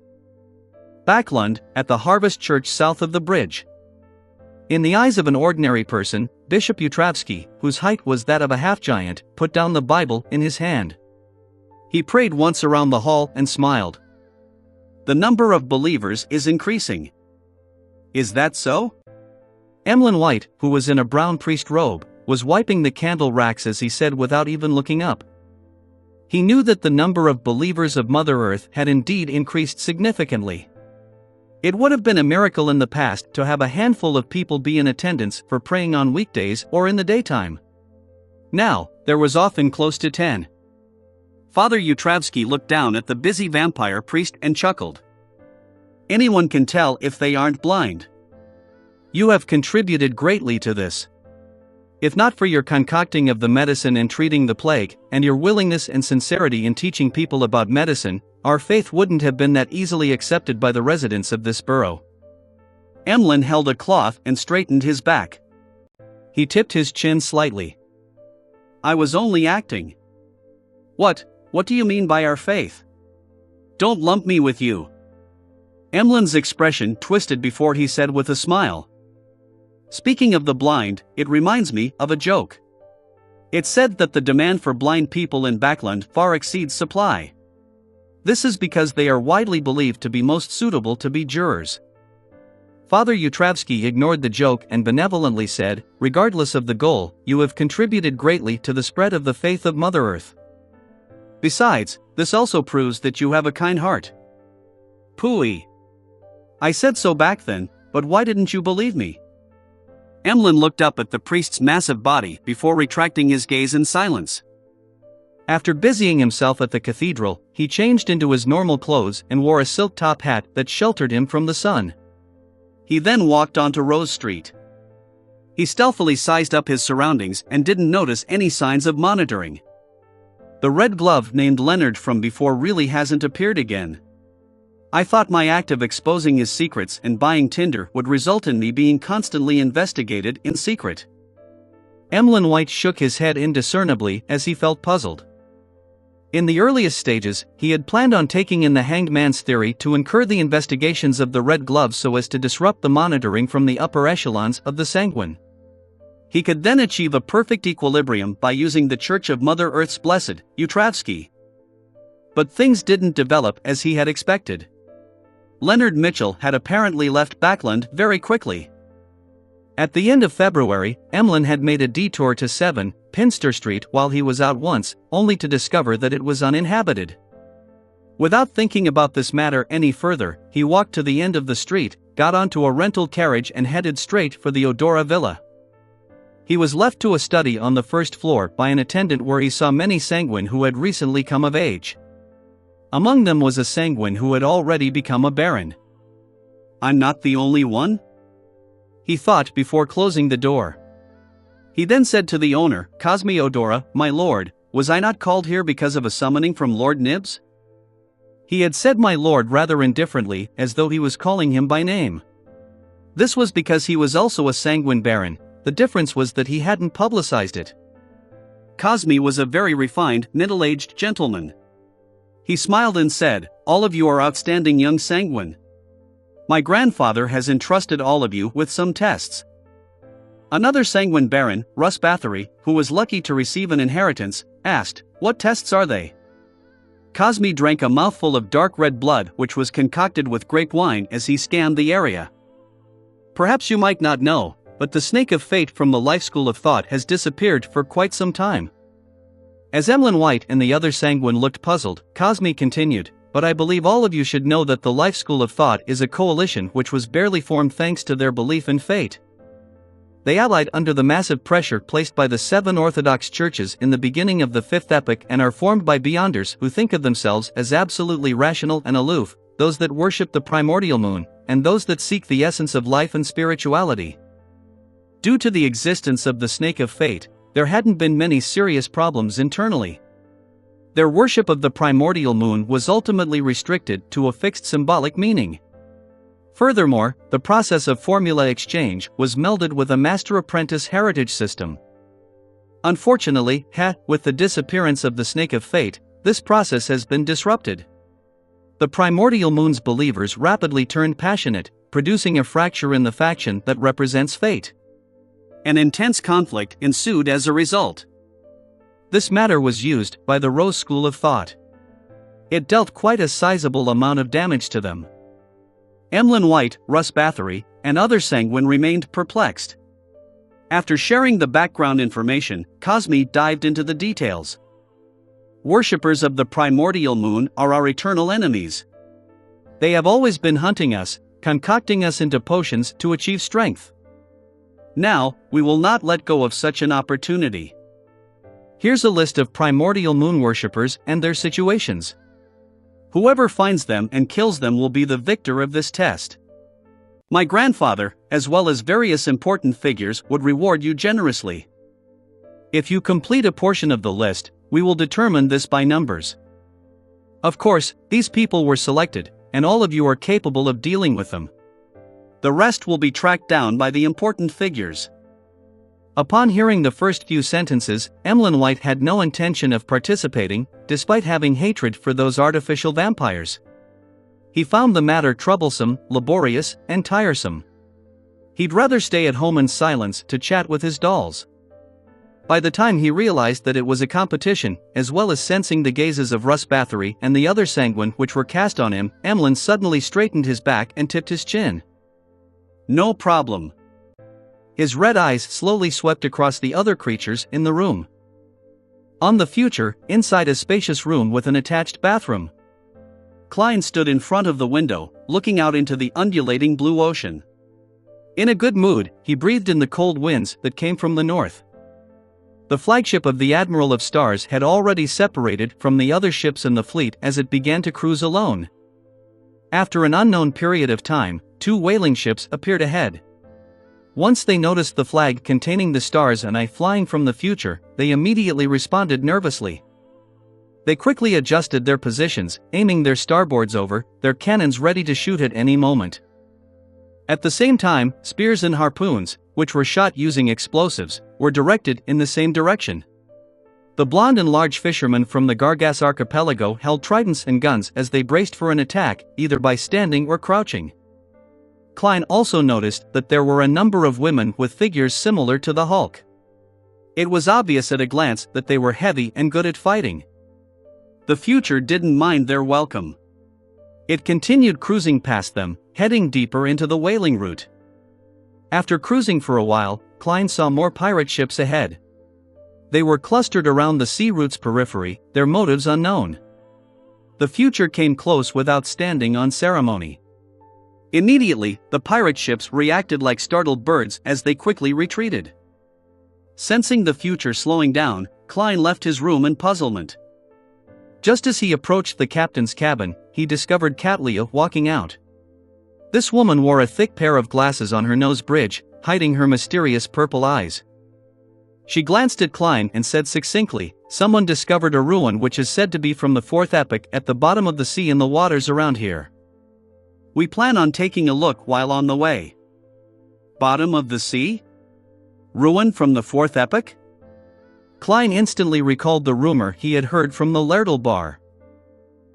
Backlund, at the Harvest Church south of the bridge. In the eyes of an ordinary person, Bishop Utravsky, whose height was that of a half-giant, put down the Bible in his hand. He prayed once around the hall and smiled. The number of believers is increasing. Is that so? Emlyn White, who was in a brown priest robe, was wiping the candle racks as he said without even looking up. He knew that the number of believers of Mother Earth had indeed increased significantly. It would have been a miracle in the past to have a handful of people be in attendance for praying on weekdays or in the daytime. Now, there was often close to 10. Father Utravsky looked down at the busy vampire priest and chuckled. Anyone can tell if they aren't blind. You have contributed greatly to this. If not for your concocting of the medicine and treating the plague, and your willingness and sincerity in teaching people about medicine, our faith wouldn't have been that easily accepted by the residents of this borough. Emlyn held a cloth and straightened his back. He tipped his chin slightly. I was only acting. What do you mean by our faith? Don't lump me with you. Emlyn's expression twisted before he said with a smile. Speaking of the blind, it reminds me of a joke. It's said that the demand for blind people in Backlund far exceeds supply. This is because they are widely believed to be most suitable to be jurors. Father Utravsky ignored the joke and benevolently said, regardless of the goal, you have contributed greatly to the spread of the faith of Mother Earth. Besides, this also proves that you have a kind heart. Pooey. I said so back then, but why didn't you believe me? Emlyn looked up at the priest's massive body before retracting his gaze in silence. After busying himself at the cathedral, he changed into his normal clothes and wore a silk top hat that sheltered him from the sun. He then walked onto Rose Street. He stealthily sized up his surroundings and didn't notice any signs of monitoring. The red glove named Leonard from before really hasn't appeared again. I thought my act of exposing his secrets and buying Tinder would result in me being constantly investigated in secret. Emlyn White shook his head indiscernibly as he felt puzzled. In the earliest stages, he had planned on taking in the Hanged Man's theory to incur the investigations of the Red Glove so as to disrupt the monitoring from the upper echelons of the Sanguine. He could then achieve a perfect equilibrium by using the Church of Mother Earth's Blessed, Utravsky. But things didn't develop as he had expected. Leonard Mitchell had apparently left Backlund very quickly. At the end of February, Emlyn had made a detour to 7 Pinster Street while he was out once, only to discover that it was uninhabited. Without thinking about this matter any further, he walked to the end of the street, got onto a rental carriage and headed straight for the Odora Villa. He was left to a study on the first floor by an attendant where he saw many Sanguine who had recently come of age. Among them was a Sanguine who had already become a baron. I'm not the only one? He thought before closing the door. He then said to the owner, Cosme Odora, my lord, was I not called here because of a summoning from Lord Nibs? He had said my lord rather indifferently, as though he was calling him by name. This was because he was also a Sanguine baron, the difference was that he hadn't publicized it. Cosme was a very refined, middle-aged gentleman. He smiled and said, all of you are outstanding young Sanguine. My grandfather has entrusted all of you with some tests. Another Sanguine baron, Russ Bathory, who was lucky to receive an inheritance, asked, what tests are they? Cosme drank a mouthful of dark red blood which was concocted with grape wine as he scanned the area. Perhaps you might not know, but the Snake of Fate from the Life School of Thought has disappeared for quite some time. As Emlyn White and the other Sanguine looked puzzled, Cosme continued, but I believe all of you should know that the Life School of Thought is a coalition which was barely formed thanks to their belief in fate. they allied under the massive pressure placed by the 7 Orthodox churches in the beginning of the 5th epoch and are formed by beyonders who think of themselves as absolutely rational and aloof, those that worship the primordial moon, and those that seek the essence of life and spirituality. Due to the existence of the snake of fate, there hadn't been many serious problems internally. Their worship of the primordial moon was ultimately restricted to a fixed symbolic meaning. Furthermore, the process of formula exchange was melded with a master-apprentice heritage system. Unfortunately, with the disappearance of the snake of fate, this process has been disrupted. The primordial moon's believers rapidly turned passionate, producing a fracture in the faction that represents fate. An intense conflict ensued as a result. This matter was used by the Rose School of Thought. It dealt quite a sizable amount of damage to them. Emlyn White, Russ Bathory, and other sanguine remained perplexed. After sharing the background information, Cosme dived into the details. Worshippers of the primordial moon are our eternal enemies. They have always been hunting us, concocting us into potions to achieve strength. Now, we will not let go of such an opportunity. Here's a list of primordial moon worshippers and their situations. Whoever finds them and kills them will be the victor of this test. My grandfather, as well as various important figures, would reward you generously. If you complete a portion of the list, we will determine this by numbers. Of course, these people were selected, and all of you are capable of dealing with them. The rest will be tracked down by the important figures. Upon hearing the first few sentences, Emlyn White had no intention of participating, despite having hatred for those artificial vampires. He found the matter troublesome, laborious, and tiresome. He'd rather stay at home in silence to chat with his dolls. By the time he realized that it was a competition, as well as sensing the gazes of Russ Bathory and the other sanguine which were cast on him, Emlyn suddenly straightened his back and tipped his chin. No problem. His red eyes slowly swept across the other creatures in the room. On the future, inside a spacious room with an attached bathroom. Klein stood in front of the window, looking out into the undulating blue ocean. In a good mood, he breathed in the cold winds that came from the north. The flagship of the Admiral of Stars had already separated from the other ships in the fleet as it began to cruise alone. After an unknown period of time, 2 whaling ships appeared ahead. Once they noticed the flag containing the stars and I flying from the future, they immediately responded nervously. They quickly adjusted their positions, aiming their starboards over, their cannons ready to shoot at any moment. At the same time, spears and harpoons, which were shot using explosives, were directed in the same direction. The blonde and large fishermen from the Gargas archipelago held tridents and guns as they braced for an attack, either by standing or crouching. Klein also noticed that there were a number of women with figures similar to the Hulk. It was obvious at a glance that they were heavy and good at fighting. The future didn't mind their welcome. It continued cruising past them, heading deeper into the whaling route. After cruising for a while, Klein saw more pirate ships ahead. They were clustered around the sea route's periphery, their motives unknown. The future came close without standing on ceremony. Immediately, the pirate ships reacted like startled birds as they quickly retreated. Sensing the future slowing down, Klein left his room in puzzlement. Just as he approached the captain's cabin, he discovered Katlia walking out. This woman wore a thick pair of glasses on her nose bridge, hiding her mysterious purple eyes. She glanced at Klein and said succinctly, "Someone discovered a ruin which is said to be from the 4th epoch at the bottom of the sea in the waters around here. We plan on taking a look while on the way." Bottom of the sea? Ruin from the 4th epoch? Klein instantly recalled the rumor he had heard from the Lertle bar.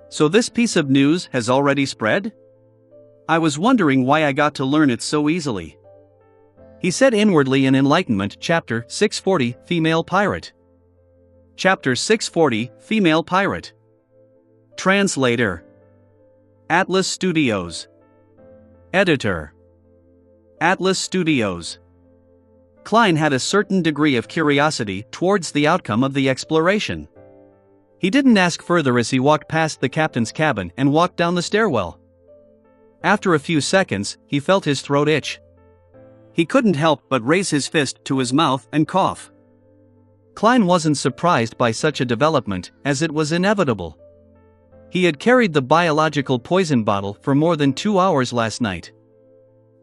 So this piece of news has already spread? I was wondering why I got to learn it so easily. He said inwardly in Enlightenment, Chapter 640, Female Pirate. Chapter 640, Female Pirate. Translator. Atlas Studios. Editor. Atlas Studios. Klein had a certain degree of curiosity towards the outcome of the exploration. He didn't ask further as he walked past the captain's cabin and walked down the stairwell. After a few seconds, he felt his throat itch. He couldn't help but raise his fist to his mouth and cough. Klein wasn't surprised by such a development, as it was inevitable. He had carried the biological poison bottle for more than 2 hours last night.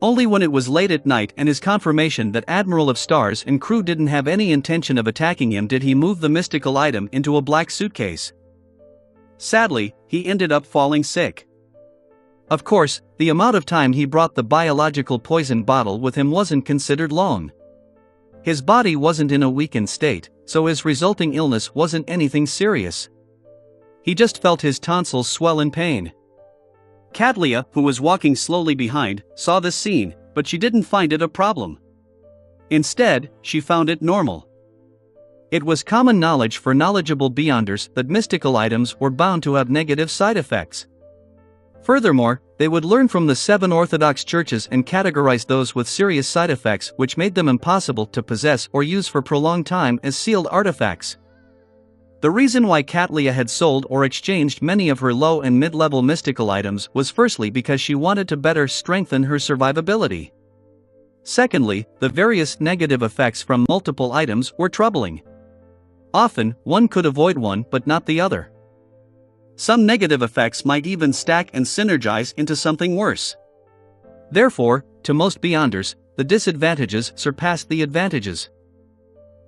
Only when it was late at night and his confirmation that Admiral of Stars and crew didn't have any intention of attacking him did he move the mystical item into a black suitcase. Sadly, he ended up falling sick. Of course, the amount of time he brought the biological poison bottle with him wasn't considered long. His body wasn't in a weakened state, so his resulting illness wasn't anything serious. He just felt his tonsils swell in pain. Katlia, who was walking slowly behind, saw this scene, but she didn't find it a problem. Instead, she found it normal. It was common knowledge for knowledgeable beyonders that mystical items were bound to have negative side effects. Furthermore, they would learn from the 7 Orthodox churches and categorize those with serious side effects which made them impossible to possess or use for prolonged time as sealed artifacts. The reason why Katlia had sold or exchanged many of her low and mid-level mystical items was firstly because she wanted to better strengthen her survivability. Secondly, the various negative effects from multiple items were troubling. Often, one could avoid one but not the other. Some negative effects might even stack and synergize into something worse. Therefore, to most beyonders, the disadvantages surpassed the advantages.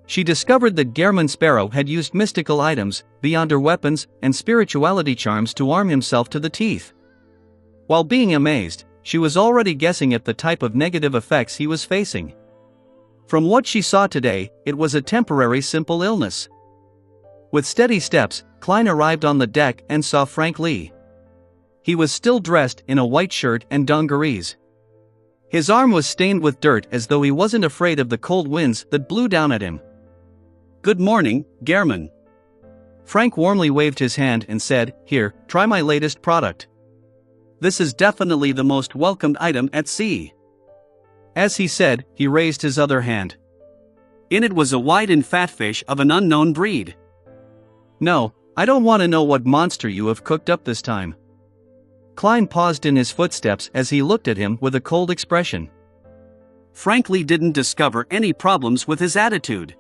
She discovered that Gehrman Sparrow had used mystical items, beyonder weapons, and spirituality charms to arm himself to the teeth. While being amazed, she was already guessing at the type of negative effects he was facing. From what she saw today, it was a temporary simple illness. With steady steps, Klein arrived on the deck and saw Frank Lee. He was still dressed in a white shirt and dungarees. His arm was stained with dirt as though he wasn't afraid of the cold winds that blew down at him. "Good morning, Gehrman." Frank warmly waved his hand and said, "Here, try my latest product. This is definitely the most welcomed item at sea." As he said, he raised his other hand. In it was a white and fat fish of an unknown breed. "No, I don't want to know what monster you have cooked up this time." Klein paused in his footsteps as he looked at him with a cold expression. Frank Lee didn't discover any problems with his attitude.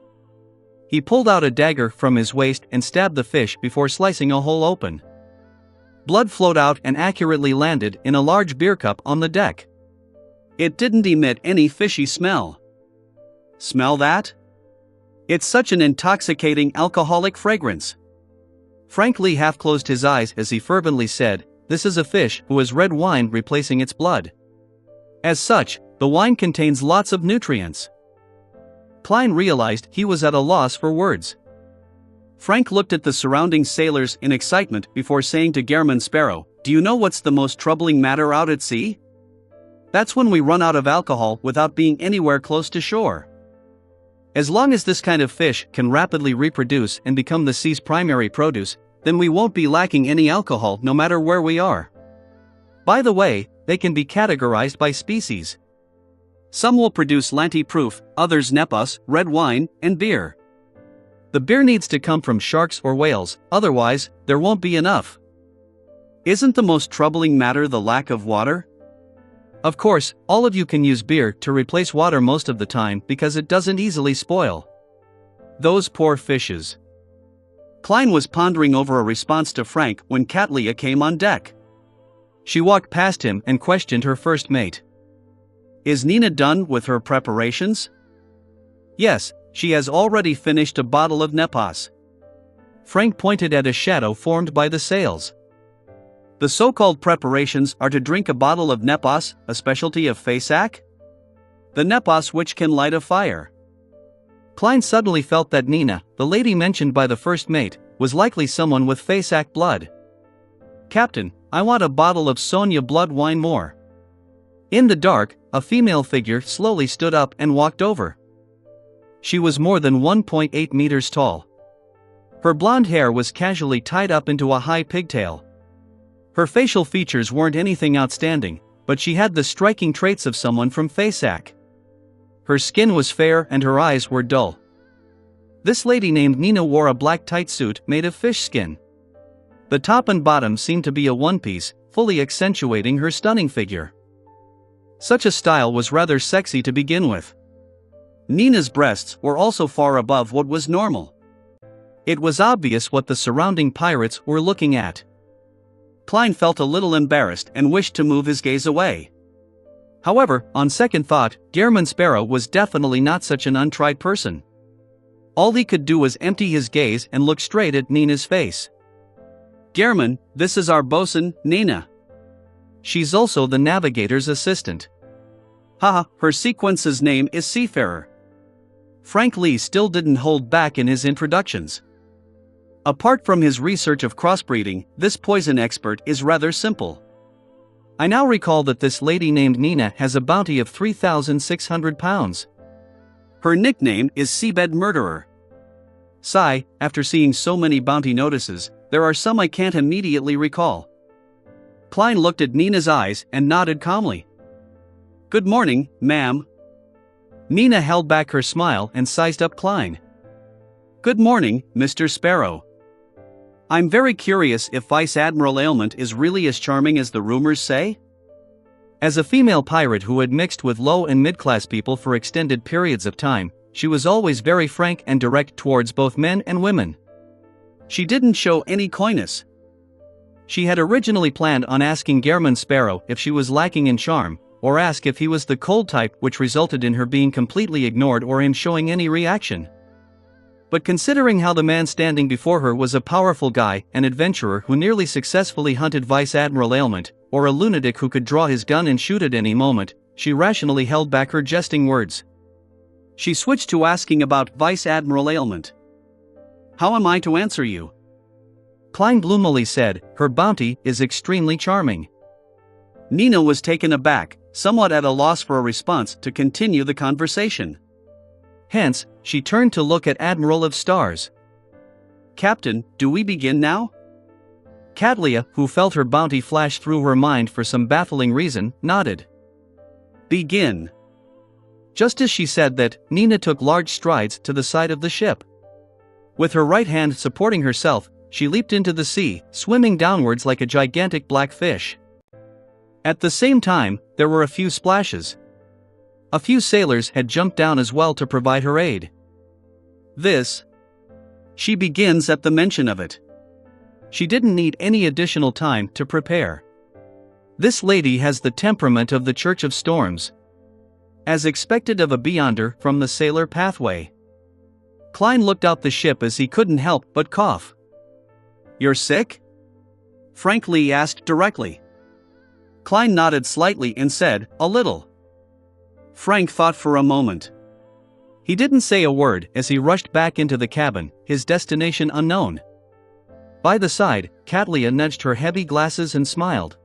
He pulled out a dagger from his waist and stabbed the fish before slicing a hole open. Blood flowed out and accurately landed in a large beer cup on the deck. It didn't emit any fishy smell. Smell that? It's such an intoxicating alcoholic fragrance. Frank Lee half closed his eyes as he fervently said, "This is a fish who has red wine replacing its blood. As such, the wine contains lots of nutrients." Klein realized he was at a loss for words. Frank looked at the surrounding sailors in excitement before saying to Gehrman Sparrow, "Do you know what's the most troubling matter out at sea? That's when we run out of alcohol without being anywhere close to shore. As long as this kind of fish can rapidly reproduce and become the sea's primary produce, then we won't be lacking any alcohol no matter where we are. By the way, they can be categorized by species. Some will produce Lanti-proof, others Nepos, red wine, and beer. The beer needs to come from sharks or whales, otherwise, there won't be enough. Isn't the most troubling matter the lack of water? Of course, all of you can use beer to replace water most of the time because it doesn't easily spoil. Those poor fishes." Klein was pondering over a response to Frank when Katlia came on deck. She walked past him and questioned her first mate. "Is Nina done with her preparations?" "Yes, she has already finished a bottle of Nepos." Frank pointed at a shadow formed by the sails. "The so-called preparations are to drink a bottle of Nepos, a specialty of Fasak? The Nepos which can light a fire." Klein suddenly felt that Nina, the lady mentioned by the first mate, was likely someone with Fasak blood. "Captain, I want a bottle of Sonia blood wine more." In the dark, a female figure slowly stood up and walked over. She was more than 1.8 meters tall. Her blonde hair was casually tied up into a high pigtail. Her facial features weren't anything outstanding, but she had the striking traits of someone from Fasak. Her skin was fair and her eyes were dull. This lady named Nina wore a black tight suit made of fish skin. The top and bottom seemed to be a one-piece, fully accentuating her stunning figure. Such a style was rather sexy to begin with. Nina's breasts were also far above what was normal. It was obvious what the surrounding pirates were looking at. Klein felt a little embarrassed and wished to move his gaze away. However, on second thought, Gehrman Sparrow was definitely not such an untried person. All he could do was empty his gaze and look straight at Nina's face. "Gehrman, this is our bosun, Nina. She's also the navigator's assistant." Haha, her sequence's name is Seafarer. Frank Lee still didn't hold back in his introductions. Apart from his research of crossbreeding, this poison expert is rather simple. I now recall that this lady named Nina has a bounty of 3,600 pounds. Her nickname is Seabed Murderer. Sigh, after seeing so many bounty notices, there are some I can't immediately recall. Klein looked at Nina's eyes and nodded calmly. "Good morning, ma'am." Nina held back her smile and sized up Klein. "Good morning, Mr. Sparrow. I'm very curious if Vice Admiral Ailment is really as charming as the rumors say?" As a female pirate who had mixed with low and mid-class people for extended periods of time, she was always very frank and direct towards both men and women. She didn't show any coyness. She had originally planned on asking Gehrman Sparrow if she was lacking in charm, or ask if he was the cold type, which resulted in her being completely ignored or him showing any reaction. But considering how the man standing before her was a powerful guy, an adventurer who nearly successfully hunted Vice Admiral Ailment, or a lunatic who could draw his gun and shoot at any moment, she rationally held back her jesting words. She switched to asking about Vice Admiral Ailment. "How am I to answer you?" Klein gloomily said, "Her bounty is extremely charming." Nina was taken aback, somewhat at a loss for a response to continue the conversation. Hence, she turned to look at Admiral of Stars. "Captain, do we begin now?" Catlia, who felt her bounty flash through her mind for some baffling reason, nodded. "Begin." Just as she said that, Nina took large strides to the side of the ship. With her right hand supporting herself, she leaped into the sea, swimming downwards like a gigantic black fish. At the same time, there were a few splashes. A few sailors had jumped down as well to provide her aid. She begins at the mention of it. She didn't need any additional time to prepare. This lady has the temperament of the Church of Storms. As expected of a beyonder from the sailor pathway. Klein looked out the ship as he couldn't help but cough. "You're sick?" Frank Lee asked directly. Klein nodded slightly and said, "A little." Frank thought for a moment. He didn't say a word as he rushed back into the cabin, his destination unknown. By the side, Catlia nudged her heavy glasses and smiled.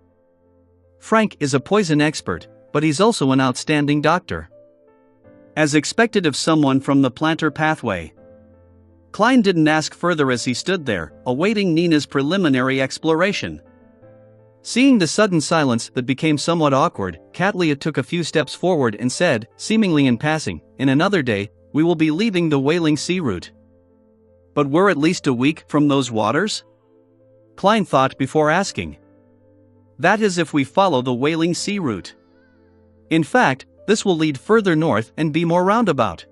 Frank is a poison expert, but he's also an outstanding doctor. As expected of someone from the planter pathway. Klein didn't ask further as he stood there, awaiting Nina's preliminary exploration. Seeing the sudden silence that became somewhat awkward, Catlia took a few steps forward and said, seemingly in passing, "In another day, we will be leaving the Whaling Sea route." "But we're at least a week from those waters?" Klein thought before asking. "That is if we follow the Whaling Sea route. In fact, this will lead further north and be more roundabout.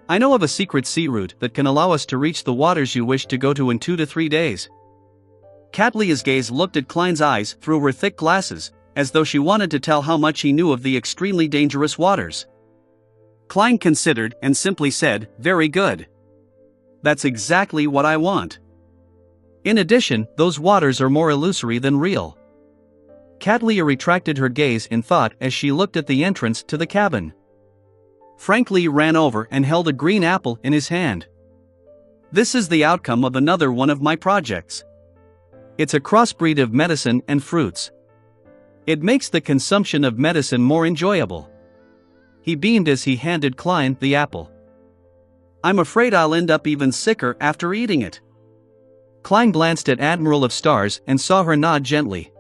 I know of a secret sea route that can allow us to reach the waters you wish to go to in 2 to 3 days. Catlia's gaze looked at Klein's eyes through her thick glasses, as though she wanted to tell how much he knew of the extremely dangerous waters. Klein considered and simply said, "Very good. That's exactly what I want. In addition, those waters are more illusory than real." Catlia retracted her gaze in thought as she looked at the entrance to the cabin. Frank Lee ran over and held a green apple in his hand. "This is the outcome of another one of my projects. It's a crossbreed of medicine and fruits. It makes the consumption of medicine more enjoyable." He beamed as he handed Klein the apple. "I'm afraid I'll end up even sicker after eating it." Klein glanced at Admiral of Stars and saw her nod gently.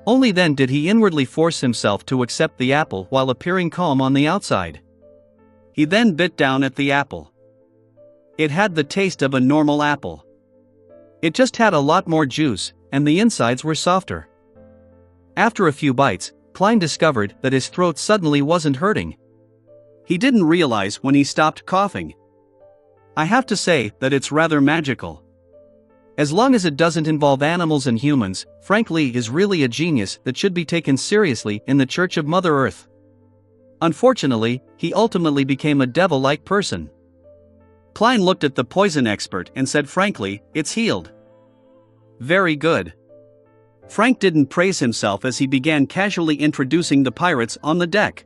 Only then did he inwardly force himself to accept the apple while appearing calm on the outside. He then bit down at the apple. It had the taste of a normal apple. It just had a lot more juice, and the insides were softer. After a few bites, Klein discovered that his throat suddenly wasn't hurting. He didn't realize when he stopped coughing. I have to say that it's rather magical. As long as it doesn't involve animals and humans, Frank Lee is really a genius that should be taken seriously in the Church of Mother Earth. Unfortunately, he ultimately became a devil-like person. Klein looked at the poison expert and said frankly, "It's healed." Very good. Frank didn't praise himself as he began casually introducing the pirates on the deck.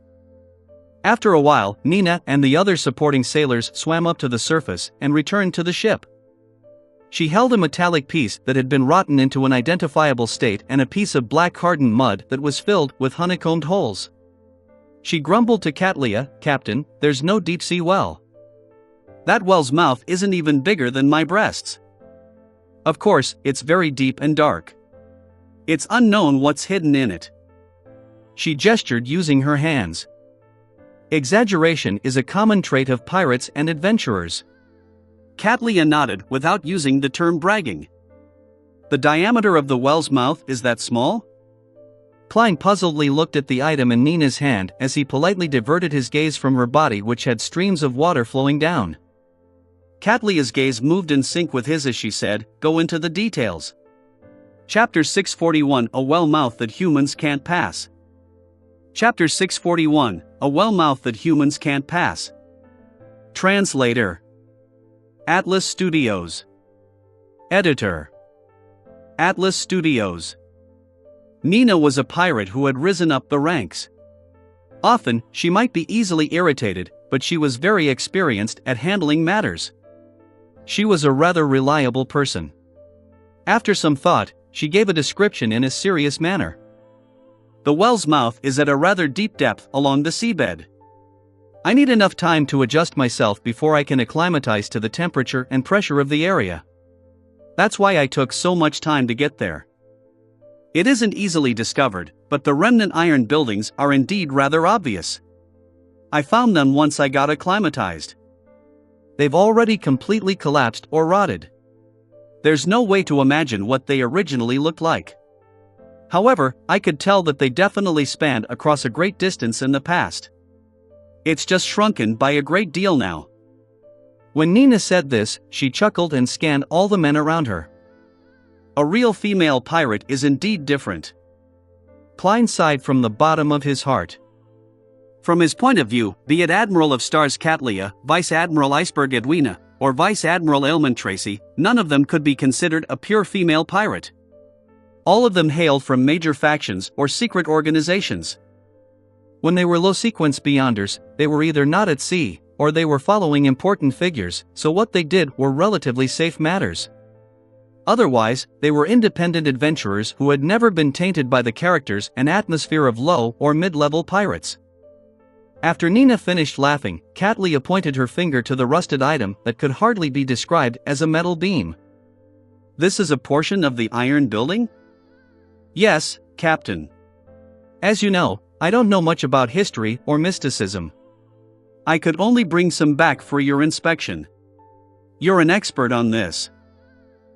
After a while, Nina and the other supporting sailors swam up to the surface and returned to the ship. She held a metallic piece that had been rotten into an identifiable state and a piece of black hardened mud that was filled with honeycombed holes. She grumbled to Katlia, "Captain, there's no deep-sea well. That well's mouth isn't even bigger than my breasts. Of course, it's very deep and dark. It's unknown what's hidden in it." She gestured using her hands. Exaggeration is a common trait of pirates and adventurers. Katlia nodded without using the term bragging. "The diameter of the well's mouth is that small?" Klein puzzledly looked at the item in Nina's hand as he politely diverted his gaze from her body, which had streams of water flowing down. Katlia's gaze moved in sync with his as she said, "Go into the details." Chapter 641, A well mouth that humans can't pass. Chapter 641, A well mouth that humans can't pass. Translator: Atlas Studios. Editor: Atlas Studios. Nina was a pirate who had risen up the ranks. Often, she might be easily irritated, but she was very experienced at handling matters. She was a rather reliable person. After some thought, she gave a description in a serious manner. "The well's mouth is at a rather deep depth along the seabed. I need enough time to adjust myself before I can acclimatize to the temperature and pressure of the area. That's why I took so much time to get there. It isn't easily discovered, but the remnant iron buildings are indeed rather obvious. I found them once I got acclimatized. They've already completely collapsed or rotted. There's no way to imagine what they originally looked like. However, I could tell that they definitely spanned across a great distance in the past. It's just shrunken by a great deal now." When Nina said this, she chuckled and scanned all the men around her. "A real female pirate is indeed different." Klein sighed from the bottom of his heart. From his point of view, be it Admiral of Stars Katlia, Vice Admiral Iceberg Edwina, or Vice Admiral Aylman Tracy, none of them could be considered a pure female pirate. All of them hailed from major factions or secret organizations. When they were low-sequence beyonders, they were either not at sea, or they were following important figures, so what they did were relatively safe matters. Otherwise, they were independent adventurers who had never been tainted by the characters and atmosphere of low or mid-level pirates. After Nina finished laughing, Katlia pointed her finger to the rusted item that could hardly be described as a metal beam. "This is a portion of the iron building?" "Yes, Captain. As you know, I don't know much about history or mysticism. I could only bring some back for your inspection. You're an expert on this."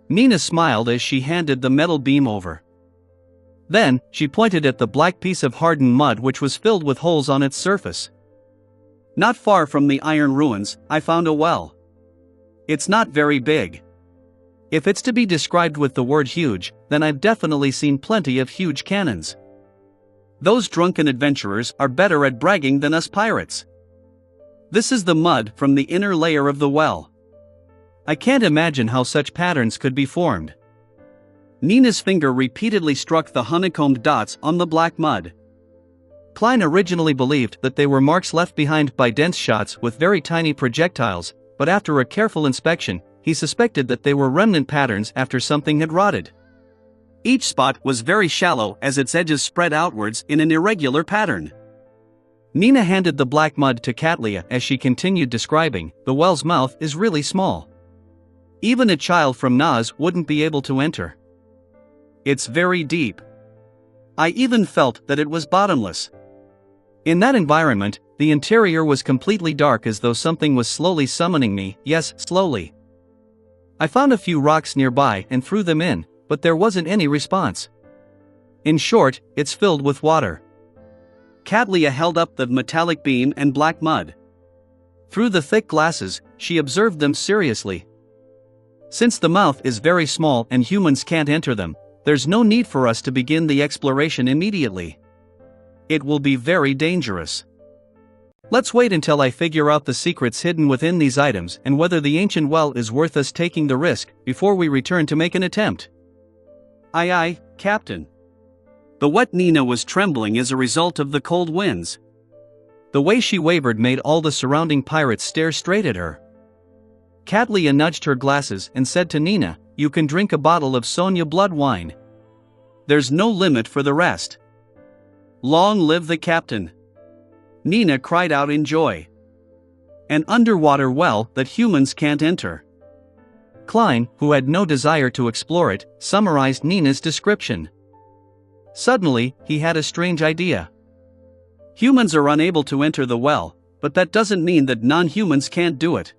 Nina smiled as she handed the metal beam over. Then, she pointed at the black piece of hardened mud which was filled with holes on its surface. "Not far from the iron ruins, I found a well. It's not very big. If it's to be described with the word huge, then I've definitely seen plenty of huge cannons. Those drunken adventurers are better at bragging than us pirates. This is the mud from the inner layer of the well. I can't imagine how such patterns could be formed." Nina's finger repeatedly struck the honeycombed dots on the black mud. Klein originally believed that they were marks left behind by dense shots with very tiny projectiles, but after a careful inspection, he suspected that they were remnant patterns after something had rotted. Each spot was very shallow as its edges spread outwards in an irregular pattern. Nina handed the black mud to Katlia as she continued describing, "The well's mouth is really small. Even a child from Nas wouldn't be able to enter. It's very deep. I even felt that it was bottomless." In that environment, the interior was completely dark as though something was slowly summoning me, yes, slowly. I found a few rocks nearby and threw them in, but there wasn't any response. In short, it's filled with water. Katlia held up the metallic beam and black mud. Through the thick glasses, she observed them seriously. Since the mouth is very small and humans can't enter them, there's no need for us to begin the exploration immediately. It will be very dangerous. Let's wait until I figure out the secrets hidden within these items and whether the ancient well is worth us taking the risk before we return to make an attempt. Aye aye, Captain. The wet Nina was trembling as a result of the cold winds. The way she wavered made all the surrounding pirates stare straight at her. Katlia nudged her glasses and said to Nina, "You can drink a bottle of Sonia blood wine. There's no limit for the rest." Long live the captain! Nina cried out in joy. An underwater well that humans can't enter. Klein, who had no desire to explore it, summarized Nina's description. Suddenly, he had a strange idea. Humans are unable to enter the well, but that doesn't mean that non-humans can't do it.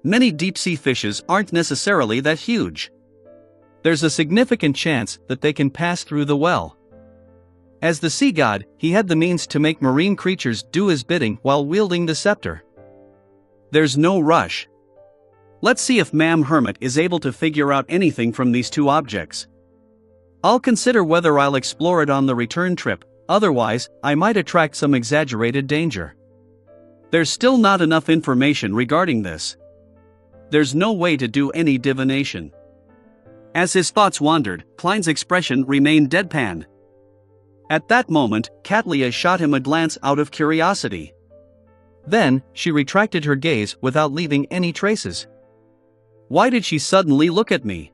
Many deep-sea fishes aren't necessarily that huge. There's a significant chance that they can pass through the well. As the sea god, he had the means to make marine creatures do his bidding while wielding the scepter. There's no rush. Let's see if Ma'am Hermit is able to figure out anything from these two objects. I'll consider whether I'll explore it on the return trip, otherwise, I might attract some exaggerated danger. There's still not enough information regarding this. There's no way to do any divination. As his thoughts wandered, Klein's expression remained deadpan. At that moment, Katlia shot him a glance out of curiosity. Then, she retracted her gaze without leaving any traces. Why did she suddenly look at me?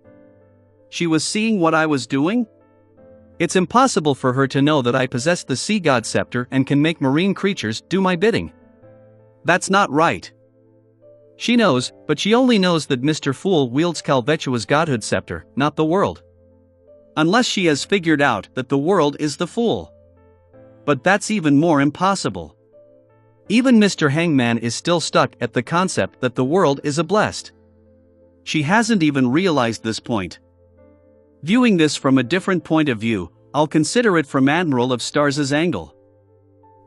She was seeing what I was doing? It's impossible for her to know that I possess the sea god scepter and can make marine creatures do my bidding. That's not right. She knows, but she only knows that Mr. Fool wields Calvetua's godhood scepter, not the world. Unless she has figured out that the world is the fool. But that's even more impossible. Even Mr. Hangman is still stuck at the concept that the world is a blessed. She hasn't even realized this point. Viewing this from a different point of view, I'll consider it from Admiral of Stars's angle.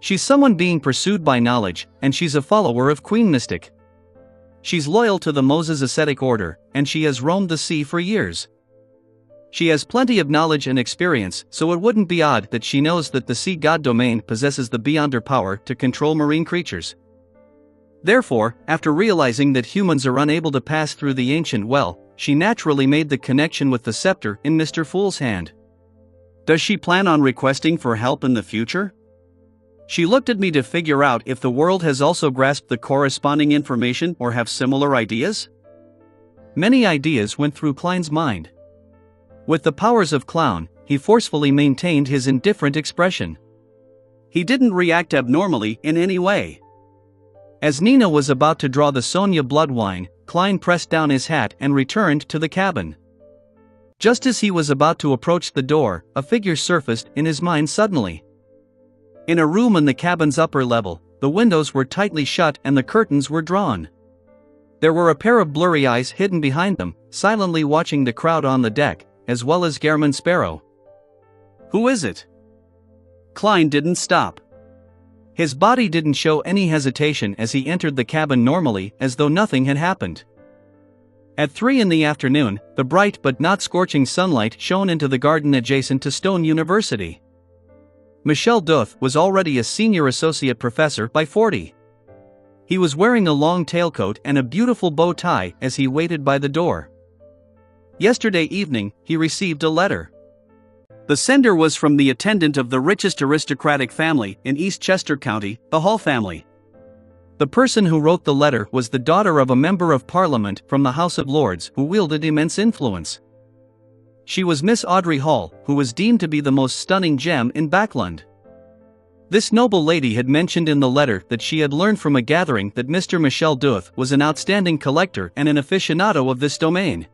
She's someone being pursued by knowledge, and she's a follower of Queen Mystic. She's loyal to the Moses ascetic order, and she has roamed the sea for years. She has plenty of knowledge and experience, so it wouldn't be odd that she knows that the sea god domain possesses the beyonder power to control marine creatures. Therefore, after realizing that humans are unable to pass through the ancient well, she naturally made the connection with the scepter in Mr. Fool's hand. Does she plan on requesting for help in the future? She looked at me to figure out if the world has also grasped the corresponding information or have similar ideas? Many ideas went through Klein's mind. With the powers of Clown, he forcefully maintained his indifferent expression. He didn't react abnormally in any way. As Nina was about to draw the Sonia blood wine, Klein pressed down his hat and returned to the cabin. Just as he was about to approach the door, a figure surfaced in his mind suddenly. In a room on the cabin's upper level, the windows were tightly shut and the curtains were drawn. There were a pair of blurry eyes hidden behind them, silently watching the crowd on the deck, as well as Gairman Sparrow. Who is it? Klein didn't stop. His body didn't show any hesitation as he entered the cabin normally, as though nothing had happened. At 3 in the afternoon, the bright but not scorching sunlight shone into the garden adjacent to Stone University. Michel Duth was already a senior associate professor by 40. He was wearing a long tailcoat and a beautiful bow tie as he waited by the door. Yesterday evening, he received a letter. The sender was from the attendant of the richest aristocratic family in East Chester County, the Hall family. The person who wrote the letter was the daughter of a member of Parliament from the House of Lords who wielded immense influence. She was Miss Audrey Hall, who was deemed to be the most stunning gem in Backland. This noble lady had mentioned in the letter that she had learned from a gathering that Mr. Michel Duth was an outstanding collector and an aficionado of this domain.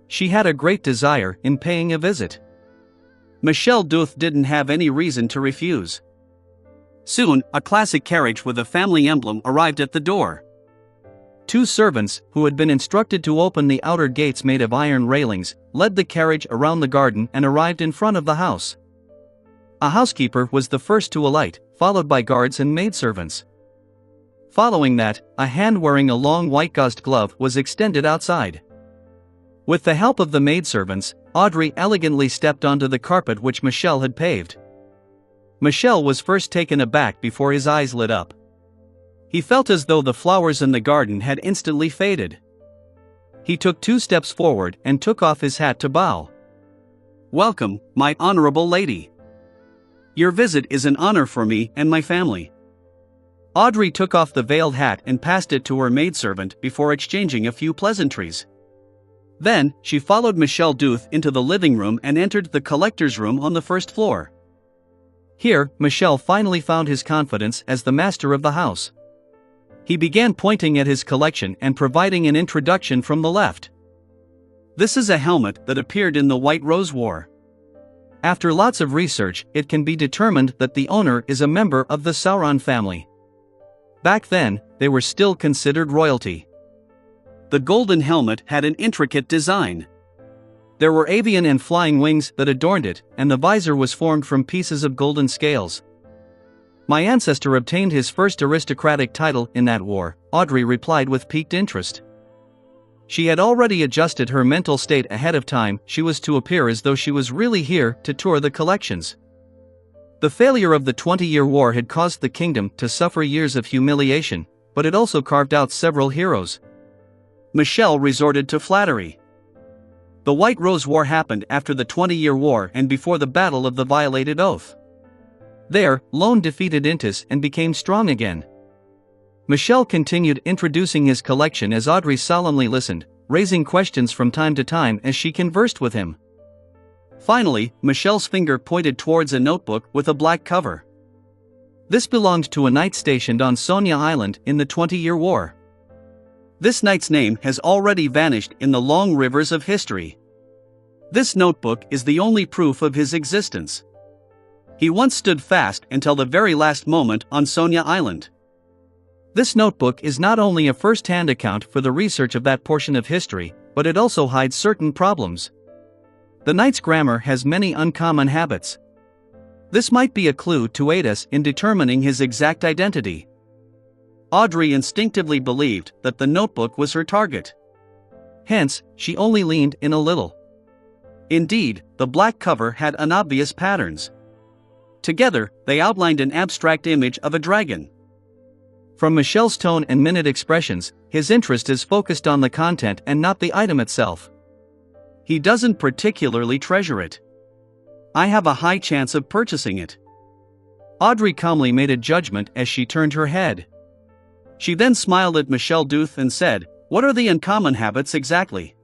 She had a great desire in paying a visit. Michel Duth didn't have any reason to refuse. Soon, a classic carriage with a family emblem arrived at the door. 2 servants, who had been instructed to open the outer gates made of iron railings, led the carriage around the garden and arrived in front of the house. A housekeeper was the first to alight, followed by guards and maidservants. Following that, a hand wearing a long white gauzed glove was extended outside. With the help of the maidservants, Audrey elegantly stepped onto the carpet which Michel had paved. Michel was first taken aback before his eyes lit up. He felt as though the flowers in the garden had instantly faded. He took 2 steps forward and took off his hat to bow. "Welcome, my honorable lady. Your visit is an honor for me and my family." Audrey took off the veiled hat and passed it to her maidservant before exchanging a few pleasantries. Then, she followed Michel Duth into the living room and entered the collector's room on the first floor. Here, Michel finally found his confidence as the master of the house. He began pointing at his collection and providing an introduction from the left. "This is a helmet that appeared in the White Rose War. After lots of research, it can be determined that the owner is a member of the Sauron family. Back then, they were still considered royalty. The golden helmet had an intricate design. There were avian and flying wings that adorned it, and the visor was formed from pieces of golden scales. My ancestor obtained his first aristocratic title in that war," Audrey replied with piqued interest. She had already adjusted her mental state ahead of time. She was to appear as though she was really here to tour the collections. The failure of the 20-year war had caused the kingdom to suffer years of humiliation, but it also carved out several heroes. Michel resorted to flattery. "The White Rose War happened after the 20-year war and before the Battle of the Violated Oath. There, Lone defeated Intis and became strong again." Michel continued introducing his collection as Audrey solemnly listened, raising questions from time to time as she conversed with him. Finally, Michel's finger pointed towards a notebook with a black cover. This belonged to a knight stationed on Sonia Island in the 20-year war. This knight's name has already vanished in the long rivers of history. This notebook is the only proof of his existence. He once stood fast until the very last moment on Sonia Island. This notebook is not only a first-hand account for the research of that portion of history, but it also hides certain problems. The knight's grammar has many uncommon habits. This might be a clue to aid us in determining his exact identity." Audrey instinctively believed that the notebook was her target. Hence, she only leaned in a little. Indeed, the black cover had unobvious patterns. Together, they outlined an abstract image of a dragon. From Michel's tone and minute expressions, his interest is focused on the content and not the item itself. He doesn't particularly treasure it. "I have a high chance of purchasing it." Audrey calmly made a judgment as she turned her head. She then smiled at Michel Duth and said, "What are the uncommon habits exactly?"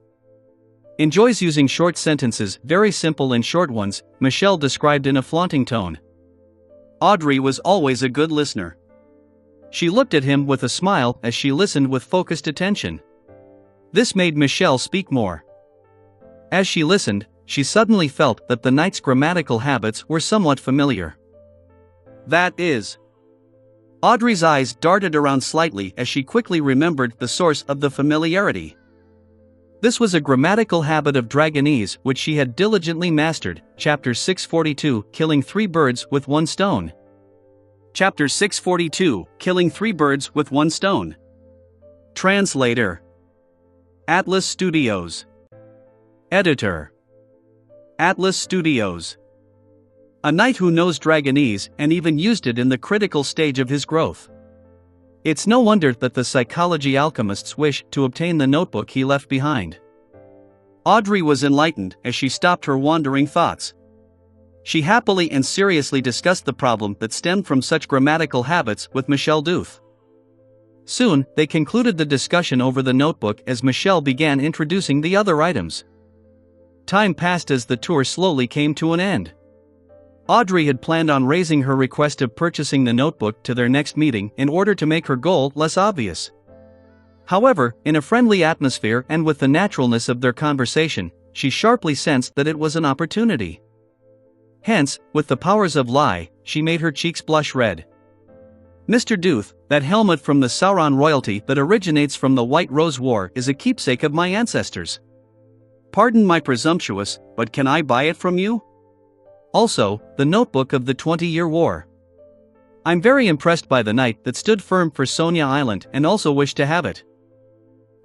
"Enjoys using short sentences, very simple and short ones," Michel described in a flaunting tone. Audrey was always a good listener. She looked at him with a smile as she listened with focused attention. This made Michel speak more. As she listened, she suddenly felt that the knight's grammatical habits were somewhat familiar. "That is..." Audrey's eyes darted around slightly as she quickly remembered the source of the familiarity. This was a grammatical habit of Dragonese which she had diligently mastered. Chapter 642, Killing 3 Birds with 1 Stone. Chapter 642, Killing 3 Birds with 1 Stone. Translator: Atlas Studios. Editor: Atlas Studios. A knight who knows Dragonese and even used it in the critical stage of his growth. It's no wonder that the psychology alchemists wish to obtain the notebook he left behind. Audrey was enlightened as she stopped her wandering thoughts. She happily and seriously discussed the problem that stemmed from such grammatical habits with Michel Duth. Soon, they concluded the discussion over the notebook as Michel began introducing the other items. Time passed as the tour slowly came to an end. Audrey had planned on raising her request of purchasing the notebook to their next meeting in order to make her goal less obvious. However, in a friendly atmosphere and with the naturalness of their conversation, she sharply sensed that it was an opportunity. Hence, with the powers of lie, she made her cheeks blush red. "Mr. Duth, that helmet from the Sauron royalty that originates from the White Rose War is a keepsake of my ancestors. Pardon my presumptuous, but can I buy it from you?" Also, the notebook of the 20-year war. I'm very impressed by the knight that stood firm for Sonia Island and also wish to have it.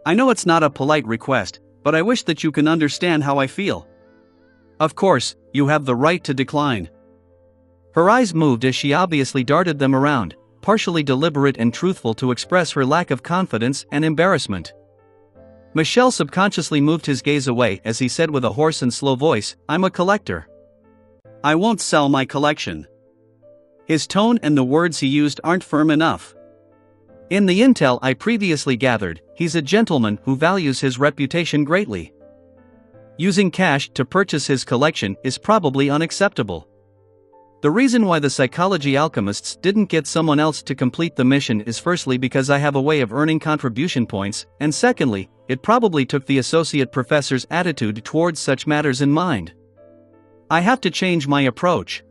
I know it's not a polite request, but I wish that you can understand how I feel. Of course, you have the right to decline. Her eyes moved as she obviously darted them around, partially deliberate and truthful to express her lack of confidence and embarrassment. Michel subconsciously moved his gaze away as he said with a hoarse and slow voice, "I'm a collector. I won't sell my collection." His tone and the words he used aren't firm enough. In the intel I previously gathered, he's a gentleman who values his reputation greatly. Using cash to purchase his collection is probably unacceptable. The reason why the psychology alchemists didn't get someone else to complete the mission is firstly because I have a way of earning contribution points, and secondly, it probably took the associate professor's attitude towards such matters in mind. I have to change my approach.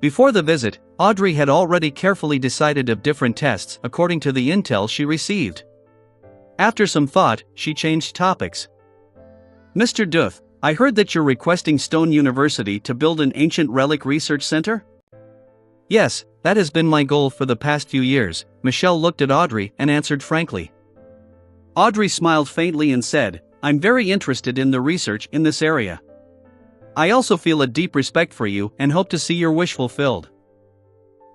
Before the visit, Audrey had already carefully decided of different tests according to the intel she received. After some thought, she changed topics. "Mr. Duth, I heard that you're requesting Stone University to build an ancient relic research center?" "Yes, that has been my goal for the past few years," Michel looked at Audrey and answered frankly. Audrey smiled faintly and said, "I'm very interested in the research in this area. I also feel a deep respect for you and hope to see your wish fulfilled."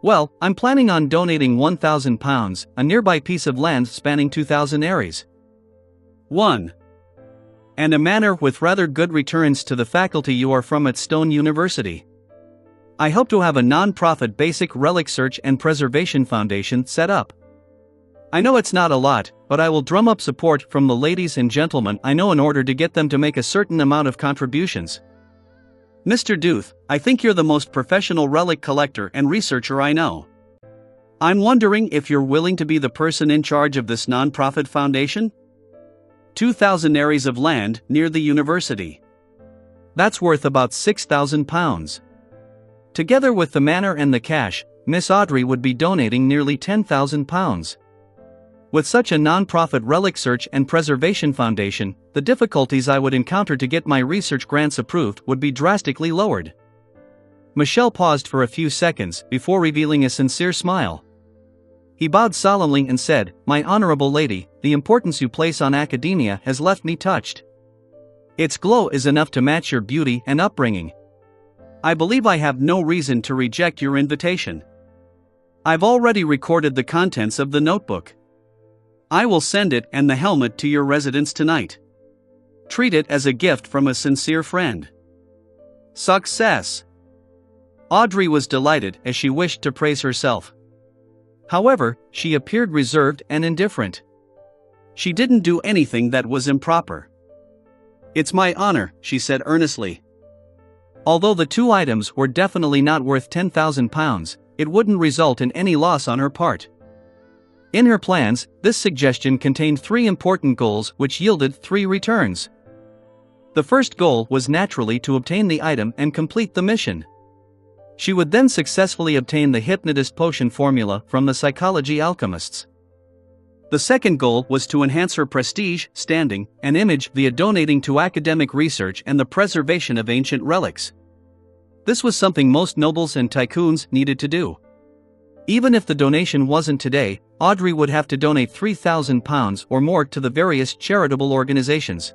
"Well, I'm planning on donating £1,000, a nearby piece of land spanning 2,000 areas. 1. And a manor with rather good returns to the faculty you are from at Stone University. I hope to have a non-profit basic relic search and preservation foundation set up. I know it's not a lot, but I will drum up support from the ladies and gentlemen I know in order to get them to make a certain amount of contributions. Mr. Duth, I think you're the most professional relic collector and researcher I know. I'm wondering if you're willing to be the person in charge of this non-profit foundation? 2,000 areas of land near the university. That's worth about £6,000. Together with the manor and the cash, Miss Audrey would be donating nearly £10,000. With such a non-profit relic search and preservation foundation, the difficulties I would encounter to get my research grants approved would be drastically lowered." Michel paused for a few seconds before revealing a sincere smile. He bowed solemnly and said, "My honorable lady, the importance you place on academia has left me touched. Its glow is enough to match your beauty and upbringing. I believe I have no reason to reject your invitation. I've already recorded the contents of the notebook. I will send it and the helmet to your residence tonight. Treat it as a gift from a sincere friend. Success." Audrey was delighted as she wished to praise herself. However, she appeared reserved and indifferent. She didn't do anything that was improper. "It's my honor," she said earnestly. Although the two items were definitely not worth £10,000, it wouldn't result in any loss on her part. In her plans, this suggestion contained 3 important goals which yielded 3 returns. The first goal was naturally to obtain the item and complete the mission. She would then successfully obtain the hypnotist potion formula from the psychology alchemists. The second goal was to enhance her prestige, standing, and image via donating to academic research and the preservation of ancient relics. This was something most nobles and tycoons needed to do. Even if the donation wasn't today, Audrey would have to donate £3,000 or more to the various charitable organizations.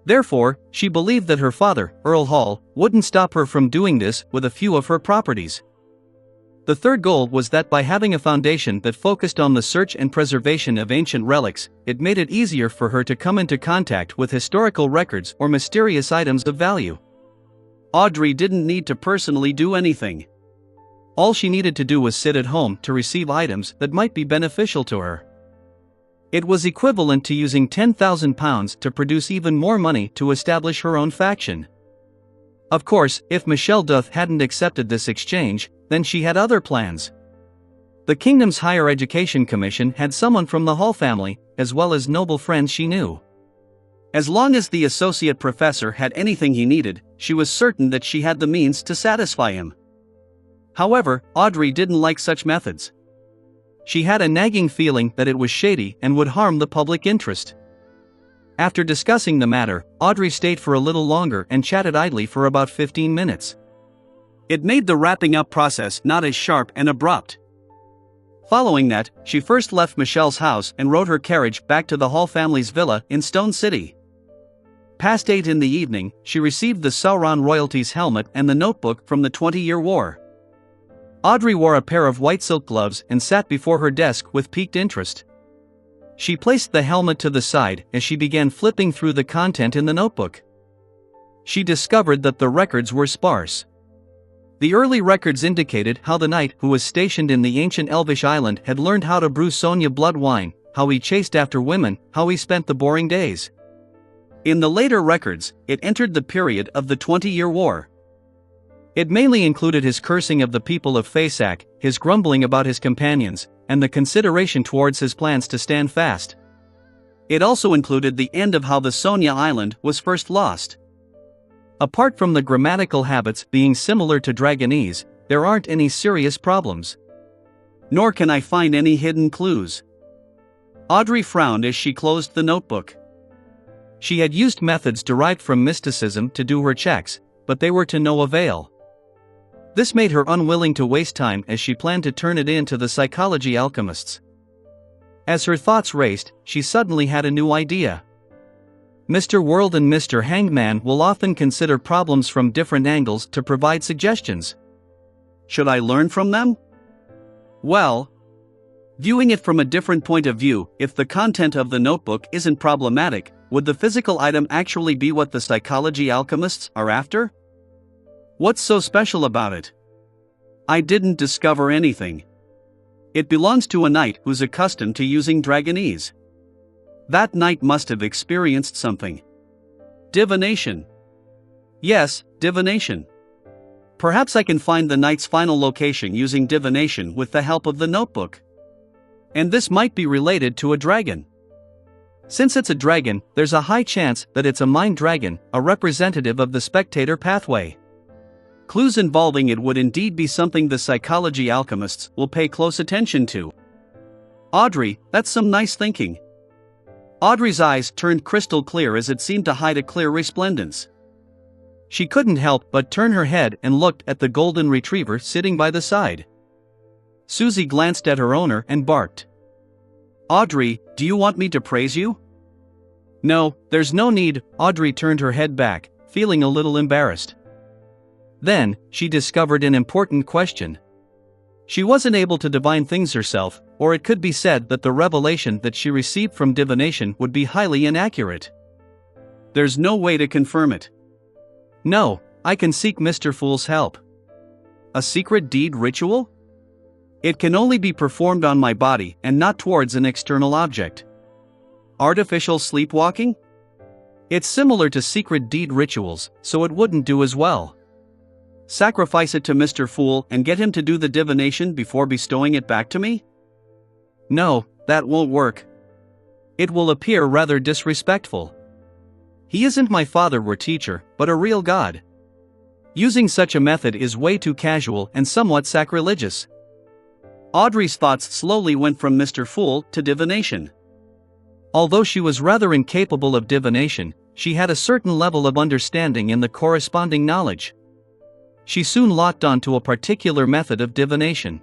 Therefore, she believed that her father, Earl Hall, wouldn't stop her from doing this with a few of her properties. The third goal was that by having a foundation that focused on the search and preservation of ancient relics, it made it easier for her to come into contact with historical records or mysterious items of value. Audrey didn't need to personally do anything. All she needed to do was sit at home to receive items that might be beneficial to her. It was equivalent to using £10,000 to produce even more money to establish her own faction. Of course, if Michel Duth hadn't accepted this exchange, then she had other plans. The kingdom's Higher Education Commission had someone from the Hall family, as well as noble friends she knew. As long as the associate professor had anything he needed, she was certain that she had the means to satisfy him. However, Audrey didn't like such methods. She had a nagging feeling that it was shady and would harm the public interest. After discussing the matter, Audrey stayed for a little longer and chatted idly for about 15 minutes. It made the wrapping up process not as sharp and abrupt. Following that, she first left Michelle's house and rode her carriage back to the Hall family's villa in Stone City. Past 8 in the evening, she received the Sauron royalty's helmet and the notebook from the 20-Year War. Audrey wore a pair of white silk gloves and sat before her desk with piqued interest. She placed the helmet to the side as she began flipping through the content in the notebook. She discovered that the records were sparse. The early records indicated how the knight who was stationed in the ancient Elvish island had learned how to brew Sonia blood wine, how he chased after women, how he spent the boring days. In the later records, it entered the period of the 20-Year War. It mainly included his cursing of the people of Faesac, his grumbling about his companions, and the consideration towards his plans to stand fast. It also included the end of how the Sonia Island was first lost. Apart from the grammatical habits being similar to Dragonese, there aren't any serious problems. Nor can I find any hidden clues. Audrey frowned as she closed the notebook. She had used methods derived from mysticism to do her checks, but they were to no avail. This made her unwilling to waste time as she planned to turn it in to the psychology alchemists. As her thoughts raced, she suddenly had a new idea. Mr. World and Mr. Hangman will often consider problems from different angles to provide suggestions. Should I learn from them? Well, viewing it from a different point of view, if the content of the notebook isn't problematic, would the physical item actually be what the psychology alchemists are after? What's so special about it? I didn't discover anything. It belongs to a knight who's accustomed to using Dragonese. That knight must have experienced something. Divination. Yes, divination. Perhaps I can find the knight's final location using divination with the help of the notebook. And this might be related to a dragon. Since it's a dragon, there's a high chance that it's a mind dragon, a representative of the spectator pathway. Clues involving it would indeed be something the psychology alchemists will pay close attention to. Audrey, that's some nice thinking. Audrey's eyes turned crystal clear as it seemed to hide a clear resplendence. She couldn't help but turn her head and looked at the golden retriever sitting by the side. Susie glanced at her owner and barked. Audrey, do you want me to praise you? No, there's no need. Audrey turned her head back, feeling a little embarrassed. Then, she discovered an important question. She wasn't able to divine things herself, or it could be said that the revelation that she received from divination would be highly inaccurate. There's no way to confirm it. No, I can seek Mr. Fool's help. A secret deed ritual? It can only be performed on my body and not towards an external object. Artificial sleepwalking? It's similar to secret deed rituals, so it wouldn't do as well. Sacrifice it to Mr. Fool and get him to do the divination before bestowing it back to me? No, that won't work. It will appear rather disrespectful. He isn't my father or teacher, but a real god. Using such a method is way too casual and somewhat sacrilegious. Audrey's thoughts slowly went from Mr. Fool to divination. Although she was rather incapable of divination, she had a certain level of understanding and the corresponding knowledge. She soon locked on to a particular method of divination.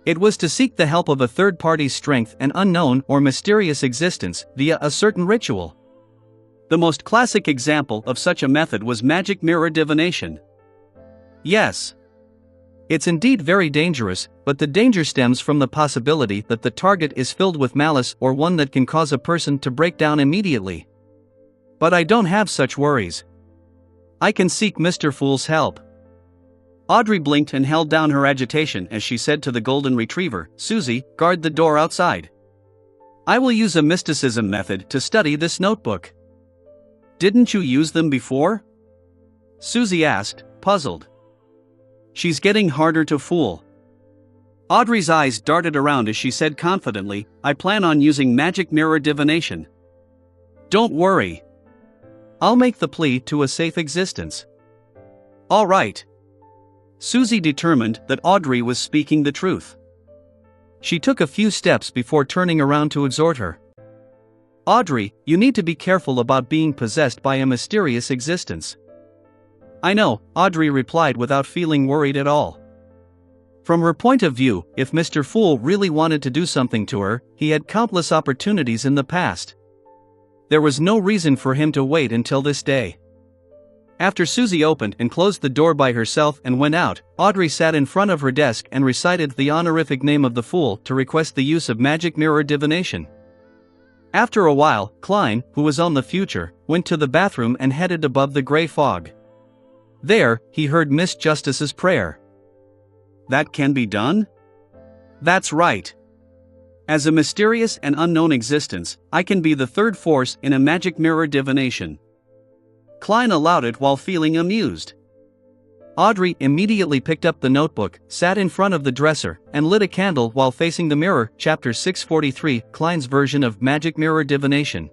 It was to seek the help of a third party's strength and unknown or mysterious existence via a certain ritual. The most classic example of such a method was magic mirror divination. Yes. It's indeed very dangerous, but the danger stems from the possibility that the target is filled with malice or one that can cause a person to break down immediately. But I don't have such worries. I can seek Mr. Fool's help. Audrey blinked and held down her agitation as she said to the golden retriever, Susie, guard the door outside. I will use a mysticism method to study this notebook. Didn't you use them before? Susie asked, puzzled. She's getting harder to fool. Audrey's eyes darted around as she said confidently, I plan on using magic mirror divination. Don't worry. I'll make the plea to a safe existence. All right. Susie determined that Audrey was speaking the truth. She took a few steps before turning around to exhort her. Audrey, you need to be careful about being possessed by a mysterious existence. I know, Audrey replied without feeling worried at all. From her point of view, if Mr. Fool really wanted to do something to her, he had countless opportunities in the past. There was no reason for him to wait until this day. After Susie opened and closed the door by herself and went out, Audrey sat in front of her desk and recited the honorific name of the Fool to request the use of magic mirror divination. After a while, Klein, who was on the future, went to the bathroom and headed above the gray fog. There, he heard Miss Justice's prayer. That can be done? That's right. As a mysterious and unknown existence, I can be the third force in a magic mirror divination. Klein allowed it while feeling amused. Audrey immediately picked up the notebook, sat in front of the dresser, and lit a candle while facing the mirror. Chapter 643, Klein's version of magic mirror divination.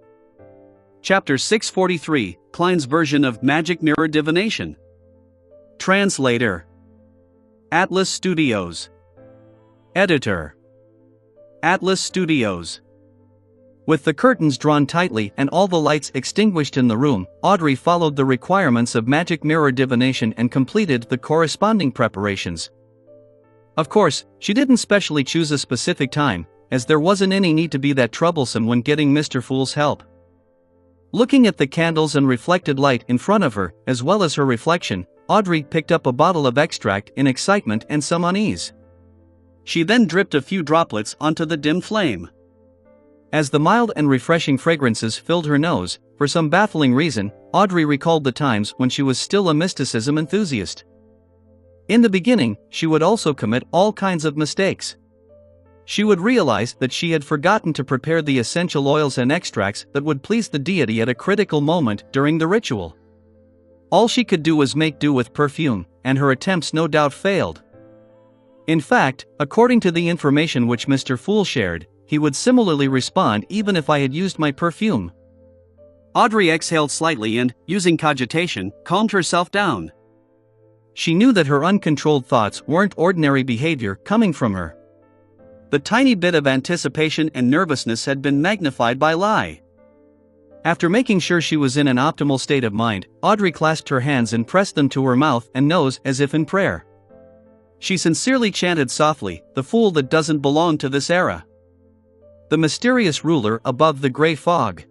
Chapter 643, Klein's version of magic mirror divination. Translator. Atlas Studios. Editor. Atlas Studios. With the curtains drawn tightly and all the lights extinguished in the room, Audrey followed the requirements of magic mirror divination and completed the corresponding preparations. Of course, she didn't specially choose a specific time, as there wasn't any need to be that troublesome when getting Mr. Fool's help. Looking at the candles and reflected light in front of her, as well as her reflection, Audrey picked up a bottle of extract in excitement and some unease. She then dripped a few droplets onto the dim flame. As the mild and refreshing fragrances filled her nose, for some baffling reason, Audrey recalled the times when she was still a mysticism enthusiast. In the beginning, she would also commit all kinds of mistakes. She would realize that she had forgotten to prepare the essential oils and extracts that would please the deity at a critical moment during the ritual. All she could do was make do with perfume, and her attempts no doubt failed. In fact, according to the information which Mr. Fool shared, he would similarly respond even if I had used my perfume. Audrey exhaled slightly and, using cogitation, calmed herself down. She knew that her uncontrolled thoughts weren't ordinary behavior coming from her. The tiny bit of anticipation and nervousness had been magnified by lie. After making sure she was in an optimal state of mind, Audrey clasped her hands and pressed them to her mouth and nose as if in prayer. She sincerely chanted softly, "The fool that doesn't belong to this era. The mysterious ruler above the gray fog.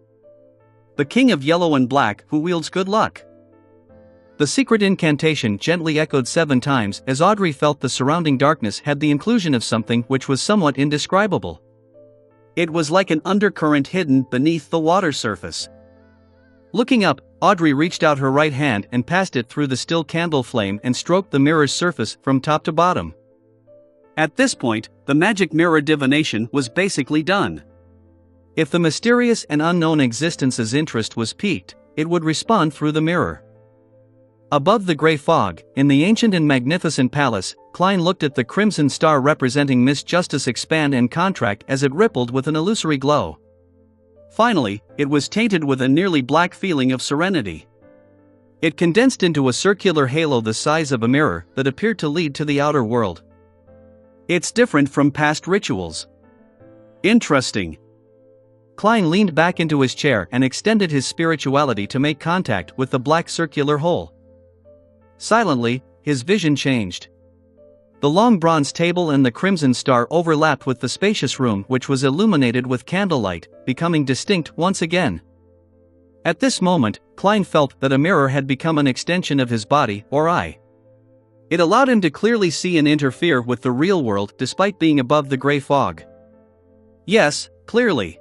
The king of yellow and black who wields good luck." The secret incantation gently echoed 7 times as Audrey felt the surrounding darkness had the inclusion of something which was somewhat indescribable. It was like an undercurrent hidden beneath the water surface. Looking up, Audrey reached out her right hand and passed it through the still candle flame and stroked the mirror's surface from top to bottom. At this point, the magic mirror divination was basically done. If the mysterious and unknown existence's interest was piqued, it would respond through the mirror. Above the gray fog, in the ancient and magnificent palace, Klein looked at the crimson star representing Miss Justice expand and contract as it rippled with an illusory glow. Finally, it was tainted with a nearly black feeling of serenity. It condensed into a circular halo the size of a mirror that appeared to lead to the outer world. It's different from past rituals. Interesting. Klein leaned back into his chair and extended his spirituality to make contact with the black circular hole. Silently, his vision changed. The long bronze table and the crimson star overlapped with the spacious room which was illuminated with candlelight, becoming distinct once again. At this moment, Klein felt that a mirror had become an extension of his body or eye. It allowed him to clearly see and interfere with the real world despite being above the gray fog. Yes, clearly.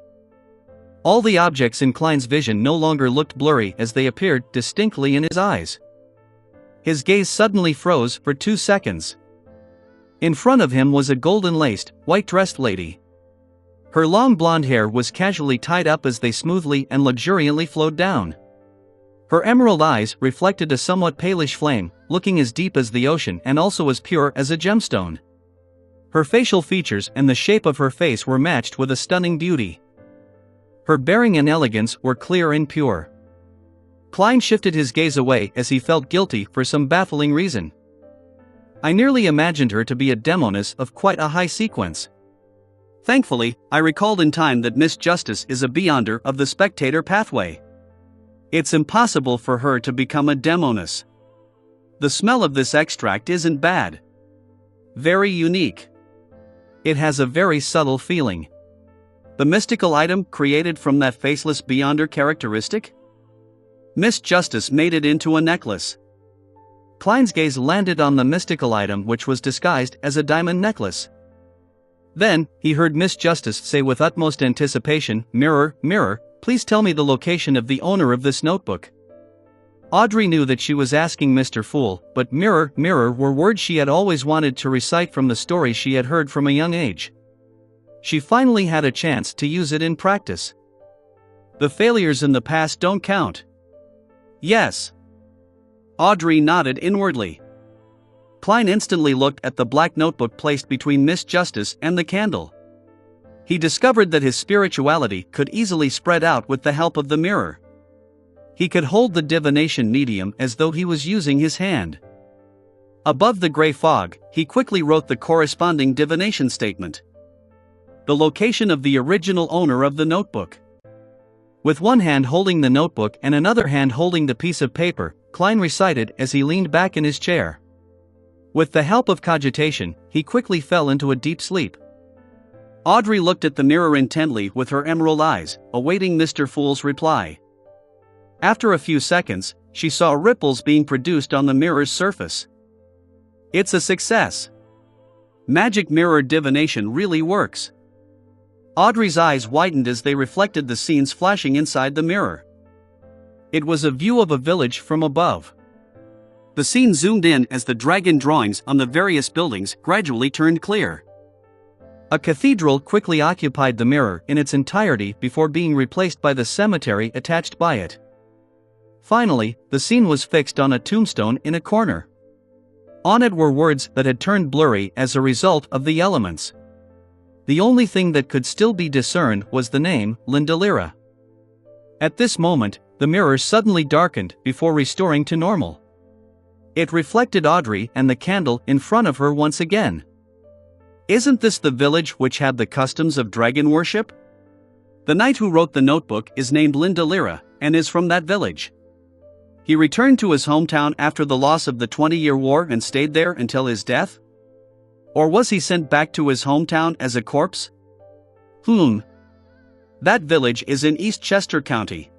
All the objects in Klein's vision no longer looked blurry as they appeared distinctly in his eyes. His gaze suddenly froze for 2 seconds. In front of him was a golden-laced, white-dressed lady. Her long blonde hair was casually tied up as they smoothly and luxuriantly flowed down. Her emerald eyes reflected a somewhat palish flame, looking as deep as the ocean and also as pure as a gemstone. Her facial features and the shape of her face were matched with a stunning beauty. Her bearing and elegance were clear and pure. Klein shifted his gaze away as he felt guilty for some baffling reason. I nearly imagined her to be a demoness of quite a high sequence. Thankfully, I recalled in time that Miss Justice is a beyonder of the spectator pathway. It's impossible for her to become a demoness. The smell of this extract isn't bad. Very unique. It has a very subtle feeling. The mystical item created from that faceless beyonder characteristic? Miss Justice made it into a necklace. Klein's gaze landed on the mystical item, which was disguised as a diamond necklace. Then, he heard Miss Justice say with utmost anticipation, "Mirror, mirror, please tell me the location of the owner of this notebook." Audrey knew that she was asking Mr. Fool, but mirror, mirror were words she had always wanted to recite from the stories she had heard from a young age. She finally had a chance to use it in practice. The failures in the past don't count. Yes. Audrey nodded inwardly. Klein instantly looked at the black notebook placed between Miss Justice and the candle. He discovered that his spirituality could easily spread out with the help of the mirror. He could hold the divination medium as though he was using his hand. Above the gray fog, he quickly wrote the corresponding divination statement. The location of the original owner of the notebook. With one hand holding the notebook and another hand holding the piece of paper, Klein recited as he leaned back in his chair. With the help of cogitation, he quickly fell into a deep sleep. Audrey looked at the mirror intently with her emerald eyes, awaiting Mr. Fool's reply. After a few seconds, she saw ripples being produced on the mirror's surface. It's a success. Magic mirror divination really works. Audrey's eyes widened as they reflected the scenes flashing inside the mirror. It was a view of a village from above. The scene zoomed in as the dragon drawings on the various buildings gradually turned clear. A cathedral quickly occupied the mirror in its entirety before being replaced by the cemetery attached by it. Finally, the scene was fixed on a tombstone in a corner. On it were words that had turned blurry as a result of the elements. The only thing that could still be discerned was the name, Linda Lyra. At this moment, the mirror suddenly darkened before restoring to normal. It reflected Audrey and the candle in front of her once again. Isn't this the village which had the customs of dragon worship? The knight who wrote the notebook is named Linda Lyra, and is from that village. He returned to his hometown after the loss of the 20-year war and stayed there until his death? Or was he sent back to his hometown as a corpse? That village is in East Chester County.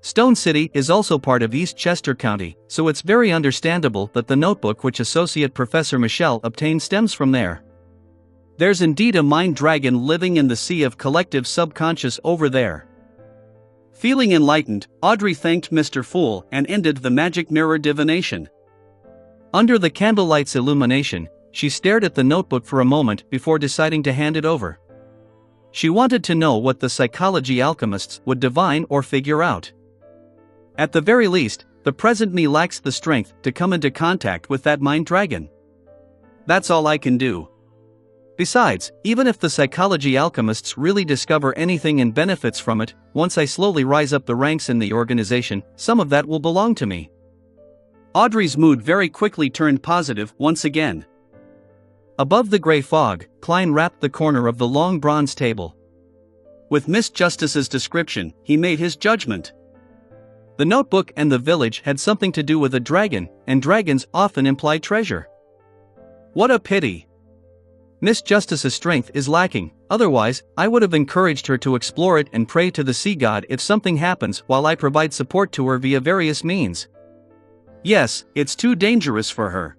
Stone City is also part of East Chester County, so it's very understandable that the notebook which Associate Professor Michelle obtained stems from there. There's indeed a mind dragon living in the sea of collective subconscious over there. Feeling enlightened, Audrey thanked Mr. Fool and ended the magic mirror divination. Under the candlelight's illumination, she stared at the notebook for a moment before deciding to hand it over. She wanted to know what the psychology alchemists would divine or figure out. At the very least, the present me lacks the strength to come into contact with that mind dragon. That's all I can do. Besides, even if the psychology alchemists really discover anything and benefits from it, once I slowly rise up the ranks in the organization, some of that will belong to me. Audrey's mood very quickly turned positive once again. Above the gray fog, Klein rapped the corner of the long bronze table. With Miss Justice's description, he made his judgment. The notebook and the village had something to do with a dragon, and dragons often imply treasure. What a pity. Miss Justice's strength is lacking, otherwise, I would have encouraged her to explore it and pray to the sea god if something happens while I provide support to her via various means. Yes, it's too dangerous for her.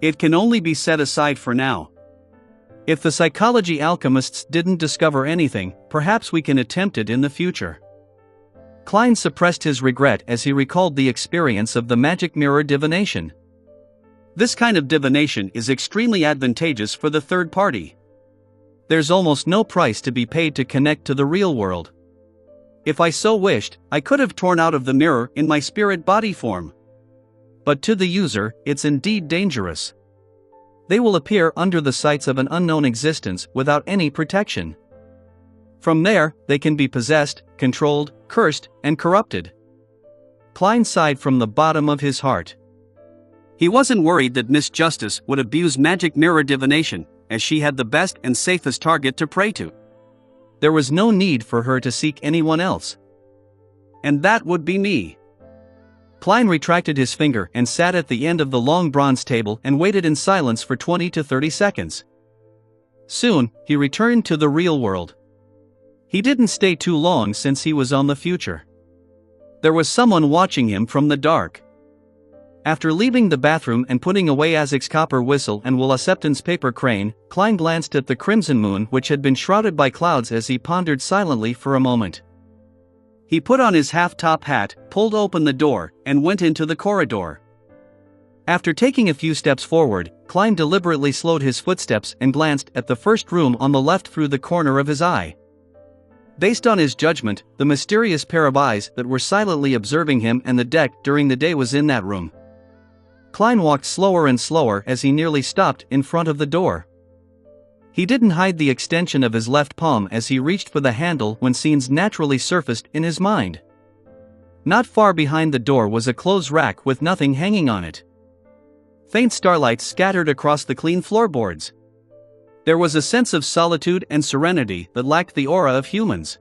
It can only be set aside for now. If the psychology alchemists didn't discover anything, perhaps we can attempt it in the future. Klein suppressed his regret as he recalled the experience of the magic mirror divination. This kind of divination is extremely advantageous for the third party. There's almost no price to be paid to connect to the real world. If I so wished, I could have torn out of the mirror in my spirit body form. But to the user, it's indeed dangerous. They will appear under the sights of an unknown existence without any protection. From there, they can be possessed, controlled, cursed, and corrupted. Klein sighed from the bottom of his heart. He wasn't worried that Miss Justice would abuse magic mirror divination, as she had the best and safest target to pray to. There was no need for her to seek anyone else. And that would be me. Klein retracted his finger and sat at the end of the long bronze table and waited in silence for 20 to 30 seconds. Soon, he returned to the real world. He didn't stay too long since he was on the future. There was someone watching him from the dark. After leaving the bathroom and putting away Isaac's copper whistle and Will Acceptance paper crane, Klein glanced at the crimson moon which had been shrouded by clouds as he pondered silently for a moment. He put on his half-top hat, pulled open the door, and went into the corridor. After taking a few steps forward, Klein deliberately slowed his footsteps and glanced at the first room on the left through the corner of his eye. Based on his judgment, the mysterious pair of eyes that were silently observing him and the deck during the day was in that room. Klein walked slower and slower as he nearly stopped in front of the door. He didn't hide the extension of his left palm as he reached for the handle when scenes naturally surfaced in his mind. Not far behind the door was a clothes rack with nothing hanging on it. Faint starlight scattered across the clean floorboards. There was a sense of solitude and serenity that lacked the aura of humans.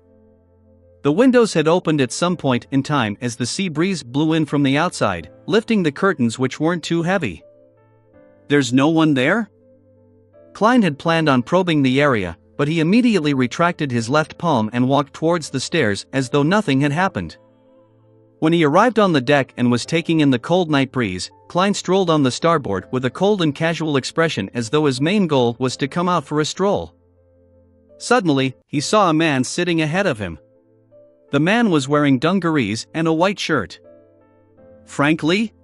The windows had opened at some point in time as the sea breeze blew in from the outside, lifting the curtains which weren't too heavy. "There's no one there?" Klein had planned on probing the area, but he immediately retracted his left palm and walked towards the stairs as though nothing had happened. When he arrived on the deck and was taking in the cold night breeze, Klein strolled on the starboard with a cold and casual expression as though his main goal was to come out for a stroll. Suddenly, he saw a man sitting ahead of him. The man was wearing dungarees and a white shirt. "Frank Lee?"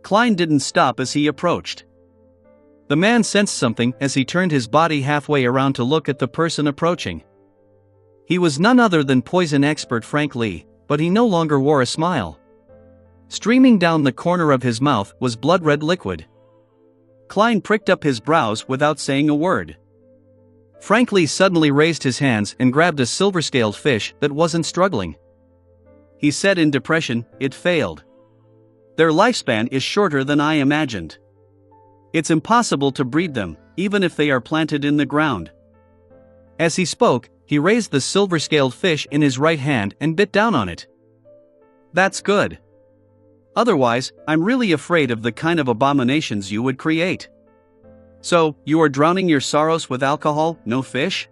Klein didn't stop as he approached. The man sensed something as he turned his body halfway around to look at the person approaching. He was none other than poison expert Frank Lee, but he no longer wore a smile. Streaming down the corner of his mouth was blood-red liquid. Klein pricked up his brows without saying a word. Frank Lee suddenly raised his hands and grabbed a silver-scaled fish that wasn't struggling. He said in depression, "It failed. Their lifespan is shorter than I imagined. It's impossible to breed them, even if they are planted in the ground." As he spoke, he raised the silver-scaled fish in his right hand and bit down on it. "That's good. Otherwise, I'm really afraid of the kind of abominations you would create. So, you are drowning your sorrows with alcohol, no fish?"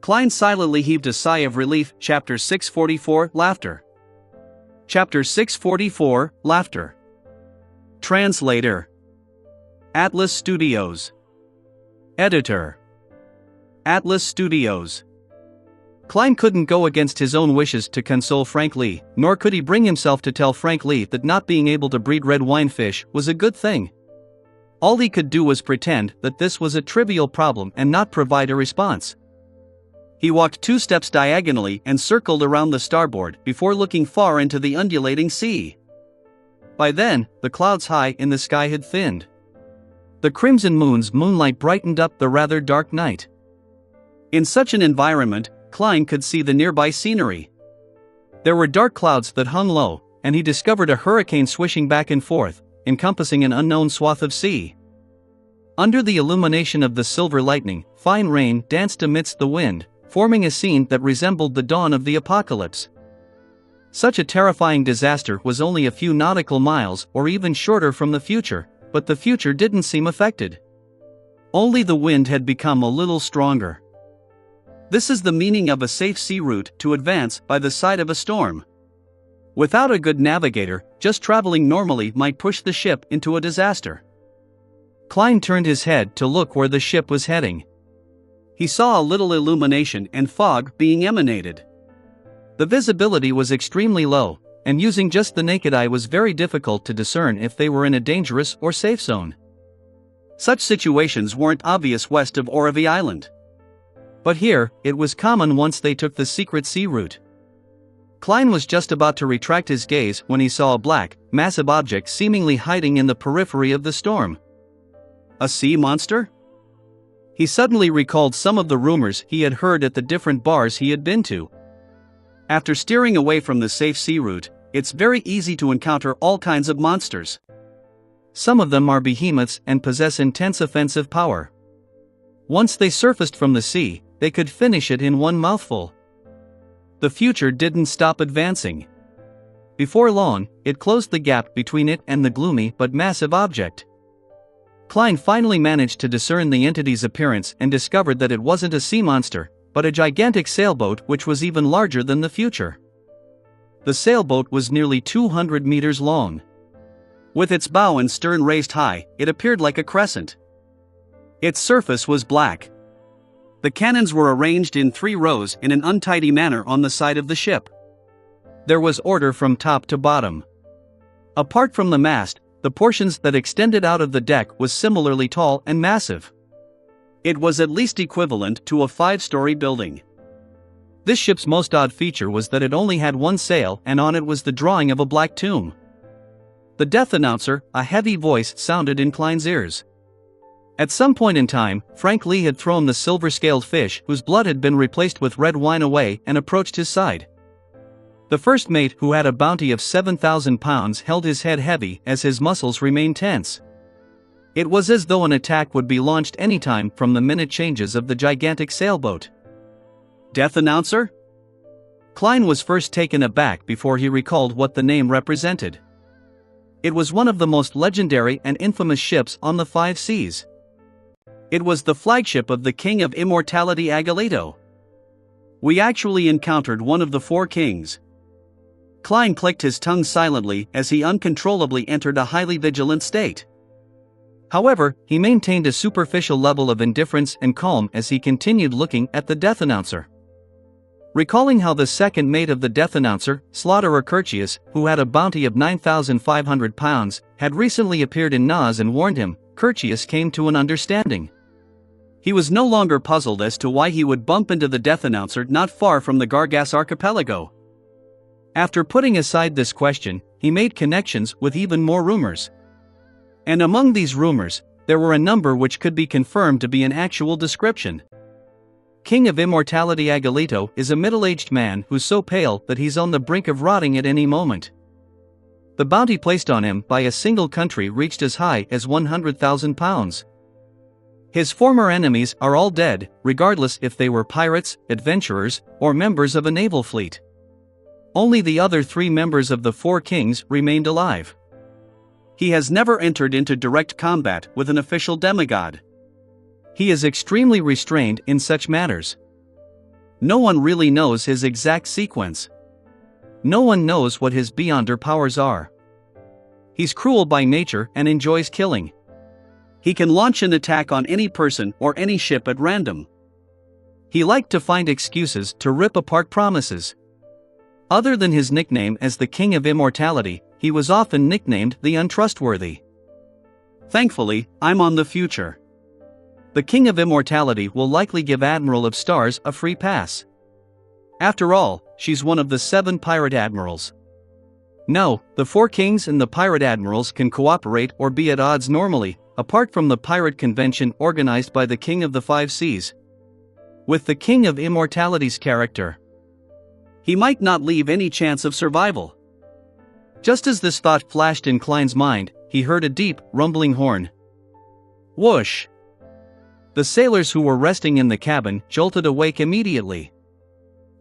Klein silently heaved a sigh of relief. Chapter 644, Laughter. Chapter 644, Laughter. Translator. Atlas Studios. Editor. Atlas Studios. Klein couldn't go against his own wishes to console Frank Lee, nor could he bring himself to tell Frank Lee that not being able to breed red wine fish was a good thing. All he could do was pretend that this was a trivial problem and not provide a response. He walked 2 steps diagonally and circled around the starboard before looking far into the undulating sea. By then, the clouds high in the sky had thinned. The crimson moon's moonlight brightened up the rather dark night. In such an environment, Klein could see the nearby scenery. There were dark clouds that hung low, and he discovered a hurricane swishing back and forth, encompassing an unknown swath of sea. Under the illumination of the silver lightning, fine rain danced amidst the wind, forming a scene that resembled the dawn of the apocalypse. Such a terrifying disaster was only a few nautical miles or even shorter from the future, but the future didn't seem affected. Only the wind had become a little stronger. This is the meaning of a safe sea route: to advance by the side of a storm. Without a good navigator, just traveling normally might push the ship into a disaster. Klein turned his head to look where the ship was heading. He saw a little illumination and fog being emanated. The visibility was extremely low, and using just the naked eye was very difficult to discern if they were in a dangerous or safe zone. Such situations weren't obvious west of Orevi Island. But here, it was common once they took the secret sea route. Klein was just about to retract his gaze when he saw a black, massive object seemingly hiding in the periphery of the storm. A sea monster? He suddenly recalled some of the rumors he had heard at the different bars he had been to. After steering away from the safe sea route, it's very easy to encounter all kinds of monsters. Some of them are behemoths and possess intense offensive power. Once they surfaced from the sea, they could finish it in one mouthful. The future didn't stop advancing. Before long, it closed the gap between it and the gloomy but massive object. Klein finally managed to discern the entity's appearance and discovered that it wasn't a sea monster, but a gigantic sailboat which was even larger than the future. The sailboat was nearly 200 meters long. With its bow and stern raised high, it appeared like a crescent. Its surface was black. The cannons were arranged in 3 rows in an untidy manner on the side of the ship. There was order from top to bottom. Apart from the mast, the portions that extended out of the deck was similarly tall and massive. It was at least equivalent to a 5-story building. This ship's most odd feature was that it only had 1 sail, and on it was the drawing of a black tomb. The death announcer, a heavy voice, sounded in Klein's ears. At some point in time, Frank Lee had thrown the silver-scaled fish whose blood had been replaced with red wine away and approached his side. The first mate, who had a bounty of 7,000 pounds, held his head heavy as his muscles remained tense. It was as though an attack would be launched anytime from the minute changes of the gigantic sailboat. Death announcer? Klein was first taken aback before he recalled what the name represented. It was one of the most legendary and infamous ships on the 5 seas. It was the flagship of the King of Immortality Agalito. We actually encountered one of the 4 kings. Klein clicked his tongue silently as he uncontrollably entered a highly vigilant state. However, he maintained a superficial level of indifference and calm as he continued looking at the death announcer. Recalling how the second mate of the death announcer, Slaughterer Curtius, who had a bounty of 9,500 pounds, had recently appeared in Nas and warned him, Curtius came to an understanding. He was no longer puzzled as to why he would bump into the death announcer not far from the Gargas archipelago. After putting aside this question, he made connections with even more rumors. And among these rumors, there were a number which could be confirmed to be an actual description. King of Immortality Agalito is a middle-aged man who's so pale that he's on the brink of rotting at any moment. The bounty placed on him by a single country reached as high as 100,000 pounds. His former enemies are all dead, regardless if they were pirates, adventurers, or members of a naval fleet. Only the other 3 members of the 4 kings remained alive. He has never entered into direct combat with an official demigod. He is extremely restrained in such matters. No one really knows his exact sequence. No one knows what his beyonder powers are. He's cruel by nature and enjoys killing. He can launch an attack on any person or any ship at random. He liked to find excuses to rip apart promises. Other than his nickname as the King of Immortality, he was often nicknamed the Untrustworthy. Thankfully, I'm on the future. The King of Immortality will likely give Admiral of Stars a free pass. After all, she's one of the 7 pirate admirals. No, the 4 kings and the pirate admirals can cooperate or be at odds normally, apart from the pirate convention organized by the King of the 5 Seas. With the King of Immortality's character, he might not leave any chance of survival. Just as this thought flashed in Klein's mind, he heard a deep, rumbling horn. Whoosh! The sailors who were resting in the cabin jolted awake immediately.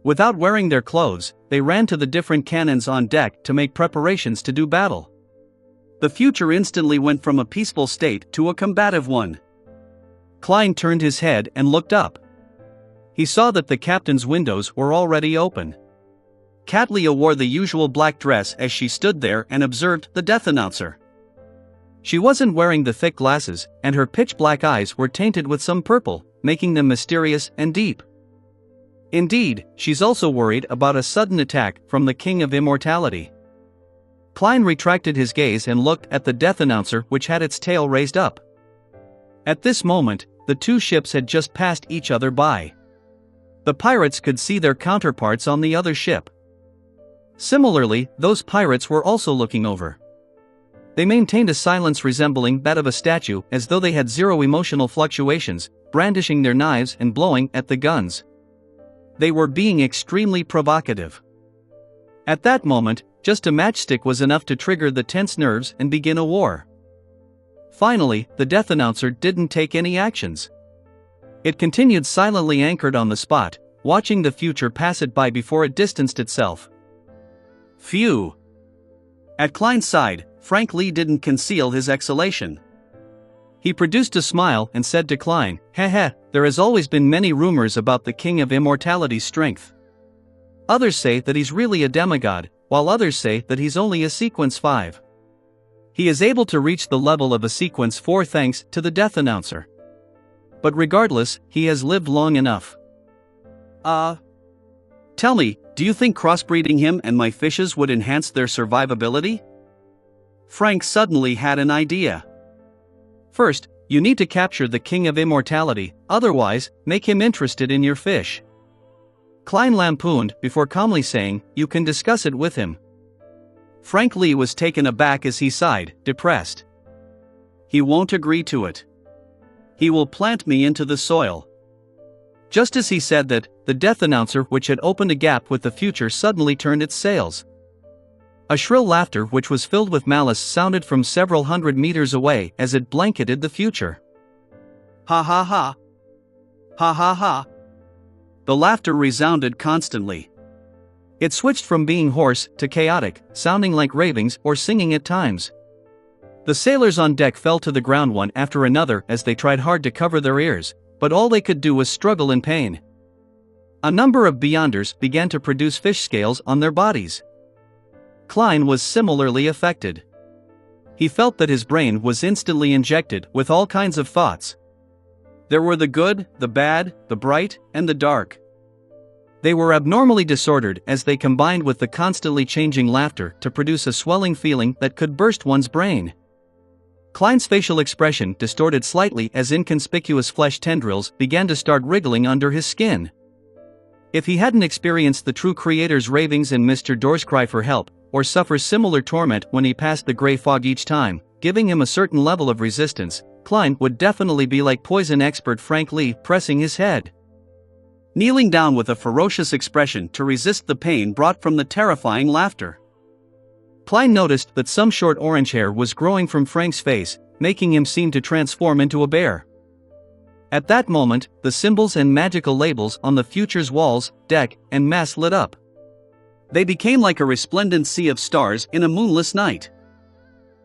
Without wearing their clothes, they ran to the different cannons on deck to make preparations to do battle. The future instantly went from a peaceful state to a combative one. Klein turned his head and looked up. He saw that the captain's windows were already open. Katlia wore the usual black dress as she stood there and observed the death announcer. She wasn't wearing the thick glasses, and her pitch-black eyes were tainted with some purple, making them mysterious and deep. Indeed, she's also worried about a sudden attack from the King of Immortality. Klein retracted his gaze and looked at the death announcer, which had its tail raised up. At this moment, the 2 ships had just passed each other by. The pirates could see their counterparts on the other ship. Similarly, those pirates were also looking over. They maintained a silence resembling that of a statue, as though they had zero emotional fluctuations, brandishing their knives and blowing at the guns. They were being extremely provocative. At that moment, just a matchstick was enough to trigger the tense nerves and begin a war. Finally, the death announcer didn't take any actions. It continued silently anchored on the spot, watching the future pass it by before it distanced itself. Phew! At Klein's side, Frank Lee didn't conceal his exhalation. He produced a smile and said to Klein, "Heh, there has always been many rumors about the King of Immortality's strength. Others say that he's really a demigod, while others say that he's only a sequence 5. He is able to reach the level of a sequence 4 thanks to the death announcer. But regardless, he has lived long enough. Tell me, do you think crossbreeding him and my fishes would enhance their survivability?" Frank suddenly had an idea. "First, you need to capture the King of Immortality, otherwise, make him interested in your fish." Klein lampooned before calmly saying, "You can discuss it with him." Frank Lee was taken aback as he sighed, depressed. "He won't agree to it. He will plant me into the soil." Just as he said that, the death announcer, which had opened a gap with the future, suddenly turned its sails. A shrill laughter which was filled with malice sounded from several hundred meters away as it blanketed the future. "Ha ha ha! Ha ha ha!" The laughter resounded constantly. It switched from being hoarse to chaotic, sounding like ravings or singing at times. The sailors on deck fell to the ground one after another as they tried hard to cover their ears, but all they could do was struggle in pain. A number of Beyonders began to produce fish scales on their bodies. Klein was similarly affected. He felt that his brain was instantly injected with all kinds of thoughts. There were the good, the bad, the bright, and the dark. They were abnormally disordered as they combined with the constantly changing laughter to produce a swelling feeling that could burst one's brain. Klein's facial expression distorted slightly as inconspicuous flesh tendrils began to start wriggling under his skin. If he hadn't experienced the true creator's ravings and Mr. Door's cry for help, or suffer similar torment when he passed the gray fog each time, giving him a certain level of resistance, Klein would definitely be like poison expert Frank Lee pressing his head. Kneeling down with a ferocious expression to resist the pain brought from the terrifying laughter. Klein noticed that some short orange hair was growing from Frank's face, making him seem to transform into a bear. At that moment, the symbols and magical labels on the future's walls, deck, and mast lit up. They became like a resplendent sea of stars in a moonless night.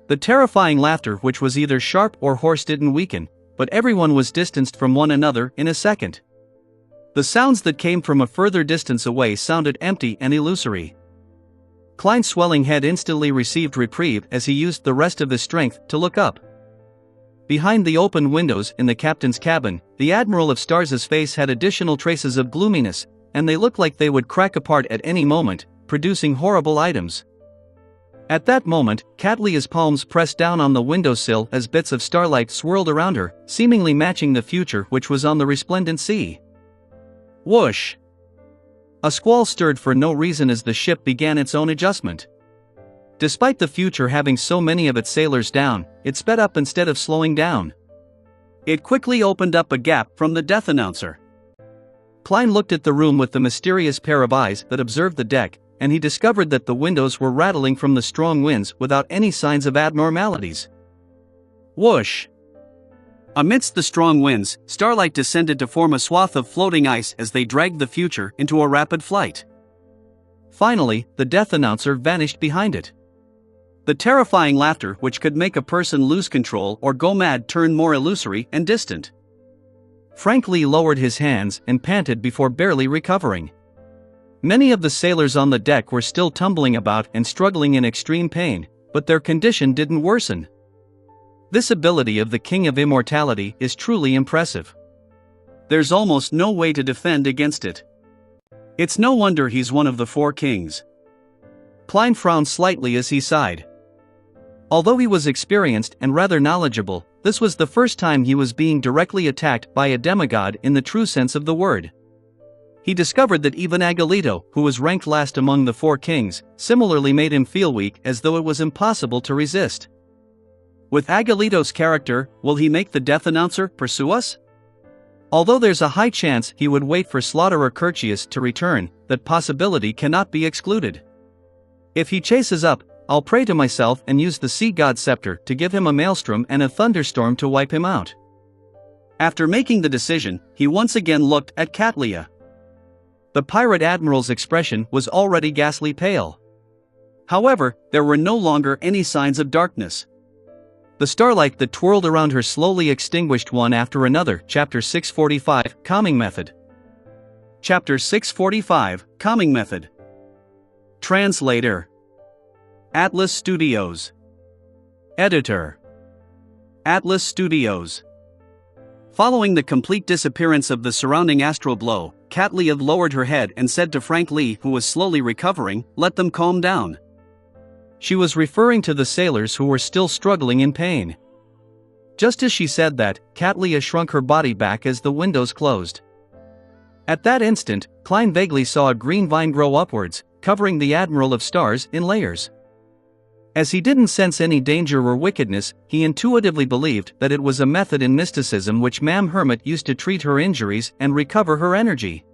The terrifying laughter, which was either sharp or hoarse, didn't weaken, but everyone was distanced from one another in a second. The sounds that came from a further distance away sounded empty and illusory. Klein's swelling head instantly received reprieve as he used the rest of his strength to look up. Behind the open windows in the captain's cabin, the Admiral of Stars' face had additional traces of gloominess, and they looked like they would crack apart at any moment, producing horrible items. At that moment, Catlia's palms pressed down on the windowsill as bits of starlight swirled around her, seemingly matching the future which was on the resplendent sea. Whoosh! A squall stirred for no reason as the ship began its own adjustment. Despite the future having so many of its sailors down, it sped up instead of slowing down. It quickly opened up a gap from the death announcer. Klein looked at the room with the mysterious pair of eyes that observed the deck, and he discovered that the windows were rattling from the strong winds without any signs of abnormalities. Whoosh! Amidst the strong winds, starlight descended to form a swath of floating ice as they dragged the future into a rapid flight. Finally, the death announcer vanished behind it. The terrifying laughter, which could make a person lose control or go mad, turned more illusory and distant. Frank Lee lowered his hands and panted before barely recovering. Many of the sailors on the deck were still tumbling about and struggling in extreme pain, but their condition didn't worsen. This ability of the King of Immortality is truly impressive. There's almost no way to defend against it. It's no wonder he's one of the 4 kings. Klein frowned slightly as he sighed. Although he was experienced and rather knowledgeable, this was the first time he was being directly attacked by a demigod in the true sense of the word. He discovered that even Agalito, who was ranked last among the 4 kings, similarly made him feel weak, as though it was impossible to resist. With Agalito's character, will he make the death announcer pursue us? Although there's a high chance he would wait for Slaughterer Curtius to return, that possibility cannot be excluded. If he chases up, I'll pray to myself and use the sea god scepter to give him a maelstrom and a thunderstorm to wipe him out. After making the decision, he once again looked at Catlia. The pirate admiral's expression was already ghastly pale. However, there were no longer any signs of darkness. The starlight that twirled around her slowly extinguished one after another. Chapter 645, Calming Method. Chapter 645, Calming Method. Translator. Atlas Studios. Editor. Atlas Studios. Following the complete disappearance of the surrounding astral glow, Kat Lee lowered her head and said to Frank Lee, who was slowly recovering, "Let them calm down." She was referring to the sailors who were still struggling in pain. Just as she said that, Kat Lee shrunk her body back as the windows closed. At that instant, Klein vaguely saw a green vine grow upwards, covering the Admiral of Stars in layers. As he didn't sense any danger or wickedness, he intuitively believed that it was a method in mysticism which Ma'am Hermit used to treat her injuries and recover her energy.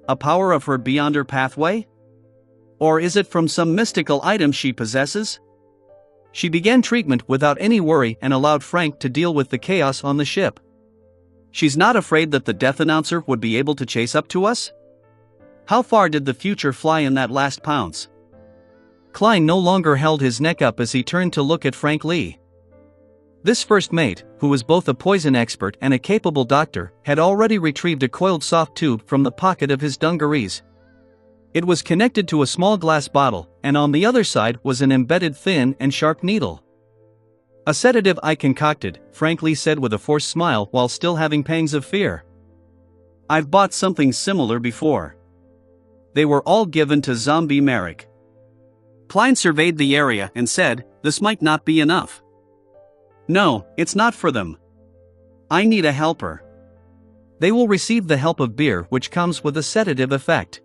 A power of her beyonder pathway? Or is it from some mystical item she possesses? She began treatment without any worry and allowed Frank to deal with the chaos on the ship. She's not afraid that the death announcer would be able to chase up to us? How far did the future fly in that last pounce? Klein no longer held his neck up as he turned to look at Frank Lee. This first mate, who was both a poison expert and a capable doctor, had already retrieved a coiled soft tube from the pocket of his dungarees. It was connected to a small glass bottle, and on the other side was an embedded thin and sharp needle. "A sedative I concocted," Frank Lee said with a forced smile while still having pangs of fear. "I've bought something similar before. They were all given to Zombie Merrick." Klein surveyed the area and said, "This might not be enough." "No, it's not for them. I need a helper." "They will receive the help of beer, which comes with a sedative effect."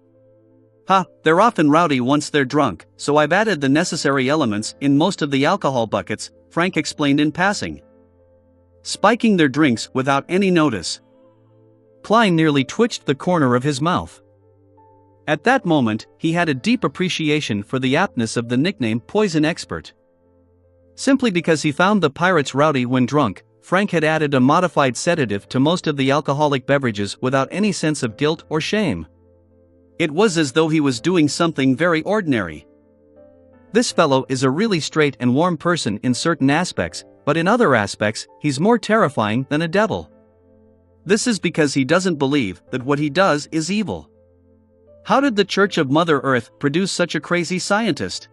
"Ha, they're often rowdy once they're drunk, so I've added the necessary elements in most of the alcohol buckets," Frank explained in passing. "Spiking their drinks without any notice." Klein nearly twitched the corner of his mouth. At that moment, he had a deep appreciation for the aptness of the nickname Poison Expert. Simply because he found the pirates rowdy when drunk, Frank had added a modified sedative to most of the alcoholic beverages without any sense of guilt or shame. It was as though he was doing something very ordinary. This fellow is a really straight and warm person in certain aspects, but in other aspects, he's more terrifying than a devil. This is because he doesn't believe that what he does is evil. How did the Church of Mother Earth produce such a crazy scientist?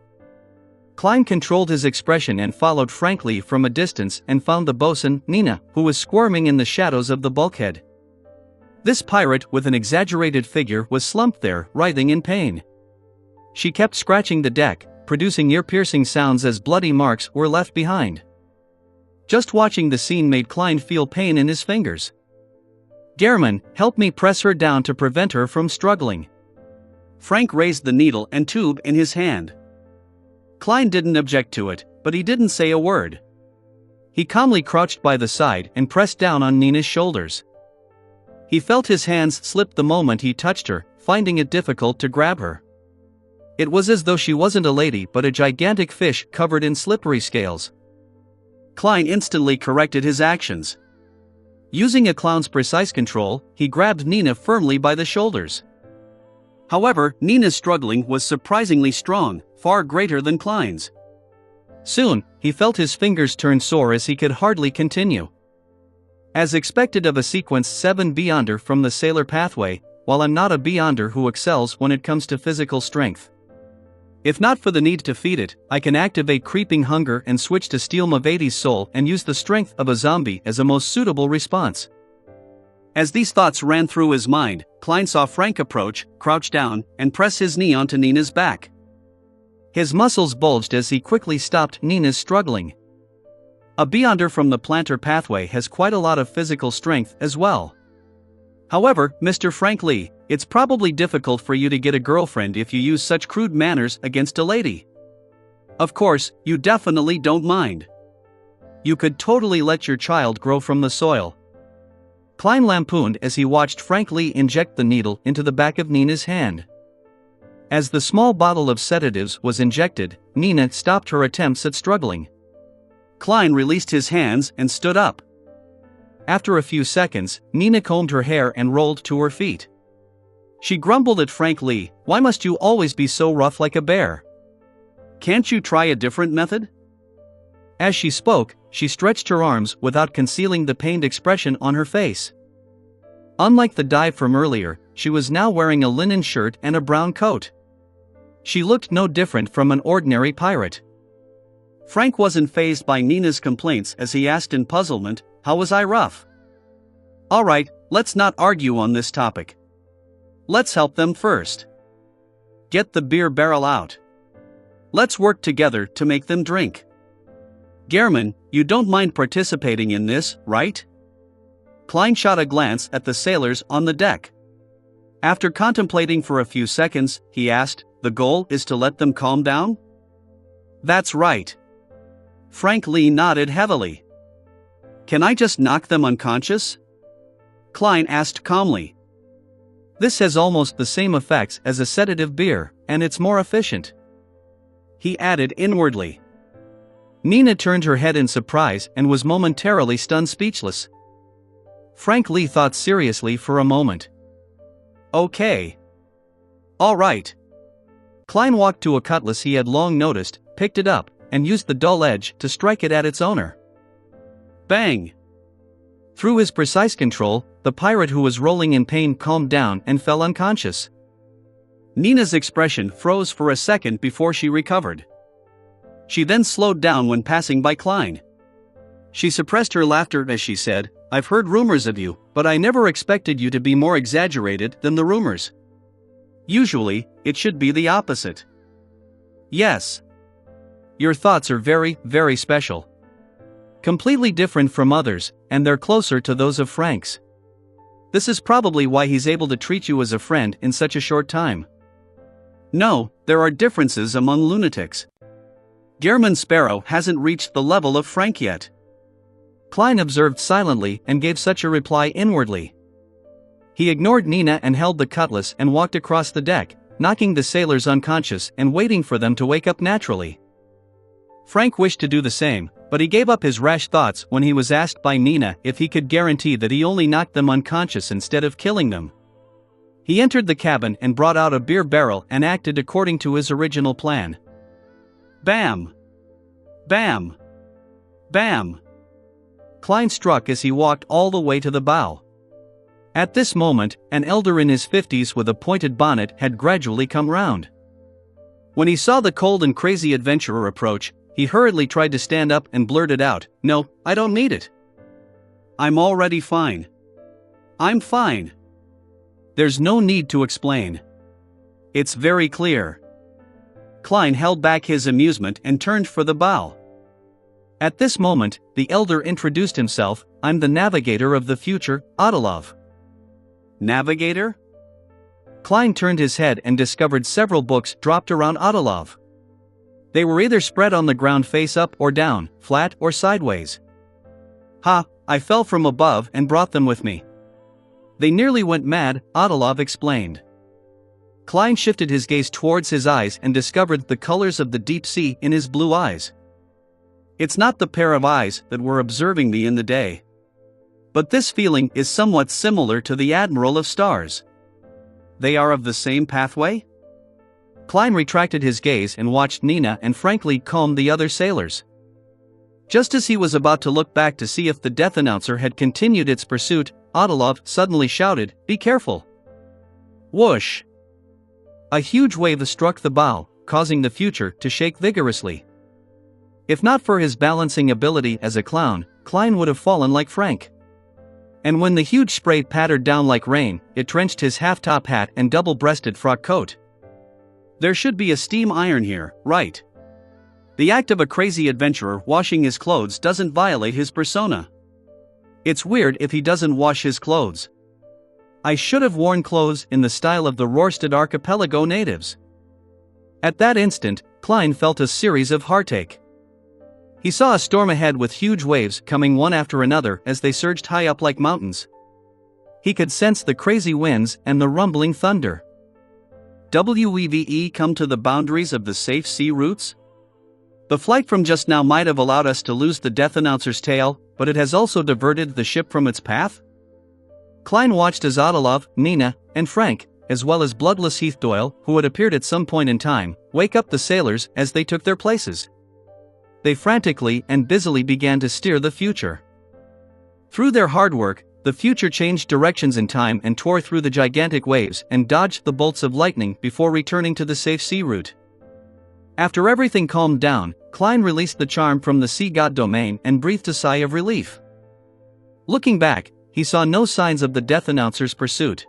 Klein controlled his expression and followed Frank Lee from a distance and found the bosun, Nina, who was squirming in the shadows of the bulkhead. This pirate with an exaggerated figure was slumped there, writhing in pain. She kept scratching the deck, producing ear-piercing sounds as bloody marks were left behind. Just watching the scene made Klein feel pain in his fingers. "Gehrman, help me press her down to prevent her from struggling." Frank raised the needle and tube in his hand. Klein didn't object to it, but he didn't say a word. He calmly crouched by the side and pressed down on Nina's shoulders. He felt his hands slip the moment he touched her, finding it difficult to grab her. It was as though she wasn't a lady but a gigantic fish covered in slippery scales. Klein instantly corrected his actions. Using a clown's precise control, he grabbed Nina firmly by the shoulders. However, Nina's struggling was surprisingly strong, far greater than Klein's. Soon, he felt his fingers turn sore as he could hardly continue. As expected of a Sequence 7 Beyonder from the Sailor Pathway, while I'm not a Beyonder who excels when it comes to physical strength. If not for the need to feed it, I can activate Creeping Hunger and switch to Steel Mavati's soul and use the strength of a zombie as a most suitable response. As these thoughts ran through his mind, Klein saw Frank approach, crouch down, and press his knee onto Nina's back. His muscles bulged as he quickly stopped Nina's struggling. A Beyonder from the Planter Pathway has quite a lot of physical strength as well. However, Mr. Frank Lee, it's probably difficult for you to get a girlfriend if you use such crude manners against a lady. Of course, you definitely don't mind. You could totally let your child grow from the soil. Klein lampooned as he watched Frank Lee inject the needle into the back of Nina's hand. As the small bottle of sedatives was injected, Nina stopped her attempts at struggling. Klein released his hands and stood up. After a few seconds, Nina combed her hair and rolled to her feet. She grumbled at Frank Lee, "Why must you always be so rough like a bear?" Can't you try a different method? As she spoke, she stretched her arms without concealing the pained expression on her face. Unlike the dive from earlier, she was now wearing a linen shirt and a brown coat. She looked no different from an ordinary pirate. Frank wasn't fazed by Nina's complaints as he asked in puzzlement, "How was I rough?" "Alright, let's not argue on this topic. Let's help them first. Get the beer barrel out. Let's work together to make them drink. Gehrman, you don't mind participating in this, right?" Klein shot a glance at the sailors on the deck. After contemplating for a few seconds, he asked, "The goal is to let them calm down?" "That's right." Frank Lee nodded heavily. "Can I just knock them unconscious?" Klein asked calmly. "This has almost the same effects as a sedative beer, and it's more efficient," he added inwardly. Nina turned her head in surprise and was momentarily stunned speechless. Frank Lee thought seriously for a moment. "Okay. All right." Klein walked to a cutlass he had long noticed, picked it up, and used the dull edge to strike it at its owner. Bang! Through his precise control, the pirate who was rolling in pain calmed down and fell unconscious. Nina's expression froze for a second before she recovered. She then slowed down when passing by Klein. She suppressed her laughter as she said, "I've heard rumors of you, but I never expected you to be more exaggerated than the rumors. Usually, it should be the opposite." "Yes. Your thoughts are very, very special. Completely different from others, and they're closer to those of Frank's. This is probably why he's able to treat you as a friend in such a short time." "No, there are differences among lunatics. Gehrman Sparrow hasn't reached the level of Frank yet." Klein observed silently and gave such a reply inwardly. He ignored Nina and held the cutlass and walked across the deck, knocking the sailors unconscious and waiting for them to wake up naturally. Frank wished to do the same, but he gave up his rash thoughts when he was asked by Nina if he could guarantee that he only knocked them unconscious instead of killing them. He entered the cabin and brought out a beer barrel and acted according to his original plan. Bam! Bam! Bam! Klein struck as he walked all the way to the bow. At this moment, an elder in his 50s with a pointed bonnet had gradually come round. When he saw the cold and crazy adventurer approach, he hurriedly tried to stand up and blurted out, "No, I don't need it. I'm already fine. I'm fine. There's no need to explain. It's very clear." Klein held back his amusement and turned for the bow. At this moment, the elder introduced himself, "I'm the navigator of the future, Oneself." "Navigator?" Klein turned his head and discovered several books dropped around Oneself. They were either spread on the ground face up or down, flat or sideways. "Ha, I fell from above and brought them with me. They nearly went mad," Oneself explained. Klein shifted his gaze towards his eyes and discovered the colors of the deep sea in his blue eyes. "It's not the pair of eyes that were observing me in the day. But this feeling is somewhat similar to the Admiral of Stars. They are of the same pathway?" Klein retracted his gaze and watched Nina and frankly calm the other sailors. Just as he was about to look back to see if the death announcer had continued its pursuit, Oneself suddenly shouted, "Be careful!" Whoosh! A huge wave struck the bow, causing the future to shake vigorously. If not for his balancing ability as a clown, Klein would have fallen like Frank. And when the huge spray pattered down like rain, it drenched his half-top hat and double-breasted frock coat. There should be a steam iron here, right? The act of a crazy adventurer washing his clothes doesn't violate his persona. It's weird if he doesn't wash his clothes. I should have worn clothes in the style of the Rorstad Archipelago natives. At that instant, Klein felt a series of heartache. He saw a storm ahead with huge waves coming one after another as they surged high up like mountains. He could sense the crazy winds and the rumbling thunder. We've come to the boundaries of the safe sea routes? The flight from just now might have allowed us to lose the death announcer's tail, but it has also diverted the ship from its path? Klein watched as Oneself, Nina, and Frank, as well as bloodless Heath Doyle, who had appeared at some point in time, wake up the sailors as they took their places. They frantically and busily began to steer the future. Through their hard work, the future changed directions in time and tore through the gigantic waves and dodged the bolts of lightning before returning to the safe sea route. After everything calmed down, Klein released the charm from the sea god domain and breathed a sigh of relief. Looking back, he saw no signs of the Death Announcer's pursuit.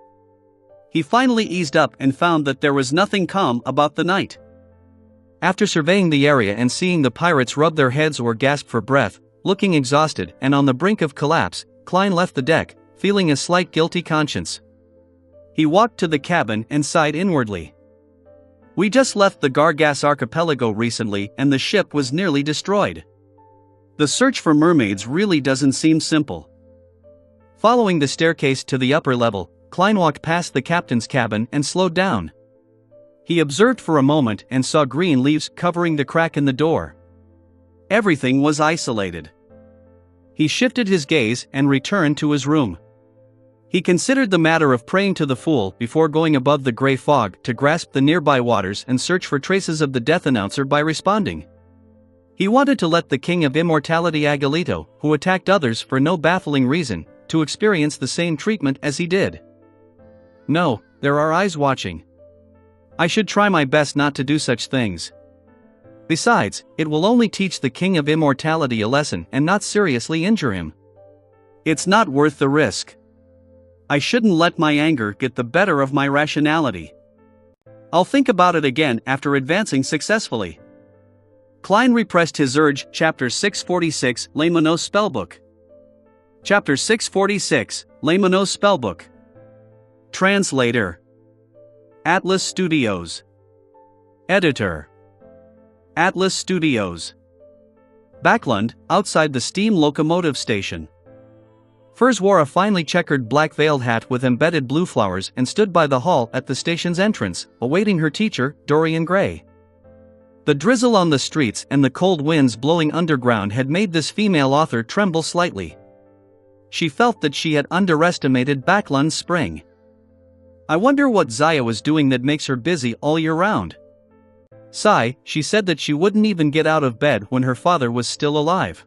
He finally eased up and found that there was nothing calm about the night. After surveying the area and seeing the pirates rub their heads or gasp for breath, looking exhausted and on the brink of collapse, Klein left the deck, feeling a slight guilty conscience. He walked to the cabin and sighed inwardly. We just left the Gargas archipelago recently and the ship was nearly destroyed. The search for mermaids really doesn't seem simple. Following the staircase to the upper level, Klein walked past the captain's cabin and slowed down. He observed for a moment and saw green leaves covering the crack in the door. Everything was isolated. He shifted his gaze and returned to his room. He considered the matter of praying to the fool before going above the gray fog to grasp the nearby waters and search for traces of the Death Announcer by responding. He wanted to let the King of Immortality Agalito, who attacked others for no baffling reason, to experience the same treatment as he did. No, there are eyes watching. I should try my best not to do such things. Besides, it will only teach the King of Immortality a lesson and not seriously injure him. It's not worth the risk. I shouldn't let my anger get the better of my rationality. I'll think about it again after advancing successfully. Klein repressed his urge. Chapter 646, Le Monod Spellbook. Chapter 646, Le Monod Spellbook. Translator. Atlas Studios. Editor. Atlas Studios. Backlund, outside the steam locomotive station. Furs wore a finely checkered black veiled hat with embedded blue flowers and stood by the hall at the station's entrance, awaiting her teacher, Dorian Gray. The drizzle on the streets and the cold winds blowing underground had made this female author tremble slightly. She felt that she had underestimated Backlund's spring. I wonder what Zaya was doing that makes her busy all year round. Sigh, she said that she wouldn't even get out of bed when her father was still alive.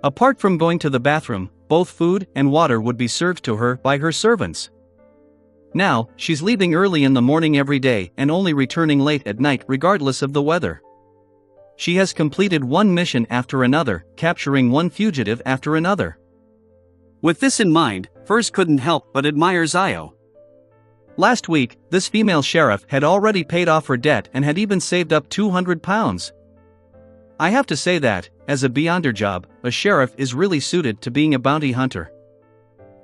Apart from going to the bathroom, both food and water would be served to her by her servants. Now, she's leaving early in the morning every day and only returning late at night regardless of the weather. She has completed one mission after another, capturing one fugitive after another. With this in mind, Furs couldn't help but admire Zio. Last week, this female sheriff had already paid off her debt and had even saved up £200. I have to say that, as a Beyonder job, a sheriff is really suited to being a bounty hunter.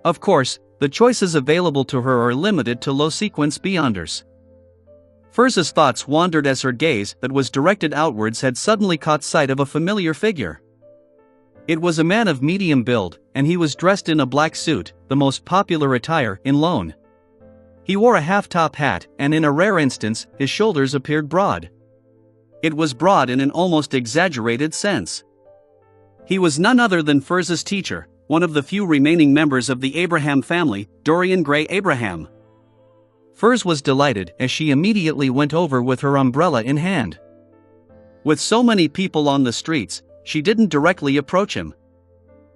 Of course, the choices available to her are limited to low-sequence Beyonders. Furs's thoughts wandered as her gaze that was directed outwards had suddenly caught sight of a familiar figure. It was a man of medium build, and he was dressed in a black suit, the most popular attire in Lone. He wore a half-top hat, and in a rare instance, his shoulders appeared broad. It was broad in an almost exaggerated sense. He was none other than Furs's teacher, one of the few remaining members of the Abraham family, Dorian Gray Abraham. Furs was delighted as she immediately went over with her umbrella in hand. With so many people on the streets, she didn't directly approach him.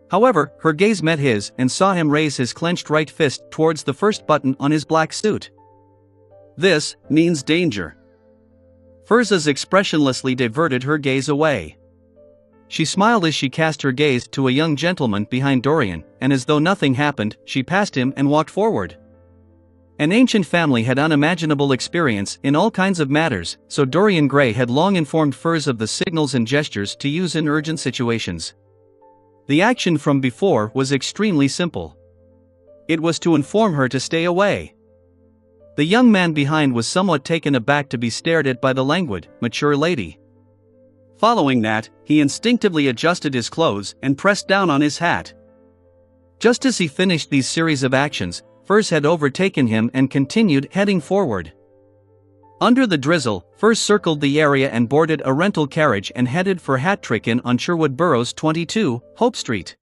However, her gaze met his and saw him raise his clenched right fist towards the first button on his black suit. This means danger. Furza expressionlessly diverted her gaze away. She smiled as she cast her gaze to a young gentleman behind Dorian, and as though nothing happened, she passed him and walked forward. An ancient family had unimaginable experience in all kinds of matters, so Dorian Gray had long informed Furs of the signals and gestures to use in urgent situations. The action from before was extremely simple. It was to inform her to stay away. The young man behind was somewhat taken aback to be stared at by the languid, mature lady. Following that, he instinctively adjusted his clothes and pressed down on his hat. Just as he finished these series of actions, Furs had overtaken him and continued heading forward. Under the drizzle, Furs circled the area and boarded a rental carriage and headed for Hattrick Inn on Sherwood Burrows 22, Hope Street.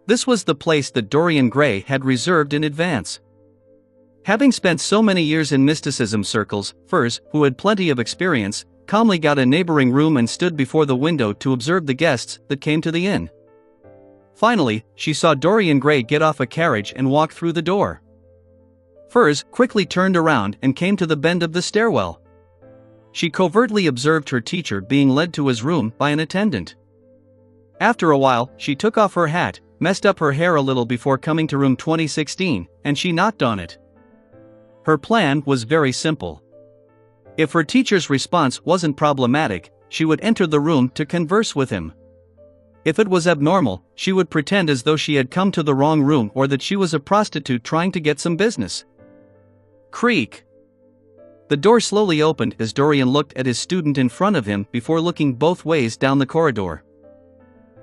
This was the place that Dorian Gray had reserved in advance. Having spent so many years in mysticism circles, Furs, who had plenty of experience, calmly got a neighboring room and stood before the window to observe the guests that came to the inn. Finally, she saw Dorian Gray get off a carriage and walk through the door. Furs quickly turned around and came to the bend of the stairwell. She covertly observed her teacher being led to his room by an attendant. After a while, she took off her hat, messed up her hair a little before coming to room 2016, and she knocked on it. Her plan was very simple. If her teacher's response wasn't problematic, she would enter the room to converse with him. If it was abnormal, she would pretend as though she had come to the wrong room or that she was a prostitute trying to get some business. Creak. The door slowly opened as Dorian looked at his student in front of him before looking both ways down the corridor.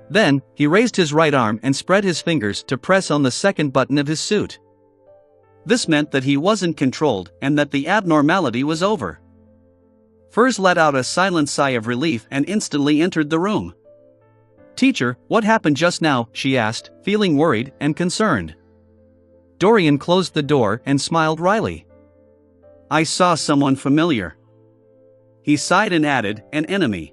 Then, he raised his right arm and spread his fingers to press on the second button of his suit. This meant that he wasn't controlled and that the abnormality was over. Furs let out a silent sigh of relief and instantly entered the room. "Teacher, what happened just now?" she asked, feeling worried and concerned. Dorian closed the door and smiled wryly. "I saw someone familiar." He sighed and added, "An enemy."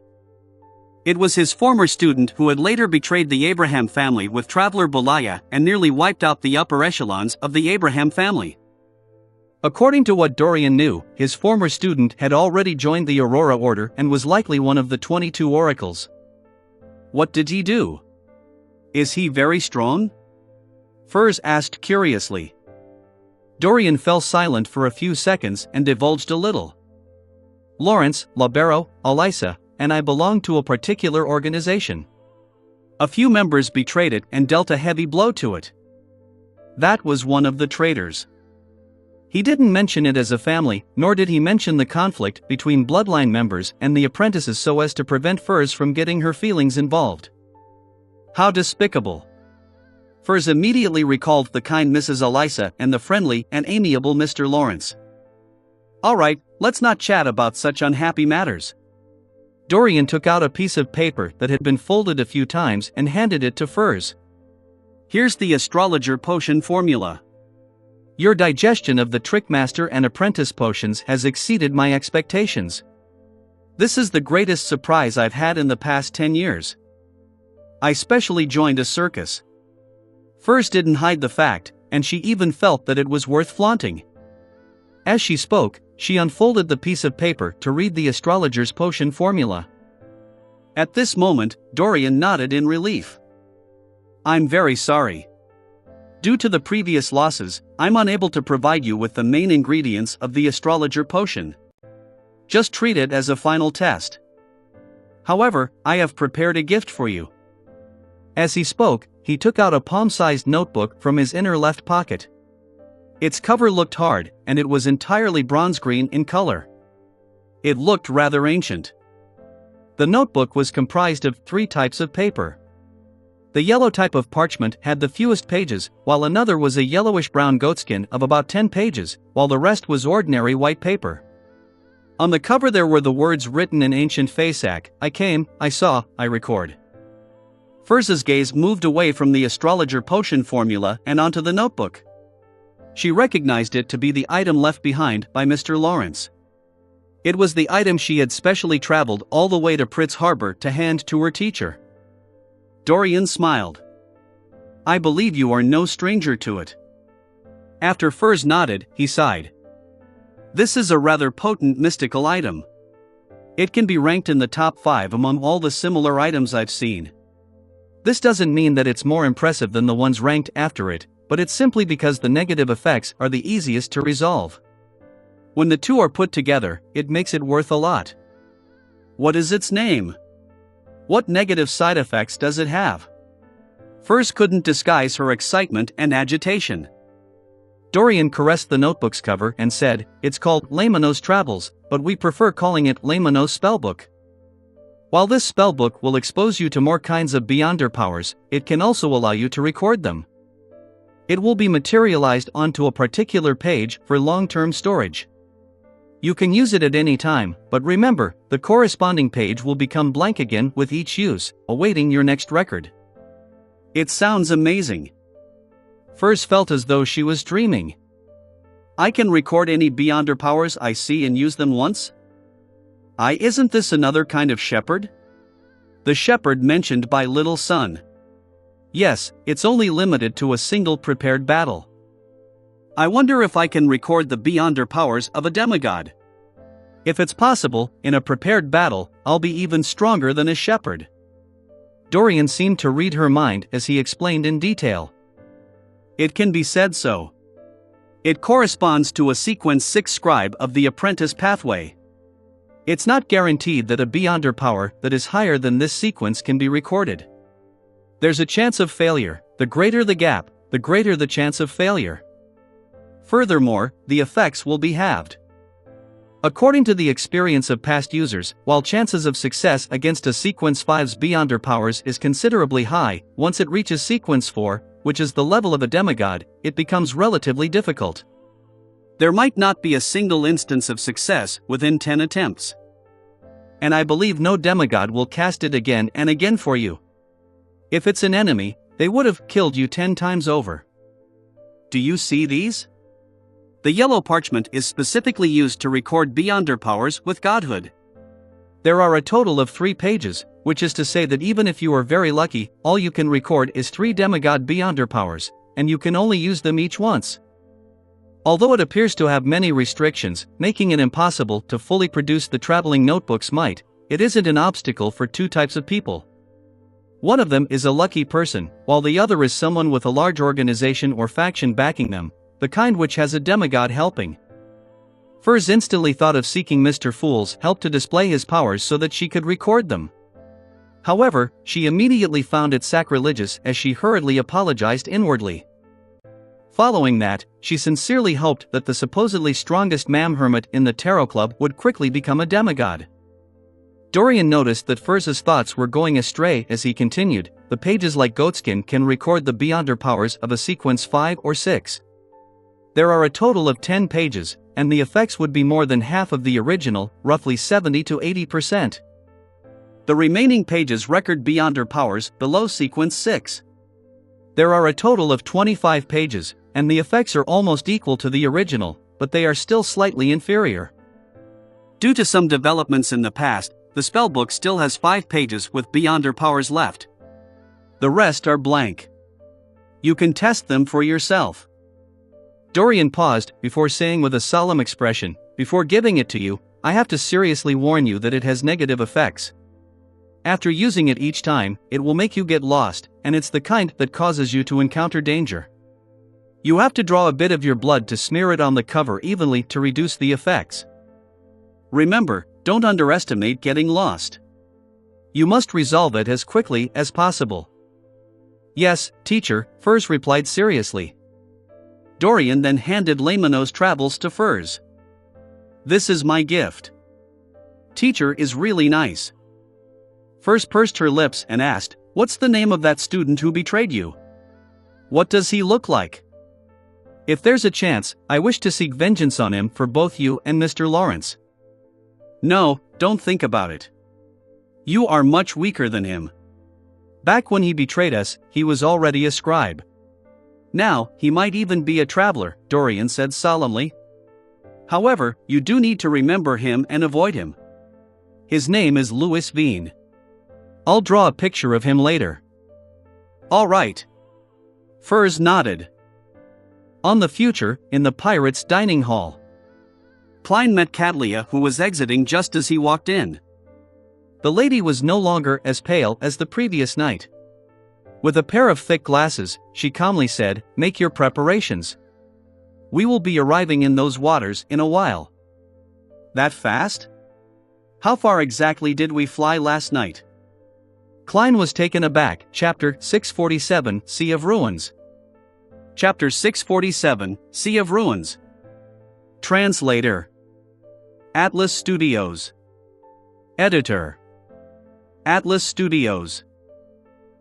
It was his former student who had later betrayed the Abraham family with Traveler Belaya and nearly wiped out the upper echelons of the Abraham family. According to what Dorian knew, his former student had already joined the Aurora Order and was likely one of the 22 oracles. What did he do? Is he very strong? Furs asked curiously. Dorian fell silent for a few seconds and divulged a little. "Lawrence, Labero, Elisa, and I belong to a particular organization. A few members betrayed it and dealt a heavy blow to it. That was one of the traitors." He didn't mention it as a family, nor did he mention the conflict between bloodline members and the apprentices so as to prevent Furs from getting her feelings involved. How despicable. Furs immediately recalled the kind Mrs. Elisa and the friendly and amiable Mr. Lawrence. "All right, let's not chat about such unhappy matters." Dorian took out a piece of paper that had been folded a few times and handed it to Furs. "Here's the astrologer potion formula. Your digestion of the Trickmaster and Apprentice potions has exceeded my expectations. This is the greatest surprise I've had in the past 10 years. I specially joined a circus." Furs didn't hide the fact, and she even felt that it was worth flaunting. As she spoke, she unfolded the piece of paper to read the astrologer's potion formula. At this moment, Dorian nodded in relief. "I'm very sorry. Due to the previous losses, I'm unable to provide you with the main ingredients of the astrologer potion. Just treat it as a final test. However, I have prepared a gift for you." As he spoke, he took out a palm-sized notebook from his inner left pocket. Its cover looked hard, and it was entirely bronze green in color. It looked rather ancient. The notebook was comprised of 3 types of paper. The yellow type of parchment had the fewest pages, while another was a yellowish-brown goatskin of about 10 pages, while the rest was ordinary white paper. On the cover there were the words written in ancient Faesac: "I came, I saw, I record." Furs's gaze moved away from the astrologer potion formula and onto the notebook. She recognized it to be the item left behind by Mr. Lawrence. It was the item she had specially traveled all the way to Pritz Harbor to hand to her teacher. Dorian smiled. "I believe you are no stranger to it." After Furs nodded, he sighed. "This is a rather potent mystical item. It can be ranked in the top 5 among all the similar items I've seen. This doesn't mean that it's more impressive than the ones ranked after it, but it's simply because the negative effects are the easiest to resolve. When the two are put together, it makes it worth a lot." "What is its name? What negative side effects does it have?" Furs couldn't disguise her excitement and agitation. Dorian caressed the notebook's cover and said, "It's called Laymanos Travels, but we prefer calling it Laymanos Spellbook. While this spellbook will expose you to more kinds of Beyonder powers, it can also allow you to record them. It will be materialized onto a particular page for long-term storage. You can use it at any time, but remember, the corresponding page will become blank again with each use, awaiting your next record." "It sounds amazing." Furs felt as though she was dreaming. I can record any beyonder powers I see and use them once? Isn't this another kind of shepherd? The shepherd mentioned by Little Sun. Yes, it's only limited to a single prepared battle. I wonder if I can record the beyonder powers of a demigod. If it's possible, in a prepared battle, I'll be even stronger than a shepherd. Dorian seemed to read her mind as he explained in detail. It can be said so. It corresponds to a sequence 6 scribe of the apprentice pathway. It's not guaranteed that a beyonder power that is higher than this sequence can be recorded. There's a chance of failure. The greater the gap, the greater the chance of failure. Furthermore, the effects will be halved. According to the experience of past users, while chances of success against a sequence 5's beyonder powers is considerably high, once it reaches sequence 4, which is the level of a demigod, it becomes relatively difficult. There might not be a single instance of success within 10 attempts. And I believe no demigod will cast it again and again for you. If it's an enemy, they would have killed you 10 times over. Do you see these? The yellow parchment is specifically used to record beyonder powers with godhood. There are a total of 3 pages, which is to say that even if you are very lucky, all you can record is 3 demigod beyonder powers, and you can only use them each once. Although it appears to have many restrictions, making it impossible to fully produce the traveling notebooks might, it isn't an obstacle for 2 types of people. One of them is a lucky person, while the other is someone with a large organization or faction backing them, the kind which has a demigod helping. Furs instantly thought of seeking Mr. Fool's help to display his powers so that she could record them. However, she immediately found it sacrilegious as she hurriedly apologized inwardly. Following that, she sincerely hoped that the supposedly strongest hermit in the Tarot Club would quickly become a demigod. Dorian noticed that Furz's thoughts were going astray as he continued. The pages like goatskin can record the beyonder powers of a sequence 5 or 6. There are a total of 10 pages, and the effects would be more than half of the original, roughly 70 to 80%. The remaining pages record beyonder powers below sequence 6. There are a total of 25 pages, and the effects are almost equal to the original, but they are still slightly inferior. Due to some developments in the past, the spellbook still has 5 pages with beyonder powers left. The rest are blank. You can test them for yourself. Dorian paused before saying with a solemn expression, "Before giving it to you, I have to seriously warn you that it has negative effects. After using it each time, it will make you get lost, and it's the kind that causes you to encounter danger. You have to draw a bit of your blood to smear it on the cover evenly to reduce the effects. Remember, don't underestimate getting lost. You must resolve it as quickly as possible." "Yes, teacher," Furs replied seriously. Dorian then handed Laymanos Travels to Furs. "This is my gift. Teacher is really nice." Furs pursed her lips and asked, "What's the name of that student who betrayed you? What does he look like? If there's a chance, I wish to seek vengeance on him for both you and Mr. Lawrence." "No, don't think about it. You are much weaker than him. Back when he betrayed us, he was already a scribe. Now, he might even be a traveler," Dorian said solemnly. "However, you do need to remember him and avoid him. His name is Louis Veen. I'll draw a picture of him later." "All right." Furs nodded. On the future, in the pirates' dining hall. Klein met Cadlia, who was exiting just as he walked in. The lady was no longer as pale as the previous night. With a pair of thick glasses, she calmly said, "Make your preparations. We will be arriving in those waters in a while." "That fast? How far exactly did we fly last night?" Klein was taken aback. Chapter 647, Sea of Ruins. Chapter 647, Sea of Ruins. Translator. Atlas Studios. Editor. Atlas Studios.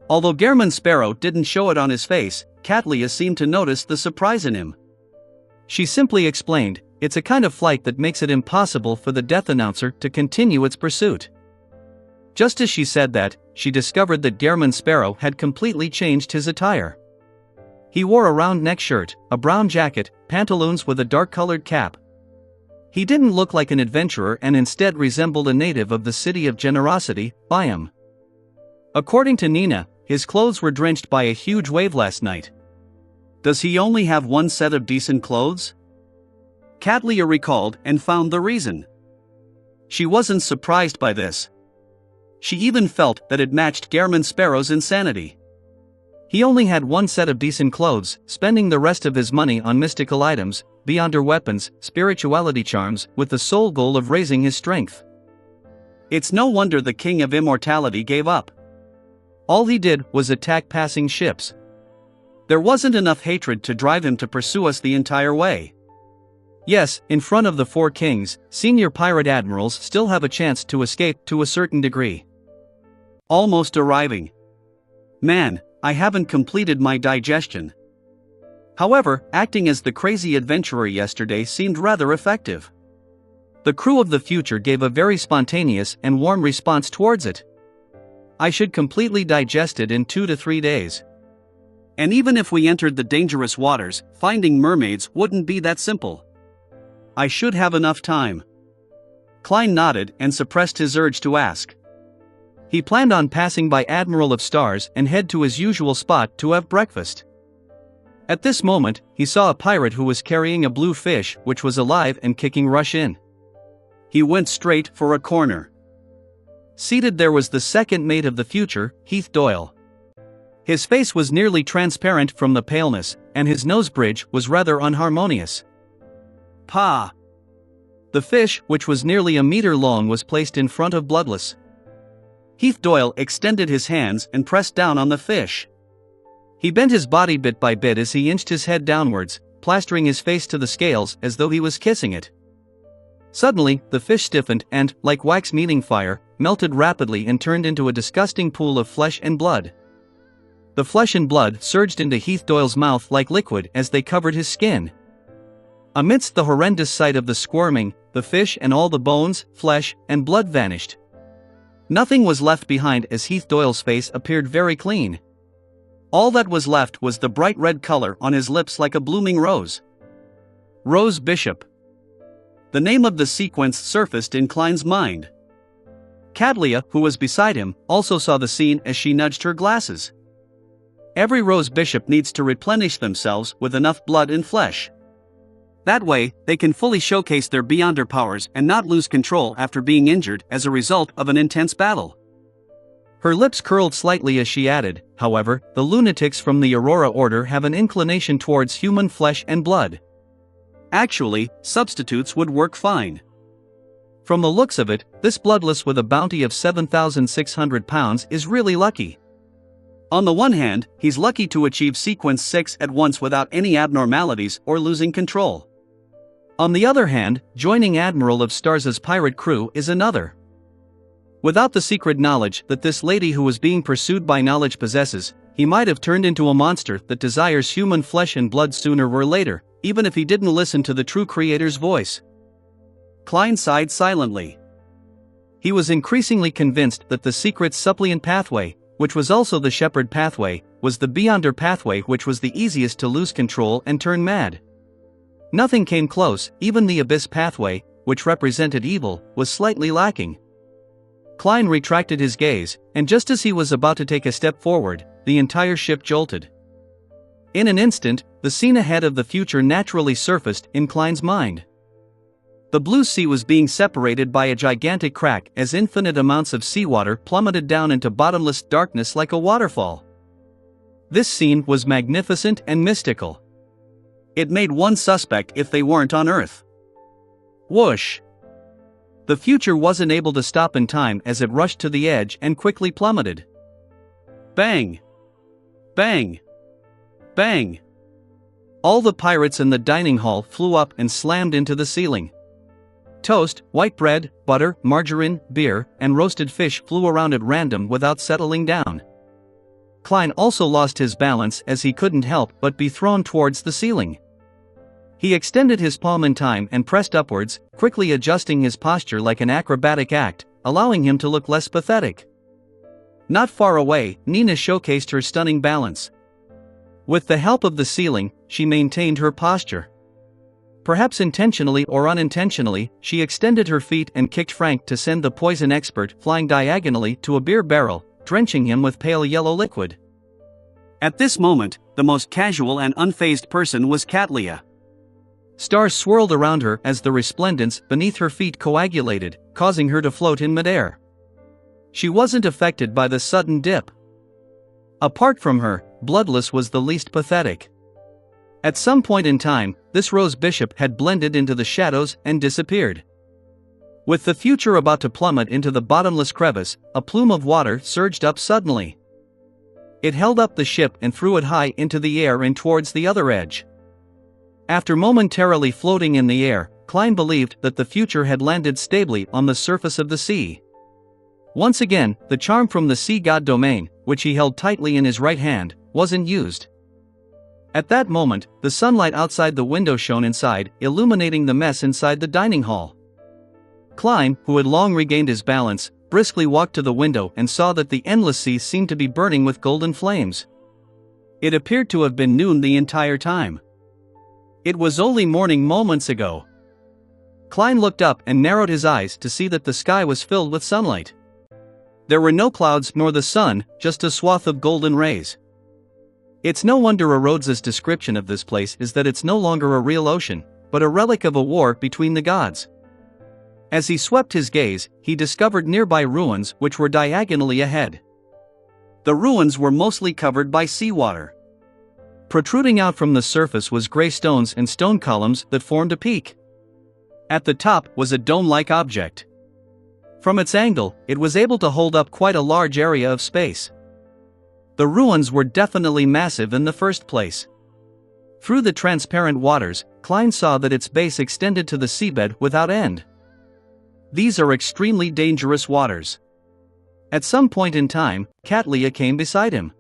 Although Gehrman Sparrow didn't show it on his face, Cadlia seemed to notice the surprise in him. She simply explained, "It's a kind of flight that makes it impossible for the death announcer to continue its pursuit." Just as she said that, she discovered that Gehrman Sparrow had completely changed his attire. He wore a round neck shirt, a brown jacket, pantaloons with a dark-colored cap. He didn't look like an adventurer and instead resembled a native of the city of Generosity, Biam. According to Nina, his clothes were drenched by a huge wave last night. Does he only have one set of decent clothes? Katlia recalled and found the reason. She wasn't surprised by this. She even felt that it matched Gehrman Sparrow's insanity. He only had one set of decent clothes, spending the rest of his money on mystical items, beyonder weapons, spirituality charms, with the sole goal of raising his strength. It's no wonder the King of Immortality gave up. All he did was attack passing ships. There wasn't enough hatred to drive him to pursue us the entire way. Yes, in front of the four kings, senior pirate admirals still have a chance to escape to a certain degree. Almost arriving. Man, I haven't completed my digestion. However, acting as the crazy adventurer yesterday seemed rather effective. The crew of the future gave a very spontaneous and warm response towards it. I should completely digest it in 2 to 3 days. And even if we entered the dangerous waters, finding mermaids wouldn't be that simple. I should have enough time. Klein nodded and suppressed his urge to ask. He planned on passing by Admiral of Stars and head to his usual spot to have breakfast. At this moment, he saw a pirate who was carrying a blue fish which was alive and kicking rush in. He went straight for a corner. Seated there was the second mate of the future, Heath Doyle. His face was nearly transparent from the paleness, and his nose bridge was rather unharmonious. Pa! The fish, which was nearly a meter long, was placed in front of Bloodless. Heath Doyle extended his hands and pressed down on the fish. He bent his body bit by bit as he inched his head downwards, plastering his face to the scales as though he was kissing it. Suddenly, the fish stiffened and, like wax meeting fire, melted rapidly and turned into a disgusting pool of flesh and blood. The flesh and blood surged into Heath Doyle's mouth like liquid as they covered his skin. Amidst the horrendous sight of the squirming, the fish and all the bones, flesh, and blood vanished. Nothing was left behind as Heath Doyle's face appeared very clean. All that was left was the bright red color on his lips like a blooming rose. Rose Bishop. The name of the sequence surfaced in Klein's mind. Katlia, who was beside him, also saw the scene as she nudged her glasses. Every Rose Bishop needs to replenish themselves with enough blood and flesh. That way, they can fully showcase their beyonder powers and not lose control after being injured as a result of an intense battle. Her lips curled slightly as she added, however, the lunatics from the Aurora Order have an inclination towards human flesh and blood. Actually, substitutes would work fine. From the looks of it, this Bloodless with a bounty of 7,600 pounds is really lucky. On the one hand, he's lucky to achieve Sequence 6 at once without any abnormalities or losing control. On the other hand, joining Admiral of Stars' pirate crew is another. Without the secret knowledge that this lady who was being pursued by knowledge possesses, he might have turned into a monster that desires human flesh and blood sooner or later, even if he didn't listen to the true creator's voice. Klein sighed silently. He was increasingly convinced that the secret suppliant pathway, which was also the shepherd pathway, was the beyonder pathway, which was the easiest to lose control and turn mad. Nothing came close, even the abyss pathway, which represented evil, was slightly lacking. Klein retracted his gaze, and just as he was about to take a step forward, the entire ship jolted. In an instant, the scene ahead of the future naturally surfaced in Klein's mind. The blue sea was being separated by a gigantic crack as infinite amounts of seawater plummeted down into bottomless darkness like a waterfall. This scene was magnificent and mystical. It made one suspect if they weren't on Earth. Whoosh! The future wasn't able to stop in time as it rushed to the edge and quickly plummeted. Bang! Bang! Bang! All the pirates in the dining hall flew up and slammed into the ceiling. Toast, white bread, butter, margarine, beer, and roasted fish flew around at random without settling down. Klein also lost his balance as he couldn't help but be thrown towards the ceiling. He extended his palm in time and pressed upwards, quickly adjusting his posture like an acrobatic act, allowing him to look less pathetic. Not far away, Nina showcased her stunning balance. With the help of the ceiling, she maintained her posture. Perhaps intentionally or unintentionally, she extended her feet and kicked Frank to send the poison expert flying diagonally to a beer barrel, drenching him with pale yellow liquid. At this moment, the most casual and unfazed person was Katlia. Stars swirled around her as the resplendence beneath her feet coagulated, causing her to float in midair. She wasn't affected by the sudden dip. Apart from her, Bloodless was the least pathetic. At some point in time, this Rose Bishop had blended into the shadows and disappeared. With the future about to plummet into the bottomless crevice, a plume of water surged up suddenly. It held up the ship and threw it high into the air and towards the other edge. After momentarily floating in the air, Klein believed that the future had landed stably on the surface of the sea. Once again, the charm from the sea god domain, which he held tightly in his right hand, wasn't used. At that moment, the sunlight outside the window shone inside, illuminating the mess inside the dining hall. Klein, who had long regained his balance, briskly walked to the window and saw that the endless sea seemed to be burning with golden flames. It appeared to have been noon the entire time. It was only morning moments ago. Klein looked up and narrowed his eyes to see that the sky was filled with sunlight. There were no clouds nor the sun, just a swath of golden rays. It's no wonder Rhodes's description of this place is that it's no longer a real ocean, but a relic of a war between the gods. As he swept his gaze, he discovered nearby ruins which were diagonally ahead. The ruins were mostly covered by seawater. Protruding out from the surface was gray stones and stone columns that formed a peak. At the top was a dome-like object. From its angle, it was able to hold up quite a large area of space. The ruins were definitely massive in the first place. Through the transparent waters, Klein saw that its base extended to the seabed without end. These are extremely dangerous waters. At some point in time, Katlia came beside him.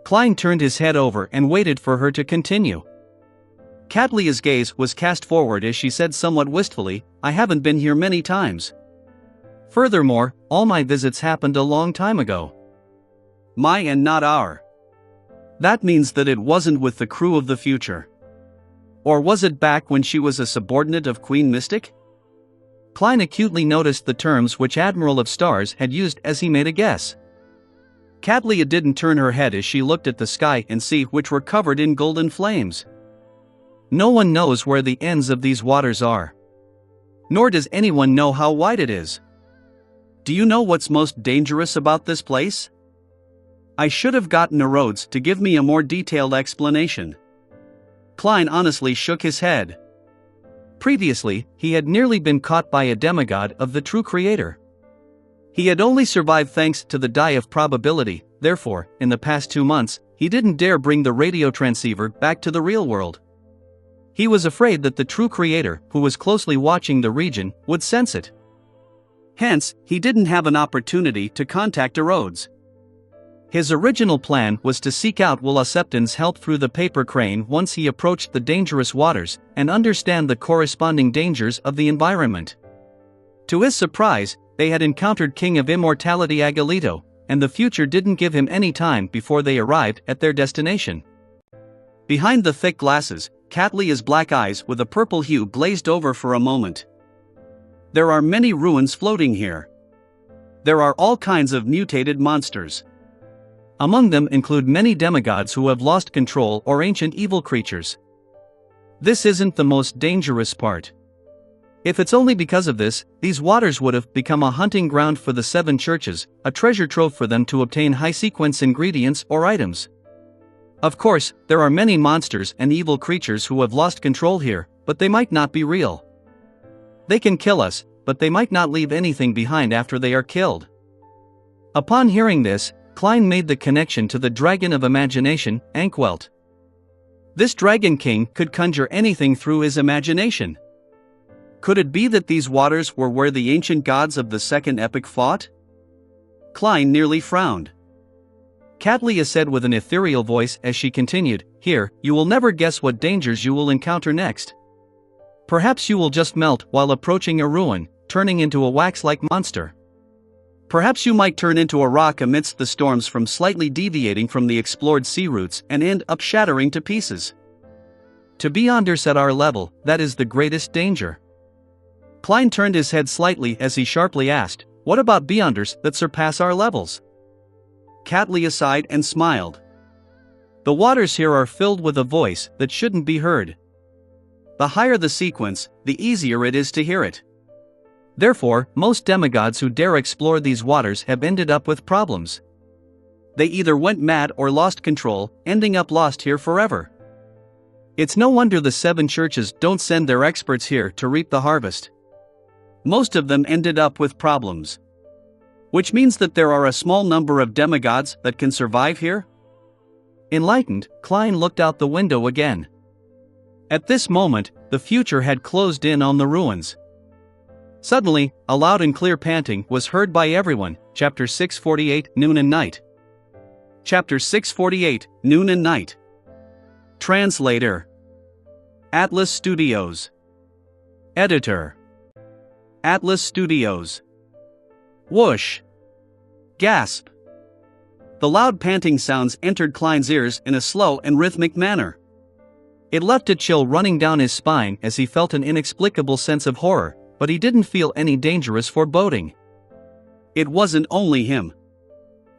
Klein turned his head over and waited for her to continue. Katlia's gaze was cast forward as she said somewhat wistfully, "I haven't been here many times. Furthermore, all my visits happened a long time ago." My and not our. That means that it wasn't with the crew of the future. Or was it back when she was a subordinate of Queen Mystic? Klein acutely noticed the terms which Admiral of Stars had used as he made a guess. Katlia didn't turn her head as she looked at the sky and sea which were covered in golden flames. No one knows where the ends of these waters are. Nor does anyone know how wide it is. Do you know what's most dangerous about this place? I should have gotten Rhodes to give me a more detailed explanation. Klein honestly shook his head. Previously, he had nearly been caught by a demigod of the true creator. He had only survived thanks to the die of probability, therefore, in the past 2 months, he didn't dare bring the radio transceiver back to the real world. He was afraid that the true creator, who was closely watching the region, would sense it. Hence, he didn't have an opportunity to contact Rhodes. His original plan was to seek out Septon's help through the paper crane once he approached the dangerous waters, and understand the corresponding dangers of the environment. To his surprise, they had encountered King of Immortality Agalito, and the future didn't give him any time before they arrived at their destination. Behind the thick glasses, Katlia's black eyes with a purple hue glazed over for a moment. There are many ruins floating here. There are all kinds of mutated monsters. Among them include many demigods who have lost control or ancient evil creatures. This isn't the most dangerous part. If it's only because of this, these waters would have become a hunting ground for the 7 churches, a treasure trove for them to obtain high-sequence ingredients or items. Of course, there are many monsters and evil creatures who have lost control here, but they might not be real. They can kill us, but they might not leave anything behind after they are killed. Upon hearing this, Klein made the connection to the dragon of imagination, Ankwelt. This dragon king could conjure anything through his imagination. Could it be that these waters were where the ancient gods of the second epoch fought? Klein nearly frowned. Katlia said with an ethereal voice as she continued, "Here, you will never guess what dangers you will encounter next. Perhaps you will just melt while approaching a ruin, turning into a wax-like monster." Perhaps you might turn into a rock amidst the storms from slightly deviating from the explored sea routes and end up shattering to pieces. To be unders at our level, that is the greatest danger. Klein turned his head slightly as he sharply asked, "What about beyonders that surpass our levels?" Katlia sighed and smiled. "The waters here are filled with a voice that shouldn't be heard. The higher the sequence, the easier it is to hear it. Therefore, most demigods who dare explore these waters have ended up with problems. They either went mad or lost control, ending up lost here forever. It's no wonder the 7 churches don't send their experts here to reap the harvest. Most of them ended up with problems. Which means that there are a small number of demigods that can survive here?" Enlightened, Klein looked out the window again. At this moment, the future had closed in on the ruins. Suddenly, a loud and clear panting was heard by everyone. Chapter 648, Noon and Night. Chapter 648, Noon and Night. Translator: Atlas Studios. Editor: Atlas Studios. Whoosh! Gasp! The loud panting sounds entered Klein's ears in a slow and rhythmic manner. It left a chill running down his spine as he felt an inexplicable sense of horror, but he didn't feel any dangerous foreboding. It wasn't only him.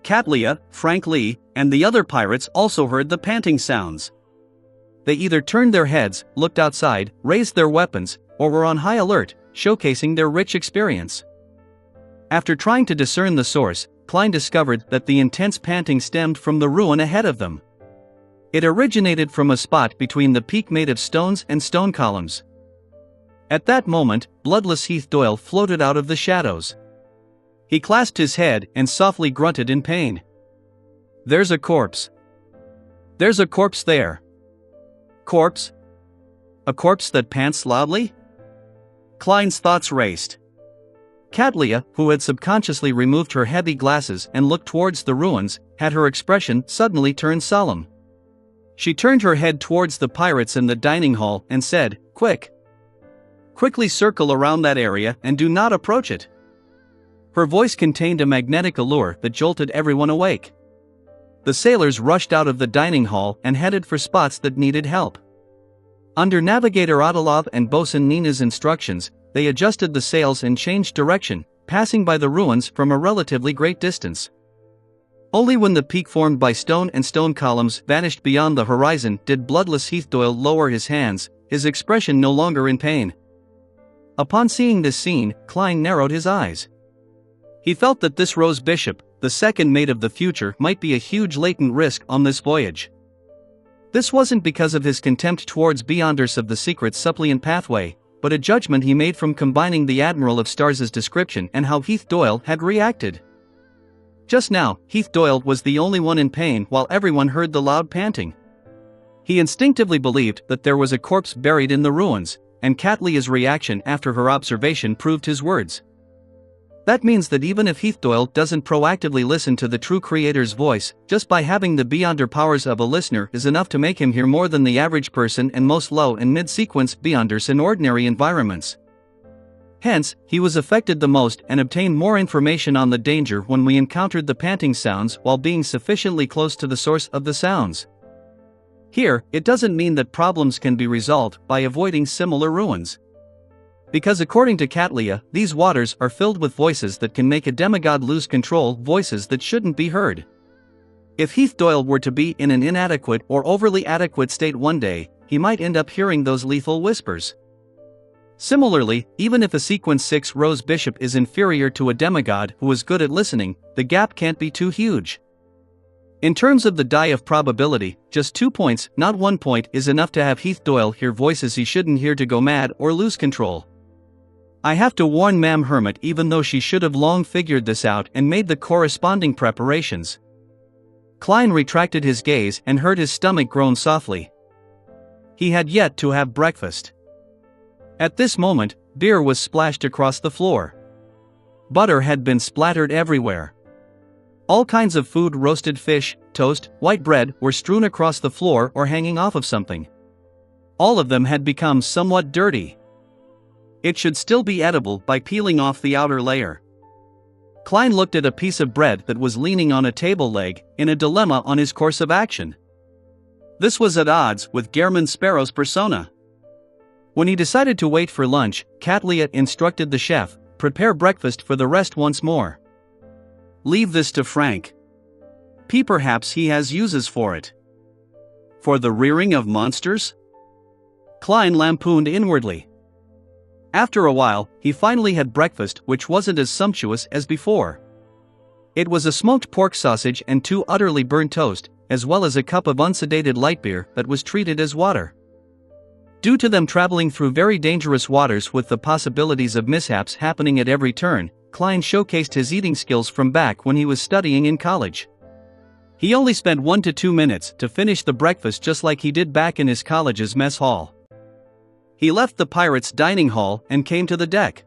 Katlia, Frank Lee, and the other pirates also heard the panting sounds. They either turned their heads, looked outside, raised their weapons, or were on high alert, showcasing their rich experience. After trying to discern the source, Klein discovered that the intense panting stemmed from the ruin ahead of them. It originated from a spot between the peak made of stones and stone columns. At that moment, bloodless Heath Doyle floated out of the shadows. He clasped his head and softly grunted in pain. "There's a corpse. There's a corpse there." Corpse? A corpse that pants loudly? Klein's thoughts raced. Katlia, who had subconsciously removed her heavy glasses and looked towards the ruins, had her expression suddenly turned solemn. She turned her head towards the pirates in the dining hall and said, "Quick! Quickly circle around that area and do not approach it." Her voice contained a magnetic allure that jolted everyone awake. The sailors rushed out of the dining hall and headed for spots that needed help. Under Navigator Adolov and Bosun Nina's instructions, they adjusted the sails and changed direction, passing by the ruins from a relatively great distance. Only when the peak formed by stone and stone columns vanished beyond the horizon did bloodless Heath Doyle lower his hands, his expression no longer in pain. Upon seeing this scene, Klein narrowed his eyes. He felt that this Rose Bishop, the second mate of the future, might be a huge latent risk on this voyage. This wasn't because of his contempt towards beyonders of the secret suppliant pathway, but a judgment he made from combining the Admiral of Stars' description and how Heath Doyle had reacted. Just now, Heath Doyle was the only one in pain while everyone heard the loud panting. He instinctively believed that there was a corpse buried in the ruins, and Katlia's reaction after her observation proved his words. That means that even if Heath Doyle doesn't proactively listen to the true creator's voice, just by having the beyonder powers of a listener is enough to make him hear more than the average person and most low and mid-sequence beyonders in ordinary environments. Hence, he was affected the most and obtained more information on the danger when we encountered the panting sounds while being sufficiently close to the source of the sounds. Here, it doesn't mean that problems can be resolved by avoiding similar ruins. Because according to Katlia, these waters are filled with voices that can make a demigod lose control, voices that shouldn't be heard. If Heath Doyle were to be in an inadequate or overly adequate state one day, he might end up hearing those lethal whispers. Similarly, even if a Sequence 6 Rose Bishop is inferior to a demigod who is good at listening, the gap can't be too huge. In terms of the die of probability, just 2 points, not 1 point, is enough to have Heath Doyle hear voices he shouldn't hear to go mad or lose control. I have to warn Ma'am Hermit, even though she should have long figured this out and made the corresponding preparations. Klein retracted his gaze and heard his stomach groan softly. He had yet to have breakfast. At this moment, beer was splashed across the floor. Butter had been splattered everywhere. All kinds of food, roasted fish, toast, white bread, were strewn across the floor or hanging off of something. All of them had become somewhat dirty. It should still be edible by peeling off the outer layer. Klein looked at a piece of bread that was leaning on a table leg, in a dilemma on his course of action. This was at odds with Gehrman Sparrow's persona. When he decided to wait for lunch, Catliat instructed the chef, "Prepare breakfast for the rest once more. Leave this to Frank. Perhaps he has uses for it." For the rearing of monsters? Klein lampooned inwardly. After a while, he finally had breakfast, which wasn't as sumptuous as before. It was a smoked pork sausage and 2 utterly burnt toast, as well as a cup of unsedated light beer that was treated as water. Due to them traveling through very dangerous waters with the possibilities of mishaps happening at every turn, Klein showcased his eating skills from back when he was studying in college. He only spent 1 to 2 minutes to finish the breakfast, just like he did back in his college's mess hall. He left the pirates' dining hall and came to the deck.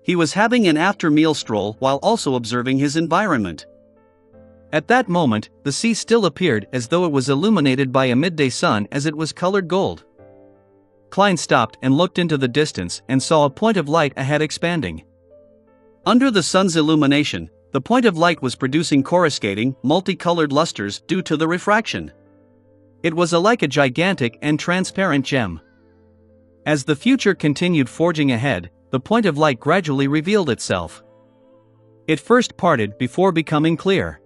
He was having an after-meal stroll while also observing his environment. At that moment, the sea still appeared as though it was illuminated by a midday sun, as it was colored gold. Klein stopped and looked into the distance and saw a point of light ahead expanding. Under the sun's illumination, the point of light was producing coruscating, multicolored lusters due to the refraction. It was like a gigantic and transparent gem. As the future continued forging ahead, the point of light gradually revealed itself. It first parted before becoming clear.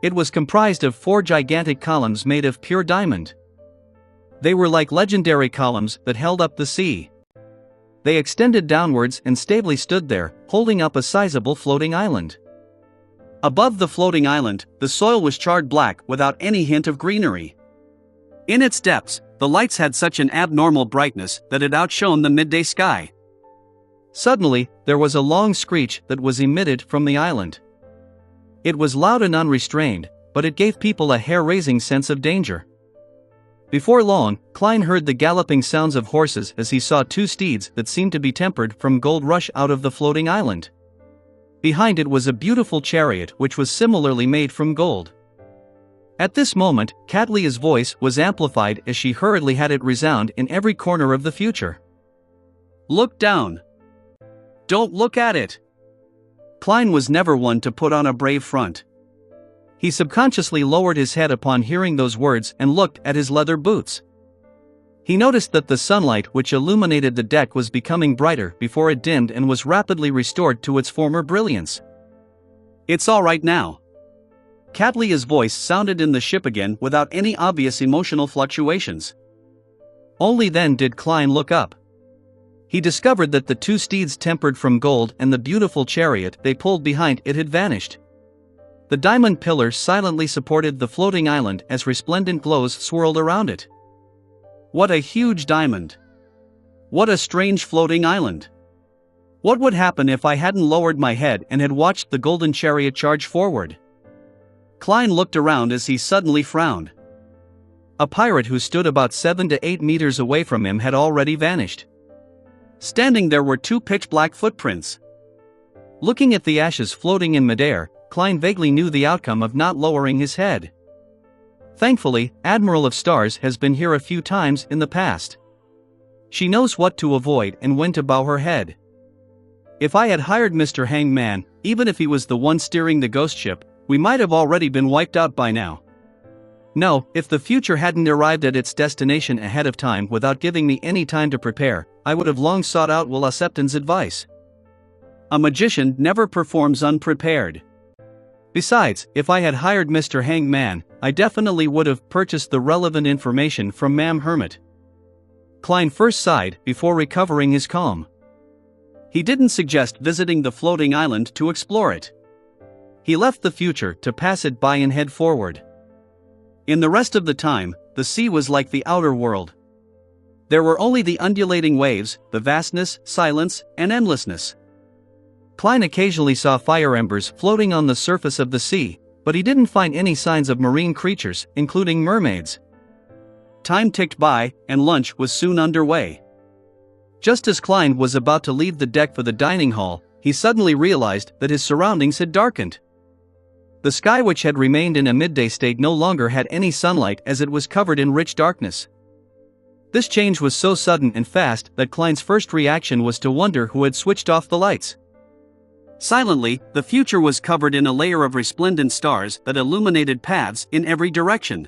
It was comprised of 4 gigantic columns made of pure diamond. They were like legendary columns that held up the sea. They extended downwards and stably stood there, holding up a sizable floating island. Above the floating island, the soil was charred black without any hint of greenery. In its depths, the lights had such an abnormal brightness that it outshone the midday sky. Suddenly, there was a long screech that was emitted from the island. It was loud and unrestrained, but it gave people a hair-raising sense of danger. Before long, Klein heard the galloping sounds of horses as he saw 2 steeds that seemed to be tempered from gold rush out of the floating island. Behind it was a beautiful chariot which was similarly made from gold. At this moment, Catlia's voice was amplified as she hurriedly had it resound in every corner of the future. "Look down. Don't look at it." Klein was never one to put on a brave front. He subconsciously lowered his head upon hearing those words and looked at his leather boots. He noticed that the sunlight which illuminated the deck was becoming brighter before it dimmed and was rapidly restored to its former brilliance. "It's all right now." Catlia's voice sounded in the ship again without any obvious emotional fluctuations. Only then did Klein look up. He discovered that the 2 steeds tempered from gold and the beautiful chariot they pulled behind it had vanished. The diamond pillars silently supported the floating island as resplendent glows swirled around it. What a huge diamond! What a strange floating island! What would happen if I hadn't lowered my head and had watched the golden chariot charge forward? Klein looked around as he suddenly frowned. A pirate who stood about 7 to 8 meters away from him had already vanished. Standing there were 2 pitch-black footprints. Looking at the ashes floating in midair, Klein vaguely knew the outcome of not lowering his head. Thankfully, Admiral of Stars has been here a few times in the past. She knows what to avoid and when to bow her head. If I had hired Mr. Hangman, even if he was the one steering the ghost ship, we might have already been wiped out by now. No, if the future hadn't arrived at its destination ahead of time without giving me any time to prepare, I would have long sought out Will Septon's advice. A magician never performs unprepared. Besides, if I had hired Mr. Hangman, I definitely would have purchased the relevant information from Ma'am Hermit. Klein first sighed before recovering his calm. He didn't suggest visiting the floating island to explore it. He left the future to pass it by and head forward. In the rest of the time, the sea was like the outer world. There were only the undulating waves, the vastness, silence, and endlessness. Klein occasionally saw fire embers floating on the surface of the sea, but he didn't find any signs of marine creatures, including mermaids. Time ticked by, and lunch was soon underway. Just as Klein was about to leave the deck for the dining hall, he suddenly realized that his surroundings had darkened. The sky, which had remained in a midday state, no longer had any sunlight as it was covered in rich darkness. This change was so sudden and fast that Klein's first reaction was to wonder who had switched off the lights. Silently, the future was covered in a layer of resplendent stars that illuminated paths in every direction.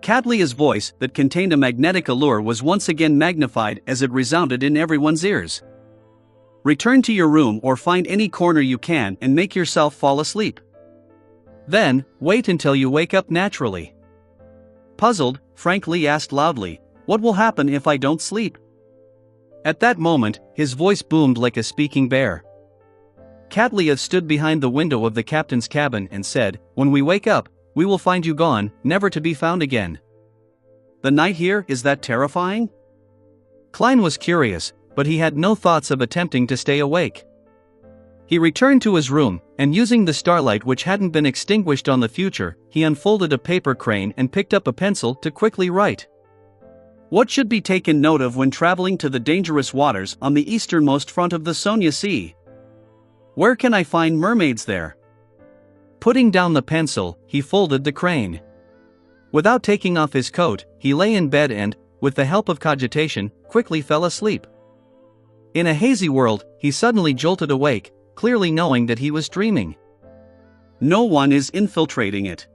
Catlia's voice, that contained a magnetic allure, was once again magnified as it resounded in everyone's ears. Return to your room or find any corner you can and make yourself fall asleep. Then, wait until you wake up naturally. Puzzled, Frank Lee asked loudly, "What will happen if I don't sleep?" At that moment, his voice boomed like a speaking bear. Catlia stood behind the window of the captain's cabin and said, "When we wake up, we will find you gone, never to be found again." The night here, is that terrifying? Klein was curious, but he had no thoughts of attempting to stay awake. He returned to his room, and using the starlight which hadn't been extinguished on the future, he unfolded a paper crane and picked up a pencil to quickly write. What should be taken note of when traveling to the dangerous waters on the easternmost front of the Sonia Sea? Where can I find mermaids there? Putting down the pencil, he folded the crane. Without taking off his coat, he lay in bed and, with the help of cogitation, quickly fell asleep. In a hazy world, he suddenly jolted awake, clearly knowing that he was dreaming. No one is infiltrating it.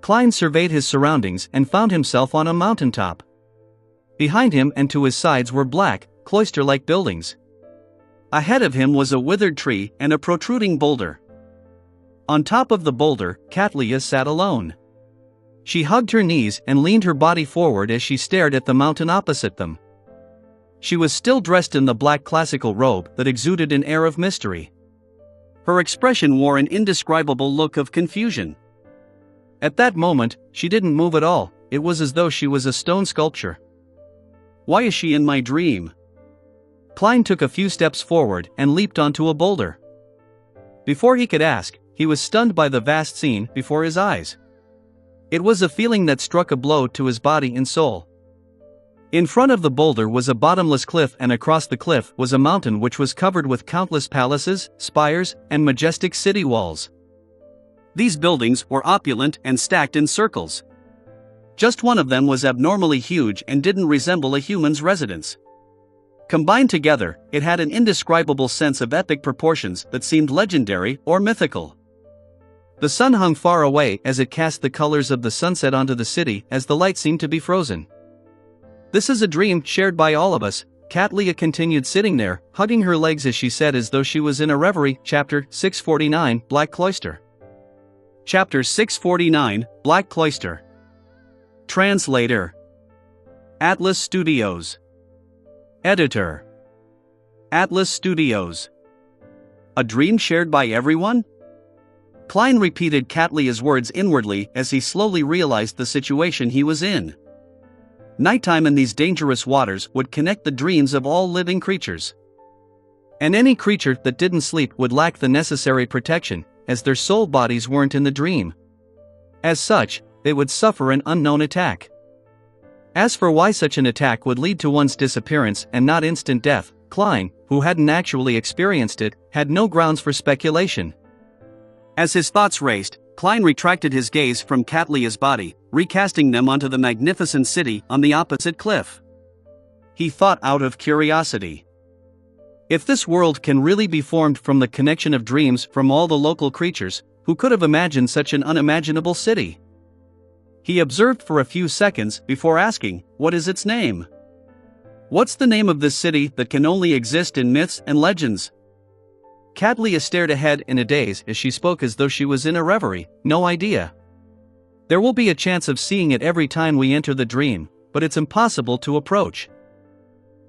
Klein surveyed his surroundings and found himself on a mountaintop. Behind him and to his sides were black, cloister-like buildings. Ahead of him was a withered tree and a protruding boulder. On top of the boulder, Catlia sat alone. She hugged her knees and leaned her body forward as she stared at the mountain opposite them. She was still dressed in the black classical robe that exuded an air of mystery. Her expression wore an indescribable look of confusion. At that moment, she didn't move at all. It was as though she was a stone sculpture. Why is she in my dream? Klein took a few steps forward and leaped onto a boulder. Before he could ask, he was stunned by the vast scene before his eyes. It was a feeling that struck a blow to his body and soul. In front of the boulder was a bottomless cliff, and across the cliff was a mountain which was covered with countless palaces, spires, and majestic city walls. These buildings were opulent and stacked in circles. Just one of them was abnormally huge and didn't resemble a human's residence. Combined together, it had an indescribable sense of epic proportions that seemed legendary or mythical. The sun hung far away as it cast the colors of the sunset onto the city as the light seemed to be frozen. This is a dream shared by all of us, Catlia continued, sitting there, hugging her legs as she said, as though she was in a reverie. Chapter 649, Black Cloister. Chapter 649, Black Cloister. Translator. Atlas Studios. Editor. Atlas Studios. A dream shared by everyone? Klein repeated Catlia's words inwardly as he slowly realized the situation he was in. Nighttime in these dangerous waters would connect the dreams of all living creatures. And any creature that didn't sleep would lack the necessary protection, as their soul bodies weren't in the dream. As such, they would suffer an unknown attack. As for why such an attack would lead to one's disappearance and not instant death, Klein, who hadn't actually experienced it, had no grounds for speculation. As his thoughts raced, Klein retracted his gaze from Catlia's body, recasting them onto the magnificent city on the opposite cliff. He thought out of curiosity. If this world can really be formed from the connection of dreams from all the local creatures, who could have imagined such an unimaginable city? He observed for a few seconds before asking, "What is its name? What's the name of this city that can only exist in myths and legends?" Catlia stared ahead in a daze as she spoke, as though she was in a reverie. "No idea. There will be a chance of seeing it every time we enter the dream, but it's impossible to approach.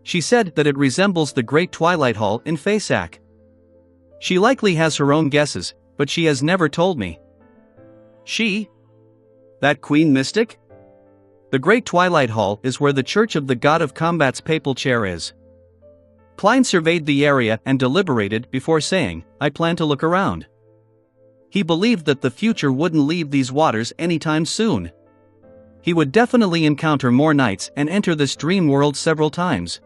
She said that it resembles the Great Twilight Hall in Fasak. She likely has her own guesses, but she has never told me." She? That Queen Mystic? The Great Twilight Hall is where the Church of the God of Combat's papal chair is. Klein surveyed the area and deliberated before saying, "I plan to look around." He believed that the future wouldn't leave these waters anytime soon. He would definitely encounter more nights and enter this dream world several times.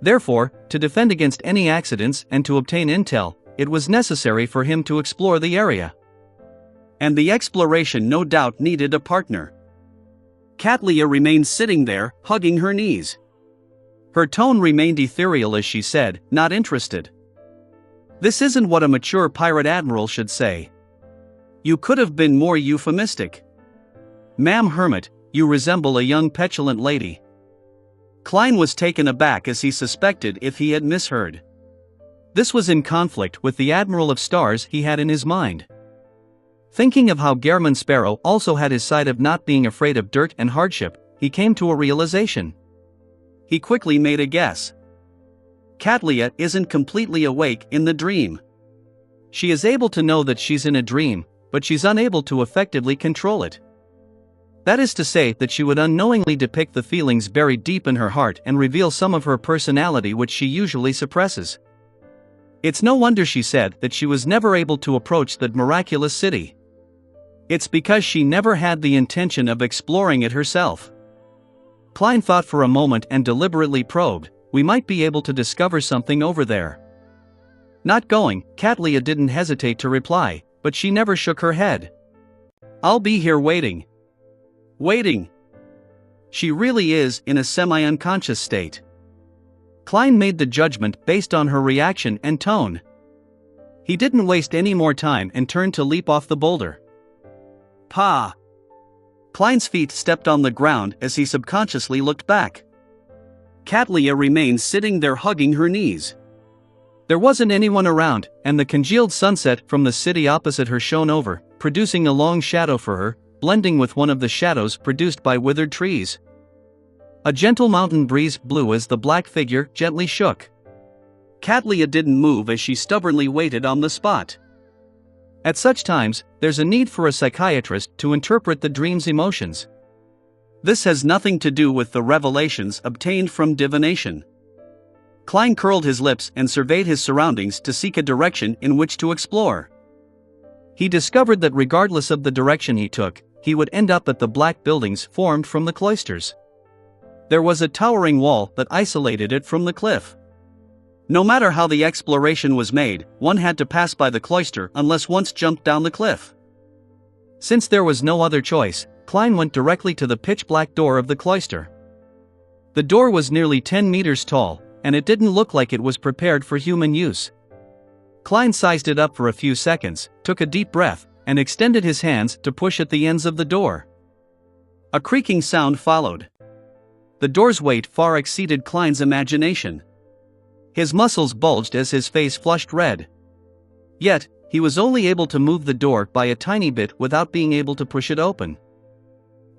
Therefore, to defend against any accidents and to obtain intel, it was necessary for him to explore the area. And the exploration no doubt needed a partner. Catlia remained sitting there, hugging her knees. Her tone remained ethereal as she said, "Not interested." This isn't what a mature pirate admiral should say. You could have been more euphemistic. Ma'am Hermit, you resemble a young petulant lady. Klein was taken aback as he suspected if he had misheard. This was in conflict with the Admiral of Stars he had in his mind. Thinking of how Gehrman Sparrow also had his side of not being afraid of dirt and hardship, he came to a realization. He quickly made a guess. Katlia isn't completely awake in the dream. She is able to know that she's in a dream, but she's unable to effectively control it. That is to say that she would unknowingly depict the feelings buried deep in her heart and reveal some of her personality which she usually suppresses. It's no wonder she said that she was never able to approach that miraculous city. It's because she never had the intention of exploring it herself. Klein thought for a moment and deliberately probed, we might be able to discover something over there. Not going, Katlia didn't hesitate to reply, but she never shook her head. I'll be here waiting. Waiting. She really is in a semi-unconscious state. Klein made the judgment based on her reaction and tone. He didn't waste any more time and turned to leap off the boulder. Pa! Klein's feet stepped on the ground as he subconsciously looked back. Katlia remained sitting there hugging her knees. There wasn't anyone around, and the congealed sunset from the city opposite her shone over, producing a long shadow for her, blending with one of the shadows produced by withered trees. A gentle mountain breeze blew as the black figure gently shook. Katlia didn't move as she stubbornly waited on the spot. At such times, there's a need for a psychiatrist to interpret the dream's emotions. This has nothing to do with the revelations obtained from divination. Klein curled his lips and surveyed his surroundings to seek a direction in which to explore. He discovered that regardless of the direction he took, he would end up at the black buildings formed from the cloisters. There was a towering wall that isolated it from the cliff. No matter how the exploration was made, one had to pass by the cloister unless one jumped down the cliff. Since there was no other choice, Klein went directly to the pitch-black door of the cloister. The door was nearly 10 meters tall, and it didn't look like it was prepared for human use. Klein sized it up for a few seconds, took a deep breath, and extended his hands to push at the ends of the door. A creaking sound followed. The door's weight far exceeded Klein's imagination. His muscles bulged as his face flushed red. Yet, he was only able to move the door by a tiny bit without being able to push it open.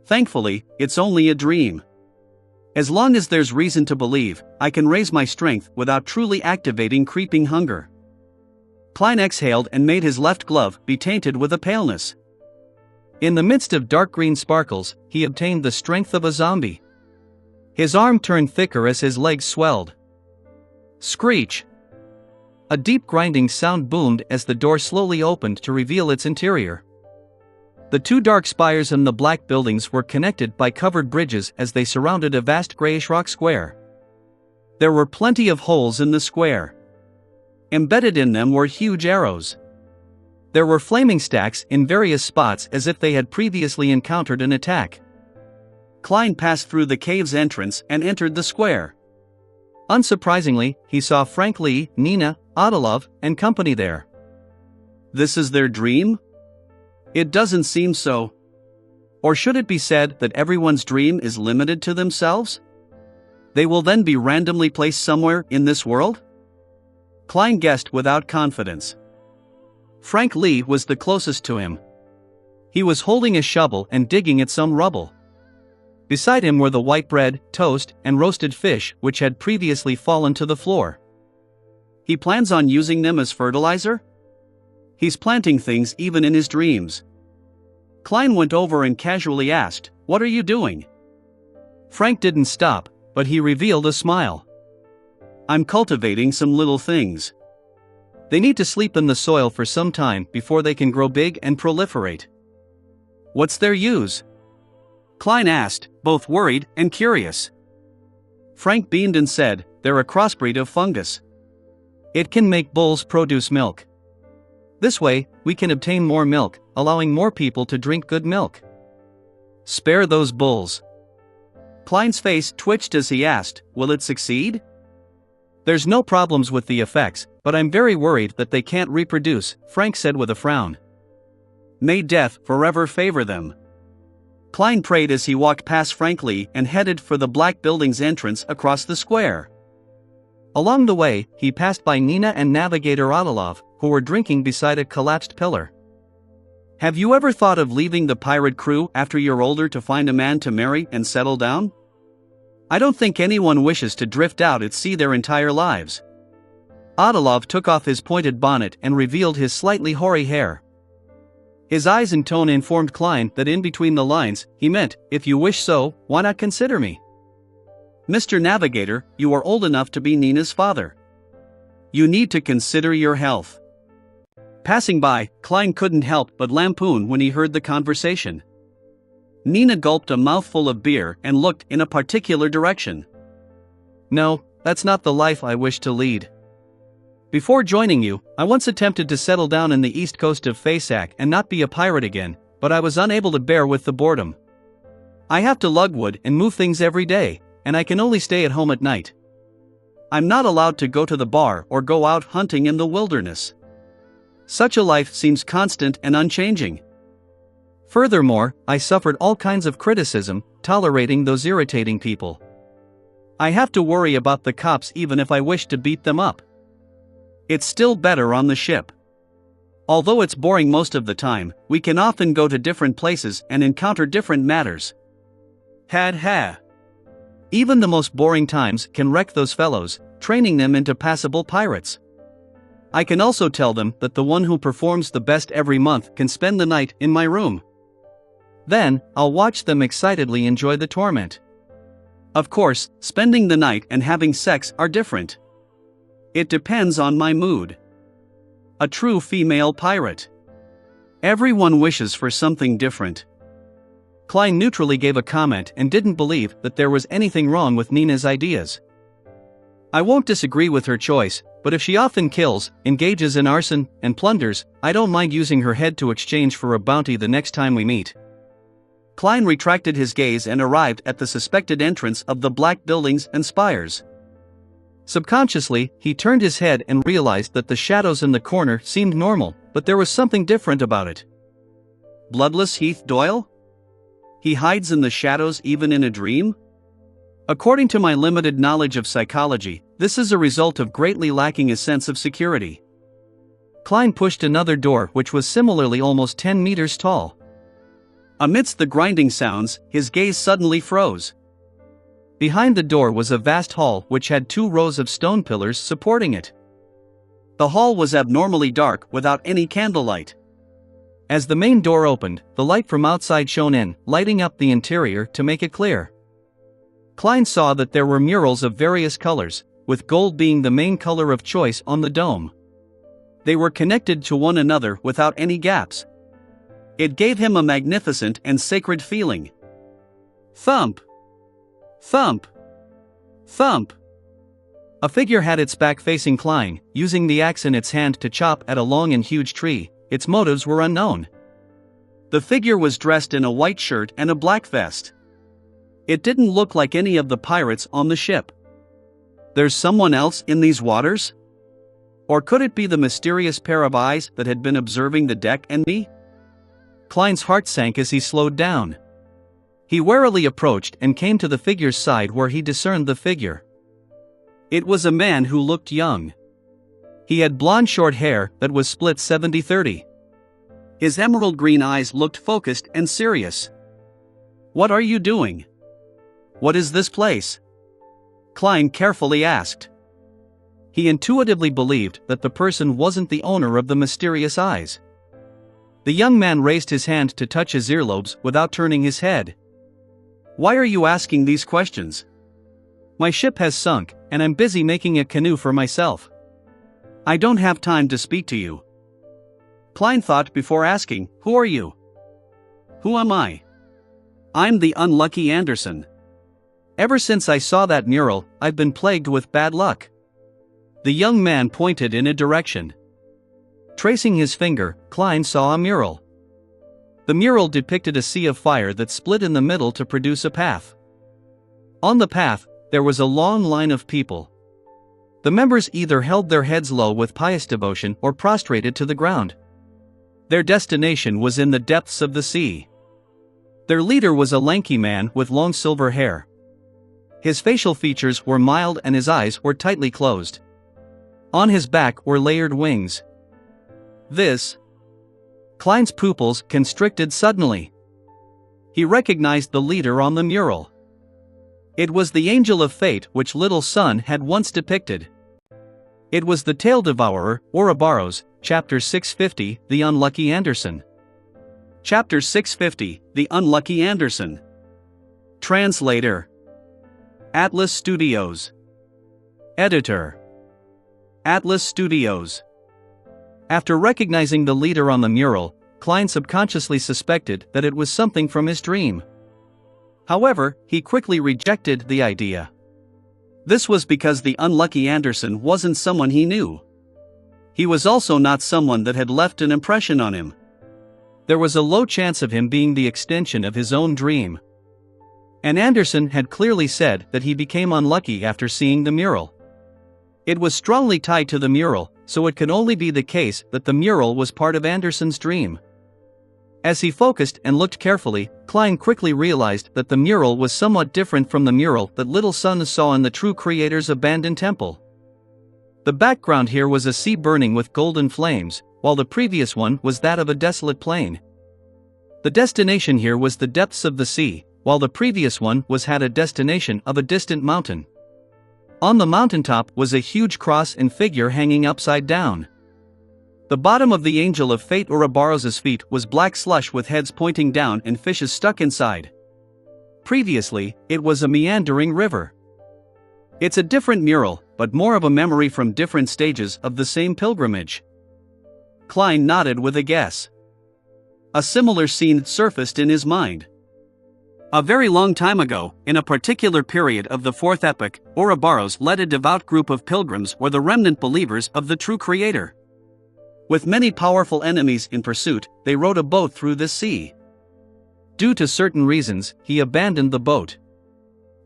Thankfully, it's only a dream. As long as there's reason to believe, I can raise my strength without truly activating creeping hunger. Klein exhaled and made his left glove be tainted with a paleness. In the midst of dark green sparkles, he obtained the strength of a zombie. His arm turned thicker as his legs swelled. Screech! A deep grinding sound boomed as the door slowly opened to reveal its interior. The two dark spires in the black buildings were connected by covered bridges as they surrounded a vast grayish rock square. There were plenty of holes in the square. Embedded in them were huge arrows. There were flaming stacks in various spots as if they had previously encountered an attack. Klein passed through the cave's entrance and entered the square. Unsurprisingly, he saw Frank Lee, Nina, Adolov, and company there. This is their dream? It doesn't seem so. Or should it be said that everyone's dream is limited to themselves? They will then be randomly placed somewhere in this world? Klein guessed without confidence. Frank Lee was the closest to him. He was holding a shovel and digging at some rubble. Beside him were the white bread, toast, and roasted fish which had previously fallen to the floor. He plans on using them as fertilizer? He's planting things even in his dreams. Klein went over and casually asked, "What are you doing?" Frank didn't stop, but he revealed a smile. "I'm cultivating some little things. They need to sleep in the soil for some time before they can grow big and proliferate." "What's their use?" Klein asked, both worried and curious. Frank beamed and said, "They're a crossbreed of fungus. It can make bulls produce milk. This way, we can obtain more milk, allowing more people to drink good milk." "Spare those bulls." Klein's face twitched as he asked, "Will it succeed?" "There's no problems with the effects, but I'm very worried that they can't reproduce, Frank said with a frown. May death forever favor them. Klein prayed as he walked past Frank Lee and headed for the black building's entrance across the square. Along the way, he passed by Nina and navigator Oneself, who were drinking beside a collapsed pillar. Have you ever thought of leaving the pirate crew after you're older to find a man to marry and settle down? I don't think anyone wishes to drift out at sea their entire lives. Oneself took off his pointed bonnet and revealed his slightly hoary hair. His eyes and tone informed Klein that in between the lines, he meant, if you wish so, why not consider me? Mr. Navigator, you are old enough to be Nina's father. You need to consider your health. Passing by, Klein couldn't help but lampoon when he heard the conversation. Nina gulped a mouthful of beer and looked in a particular direction. No, that's not the life I wish to lead. Before joining you, I once attempted to settle down in the east coast of Fasak and not be a pirate again, but I was unable to bear with the boredom. I have to lug wood and move things every day, and I can only stay at home at night. I'm not allowed to go to the bar or go out hunting in the wilderness. Such a life seems constant and unchanging. Furthermore, I suffered all kinds of criticism, tolerating those irritating people. I have to worry about the cops even if I wish to beat them up. It's still better on the ship. Although it's boring most of the time, we can often go to different places and encounter different matters. Had ha. Even the most boring times can wreck those fellows, training them into passable pirates. I can also tell them that the one who performs the best every month can spend the night in my room. Then, I'll watch them excitedly enjoy the torment. Of course, spending the night and having sex are different. It depends on my mood. A true female pirate. Everyone wishes for something different. Klein neutrally gave a comment and didn't believe that there was anything wrong with Nina's ideas. I won't disagree with her choice, but if she often kills, engages in arson, and plunders, I don't mind using her head to exchange for a bounty the next time we meet. Klein retracted his gaze and arrived at the suspected entrance of the black buildings and spires. Subconsciously, he turned his head and realized that the shadows in the corner seemed normal, but there was something different about it. Bloodless Heath Doyle? He hides in the shadows even in a dream? According to my limited knowledge of psychology, this is a result of greatly lacking a sense of security. Klein pushed another door which was similarly almost 10 meters tall. Amidst the grinding sounds, his gaze suddenly froze. Behind the door was a vast hall which had 2 rows of stone pillars supporting it. The hall was abnormally dark without any candlelight. As the main door opened, the light from outside shone in, lighting up the interior to make it clear. Klein saw that there were murals of various colors, with gold being the main color of choice on the dome. They were connected to one another without any gaps. It gave him a magnificent and sacred feeling. Thump! Thump! Thump! A figure had its back facing Klein, using the axe in its hand to chop at a long and huge tree. Its motives were unknown. The figure was dressed in a white shirt and a black vest. It didn't look like any of the pirates on the ship. There's someone else in these waters? Or could it be the mysterious pair of eyes that had been observing the deck and me? Klein's heart sank as he slowed down. He warily approached and came to the figure's side where he discerned the figure. It was a man who looked young. He had blonde short hair that was split 70-30. His emerald green eyes looked focused and serious. What are you doing? What is this place? Klein carefully asked. He intuitively believed that the person wasn't the owner of the mysterious eyes. The young man raised his hand to touch his earlobes without turning his head. Why are you asking these questions? My ship has sunk, and I'm busy making a canoe for myself. I don't have time to speak to you. Klein thought before asking, who are you? Who am I? I'm the unlucky Anderson. Ever since I saw that mural, I've been plagued with bad luck. The young man pointed in a direction. Tracing his finger, Klein saw a mural. The mural depicted a sea of fire that split in the middle to produce a path. On the path, there was a long line of people. The members either held their heads low with pious devotion or prostrated to the ground. Their destination was in the depths of the sea. Their leader was a lanky man with long silver hair. His facial features were mild and his eyes were tightly closed. On his back were layered wings. Klein's pupils constricted suddenly. He recognized the leader on the mural. It was the angel of fate which Little Sun had once depicted. It was the tail devourer, Ouroboros, Chapter 650, The Unlucky Anderson. Chapter 650, The Unlucky Anderson. Translator: Atlas Studios. Editor: Atlas Studios. After recognizing the leader on the mural, Klein subconsciously suspected that it was something from his dream. However, he quickly rejected the idea. This was because the unlucky Anderson wasn't someone he knew. He was also not someone that had left an impression on him. There was a low chance of him being the extension of his own dream. And Anderson had clearly said that he became unlucky after seeing the mural. It was strongly tied to the mural, so it could only be the case that the mural was part of Anderson's dream. As he focused and looked carefully, Klein quickly realized that the mural was somewhat different from the mural that Little Sun saw in the true creator's abandoned temple. The background here was a sea burning with golden flames, while the previous one was that of a desolate plain. The destination here was the depths of the sea, while the previous one had a destination of a distant mountain. On the mountaintop was a huge cross and figure hanging upside down. The bottom of the angel of fate Ouroboros' feet was black slush with heads pointing down and fishes stuck inside. Previously, it was a meandering river. It's a different mural, but more of a memory from different stages of the same pilgrimage. Klein nodded with a guess. A similar scene surfaced in his mind. A very long time ago, in a particular period of the fourth epoch, Ouroboros led a devout group of pilgrims or the remnant believers of the true creator. With many powerful enemies in pursuit, they rowed a boat through the sea. Due to certain reasons, he abandoned the boat.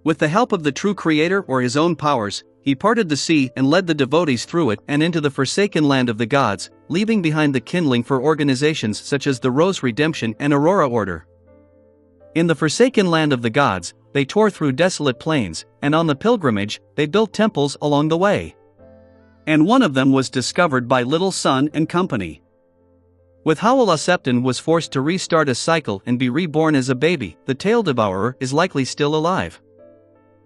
With the help of the true creator or his own powers, he parted the sea and led the devotees through it and into the forsaken land of the gods, leaving behind the kindling for organizations such as the Rose Redemption and Aurora Order. In the forsaken land of the gods, they tore through desolate plains, and on the pilgrimage, they built temples along the way. And one of them was discovered by Little Sun and company. With how Septon was forced to restart a cycle and be reborn as a baby, the tail devourer is likely still alive.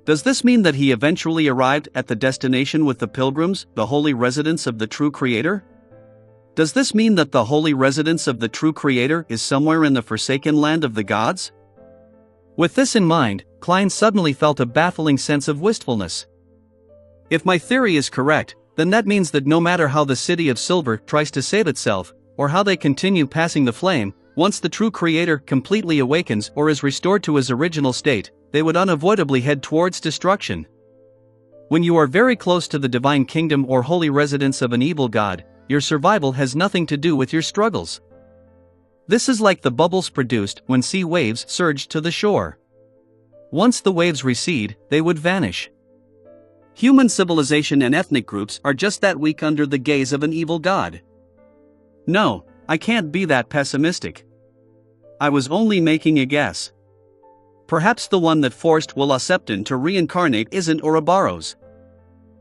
Does this mean that he eventually arrived at the destination with the pilgrims, the holy residence of the true creator? Does this mean that the holy residence of the true creator is somewhere in the forsaken land of the gods? With this in mind, Klein suddenly felt a baffling sense of wistfulness. If my theory is correct, then that means that no matter how the City of Silver tries to save itself, or how they continue passing the flame, once the true creator completely awakens or is restored to his original state, they would unavoidably head towards destruction. When you are very close to the divine kingdom or holy residence of an evil god, your survival has nothing to do with your struggles. This is like the bubbles produced when sea waves surge to the shore. Once the waves recede, they would vanish. Human civilization and ethnic groups are just that weak under the gaze of an evil god. No, I can't be that pessimistic. I was only making a guess. Perhaps the one that forced Septon to reincarnate isn't Ouroboros.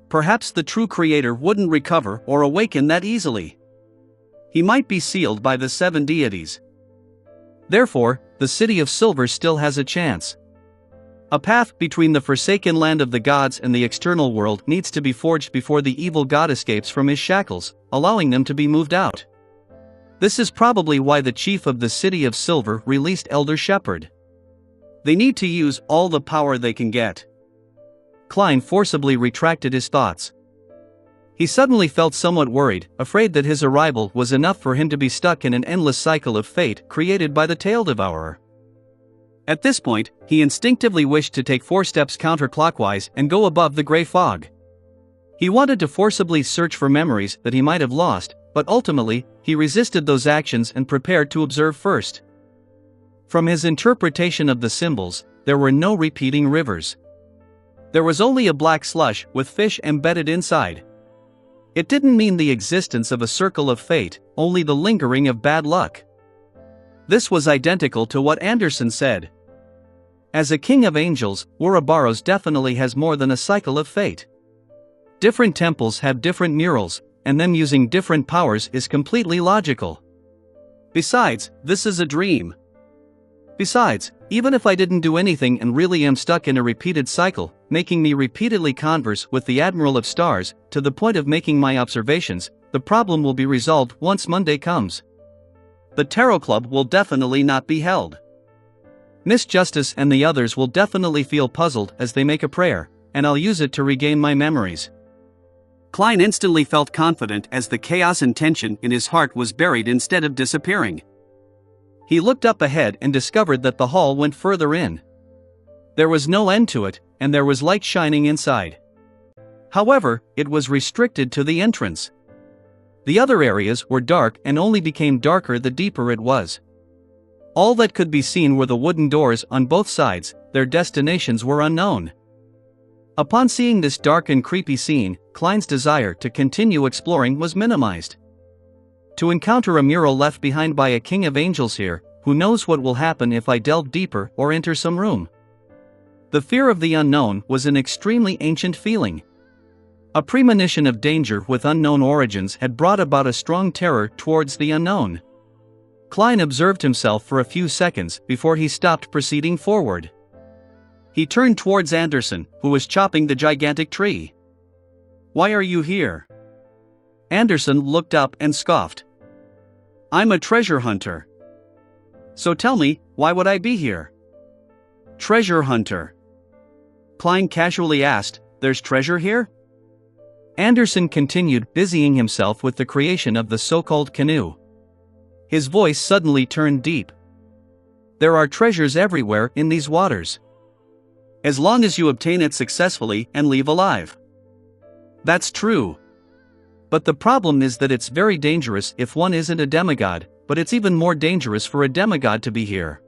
Perhaps the true creator wouldn't recover or awaken that easily. He might be sealed by the 7 deities. Therefore, the City of Silver still has a chance. A path between the forsaken land of the gods and the external world needs to be forged before the evil god escapes from his shackles, allowing them to be moved out. This is probably why the chief of the City of Silver released Elder Shepherd. They need to use all the power they can get. Klein forcibly retracted his thoughts. He suddenly felt somewhat worried, afraid that his arrival was enough for him to be stuck in an endless cycle of fate created by the tail devourer. At this point, he instinctively wished to take 4 steps counterclockwise and go above the gray fog. He wanted to forcibly search for memories that he might have lost, but ultimately, he resisted those actions and prepared to observe first. From his interpretation of the symbols, there were no repeating rivers. There was only a black slush with fish embedded inside. It didn't mean the existence of a circle of fate, only the lingering of bad luck. This was identical to what Anderson said. As a king of angels, Ouroboros definitely has more than a cycle of fate. Different temples have different murals, and them using different powers is completely logical. Besides, this is a dream. Besides, even if I didn't do anything and really am stuck in a repeated cycle, making me repeatedly converse with the Admiral of Stars, to the point of making my observations, the problem will be resolved once Monday comes. The Tarot Club will definitely not be held. Miss Justice and the others will definitely feel puzzled as they make a prayer, and I'll use it to regain my memories. Klein instantly felt confident as the chaos and tension in his heart was buried instead of disappearing. He looked up ahead and discovered that the hall went further in. There was no end to it, and there was light shining inside. However, it was restricted to the entrance. The other areas were dark and only became darker the deeper it was. All that could be seen were the wooden doors on both sides, their destinations were unknown. Upon seeing this dark and creepy scene, Klein's desire to continue exploring was minimized. To encounter a mural left behind by a king of angels here, who knows what will happen if I delve deeper or enter some room? The fear of the unknown was an extremely ancient feeling. A premonition of danger with unknown origins had brought about a strong terror towards the unknown. Klein observed himself for a few seconds before he stopped proceeding forward. He turned towards Anderson, who was chopping the gigantic tree. "Why are you here?" Anderson looked up and scoffed. "I'm a treasure hunter." "So tell me, why would I be here?" "Treasure hunter." Klein casually asked, "There's treasure here?" Anderson continued busying himself with the creation of the so-called canoe. His voice suddenly turned deep. "There are treasures everywhere in these waters. As long as you obtain it successfully and leave alive." "That's true. But the problem is that it's very dangerous if one isn't a demigod, but it's even more dangerous for a demigod to be here."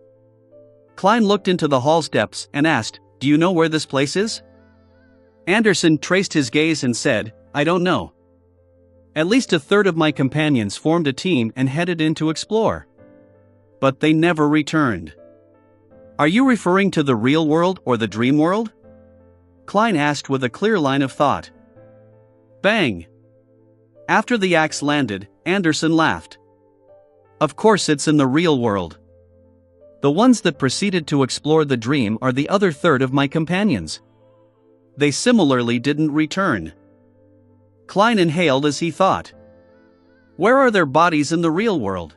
Klein looked into the hall's depths and asked, "Do you know where this place is?" Anderson traced his gaze and said, "I don't know. At least a third of my companions formed a team and headed in to explore. But they never returned." "Are you referring to the real world or the dream world?" Klein asked with a clear line of thought. Bang! After the axe landed, Anderson laughed. "Of course it's in the real world. The ones that proceeded to explore the dream are the other third of my companions. They similarly didn't return." Klein inhaled as he thought. "Where are their bodies in the real world?"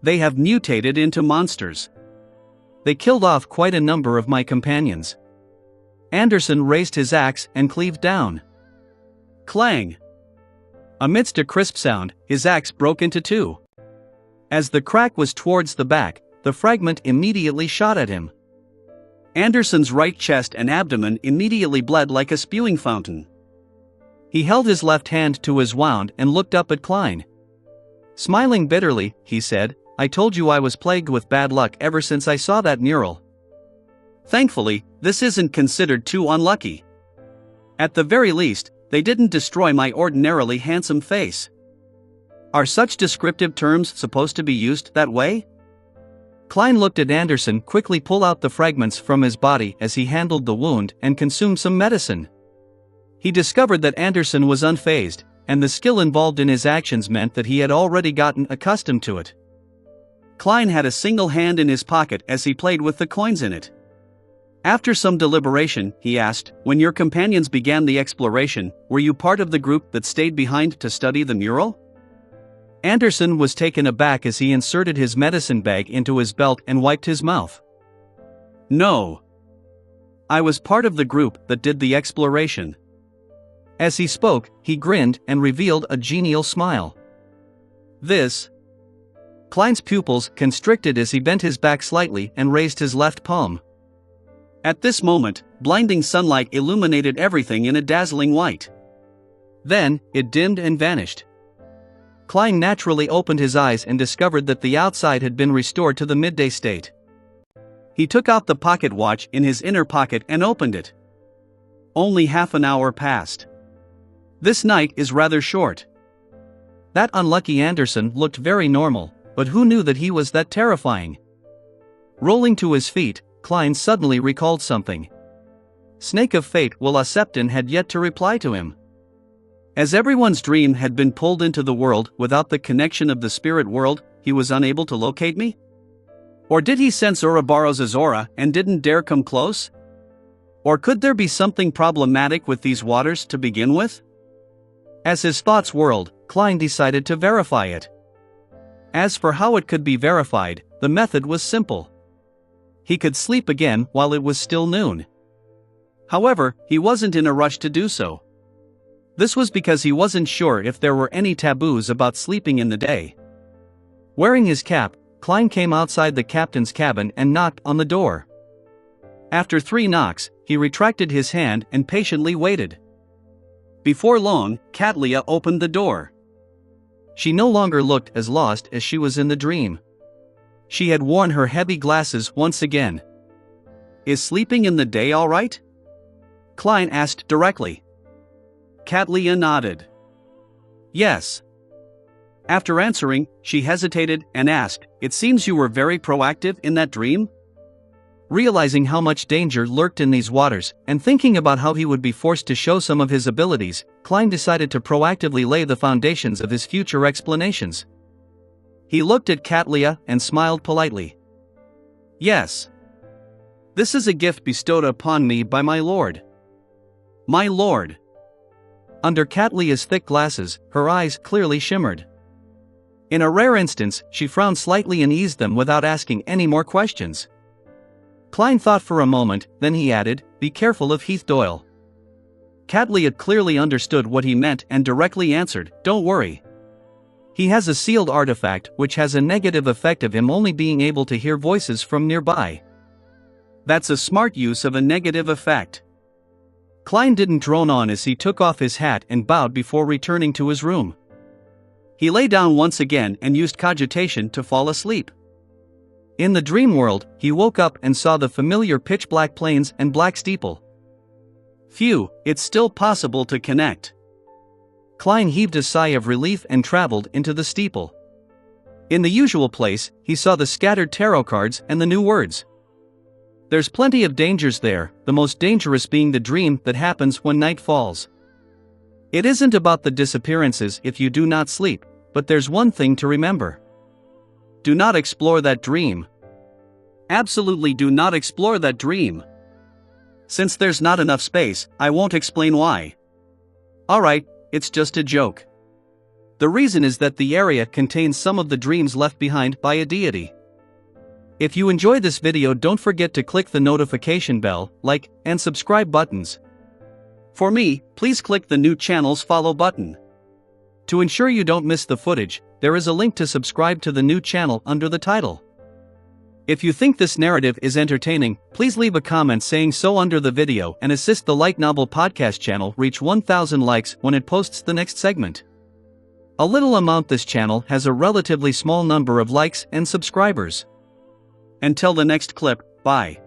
"They have mutated into monsters. They killed off quite a number of my companions." Anderson raised his axe and cleaved down. Clang! Amidst a crisp sound, his axe broke into two. As the crack was towards the back, the fragment immediately shot at him. Anderson's right chest and abdomen immediately bled like a spewing fountain. He held his left hand to his wound and looked up at Klein. Smiling bitterly, he said, "I told you I was plagued with bad luck ever since I saw that mural. Thankfully, this isn't considered too unlucky. At the very least, they didn't destroy my ordinarily handsome face." Are such descriptive terms supposed to be used that way? Klein looked at Anderson quickly pull out the fragments from his body as he handled the wound and consumed some medicine. He discovered that Anderson was unfazed, and the skill involved in his actions meant that he had already gotten accustomed to it. Klein had a single hand in his pocket as he played with the coins in it. After some deliberation, he asked, "When your companions began the exploration, were you part of the group that stayed behind to study the mural?" Anderson was taken aback as he inserted his medicine bag into his belt and wiped his mouth. "No. I was part of the group that did the exploration." As he spoke, he grinned and revealed a genial smile. "This..." Klein's pupils constricted as he bent his back slightly and raised his left palm. At this moment, blinding sunlight illuminated everything in a dazzling white. Then, it dimmed and vanished. Klein naturally opened his eyes and discovered that the outside had been restored to the midday state. He took out the pocket watch in his inner pocket and opened it. Only half an hour passed. This night is rather short. That unlucky Anderson looked very normal, but who knew that he was that terrifying? Rolling to his feet, Klein suddenly recalled something. Snake of Fate Will Septon had yet to reply to him. As everyone's dream had been pulled into the world without the connection of the spirit world, he was unable to locate me? Or did he sense Ouroboros' aura and didn't dare come close? Or could there be something problematic with these waters to begin with? As his thoughts whirled, Klein decided to verify it. As for how it could be verified, the method was simple. He could sleep again while it was still noon. However, he wasn't in a rush to do so. This was because he wasn't sure if there were any taboos about sleeping in the day. Wearing his cap, Klein came outside the captain's cabin and knocked on the door. After 3 knocks, he retracted his hand and patiently waited. Before long, Katlia opened the door. She no longer looked as lost as she was in the dream. She had worn her heavy glasses once again. "Is sleeping in the day all right?" Klein asked directly. Katlia nodded. "Yes." After answering, she hesitated and asked, "It seems you were very proactive in that dream?" Realizing how much danger lurked in these waters, and thinking about how he would be forced to show some of his abilities, Klein decided to proactively lay the foundations of his future explanations. He looked at Katlia and smiled politely. "Yes. This is a gift bestowed upon me by my lord." "My lord." Under Katlia's thick glasses, her eyes clearly shimmered. In a rare instance, she frowned slightly and eased them without asking any more questions. Klein thought for a moment, then he added, "Be careful of Heath Doyle." Katlia clearly understood what he meant and directly answered, "Don't worry. He has a sealed artifact which has a negative effect of him only being able to hear voices from nearby." "That's a smart use of a negative effect." Klein didn't drone on as he took off his hat and bowed before returning to his room. He lay down once again and used cogitation to fall asleep. In the dream world, he woke up and saw the familiar pitch-black plains and black steeple. Phew, it's still possible to connect. Klein heaved a sigh of relief and traveled into the steeple. In the usual place, he saw the scattered tarot cards and the new words. There's plenty of dangers there, the most dangerous being the dream that happens when night falls. It isn't about the disappearances if you do not sleep, but there's one thing to remember. Do not explore that dream. Absolutely do not explore that dream. Since there's not enough space, I won't explain why. Alright, it's just a joke. The reason is that the area contains some of the dreams left behind by a deity. If you enjoyed this video, don't forget to click the notification bell, like, and subscribe buttons. For me, please click the new channel's follow button. To ensure you don't miss the footage, there is a link to subscribe to the new channel under the title. If you think this narrative is entertaining, please leave a comment saying so under the video and assist the Light Novel podcast channel reach 1,000 likes when it posts the next segment. A little amount. This channel has a relatively small number of likes and subscribers. Until the next clip, bye.